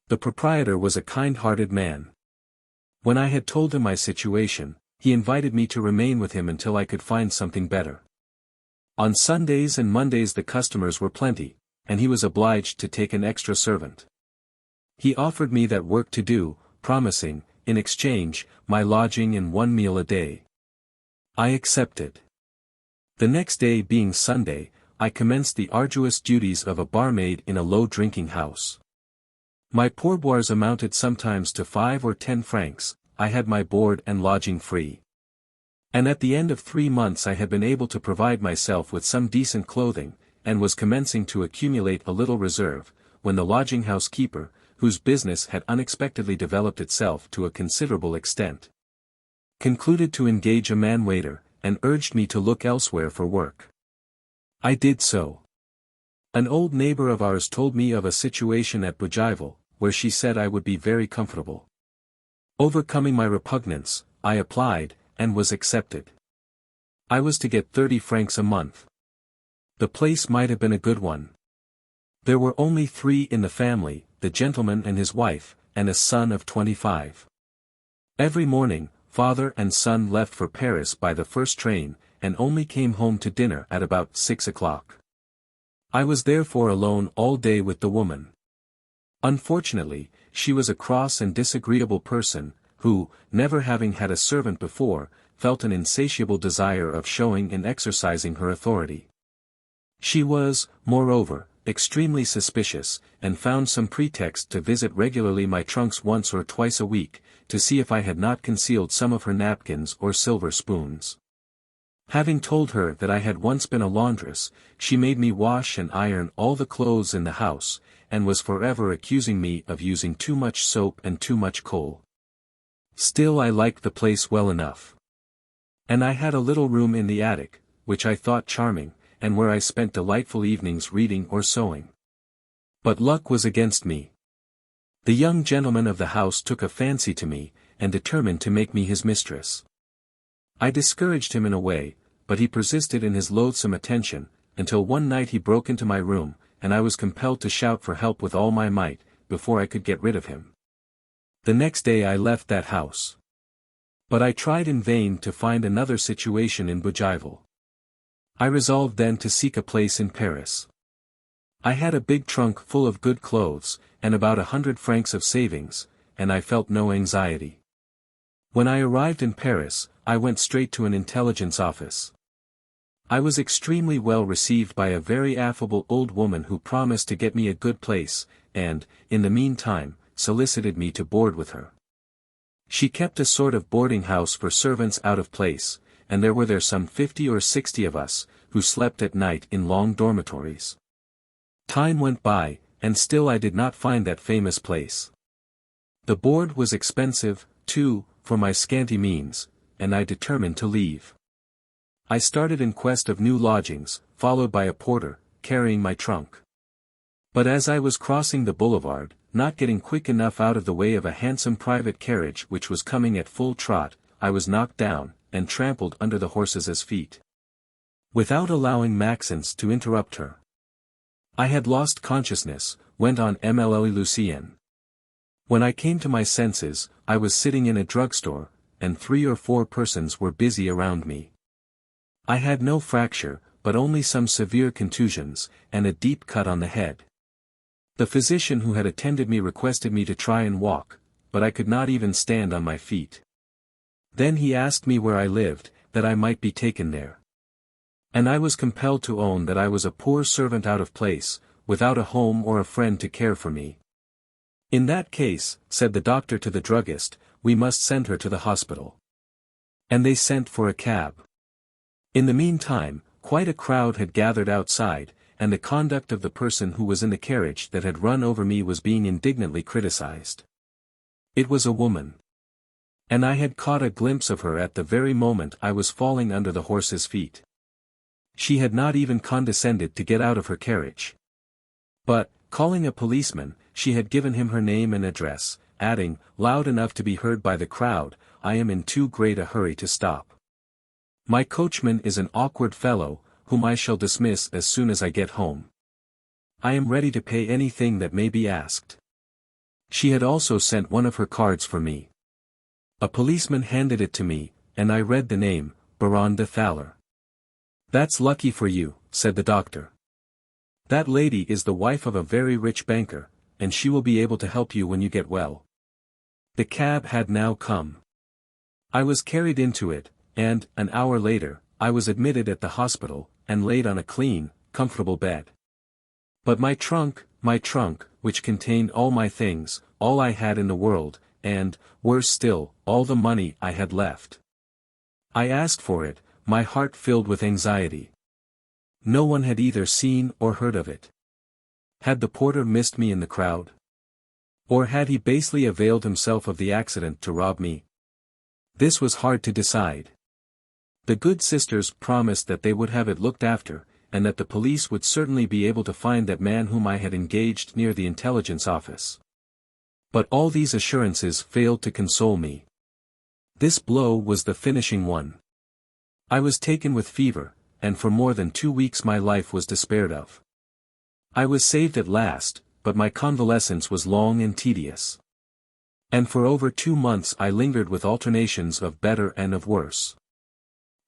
The proprietor was a kind-hearted man. When I had told him my situation, he invited me to remain with him until I could find something better. On Sundays and Mondays the customers were plenty, and he was obliged to take an extra servant. He offered me that work to do, promising, in exchange, my lodging and 1 meal a day. I accepted. The next day being Sunday, I commenced the arduous duties of a barmaid in a low drinking house. My pourboires amounted sometimes to 5 or 10 francs, I had my board and lodging free. And at the end of 3 months I had been able to provide myself with some decent clothing, and was commencing to accumulate a little reserve, when the lodging-house keeper, whose business had unexpectedly developed itself to a considerable extent, concluded to engage a man-waiter, and urged me to look elsewhere for work. I did so. An old neighbor of ours told me of a situation at Bougival, where she said I would be very comfortable. Overcoming my repugnance, I applied, and was accepted. I was to get 30 francs a month. The place might have been a good one. There were only 3 in the family, the gentleman and his wife, and a son of 25. Every morning, father and son left for Paris by the first train, and only came home to dinner at about 6 o'clock. I was therefore alone all day with the woman. Unfortunately, she was a cross and disagreeable person, who, never having had a servant before, felt an insatiable desire of showing and exercising her authority. She was, moreover, extremely suspicious, and found some pretext to visit regularly my trunks once or twice a week, to see if I had not concealed some of her napkins or silver spoons. Having told her that I had once been a laundress, she made me wash and iron all the clothes in the house, and was forever accusing me of using too much soap and too much coal. Still I liked the place well enough. And I had a little room in the attic, which I thought charming, and where I spent delightful evenings reading or sewing. But luck was against me. The young gentleman of the house took a fancy to me, and determined to make me his mistress. I discouraged him in a way, but he persisted in his loathsome attention, until one night he broke into my room, and I was compelled to shout for help with all my might, before I could get rid of him. The next day I left that house. But I tried in vain to find another situation in Bougival. I resolved then to seek a place in Paris. I had a big trunk full of good clothes, and about 100 francs of savings, and I felt no anxiety. When I arrived in Paris, I went straight to an intelligence office. I was extremely well received by a very affable old woman who promised to get me a good place, and, in the meantime, solicited me to board with her. She kept a sort of boarding house for servants out of place, and there were some 50 or 60 of us, who slept at night in long dormitories. Time went by, and still I did not find that famous place. The board was expensive, too, for my scanty means, and I determined to leave. I started in quest of new lodgings, followed by a porter, carrying my trunk. But as I was crossing the boulevard, not getting quick enough out of the way of a handsome private carriage which was coming at full trot, I was knocked down, and trampled under the horses' feet. Without allowing Maxence to interrupt her. I had lost consciousness, went on Émile Lucienne. When I came to my senses, I was sitting in a drugstore, and 3 or 4 persons were busy around me. I had no fracture, but only some severe contusions, and a deep cut on the head. The physician who had attended me requested me to try and walk, but I could not even stand on my feet. Then he asked me where I lived, that I might be taken there. And I was compelled to own that I was a poor servant out of place, without a home or a friend to care for me. In that case, said the doctor to the druggist, we must send her to the hospital. And they sent for a cab. In the meantime, quite a crowd had gathered outside, and the conduct of the person who was in the carriage that had run over me was being indignantly criticized. It was a woman. And I had caught a glimpse of her at the very moment I was falling under the horse's feet. She had not even condescended to get out of her carriage. But, calling a policeman, she had given him her name and address, adding, loud enough to be heard by the crowd, I am in too great a hurry to stop. My coachman is an awkward fellow, whom I shall dismiss as soon as I get home. I am ready to pay anything that may be asked. She had also sent one of her cards for me. A policeman handed it to me, and I read the name, Baron de Thaler. That's lucky for you, said the doctor. That lady is the wife of a very rich banker, and she will be able to help you when you get well. The cab had now come. I was carried into it, and, an hour later, I was admitted at the hospital, and laid on a clean, comfortable bed. But my trunk, which contained all my things, all I had in the world, and, worse still, all the money I had left. I asked for it, my heart filled with anxiety. No one had either seen or heard of it. Had the porter missed me in the crowd? Or had he basely availed himself of the accident to rob me? This was hard to decide. The good sisters promised that they would have it looked after, and that the police would certainly be able to find that man whom I had engaged near the intelligence office. But all these assurances failed to console me. This blow was the finishing one. I was taken with fever, and for more than 2 weeks my life was despaired of. I was saved at last, but my convalescence was long and tedious. And for over 2 months I lingered with alternations of better and of worse.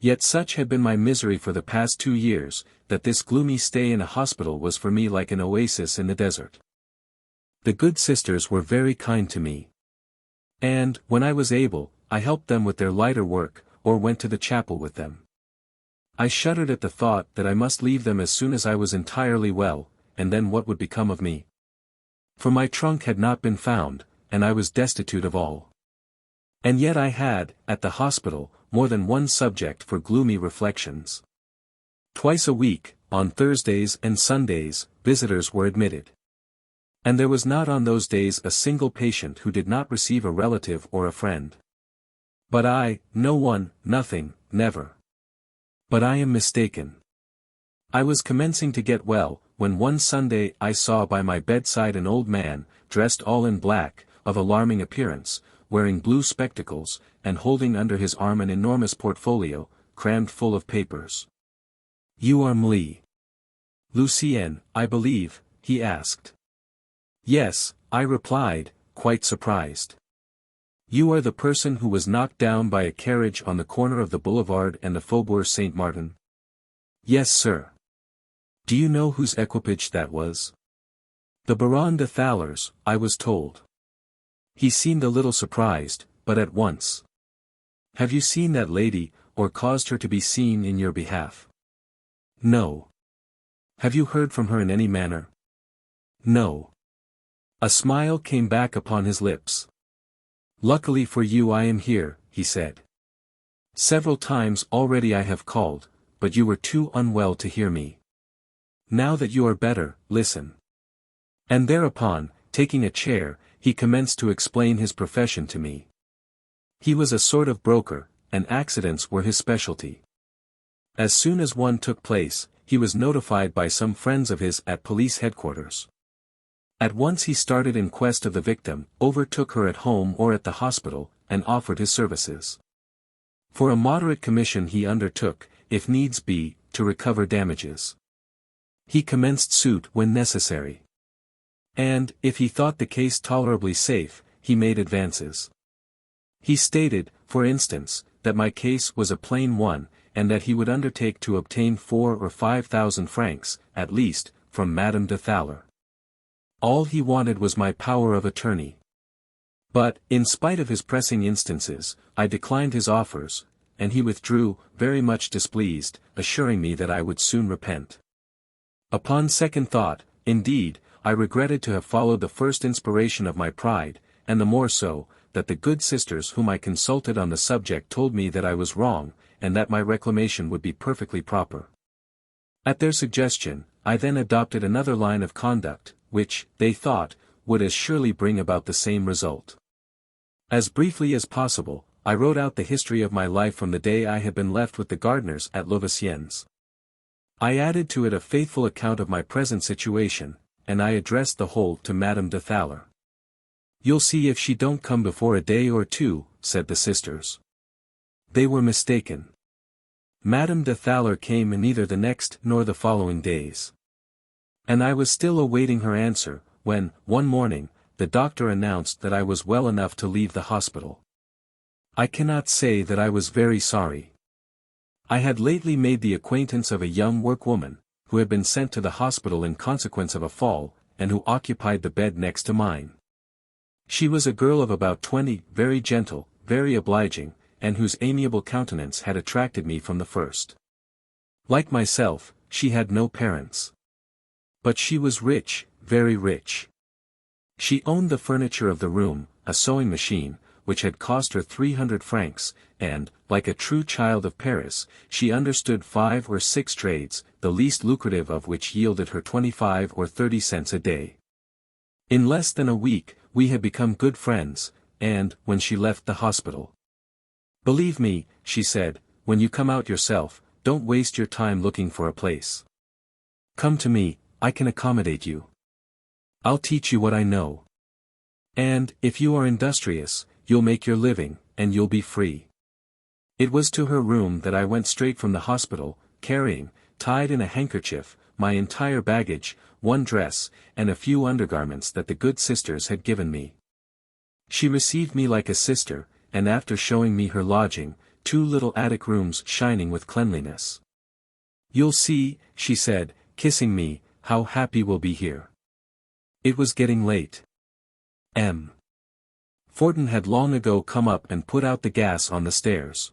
Yet such had been my misery for the past 2 years, that this gloomy stay in a hospital was for me like an oasis in the desert. The good sisters were very kind to me. And, when I was able, I helped them with their lighter work, or went to the chapel with them. I shuddered at the thought that I must leave them as soon as I was entirely well, and then what would become of me? For my trunk had not been found, and I was destitute of all. And yet I had, at the hospital, more than one subject for gloomy reflections. Twice a week, on Thursdays and Sundays, visitors were admitted. And there was not on those days a single patient who did not receive a relative or a friend. But I, no one, nothing, never. But I am mistaken. I was commencing to get well, when one Sunday I saw by my bedside an old man, dressed all in black, of alarming appearance, wearing blue spectacles, and holding under his arm an enormous portfolio, crammed full of papers. You are Émile Lucienne, I believe, he asked. Yes, I replied, quite surprised. You are the person who was knocked down by a carriage on the corner of the boulevard and the Faubourg Saint-Martin? Yes, sir. Do you know whose equipage that was? The Baron de Thaler's, I was told. He seemed a little surprised, but at once. Have you seen that lady, or caused her to be seen in your behalf? No. Have you heard from her in any manner? No. A smile came back upon his lips. Luckily for you I am here, he said. Several times already I have called, but you were too unwell to hear me. Now that you are better, listen." And thereupon, taking a chair, he commenced to explain his profession to me. He was a sort of broker, and accidents were his specialty. As soon as one took place, he was notified by some friends of his at police headquarters. At once he started in quest of the victim, overtook her at home or at the hospital, and offered his services. For a moderate commission he undertook, if needs be, to recover damages. He commenced suit when necessary. And, if he thought the case tolerably safe, he made advances. He stated, for instance, that my case was a plain one, and that he would undertake to obtain 4,000 or 5,000 francs, at least, from Madame de Thaler. All he wanted was my power of attorney. But, in spite of his pressing instances, I declined his offers, and he withdrew, very much displeased, assuring me that I would soon repent. Upon second thought, indeed, I regretted to have followed the first inspiration of my pride, and the more so, that the good sisters whom I consulted on the subject told me that I was wrong, and that my reclamation would be perfectly proper. At their suggestion, I then adopted another line of conduct, which, they thought, would as surely bring about the same result. As briefly as possible, I wrote out the history of my life from the day I had been left with the gardeners at Lucienne's. I added to it a faithful account of my present situation, and I addressed the whole to Madame de Thaler. "You'll see if she don't come before a day or two," said the sisters. They were mistaken. Madame de Thaler came in neither the next nor the following days. And I was still awaiting her answer, when, one morning, the doctor announced that I was well enough to leave the hospital. I cannot say that I was very sorry. I had lately made the acquaintance of a young workwoman, who had been sent to the hospital in consequence of a fall, and who occupied the bed next to mine. She was a girl of about 20, very gentle, very obliging, and whose amiable countenance had attracted me from the first. Like myself, she had no parents. But she was rich, very rich. She owned the furniture of the room, a sewing machine, which had cost her 300 francs, and, like a true child of Paris, she understood 5 or 6 trades, the least lucrative of which yielded her 25 or 30 cents a day. In less than a week, we had become good friends, and, when she left the hospital, "Believe me," she said, "when you come out yourself, don't waste your time looking for a place. Come to me, I can accommodate you. I'll teach you what I know. And, if you are industrious, you'll make your living, and you'll be free." It was to her room that I went straight from the hospital, carrying, tied in a handkerchief, my entire baggage, one dress, and a few undergarments that the good sisters had given me. She received me like a sister, and after showing me her lodging, 2 little attic rooms shining with cleanliness. "You'll see," she said, kissing me, "how happy we'll be here." It was getting late. M. Fortin had long ago come up and put out the gas on the stairs.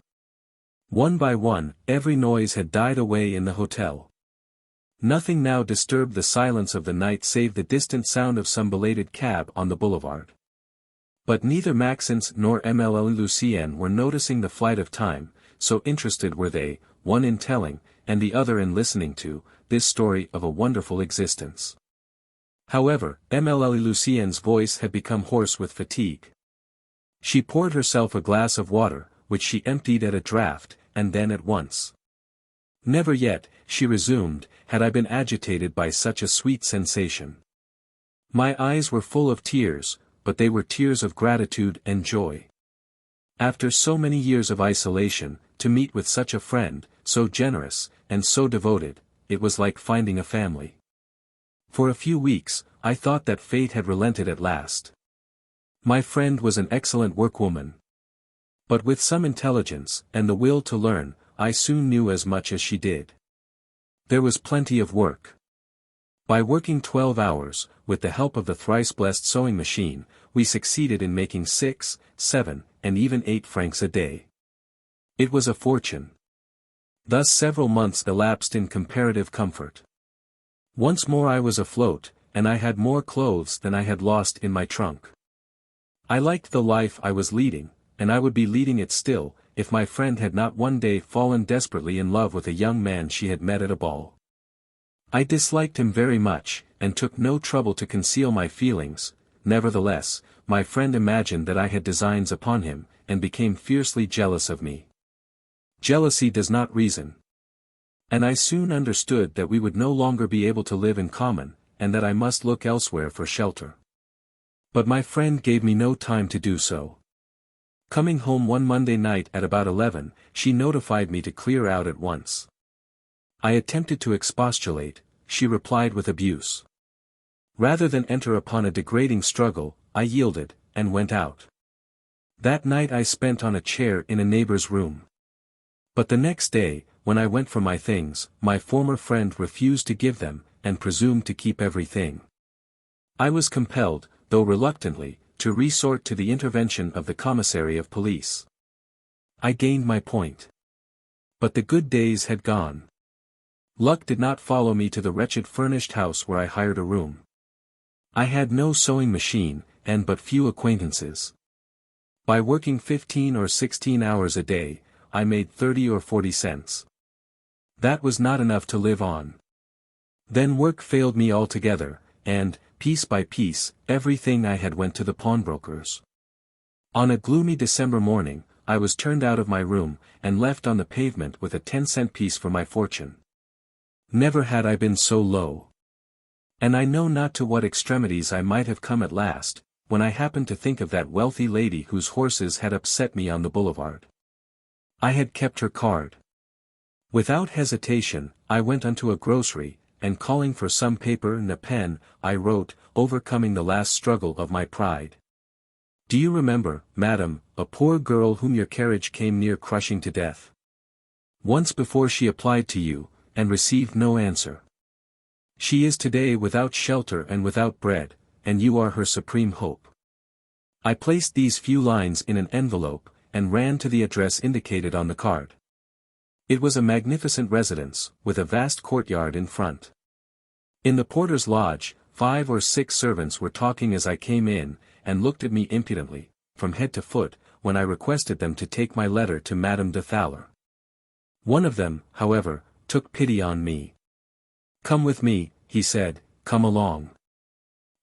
One by one, every noise had died away in the hotel. Nothing now disturbed the silence of the night save the distant sound of some belated cab on the boulevard. But neither Maxence nor Émile and Lucienne were noticing the flight of time, so interested were they, one in telling, and the other in listening to, this story of a wonderful existence. However, Émile Lucienne's voice had become hoarse with fatigue. She poured herself a glass of water, which she emptied at a draught, and then at once. "Never yet," she resumed, "had I been agitated by such a sweet sensation. My eyes were full of tears, but they were tears of gratitude and joy. After so many years of isolation, to meet with such a friend, so generous, and so devoted, it was like finding a family. For a few weeks, I thought that fate had relented at last. My friend was an excellent workwoman. But with some intelligence, and the will to learn, I soon knew as much as she did. There was plenty of work. By working 12 hours, with the help of the thrice-blessed sewing machine, we succeeded in making 6, 7, and even 8 francs a day. It was a fortune. Thus several months elapsed in comparative comfort. Once more I was afloat, and I had more clothes than I had lost in my trunk. I liked the life I was leading, and I would be leading it still, if my friend had not one day fallen desperately in love with a young man she had met at a ball. I disliked him very much, and took no trouble to conceal my feelings. Nevertheless, my friend imagined that I had designs upon him, and became fiercely jealous of me. Jealousy does not reason. And I soon understood that we would no longer be able to live in common, and that I must look elsewhere for shelter. But my friend gave me no time to do so. Coming home one Monday night at about 11, she notified me to clear out at once. I attempted to expostulate, she replied with abuse. Rather than enter upon a degrading struggle, I yielded, and went out. That night I spent on a chair in a neighbor's room. But the next day, when I went for my things, my former friend refused to give them, and presumed to keep everything. I was compelled, though reluctantly, to resort to the intervention of the commissary of police. I gained my point. But the good days had gone. Luck did not follow me to the wretched furnished house where I hired a room. I had no sewing machine, and but few acquaintances. By working 15 or 16 hours a day, I made 30 or 40 cents. That was not enough to live on. Then work failed me altogether, and, piece by piece, everything I had went to the pawnbrokers. On a gloomy December morning, I was turned out of my room, and left on the pavement with a 10-cent piece for my fortune. Never had I been so low. And I know not to what extremities I might have come at last, when I happened to think of that wealthy lady whose horses had upset me on the boulevard. I had kept her card. Without hesitation, I went unto a grocery, and calling for some paper and a pen, I wrote, overcoming the last struggle of my pride. Do you remember, madam, a poor girl whom your carriage came near crushing to death? Once before she applied to you, and received no answer. She is today without shelter and without bread, and you are her supreme hope. I placed these few lines in an envelope, and ran to the address indicated on the card. It was a magnificent residence, with a vast courtyard in front. In the porter's lodge, 5 or 6 servants were talking as I came in, and looked at me impudently, from head to foot, when I requested them to take my letter to Madame de Thaler. One of them, however, took pity on me. Come with me, he said, come along.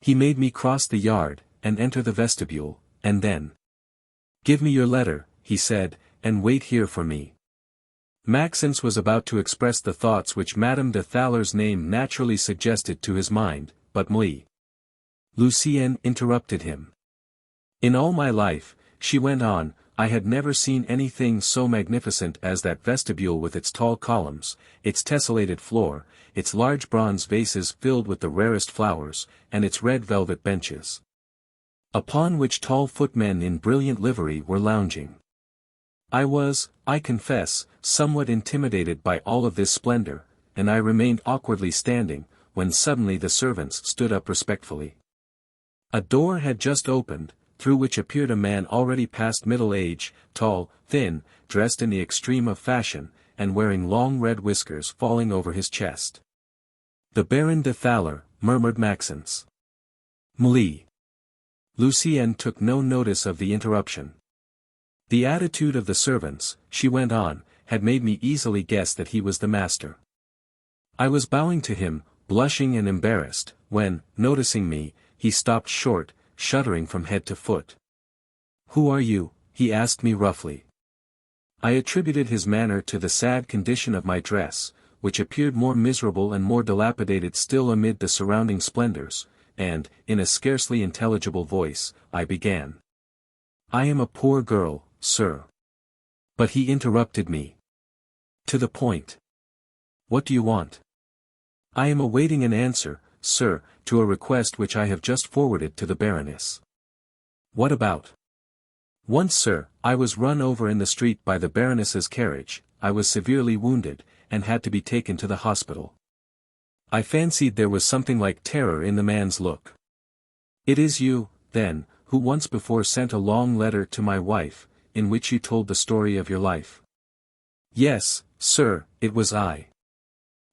He made me cross the yard, and enter the vestibule, and then. Give me your letter, he said, and wait here for me. Maxence was about to express the thoughts which Madame de Thaler's name naturally suggested to his mind, but Lucienne interrupted him. In all my life, she went on, I had never seen anything so magnificent as that vestibule with its tall columns, its tessellated floor, its large bronze vases filled with the rarest flowers, and its red velvet benches, upon which tall footmen in brilliant livery were lounging. I was, I confess, somewhat intimidated by all of this splendor, and I remained awkwardly standing, when suddenly the servants stood up respectfully. A door had just opened, through which appeared a man already past middle age, tall, thin, dressed in the extreme of fashion, and wearing long red whiskers falling over his chest. The Baron de Thaler, murmured Maxence. Lucienne took no notice of the interruption. The attitude of the servants, she went on, had made me easily guess that he was the master. I was bowing to him, blushing and embarrassed, when, noticing me, he stopped short, shuddering from head to foot. Who are you? He asked me roughly. I attributed his manner to the sad condition of my dress, which appeared more miserable and more dilapidated still amid the surrounding splendors, and, in a scarcely intelligible voice, I began. I am a poor girl, sir. But he interrupted me. To the point. What do you want? I am awaiting an answer, sir, to a request which I have just forwarded to the Baroness. What about? Once, sir, I was run over in the street by the Baroness's carriage, I was severely wounded, and had to be taken to the hospital. I fancied there was something like terror in the man's look. It is you, then, who once before sent a long letter to my wife, in which you told the story of your life. Yes, sir, it was I.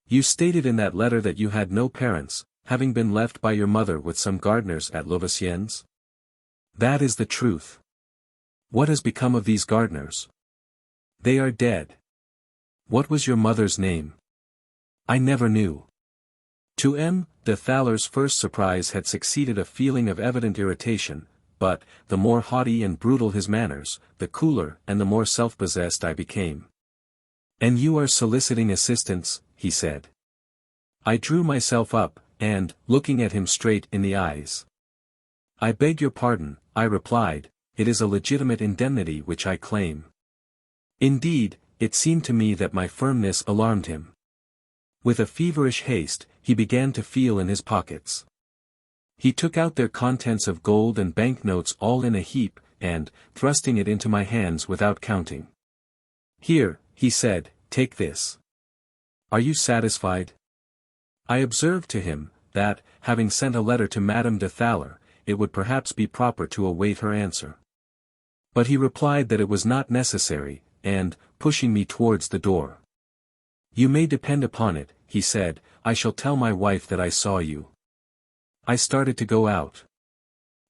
You stated in that letter that you had no parents, having been left by your mother with some gardeners at Louveciennes. That is the truth. What has become of these gardeners? They are dead. What was your mother's name? I never knew. To M. de Thaler's first surprise had succeeded a feeling of evident irritation, but, the more haughty and brutal his manners, the cooler and the more self-possessed I became. And you are soliciting assistance, he said. I drew myself up, and, looking at him straight in the eyes. I beg your pardon, I replied, it is a legitimate indemnity which I claim. Indeed, it seemed to me that my firmness alarmed him. With a feverish haste, he began to feel in his pockets. He took out their contents of gold and banknotes all in a heap, and, thrusting it into my hands without counting. Here, he said, take this. Are you satisfied? I observed to him, that, having sent a letter to Madame de Thaler, it would perhaps be proper to await her answer. But he replied that it was not necessary, and, pushing me towards the door. You may depend upon it, he said, I shall tell my wife that I saw you. I started to go out.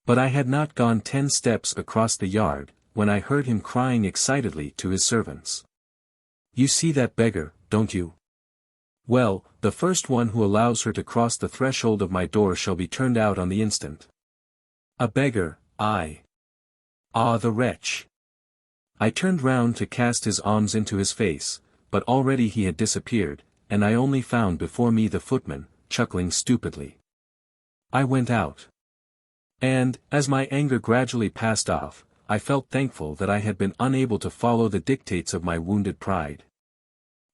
But I had not gone 10 steps across the yard, when I heard him crying excitedly to his servants. You see that beggar, don't you? Well, the first one who allows her to cross the threshold of my door shall be turned out on the instant. A beggar, I. Ah, the wretch! I turned round to cast his alms into his face, but already he had disappeared, and I only found before me the footman, chuckling stupidly. I went out. And, as my anger gradually passed off, I felt thankful that I had been unable to follow the dictates of my wounded pride.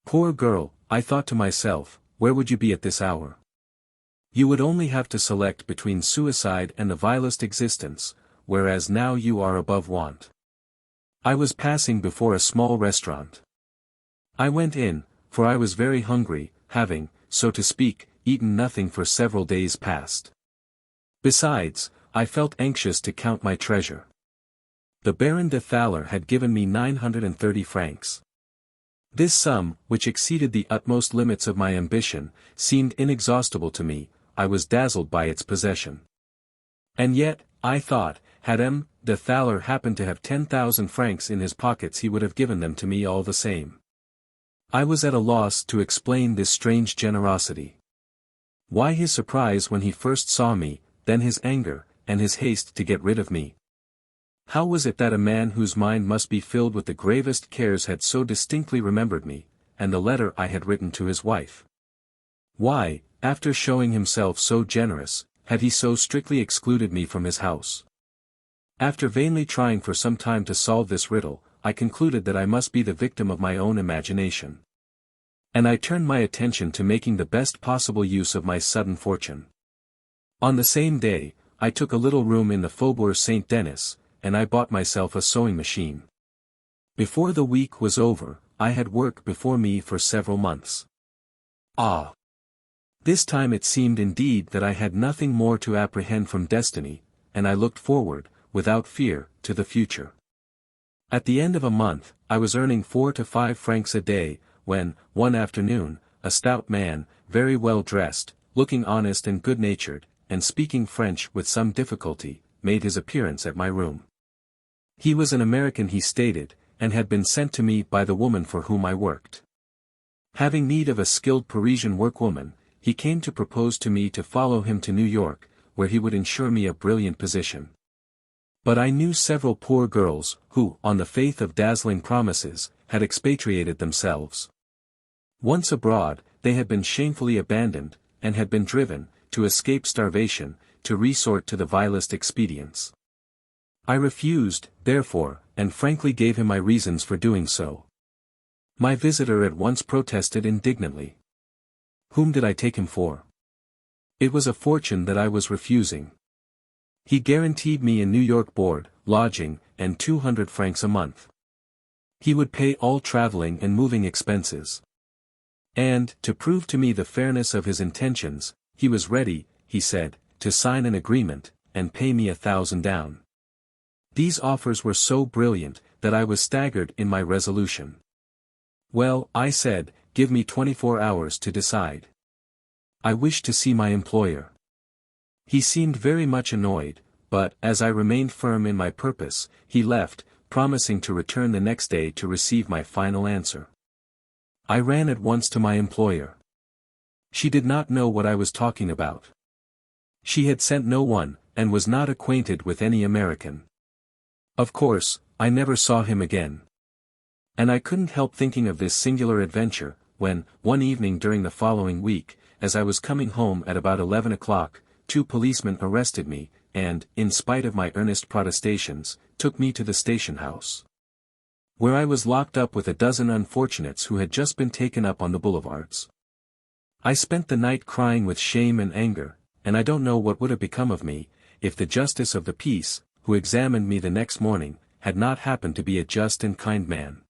Poor girl, I thought to myself, where would you be at this hour? You would only have to select between suicide and the vilest existence, whereas now you are above want. I was passing before a small restaurant. I went in, for I was very hungry, having, so to speak, eaten nothing for several days past. Besides, I felt anxious to count my treasure. The Baron de Thaler had given me 930 francs. This sum, which exceeded the utmost limits of my ambition, seemed inexhaustible to me. I was dazzled by its possession. And yet, I thought, had M. de Thaler happened to have 10,000 francs in his pockets he would have given them to me all the same. I was at a loss to explain this strange generosity. Why his surprise when he first saw me, then his anger, and his haste to get rid of me? How was it that a man whose mind must be filled with the gravest cares had so distinctly remembered me, and the letter I had written to his wife? Why, after showing himself so generous, had he so strictly excluded me from his house? After vainly trying for some time to solve this riddle, I concluded that I must be the victim of my own imagination. And I turned my attention to making the best possible use of my sudden fortune. On the same day, I took a little room in the Faubourg Saint-Denis, and I bought myself a sewing machine. Before the week was over, I had work before me for several months. Ah! This time it seemed indeed that I had nothing more to apprehend from destiny, and I looked forward, without fear, to the future. At the end of a month, I was earning 4 to 5 francs a day, when, one afternoon, a stout man, very well dressed, looking honest and good-natured, and speaking French with some difficulty, made his appearance at my room. He was an American, he stated, and had been sent to me by the woman for whom I worked. Having need of a skilled Parisian workwoman, he came to propose to me to follow him to New York, where he would ensure me a brilliant position. But I knew several poor girls, who, on the faith of dazzling promises, had expatriated themselves. Once abroad, they had been shamefully abandoned, and had been driven, to escape starvation, to resort to the vilest expedients. I refused, therefore, and frankly gave him my reasons for doing so. My visitor at once protested indignantly. Whom did I take him for? It was a fortune that I was refusing. He guaranteed me in New York board, lodging, and 200 francs a month. He would pay all traveling and moving expenses. And, to prove to me the fairness of his intentions, he was ready, he said, to sign an agreement, and pay me 1,000 down. These offers were so brilliant, that I was staggered in my resolution. Well, I said, give me 24 hours to decide. I wish to see my employer. He seemed very much annoyed, but, as I remained firm in my purpose, he left, promising to return the next day to receive my final answer. I ran at once to my employer. She did not know what I was talking about. She had sent no one, and was not acquainted with any American. Of course, I never saw him again. And I couldn't help thinking of this singular adventure, when, one evening during the following week, as I was coming home at about 11 o'clock, 2 policemen arrested me, and, in spite of my earnest protestations, took me to the station house, where I was locked up with a dozen unfortunates who had just been taken up on the boulevards. I spent the night crying with shame and anger, and I don't know what would have become of me, if the justice of the peace, who examined me the next morning, had not happened to be a just and kind man.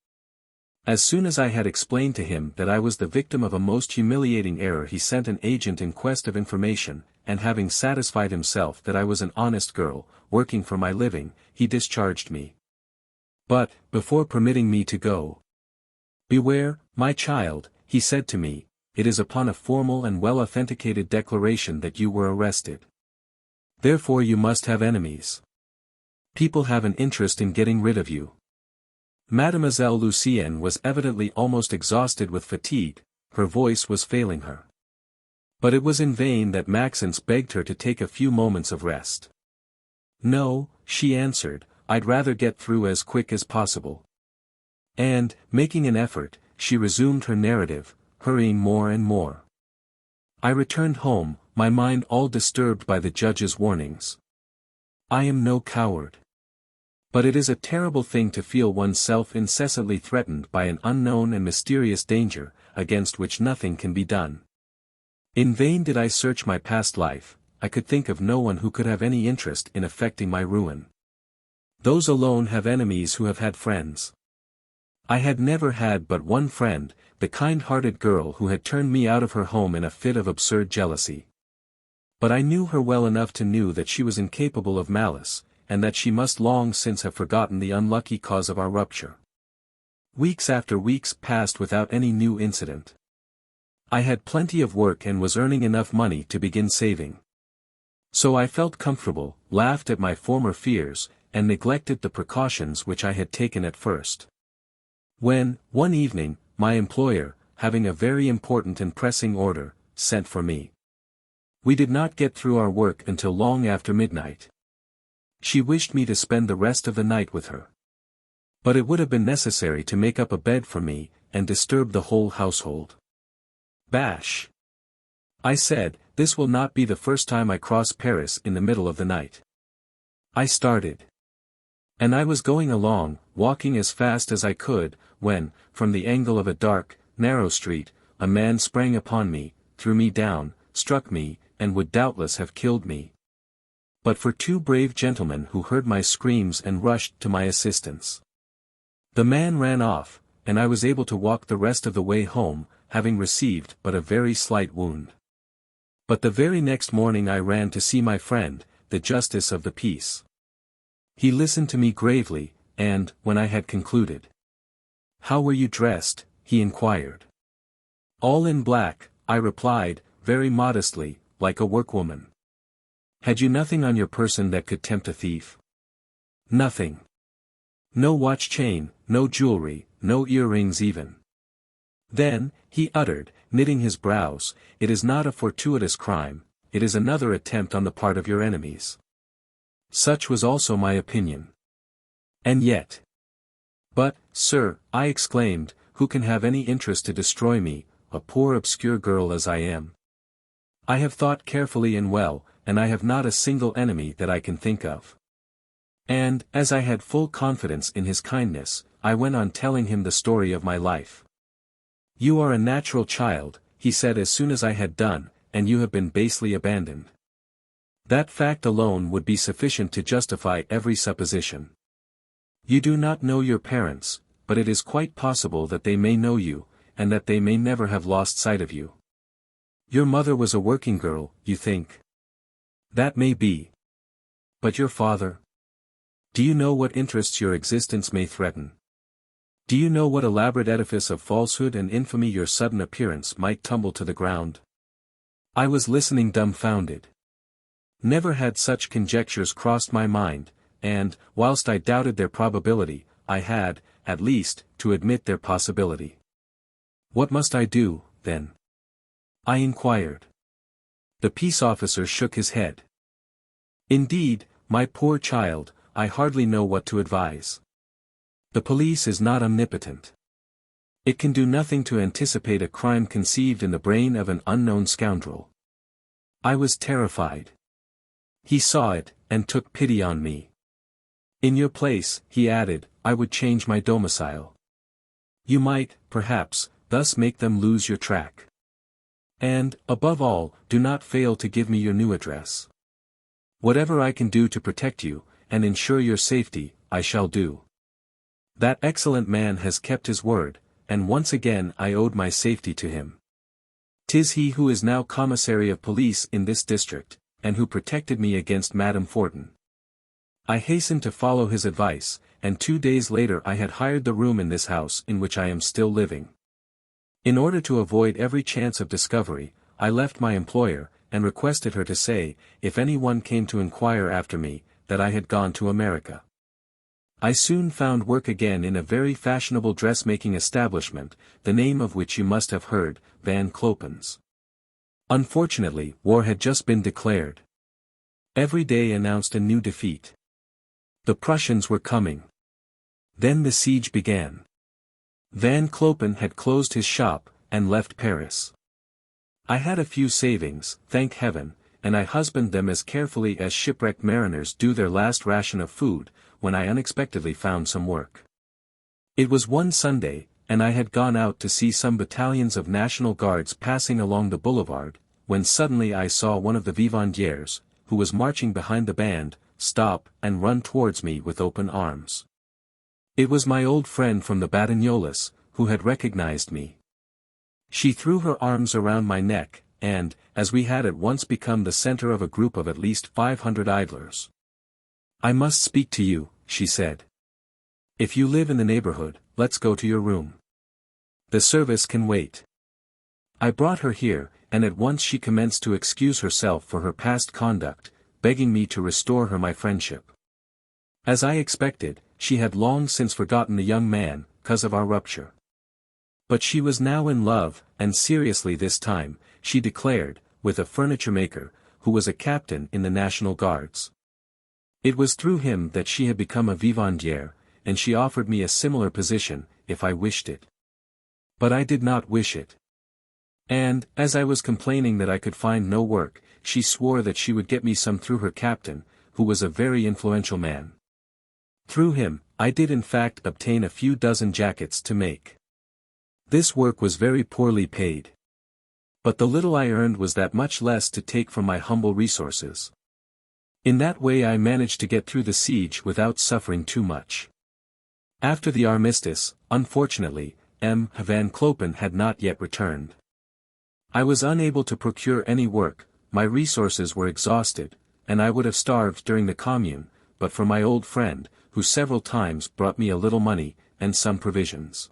As soon as I had explained to him that I was the victim of a most humiliating error, he sent an agent in quest of information, and having satisfied himself that I was an honest girl, working for my living, he discharged me. But, before permitting me to go, "Beware, my child," he said to me, "it is upon a formal and well-authenticated declaration that you were arrested. Therefore you must have enemies. People have an interest in getting rid of you." Mademoiselle Lucienne was evidently almost exhausted with fatigue, her voice was failing her. But it was in vain that Maxence begged her to take a few moments of rest. "No," she answered, "I'd rather get through as quick as possible." And, making an effort, she resumed her narrative, hurrying more and more. I returned home, my mind all disturbed by the judge's warnings. I am no coward. But it is a terrible thing to feel oneself incessantly threatened by an unknown and mysterious danger, against which nothing can be done. In vain did I search my past life, I could think of no one who could have any interest in effecting my ruin. Those alone have enemies who have had friends. I had never had but one friend, the kind-hearted girl who had turned me out of her home in a fit of absurd jealousy. But I knew her well enough to know that she was incapable of malice, and that she must long since have forgotten the unlucky cause of our rupture. Weeks after weeks passed without any new incident. I had plenty of work and was earning enough money to begin saving. So I felt comfortable, laughed at my former fears, and neglected the precautions which I had taken at first. When, one evening, my employer, having a very important and pressing order, sent for me. We did not get through our work until long after midnight. She wished me to spend the rest of the night with her. But it would have been necessary to make up a bed for me, and disturb the whole household. "Bash!" I said, "this will not be the first time I cross Paris in the middle of the night." I started. And I was going along, walking as fast as I could, when, from the angle of a dark, narrow street, a man sprang upon me, threw me down, struck me, and would doubtless have killed me, but for 2 brave gentlemen who heard my screams and rushed to my assistance. The man ran off, and I was able to walk the rest of the way home, having received but a very slight wound. But the very next morning I ran to see my friend, the justice of the peace. He listened to me gravely, and, when I had concluded, "How were you dressed?" he inquired. "All in black," I replied, very modestly, like a workwoman. "Had you nothing on your person that could tempt a thief?" "Nothing. No watch chain, no jewelry, no earrings even." "Then," he uttered, knitting his brows, "it is not a fortuitous crime, it is another attempt on the part of your enemies." Such was also my opinion. And yet. "But, sir," I exclaimed, "who can have any interest to destroy me, a poor obscure girl as I am? I have thought carefully and well, and I have not a single enemy that I can think of." And, as I had full confidence in his kindness, I went on telling him the story of my life. "You are a natural child," he said as soon as I had done, "and you have been basely abandoned. That fact alone would be sufficient to justify every supposition. You do not know your parents, but it is quite possible that they may know you, and that they may never have lost sight of you. Your mother was a working girl, you think? That may be. But your father? Do you know what interests your existence may threaten? Do you know what elaborate edifice of falsehood and infamy your sudden appearance might tumble to the ground?" I was listening dumbfounded. Never had such conjectures crossed my mind, and, whilst I doubted their probability, I had, at least, to admit their possibility. What must I do, then? I inquired. The peace officer shook his head. Indeed, my poor child, I hardly know what to advise. The police is not omnipotent. It can do nothing to anticipate a crime conceived in the brain of an unknown scoundrel. I was terrified. He saw it, and took pity on me. In your place, he added, I would change my domicile. You might, perhaps, thus make them lose your track. And, above all, do not fail to give me your new address. Whatever I can do to protect you, and ensure your safety, I shall do. That excellent man has kept his word, and once again I owed my safety to him. 'Tis he who is now commissary of police in this district, and who protected me against Madame Fortin. I hastened to follow his advice, and 2 days later I had hired the room in this house in which I am still living. In order to avoid every chance of discovery, I left my employer, and requested her to say, if any one came to inquire after me, that I had gone to America. I soon found work again in a very fashionable dressmaking establishment, the name of which you must have heard, Van Clopen's. Unfortunately, war had just been declared. Every day announced a new defeat. The Prussians were coming. Then the siege began. Van Clopen had closed his shop, and left Paris. I had a few savings, thank heaven, and I husbanded them as carefully as shipwrecked mariners do their last ration of food, when I unexpectedly found some work. It was one Sunday, and I had gone out to see some battalions of National Guards passing along the boulevard, when suddenly I saw one of the vivandières, who was marching behind the band, stop and run towards me with open arms. It was my old friend from the Batignolles, who had recognized me. She threw her arms around my neck, and, as we had at once become the center of a group of at least 500 idlers. I must speak to you, she said. If you live in the neighborhood, let's go to your room. The service can wait. I brought her here, and at once she commenced to excuse herself for her past conduct, begging me to restore her my friendship. As I expected, she had long since forgotten the young man, cause of our rupture. But she was now in love, and seriously this time, she declared, with a furniture maker, who was a captain in the National Guards. It was through him that she had become a vivandière, and she offered me a similar position, if I wished it. But I did not wish it. And, as I was complaining that I could find no work, she swore that she would get me some through her captain, who was a very influential man. Through him, I did in fact obtain a few dozen jackets to make. This work was very poorly paid. But the little I earned was that much less to take from my humble resources. In that way I managed to get through the siege without suffering too much. After the armistice, unfortunately, M. Van Clopen had not yet returned. I was unable to procure any work, my resources were exhausted, and I would have starved during the Commune, but for my old friend, who several times brought me a little money, and some provisions.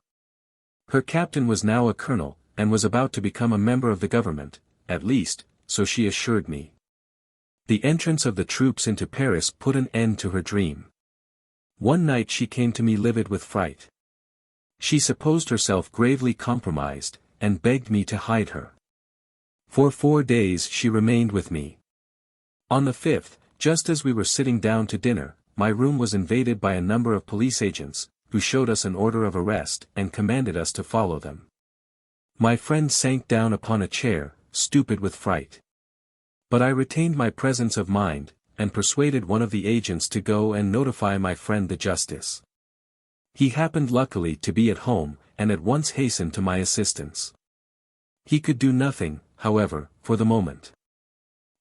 Her captain was now a colonel, and was about to become a member of the government, at least, so she assured me. The entrance of the troops into Paris put an end to her dream. One night she came to me livid with fright. She supposed herself gravely compromised, and begged me to hide her. For 4 days she remained with me. On the 5th, just as we were sitting down to dinner, my room was invaded by a number of police agents, who showed us an order of arrest and commanded us to follow them. My friend sank down upon a chair, stupid with fright. But I retained my presence of mind, and persuaded one of the agents to go and notify my friend the justice. He happened luckily to be at home, and at once hastened to my assistance. He could do nothing, however, for the moment.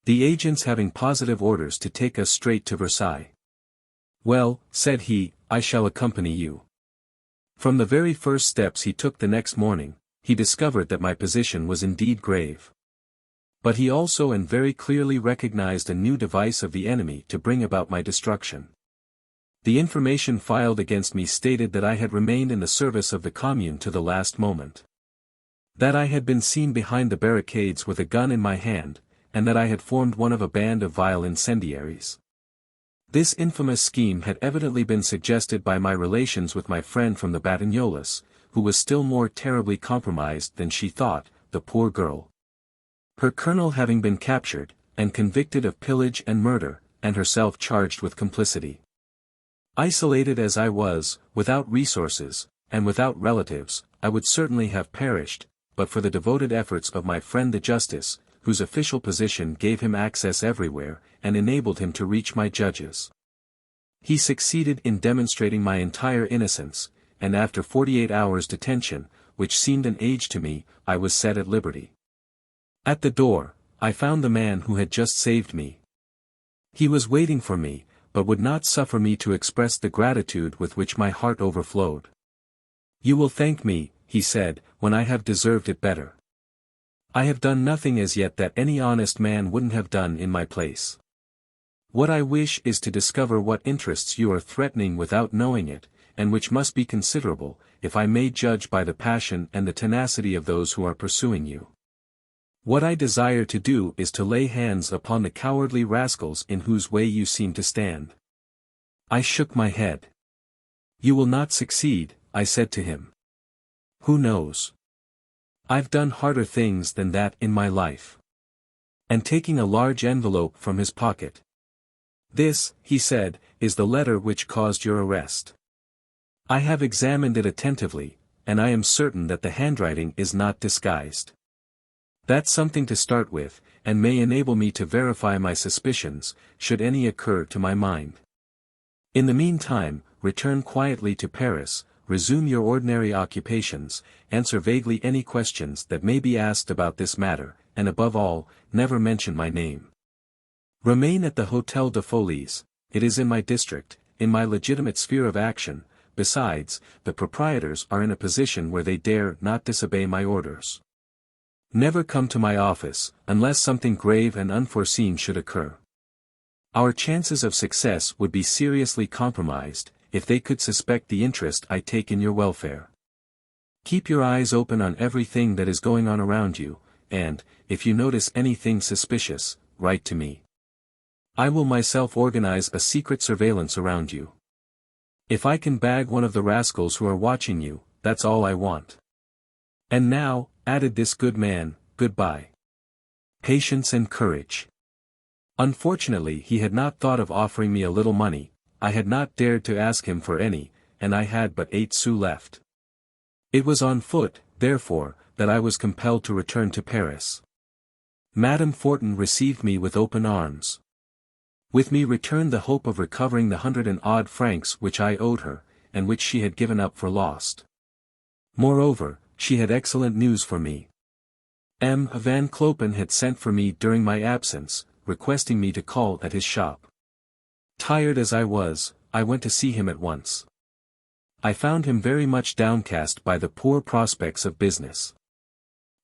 The agents having positive orders to take us straight to Versailles. Well, said he, I shall accompany you. From the very first steps he took the next morning, he discovered that my position was indeed grave. But he also and very clearly recognized a new device of the enemy to bring about my destruction. The information filed against me stated that I had remained in the service of the Commune to the last moment. That I had been seen behind the barricades with a gun in my hand, and that I had formed one of a band of vile incendiaries. This infamous scheme had evidently been suggested by my relations with my friend from the Batignolles, who was still more terribly compromised than she thought, the poor girl. Her colonel having been captured, and convicted of pillage and murder, and herself charged with complicity. Isolated as I was, without resources, and without relatives, I would certainly have perished, but for the devoted efforts of my friend the justice, whose official position gave him access everywhere, and enabled him to reach my judges. He succeeded in demonstrating my entire innocence, and after 48 hours' detention, which seemed an age to me, I was set at liberty. At the door, I found the man who had just saved me. He was waiting for me, but would not suffer me to express the gratitude with which my heart overflowed. "You will thank me," he said, "when I have deserved it better. I have done nothing as yet that any honest man wouldn't have done in my place. What I wish is to discover what interests you are threatening without knowing it, and which must be considerable, if I may judge by the passion and the tenacity of those who are pursuing you. What I desire to do is to lay hands upon the cowardly rascals in whose way you seem to stand." I shook my head. "You will not succeed," I said to him. "Who knows? I've done harder things than that in my life." And taking a large envelope from his pocket. "This," he said, "is the letter which caused your arrest. I have examined it attentively, and I am certain that the handwriting is not disguised. That's something to start with, and may enable me to verify my suspicions, should any occur to my mind. In the meantime, return quietly to Paris, resume your ordinary occupations, answer vaguely any questions that may be asked about this matter, and above all, never mention my name. Remain at the Hôtel de Folies, it is in my district, in my legitimate sphere of action. Besides, the proprietors are in a position where they dare not disobey my orders. Never come to my office, unless something grave and unforeseen should occur. Our chances of success would be seriously compromised, if they could suspect the interest I take in your welfare. Keep your eyes open on everything that is going on around you, and, if you notice anything suspicious, write to me. I will myself organize a secret surveillance around you. If I can bag one of the rascals who are watching you, that's all I want. And now," added this good man, "goodbye. Patience and courage." Unfortunately he had not thought of offering me a little money, I had not dared to ask him for any, and I had but 8 sous left. It was on foot, therefore, that I was compelled to return to Paris. Madame Fortin received me with open arms. With me returned the hope of recovering the 100 and odd francs which I owed her, and which she had given up for lost. Moreover, she had excellent news for me. M. Van Clopen had sent for me during my absence, requesting me to call at his shop. Tired as I was, I went to see him at once. I found him very much downcast by the poor prospects of business.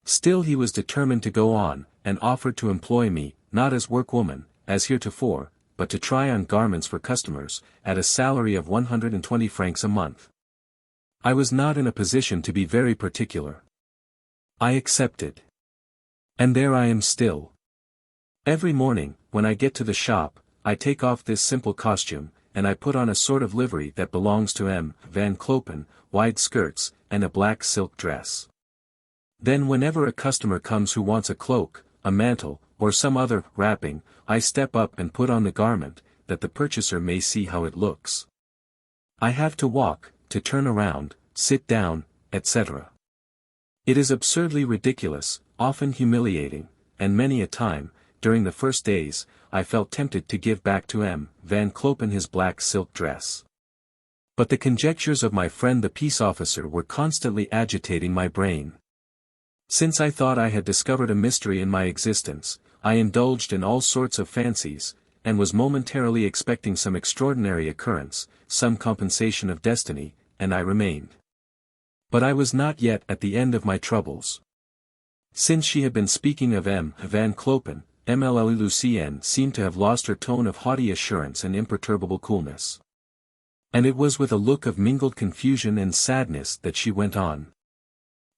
Still he was determined to go on, and offered to employ me, not as workwoman, as heretofore, but to try on garments for customers, at a salary of 120 francs a month. I was not in a position to be very particular. I accepted. And there I am still. Every morning, when I get to the shop, I take off this simple costume, and I put on a sort of livery that belongs to M. Van Clopen, wide skirts, and a black silk dress. Then whenever a customer comes who wants a cloak, a mantle, or some other wrapping, I step up and put on the garment, that the purchaser may see how it looks. I have to walk, to turn around, sit down, etc. It is absurdly ridiculous, often humiliating, and many a time, during the first days, I felt tempted to give back to M. Van Clopen his black silk dress. But the conjectures of my friend the peace officer were constantly agitating my brain. Since I thought I had discovered a mystery in my existence, I indulged in all sorts of fancies, and was momentarily expecting some extraordinary occurrence, some compensation of destiny, and I remained. But I was not yet at the end of my troubles. Since she had been speaking of M. Van Clopen, MLL Lucienne seemed to have lost her tone of haughty assurance and imperturbable coolness. And it was with a look of mingled confusion and sadness that she went on.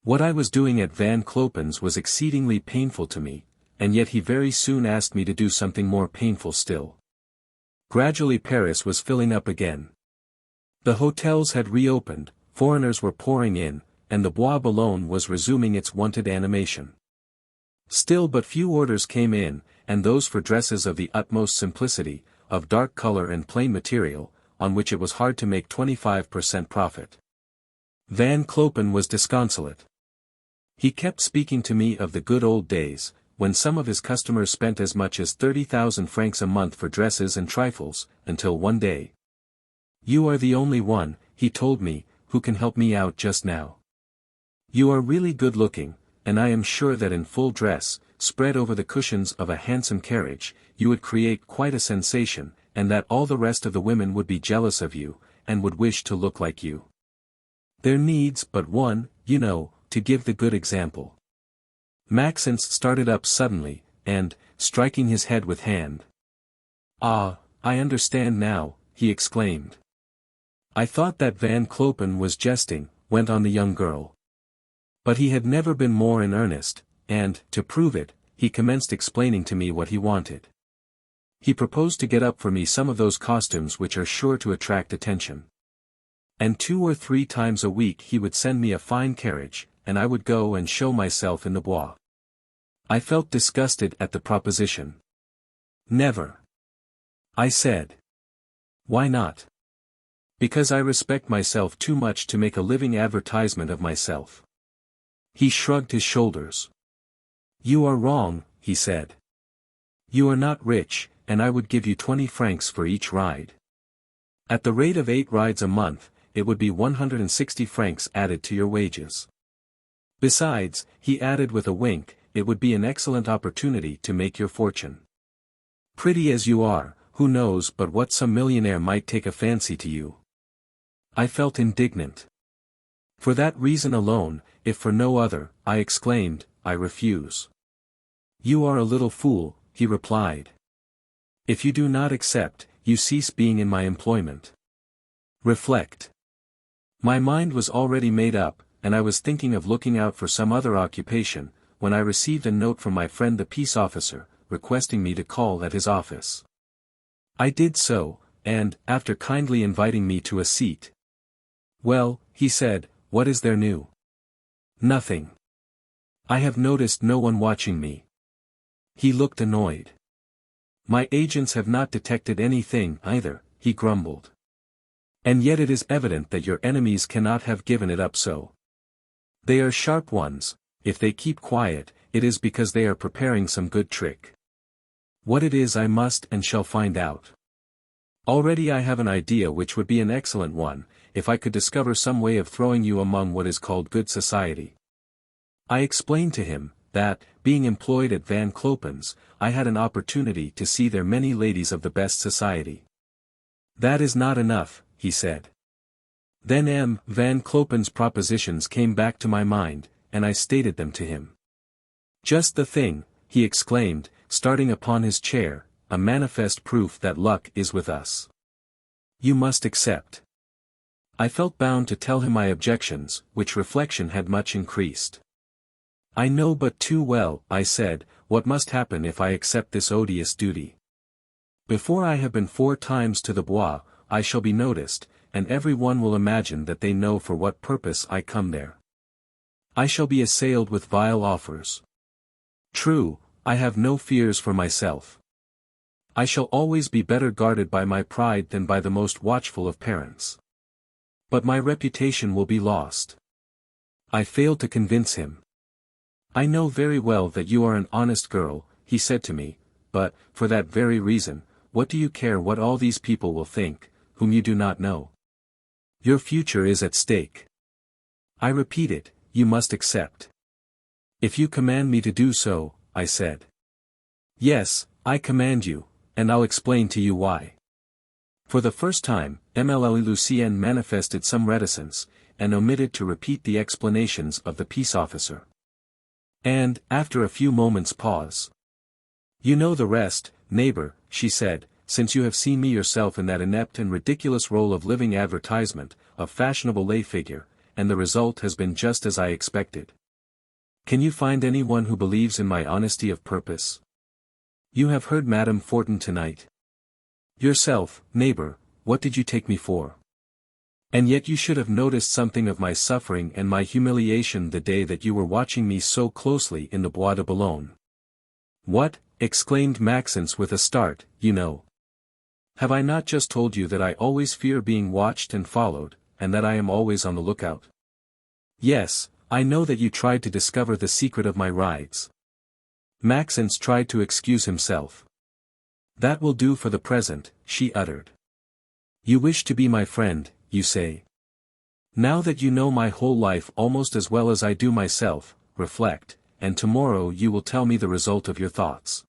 What I was doing at Van Clopen's was exceedingly painful to me, and yet he very soon asked me to do something more painful still. Gradually Paris was filling up again. The hotels had reopened, foreigners were pouring in, and the Bois Boulogne was resuming its wonted animation. Still but few orders came in, and those for dresses of the utmost simplicity, of dark color and plain material, on which it was hard to make 25% profit. Van Clopen was disconsolate. He kept speaking to me of the good old days, when some of his customers spent as much as 30,000 francs a month for dresses and trifles, until one day. "You are the only one," he told me, "who can help me out just now. You are really good looking, and I am sure that in full dress, spread over the cushions of a handsome carriage, you would create quite a sensation, and that all the rest of the women would be jealous of you, and would wish to look like you. There needs but one, you know, to give the good example." Maxence started up suddenly, and, striking his head with hand. "Ah, I understand now," he exclaimed. "I thought that Van Clopen was jesting," went on the young girl. But he had never been more in earnest, and, to prove it, he commenced explaining to me what he wanted. He proposed to get up for me some of those costumes which are sure to attract attention. And 2 or 3 times a week he would send me a fine carriage, and I would go and show myself in the Bois. I felt disgusted at the proposition. "Never," I said. "Why not?" "Because I respect myself too much to make a living advertisement of myself." He shrugged his shoulders. "You are wrong," he said. "You are not rich, and I would give you 20 francs for each ride. At the rate of 8 rides a month, it would be 160 francs added to your wages. Besides," he added with a wink, "it would be an excellent opportunity to make your fortune. Pretty as you are, who knows but what some millionaire might take a fancy to you." I felt indignant. "For that reason alone, if for no other," I exclaimed, "I refuse." "You are a little fool," he replied. "If you do not accept, you cease being in my employment. Reflect." My mind was already made up, and I was thinking of looking out for some other occupation, when I received a note from my friend the peace officer, requesting me to call at his office. I did so, and, after kindly inviting me to a seat. "Well," he said, "what is there new?" "Nothing. I have noticed no one watching me." He looked annoyed. "My agents have not detected anything either," he grumbled. "And yet it is evident that your enemies cannot have given it up so. They are sharp ones. If they keep quiet, it is because they are preparing some good trick. What it is I must and shall find out. Already I have an idea which would be an excellent one, if I could discover some way of throwing you among what is called good society." I explained to him, that, being employed at Van Clopen's, I had an opportunity to see there many ladies of the best society. "That is not enough," he said. Then M. Van Clopen's propositions came back to my mind, and I stated them to him. "Just the thing," he exclaimed, starting upon his chair, "a manifest proof that luck is with us. You must accept." I felt bound to tell him my objections, which reflection had much increased. "I know but too well," I said, "what must happen if I accept this odious duty. Before I have been 4 times to the Bois, I shall be noticed, and every one will imagine that they know for what purpose I come there. I shall be assailed with vile offers. True, I have no fears for myself. I shall always be better guarded by my pride than by the most watchful of parents. But my reputation will be lost." I failed to convince him. "I know very well that you are an honest girl," he said to me, "but, for that very reason, what do you care what all these people will think, whom you do not know? Your future is at stake. I repeat it, you must accept." "If you command me to do so," I said. "Yes, I command you, and I'll explain to you why." For the first time, Émile Lucienne manifested some reticence, and omitted to repeat the explanations of the peace officer. And, after a few moments' pause, "You know the rest, neighbor," she said, "since you have seen me yourself in that inept and ridiculous role of living advertisement, of fashionable lay figure, and the result has been just as I expected. Can you find anyone who believes in my honesty of purpose? You have heard Madame Fortin tonight. Yourself, neighbor, what did you take me for? And yet you should have noticed something of my suffering and my humiliation the day that you were watching me so closely in the Bois de Boulogne. What? Exclaimed Maxence with a start, you know. Have I not just told you that I always fear being watched and followed, and that I am always on the lookout? Yes, I know that you tried to discover the secret of my rides. Maxence tried to excuse himself. That will do for the present, she uttered. You wish to be my friend, you say. Now that you know my whole life almost as well as I do myself, reflect, and tomorrow you will tell me the result of your thoughts.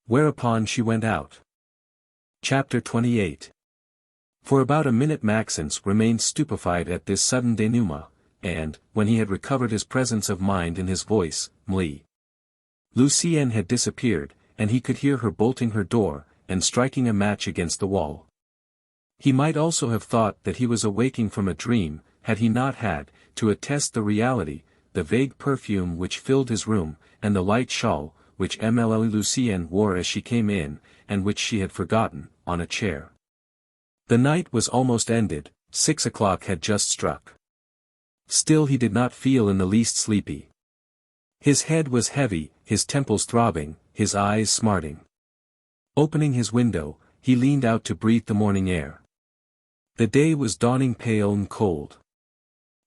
Whereupon she went out. Chapter 28. For about a minute Maxence remained stupefied at this sudden denouement, and, when he had recovered his presence of mind in his voice, Lucienne had disappeared, and he could hear her bolting her door, and striking a match against the wall. He might also have thought that he was awaking from a dream, had he not had, to attest the reality, the vague perfume which filled his room, and the light shawl, which Émile Lucienne wore as she came in, and which she had forgotten, on a chair. The night was almost ended, 6 o'clock had just struck. Still he did not feel in the least sleepy. His head was heavy, his temples throbbing, his eyes smarting. Opening his window, he leaned out to breathe the morning air. The day was dawning pale and cold.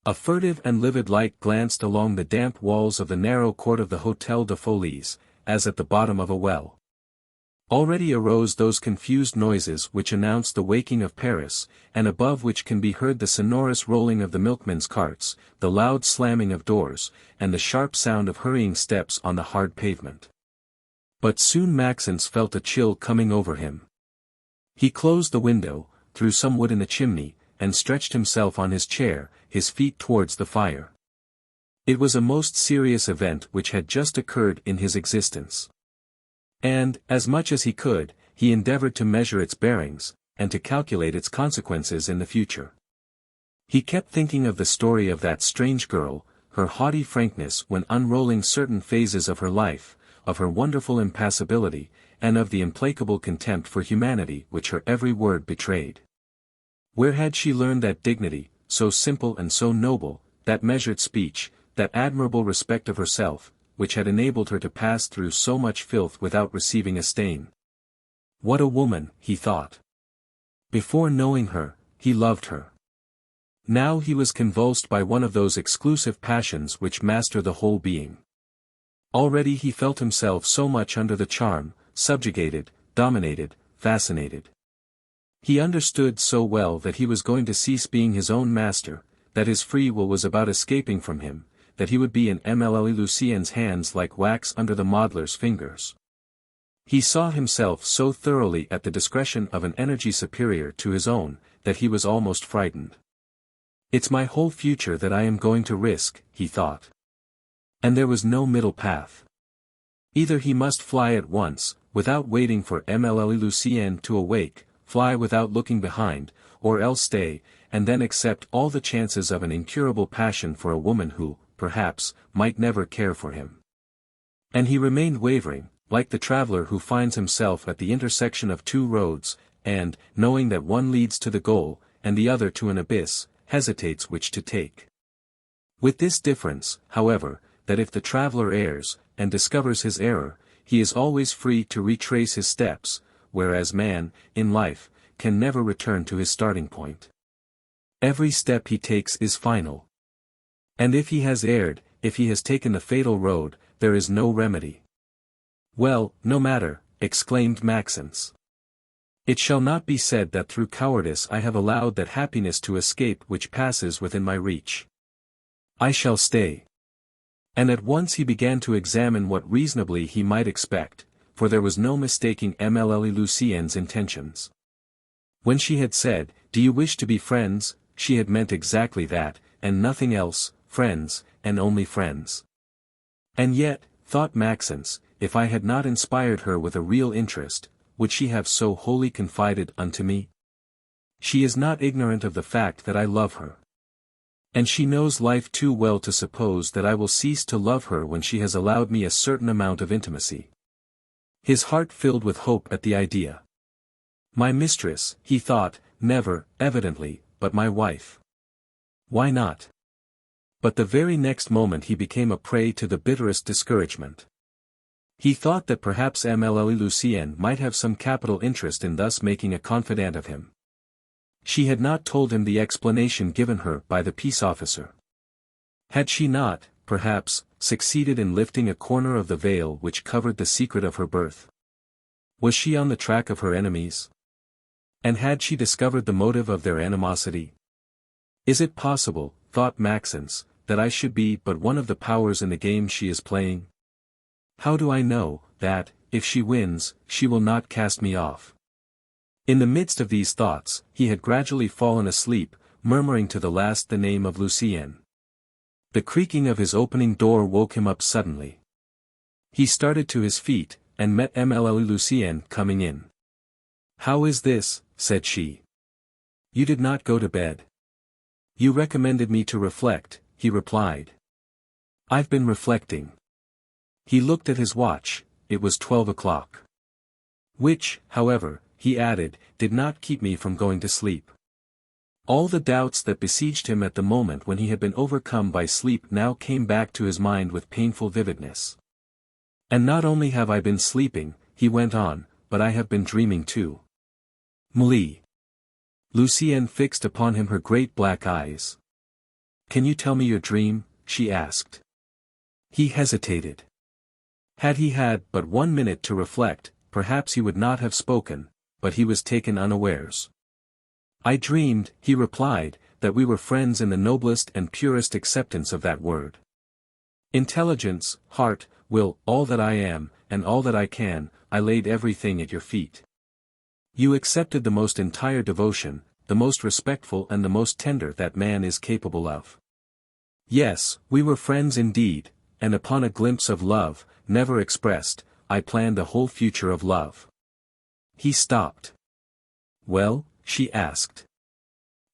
A furtive and livid light glanced along the damp walls of the narrow court of the Hôtel de Folies, as at the bottom of a well. Already arose those confused noises which announce the waking of Paris, and above which can be heard the sonorous rolling of the milkmen's carts, the loud slamming of doors, and the sharp sound of hurrying steps on the hard pavement. But soon Maxence felt a chill coming over him. He closed the window, threw some wood in the chimney, and stretched himself on his chair, his feet towards the fire. It was a most serious event which had just occurred in his existence. And, as much as he could, he endeavored to measure its bearings, and to calculate its consequences in the future. He kept thinking of the story of that strange girl, her haughty frankness when unrolling certain phases of her life, of her wonderful impassibility, and of the implacable contempt for humanity which her every word betrayed. Where had she learned that dignity, so simple and so noble, that measured speech, that admirable respect of herself, which had enabled her to pass through so much filth without receiving a stain? What a woman, he thought. Before knowing her, he loved her. Now he was convulsed by one of those exclusive passions which master the whole being. Already he felt himself so much under the charm, subjugated, dominated, fascinated. He understood so well that he was going to cease being his own master, that his free will was about escaping from him, that he would be in Émile Lucienne's hands like wax under the modeler's fingers. He saw himself so thoroughly at the discretion of an energy superior to his own, that he was almost frightened. It's my whole future that I am going to risk, he thought. And there was no middle path. Either he must fly at once, without waiting for Émile Lucienne to awake, fly without looking behind, or else stay, and then accept all the chances of an incurable passion for a woman who, perhaps, might never care for him. And he remained wavering, like the traveler who finds himself at the intersection of two roads, and, knowing that one leads to the goal, and the other to an abyss, hesitates which to take. With this difference, however, that if the traveler errs, and discovers his error, he is always free to retrace his steps, whereas man, in life, can never return to his starting point. Every step he takes is final. And if he has erred, if he has taken the fatal road, there is no remedy. Well, no matter, exclaimed Maxence. It shall not be said that through cowardice I have allowed that happiness to escape which passes within my reach. I shall stay. And at once he began to examine what reasonably he might expect, for there was no mistaking Émile Lucienne's intentions. When she had said, "Do you wish to be friends?" she had meant exactly that, and nothing else, friends, and only friends. And yet, thought Maxence, if I had not inspired her with a real interest, would she have so wholly confided unto me? She is not ignorant of the fact that I love her. And she knows life too well to suppose that I will cease to love her when she has allowed me a certain amount of intimacy. His heart filled with hope at the idea. My mistress, he thought, never, evidently, but my wife. Why not? But the very next moment he became a prey to the bitterest discouragement. He thought that perhaps Émile Lucienne might have some capital interest in thus making a confidant of him. She had not told him the explanation given her by the peace officer. Had she not, perhaps, succeeded in lifting a corner of the veil which covered the secret of her birth? Was she on the track of her enemies? And had she discovered the motive of their animosity? Is it possible, thought Maxence, that I should be but one of the powers in the game she is playing? How do I know, that, if she wins, she will not cast me off? In the midst of these thoughts, he had gradually fallen asleep, murmuring to the last the name of Lucienne. The creaking of his opening door woke him up suddenly. He started to his feet, and met Émile Lucienne coming in. "How is this?" said she. "You did not go to bed." "You recommended me to reflect," he replied. "I've been reflecting." He looked at his watch, it was 12 o'clock. Which, however, he added, did not keep me from going to sleep. All the doubts that besieged him at the moment when he had been overcome by sleep now came back to his mind with painful vividness. "And not only have I been sleeping," he went on, "but I have been dreaming too." Mli. Lucienne fixed upon him her great black eyes. "Can you tell me your dream?" she asked. He hesitated. Had he had but 1 minute to reflect, perhaps he would not have spoken, but he was taken unawares. "I dreamed," he replied, "that we were friends in the noblest and purest acceptance of that word. Intelligence, heart, will, all that I am, and all that I can, I laid everything at your feet. You accepted the most entire devotion, the most respectful and the most tender that man is capable of. Yes, we were friends indeed, and upon a glimpse of love, never expressed, I planned the whole future of love." He stopped. "Well?" she asked.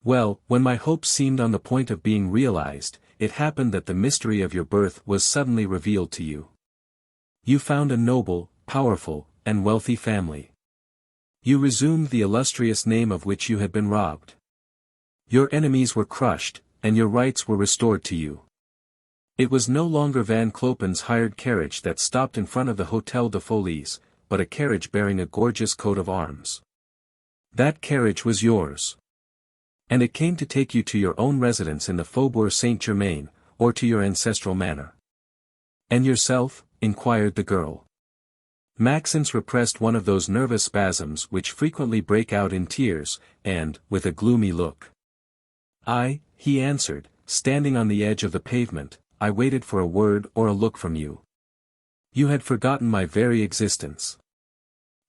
"Well, when my hopes seemed on the point of being realized, it happened that the mystery of your birth was suddenly revealed to you. You found a noble, powerful, and wealthy family. You resumed the illustrious name of which you had been robbed. Your enemies were crushed, and your rights were restored to you. It was no longer Van Clopen's hired carriage that stopped in front of the Hôtel de Folies, but a carriage bearing a gorgeous coat of arms. That carriage was yours. And it came to take you to your own residence in the Faubourg Saint-Germain, or to your ancestral manor." "And yourself?" inquired the girl. Maxence repressed one of those nervous spasms which frequently break out in tears, and, with a gloomy look, he answered, standing on the edge of the pavement, "I waited for a word or a look from you. You had forgotten my very existence.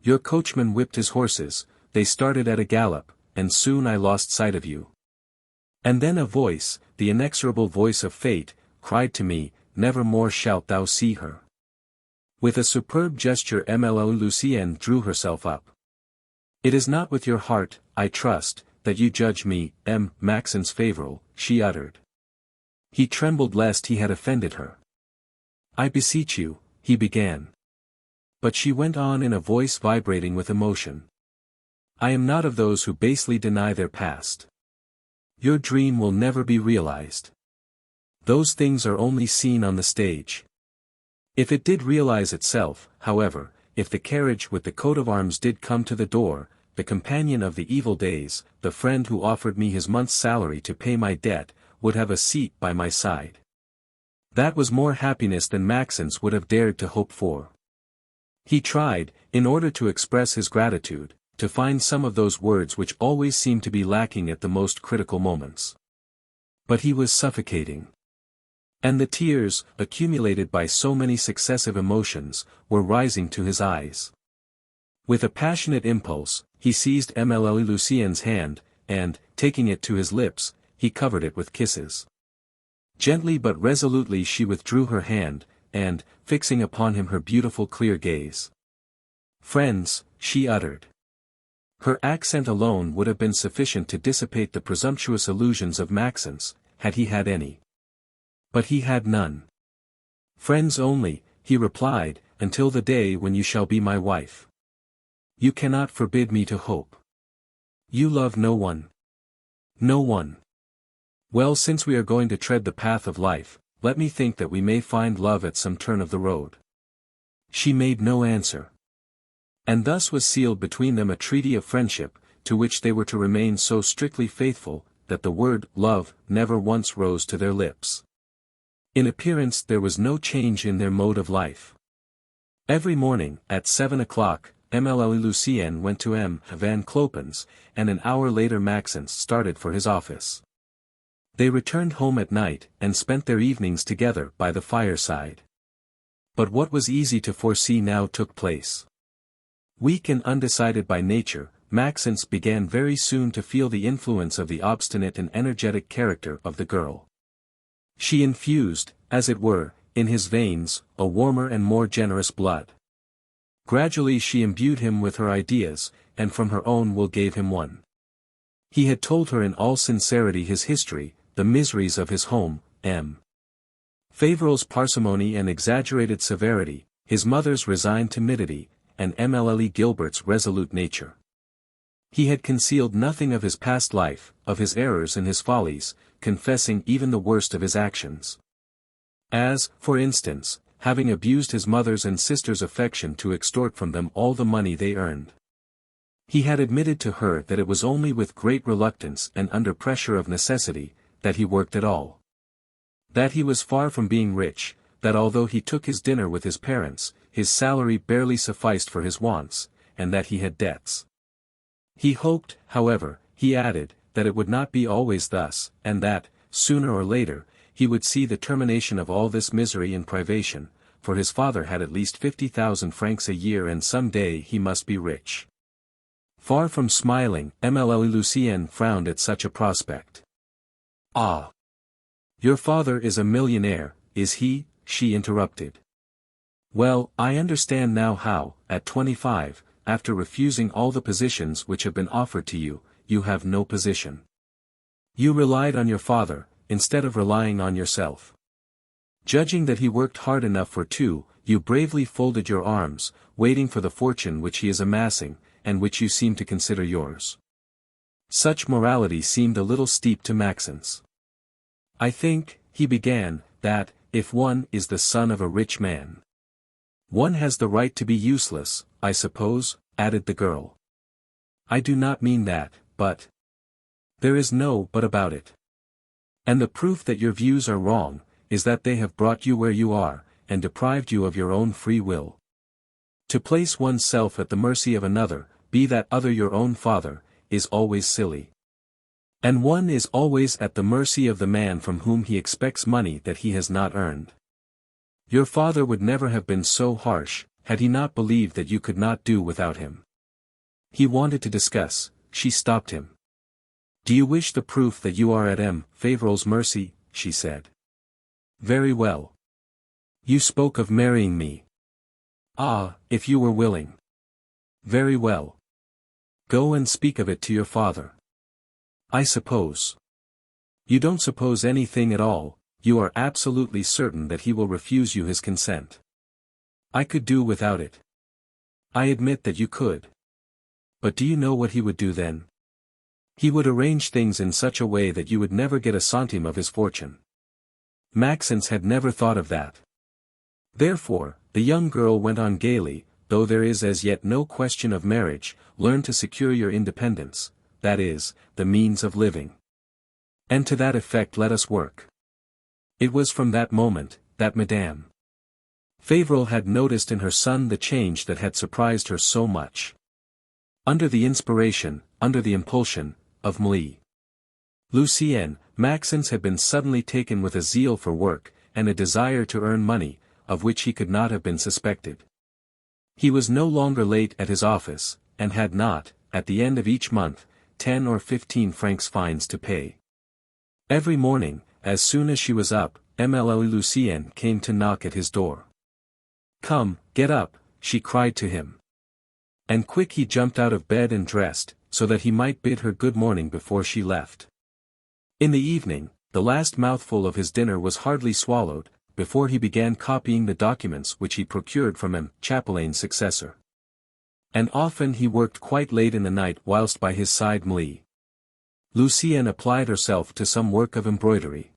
Your coachman whipped his horses, they started at a gallop, and soon I lost sight of you. And then a voice, the inexorable voice of fate, cried to me, 'Never more shalt thou see her.'" With a superb gesture Émile Lucienne drew herself up. "It is not with your heart, I trust, that you judge me, Maxence Fauvel," she uttered. He trembled lest he had offended her. "I beseech you," he began. But she went on in a voice vibrating with emotion. "I am not of those who basely deny their past. Your dream will never be realized. Those things are only seen on the stage. If it did realize itself, however, if the carriage with the coat of arms did come to the door, the companion of the evil days, the friend who offered me his month's salary to pay my debt, would have a seat by my side. That was more happiness than Maxence would have dared to hope for." He tried, in order to express his gratitude, to find some of those words which always seem to be lacking at the most critical moments. But he was suffocating. And the tears, accumulated by so many successive emotions, were rising to his eyes. With a passionate impulse, he seized Émile Lucienne's hand, and, taking it to his lips, he covered it with kisses. Gently but resolutely she withdrew her hand, and, fixing upon him her beautiful clear gaze. "Friends," she uttered. Her accent alone would have been sufficient to dissipate the presumptuous illusions of Maxence, had he had any. But he had none. "Friends only," he replied, "until the day when you shall be my wife." You cannot forbid me to hope. You love no one. No one. Well, since we are going to tread the path of life, let me think that we may find love at some turn of the road. She made no answer. And thus was sealed between them a treaty of friendship, to which they were to remain so strictly faithful, that the word love never once rose to their lips. In appearance there was no change in their mode of life. Every morning, at 7 o'clock, Émile Lucienne went to M. Van Clopen's, and an hour later Maxence started for his office. They returned home at night, and spent their evenings together by the fireside. But what was easy to foresee now took place. Weak and undecided by nature, Maxence began very soon to feel the influence of the obstinate and energetic character of the girl. She infused, as it were, in his veins, a warmer and more generous blood. Gradually she imbued him with her ideas, and from her own will gave him one. He had told her in all sincerity his history, the miseries of his home, M. Fauvel's parsimony and exaggerated severity, his mother's resigned timidity, and Émile Gilbert's resolute nature. He had concealed nothing of his past life, of his errors and his follies, confessing even the worst of his actions. As, for instance, having abused his mother's and sister's affection to extort from them all the money they earned. He had admitted to her that it was only with great reluctance and under pressure of necessity, that he worked at all. That he was far from being rich, that although he took his dinner with his parents, his salary barely sufficed for his wants, and that he had debts. He hoped, however, he added, that it would not be always thus, and that, sooner or later, he would see the termination of all this misery and privation, for his father had at least 50,000 francs a year and some day he must be rich. Far from smiling, Émile Lucienne frowned at such a prospect. "Ah! Your father is a millionaire, is he?" she interrupted. "Well, I understand now how, at 25, after refusing all the positions which have been offered to you, you have no position. You relied on your father, instead of relying on yourself. Judging that he worked hard enough for two, you bravely folded your arms, waiting for the fortune which he is amassing, and which you seem to consider yours." Such morality seemed a little steep to Maxence. "I think," he began, "that, if one is the son of a rich man, one has the right to be useless, I suppose," added the girl. "I do not mean that, but there is no but about it. And the proof that your views are wrong, is that they have brought you where you are, and deprived you of your own free will. To place oneself at the mercy of another, be that other your own father, is always silly. And one is always at the mercy of the man from whom he expects money that he has not earned. Your father would never have been so harsh, had he not believed that you could not do without him." He wanted to discuss, she stopped him. "Do you wish the proof that you are at M. Fauvel's mercy?" she said. "Very well. You spoke of marrying me. Ah, if you were willing. Very well. Go and speak of it to your father. I suppose. You don't suppose anything at all, you are absolutely certain that he will refuse you his consent. I could do without it. I admit that you could. But do you know what he would do then? He would arrange things in such a way that you would never get a centime of his fortune." Maxence had never thought of that. Therefore, the young girl went on gaily, "Though there is as yet no question of marriage, learn to secure your independence, that is, the means of living. And to that effect let us work." It was from that moment, that Madame Fauvel had noticed in her son the change that had surprised her so much. Under the inspiration, under the impulsion, of Émile Lucienne, Maxence had been suddenly taken with a zeal for work, and a desire to earn money, of which he could not have been suspected. He was no longer late at his office, and had not, at the end of each month, 10 or 15 francs fines to pay. Every morning, as soon as she was up, Émile Lucienne came to knock at his door. "Come, get up," she cried to him. And quick he jumped out of bed and dressed, so that he might bid her good morning before she left. In the evening, the last mouthful of his dinner was hardly swallowed, before he began copying the documents which he procured from M. Chapelain's successor. And often he worked quite late in the night whilst by his side Lucienne applied herself to some work of embroidery.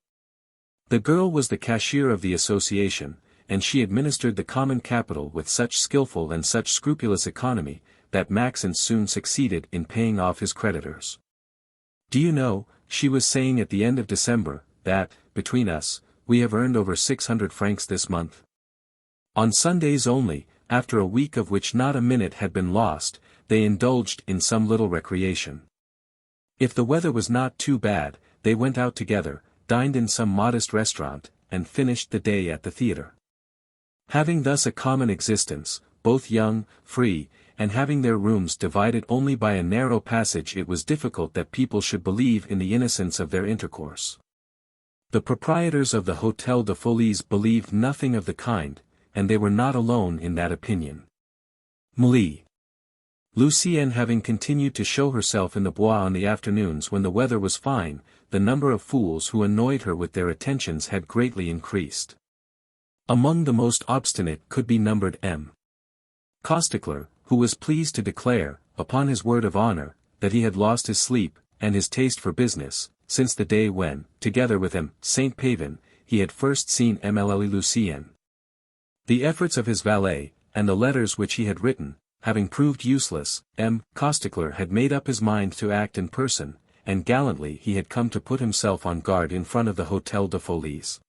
The girl was the cashier of the association, and she administered the common capital with such skillful and such scrupulous economy, that Maxence soon succeeded in paying off his creditors. "Do you know," she was saying at the end of December, "that, between us, we have earned over 600 francs this month? On Sundays only, after a week of which not a minute had been lost, they indulged in some little recreation. If the weather was not too bad, they went out together, dined in some modest restaurant, and finished the day at the theatre. Having thus a common existence, both young, free, and having their rooms divided only by a narrow passage, it was difficult that people should believe in the innocence of their intercourse. The proprietors of the Hôtel de Folies believed nothing of the kind, and they were not alone in that opinion. Lucienne having continued to show herself in the Bois on the afternoons when the weather was fine, the number of fools who annoyed her with their attentions had greatly increased. Among the most obstinate could be numbered M. Costecler, who was pleased to declare, upon his word of honor, that he had lost his sleep, and his taste for business, since the day when, together with M. Saint Pavin, he had first seen Émile Lucienne. The efforts of his valet, and the letters which he had written, having proved useless, M. Costecler had made up his mind to act in person, and gallantly he had come to put himself on guard in front of the Hôtel de Folies.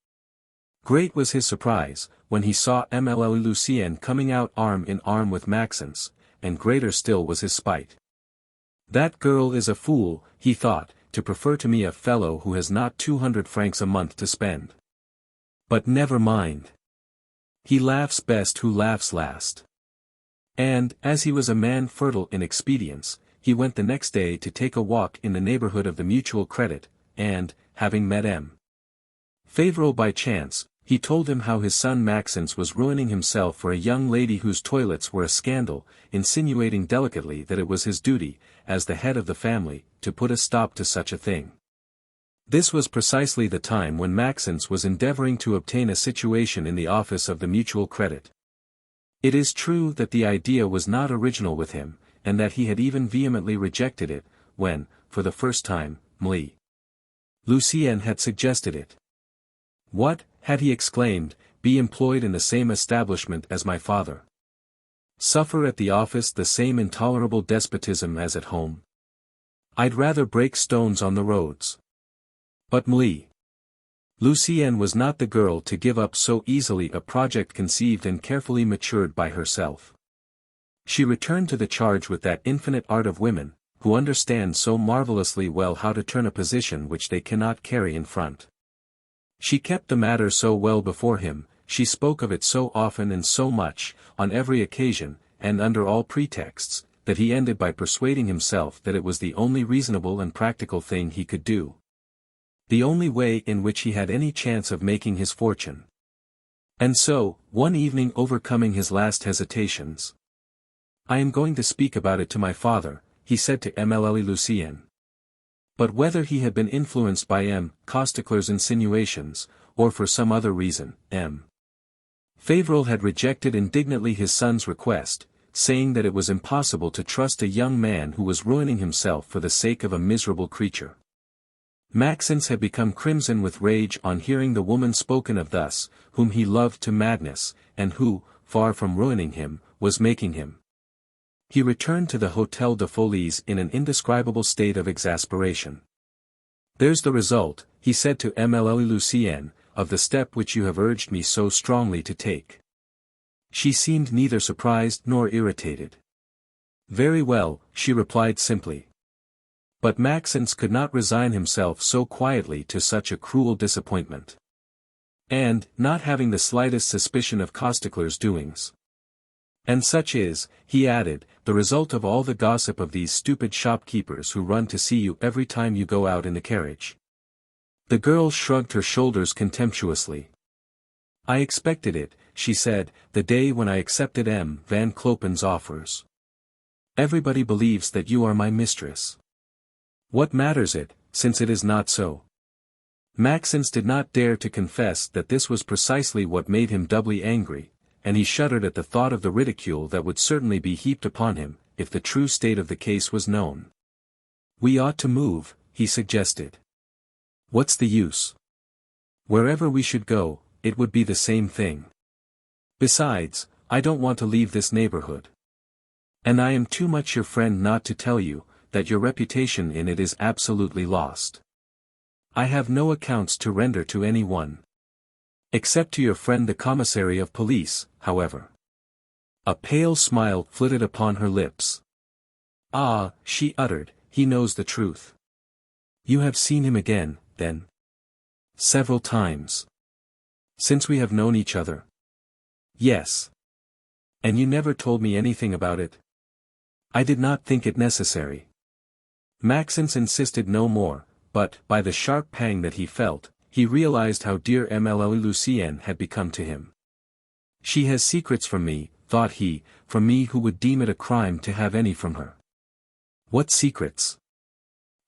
Great was his surprise, when he saw Émile Lucienne coming out arm in arm with Maxence, and greater still was his spite. "That girl is a fool," he thought, "to prefer to me a fellow who has not 200 francs a month to spend. But never mind. He laughs best who laughs last." And, as he was a man fertile in expedients, he went the next day to take a walk in the neighborhood of the Mutual Credit, and, having met M. Fauvel by chance, he told him how his son Maxence was ruining himself for a young lady whose toilets were a scandal, insinuating delicately that it was his duty, as the head of the family, to put a stop to such a thing. This was precisely the time when Maxence was endeavoring to obtain a situation in the office of the Mutual Credit. It is true that the idea was not original with him, and that he had even vehemently rejected it, when, for the first time, Lucienne had suggested it. "What," had he exclaimed, "be employed in the same establishment as my father? Suffer at the office the same intolerable despotism as at home? I'd rather break stones on the roads." But Lucienne was not the girl to give up so easily a project conceived and carefully matured by herself. She returned to the charge with that infinite art of women, who understand so marvelously well how to turn a position which they cannot carry in front. She kept the matter so well before him, she spoke of it so often and so much, on every occasion, and under all pretexts, that he ended by persuading himself that it was the only reasonable and practical thing he could do. The only way in which he had any chance of making his fortune. And so, one evening overcoming his last hesitations, "I am going to speak about it to my father," he said to Émile Lucienne. But whether he had been influenced by M. Costecler's insinuations, or for some other reason, M. Fauvel had rejected indignantly his son's request, saying that it was impossible to trust a young man who was ruining himself for the sake of a miserable creature. Maxence had become crimson with rage on hearing the woman spoken of thus, whom he loved to madness, and who, far from ruining him, was making him. He returned to the Hôtel de Folies in an indescribable state of exasperation. "There's the result," he said to Émile Lucienne, "of the step which you have urged me so strongly to take." She seemed neither surprised nor irritated. "Very well," she replied simply. But Maxence could not resign himself so quietly to such a cruel disappointment. And, not having the slightest suspicion of Costecler's doings. "And such is," he added, "the result of all the gossip of these stupid shopkeepers who run to see you every time you go out in the carriage." The girl shrugged her shoulders contemptuously. "I expected it," she said, "the day when I accepted M. Van Clopen's offers. Everybody believes that you are my mistress. What matters it, since it is not so?" Maxence did not dare to confess that this was precisely what made him doubly angry, and he shuddered at the thought of the ridicule that would certainly be heaped upon him, if the true state of the case was known. "We ought to move," he suggested. "What's the use? Wherever we should go, it would be the same thing. Besides, I don't want to leave this neighborhood. And I am too much your friend not to tell you, that your reputation in it is absolutely lost. I have no accounts to render to any one. Except to your friend the commissary of police, however." A pale smile flitted upon her lips. "Ah," she uttered, "he knows the truth." "You have seen him again, then?" "Several times. Since we have known each other?" "Yes." "And you never told me anything about it?" "I did not think it necessary." Maxence insisted no more, but, by the sharp pang that he felt, he realized how dear Émile Lucienne had become to him. "She has secrets from me," thought he, "from me who would deem it a crime to have any from her." What secrets?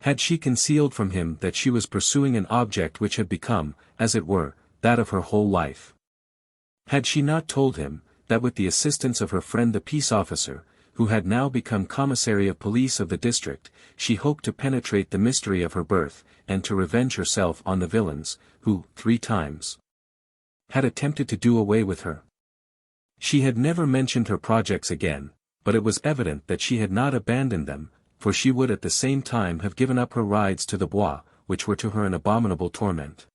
Had she concealed from him that she was pursuing an object which had become, as it were, that of her whole life? Had she not told him, that with the assistance of her friend the peace officer, who had now become commissary of police of the district, she hoped to penetrate the mystery of her birth, and to revenge herself on the villains, who, 3 times, had attempted to do away with her? She had never mentioned her projects again, but it was evident that she had not abandoned them, for she would at the same time have given up her rides to the Bois, which were to her an abominable torment.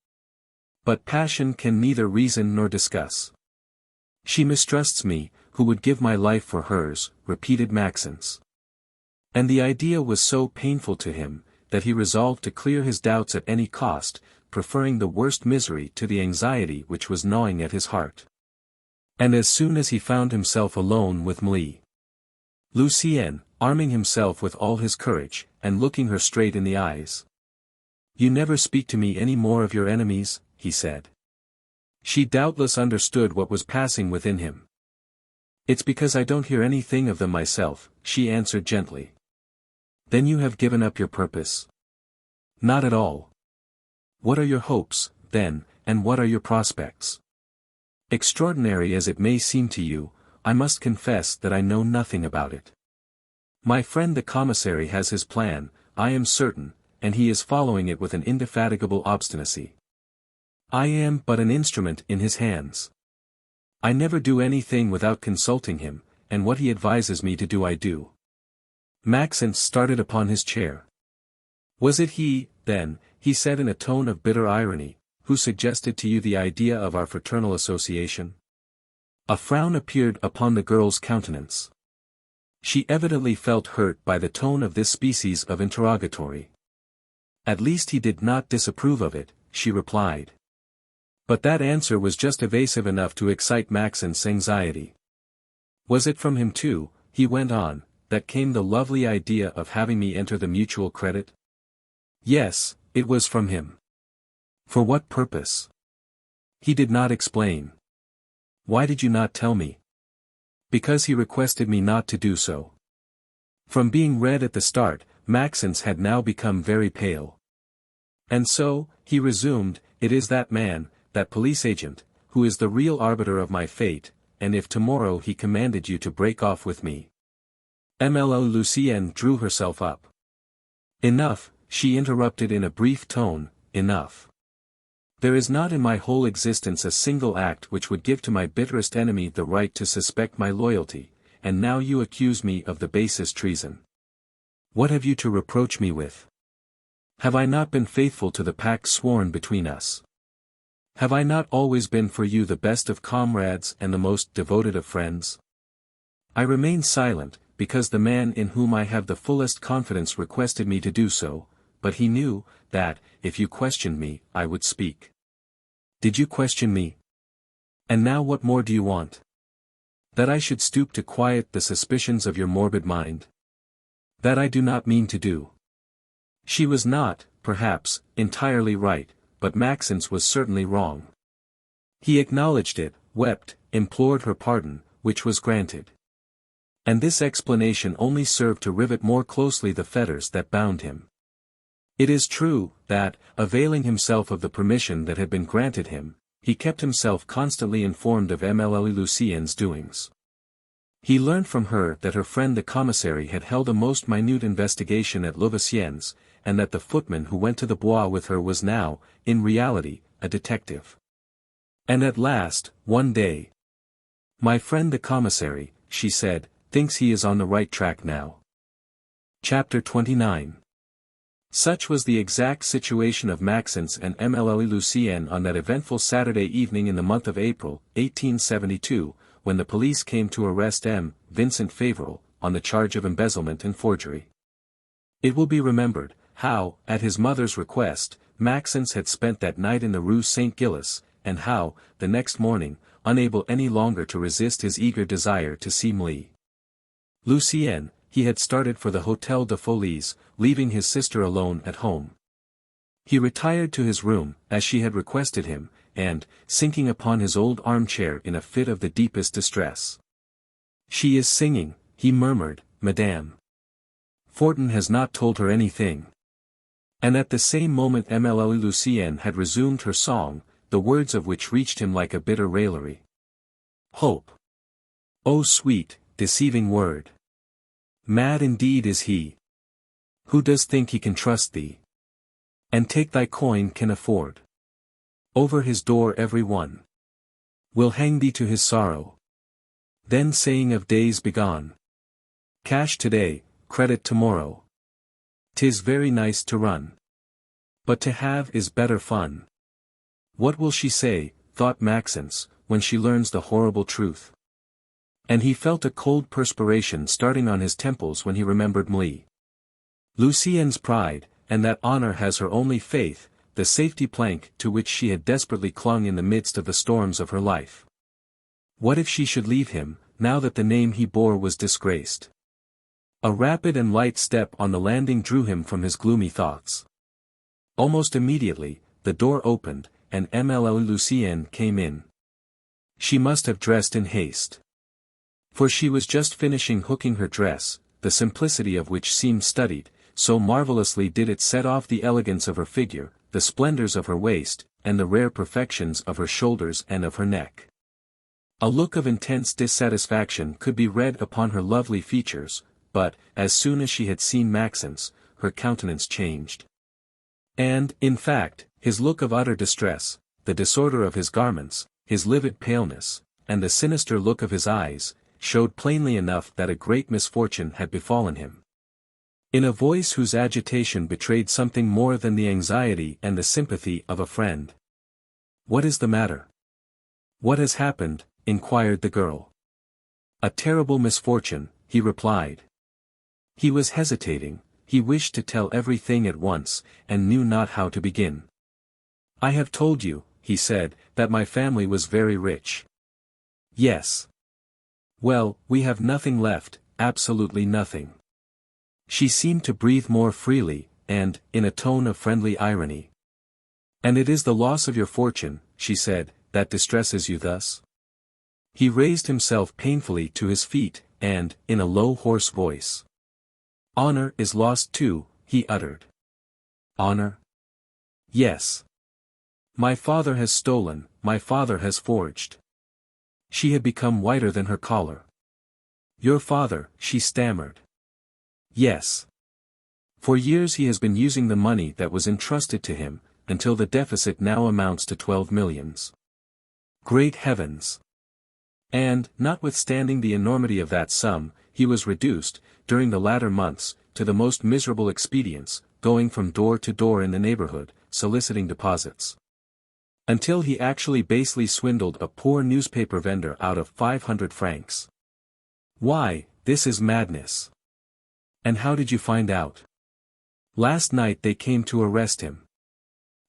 But passion can neither reason nor discuss. "She mistrusts me, who would give my life for hers," repeated Maxence. And the idea was so painful to him, that he resolved to clear his doubts at any cost, preferring the worst misery to the anxiety which was gnawing at his heart. And as soon as he found himself alone with Lucienne, arming himself with all his courage, and looking her straight in the eyes. "You never speak to me any more of your enemies," he said. She doubtless understood what was passing within him. "It's because I don't hear anything of them myself," she answered gently. "Then you have given up your purpose?" "Not at all." "What are your hopes, then, and what are your prospects?" "Extraordinary as it may seem to you, I must confess that I know nothing about it. My friend the commissary has his plan, I am certain, and he is following it with an indefatigable obstinacy. I am but an instrument in his hands. I never do anything without consulting him, and what he advises me to do I do." Maxence started upon his chair. "Was it he, then," he said in a tone of bitter irony, "who suggested to you the idea of our fraternal association?" A frown appeared upon the girl's countenance. She evidently felt hurt by the tone of this species of interrogatory. "At least he did not disapprove of it," she replied. But that answer was just evasive enough to excite Maxence's anxiety. "Was it from him too," he went on, "that came the lovely idea of having me enter the mutual credit?" "Yes, it was from him." "For what purpose?" "He did not explain." "Why did you not tell me?" "Because he requested me not to do so." From being red at the start, Maxence had now become very pale. "And so," he resumed, "it is that man, that police agent, who is the real arbiter of my fate, and if tomorrow he commanded you to break off with me—" Émile Lucienne drew herself up. "Enough," she interrupted in a brief tone, "enough. There is not in my whole existence a single act which would give to my bitterest enemy the right to suspect my loyalty, and now you accuse me of the basest treason. What have you to reproach me with? Have I not been faithful to the pact sworn between us? Have I not always been for you the best of comrades and the most devoted of friends? I remain silent, because the man in whom I have the fullest confidence requested me to do so, but he knew, that, if you questioned me, I would speak. Did you question me? And now what more do you want? That I should stoop to quiet the suspicions of your morbid mind? That I do not mean to do." She was not, perhaps, entirely right, but Maxence was certainly wrong. He acknowledged it, wept, implored her pardon, which was granted. And this explanation only served to rivet more closely the fetters that bound him. It is true, that, availing himself of the permission that had been granted him, he kept himself constantly informed of Émile Lucienne's doings. He learned from her that her friend the commissary had held a most minute investigation at Lucienne's, and that the footman who went to the Bois with her was now, in reality, a detective. And at last, one day, "My friend the commissary," she said, "thinks he is on the right track now." Chapter 29. Such was the exact situation of Maxence and Émile Lucienne on that eventful Saturday evening in the month of April, 1872, when the police came to arrest Vincent Fauvel, on the charge of embezzlement and forgery. It will be remembered, how, at his mother's request, Maxence had spent that night in the Rue Saint-Gilles, and how, the next morning, unable any longer to resist his eager desire to see Lucienne, he had started for the Hôtel de Folies, leaving his sister alone at home. He retired to his room, as she had requested him, and, sinking upon his old armchair in a fit of the deepest distress. "She is singing," he murmured, "Madame Fortin has not told her anything." And at the same moment Émile Lucienne had resumed her song, the words of which reached him like a bitter raillery. "Hope. Oh sweet, deceiving word. Mad indeed is he. Who does think he can trust thee? And take thy coin can afford. Over his door every one will hang thee to his sorrow. Then saying of days begone. Cash today, credit tomorrow. 'Tis very nice to run. But to have is better fun. What will she say," thought Maxence, "when she learns the horrible truth?" And he felt a cold perspiration starting on his temples when he remembered Lucienne's pride, and that honor has her only faith, the safety plank to which she had desperately clung in the midst of the storms of her life. What if she should leave him, now that the name he bore was disgraced? A rapid and light step on the landing drew him from his gloomy thoughts. Almost immediately, the door opened, and Émile Lucienne came in. She must have dressed in haste. For she was just finishing hooking her dress, the simplicity of which seemed studied, so marvelously did it set off the elegance of her figure, the splendors of her waist, and the rare perfections of her shoulders and of her neck. A look of intense dissatisfaction could be read upon her lovely features, but, as soon as she had seen Maxence, her countenance changed. And, in fact, his look of utter distress, the disorder of his garments, his livid paleness, and the sinister look of his eyes, showed plainly enough that a great misfortune had befallen him. In a voice whose agitation betrayed something more than the anxiety and the sympathy of a friend. "What is the matter? What has happened?" inquired the girl. "A terrible misfortune," he replied. He was hesitating, he wished to tell everything at once, and knew not how to begin. "I have told you," he said, "that my family was very rich." "Yes. Well, we have nothing left, absolutely nothing." She seemed to breathe more freely, and, in a tone of friendly irony. "And it is the loss of your fortune," she said, "that distresses you thus?" He raised himself painfully to his feet, and, in a low hoarse voice, "Honor is lost too," he uttered. "Honor?" "Yes. My father has stolen, my father has forged." She had become whiter than her collar. "Your father," she stammered. "Yes. For years he has been using the money that was entrusted to him, until the deficit now amounts to 12 millions. Great heavens! And, notwithstanding the enormity of that sum, he was reduced, during the latter months, to the most miserable expedients, going from door to door in the neighborhood, soliciting deposits. Until he actually basely swindled a poor newspaper vendor out of 500 francs. Why, this is madness. And how did you find out?" "Last night they came to arrest him.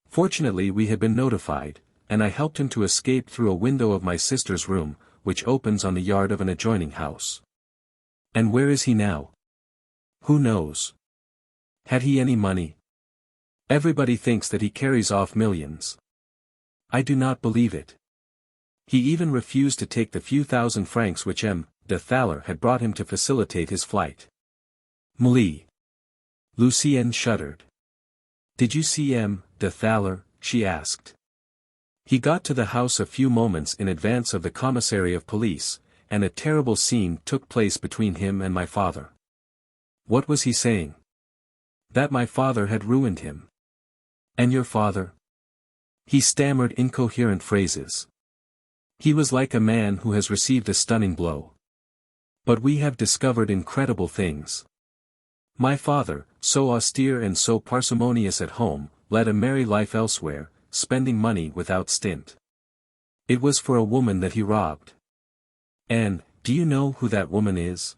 Fortunately we had been notified, and I helped him to escape through a window of my sister's room, which opens on the yard of an adjoining house." "And where is he now?" "Who knows? Had he any money? Everybody thinks that he carries off millions. I do not believe it. He even refused to take the few thousand francs which de Thaler had brought him to facilitate his flight." Lucienne shuddered. "Did you see de Thaler?" she asked. He got to the house a few moments in advance of the commissary of police, and a terrible scene took place between him and my father. What was he saying? That my father had ruined him. And your father? He stammered incoherent phrases. He was like a man who has received a stunning blow. But we have discovered incredible things. My father, so austere and so parsimonious at home, led a merry life elsewhere, spending money without stint. It was for a woman that he robbed. And, do you know who that woman is?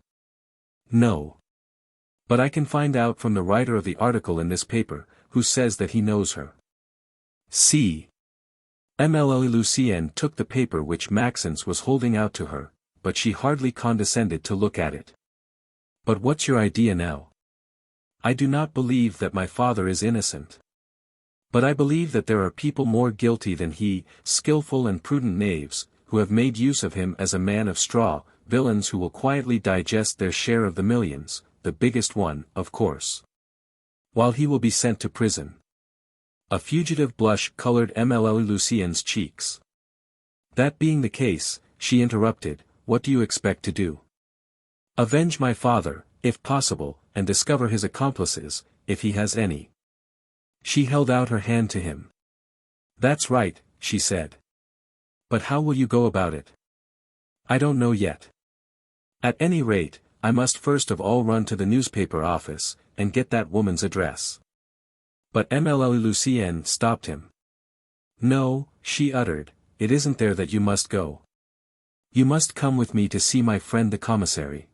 No. But I can find out from the writer of the article in this paper, who says that he knows her. See. Émile Lucienne took the paper which Maxence was holding out to her, but she hardly condescended to look at it. But what's your idea now? I do not believe that my father is innocent. But I believe that there are people more guilty than he, skillful and prudent knaves, who have made use of him as a man of straw, villains who will quietly digest their share of the millions, the biggest one, of course. While he will be sent to prison. A fugitive blush colored Émile Lucienne's cheeks. That being the case, she interrupted, what do you expect to do? Avenge my father, if possible, and discover his accomplices, if he has any. She held out her hand to him. That's right, she said. But how will you go about it? I don't know yet. At any rate, I must first of all run to the newspaper office, and get that woman's address. But Émile Lucienne stopped him. No, she uttered, it isn't there that you must go. You must come with me to see my friend the commissary.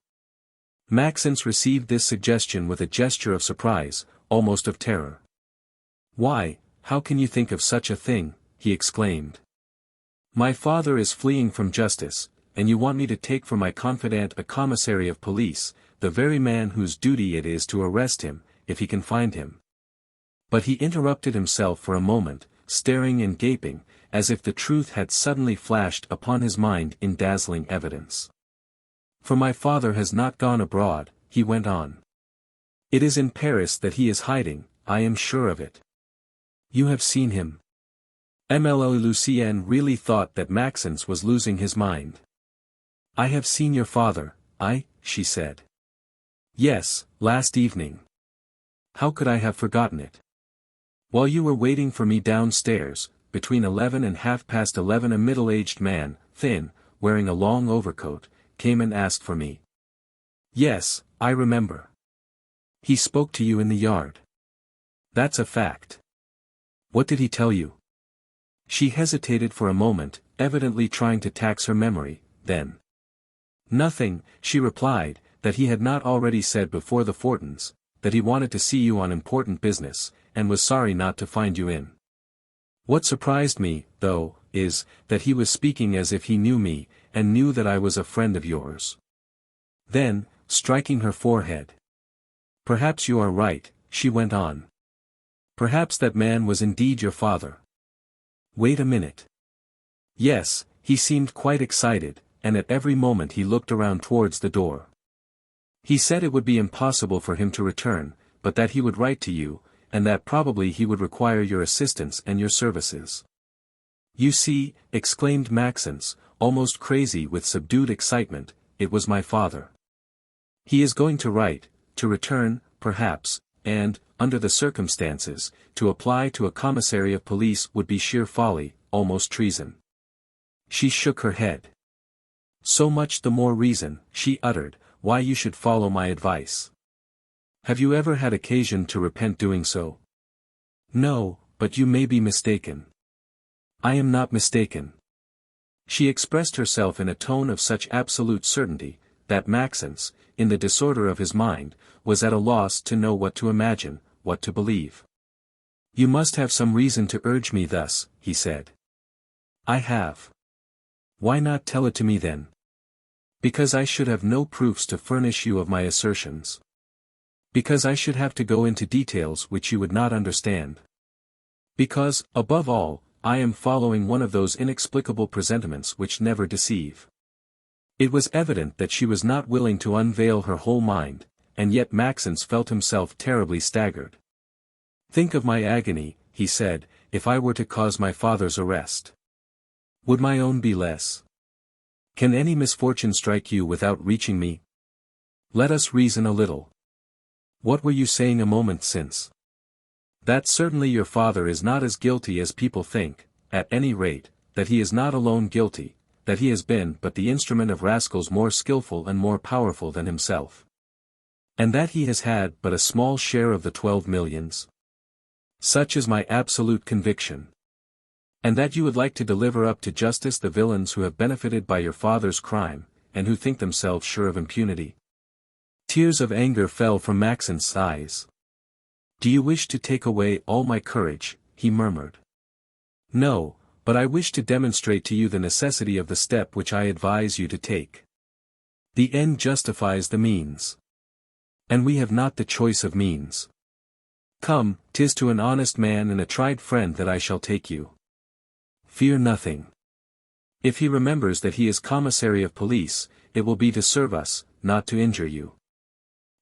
Maxence received this suggestion with a gesture of surprise, almost of terror. Why, how can you think of such a thing, he exclaimed. My father is fleeing from justice, and you want me to take for my confidant a commissary of police, the very man whose duty it is to arrest him, if he can find him. But he interrupted himself for a moment, staring and gaping, as if the truth had suddenly flashed upon his mind in dazzling evidence. For my father has not gone abroad, he went on. It is in Paris that he is hiding, I am sure of it. You have seen him. Émile Lucienne really thought that Maxence was losing his mind. I have seen your father, she said. Yes, last evening. How could I have forgotten it? While you were waiting for me downstairs, between 11 and 11:30 a middle-aged man, thin, wearing a long overcoat, came and asked for me. Yes, I remember. He spoke to you in the yard. That's a fact. What did he tell you? She hesitated for a moment, evidently trying to tax her memory, then. Nothing, she replied, that he had not already said before the Fortons, that he wanted to see you on important business, and was sorry not to find you in. What surprised me, though, is, that he was speaking as if he knew me, and knew that I was a friend of yours. Then, striking her forehead. Perhaps you are right, she went on. Perhaps that man was indeed your father. Wait a minute. Yes, he seemed quite excited, and at every moment he looked around towards the door. He said it would be impossible for him to return, but that he would write to you, and that probably he would require your assistance and your services. You see, exclaimed Maxence, almost crazy with subdued excitement, it was my father. He is going to write, to return, perhaps, and, under the circumstances, to apply to a commissary of police would be sheer folly, almost treason. She shook her head. So much the more reason, she uttered, why you should follow my advice. Have you ever had occasion to repent doing so? No, but you may be mistaken. I am not mistaken. She expressed herself in a tone of such absolute certainty, that Maxence, in the disorder of his mind, was at a loss to know what to imagine, what to believe. You must have some reason to urge me thus, he said. I have. Why not tell it to me then? Because I should have no proofs to furnish you of my assertions. Because I should have to go into details which you would not understand. Because, above all, I am following one of those inexplicable presentiments which never deceive. It was evident that she was not willing to unveil her whole mind, and yet Maxence felt himself terribly staggered. Think of my agony, he said, if I were to cause my father's arrest. Would my own be less? Can any misfortune strike you without reaching me? Let us reason a little. What were you saying a moment since? That certainly your father is not as guilty as people think, at any rate, that he is not alone guilty, that he has been but the instrument of rascals more skilful and more powerful than himself. And that he has had but a small share of the 12 millions. Such is my absolute conviction. And that you would like to deliver up to justice the villains who have benefited by your father's crime, and who think themselves sure of impunity. Tears of anger fell from Maxence's eyes. Do you wish to take away all my courage? He murmured. No, but I wish to demonstrate to you the necessity of the step which I advise you to take. The end justifies the means. And we have not the choice of means. Come, 'tis to an honest man and a tried friend that I shall take you. Fear nothing. If he remembers that he is commissary of police, it will be to serve us, not to injure you.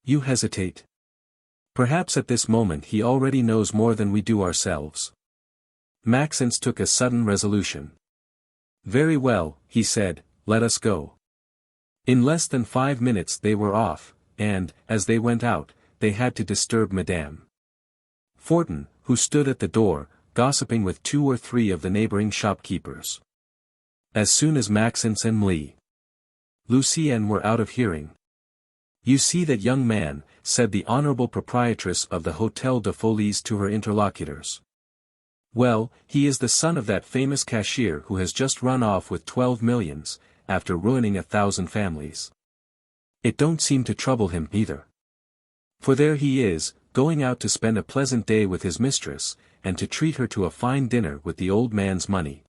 You hesitate. Perhaps at this moment he already knows more than we do ourselves. Maxence took a sudden resolution. Very well, he said, let us go. In less than 5 minutes they were off, and, as they went out, they had to disturb Madame Fortin, who stood at the door, gossiping with 2 or 3 of the neighboring shopkeepers. As soon as Maxence and Lucienne were out of hearing. You see that young man, said the honorable proprietress of the Hôtel de Folies to her interlocutors. Well, he is the son of that famous cashier who has just run off with 12 millions, after ruining 1,000 families. It don't seem to trouble him either. For there he is, going out to spend a pleasant day with his mistress, and to treat her to a fine dinner with the old man's money.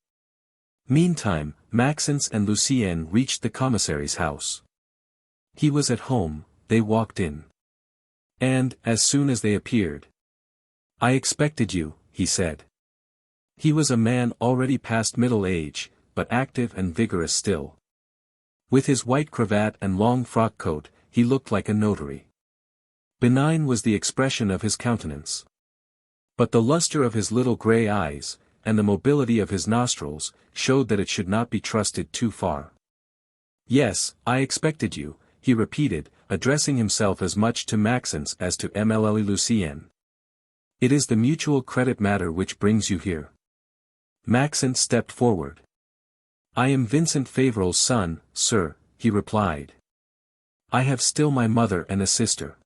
Meantime, Maxence and Lucienne reached the commissary's house. He was at home, they walked in. And, as soon as they appeared, I expected you, he said. He was a man already past middle age, but active and vigorous still. With his white cravat and long frock coat, he looked like a notary. Benign was the expression of his countenance. But the luster of his little grey eyes, and the mobility of his nostrils, showed that it should not be trusted too far. Yes, I expected you, he repeated, addressing himself as much to Maxence as to Émile Lucienne. It is the mutual credit matter which brings you here. Maxence stepped forward. I am Vincent Favrel's son, sir, he replied. I have still my mother and a sister.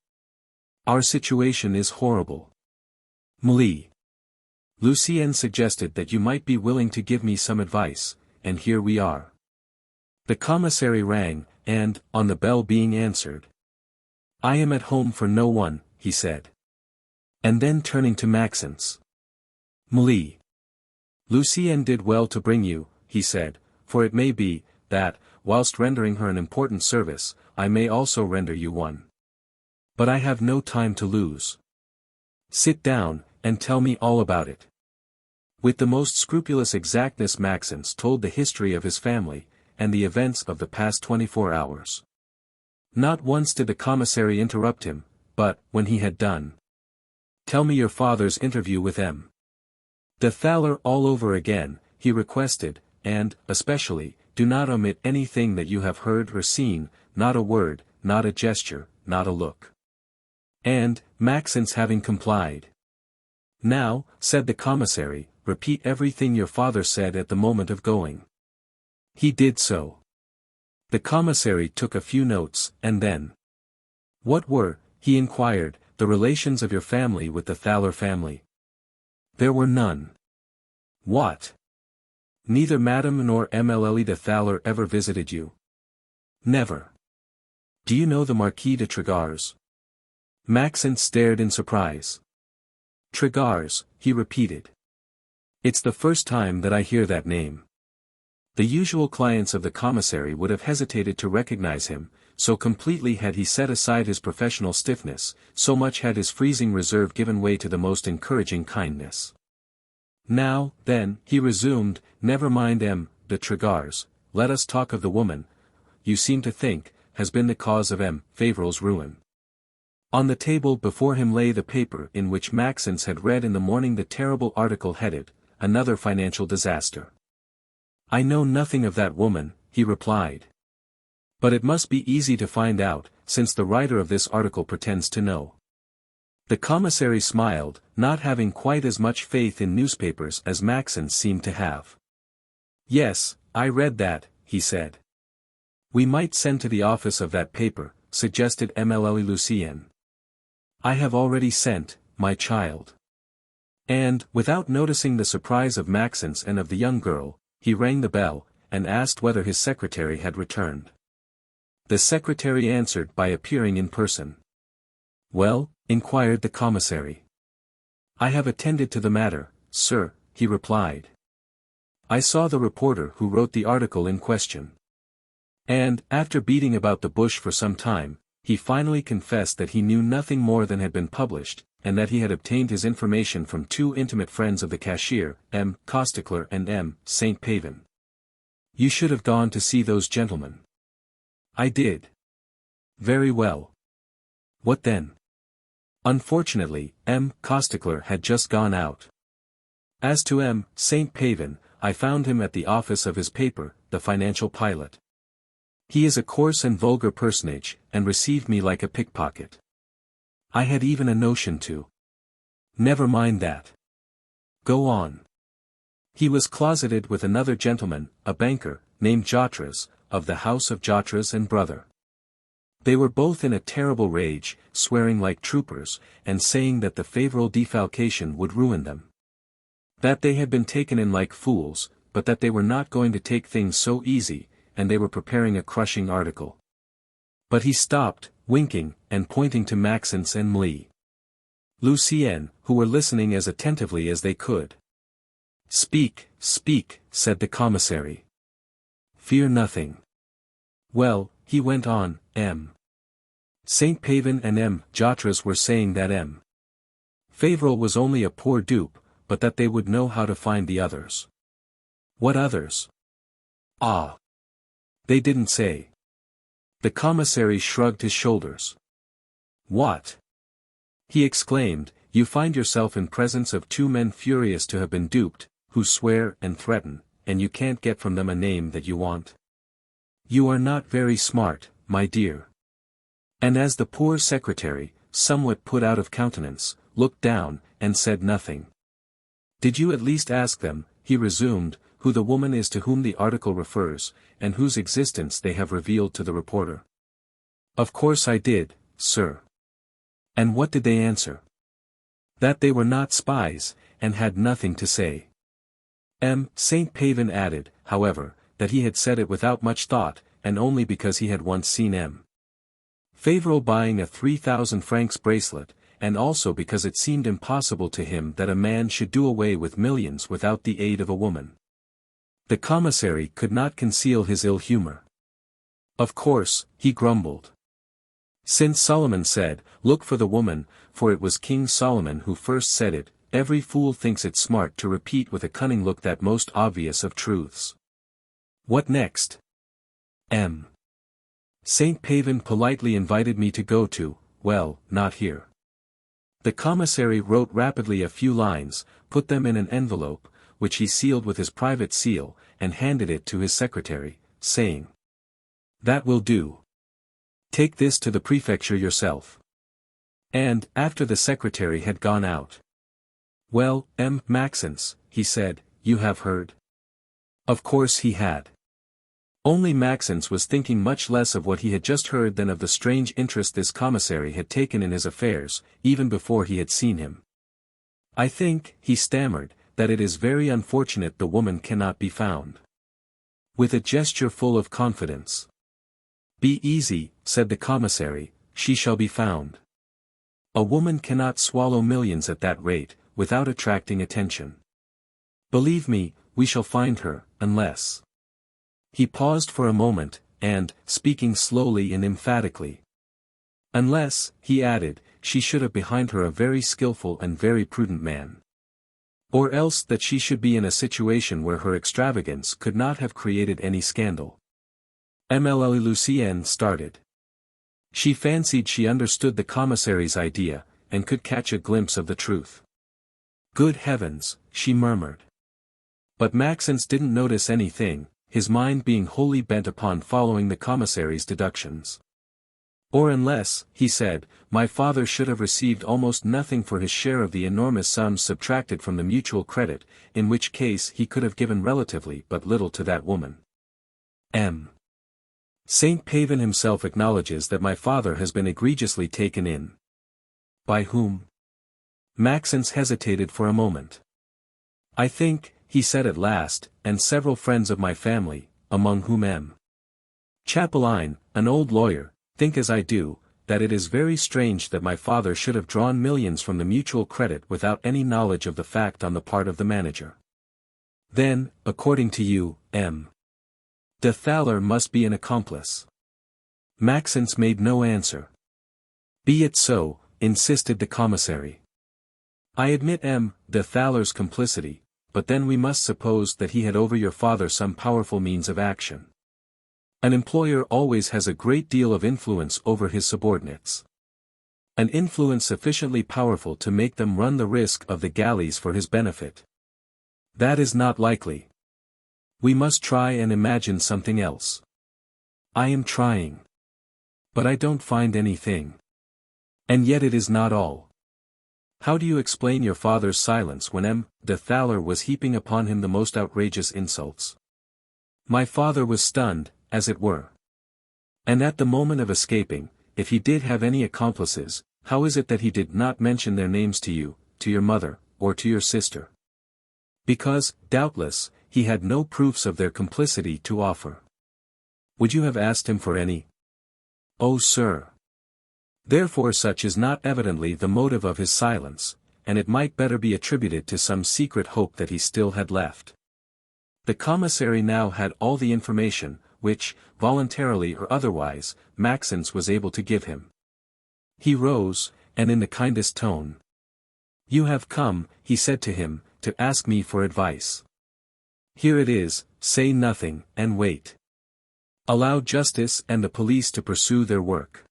Our situation is horrible. Lucienne suggested that you might be willing to give me some advice, and here we are. The commissary rang, and, on the bell being answered, I am at home for no one, he said. And then turning to Maxence. Lucienne did well to bring you, he said, for it may be, that, whilst rendering her an important service, I may also render you one. But I have no time to lose. Sit down, and tell me all about it. With the most scrupulous exactness Maxence told the history of his family, and the events of the past 24 hours. Not once did the commissary interrupt him, but, when he had done, tell me your father's interview with M. de Thaler all over again, he requested, and, especially, do not omit anything that you have heard or seen, not a word, not a gesture, not a look. And, Maxence having complied. Now, said the commissary, repeat everything your father said at the moment of going. He did so. The commissary took a few notes, and then. What were, he inquired, the relations of your family with the Thaler family? There were none. What? Neither Madame nor Émile de Thaler ever visited you? Never. Do you know the Marquis de Trégars? Maxence stared in surprise. Trégars, he repeated. It's the first time that I hear that name. The usual clients of the commissary would have hesitated to recognize him, so completely had he set aside his professional stiffness, so much had his freezing reserve given way to the most encouraging kindness. Now, then, he resumed, never mind M. de Trégars, let us talk of the woman, you seem to think, has been the cause of M. Favrel's ruin. On the table before him lay the paper in which Maxence had read in the morning the terrible article headed, Another Financial Disaster. I know nothing of that woman, he replied. But it must be easy to find out, since the writer of this article pretends to know. The commissary smiled, not having quite as much faith in newspapers as Maxence seemed to have. Yes, I read that, he said. We might send to the office of that paper, suggested Émile Lucienne. I have already sent, my child. And, without noticing the surprise of Maxence and of the young girl, he rang the bell, and asked whether his secretary had returned. The secretary answered by appearing in person. Well, inquired the commissary. I have attended to the matter, sir, he replied. I saw the reporter who wrote the article in question. And, after beating about the bush for some time, he finally confessed that he knew nothing more than had been published, and that he had obtained his information from two intimate friends of the cashier, M. Costecler and M. St. Pavin. You should have gone to see those gentlemen. I did. Very well. What then? Unfortunately, M. Costecler had just gone out. As to M. St. Pavin, I found him at the office of his paper, the Financial Pilot. He is a coarse and vulgar personage, and received me like a pickpocket. I had even a notion to. Never mind that. Go on. He was closeted with another gentleman, a banker, named Jotres, of the house of Jotres and brother. They were both in a terrible rage, swearing like troopers, and saying that the favorable defalcation would ruin them. That they had been taken in like fools, but that they were not going to take things so easy, and they were preparing a crushing article. But he stopped, winking, and pointing to Maxence and Mlee. Lucienne, who were listening as attentively as they could. Speak, speak, said the commissary. Fear nothing. Well, he went on, M. St. Pavin and M. Jotres were saying that M. Fauvel was only a poor dupe, but that they would know how to find the others. What others? Ah. They didn't say. The commissary shrugged his shoulders. What? He exclaimed, you find yourself in presence of two men furious to have been duped, who swear and threaten, and you can't get from them a name that you want. You are not very smart, my dear. And as the poor secretary, somewhat put out of countenance, looked down, and said nothing. Did you at least ask them, he resumed, who the woman is to whom the article refers, and whose existence they have revealed to the reporter? Of course I did, sir. And what did they answer? That they were not spies, and had nothing to say. M. St. Pavin added, however, that he had said it without much thought, and only because he had once seen M. Fauvel buying a 3,000 francs bracelet, and also because it seemed impossible to him that a man should do away with millions without the aid of a woman. The commissary could not conceal his ill humor. Of course, he grumbled. Since Solomon said, look for the woman, for it was King Solomon who first said it, every fool thinks it smart to repeat with a cunning look that most obvious of truths. What next? M. St. Pavin politely invited me to go to, well, not here. The commissary wrote rapidly a few lines, put them in an envelope, which he sealed with his private seal, and handed it to his secretary, saying, that will do. Take this to the prefecture yourself. And, after the secretary had gone out. Well, M. Maxence, he said, you have heard? Of course he had. Only Maxence was thinking much less of what he had just heard than of the strange interest this commissary had taken in his affairs, even before he had seen him. I think, he stammered, that it is very unfortunate the woman cannot be found. With a gesture full of confidence. Be easy, said the commissary, she shall be found. A woman cannot swallow millions at that rate, without attracting attention. Believe me, we shall find her, unless. He paused for a moment, and, speaking slowly and emphatically. Unless, he added, she should have behind her a very skillful and very prudent man. Or else that she should be in a situation where her extravagance could not have created any scandal. Émile Lucienne started. She fancied she understood the commissary's idea, and could catch a glimpse of the truth. Good heavens, she murmured. But Maxence didn't notice anything, his mind being wholly bent upon following the commissary's deductions. Or unless, he said, my father should have received almost nothing for his share of the enormous sums subtracted from the mutual credit, in which case he could have given relatively but little to that woman. Saint Pavin himself acknowledges that my father has been egregiously taken in. By whom? Maxence hesitated for a moment. I think, he said at last, and several friends of my family, among whom M. Chapelain, an old lawyer, think as I do, that it is very strange that my father should have drawn millions from the mutual credit without any knowledge of the fact on the part of the manager. Then, according to you, M. de Thaler must be an accomplice. Maxence made no answer. Be it so, insisted the commissary. I admit M. de Thaler's complicity, but then we must suppose that he had over your father some powerful means of action. An employer always has a great deal of influence over his subordinates. An influence sufficiently powerful to make them run the risk of the galleys for his benefit. That is not likely. We must try and imagine something else. I am trying. But I don't find anything. And yet it is not all. How do you explain your father's silence when M. de Thaler was heaping upon him the most outrageous insults? My father was stunned, as it were. And at the moment of escaping, if he did have any accomplices, how is it that he did not mention their names to you, to your mother, or to your sister? Because, doubtless, he had no proofs of their complicity to offer. Would you have asked him for any? Oh, sir. Therefore such is not evidently the motive of his silence, and it might better be attributed to some secret hope that he still had left. The commissary now had all the information, which, voluntarily or otherwise, Maxence was able to give him. He rose, and in the kindest tone. You have come, he said to him, to ask me for advice. Here it is, say nothing, and wait. Allow justice and the police to pursue their work.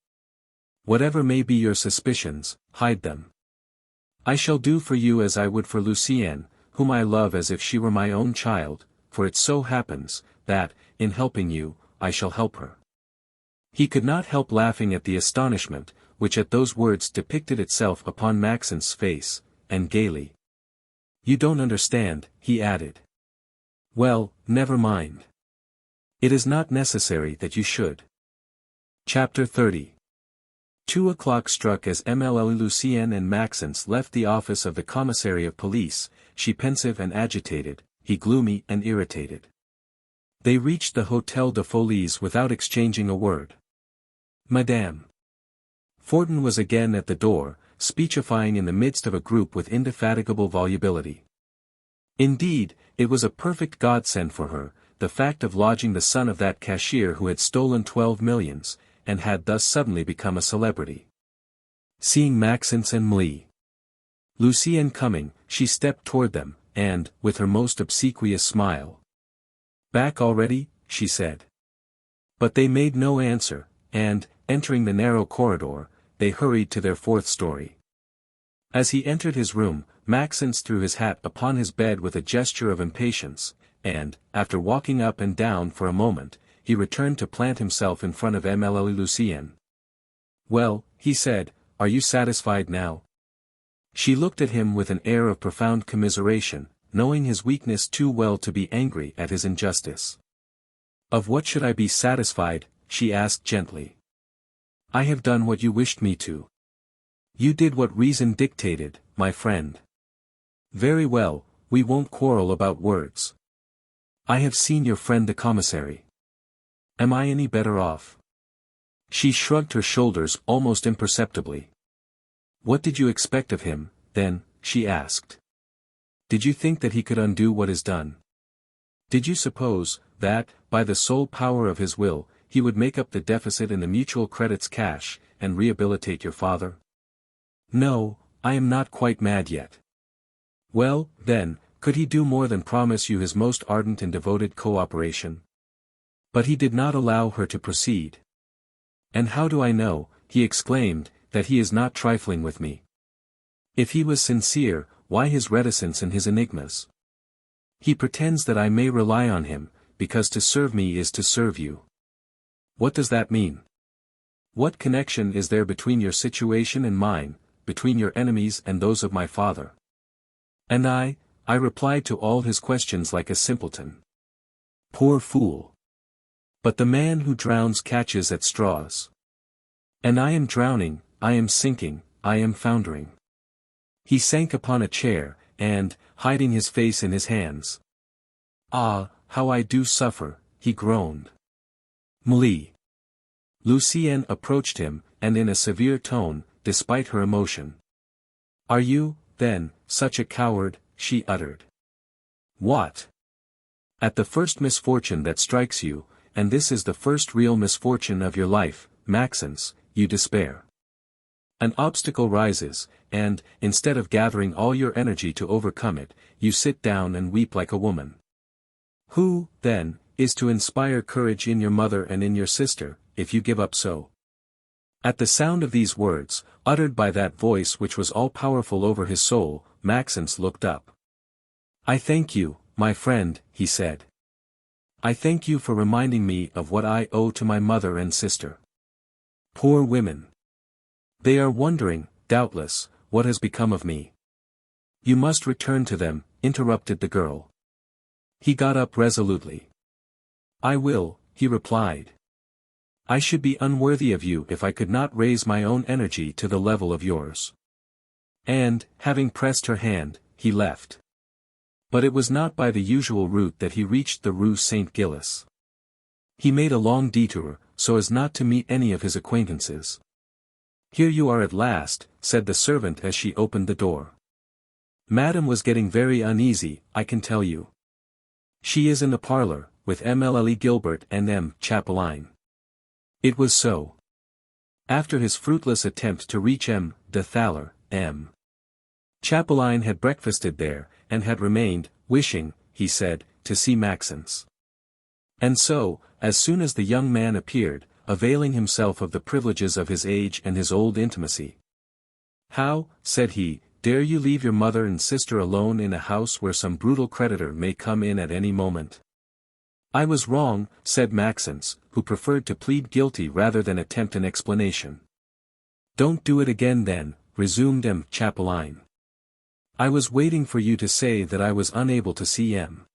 Whatever may be your suspicions, hide them. I shall do for you as I would for Lucienne, whom I love as if she were my own child, for it so happens, that, in helping you, I shall help her. He could not help laughing at the astonishment, which at those words depicted itself upon Maxence's face, and gaily. You don't understand, he added. Well, never mind. It is not necessary that you should. Chapter 30. 2 o'clock struck as MLL Lucienne and Maxence left the office of the commissary of police, she pensive and agitated, he gloomy and irritated. They reached the Hôtel de Folies without exchanging a word. Madame. Fortin was again at the door, speechifying in the midst of a group with indefatigable volubility. Indeed, it was a perfect godsend for her, the fact of lodging the son of that cashier who had stolen 12 millions, and had thus suddenly become a celebrity. Seeing Maxence and Lucienne coming, she stepped toward them, and, with her most obsequious smile. Back already, she said. But they made no answer, and, entering the narrow corridor, they hurried to their 4th story. As he entered his room, Maxence threw his hat upon his bed with a gesture of impatience, and, after walking up and down for a moment, he returned to plant himself in front of MLL Lucienne. Well, he said, are you satisfied now? She looked at him with an air of profound commiseration, knowing his weakness too well to be angry at his injustice. Of what should I be satisfied? She asked gently. I have done what you wished me to. You did what reason dictated, my friend. Very well, we won't quarrel about words. I have seen your friend the commissary. Am I any better off? She shrugged her shoulders almost imperceptibly. What did you expect of him, then? She asked. Did you think that he could undo what is done? Did you suppose, that, by the sole power of his will, he would make up the deficit in the mutual credit's cash, and rehabilitate your father? No, I am not quite mad yet. Well, then, could he do more than promise you his most ardent and devoted cooperation? But he did not allow her to proceed. And how do I know, he exclaimed, that he is not trifling with me? If he was sincere, why his reticence and his enigmas? He pretends that I may rely on him, because to serve me is to serve you. What does that mean? What connection is there between your situation and mine, between your enemies and those of my father? And I replied to all his questions like a simpleton. Poor fool! But the man who drowns catches at straws. And I am drowning, I am sinking, I am foundering. He sank upon a chair, and, hiding his face in his hands. Ah, how I do suffer, he groaned. Mli. Lucienne approached him, and in a severe tone, despite her emotion. Are you, then, such a coward? She uttered. What? At the first misfortune that strikes you, and this is the first real misfortune of your life, Maxence, you despair. An obstacle rises, and, instead of gathering all your energy to overcome it, you sit down and weep like a woman. Who, then, is to inspire courage in your mother and in your sister, if you give up so? At the sound of these words, uttered by that voice which was all-powerful over his soul, Maxence looked up. I thank you, my friend, he said. I thank you for reminding me of what I owe to my mother and sister. Poor women. They are wondering, doubtless, what has become of me. You must return to them, interrupted the girl. He got up resolutely. I will, he replied. I should be unworthy of you if I could not raise my own energy to the level of yours. And, having pressed her hand, he left. But it was not by the usual route that he reached the Rue Saint-Gilles. He made a long detour, so as not to meet any of his acquaintances. Here you are at last, said the servant as she opened the door. Madame was getting very uneasy, I can tell you. She is in the parlor, with Émile Gilbert and M. Chapelain. It was so. After his fruitless attempt to reach M. de Thaler, M. Chapelain had breakfasted there, and had remained, wishing, he said, to see Maxence. And so, as soon as the young man appeared, availing himself of the privileges of his age and his old intimacy. How, said he, dare you leave your mother and sister alone in a house where some brutal creditor may come in at any moment? I was wrong, said Maxence, who preferred to plead guilty rather than attempt an explanation. Don't do it again then, resumed M. Chapelain. I was waiting for you to say that I was unable to see M.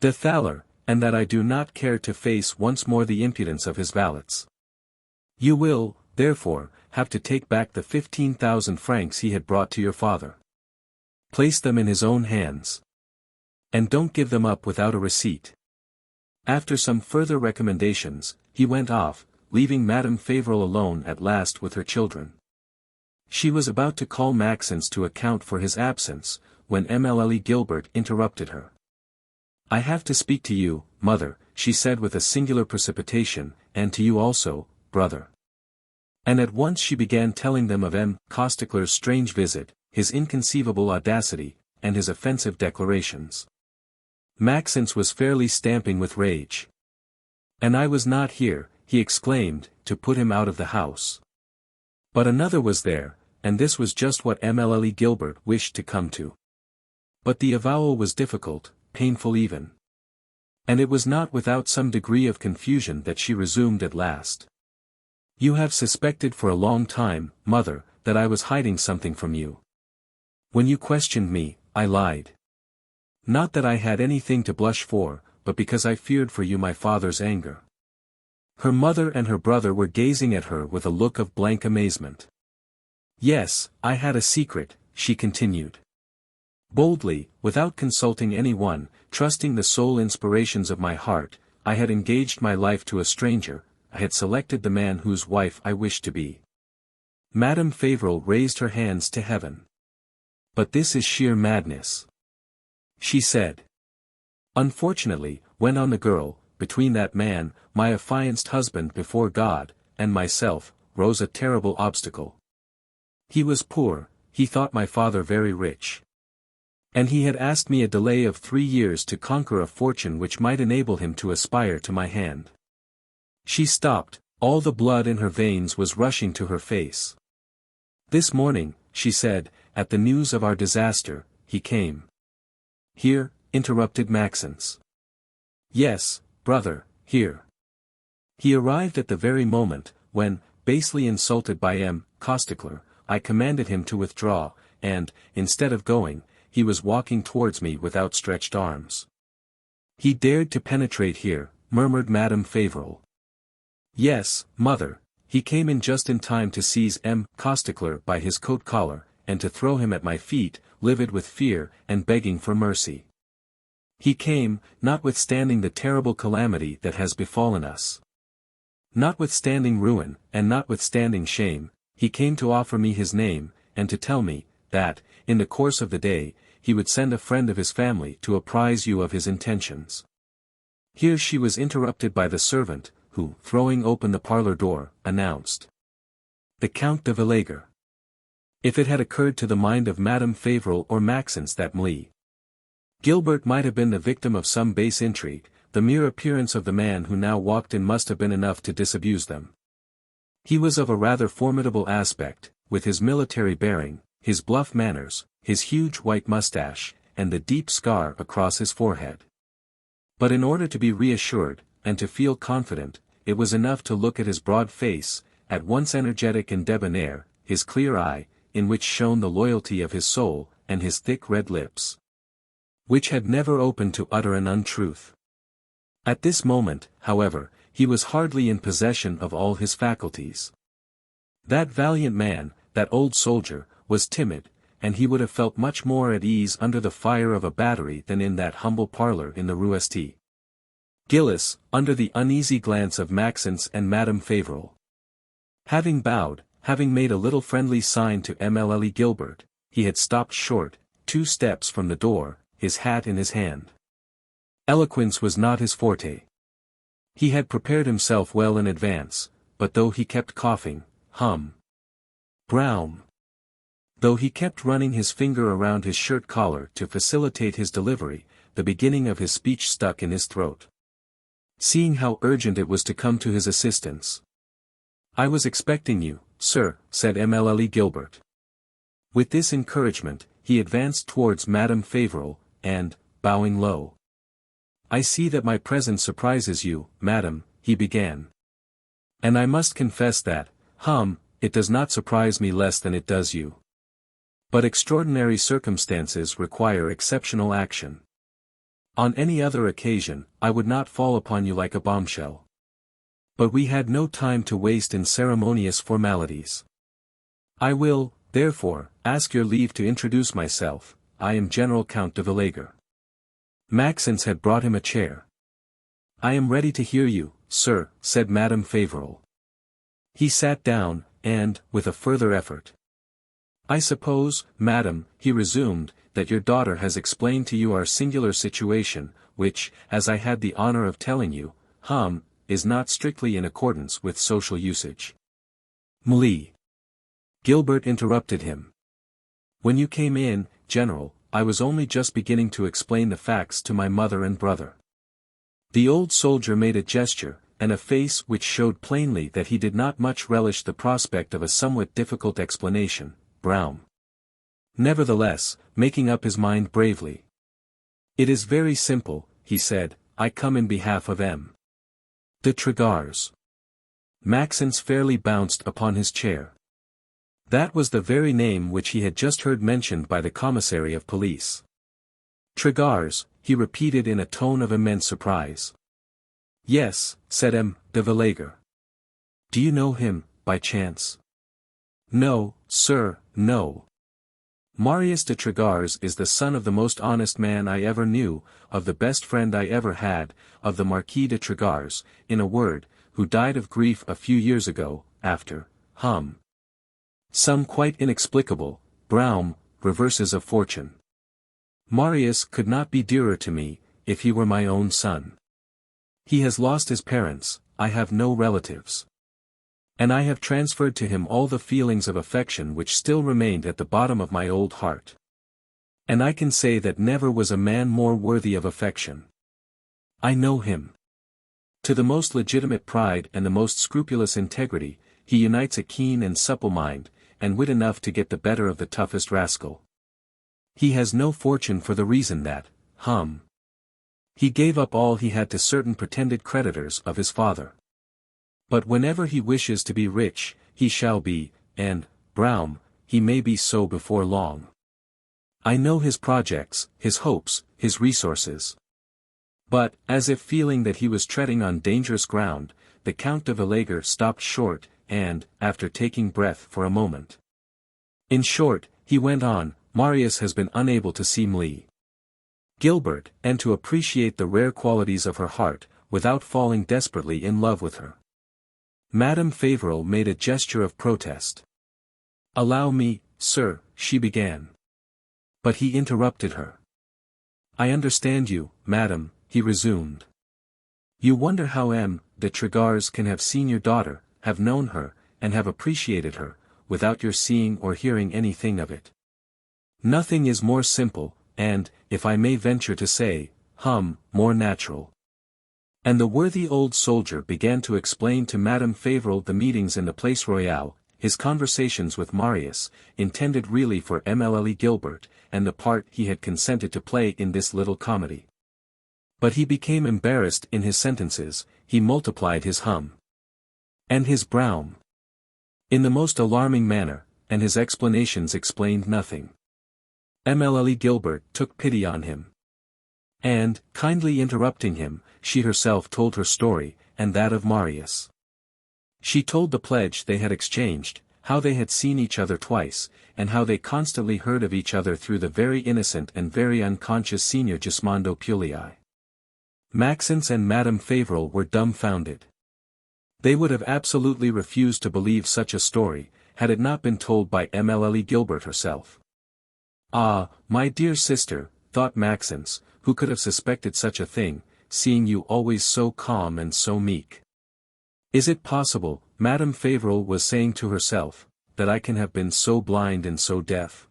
de Thaler, and that I do not care to face once more the impudence of his valets. You will, therefore, have to take back the 15,000 francs he had brought to your father. Place them in his own hands. And don't give them up without a receipt. After some further recommendations, he went off, leaving Madame Fauvel alone at last with her children. She was about to call Maxence to account for his absence, when Émile Gilbert interrupted her. I have to speak to you, mother, she said with a singular precipitation, and to you also, brother. And at once she began telling them of M. Costecler's strange visit, his inconceivable audacity, and his offensive declarations. Maxence was fairly stamping with rage. And I was not here, he exclaimed, to put him out of the house. But another was there, and this was just what Émile Gilbert wished to come to. But the avowal was difficult, painful even. And it was not without some degree of confusion that she resumed at last. You have suspected for a long time, mother, that I was hiding something from you. When you questioned me, I lied. Not that I had anything to blush for, but because I feared for you my father's anger. Her mother and her brother were gazing at her with a look of blank amazement. Yes, I had a secret, she continued. Boldly, without consulting anyone, trusting the sole inspirations of my heart, I had engaged my life to a stranger, I had selected the man whose wife I wished to be. Madame Fauvel raised her hands to heaven. But this is sheer madness, she said. Unfortunately, went on the girl, between that man, my affianced husband before God, and myself, rose a terrible obstacle. He was poor, he thought my father very rich. And he had asked me a delay of 3 years to conquer a fortune which might enable him to aspire to my hand. She stopped, all the blood in her veins was rushing to her face. This morning, she said, at the news of our disaster, he came here, interrupted Maxence. Yes, brother, here. He arrived at the very moment, when, basely insulted by M. Costecler, I commanded him to withdraw, and, instead of going, he was walking towards me with outstretched arms. He dared to penetrate here, murmured Madame Fauvel. Yes, mother, he came in just in time to seize M. Costecler by his coat collar, and to throw him at my feet, livid with fear, and begging for mercy. He came, notwithstanding the terrible calamity that has befallen us. Notwithstanding ruin, and notwithstanding shame, he came to offer me his name, and to tell me, that, in the course of the day, he would send a friend of his family to apprise you of his intentions. Here she was interrupted by the servant, who, throwing open the parlor door, announced the Count de Villagor. If it had occurred to the mind of Madame Fauvel or Maxence that Émile Gilbert might have been the victim of some base intrigue, the mere appearance of the man who now walked in must have been enough to disabuse them. He was of a rather formidable aspect, with his military bearing, his bluff manners, his huge white mustache, and the deep scar across his forehead. But in order to be reassured, and to feel confident, it was enough to look at his broad face, at once energetic and debonair, his clear eye, in which shone the loyalty of his soul, and his thick red lips, which had never opened to utter an untruth. At this moment, however, he was hardly in possession of all his faculties. That valiant man, that old soldier, was timid, and he would have felt much more at ease under the fire of a battery than in that humble parlor in the Rue St. Gilles, under the uneasy glance of Maxence and Madame Fauvel. Having bowed, having made a little friendly sign to Émile Gilbert, he had stopped short, 2 steps from the door, his hat in his hand. Eloquence was not his forte. He had prepared himself well in advance, but though he kept coughing, Brown. Though he kept running his finger around his shirt collar to facilitate his delivery, the beginning of his speech stuck in his throat. Seeing how urgent it was to come to his assistance. I was expecting you, sir, said Émile Gilbert. With this encouragement, he advanced towards Madame Fauvel, and, bowing low. I see that my presence surprises you, madam, he began. And I must confess that, it does not surprise me less than it does you. But extraordinary circumstances require exceptional action. On any other occasion, I would not fall upon you like a bombshell. But we had no time to waste in ceremonious formalities. I will, therefore, ask your leave to introduce myself. I am General Count de Villagor. Maxence had brought him a chair. I am ready to hear you, sir, said Madame Fauvel. He sat down, and, with a further effort. I suppose, madam, he resumed, that your daughter has explained to you our singular situation, which, as I had the honor of telling you, is not strictly in accordance with social usage. Émile Gilbert interrupted him. When you came in, General, I was only just beginning to explain the facts to my mother and brother. The old soldier made a gesture, and a face which showed plainly that he did not much relish the prospect of a somewhat difficult explanation, Brown. Nevertheless, making up his mind bravely. It is very simple, he said, I come in behalf of M. de Lagors. Maxence fairly bounced upon his chair. That was the very name which he had just heard mentioned by the commissary of police. Lagors, he repeated in a tone of immense surprise. Yes, said M. de Villagor. Do you know him, by chance? No, sir, no. Marius de Lagors is the son of the most honest man I ever knew, of the best friend I ever had, of the Marquis de Lagors, in a word, who died of grief a few years ago, after, some quite inexplicable, reverses of fortune. Marius could not be dearer to me, if he were my own son. He has lost his parents, I have no relatives. And I have transferred to him all the feelings of affection which still remained at the bottom of my old heart. And I can say that never was a man more worthy of affection. I know him. To the most legitimate pride and the most scrupulous integrity, he unites a keen and supple mind, and wit enough to get the better of the toughest rascal. He has no fortune for the reason that, He gave up all he had to certain pretended creditors of his father. But whenever he wishes to be rich, he shall be, and, Brown, he may be so before long. I know his projects, his hopes, his resources. But, as if feeling that he was treading on dangerous ground, the Count de Lagors stopped short, and, after taking breath for a moment. In short, he went on, Marius has been unable to see Émile Gilbert, and to appreciate the rare qualities of her heart, without falling desperately in love with her. Madame Fauvel made a gesture of protest. Allow me, sir, she began. But he interrupted her. I understand you, madam, he resumed. You wonder how M. de Lagors can have seen your daughter, have known her, and have appreciated her, without your seeing or hearing anything of it. Nothing is more simple, and, if I may venture to say, more natural. And the worthy old soldier began to explain to Madame Fauvel the meetings in the Place Royale, his conversations with Marius, intended really for Émile Gilbert, and the part he had consented to play in this little comedy. But he became embarrassed in his sentences, he multiplied his and his brown in the most alarming manner, and his explanations explained nothing. Émile Gilbert took pity on him. And, kindly interrupting him, she herself told her story, and that of Marius. She told the pledge they had exchanged, how they had seen each other twice, and how they constantly heard of each other through the very innocent and very unconscious Signor Gismondo Puliai. Maxence and Madame Fauvel were dumbfounded. They would have absolutely refused to believe such a story, had it not been told by Émile Gilbert herself. Ah, my dear sister, thought Maxence, who could have suspected such a thing, seeing you always so calm and so meek. Is it possible, Madame Fauvel was saying to herself, that I can have been so blind and so deaf?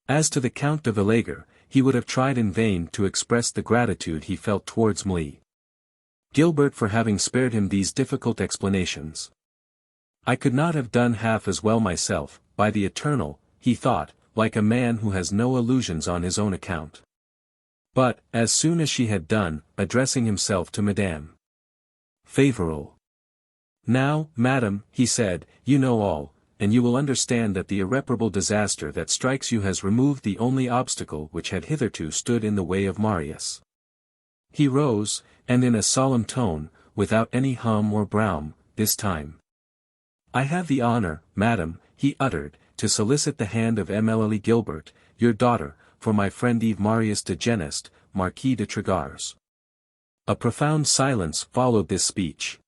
As to the Count de Lagors, he would have tried in vain to express the gratitude he felt towards Émile Gilbert for having spared him these difficult explanations. I could not have done half as well myself, by the eternal, he thought, like a man who has no illusions on his own account. But, as soon as she had done, addressing himself to Madame Fauvel. Now, madam, he said, you know all, and you will understand that the irreparable disaster that strikes you has removed the only obstacle which had hitherto stood in the way of Marius. He rose, and in a solemn tone, without any or brown, this time. I have the honor, madam, he uttered, to solicit the hand of Émile Gilbert, your daughter, for my friend Yves Marius de Genest, Marquis de Lagors. A profound silence followed this speech.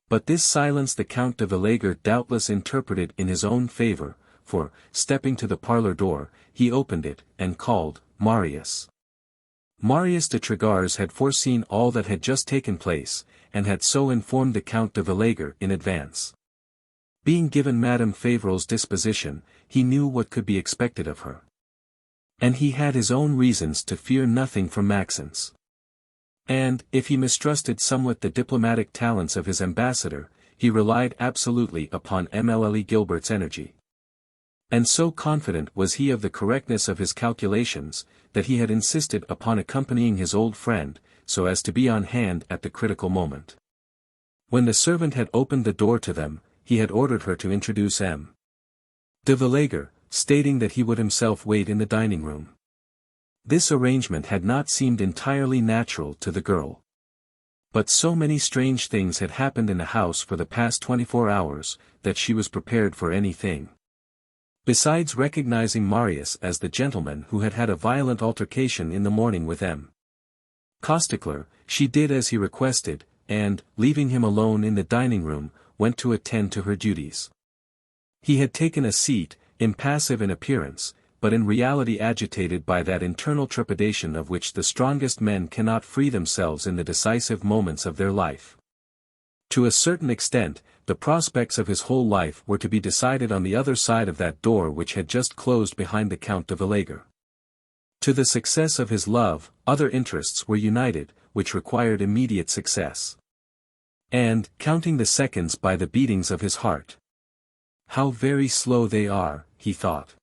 But this silence the Count de Lagors doubtless interpreted in his own favor, for, stepping to the parlor door, he opened it, and called, Marius. Marius de Lagors had foreseen all that had just taken place, and had so informed the Count de Lagors in advance. Being given Madame Fauvel's disposition, he knew what could be expected of her. And he had his own reasons to fear nothing from Maxence. And, if he mistrusted somewhat the diplomatic talents of his ambassador, he relied absolutely upon Émile Gilbert's energy. And so confident was he of the correctness of his calculations, that he had insisted upon accompanying his old friend, so as to be on hand at the critical moment. When the servant had opened the door to them, he had ordered her to introduce M. de Lagors, stating that he would himself wait in the dining room. This arrangement had not seemed entirely natural to the girl. But so many strange things had happened in the house for the past 24 hours, that she was prepared for anything. Besides recognizing Marius as the gentleman who had had a violent altercation in the morning with M. Costecler, she did as he requested, and, leaving him alone in the dining room, went to attend to her duties. He had taken a seat, impassive in appearance, but in reality agitated by that internal trepidation of which the strongest men cannot free themselves in the decisive moments of their life. To a certain extent, the prospects of his whole life were to be decided on the other side of that door which had just closed behind the Count de Lagors. To the success of his love, other interests were united, which required immediate success. And, counting the seconds by the beatings of his heart. How very slow they are, he thought.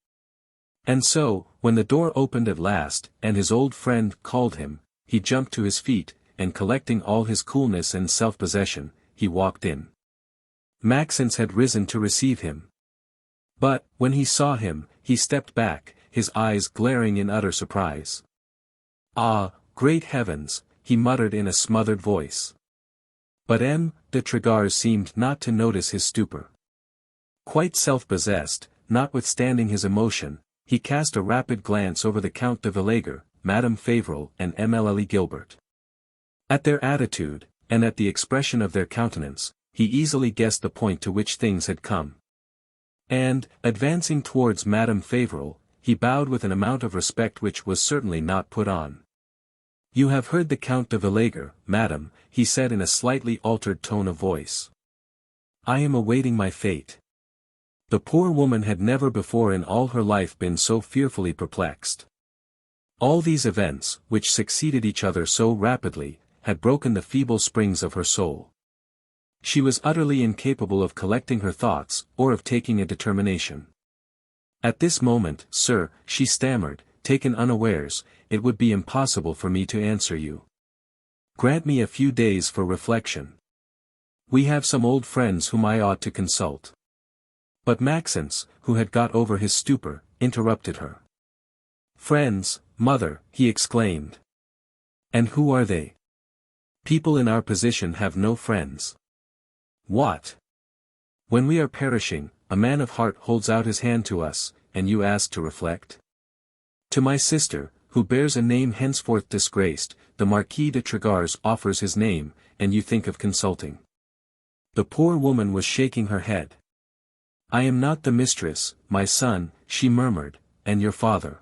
And so, when the door opened at last, and his old friend called him, he jumped to his feet, and collecting all his coolness and self-possession, he walked in. Maxence had risen to receive him. But, when he saw him, he stepped back, his eyes glaring in utter surprise. "Ah, great heavens," he muttered in a smothered voice. But M. de Lagors seemed not to notice his stupor. Quite self-possessed, notwithstanding his emotion, he cast a rapid glance over the Count de Lagors, Madame Fauvel and Émile Gilbert. At their attitude, and at the expression of their countenance, he easily guessed the point to which things had come. And, advancing towards Madame Fauvel, he bowed with an amount of respect which was certainly not put on. "You have heard the Count de Lagors, madame," he said in a slightly altered tone of voice. "I am awaiting my fate." The poor woman had never before in all her life been so fearfully perplexed. All these events, which succeeded each other so rapidly, had broken the feeble springs of her soul. She was utterly incapable of collecting her thoughts, or of taking a determination. "At this moment, sir," she stammered, taken unawares, "it would be impossible for me to answer you. Grant me a few days for reflection. We have some old friends whom I ought to consult." But Maxence, who had got over his stupor, interrupted her. "Friends, mother," he exclaimed. "And who are they? People in our position have no friends." "What? When we are perishing, a man of heart holds out his hand to us, and you ask to reflect?" "To my sister, who bears a name henceforth disgraced, the Marquis de Lagors offers his name, and you think of consulting." The poor woman was shaking her head. "I am not the mistress, my son," she murmured, "and your father."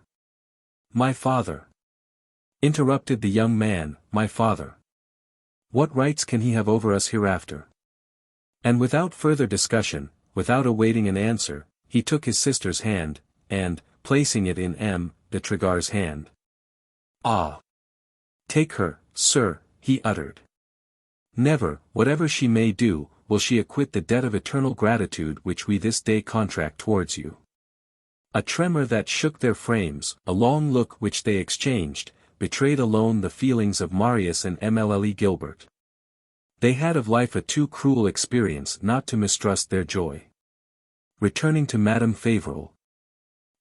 "My father," interrupted the young man, "my father. What rights can he have over us hereafter?" And without further discussion, without awaiting an answer, he took his sister's hand, and, placing it in M. de Lagors' hand. "Ah! Take her, sir," he uttered. "Never, whatever she may do, will she acquit the debt of eternal gratitude which we this day contract towards you." A tremor that shook their frames, a long look which they exchanged, betrayed alone the feelings of Marius and Émile Gilbert. They had of life a too cruel experience not to mistrust their joy. Returning to Madame Fauvel.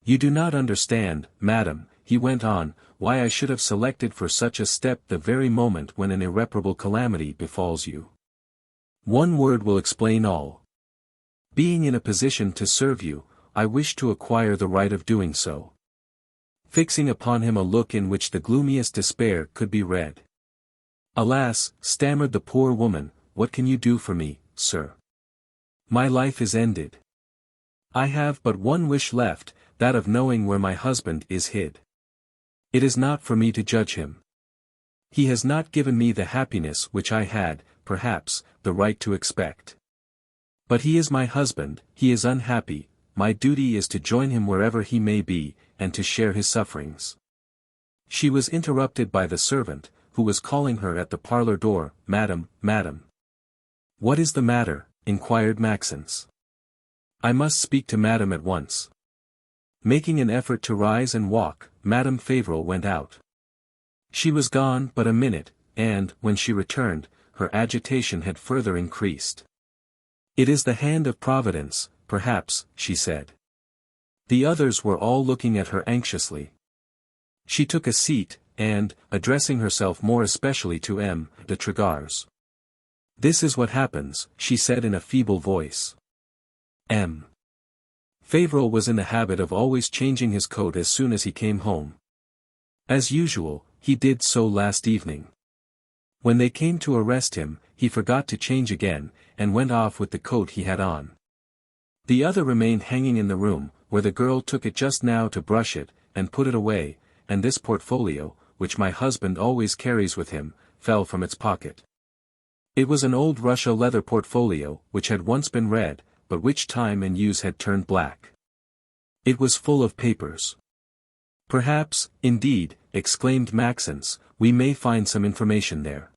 "You do not understand, madame," he went on, "why I should have selected for such a step the very moment when an irreparable calamity befalls you. One word will explain all. Being in a position to serve you, I wish to acquire the right of doing so." Fixing upon him a look in which the gloomiest despair could be read. "Alas," stammered the poor woman, "what can you do for me, sir? My life is ended. I have but one wish left, that of knowing where my husband is hid. It is not for me to judge him. He has not given me the happiness which I had, perhaps, the right to expect. But he is my husband, he is unhappy, my duty is to join him wherever he may be, and to share his sufferings." She was interrupted by the servant, who was calling her at the parlor door. "Madam, madam." "What is the matter?" inquired Maxence. "I must speak to madam at once." Making an effort to rise and walk, Madame Fauvel went out. She was gone but a minute, and, when she returned, her agitation had further increased. "It is the hand of Providence, perhaps," she said. The others were all looking at her anxiously. She took a seat, and, addressing herself more especially to M. de Lagors. "This is what happens," she said in a feeble voice. M. Fauvel was in the habit of always changing his coat as soon as he came home. As usual, he did so last evening. When they came to arrest him, he forgot to change again, and went off with the coat he had on. The other remained hanging in the room, where the girl took it just now to brush it, and put it away, and this portfolio, which my husband always carries with him, fell from its pocket. It was an old Russia leather portfolio, which had once been red, but which time and use had turned black. It was full of papers. "Perhaps, indeed," exclaimed Maxence, "we may find some information there."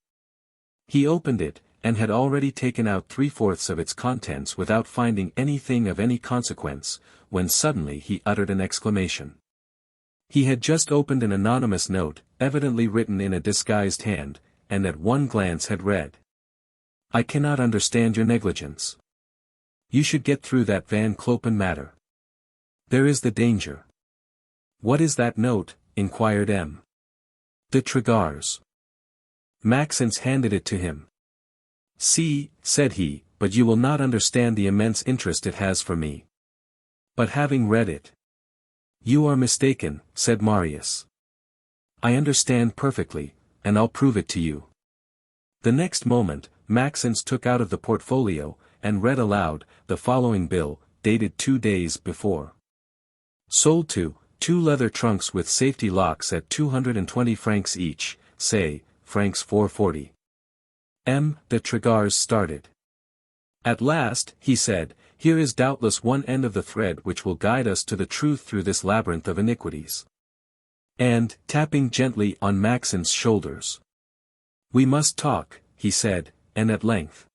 He opened it, and had already taken out 3/4 of its contents without finding anything of any consequence, when suddenly he uttered an exclamation. He had just opened an anonymous note, evidently written in a disguised hand, and at one glance had read. I cannot understand your negligence. You should get through that Van Clopen matter. There is the danger. What is that note? Inquired M. De Lagors. Maxence handed it to him. See, said he, but you will not understand the immense interest it has for me. But having read it. You are mistaken, said Marius. I understand perfectly, and I'll prove it to you. The next moment, Maxence took out of the portfolio, and read aloud, the following bill, dated 2 days before. Sold to, 2 leather trunks with safety locks at 220 francs each, say, francs 440. M. de Lagors started. At last, he said, here is doubtless one end of the thread which will guide us to the truth through this labyrinth of iniquities. And, tapping gently on Maxence's shoulders. We must talk, he said, and at length.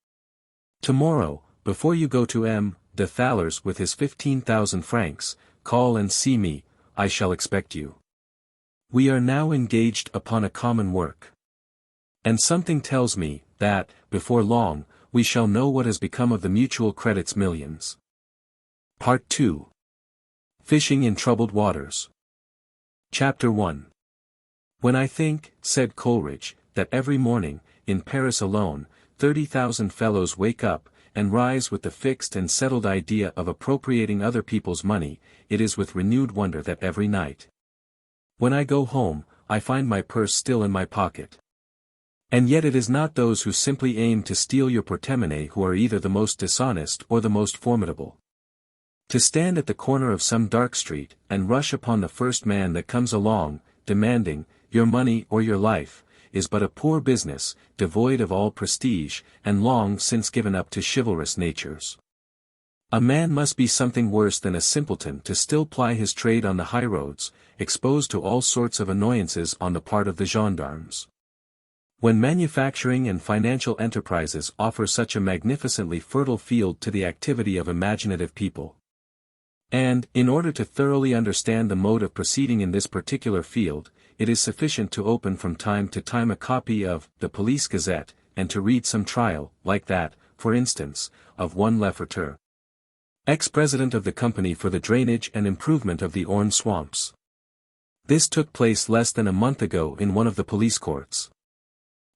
Tomorrow, before you go to M. de Lagors with his 15,000 francs, call and see me, I shall expect you. We are now engaged upon a common work. And something tells me, that, before long, we shall know what has become of the Mutual Credit's millions. Part 2. Fishing in Troubled Waters. Chapter 1. When I think, said Coleridge, that every morning, in Paris alone, 30,000 fellows wake up, and rise with the fixed and settled idea of appropriating other people's money, it is with renewed wonder that every night. When I go home, I find my purse still in my pocket. And yet it is not those who simply aim to steal your portemonnaie who are either the most dishonest or the most formidable. To stand at the corner of some dark street, and rush upon the first man that comes along, demanding, your money or your life, is but a poor business, devoid of all prestige, and long since given up to chivalrous natures. A man must be something worse than a simpleton to still ply his trade on the highroads, exposed to all sorts of annoyances on the part of the gendarmes. When manufacturing and financial enterprises offer such a magnificently fertile field to the activity of imaginative people. And, in order to thoroughly understand the mode of proceeding in this particular field, it is sufficient to open from time to time a copy of the Police Gazette, and to read some trial, like that, for instance, of one Lefferture, ex-president of the Company for the Drainage and Improvement of the Orne Swamps. This took place less than a month ago in one of the police courts.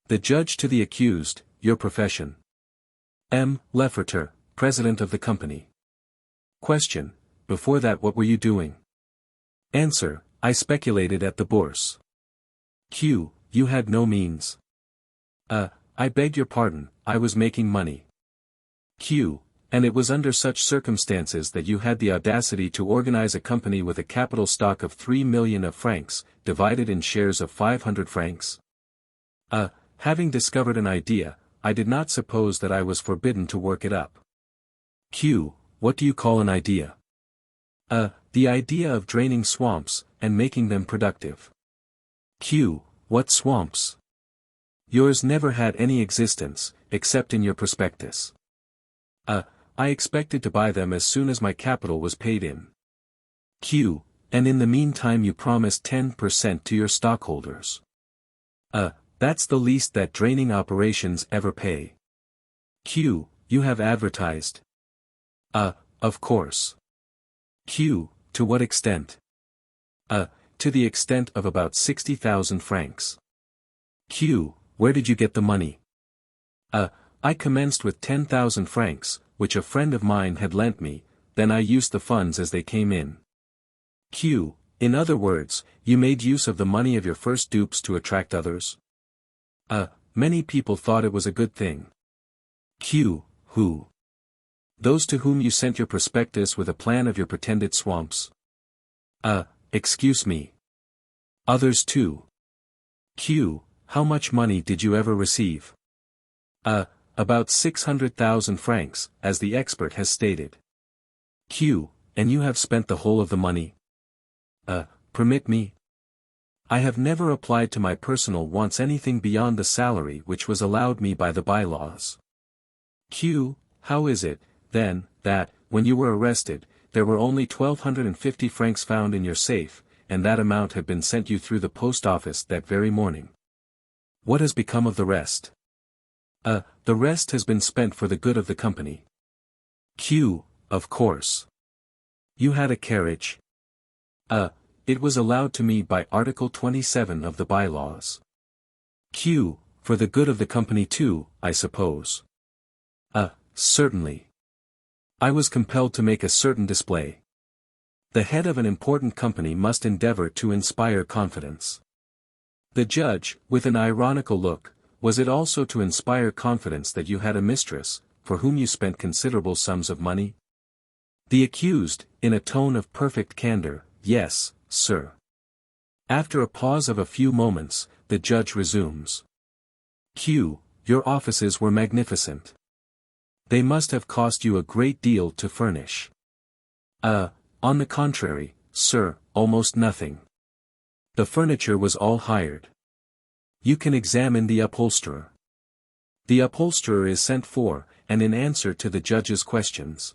The judge to the accused, your profession. M. Lefferture, president of the company. Question. Before that what were you doing? Answer. I speculated at the bourse. Q. You had no means. I beg your pardon, I was making money. Q. And it was under such circumstances that you had the audacity to organize a company with a capital stock of 3 million of francs, divided in shares of 500 francs? Having discovered an idea, I did not suppose that I was forbidden to work it up. Q. What do you call an idea? The idea of draining swamps, and making them productive. Q. What swamps? Yours never had any existence, except in your prospectus. I expected to buy them as soon as my capital was paid in. Q. And in the meantime you promised 10% to your stockholders. That's the least that draining operations ever pay. Q. You have advertised. Of course. Q. To what extent? To the extent of about 60,000 francs. Q. Where did you get the money? I commenced with 10,000 francs, which a friend of mine had lent me, then I used the funds as they came in. Q. In other words, you made use of the money of your first dupes to attract others? Many people thought it was a good thing. Q. Who? Those to whom you sent your prospectus with a plan of your pretended swamps. Excuse me. Others too. Q. How much money did you ever receive? About 600,000 francs, as the expert has stated. Q. And you have spent the whole of the money? Permit me. I have never applied to my personal wants anything beyond the salary which was allowed me by the bylaws. Q. How is it, then, that, when you were arrested, there were only 1,250 francs found in your safe, and that amount had been sent you through the post office that very morning. What has become of the rest? The rest has been spent for the good of the company. Q, of course. You had a carriage? It was allowed to me by Article 27 of the bylaws. Q, for the good of the company too, I suppose. Certainly. I was compelled to make a certain display. The head of an important company must endeavor to inspire confidence. The judge, with an ironical look, was it also to inspire confidence that you had a mistress, for whom you spent considerable sums of money? The accused, in a tone of perfect candor, yes, sir. After a pause of a few moments, the judge resumes. Q, your offices were magnificent. They must have cost you a great deal to furnish. On the contrary, sir, almost nothing. The furniture was all hired. You can examine the upholsterer. The upholsterer is sent for, and in answer to the judge's questions.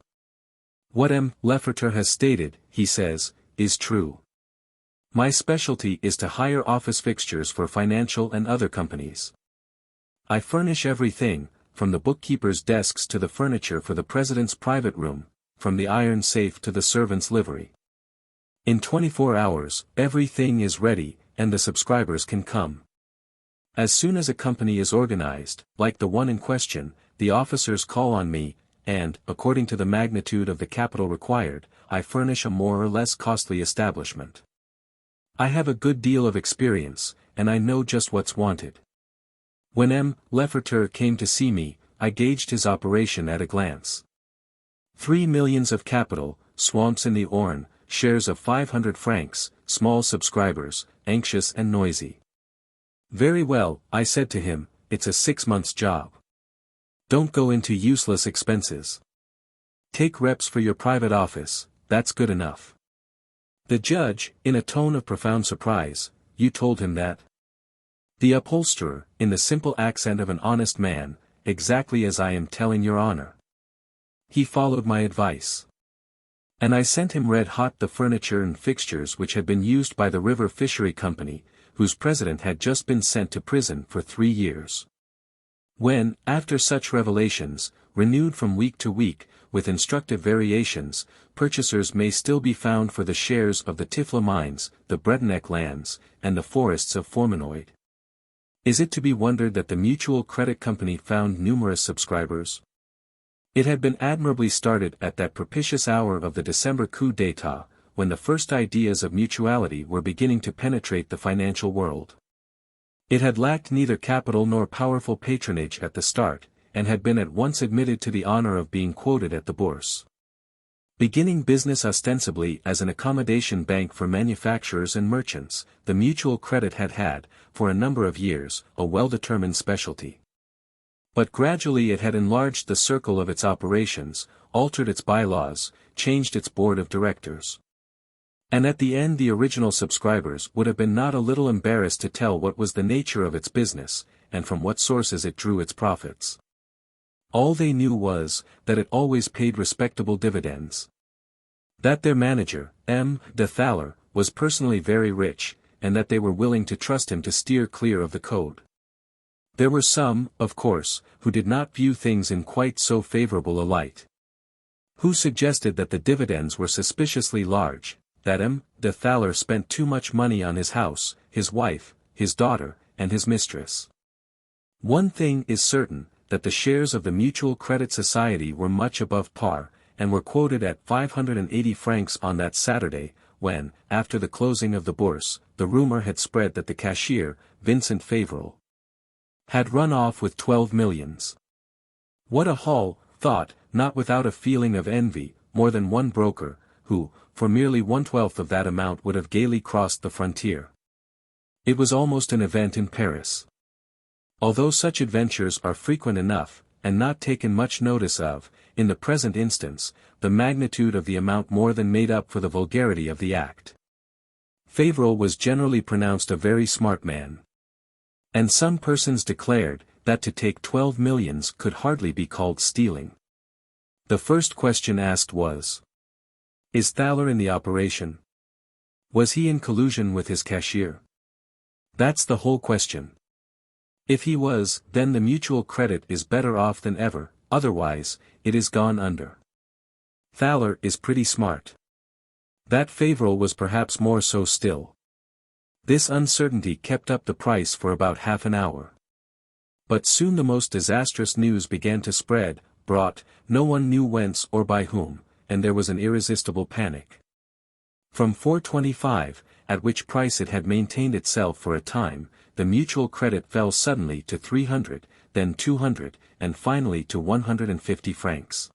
What M. Lefferter has stated, he says, is true. My specialty is to hire office fixtures for financial and other companies. I furnish everything, from the bookkeeper's desks to the furniture for the president's private room, from the iron safe to the servant's livery. In 24 hours, everything is ready, and the subscribers can come. As soon as a company is organized, like the one in question, the officers call on me, and, according to the magnitude of the capital required, I furnish a more or less costly establishment. I have a good deal of experience, and I know just what's wanted. When M. Lefferter came to see me, I gauged his operation at a glance. 3 millions of capital, swamps in the Orne, shares of 500 francs, small subscribers, anxious and noisy. Very well, I said to him, it's a 6 months' job. Don't go into useless expenses. Take reps for your private office, that's good enough. The judge, in a tone of profound surprise, you told him that? The upholsterer, in the simple accent of an honest man, exactly as I am telling your honor. He followed my advice. And I sent him red-hot the furniture and fixtures which had been used by the River Fishery Company, whose president had just been sent to prison for 3 years. When, after such revelations, renewed from week to week, with instructive variations, purchasers may still be found for the shares of the Tifla mines, the Bretonneck lands, and the forests of Formanoid. Is it to be wondered that the Mutual Credit Company found numerous subscribers? It had been admirably started at that propitious hour of the December coup d'état, when the first ideas of mutuality were beginning to penetrate the financial world. It had lacked neither capital nor powerful patronage at the start, and had been at once admitted to the honor of being quoted at the Bourse. Beginning business ostensibly as an accommodation bank for manufacturers and merchants, the Mutual Credit had, for a number of years, a well-determined specialty. But gradually it had enlarged the circle of its operations, altered its bylaws, changed its board of directors. And at the end the original subscribers would have been not a little embarrassed to tell what was the nature of its business, and from what sources it drew its profits. All they knew was, that it always paid respectable dividends. That their manager, M. de Thaler, was personally very rich, and that they were willing to trust him to steer clear of the code. There were some, of course, who did not view things in quite so favorable a light. Who suggested that the dividends were suspiciously large, that M. de Thaler spent too much money on his house, his wife, his daughter, and his mistress. One thing is certain, that the shares of the Mutual Credit Society were much above par, and were quoted at 580 francs on that Saturday, when, after the closing of the Bourse, the rumor had spread that the cashier, Vincent Fauvel, had run off with 12 millions. What a haul, thought, not without a feeling of envy, more than one broker, who, for merely 1/12 of that amount would have gaily crossed the frontier. It was almost an event in Paris. Although such adventures are frequent enough, and not taken much notice of, in the present instance, the magnitude of the amount more than made up for the vulgarity of the act. Fauvel was generally pronounced a very smart man. And some persons declared, that to take 12 millions could hardly be called stealing. The first question asked was, "Is Thaler in the operation?" Was he in collusion with his cashier? That's the whole question. If he was, then the mutual credit is better off than ever, otherwise, it is gone under. Thaler is pretty smart. That Fauvel was perhaps more so still. This uncertainty kept up the price for about half an hour. But soon the most disastrous news began to spread, brought, no one knew whence or by whom, and there was an irresistible panic. From 425, at which price it had maintained itself for a time, the mutual credit fell suddenly to 300, then 200, and finally to 150 francs.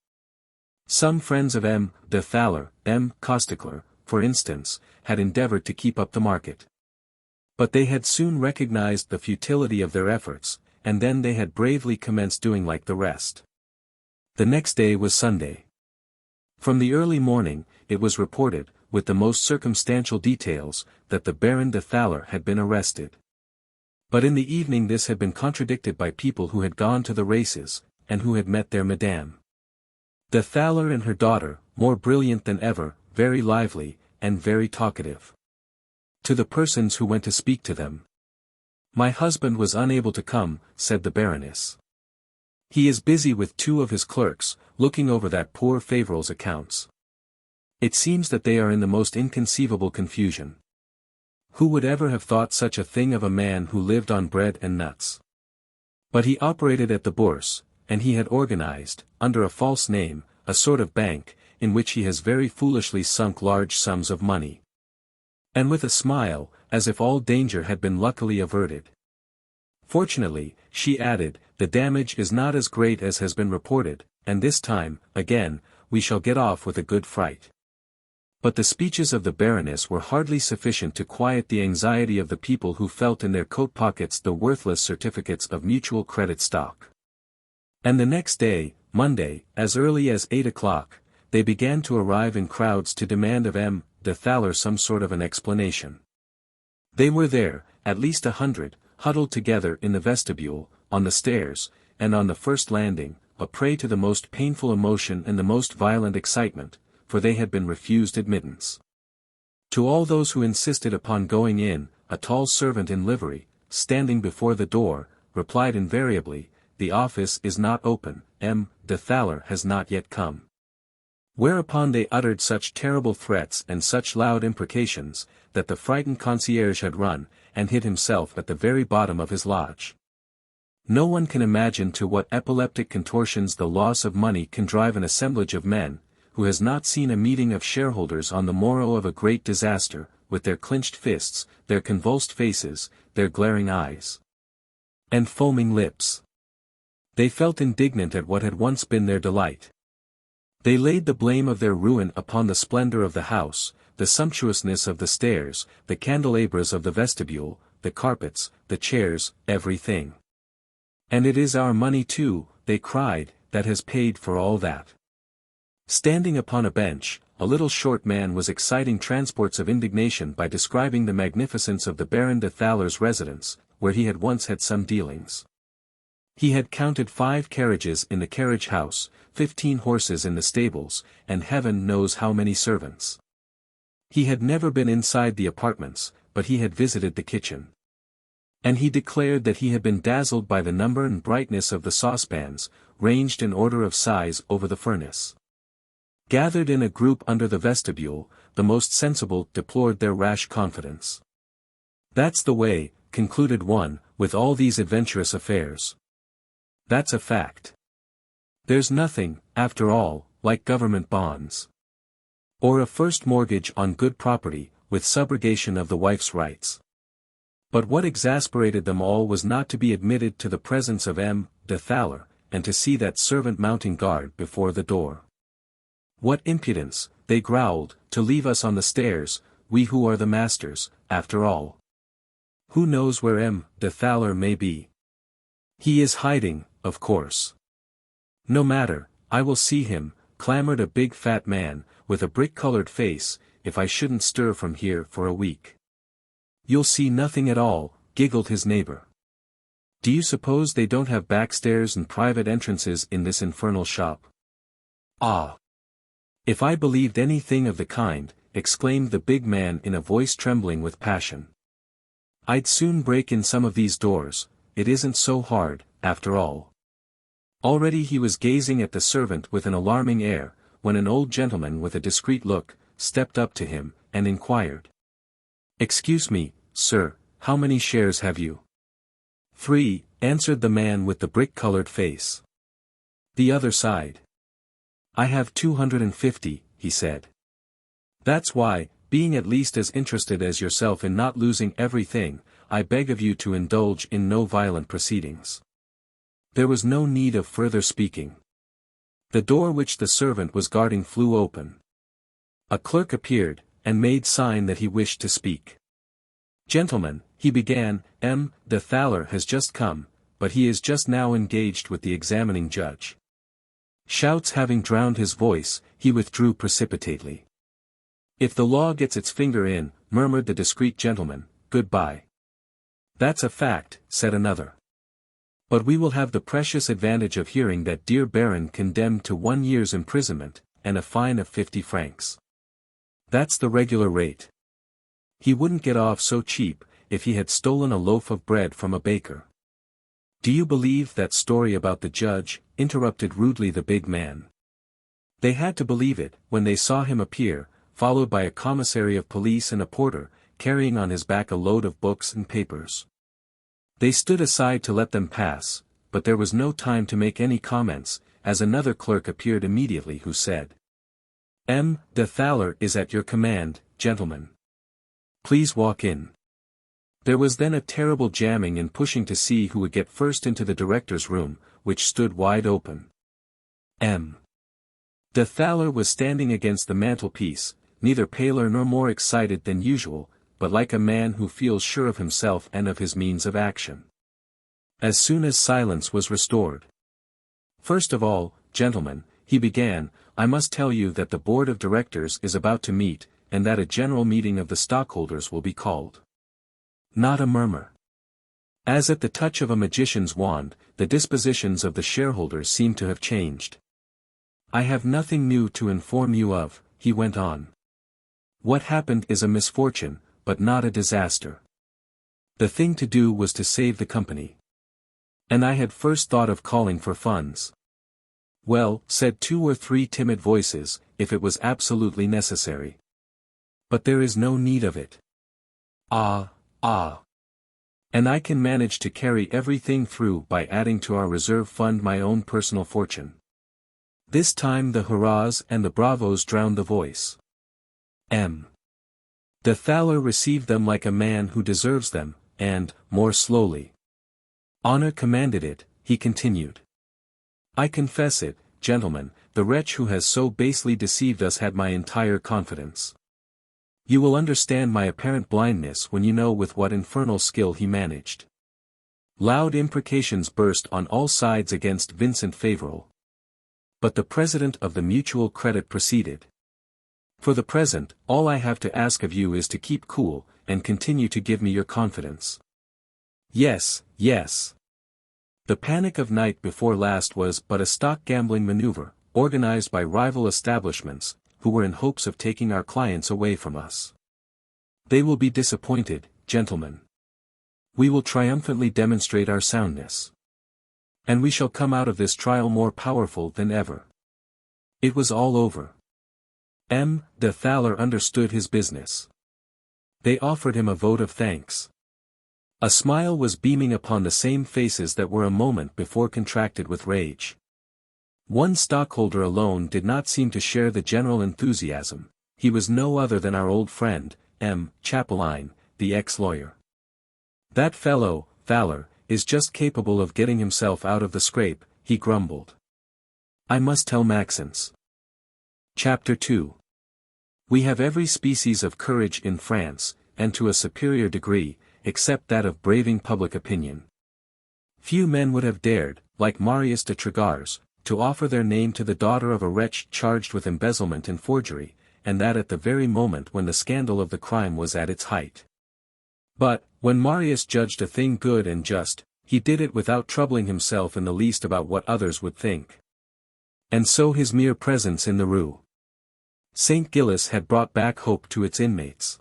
Some friends of M. de Thaler, M. Costicler, for instance, had endeavored to keep up the market. But they had soon recognized the futility of their efforts, and then they had bravely commenced doing like the rest. The next day was Sunday. From the early morning, it was reported, with the most circumstantial details, that the Baron de Thaler had been arrested. But in the evening this had been contradicted by people who had gone to the races, and who had met their madame. De Thaler and her daughter, more brilliant than ever, very lively, and very talkative. To the persons who went to speak to them. "My husband was unable to come," said the Baroness. "He is busy with two of his clerks, looking over that poor Fauvel's accounts. It seems that they are in the most inconceivable confusion. Who would ever have thought such a thing of a man who lived on bread and nuts? But he operated at the Bourse, and he had organized, under a false name, a sort of bank, in which he has very foolishly sunk large sums of money." And with a smile, as if all danger had been luckily averted. "Fortunately," she added, "the damage is not as great as has been reported, and this time, again, we shall get off with a good fright." But the speeches of the Baroness were hardly sufficient to quiet the anxiety of the people who felt in their coat pockets the worthless certificates of mutual credit stock. And the next day, Monday, as early as 8 o'clock, they began to arrive in crowds to demand of M. de Thaler some sort of an explanation. They were there, at least 100, huddled together in the vestibule, on the stairs, and on the first landing, a prey to the most painful emotion and the most violent excitement, for they had been refused admittance. To all those who insisted upon going in, a tall servant in livery, standing before the door, replied invariably, "The office is not open, M. de Thaler has not yet come." Whereupon they uttered such terrible threats and such loud imprecations, that the frightened concierge had run, and hid himself at the very bottom of his lodge. No one can imagine to what epileptic contortions the loss of money can drive an assemblage of men, who has not seen a meeting of shareholders on the morrow of a great disaster, with their clenched fists, their convulsed faces, their glaring eyes, and foaming lips. They felt indignant at what had once been their delight. They laid the blame of their ruin upon the splendor of the house, the sumptuousness of the stairs, the candelabras of the vestibule, the carpets, the chairs, everything. "And it is our money too," they cried, "that has paid for all that." Standing upon a bench, a little short man was exciting transports of indignation by describing the magnificence of the Baron de Thaler's residence, where he had once had some dealings. He had counted 5 carriages in the carriage house, 15 horses in the stables, and heaven knows how many servants. He had never been inside the apartments, but he had visited the kitchen. And he declared that he had been dazzled by the number and brightness of the saucepans, ranged in order of size over the furnace. Gathered in a group under the vestibule, the most sensible deplored their rash confidence. "That's the way," concluded one, "with all these adventurous affairs. That's a fact. There's nothing, after all, like government bonds. Or a first mortgage on good property, with subrogation of the wife's rights." But what exasperated them all was not to be admitted to the presence of M. de Thaler, and to see that servant mounting guard before the door. "What impudence," they growled, "to leave us on the stairs, we who are the masters, after all. Who knows where M. de Thaler may be? He is hiding, of course." "No matter, I will see him," clamored a big fat man, with a brick-colored face, "if I shouldn't stir from here for a week." "You'll see nothing at all," giggled his neighbor. "Do you suppose they don't have backstairs and private entrances in this infernal shop? Ah! If I believed anything of the kind, exclaimed the big man in a voice trembling with passion. I'd soon break in some of these doors, it isn't so hard, after all. Already he was gazing at the servant with an alarming air, when an old gentleman with a discreet look, stepped up to him, and inquired. Excuse me, sir, how many shares have you? 3, answered the man with the brick-colored face. The other sighed. I have 250, he said. That's why, being at least as interested as yourself in not losing everything, I beg of you to indulge in no violent proceedings. There was no need of further speaking. The door which the servant was guarding flew open. A clerk appeared, and made sign that he wished to speak. Gentlemen, he began, the thaler has just come, but he is just now engaged with the examining judge. Shouts having drowned his voice, he withdrew precipitately. If the law gets its finger in, murmured the discreet gentleman, goodbye. That's a fact, said another. But we will have the precious advantage of hearing that dear Baron condemned to 1 year's imprisonment, and a fine of 50 francs. That's the regular rate. He wouldn't get off so cheap, if he had stolen a loaf of bread from a baker. Do you believe that story about the judge? Interrupted rudely the big man. They had to believe it, when they saw him appear, followed by a commissary of police and a porter, carrying on his back a load of books and papers. They stood aside to let them pass, but there was no time to make any comments, as another clerk appeared immediately who said. The thaler is at your command, gentlemen. Please walk in. There was then a terrible jamming and pushing to see who would get first into the director's room, which stood wide open. The thaler was standing against the mantelpiece, neither paler nor more excited than usual, but like a man who feels sure of himself and of his means of action. As soon as silence was restored. First of all, gentlemen, he began, I must tell you that the board of directors is about to meet, and that a general meeting of the stockholders will be called. Not a murmur. As at the touch of a magician's wand, the dispositions of the shareholders seem to have changed. I have nothing new to inform you of, he went on. What happened is a misfortune, but not a disaster. The thing to do was to save the company. And I had first thought of calling for funds. Well, said 2 or 3 timid voices, if it was absolutely necessary. But there is no need of it. Ah. And I can manage to carry everything through by adding to our reserve fund my own personal fortune. This time the hurrahs and the bravos drowned the voice. The thaler received them like a man who deserves them, and, more slowly. Honor commanded it, he continued. I confess it, gentlemen, the wretch who has so basely deceived us had my entire confidence. You will understand my apparent blindness when you know with what infernal skill he managed. Loud imprecations burst on all sides against Vincent Fauvel. But the president of the Mutual Credit proceeded. For the present, all I have to ask of you is to keep cool, and continue to give me your confidence. Yes. The panic of night before last was but a stock gambling maneuver, organized by rival establishments, who were in hopes of taking our clients away from us. They will be disappointed, gentlemen. We will triumphantly demonstrate our soundness. And we shall come out of this trial more powerful than ever. It was all over. The thaler understood his business. They offered him a vote of thanks. A smile was beaming upon the same faces that were a moment before contracted with rage. One stockholder alone did not seem to share the general enthusiasm. He was no other than our old friend, Chapelain, the ex-lawyer. That fellow, Thaler, is just capable of getting himself out of the scrape, he grumbled. I must tell Maxence. Chapter 2. We have every species of courage in France, and to a superior degree, except that of braving public opinion. Few men would have dared, like Marius de Trégars, to offer their name to the daughter of a wretch charged with embezzlement and forgery, and that at the very moment when the scandal of the crime was at its height. But, when Marius judged a thing good and just, he did it without troubling himself in the least about what others would think. And so his mere presence in the Rue St. Gilles had brought back hope to its inmates.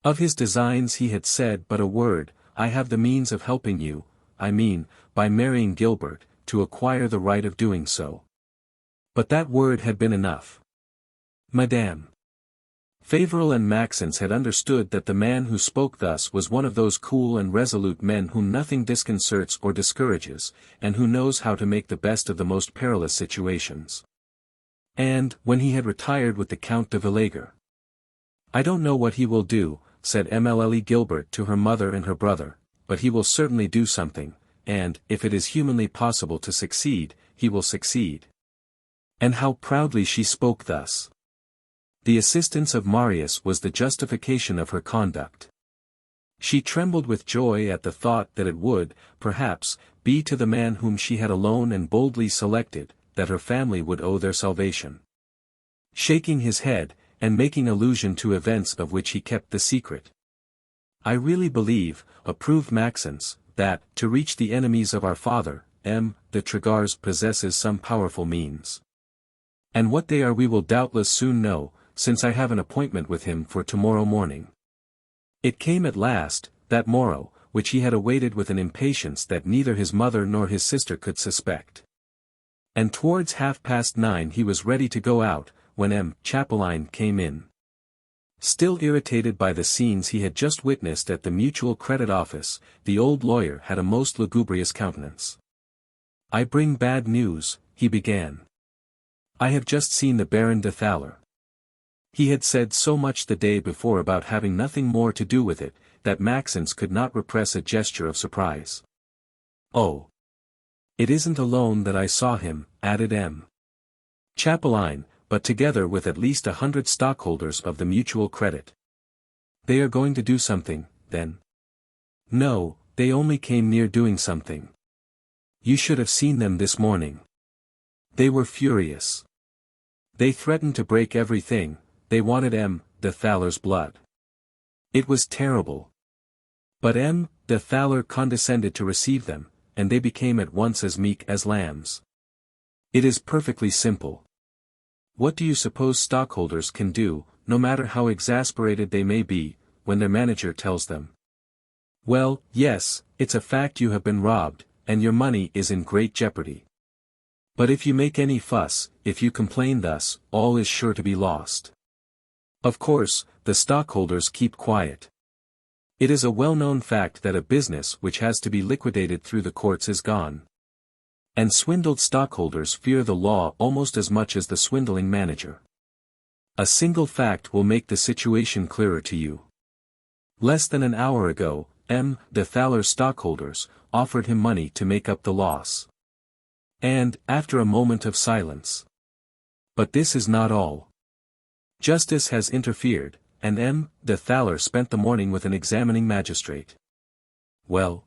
Of his designs he had said but a word, "I have the means of helping you, I mean, by marrying Gilbert, to acquire the right of doing so." But that word had been enough. Madame Fauvel and Maxence had understood that the man who spoke thus was one of those cool and resolute men whom nothing disconcerts or discourages, and who knows how to make the best of the most perilous situations. And, when he had retired with the Count de Villègue, "I don't know what he will do," said Émile Gilbert to her mother and her brother, "but he will certainly do something, and, if it is humanly possible to succeed, he will succeed." And how proudly she spoke thus! The assistance of Marius was the justification of her conduct. She trembled with joy at the thought that it would, perhaps, be to the man whom she had alone and boldly selected, that her family would owe their salvation. Shaking his head, and making allusion to events of which he kept the secret. "I really believe," approved Maxence, "that, to reach the enemies of our father, M. de Lagors possesses some powerful means. And what they are we will doubtless soon know, since I have an appointment with him for tomorrow morning." It came at last, that morrow, which he had awaited with an impatience that neither his mother nor his sister could suspect. And towards 9:30 he was ready to go out, when M. Chapelain came in. Still irritated by the scenes he had just witnessed at the Mutual Credit Office, the old lawyer had a most lugubrious countenance. "I bring bad news," he began. "I have just seen the Baron de Thaler." He had said so much the day before about having nothing more to do with it, that Maxence could not repress a gesture of surprise. "Oh! It isn't alone that I saw him," added M. Chapelain, "but together with at least 100 stockholders of the Mutual Credit." "They are going to do something, then?" "No, they only came near doing something. You should have seen them this morning. They were furious. They threatened to break everything, they wanted M. de Thaler's blood. It was terrible. But M. de Thaler condescended to receive them, and they became at once as meek as lambs. It is perfectly simple. What do you suppose stockholders can do, no matter how exasperated they may be, when their manager tells them? Well, yes, it's a fact you have been robbed, and your money is in great jeopardy. But if you make any fuss, if you complain thus, all is sure to be lost. Of course, the stockholders keep quiet. It is a well-known fact that a business which has to be liquidated through the courts is gone. And swindled stockholders fear the law almost as much as the swindling manager. A single fact will make the situation clearer to you. Less than an hour ago, M. de Thaler's stockholders offered him money to make up the loss. And, after a moment of silence. But this is not all. Justice has interfered, and M. de Thaler spent the morning with an examining magistrate. Well,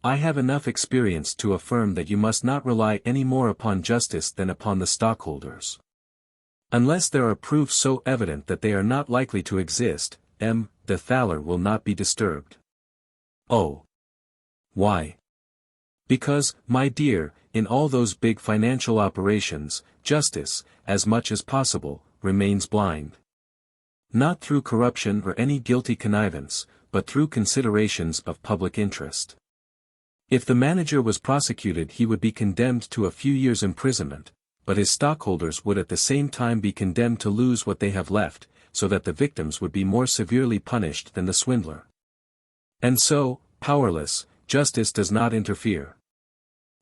I have enough experience to affirm that you must not rely any more upon justice than upon the stockholders. Unless there are proofs so evident that they are not likely to exist, M. de Thaler will not be disturbed. Oh. Why? Because, my dear, in all those big financial operations, justice, as much as possible, remains blind. Not through corruption or any guilty connivance, but through considerations of public interest. If the manager was prosecuted he would be condemned to a few years' imprisonment, but his stockholders would at the same time be condemned to lose what they have left, so that the victims would be more severely punished than the swindler. And so, powerless, justice does not interfere.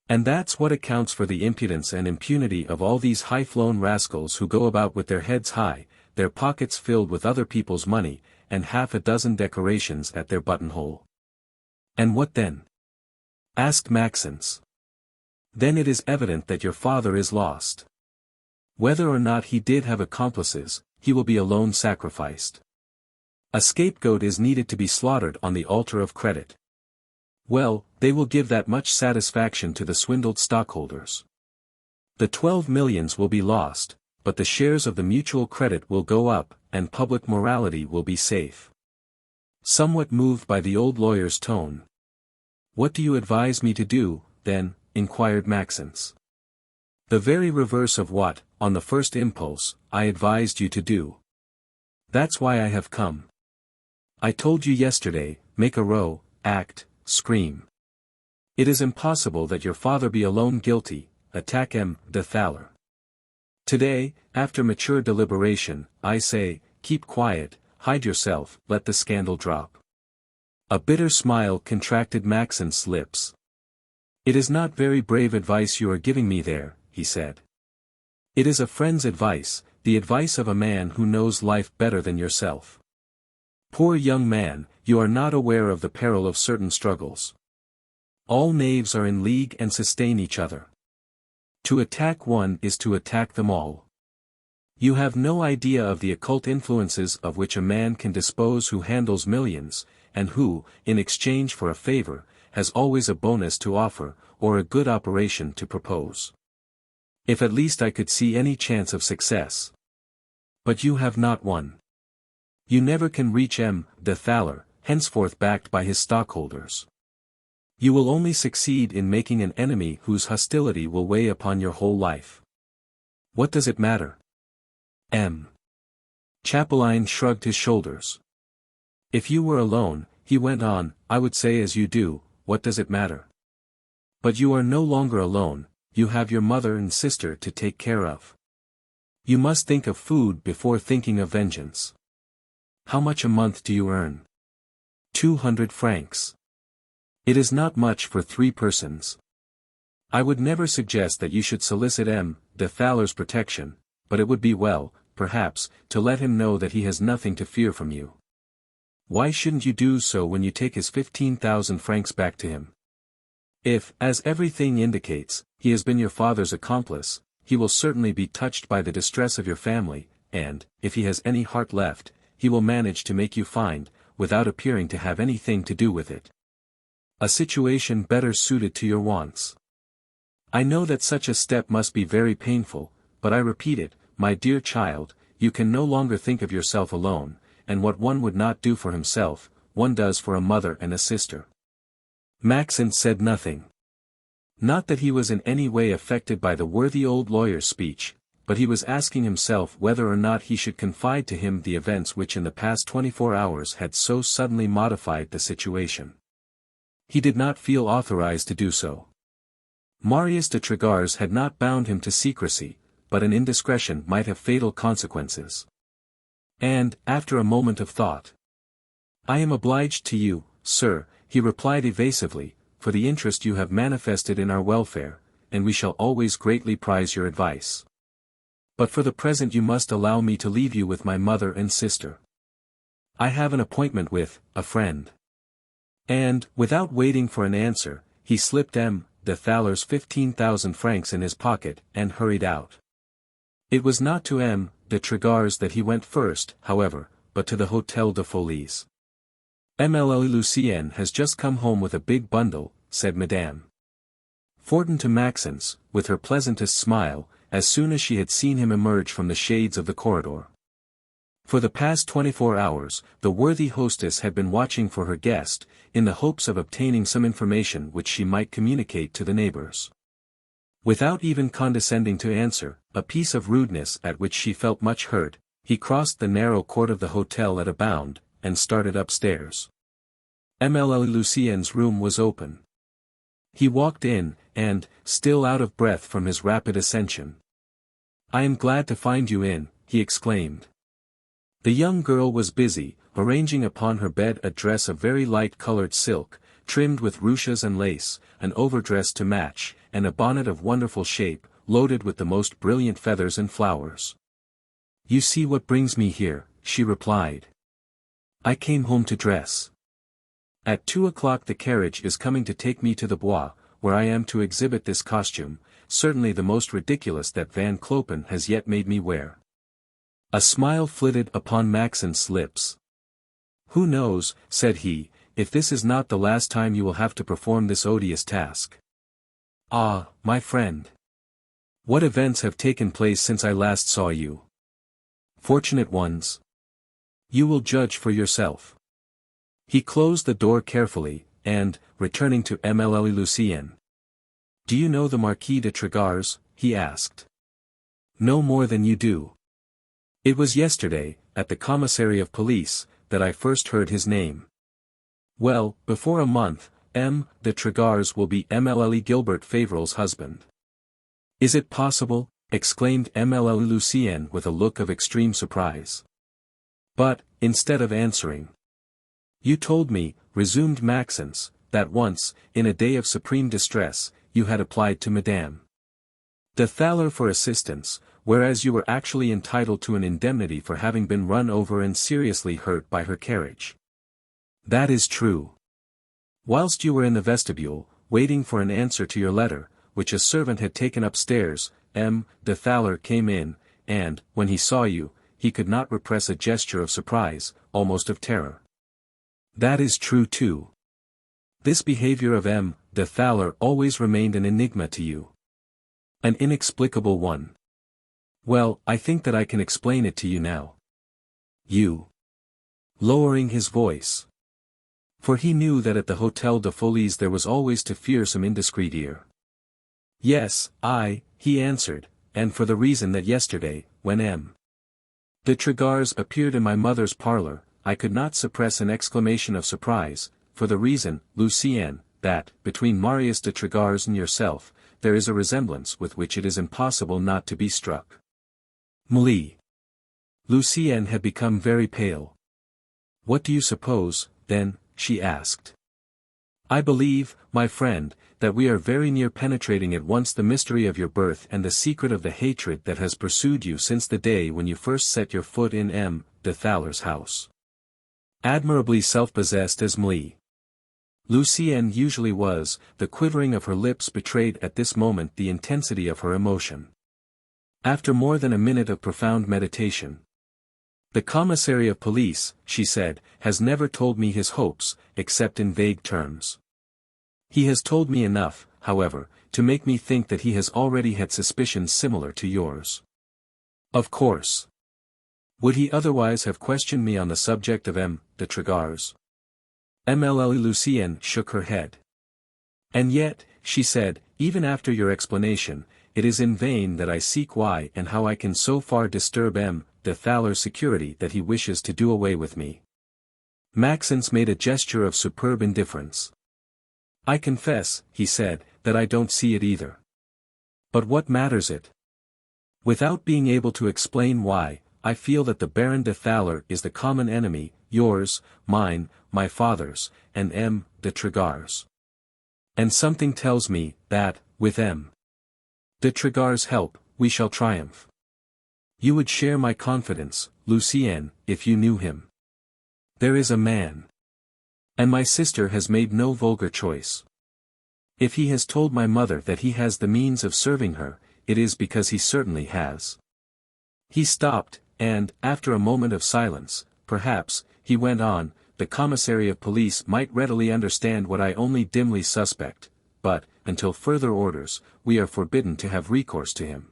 And that's what accounts for the impudence and impunity of all these high-flown rascals who go about with their heads high, their pockets filled with other people's money, and half a dozen decorations at their buttonhole. And what then? Asked Maxence. Then it is evident that your father is lost. Whether or not he did have accomplices, he will be alone sacrificed. A scapegoat is needed to be slaughtered on the altar of credit. Well, they will give that much satisfaction to the swindled stockholders. The 12 millions will be lost, but the shares of the Mutual Credit will go up, and public morality will be safe. Somewhat moved by the old lawyer's tone. What do you advise me to do, then? Inquired Maxence. The very reverse of what, on the first impulse, I advised you to do. That's why I have come. I told you yesterday, make a row, act, scream. It is impossible that your father be alone guilty, attack M. de Thaler. Today, after mature deliberation, I say, keep quiet, hide yourself, let the scandal drop. A bitter smile contracted Maxen's lips. It is not very brave advice you are giving me there, he said. It is a friend's advice, the advice of a man who knows life better than yourself. Poor young man, you are not aware of the peril of certain struggles. All knaves are in league and sustain each other. To attack one is to attack them all. You have no idea of the occult influences of which a man can dispose who handles millions, and who, in exchange for a favor, has always a bonus to offer, or a good operation to propose. If at least I could see any chance of success. But you have not one. You never can reach M. de Thaler, henceforth backed by his stockholders. You will only succeed in making an enemy whose hostility will weigh upon your whole life. What does it matter? M. Chapelain shrugged his shoulders. If you were alone, he went on, I would say as you do, what does it matter? But you are no longer alone, you have your mother and sister to take care of. You must think of food before thinking of vengeance. How much a month do you earn? 200 francs. It is not much for 3 persons. I would never suggest that you should solicit M. de Thaler's protection, but it would be well, perhaps, to let him know that he has nothing to fear from you. Why shouldn't you do so when you take his 15,000 francs back to him? If, as everything indicates, he has been your father's accomplice, he will certainly be touched by the distress of your family, and, if he has any heart left, he will manage to make you find, without appearing to have anything to do with it, a situation better suited to your wants. I know that such a step must be very painful, but I repeat it, my dear child, you can no longer think of yourself alone, and what one would not do for himself, one does for a mother and a sister. Maxen said nothing. Not that he was in any way affected by the worthy old lawyer's speech, but he was asking himself whether or not he should confide to him the events which in the past 24 hours had so suddenly modified the situation. He did not feel authorized to do so. Marius de Trégars had not bound him to secrecy, but an indiscretion might have fatal consequences. And, after a moment of thought, I am obliged to you, sir, he replied evasively, for the interest you have manifested in our welfare, and we shall always greatly prize your advice. But for the present you must allow me to leave you with my mother and sister. I have an appointment with a friend. And, without waiting for an answer, he slipped M. de Thaler's 15,000 francs in his pocket, and hurried out. It was not to M. de Trégars that he went first, however, but to the Hôtel de Folies. Émile Lucienne has just come home with a big bundle, said Madame Fortin to Maxence, with her pleasantest smile, as soon as she had seen him emerge from the shades of the corridor. For the past 24 hours, the worthy hostess had been watching for her guest, in the hopes of obtaining some information which she might communicate to the neighbors. Without even condescending to answer, a piece of rudeness at which she felt much hurt, he crossed the narrow court of the hotel at a bound, and started upstairs. Émile Lucien's room was open. He walked in, and, still out of breath from his rapid ascension, I am glad to find you in, he exclaimed. The young girl was busy, arranging upon her bed a dress of very light-colored silk, trimmed with ruches and lace, an overdress to match, and a bonnet of wonderful shape, loaded with the most brilliant feathers and flowers. You see what brings me here, she replied. I came home to dress. At 2 o'clock the carriage is coming to take me to the Bois, where I am to exhibit this costume, certainly the most ridiculous that Van Clopen has yet made me wear. A smile flitted upon Maxen's lips. Who knows, said he, if this is not the last time you will have to perform this odious task. Ah, my friend! What events have taken place since I last saw you? Fortunate ones. You will judge for yourself. He closed the door carefully, and, returning to Émile Lucienne. Do you know the Marquis de Trégars? He asked. No more than you do. It was yesterday, at the commissary of police, that I first heard his name. Well, before a month, M. de Lagors will be Émile Gilbert Favrel's husband. Is it possible? Exclaimed Émile Lucienne with a look of extreme surprise. But, instead of answering, you told me, resumed Maxence, that once, in a day of supreme distress, you had applied to Madame de Thaler for assistance, whereas you were actually entitled to an indemnity for having been run over and seriously hurt by her carriage. That is true. Whilst you were in the vestibule, waiting for an answer to your letter, which a servant had taken upstairs, M. de Thaler came in, and, when he saw you, he could not repress a gesture of surprise, almost of terror. That is true too. This behavior of M. de Thaler always remained an enigma to you. An inexplicable one. Well, I think that I can explain it to you now. You. Lowering his voice. For he knew that at the Hôtel de Folies there was always to fear some indiscreet ear. Yes, he answered, and for the reason that yesterday, when M. de Lagors appeared in my mother's parlour, I could not suppress an exclamation of surprise, for the reason, Lucienne, that, between Marius de Lagors and yourself, there is a resemblance with which it is impossible not to be struck. Mli. Lucienne had become very pale. What do you suppose, then? She asked. I believe, my friend, that we are very near penetrating at once the mystery of your birth and the secret of the hatred that has pursued you since the day when you first set your foot in M. de Thaler's house. Admirably self-possessed as Mli Lucienne usually was, the quivering of her lips betrayed at this moment the intensity of her emotion. After more than a minute of profound meditation, the commissary of police, she said, has never told me his hopes, except in vague terms. He has told me enough, however, to make me think that he has already had suspicions similar to yours. Of course. Would he otherwise have questioned me on the subject of M. de Lagors? Émile Lucienne shook her head. And yet, she said, even after your explanation, it is in vain that I seek why and how I can so far disturb M. de Thaler's security that he wishes to do away with me. Maxence made a gesture of superb indifference. I confess, he said, that I don't see it either. But what matters it? Without being able to explain why, I feel that the Baron de Thaler is the common enemy, yours, mine, my father's, and M. de Lagors. And something tells me, that, with M. de Lagors' help, we shall triumph. You would share my confidence, Lucienne, if you knew him. There is a man. And my sister has made no vulgar choice. If he has told my mother that he has the means of serving her, it is because he certainly has. He stopped, and, after a moment of silence, perhaps, he went on, the commissary of police might readily understand what I only dimly suspect, but, until further orders, we are forbidden to have recourse to him.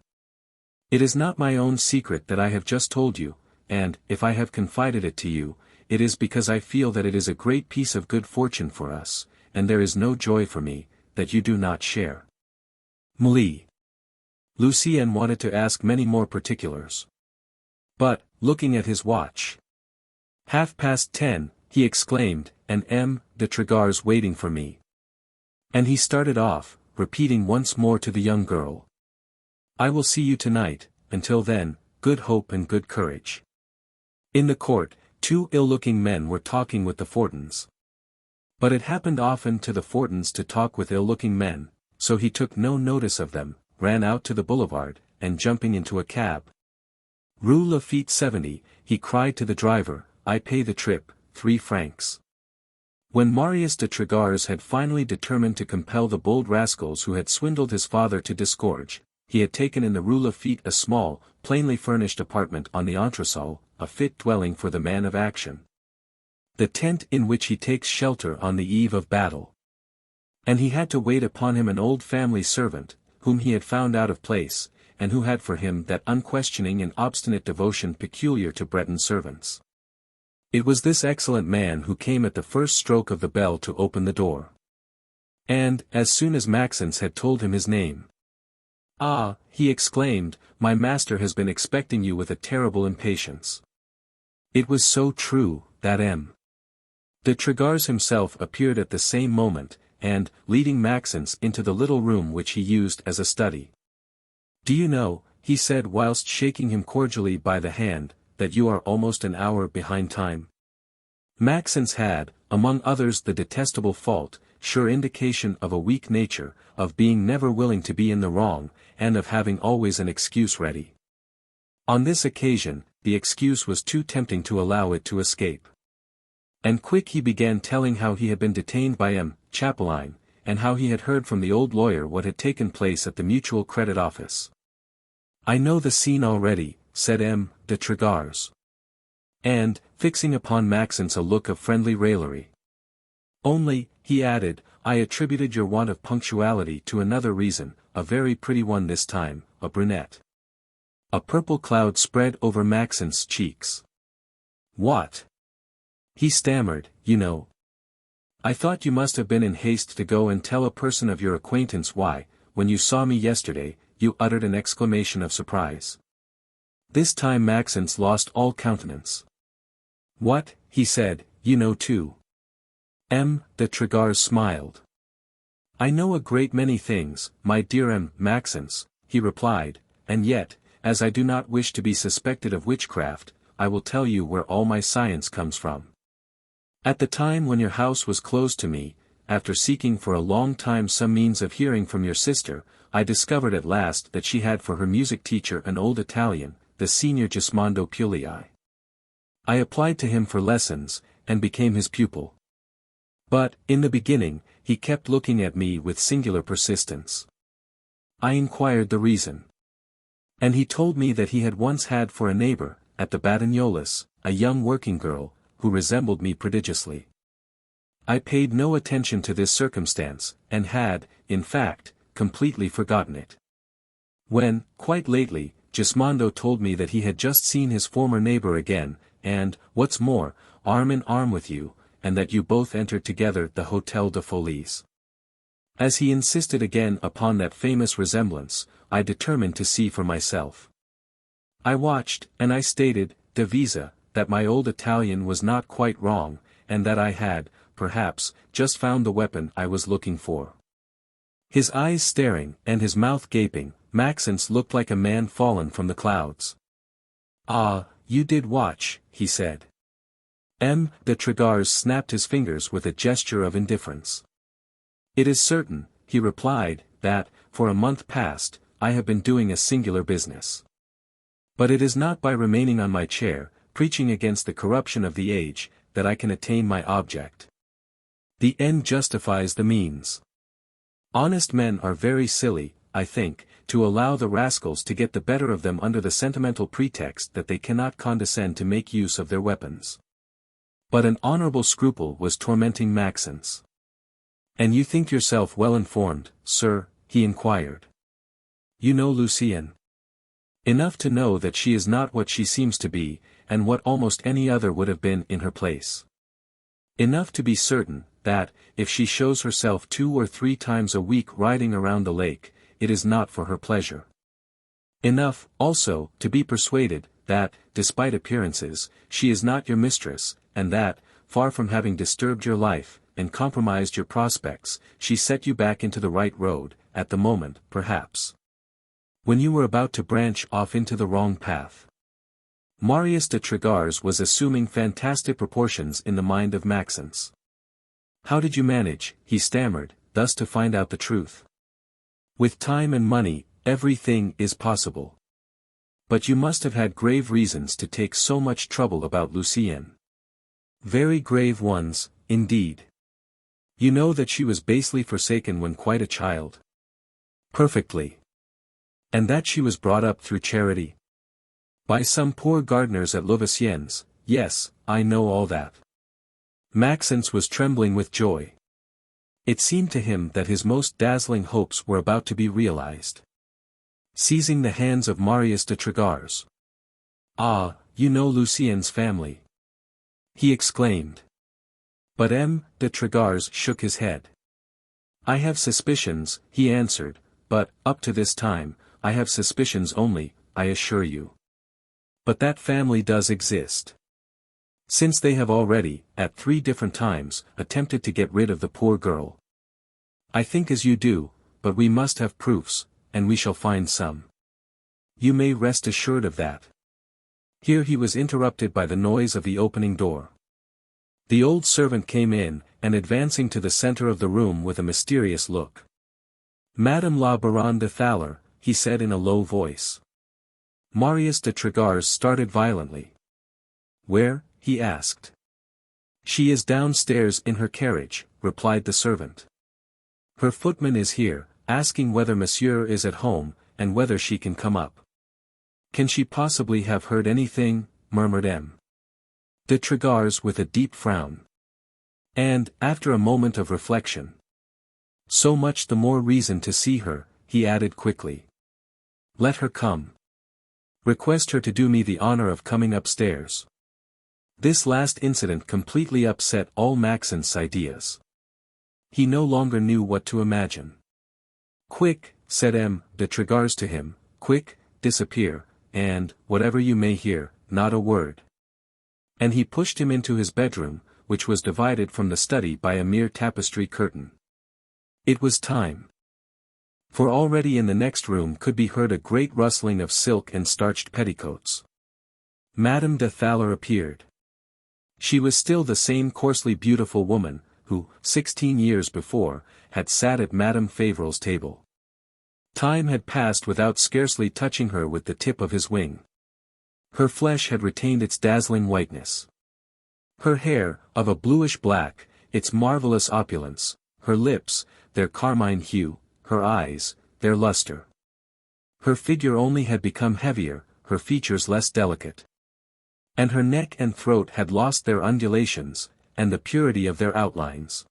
It is not my own secret that I have just told you, and, if I have confided it to you, it is because I feel that it is a great piece of good fortune for us, and there is no joy for me, that you do not share. Mli. Lucienne wanted to ask many more particulars. But, looking at his watch. 10:30, he exclaimed, and M. de Lagors waiting for me. And he started off, repeating once more to the young girl. I will see you tonight, until then, good hope and good courage. In the court, two ill-looking men were talking with the Fortins. But it happened often to the Fortins to talk with ill-looking men, so he took no notice of them, ran out to the boulevard, and jumping into a cab. Rue Lafitte 70, he cried to the driver, I pay the trip, 3 francs. When Marius de Lagors had finally determined to compel the bold rascals who had swindled his father to disgorge, he had taken in the Rue Lafitte a small, plainly furnished apartment on the entresol, a fit dwelling for the man of action. The tent in which he takes shelter on the eve of battle. And he had to wait upon him an old family servant, whom he had found out of place, and who had for him that unquestioning and obstinate devotion peculiar to Breton servants. It was this excellent man who came at the first stroke of the bell to open the door. And, as soon as Maxence had told him his name, Ah, he exclaimed, my master has been expecting you with a terrible impatience. It was so true, that M. de Lagors himself appeared at the same moment, and, leading Maxence into the little room which he used as a study. Do you know, he said whilst shaking him cordially by the hand, that you are almost an hour behind time? Maxence had, among others the detestable fault, sure indication of a weak nature, of being never willing to be in the wrong, and of having always an excuse ready. On this occasion, the excuse was too tempting to allow it to escape. And quick he began telling how he had been detained by M. Chapelain, and how he had heard from the old lawyer what had taken place at the Mutual Credit Office. I know the scene already, said M. de Lagors. And, fixing upon Maxence a look of friendly raillery. Only, he added, I attributed your want of punctuality to another reason, a very pretty one this time, a brunette. A purple cloud spread over Maxence's cheeks. What? He stammered, you know. I thought you must have been in haste to go and tell a person of your acquaintance why, when you saw me yesterday, you uttered an exclamation of surprise. This time Maxence lost all countenance. What, he said, you know too. M. de Lagors smiled. I know a great many things, my dear M. Maxence, he replied, and yet, as I do not wish to be suspected of witchcraft, I will tell you where all my science comes from. At the time when your house was closed to me, after seeking for a long time some means of hearing from your sister, I discovered at last that she had for her music teacher an old Italian, the Signor Gismondo Puliai. I applied to him for lessons, and became his pupil. But, in the beginning, he kept looking at me with singular persistence. I inquired the reason. And he told me that he had once had for a neighbor, at the Batignolles, a young working girl, who resembled me prodigiously. I paid no attention to this circumstance, and had, in fact, completely forgotten it. When, quite lately, Gismondo told me that he had just seen his former neighbor again, and, what's more, arm in arm with you, and that you both entered together the Hôtel de Folies. As he insisted again upon that famous resemblance, I determined to see for myself. I watched, and I stated, de visa, that my old Italian was not quite wrong, and that I had, perhaps, just found the weapon I was looking for. His eyes staring, and his mouth gaping, Maxence looked like a man fallen from the clouds. Ah, you did watch, he said. M. de Lagors snapped his fingers with a gesture of indifference. It is certain, he replied, that, for a month past, I have been doing a singular business. But it is not by remaining on my chair, preaching against the corruption of the age, that I can attain my object. The end justifies the means. Honest men are very silly, I think, to allow the rascals to get the better of them under the sentimental pretext that they cannot condescend to make use of their weapons. But an honorable scruple was tormenting Maxence. And you think yourself well informed, sir? He inquired. You know Lucienne. Enough to know that she is not what she seems to be, and what almost any other would have been in her place. Enough to be certain, that, if she shows herself 2 or 3 times a week riding around the lake, it is not for her pleasure. Enough, also, to be persuaded, that, despite appearances, she is not your mistress, and that, far from having disturbed your life, and compromised your prospects, she set you back into the right road, at the moment, perhaps, when you were about to branch off into the wrong path. Marius de Lagors was assuming fantastic proportions in the mind of Maxence. How did you manage, he stammered, thus to find out the truth? With time and money, everything is possible. But you must have had grave reasons to take so much trouble about Lucienne. Very grave ones, indeed. You know that she was basely forsaken when quite a child. Perfectly. And that she was brought up through charity. By some poor gardeners at Luciennes, yes, I know all that. Maxence was trembling with joy. It seemed to him that his most dazzling hopes were about to be realized. Seizing the hands of Marius de Lagors. Ah, you know Lucienne's family. He exclaimed. But M. de Lagors shook his head. I have suspicions, he answered, but, up to this time, I have suspicions only, I assure you. But that family does exist. Since they have already, at 3 different times, attempted to get rid of the poor girl. I think as you do, but we must have proofs, and we shall find some. You may rest assured of that. Here he was interrupted by the noise of the opening door. The old servant came in, and advancing to the center of the room with a mysterious look. Madame la Baronne de Thaler, he said in a low voice. Marius de Trégars started violently. Where? He asked. She is downstairs in her carriage, replied the servant. Her footman is here, asking whether monsieur is at home, and whether she can come up. Can she possibly have heard anything? Murmured M. de Trégars with a deep frown. And, after a moment of reflection. So much the more reason to see her, he added quickly. Let her come. Request her to do me the honor of coming upstairs. This last incident completely upset all Maxent's ideas. He no longer knew what to imagine. Quick, said M. de Trégars to him, quick, disappear, and, whatever you may hear, not a word. And he pushed him into his bedroom, which was divided from the study by a mere tapestry curtain. It was time. For already in the next room could be heard a great rustling of silk and starched petticoats. Madame de Thaler appeared. She was still the same coarsely beautiful woman, who, 16 years before, had sat at Madame Favrel's table. Time had passed without scarcely touching her with the tip of his wing. Her flesh had retained its dazzling whiteness. Her hair, of a bluish black, its marvelous opulence, her lips, their carmine hue, her eyes, their luster. Her figure only had become heavier, her features less delicate. And her neck and throat had lost their undulations, and the purity of their outlines.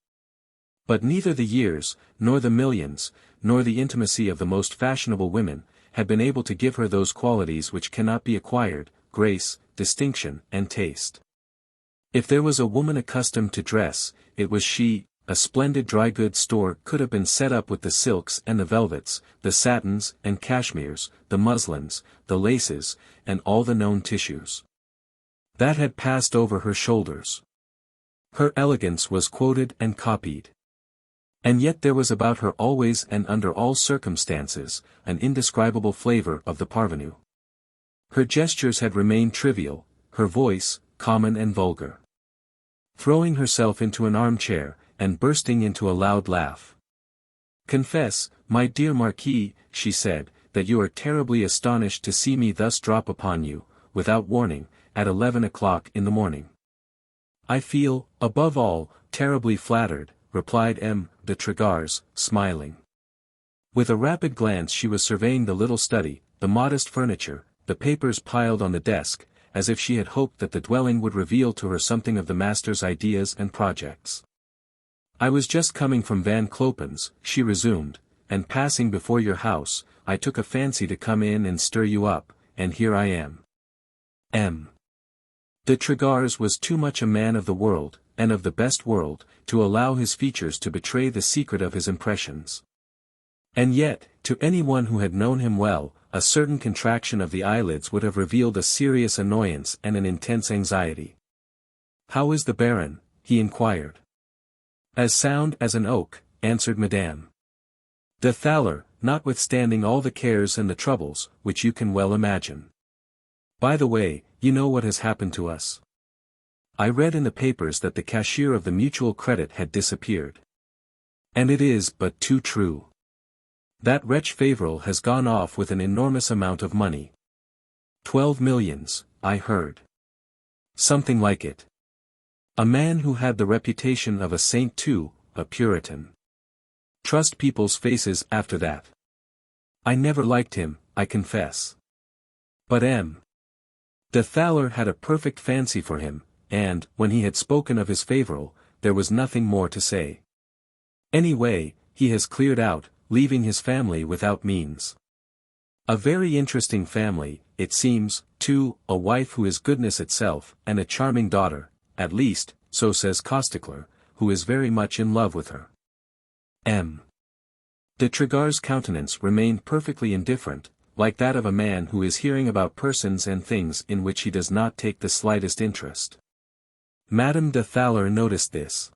But neither the years, nor the millions, nor the intimacy of the most fashionable women, had been able to give her those qualities which cannot be acquired, grace, distinction, and taste. If there was a woman accustomed to dress, it was she. A splendid dry goods store could have been set up with the silks and the velvets, the satins and cashmeres, the muslins, the laces, and all the known tissues. That had passed over her shoulders. Her elegance was quoted and copied. And yet there was about her always and under all circumstances, an indescribable flavor of the parvenu. Her gestures had remained trivial, her voice, common and vulgar. Throwing herself into an armchair, and bursting into a loud laugh. Confess, my dear Marquis, she said, that you are terribly astonished to see me thus drop upon you, without warning, at 11 o'clock in the morning. I feel, above all, terribly flattered, replied M. de Trégars, smiling. With a rapid glance she was surveying the little study, the modest furniture, the papers piled on the desk, as if she had hoped that the dwelling would reveal to her something of the master's ideas and projects. I was just coming from Van Clopen's, she resumed, and passing before your house, I took a fancy to come in and stir you up, and here I am. M. de Trégars was too much a man of the world, and of the best world, to allow his features to betray the secret of his impressions. And yet, to anyone who had known him well, a certain contraction of the eyelids would have revealed a serious annoyance and an intense anxiety. How is the Baron? He inquired. As sound as an oak, answered Madame de Thaler, notwithstanding all the cares and the troubles, which you can well imagine. By the way, you know what has happened to us. I read in the papers that the cashier of the Mutual Credit had disappeared. And it is but too true. That wretch Favrel has gone off with an enormous amount of money. 12 millions, I heard. Something like it. A man who had the reputation of a saint too, a Puritan. Trust people's faces after that. I never liked him, I confess. But M. de Thaler had a perfect fancy for him, and, when he had spoken of his Favrel, there was nothing more to say. Anyway, he has cleared out, leaving his family without means. A very interesting family, it seems, too, a wife who is goodness itself, and a charming daughter, at least, so says Costecler, who is very much in love with her. M. de Trégars' countenance remained perfectly indifferent, like that of a man who is hearing about persons and things in which he does not take the slightest interest. Madame de Thaler noticed this.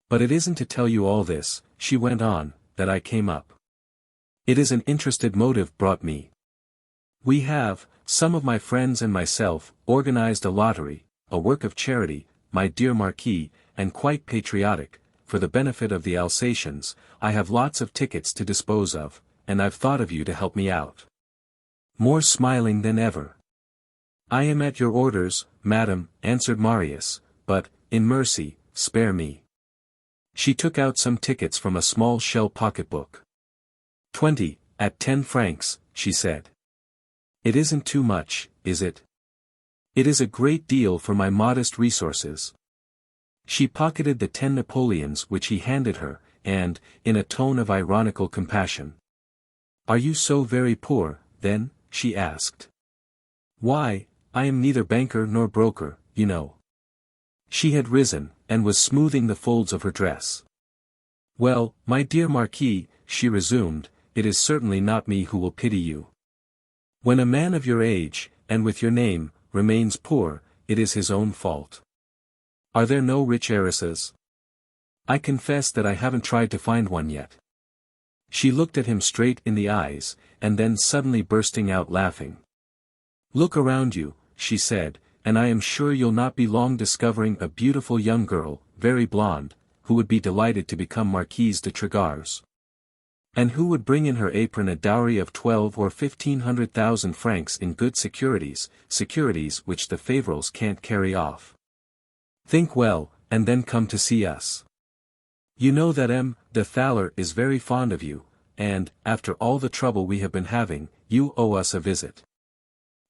But it isn't to tell you all this, she went on, that I came up. It is an interested motive brought me. We have, some of my friends and myself, organized a lottery, a work of charity, my dear Marquis, and quite patriotic, for the benefit of the Alsatians. I have lots of tickets to dispose of, and I've thought of you to help me out. More smiling than ever. I am at your orders, madam, answered Marius, but, in mercy, spare me. She took out some tickets from a small shell pocketbook. 20, at 10 francs, she said. It isn't too much, is it? It is a great deal for my modest resources. She pocketed the 10 Napoleons which he handed her, and, in a tone of ironical compassion. Are you so very poor, then? She asked. Why, I am neither banker nor broker, you know. She had risen, and was smoothing the folds of her dress. Well, my dear Marquis, she resumed, it is certainly not me who will pity you. When a man of your age, and with your name, remains poor, it is his own fault. Are there no rich heiresses? I confess that I haven't tried to find one yet. She looked at him straight in the eyes, and then suddenly bursting out laughing. Look around you, she said, and I am sure you'll not be long discovering a beautiful young girl, very blonde, who would be delighted to become Marquise de Trégars. And who would bring in her apron a dowry of 12 or 1,500,000 francs in good securities which the Favrils can't carry off. Think well, and then come to see us. You know that M. de Thaler is very fond of you, and, after all the trouble we have been having, you owe us a visit.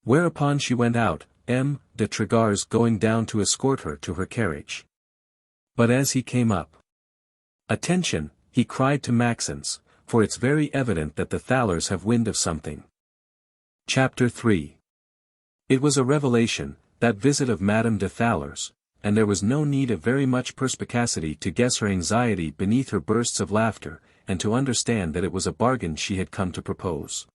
Whereupon she went out, M. de Trégars going down to escort her to her carriage. But as he came up, "Attention," he cried to Maxence, for it's very evident that the Thalers have wind of something. Chapter 3. It was a revelation, that visit of Madame de Thaler's, and there was no need of very much perspicacity to guess her anxiety beneath her bursts of laughter, and to understand that it was a bargain she had come to propose.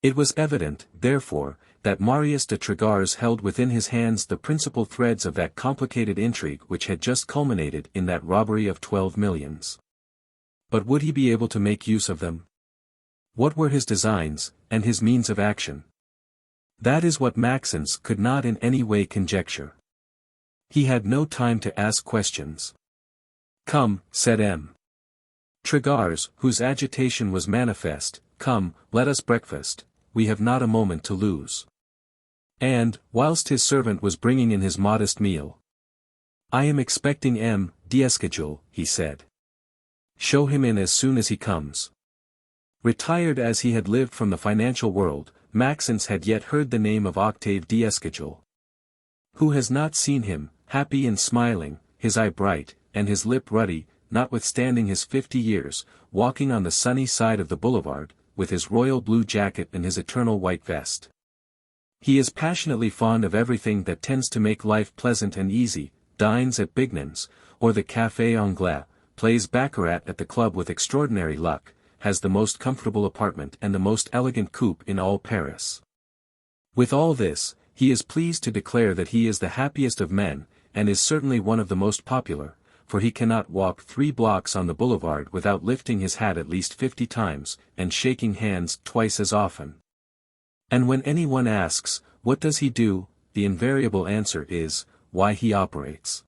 It was evident, therefore, that Marius de Trégars held within his hands the principal threads of that complicated intrigue which had just culminated in that robbery of 12 millions. But would he be able to make use of them? What were his designs, and his means of action? That is what Maxence could not in any way conjecture. He had no time to ask questions. Come, said M. Trégars, whose agitation was manifest, come, let us breakfast, we have not a moment to lose. And, whilst his servant was bringing in his modest meal, I am expecting M. d'Escajol, he said. Show him in as soon as he comes. Retired as he had lived from the financial world, Maxence had yet heard the name of Octave d'Escajol. Who has not seen him, happy and smiling, his eye bright, and his lip ruddy, notwithstanding his 50 years, walking on the sunny side of the boulevard, with his royal blue jacket and his eternal white vest. He is passionately fond of everything that tends to make life pleasant and easy, dines at Bignon's, or the Café Anglais, plays baccarat at the club with extraordinary luck, has the most comfortable apartment and the most elegant coupe in all Paris. With all this, he is pleased to declare that he is the happiest of men, and is certainly one of the most popular, for he cannot walk 3 blocks on the boulevard without lifting his hat at least 50 times, and shaking hands twice as often. And when anyone asks, what does he do, the invariable answer is, why he operates.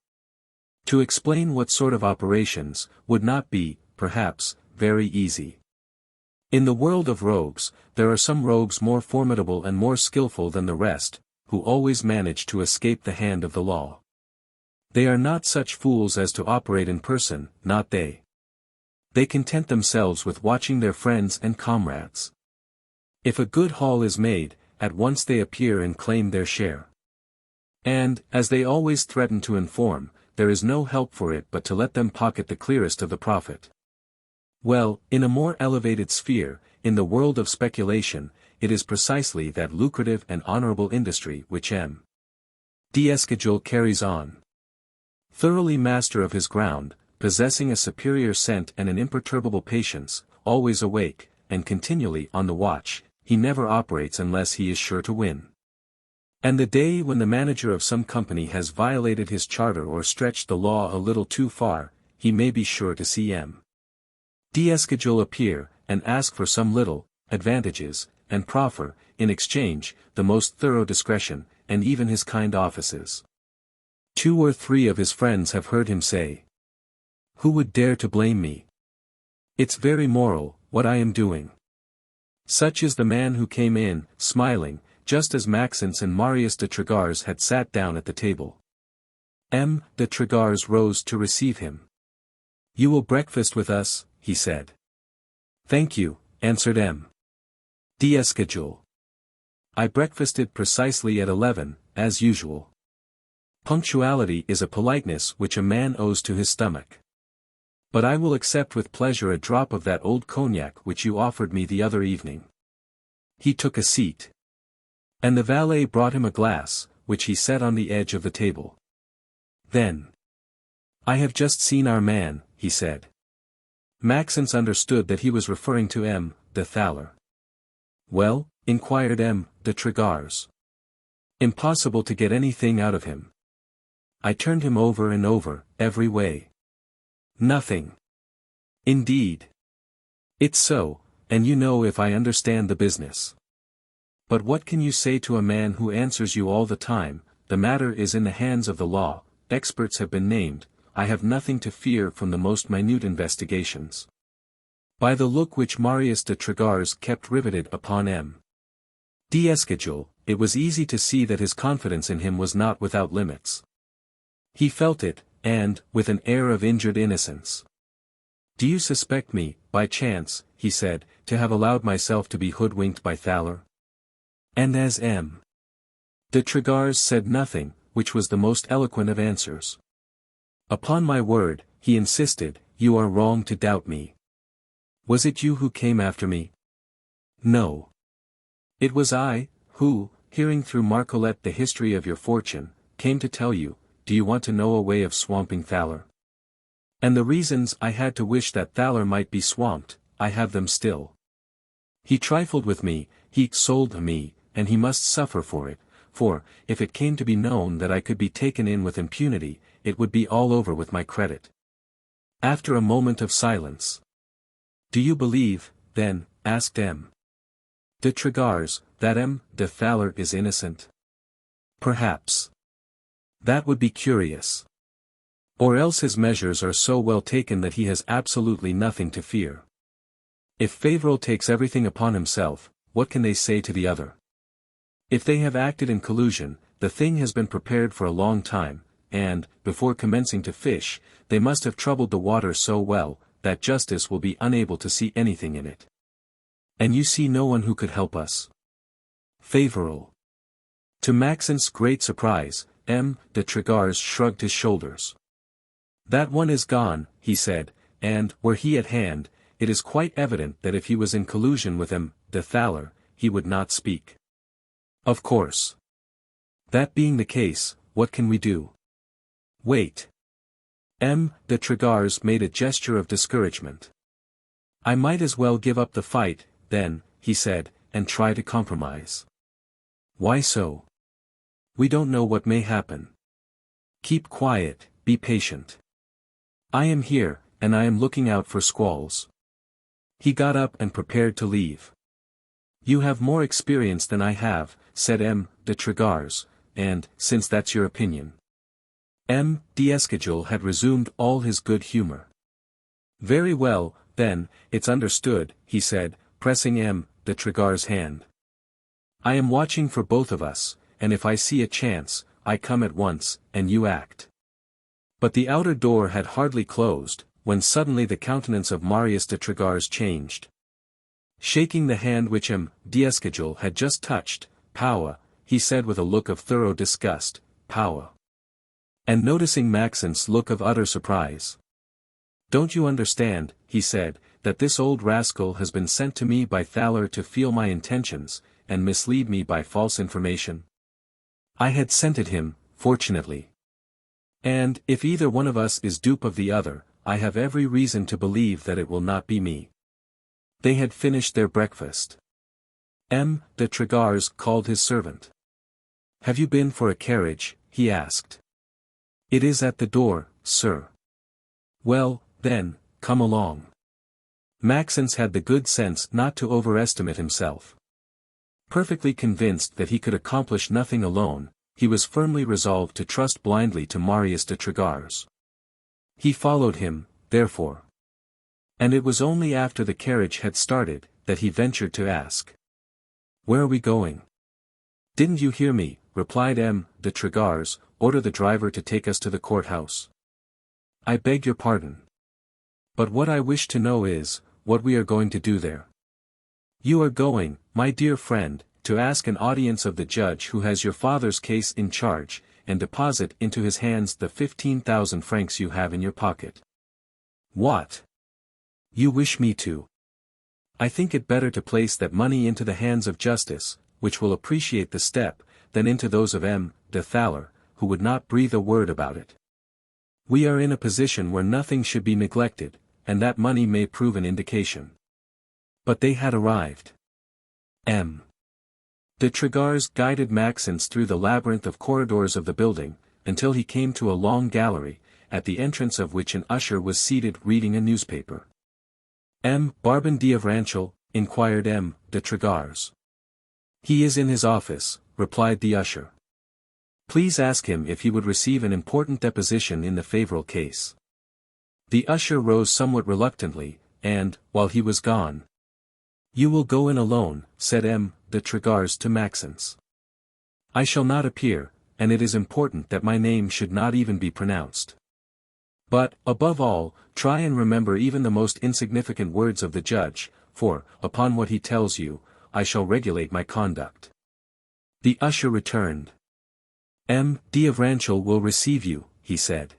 To explain what sort of operations, would not be, perhaps, very easy. In the world of rogues, there are some rogues more formidable and more skillful than the rest, who always manage to escape the hand of the law. They are not such fools as to operate in person, not they. They content themselves with watching their friends and comrades. If a good haul is made, at once they appear and claim their share. And, as they always threaten to inform, there is no help for it but to let them pocket the clearest of the profit. Well, in a more elevated sphere, in the world of speculation, it is precisely that lucrative and honorable industry which M. d'Escajol carries on. Thoroughly master of his ground, possessing a superior scent and an imperturbable patience, always awake, and continually on the watch, he never operates unless he is sure to win. And the day when the manager of some company has violated his charter or stretched the law a little too far, he may be sure to see M. D'Escajol appear, and ask for some little advantages, and proffer, in exchange, the most thorough discretion, and even his kind offices. 2 or 3 of his friends have heard him say, "Who would dare to blame me? It's very moral, what I am doing." Such is the man who came in, smiling, just as Maxence and Marius de Trégars had sat down at the table. M. de Trégars rose to receive him. "You will breakfast with us," he said. "Thank you," answered M. D'Escajol. "I breakfasted precisely at 11, as usual. Punctuality is a politeness which a man owes to his stomach. But I will accept with pleasure a drop of that old cognac which you offered me the other evening." He took a seat. And the valet brought him a glass, which he set on the edge of the table. Then, "I have just seen our man," he said. Maxence understood that he was referring to M. de Thaler. "Well?" inquired M. de Trégars. "Impossible to get anything out of him. I turned him over and over, every way. Nothing." "Indeed." "It's so, and you know if I understand the business. But what can you say to a man who answers you all the time, 'The matter is in the hands of the law, experts have been named, I have nothing to fear from the most minute investigations'?" By the look which Marius de Trégars kept riveted upon M. D'Escajol, it was easy to see that his confidence in him was not without limits. He felt it, and, with an air of injured innocence. "Do you suspect me, by chance," he said, "to have allowed myself to be hoodwinked by Thaler?" And as M. de Trégars said nothing, which was the most eloquent of answers. "Upon my word," he insisted, "you are wrong to doubt me. Was it you who came after me?" "No. It was I, who, hearing through Marcolette the history of your fortune, came to tell you, do you want to know a way of swamping Thaler? And the reasons I had to wish that Thaler might be swamped, I have them still. He trifled with me, he sold me, and he must suffer for it, for, if it came to be known that I could be taken in with impunity, it would be all over with my credit." After a moment of silence. "Do you believe, then," asked M. de Trégars, "that M. de Thaler is innocent?" "Perhaps. That would be curious. Or else his measures are so well taken that he has absolutely nothing to fear. If Fauvel takes everything upon himself, what can they say to the other? If they have acted in collusion, the thing has been prepared for a long time, and, before commencing to fish, they must have troubled the water so well, that justice will be unable to see anything in it. And you see no one who could help us?" "Fauvel." To Maxence's great surprise, M. de Trégars shrugged his shoulders. "That one is gone," he said, "and, were he at hand, it is quite evident that if he was in collusion with M. de Thaler, he would not speak." "Of course. That being the case, what can we do?" "Wait." M. de Trégars made a gesture of discouragement. "I might as well give up the fight, then," he said, "and try to compromise." "Why so?" "We don't know what may happen. Keep quiet, be patient. I am here, and I am looking out for squalls." He got up and prepared to leave. "You have more experience than I have," said M. de Trégars, "and, since that's your opinion." M. D'Escajol had resumed all his good humor. "Very well, then, it's understood," he said, pressing M. de Trégars' hand. "I am watching for both of us, and if I see a chance, I come at once, and you act." But the outer door had hardly closed, when suddenly the countenance of Marius de Trégars changed. Shaking the hand which M. D'Escajol had just touched, "Power," he said with a look of thorough disgust, "Power." And noticing Maxence's look of utter surprise. "Don't you understand," he said, "that this old rascal has been sent to me by Thaler to feel my intentions, and mislead me by false information? I had scented him, fortunately. And, if either one of us is dupe of the other, I have every reason to believe that it will not be me." They had finished their breakfast. M. de Lagors called his servant. "Have you been for a carriage?" he asked. "It is at the door, sir." "Well, then, come along." Maxence had the good sense not to overestimate himself. Perfectly convinced that he could accomplish nothing alone, he was firmly resolved to trust blindly to Marius de Lagors. He followed him, therefore. And it was only after the carriage had started, that he ventured to ask. "Where are we going?" "Didn't you hear me?" replied M. de Lagors. "Order the driver to take us to the courthouse." "I beg your pardon. But what I wish to know is, what we are going to do there." "You are going, my dear friend, to ask an audience of the judge who has your father's case in charge, and deposit into his hands the 15,000 francs you have in your pocket." "What? You wish me to?" "I think it better to place that money into the hands of justice, which will appreciate the step, than into those of M. de Lagors, who would not breathe a word about it. We are in a position where nothing should be neglected, and that money may prove an indication." But they had arrived. M. de Lagors guided Maxence through the labyrinth of corridors of the building, until he came to a long gallery, at the entrance of which an usher was seated reading a newspaper. "M. Barbin d'Avranches?" inquired M. de Lagors. "He is in his office," replied the usher. "Please ask him if he would receive an important deposition in the Fauvel case." The usher rose somewhat reluctantly, and, while he was gone, "You will go in alone," said M. de Lagors to Maxence. "I shall not appear, and it is important that my name should not even be pronounced. But, above all, try and remember even the most insignificant words of the judge, for, upon what he tells you, I shall regulate my conduct." The usher returned. "M. d'Avranches will receive you," he said.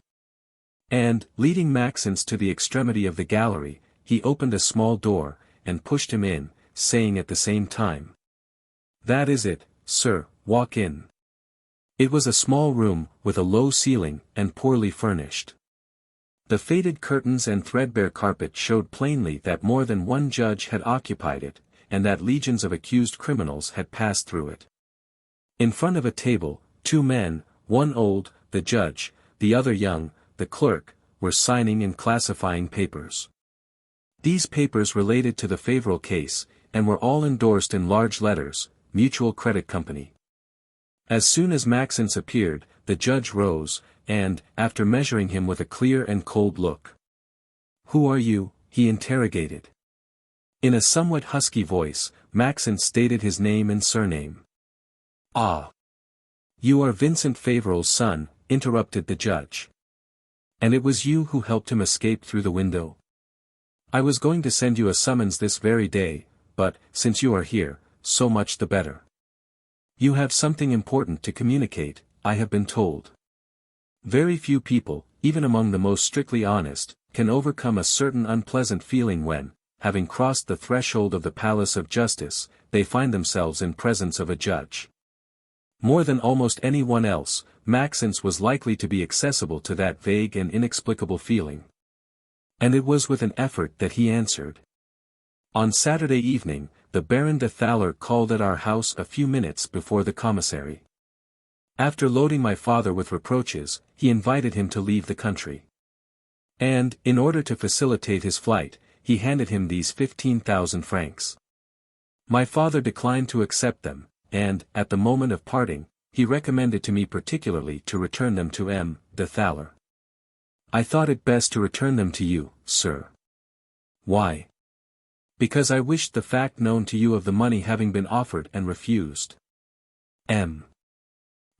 And, leading Maxence to the extremity of the gallery, he opened a small door, and pushed him in, saying at the same time, "That is it, sir, walk in." It was a small room, with a low ceiling, and poorly furnished. The faded curtains and threadbare carpet showed plainly that more than one judge had occupied it, and that legions of accused criminals had passed through it. In front of a table, two men, one old, the judge, the other young, the clerk, were signing and classifying papers. These papers related to the Fauvel case, and were all endorsed in large letters, Mutual Credit Company. As soon as Maxence appeared, the judge rose, and, after measuring him with a clear and cold look, "Who are you?" he interrogated. In a somewhat husky voice, Maxence stated his name and surname. "Ah! You are Vincent Fauvel's son," interrupted the judge. "And it was you who helped him escape through the window? I was going to send you a summons this very day, but, since you are here, so much the better. You have something important to communicate, I have been told. Very few people, even among the most strictly honest, can overcome a certain unpleasant feeling when, having crossed the threshold of the palace of justice, they find themselves in presence of a judge." More than almost any one else, Maxence was likely to be accessible to that vague and inexplicable feeling. And it was with an effort that he answered. "On Saturday evening, the Baron de Lagors called at our house a few minutes before the commissary. After loading my father with reproaches, he invited him to leave the country. And, in order to facilitate his flight, he handed him these 15,000 francs. My father declined to accept them, and, at the moment of parting, he recommended to me particularly to return them to M. de Lagors. I thought it best to return them to you, sir." "Why?" "Because I wished the fact known to you of the money having been offered and refused." M.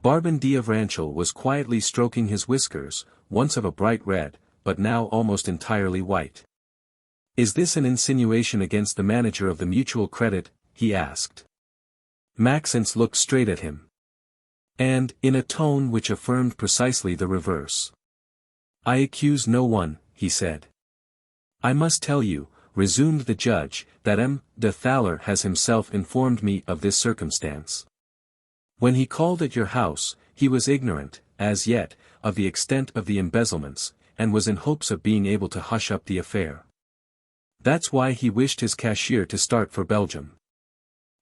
Barbin d'Avranches was quietly stroking his whiskers, once of a bright red, but now almost entirely white. "Is this an insinuation against the manager of the Mutual Credit?" he asked. Maxence looked straight at him. And, in a tone which affirmed precisely the reverse. "I accuse no one," he said. "I must tell you," resumed the judge, "that M. de Lagors has himself informed me of this circumstance. When he called at your house, he was ignorant, as yet, of the extent of the embezzlements, and was in hopes of being able to hush up the affair. That's why he wished his cashier to start for Belgium.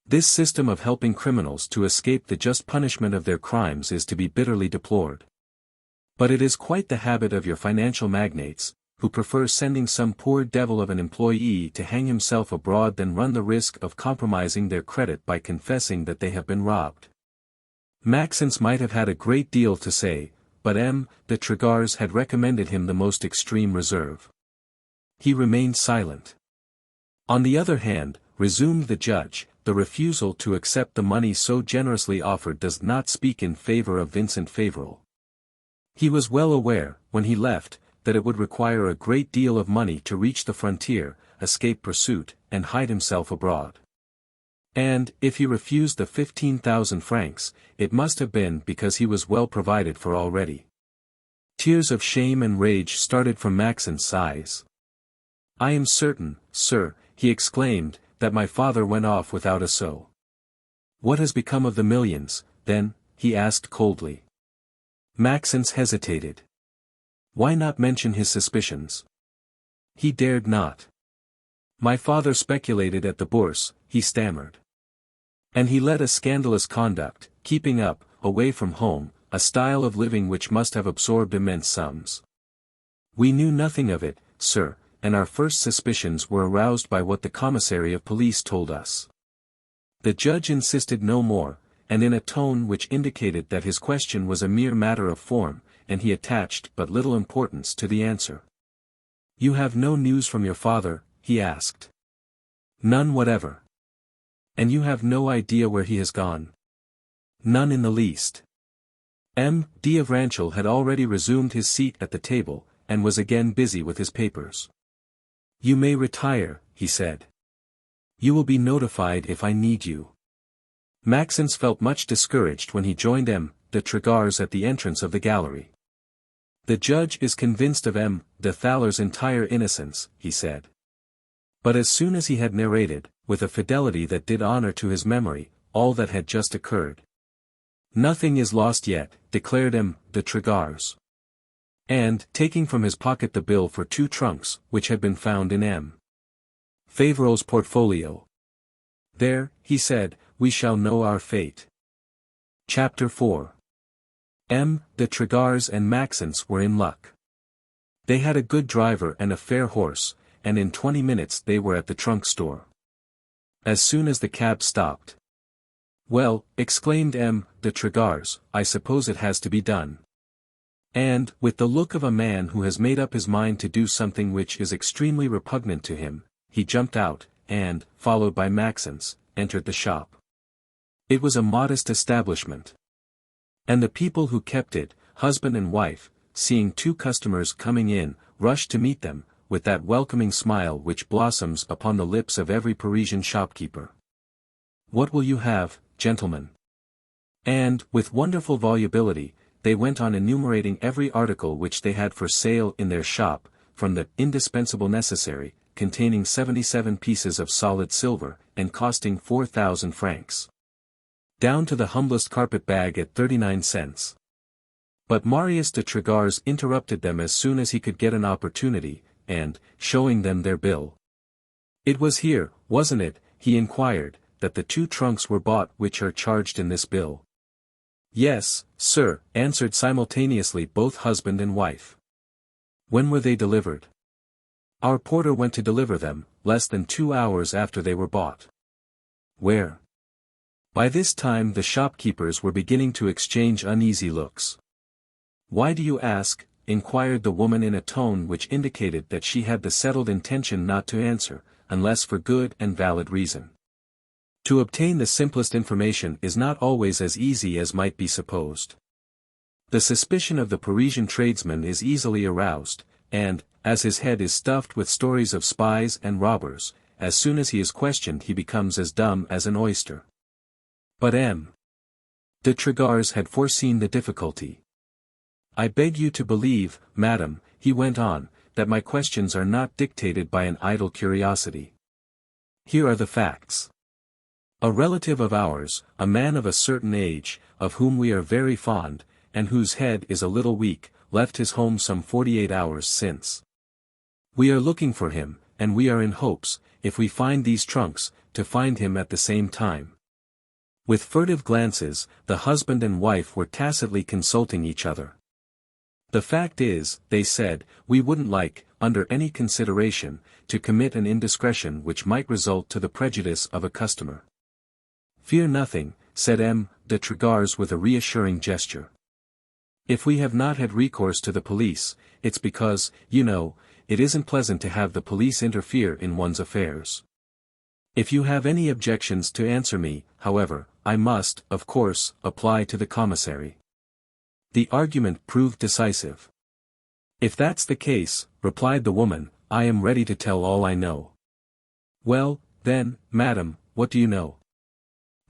This system of helping criminals to escape the just punishment of their crimes is to be bitterly deplored. But it is quite the habit of your financial magnates, who prefer sending some poor devil of an employee to hang himself abroad than run the risk of compromising their credit by confessing that they have been robbed. Maxence might have had a great deal to say, but de Lagors had recommended him the most extreme reserve. He remained silent. On the other hand, resumed the judge, the refusal to accept the money so generously offered does not speak in favor of Vincent Fauvel. He was well aware, when he left, that it would require a great deal of money to reach the frontier, escape pursuit, and hide himself abroad. And, if he refused the 15,000 francs, it must have been because he was well provided for already. Tears of shame and rage started from Maxence's eyes. "I am certain, sir," he exclaimed, "that my father went off without a sou." "What has become of the millions, then?" he asked coldly. Maxence hesitated. Why not mention his suspicions? He dared not. "My father speculated at the bourse," he stammered. "And he led a scandalous conduct, keeping up, away from home, a style of living which must have absorbed immense sums. We knew nothing of it, sir, and our first suspicions were aroused by what the commissary of police told us." The judge insisted no more, and in a tone which indicated that his question was a mere matter of form, and he attached but little importance to the answer. "You have no news from your father?" he asked. "None whatever." "And you have no idea where he has gone?" "None in the least." De Avranches had already resumed his seat at the table, and was again busy with his papers. "You may retire," he said. "You will be notified if I need you." Maxence felt much discouraged when he joined de Lagors at the entrance of the gallery. "The judge is convinced of de Lagors' entire innocence," he said. But as soon as he had narrated, with a fidelity that did honor to his memory, all that had just occurred. "Nothing is lost yet," declared de Lagors. And, taking from his pocket the bill for 2 trunks, which had been found in Fauvel's portfolio. "There," he said, "we shall know our fate." Chapter 4. De Lagors and Maxence were in luck. They had a good driver and a fair horse, and in 20 minutes they were at the trunk store. As soon as the cab stopped. "Well," exclaimed de Lagors, "I suppose it has to be done." And, with the look of a man who has made up his mind to do something which is extremely repugnant to him, he jumped out, and, followed by Maxence, entered the shop. It was a modest establishment. And the people who kept it, husband and wife, seeing 2 customers coming in, rushed to meet them, with that welcoming smile which blossoms upon the lips of every Parisian shopkeeper. "What will you have, gentlemen?" And, with wonderful volubility, they went on enumerating every article which they had for sale in their shop, from the indispensable necessary, containing 77 pieces of solid silver, and costing 4,000 francs. Down to the humblest carpet bag at 39 cents. But Marius de Lagors interrupted them as soon as he could get an opportunity, and, showing them their bill. "It was here, wasn't it," he inquired, "that the 2 trunks were bought which are charged in this bill?" "Yes, sir," answered simultaneously both husband and wife. "When were they delivered?" "Our porter went to deliver them, less than 2 hours after they were bought." "Where?" By this time the shopkeepers were beginning to exchange uneasy looks. "Why do you ask?" inquired the woman in a tone which indicated that she had the settled intention not to answer, unless for good and valid reason. To obtain the simplest information is not always as easy as might be supposed. The suspicion of the Parisian tradesman is easily aroused, and, as his head is stuffed with stories of spies and robbers, as soon as he is questioned he becomes as dumb as an oyster. But de Lagors had foreseen the difficulty. "I beg you to believe, madam," he went on, "that my questions are not dictated by an idle curiosity. Here are the facts. A relative of ours, a man of a certain age, of whom we are very fond, and whose head is a little weak, left his home some 48 hours since. We are looking for him, and we are in hopes, if we find these trunks, to find him at the same time. With furtive glances, the husband and wife were tacitly consulting each other. The fact is, they said, we wouldn't like, under any consideration, to commit an indiscretion which might result to the prejudice of a customer. Fear nothing, said M. de Lagors with a reassuring gesture. If we have not had recourse to the police, it's because, you know, it isn't pleasant to have the police interfere in one's affairs. If you have any objections to answer me, however, I must, of course, apply to the commissary. The argument proved decisive. If that's the case, replied the woman, I am ready to tell all I know. Well, then, madam, what do you know?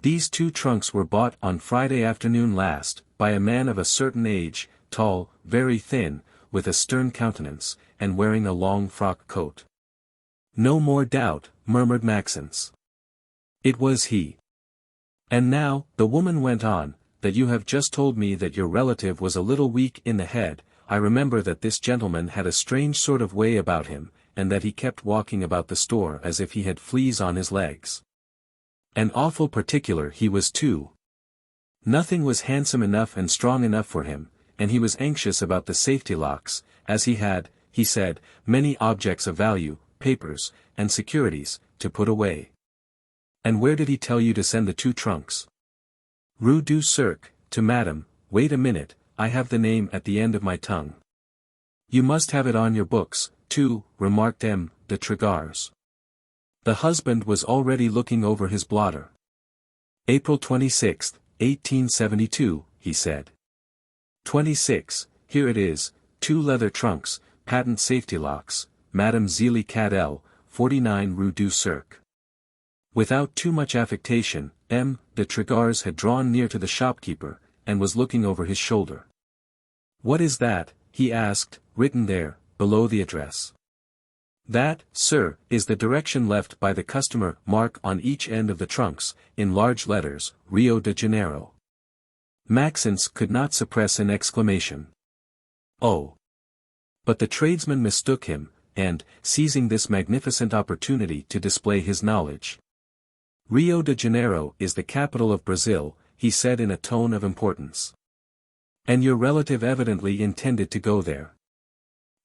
These 2 trunks were bought on Friday afternoon last, by a man of a certain age, tall, very thin, with a stern countenance, and wearing a long frock coat. No more doubt, murmured Maxence. It was he. And now, the woman went on, that you have just told me that your relative was a little weak in the head. I remember that this gentleman had a strange sort of way about him, and that he kept walking about the store as if he had fleas on his legs. An awful particular he was too. Nothing was handsome enough and strong enough for him, and he was anxious about the safety locks, as he had, he said, many objects of value, papers, and securities, to put away. And where did he tell you to send the 2 trunks? Rue du Cercle, to Madame. Wait a minute, I have the name at the end of my tongue. You must have it on your books, too, remarked M. de Lagors. The husband was already looking over his blotter. April 26, 1872, he said. 26, here it is, 2 leather trunks, patent safety locks, Madame Zélie Cadel, 49 Rue du Cercle. Without too much affectation, M. de Lagors had drawn near to the shopkeeper, and was looking over his shoulder. What is that, he asked, written there, below the address? That, sir, is the direction left by the customer. Mark on each end of the trunks, in large letters, Rio de Janeiro. Maxence could not suppress an exclamation. Oh! But the tradesman mistook him, and, seizing this magnificent opportunity to display his knowledge. Rio de Janeiro is the capital of Brazil, he said in a tone of importance. And your relative evidently intended to go there.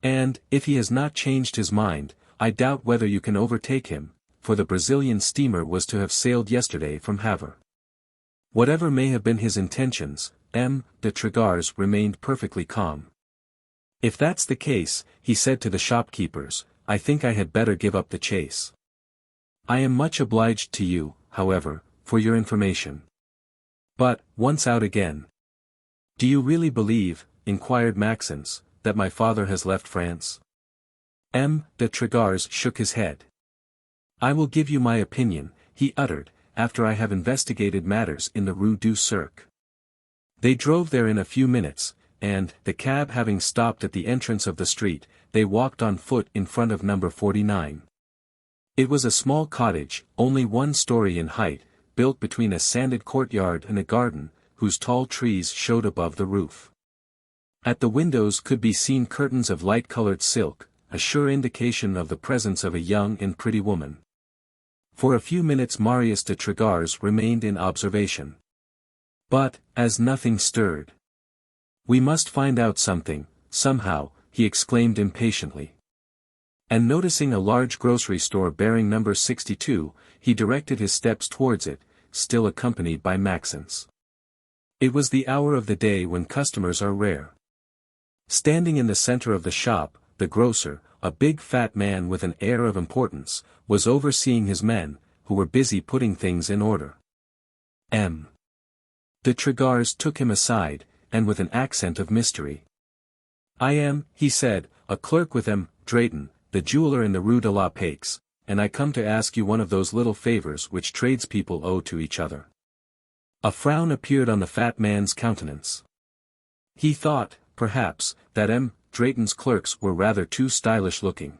And, if he has not changed his mind, I doubt whether you can overtake him, for the Brazilian steamer was to have sailed yesterday from Havre. Whatever may have been his intentions, M. de Lagors remained perfectly calm. If that's the case, he said to the shopkeepers, I think I had better give up the chase. I am much obliged to you, however, for your information. But, once out again. Do you really believe, inquired Maxence, that my father has left France? M. de Lagors shook his head. I will give you my opinion, he uttered, after I have investigated matters in the Rue du Cercle. They drove there in a few minutes, and, the cab having stopped at the entrance of the street, they walked on foot in front of number 49. It was a small cottage, only 1 story in height, built between a sanded courtyard and a garden, whose tall trees showed above the roof. At the windows could be seen curtains of light-colored silk, a sure indication of the presence of a young and pretty woman. For a few minutes Marius de Lagors remained in observation. But, as nothing stirred. We must find out something, somehow, he exclaimed impatiently. And noticing a large grocery store bearing number 62, he directed his steps towards it, still accompanied by Maxence. It was the hour of the day when customers are rare. Standing in the center of the shop, the grocer, a big fat man with an air of importance, was overseeing his men, who were busy putting things in order. M. de Lagors took him aside, and with an accent of mystery. I am, he said, a clerk with M. Drayton, the jeweler in the Rue de la Paix, and I come to ask you one of those little favors which tradespeople owe to each other. A frown appeared on the fat man's countenance. He thought, perhaps, that M. Drayton's clerks were rather too stylish looking.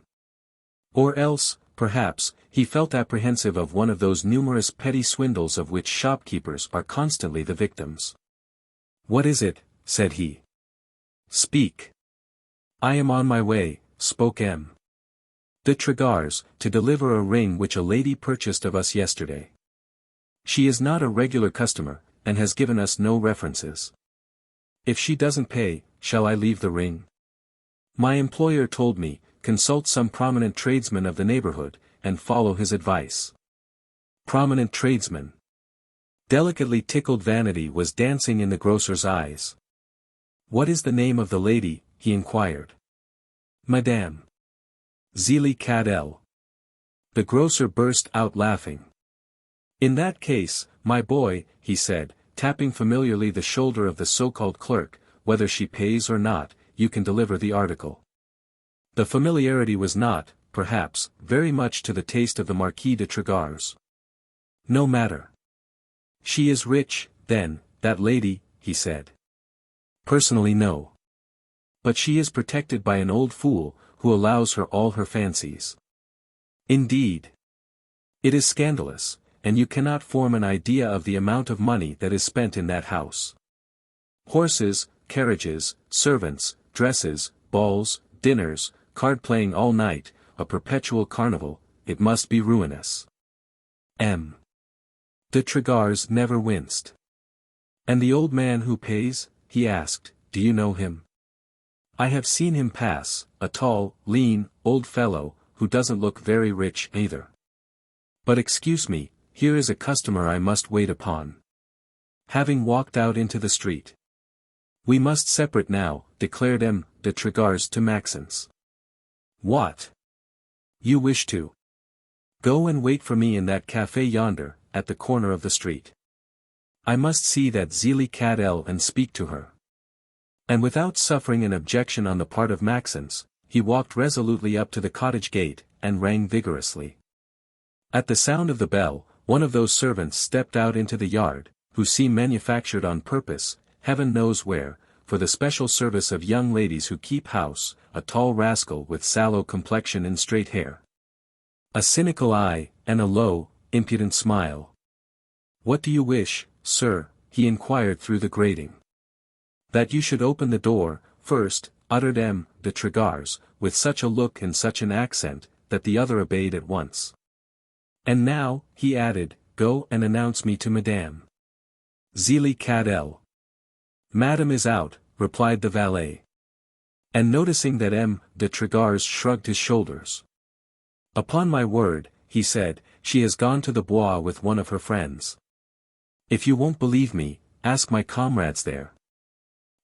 Or else, perhaps, he felt apprehensive of one of those numerous petty swindles of which shopkeepers are constantly the victims. What is it? Said he. Speak. I am on my way, spoke M. de Lagors, to deliver a ring which a lady purchased of us yesterday. She is not a regular customer, and has given us no references. If she doesn't pay, shall I leave the ring? My employer told me, consult some prominent tradesman of the neighborhood, and follow his advice. Prominent tradesman. Delicately tickled vanity was dancing in the grocer's eyes. What is the name of the lady? He inquired. Madame Zélie Cadel. The grocer burst out laughing. In that case, my boy, he said, tapping familiarly the shoulder of the so-called clerk, whether she pays or not, you can deliver the article. The familiarity was not, perhaps, very much to the taste of the Marquis de Trégars. No matter. She is rich, then, that lady, he said. Personally no. But she is protected by an old fool, who allows her all her fancies. Indeed. It is scandalous, and you cannot form an idea of the amount of money that is spent in that house. Horses, carriages, servants, dresses, balls, dinners, card-playing all night, a perpetual carnival, it must be ruinous. M. de Trégars never winced. And the old man who pays, he asked, do you know him? I have seen him pass, a tall, lean, old fellow, who doesn't look very rich either. But excuse me, here is a customer I must wait upon. Having walked out into the street. We must separate now, declared M. de Trégars to Maxence. What? You wish to? Go and wait for me in that café yonder, at the corner of the street. I must see that Zélie Cadel and speak to her. And without suffering an objection on the part of Maxence, he walked resolutely up to the cottage gate, and rang vigorously. At the sound of the bell, one of those servants stepped out into the yard, who seem manufactured on purpose, heaven knows where, for the special service of young ladies who keep house, a tall rascal with sallow complexion and straight hair. A cynical eye, and a low, impudent smile. What do you wish, sir? He inquired through the grating. That you should open the door, first, uttered M. de Trégars, with such a look and such an accent, that the other obeyed at once. And now, he added, go and announce me to Madame Zélie Cadel. Madame is out, replied the valet. And noticing that M. de Trégars shrugged his shoulders. Upon my word, he said, she has gone to the Bois with one of her friends. If you won't believe me, ask my comrades there.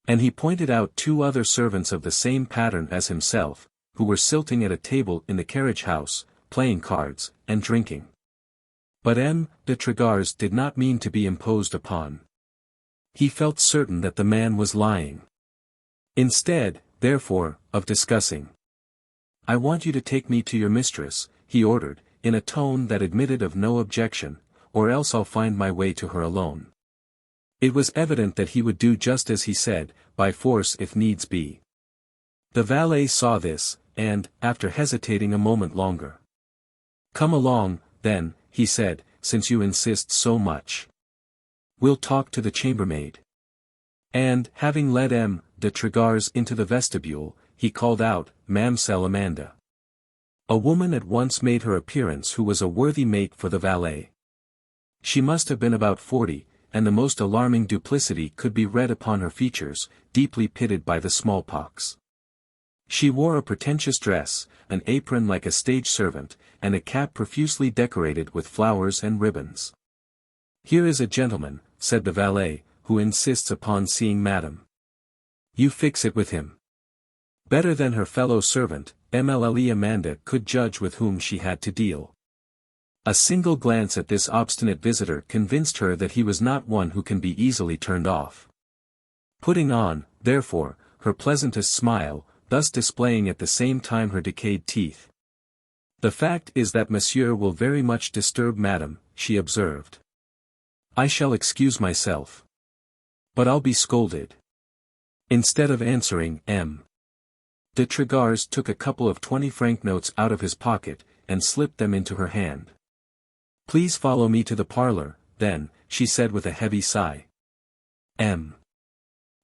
And he pointed out two other servants of the same pattern as himself, who were sitting at a table in the carriage house, playing cards, and drinking. But M. de Trégars did not mean to be imposed upon. He felt certain that the man was lying. Instead, therefore, of discussing. I want you to take me to your mistress, he ordered, in a tone that admitted of no objection, or else I'll find my way to her alone. It was evident that he would do just as he said, by force if needs be. The valet saw this, and, after hesitating a moment longer. Come along, then, he said, since you insist so much. We'll talk to the chambermaid. And, having led M. de Trégars into the vestibule, he called out, Mamselle Amanda. A woman at once made her appearance who was a worthy mate for the valet. She must have been about 40, and the most alarming duplicity could be read upon her features, deeply pitted by the smallpox. She wore a pretentious dress, an apron like a stage servant, and a cap profusely decorated with flowers and ribbons. Here is a gentleman, said the valet, who insists upon seeing Madame. You fix it with him. Better than her fellow servant, MLLE Amanda could judge with whom she had to deal. A single glance at this obstinate visitor convinced her that he was not one who can be easily turned off. Putting on, therefore, her pleasantest smile, thus displaying at the same time her decayed teeth. The fact is that Monsieur will very much disturb Madame, she observed. I shall excuse myself. But I'll be scolded. Instead of answering, M. de Trégars took a couple of 20-franc notes out of his pocket, and slipped them into her hand. Please follow me to the parlor, then, she said with a heavy sigh. M.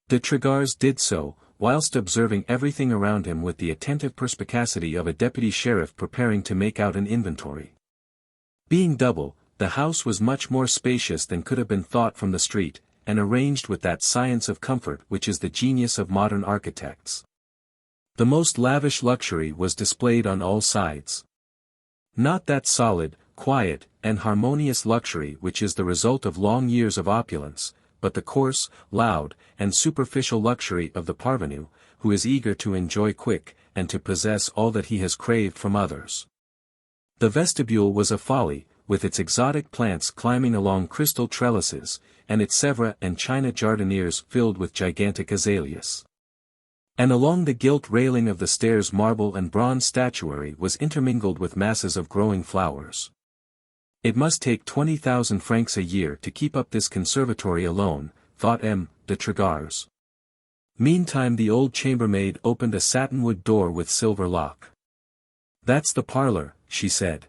de Trégars did so, whilst observing everything around him with the attentive perspicacity of a deputy sheriff preparing to make out an inventory. Being double, the house was much more spacious than could have been thought from the street, and arranged with that science of comfort which is the genius of modern architects. The most lavish luxury was displayed on all sides. Not that solid, quiet, and harmonious luxury which is the result of long years of opulence, but the coarse, loud, and superficial luxury of the parvenu, who is eager to enjoy quick, and to possess all that he has craved from others. The vestibule was a folly, with its exotic plants climbing along crystal trellises, and its Sèvres and china jardinières filled with gigantic azaleas. And along the gilt railing of the stairs marble and bronze statuary was intermingled with masses of growing flowers. It must take 20,000 francs a year to keep up this conservatory alone, thought M. de Lagors. Meantime the old chambermaid opened a satinwood door with silver lock. "That's the parlour," she said.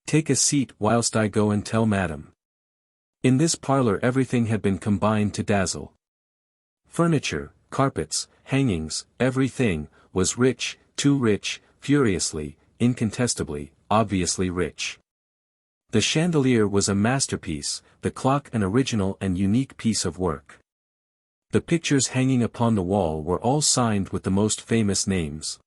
"Take a seat whilst I go and tell madam." In this parlour everything had been combined to dazzle. Furniture, carpets, hangings, everything, was rich, too rich, furiously, incontestably, obviously rich. The chandelier was a masterpiece, the clock an original and unique piece of work. The pictures hanging upon the wall were all signed with the most famous names.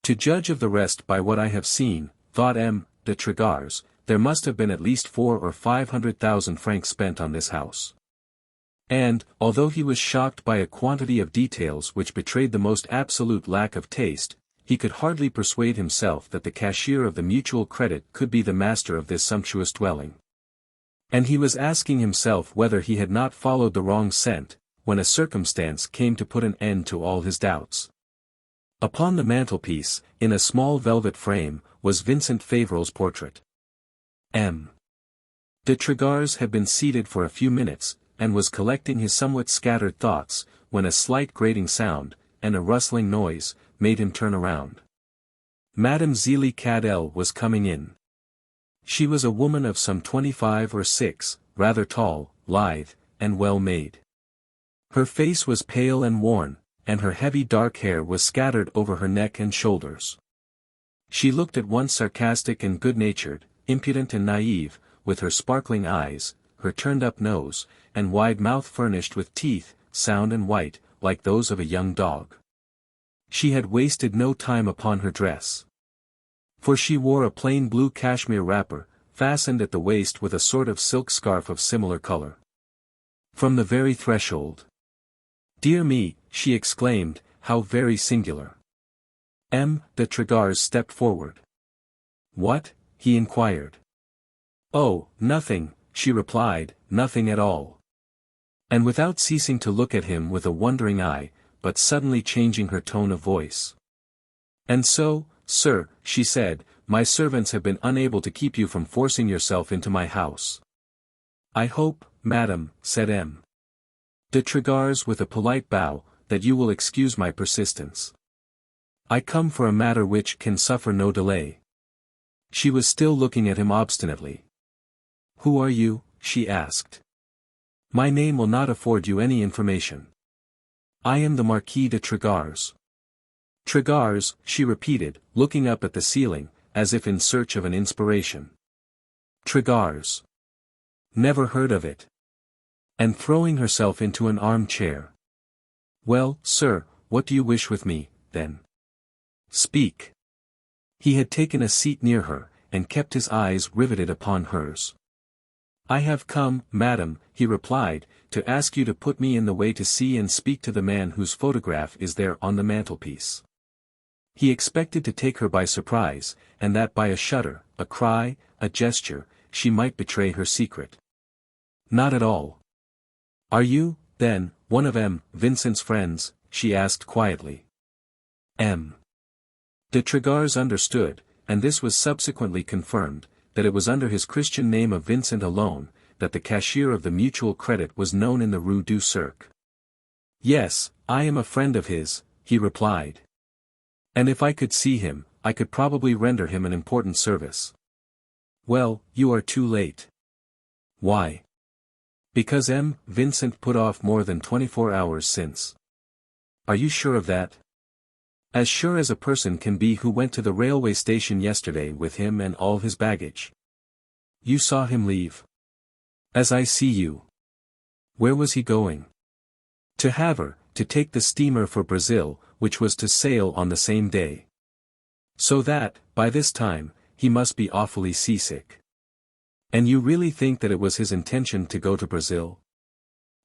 To judge of the rest by what I have seen, thought M. de Lagors, there must have been at least 400,000 or 500,000 francs spent on this house. And, although he was shocked by a quantity of details which betrayed the most absolute lack of taste, he could hardly persuade himself that the cashier of the Mutual Credit could be the master of this sumptuous dwelling. And he was asking himself whether he had not followed the wrong scent, when a circumstance came to put an end to all his doubts. Upon the mantelpiece, in a small velvet frame, was Vincent Fauvel's portrait. M. de Lagors had been seated for a few minutes, and was collecting his somewhat scattered thoughts, when a slight grating sound, and a rustling noise, made him turn around. Madame Zélie Cadel was coming in. She was a woman of some 25 or 6, rather tall, lithe, and well made. Her face was pale and worn, and her heavy dark hair was scattered over her neck and shoulders. She looked at once sarcastic and good-natured, impudent and naive, with her sparkling eyes, her turned-up nose, and wide mouth furnished with teeth, sound and white, like those of a young dog. She had wasted no time upon her dress. For she wore a plain blue cashmere wrapper, fastened at the waist with a sort of silk scarf of similar color. From the very threshold. "Dear me," she exclaimed, "how very singular." M. de Lagors stepped forward. "What?" he inquired. "Oh, nothing," she replied, "nothing at all." And without ceasing to look at him with a wondering eye, but suddenly changing her tone of voice. "And so, sir," she said, "my servants have been unable to keep you from forcing yourself into my house." "I hope, madam," said M. de Lagors with a polite bow, "that you will excuse my persistence. I come for a matter which can suffer no delay." She was still looking at him obstinately. "Who are you?" she asked. "My name will not afford you any information." "I am the Marquis de Lagors." "Lagors," she repeated, looking up at the ceiling, as if in search of an inspiration. "Lagors. Never heard of it." And throwing herself into an armchair. "Well, sir, what do you wish with me, then? Speak." He had taken a seat near her, and kept his eyes riveted upon hers. "I have come, madam," he replied, "to ask you to put me in the way to see and speak to the man whose photograph is there on the mantelpiece." He expected to take her by surprise, and that by a shudder, a cry, a gesture, she might betray her secret. Not at all. "Are you, then, one of M. Vincent's friends?" she asked quietly. M. de Lagors understood, and this was subsequently confirmed, that it was under his Christian name of Vincent alone, that the cashier of the Mutual Credit was known in the Rue du Cirque. "Yes, I am a friend of his," he replied. "And if I could see him, I could probably render him an important service." "Well, you are too late." "Why?" "Because M. Vincent put off more than 24 hours since." "Are you sure of that?" "As sure as a person can be who went to the railway station yesterday with him and all his baggage." You saw him leave. As I see you. Where was he going? To Havre, to take the steamer for Brazil, which was to sail on the same day. So that, by this time, he must be awfully seasick. And you really think that it was his intention to go to Brazil?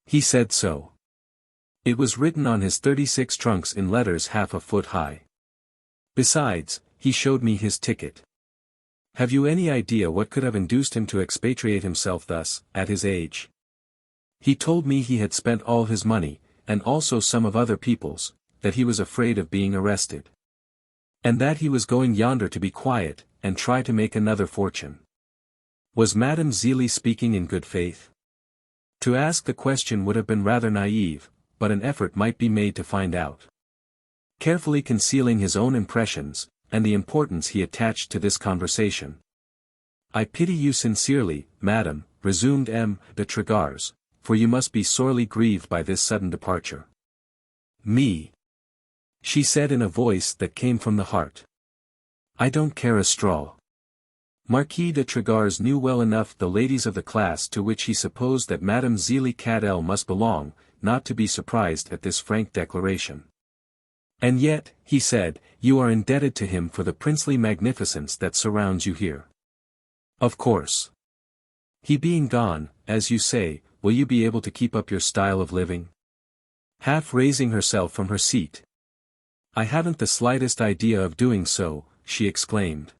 He said so. It was written on his 36 trunks in letters half a foot high. Besides, he showed me his ticket. Have you any idea what could have induced him to expatriate himself thus, at his age? He told me he had spent all his money, and also some of other people's, that he was afraid of being arrested. And that he was going yonder to be quiet, and try to make another fortune. Was Madame Zélie speaking in good faith? To ask the question would have been rather naive, but an effort might be made to find out. Carefully concealing his own impressions, and the importance he attached to this conversation. I pity you sincerely, madam, resumed M. de Lagors, for you must be sorely grieved by this sudden departure. Me? She said in a voice that came from the heart. I don't care a straw. Marquis de Lagors knew well enough the ladies of the class to which he supposed that Madame Zélie Cadel must belong, not to be surprised at this frank declaration. And yet, he said, you are indebted to him for the princely magnificence that surrounds you here. Of course. He being gone, as you say, will you be able to keep up your style of living? Half raising herself from her seat. I haven't the slightest idea of doing so, she exclaimed.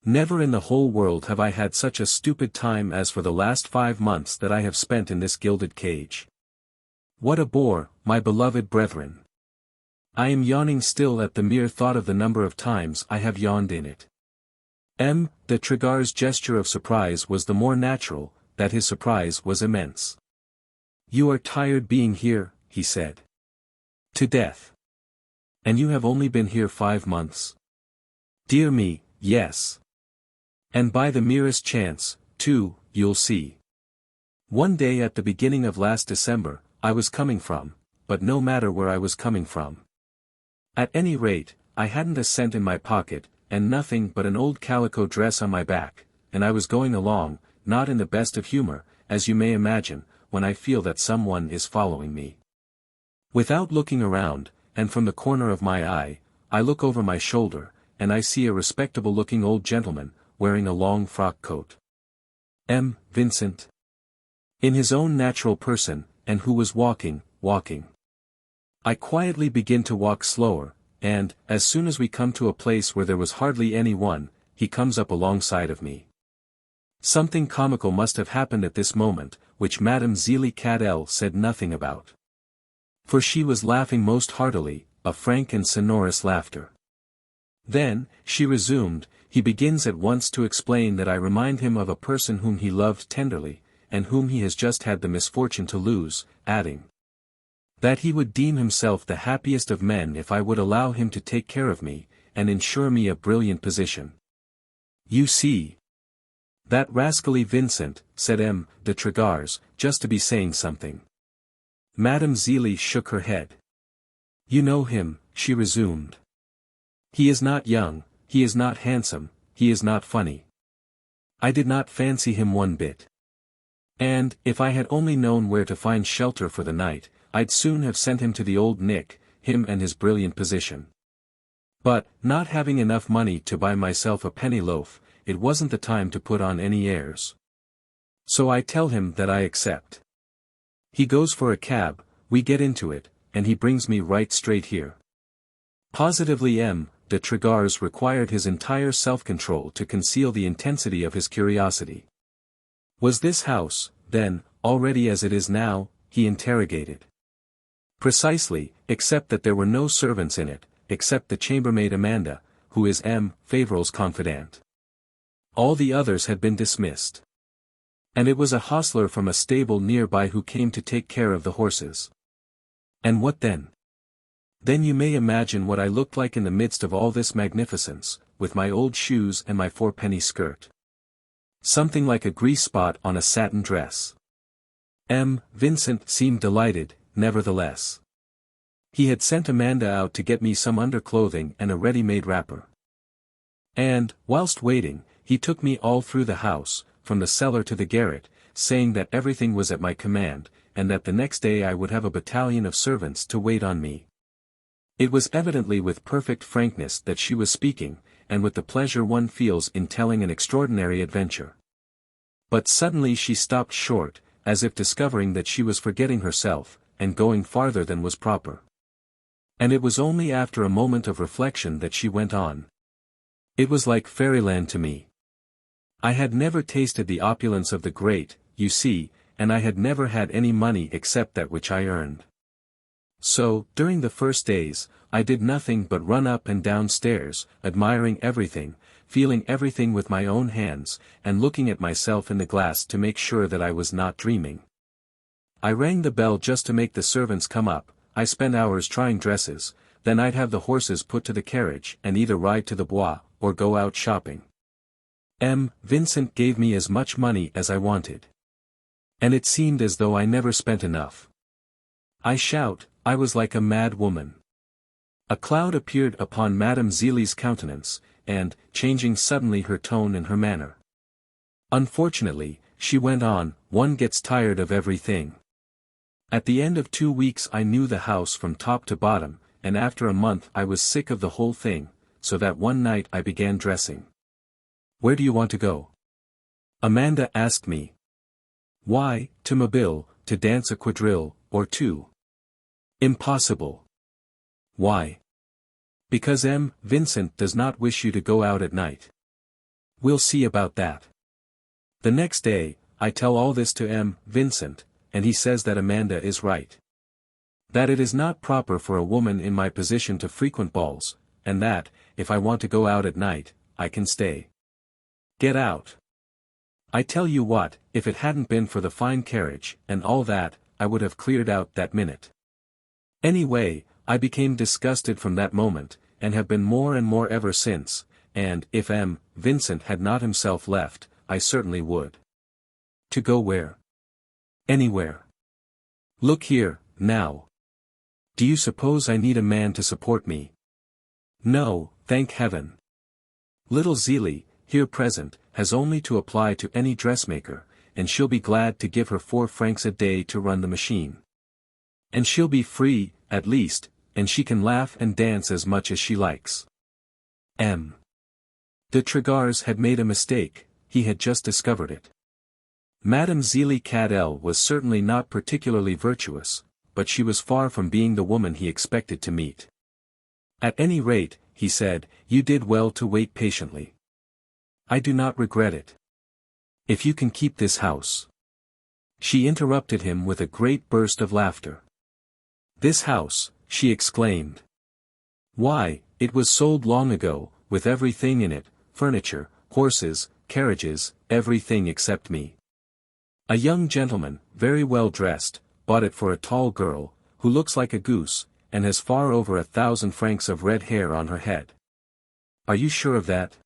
Never in the whole world have I had such a stupid time as for the last 5 months that I have spent in this gilded cage. What a bore, my beloved brethren! I am yawning still at the mere thought of the number of times I have yawned in it. M. de Lagors' gesture of surprise was the more natural, that his surprise was immense. You are tired being here, he said. To death. And you have only been here 5 months? Dear me, yes. And by the merest chance, too, you'll see. One day at the beginning of last December, I was coming from, but no matter where I was coming from. At any rate, I hadn't a cent in my pocket, and nothing but an old calico dress on my back, and I was going along, not in the best of humor, as you may imagine, when I feel that someone is following me. Without looking around, and from the corner of my eye, I look over my shoulder, and I see a respectable-looking old gentleman, wearing a long frock coat. M. Vincent. In his own natural person, and who was walking. I quietly begin to walk slower, and, as soon as we come to a place where there was hardly any one, he comes up alongside of me. Something comical must have happened at this moment, which Madame Zélie Cadel said nothing about. For she was laughing most heartily, a frank and sonorous laughter. Then, she resumed, he begins at once to explain that I remind him of a person whom he loved tenderly, and whom he has just had the misfortune to lose, adding that he would deem himself the happiest of men if I would allow him to take care of me, and ensure me a brilliant position. You see. That rascally Vincent, said M. de Lagors, just to be saying something. Madame Zélie shook her head. You know him, she resumed. He is not young, he is not handsome, he is not funny. I did not fancy him one bit. And, if I had only known where to find shelter for the night, I'd soon have sent him to the old Nick, him and his brilliant position. But, not having enough money to buy myself a penny loaf, it wasn't the time to put on any airs. So I tell him that I accept. He goes for a cab, we get into it, and he brings me right straight here. Positively M. de Lagors required his entire self-control to conceal the intensity of his curiosity. Was this house, then, already as it is now? He interrogated. Precisely, except that there were no servants in it, except the chambermaid Amanda, who is M. Fauvel's confidante. All the others had been dismissed. And it was a hostler from a stable nearby who came to take care of the horses. And what then? Then you may imagine what I looked like in the midst of all this magnificence, with my old shoes and my 4-penny skirt. Something like a grease spot on a satin dress. M. Vincent seemed delighted, nevertheless. He had sent Amanda out to get me some underclothing and a ready-made wrapper. And, whilst waiting, he took me all through the house, from the cellar to the garret, saying that everything was at my command, and that the next day I would have a battalion of servants to wait on me. It was evidently with perfect frankness that she was speaking, and with the pleasure one feels in telling an extraordinary adventure. But suddenly she stopped short, as if discovering that she was forgetting herself, and going farther than was proper. And it was only after a moment of reflection that she went on. It was like fairyland to me. I had never tasted the opulence of the great, you see, and I had never had any money except that which I earned. So, during the first days, I did nothing but run up and down stairs, admiring everything, feeling everything with my own hands, and looking at myself in the glass to make sure that I was not dreaming. I rang the bell just to make the servants come up, I spent hours trying dresses, then I'd have the horses put to the carriage and either ride to the Bois, or go out shopping. Vincent gave me as much money as I wanted. And it seemed as though I never spent enough. I was like a mad woman. A cloud appeared upon Madame Zélie's countenance, and, changing suddenly her tone and her manner. Unfortunately, she went on, one gets tired of everything. At the end of 2 weeks I knew the house from top to bottom, and after a month I was sick of the whole thing, so that one night I began dressing. "Where do you want to go?" Amanda asked me. "Why, to Mobile, to dance a quadrille, or two." "Impossible." "Why?" "Because Vincent does not wish you to go out at night." "We'll see about that." The next day, I tell all this to Vincent, and he says that Amanda is right. That it is not proper for a woman in my position to frequent balls, and that, if I want to go out at night, I can stay. Get out. I tell you what, if it hadn't been for the fine carriage, and all that, I would have cleared out that minute. Anyway, I became disgusted from that moment, and have been more and more ever since, and, if Vincent had not himself left, I certainly would. To go where? Anywhere. Look here, now. Do you suppose I need a man to support me? No, thank heaven. Little Zélie, here present, has only to apply to any dressmaker, and she'll be glad to give her 4 francs a day to run the machine. And she'll be free, at least, and she can laugh and dance as much as she likes. De Lagors had made a mistake, he had just discovered it. Madame Zélie Cadel was certainly not particularly virtuous, but she was far from being the woman he expected to meet. At any rate, he said, you did well to wait patiently. I do not regret it. If you can keep this house. She interrupted him with a great burst of laughter. This house, she exclaimed. Why, it was sold long ago, with everything in it, furniture, horses, carriages, everything except me. A young gentleman, very well dressed, bought it for a tall girl, who looks like a goose, and has far over 1,000 francs of red hair on her head. Are you sure of that?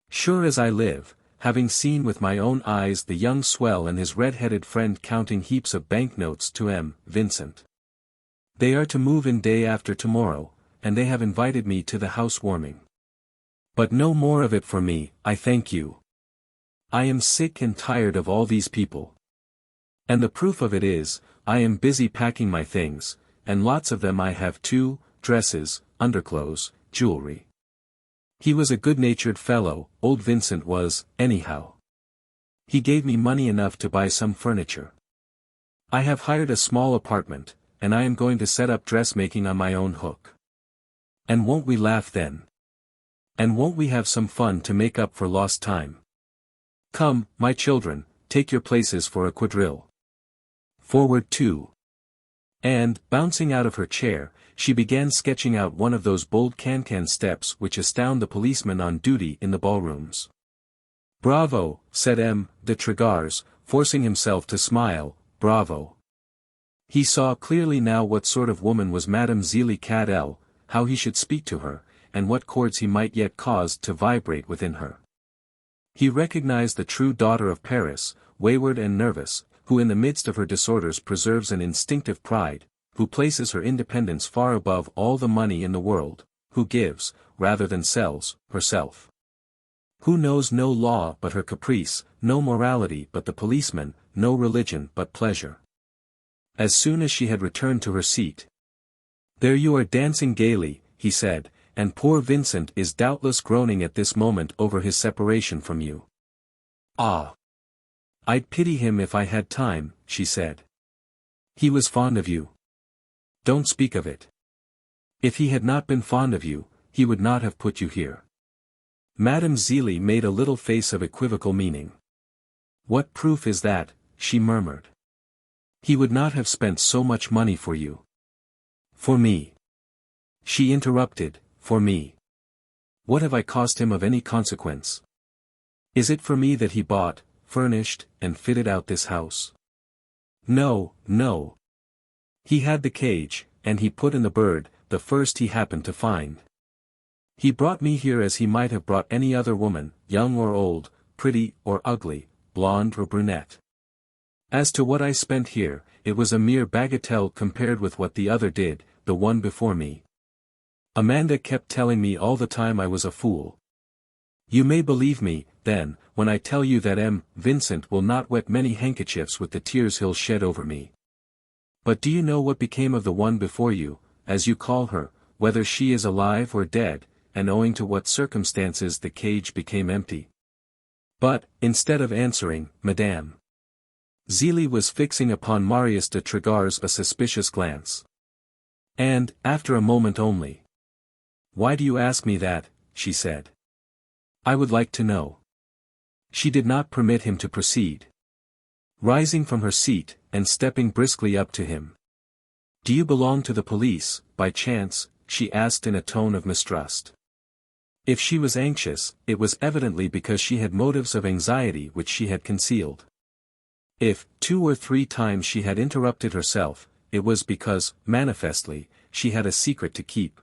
Sure as I live, having seen with my own eyes the young swell and his red-headed friend counting heaps of banknotes to Vincent. They are to move in day after tomorrow, and they have invited me to the housewarming. But no more of it for me, I thank you. I am sick and tired of all these people. And the proof of it is, I am busy packing my things, and lots of them I have too, dresses, underclothes, jewelry. He was a good-natured fellow, old Vincent was, anyhow. He gave me money enough to buy some furniture. I have hired a small apartment, and I am going to set up dressmaking on my own hook. And won't we laugh then? And won't we have some fun to make up for lost time? Come, my children, take your places for a quadrille. Forward 2. And, bouncing out of her chair, she began sketching out one of those bold can-can steps which astound the policemen on duty in the ballrooms. Bravo, said de Lagors, forcing himself to smile, bravo. He saw clearly now what sort of woman was Madame Zélie Cadel, how he should speak to her, and what chords he might yet cause to vibrate within her. He recognized the true daughter of Paris, wayward and nervous, who in the midst of her disorders preserves an instinctive pride, who places her independence far above all the money in the world, who gives, rather than sells, herself. Who knows no law but her caprice, no morality but the policeman, no religion but pleasure. As soon as she had returned to her seat. "There you are dancing gaily," he said, "and poor Vincent is doubtless groaning at this moment over his separation from you." "Ah! I'd pity him if I had time," she said. "He was fond of you." "Don't speak of it. If he had not been fond of you, he would not have put you here." Madame Zélie made a little face of equivocal meaning. "What proof is that?" she murmured. "He would not have spent so much money for you." "For me?" She interrupted, "For me? What have I cost him of any consequence? Is it for me that he bought, furnished, and fitted out this house? No, no. He had the cage, and he put in the bird, the first he happened to find. He brought me here as he might have brought any other woman, young or old, pretty or ugly, blonde or brunette. As to what I spent here, it was a mere bagatelle compared with what the other did, the one before me. Amanda kept telling me all the time I was a fool. You may believe me, then, when I tell you that Vincent will not wet many handkerchiefs with the tears he'll shed over me. But do you know what became of the one before you, as you call her, whether she is alive or dead, and owing to what circumstances the cage became empty?" But, instead of answering, Madame Zélie was fixing upon Marius de Trégars a suspicious glance. And, after a moment only, "Why do you ask me that?" she said. "I would like to know." She did not permit him to proceed. Rising from her seat, and stepping briskly up to him. "Do you belong to the police, by chance?" she asked in a tone of mistrust. If she was anxious, it was evidently because she had motives of anxiety which she had concealed. If, 2 or 3 times she had interrupted herself, it was because, manifestly, she had a secret to keep.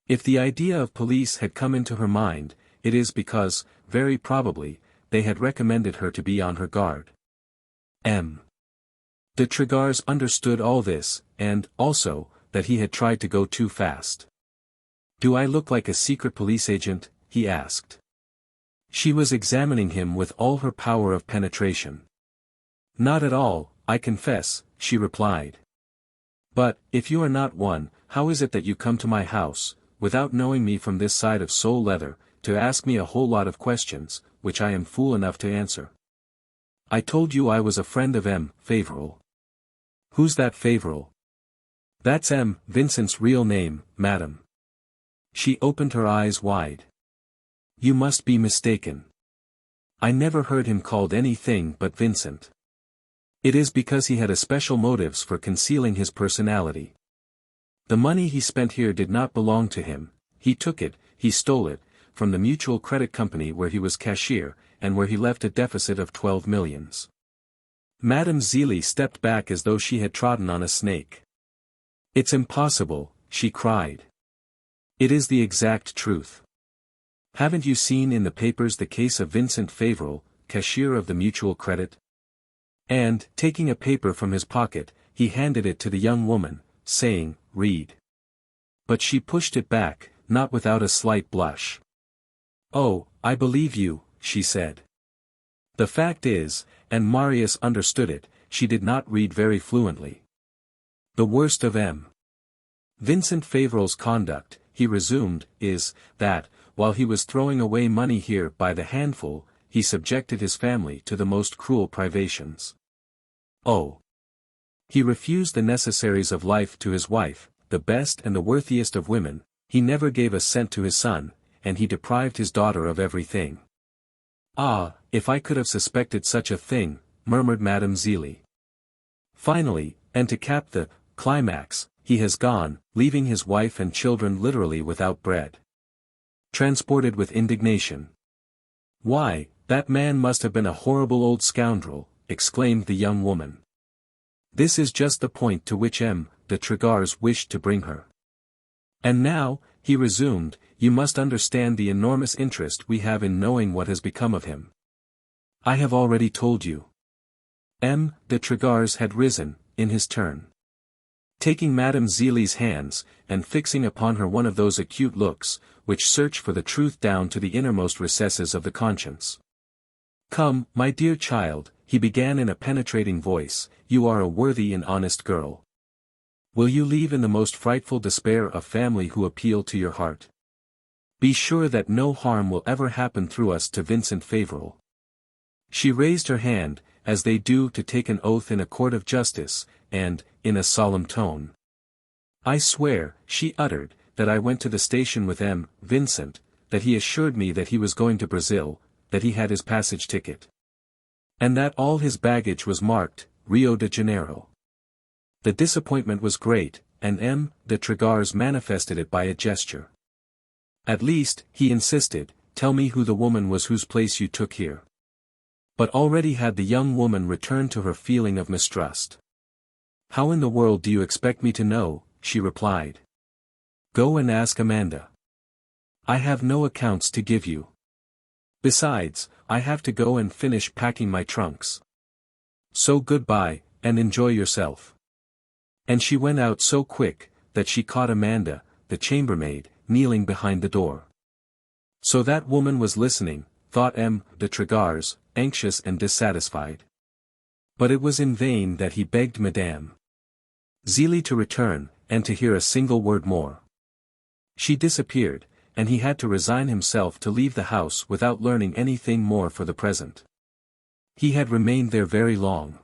If the idea of police had come into her mind, it is because, very probably, they had recommended her to be on her guard. De Trégars understood all this, and, also, that he had tried to go too fast. "Do I look like a secret police agent?" he asked. She was examining him with all her power of penetration. "Not at all, I confess," she replied. "But, if you are not one, how is it that you come to my house, without knowing me from this side of sole leather, to ask me a whole lot of questions, which I am fool enough to answer? I told you I was a friend of Fauvel." "Who's that Fauvel?" "That's Vincent's real name, madam." She opened her eyes wide. "You must be mistaken. I never heard him called anything but Vincent. It is because he had especial motives for concealing his personality. The money he spent here did not belong to him, he took it, he stole it, from the Mutual Credit Company where he was cashier, and where he left a deficit of 12 millions. Madame Zélie stepped back as though she had trodden on a snake. "It's impossible," she cried. "It is the exact truth. Haven't you seen in the papers the case of Vincent Fauvel, cashier of the Mutual Credit?" And, taking a paper from his pocket, he handed it to the young woman, saying, "Read." But she pushed it back, not without a slight blush. "Oh, I believe you," she said. The fact is, and Marius understood it, she did not read very fluently. "The worst of Vincent Fauvel's conduct," he resumed, "is, that, while he was throwing away money here by the handful, he subjected his family to the most cruel privations. Oh! He refused the necessaries of life to his wife, the best and the worthiest of women, he never gave a cent to his son, and he deprived his daughter of everything." "Ah, if I could have suspected such a thing," murmured Madame Zélie. "Finally, and to cap the climax, he has gone, leaving his wife and children literally without bread." Transported with indignation. "Why, that man must have been a horrible old scoundrel," exclaimed the young woman. This is just the point to which de Trégars wished to bring her. "And now," he resumed, "you must understand the enormous interest we have in knowing what has become of him. I have already told you." De Trégars had risen, in his turn. taking Madame Zélie's hands, and fixing upon her one of those acute looks, which search for the truth down to the innermost recesses of the conscience. "Come, my dear child," he began in a penetrating voice, "you are a worthy and honest girl. Will you leave in the most frightful despair a family who appeal to your heart? Be sure that no harm will ever happen through us to Vincent Fauvel." She raised her hand, as they do to take an oath in a court of justice, and, in a solemn tone, "I swear," she uttered, "that I went to the station with Vincent, that he assured me that he was going to Brazil, that he had his passage ticket, and that all his baggage was marked, Rio de Janeiro. The disappointment was great, and de Lagors manifested it by a gesture. At least, he insisted, tell me who the woman was whose place you took here." But already had the young woman returned to her feeling of mistrust. "How in the world do you expect me to know?" she replied. "Go and ask Amanda. I have no accounts to give you. Besides, I have to go and finish packing my trunks. So goodbye, and enjoy yourself." And she went out so quick, that she caught Amanda, the chambermaid, kneeling behind the door. So that woman was listening, thought de Lagors, anxious and dissatisfied. But it was in vain that he begged Madame Zélie to return, and to hear a single word more. She disappeared, and he had to resign himself to leave the house without learning anything more for the present. He had remained there very long.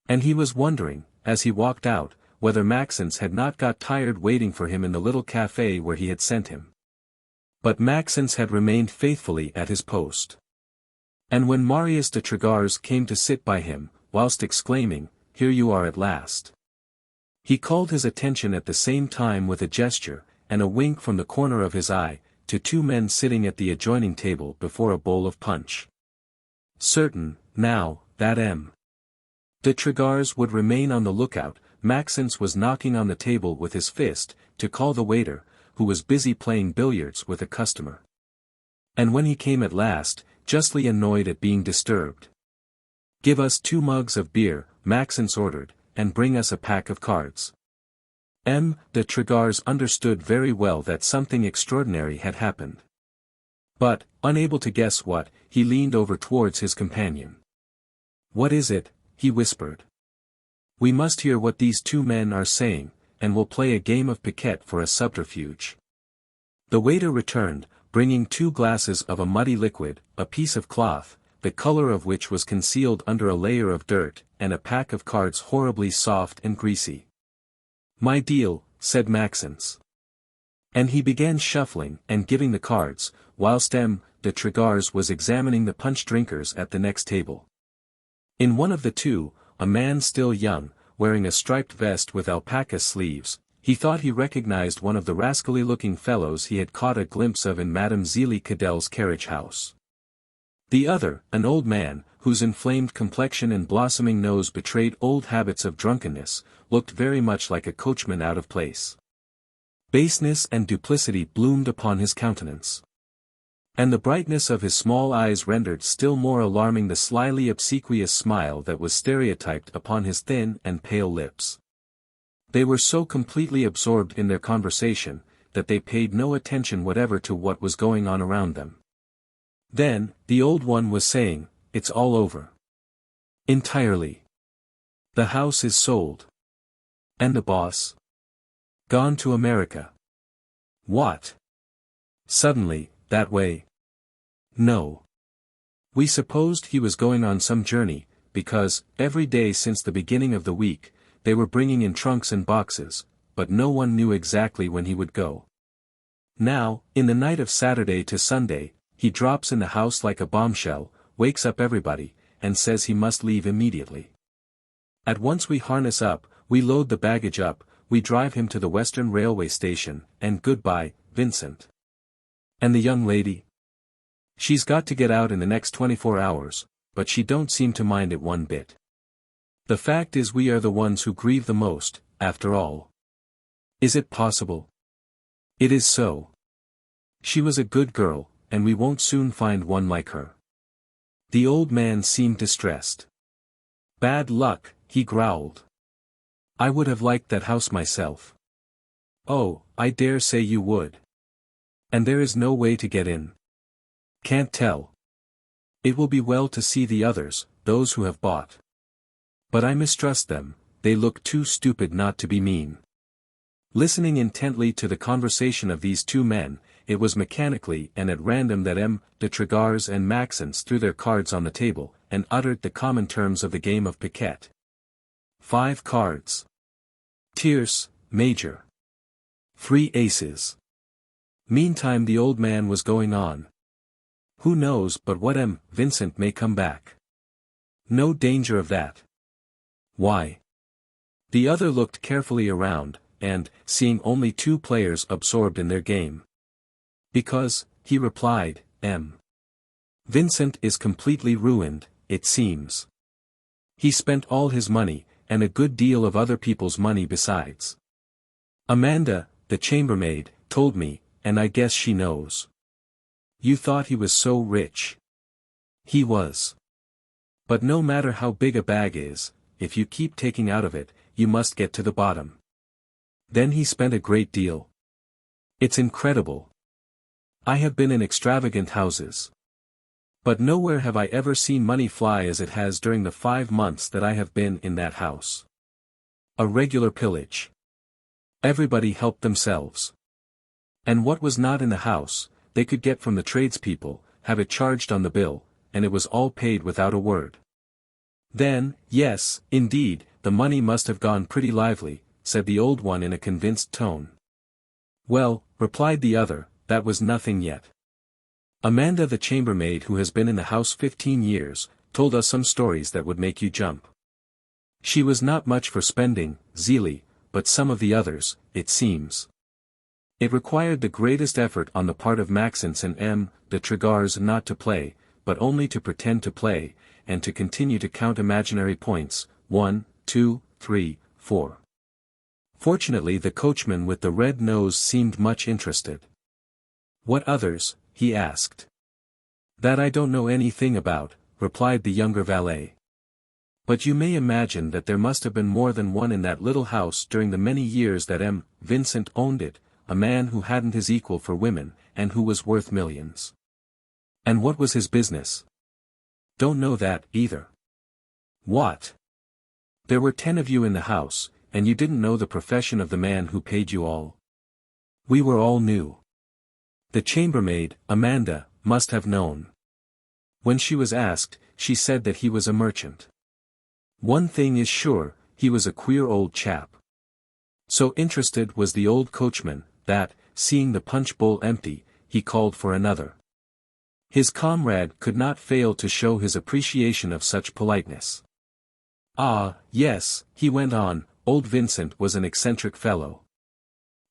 And he was wondering, as he walked out, whether Maxence had not got tired waiting for him in the little café where he had sent him. But Maxence had remained faithfully at his post. And when Marius de Lagors came to sit by him, whilst exclaiming, "Here you are at last," he called his attention at the same time with a gesture, and a wink from the corner of his eye, to two men sitting at the adjoining table before a bowl of punch. Certain, now, that de Lagors would remain on the lookout, Maxence was knocking on the table with his fist, to call the waiter, who was busy playing billiards with a customer. And when he came at last, justly annoyed at being disturbed. "Give us 2 mugs of beer," Maxence ordered, "and bring us a pack of cards." De Lagors understood very well that something extraordinary had happened. But, unable to guess what, he leaned over towards his companion. "What is it?" he whispered. "We must hear what these 2 men are saying, and we'll play a game of piquet for a subterfuge." The waiter returned, bringing 2 glasses of a muddy liquid, a piece of cloth, the color of which was concealed under a layer of dirt, and a pack of cards horribly soft and greasy. "My deal," said Maxence. And he began shuffling and giving the cards, whilst de Lagors was examining the punch drinkers at the next table. In one of the 2, a man still young, wearing a striped vest with alpaca sleeves, he thought he recognized one of the rascally-looking fellows he had caught a glimpse of in Madame Zélie Cadel's carriage house. The other, an old man, whose inflamed complexion and blossoming nose betrayed old habits of drunkenness, looked very much like a coachman out of place. Baseness and duplicity bloomed upon his countenance. And the brightness of his small eyes rendered still more alarming the slyly obsequious smile that was stereotyped upon his thin and pale lips. They were so completely absorbed in their conversation, that they paid no attention whatever to what was going on around them. Then, the old one was saying, "It's all over. Entirely. The house is sold. And the boss? Gone to America." "What? Suddenly, that way?" "No. We supposed he was going on some journey, because, every day since the beginning of the week, they were bringing in trunks and boxes, but no one knew exactly when he would go. Now, in the night of Saturday to Sunday, he drops in the house like a bombshell, wakes up everybody, and says he must leave immediately. At once we harness up, we load the baggage up, we drive him to the Western Railway station, and goodbye, Vincent." "And the young lady?" "She's got to get out in the next 24 hours, but she don't seem to mind it one bit. The fact is we are the ones who grieve the most, after all." "Is it possible?" "It is so. She was a good girl, and we won't soon find one like her." The old man seemed distressed. "Bad luck," he growled. I would have liked that house myself. Oh, I dare say you would. And there is no way to get in. Can't tell. It will be well to see the others, those who have bought. But I mistrust them, they look too stupid not to be mean. Listening intently to the conversation of these two men, it was mechanically and at random that M. de Lagors and Maxence threw their cards on the table, and uttered the common terms of the game of piquet. 5 cards. Tierce, major. 3 aces. Meantime the old man was going on. Who knows but what M. Vincent may come back? No danger of that. Why? The other looked carefully around, and, seeing only 2 players absorbed in their game. Because, he replied, M. Vincent is completely ruined, it seems. He spent all his money, and a good deal of other people's money besides. Amanda, the chambermaid, told me, and I guess she knows. You thought he was so rich. He was. But no matter how big a bag is, if you keep taking out of it, you must get to the bottom. Then he spent a great deal. It's incredible. I have been in extravagant houses. But nowhere have I ever seen money fly as it has during the 5 months that I have been in that house. A regular pillage. Everybody helped themselves. And what was not in the house, they could get from the tradespeople, have it charged on the bill, and it was all paid without a word. Then, yes, indeed, the money must have gone pretty lively, said the old one in a convinced tone. Well, replied the other, that was nothing yet. Amanda the chambermaid, who has been in the house 15 years, told us some stories that would make you jump. She was not much for spending, Zélie, but some of the others, it seems. It required the greatest effort on the part of Maxence and M. de Lagors not to play, but only to pretend to play, and to continue to count imaginary points, 1, 2, 3, 4. Fortunately the coachman with the red nose seemed much interested. What others? He asked. That I don't know anything about, replied the younger valet. But you may imagine that there must have been more than one in that little house during the many years that M. Vincent owned it, a man who hadn't his equal for women, and who was worth millions. And what was his business? Don't know that, either. What? There were 10 of you in the house, and you didn't know the profession of the man who paid you all? We were all new. The chambermaid, Amanda, must have known. When she was asked, she said that he was a merchant. One thing is sure, he was a queer old chap. So interested was the old coachman, that, seeing the punch bowl empty, he called for another. His comrade could not fail to show his appreciation of such politeness. Ah, yes, he went on, old Vincent was an eccentric fellow.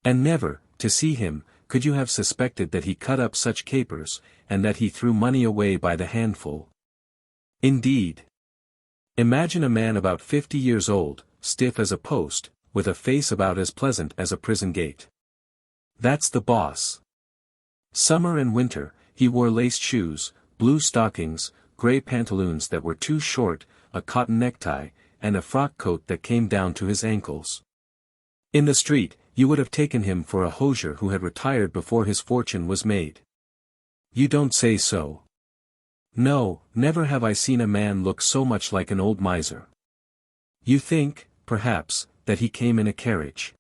And never, to see him, could you have suspected that he cut up such capers, and that he threw money away by the handful. Indeed. Imagine a man about 50 years old, stiff as a post, with a face about as pleasant as a prison gate. That's the boss. Summer and winter, he wore laced shoes, blue stockings, grey pantaloons that were too short, a cotton necktie, and a frock coat that came down to his ankles. In the street, you would have taken him for a hosier who had retired before his fortune was made. You don't say so. No, never have I seen a man look so much like an old miser. You think, perhaps, that he came in a carriage.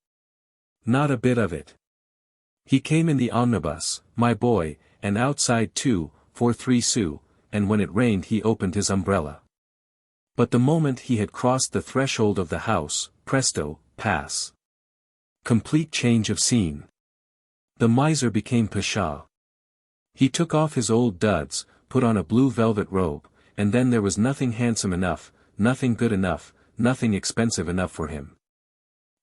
Not a bit of it. He came in the omnibus, my boy, and outside too, for 3 sous, and when it rained he opened his umbrella. But the moment he had crossed the threshold of the house, presto, pass. Complete change of scene. The miser became pasha. He took off his old duds, put on a blue velvet robe, and then there was nothing handsome enough, nothing good enough, nothing expensive enough for him.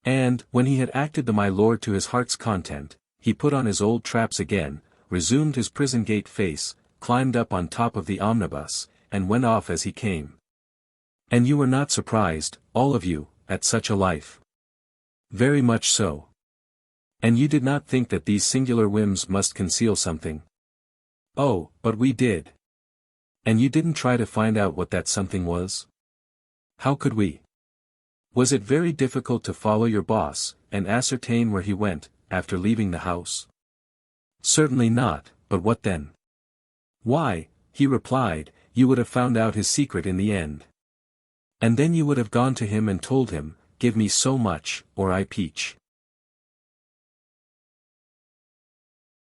And, when he had acted the my lord to his heart's content, he put on his old traps again, resumed his prison gate face, climbed up on top of the omnibus, and went off as he came. And you were not surprised, all of you, at such a life. Very much so. And you did not think that these singular whims must conceal something? Oh, but we did. And you didn't try to find out what that something was? How could we? Was it very difficult to follow your boss, and ascertain where he went, after leaving the house? Certainly not, but what then? Why, he replied, you would have found out his secret in the end. And then you would have gone to him and told him, give me so much, or I peach.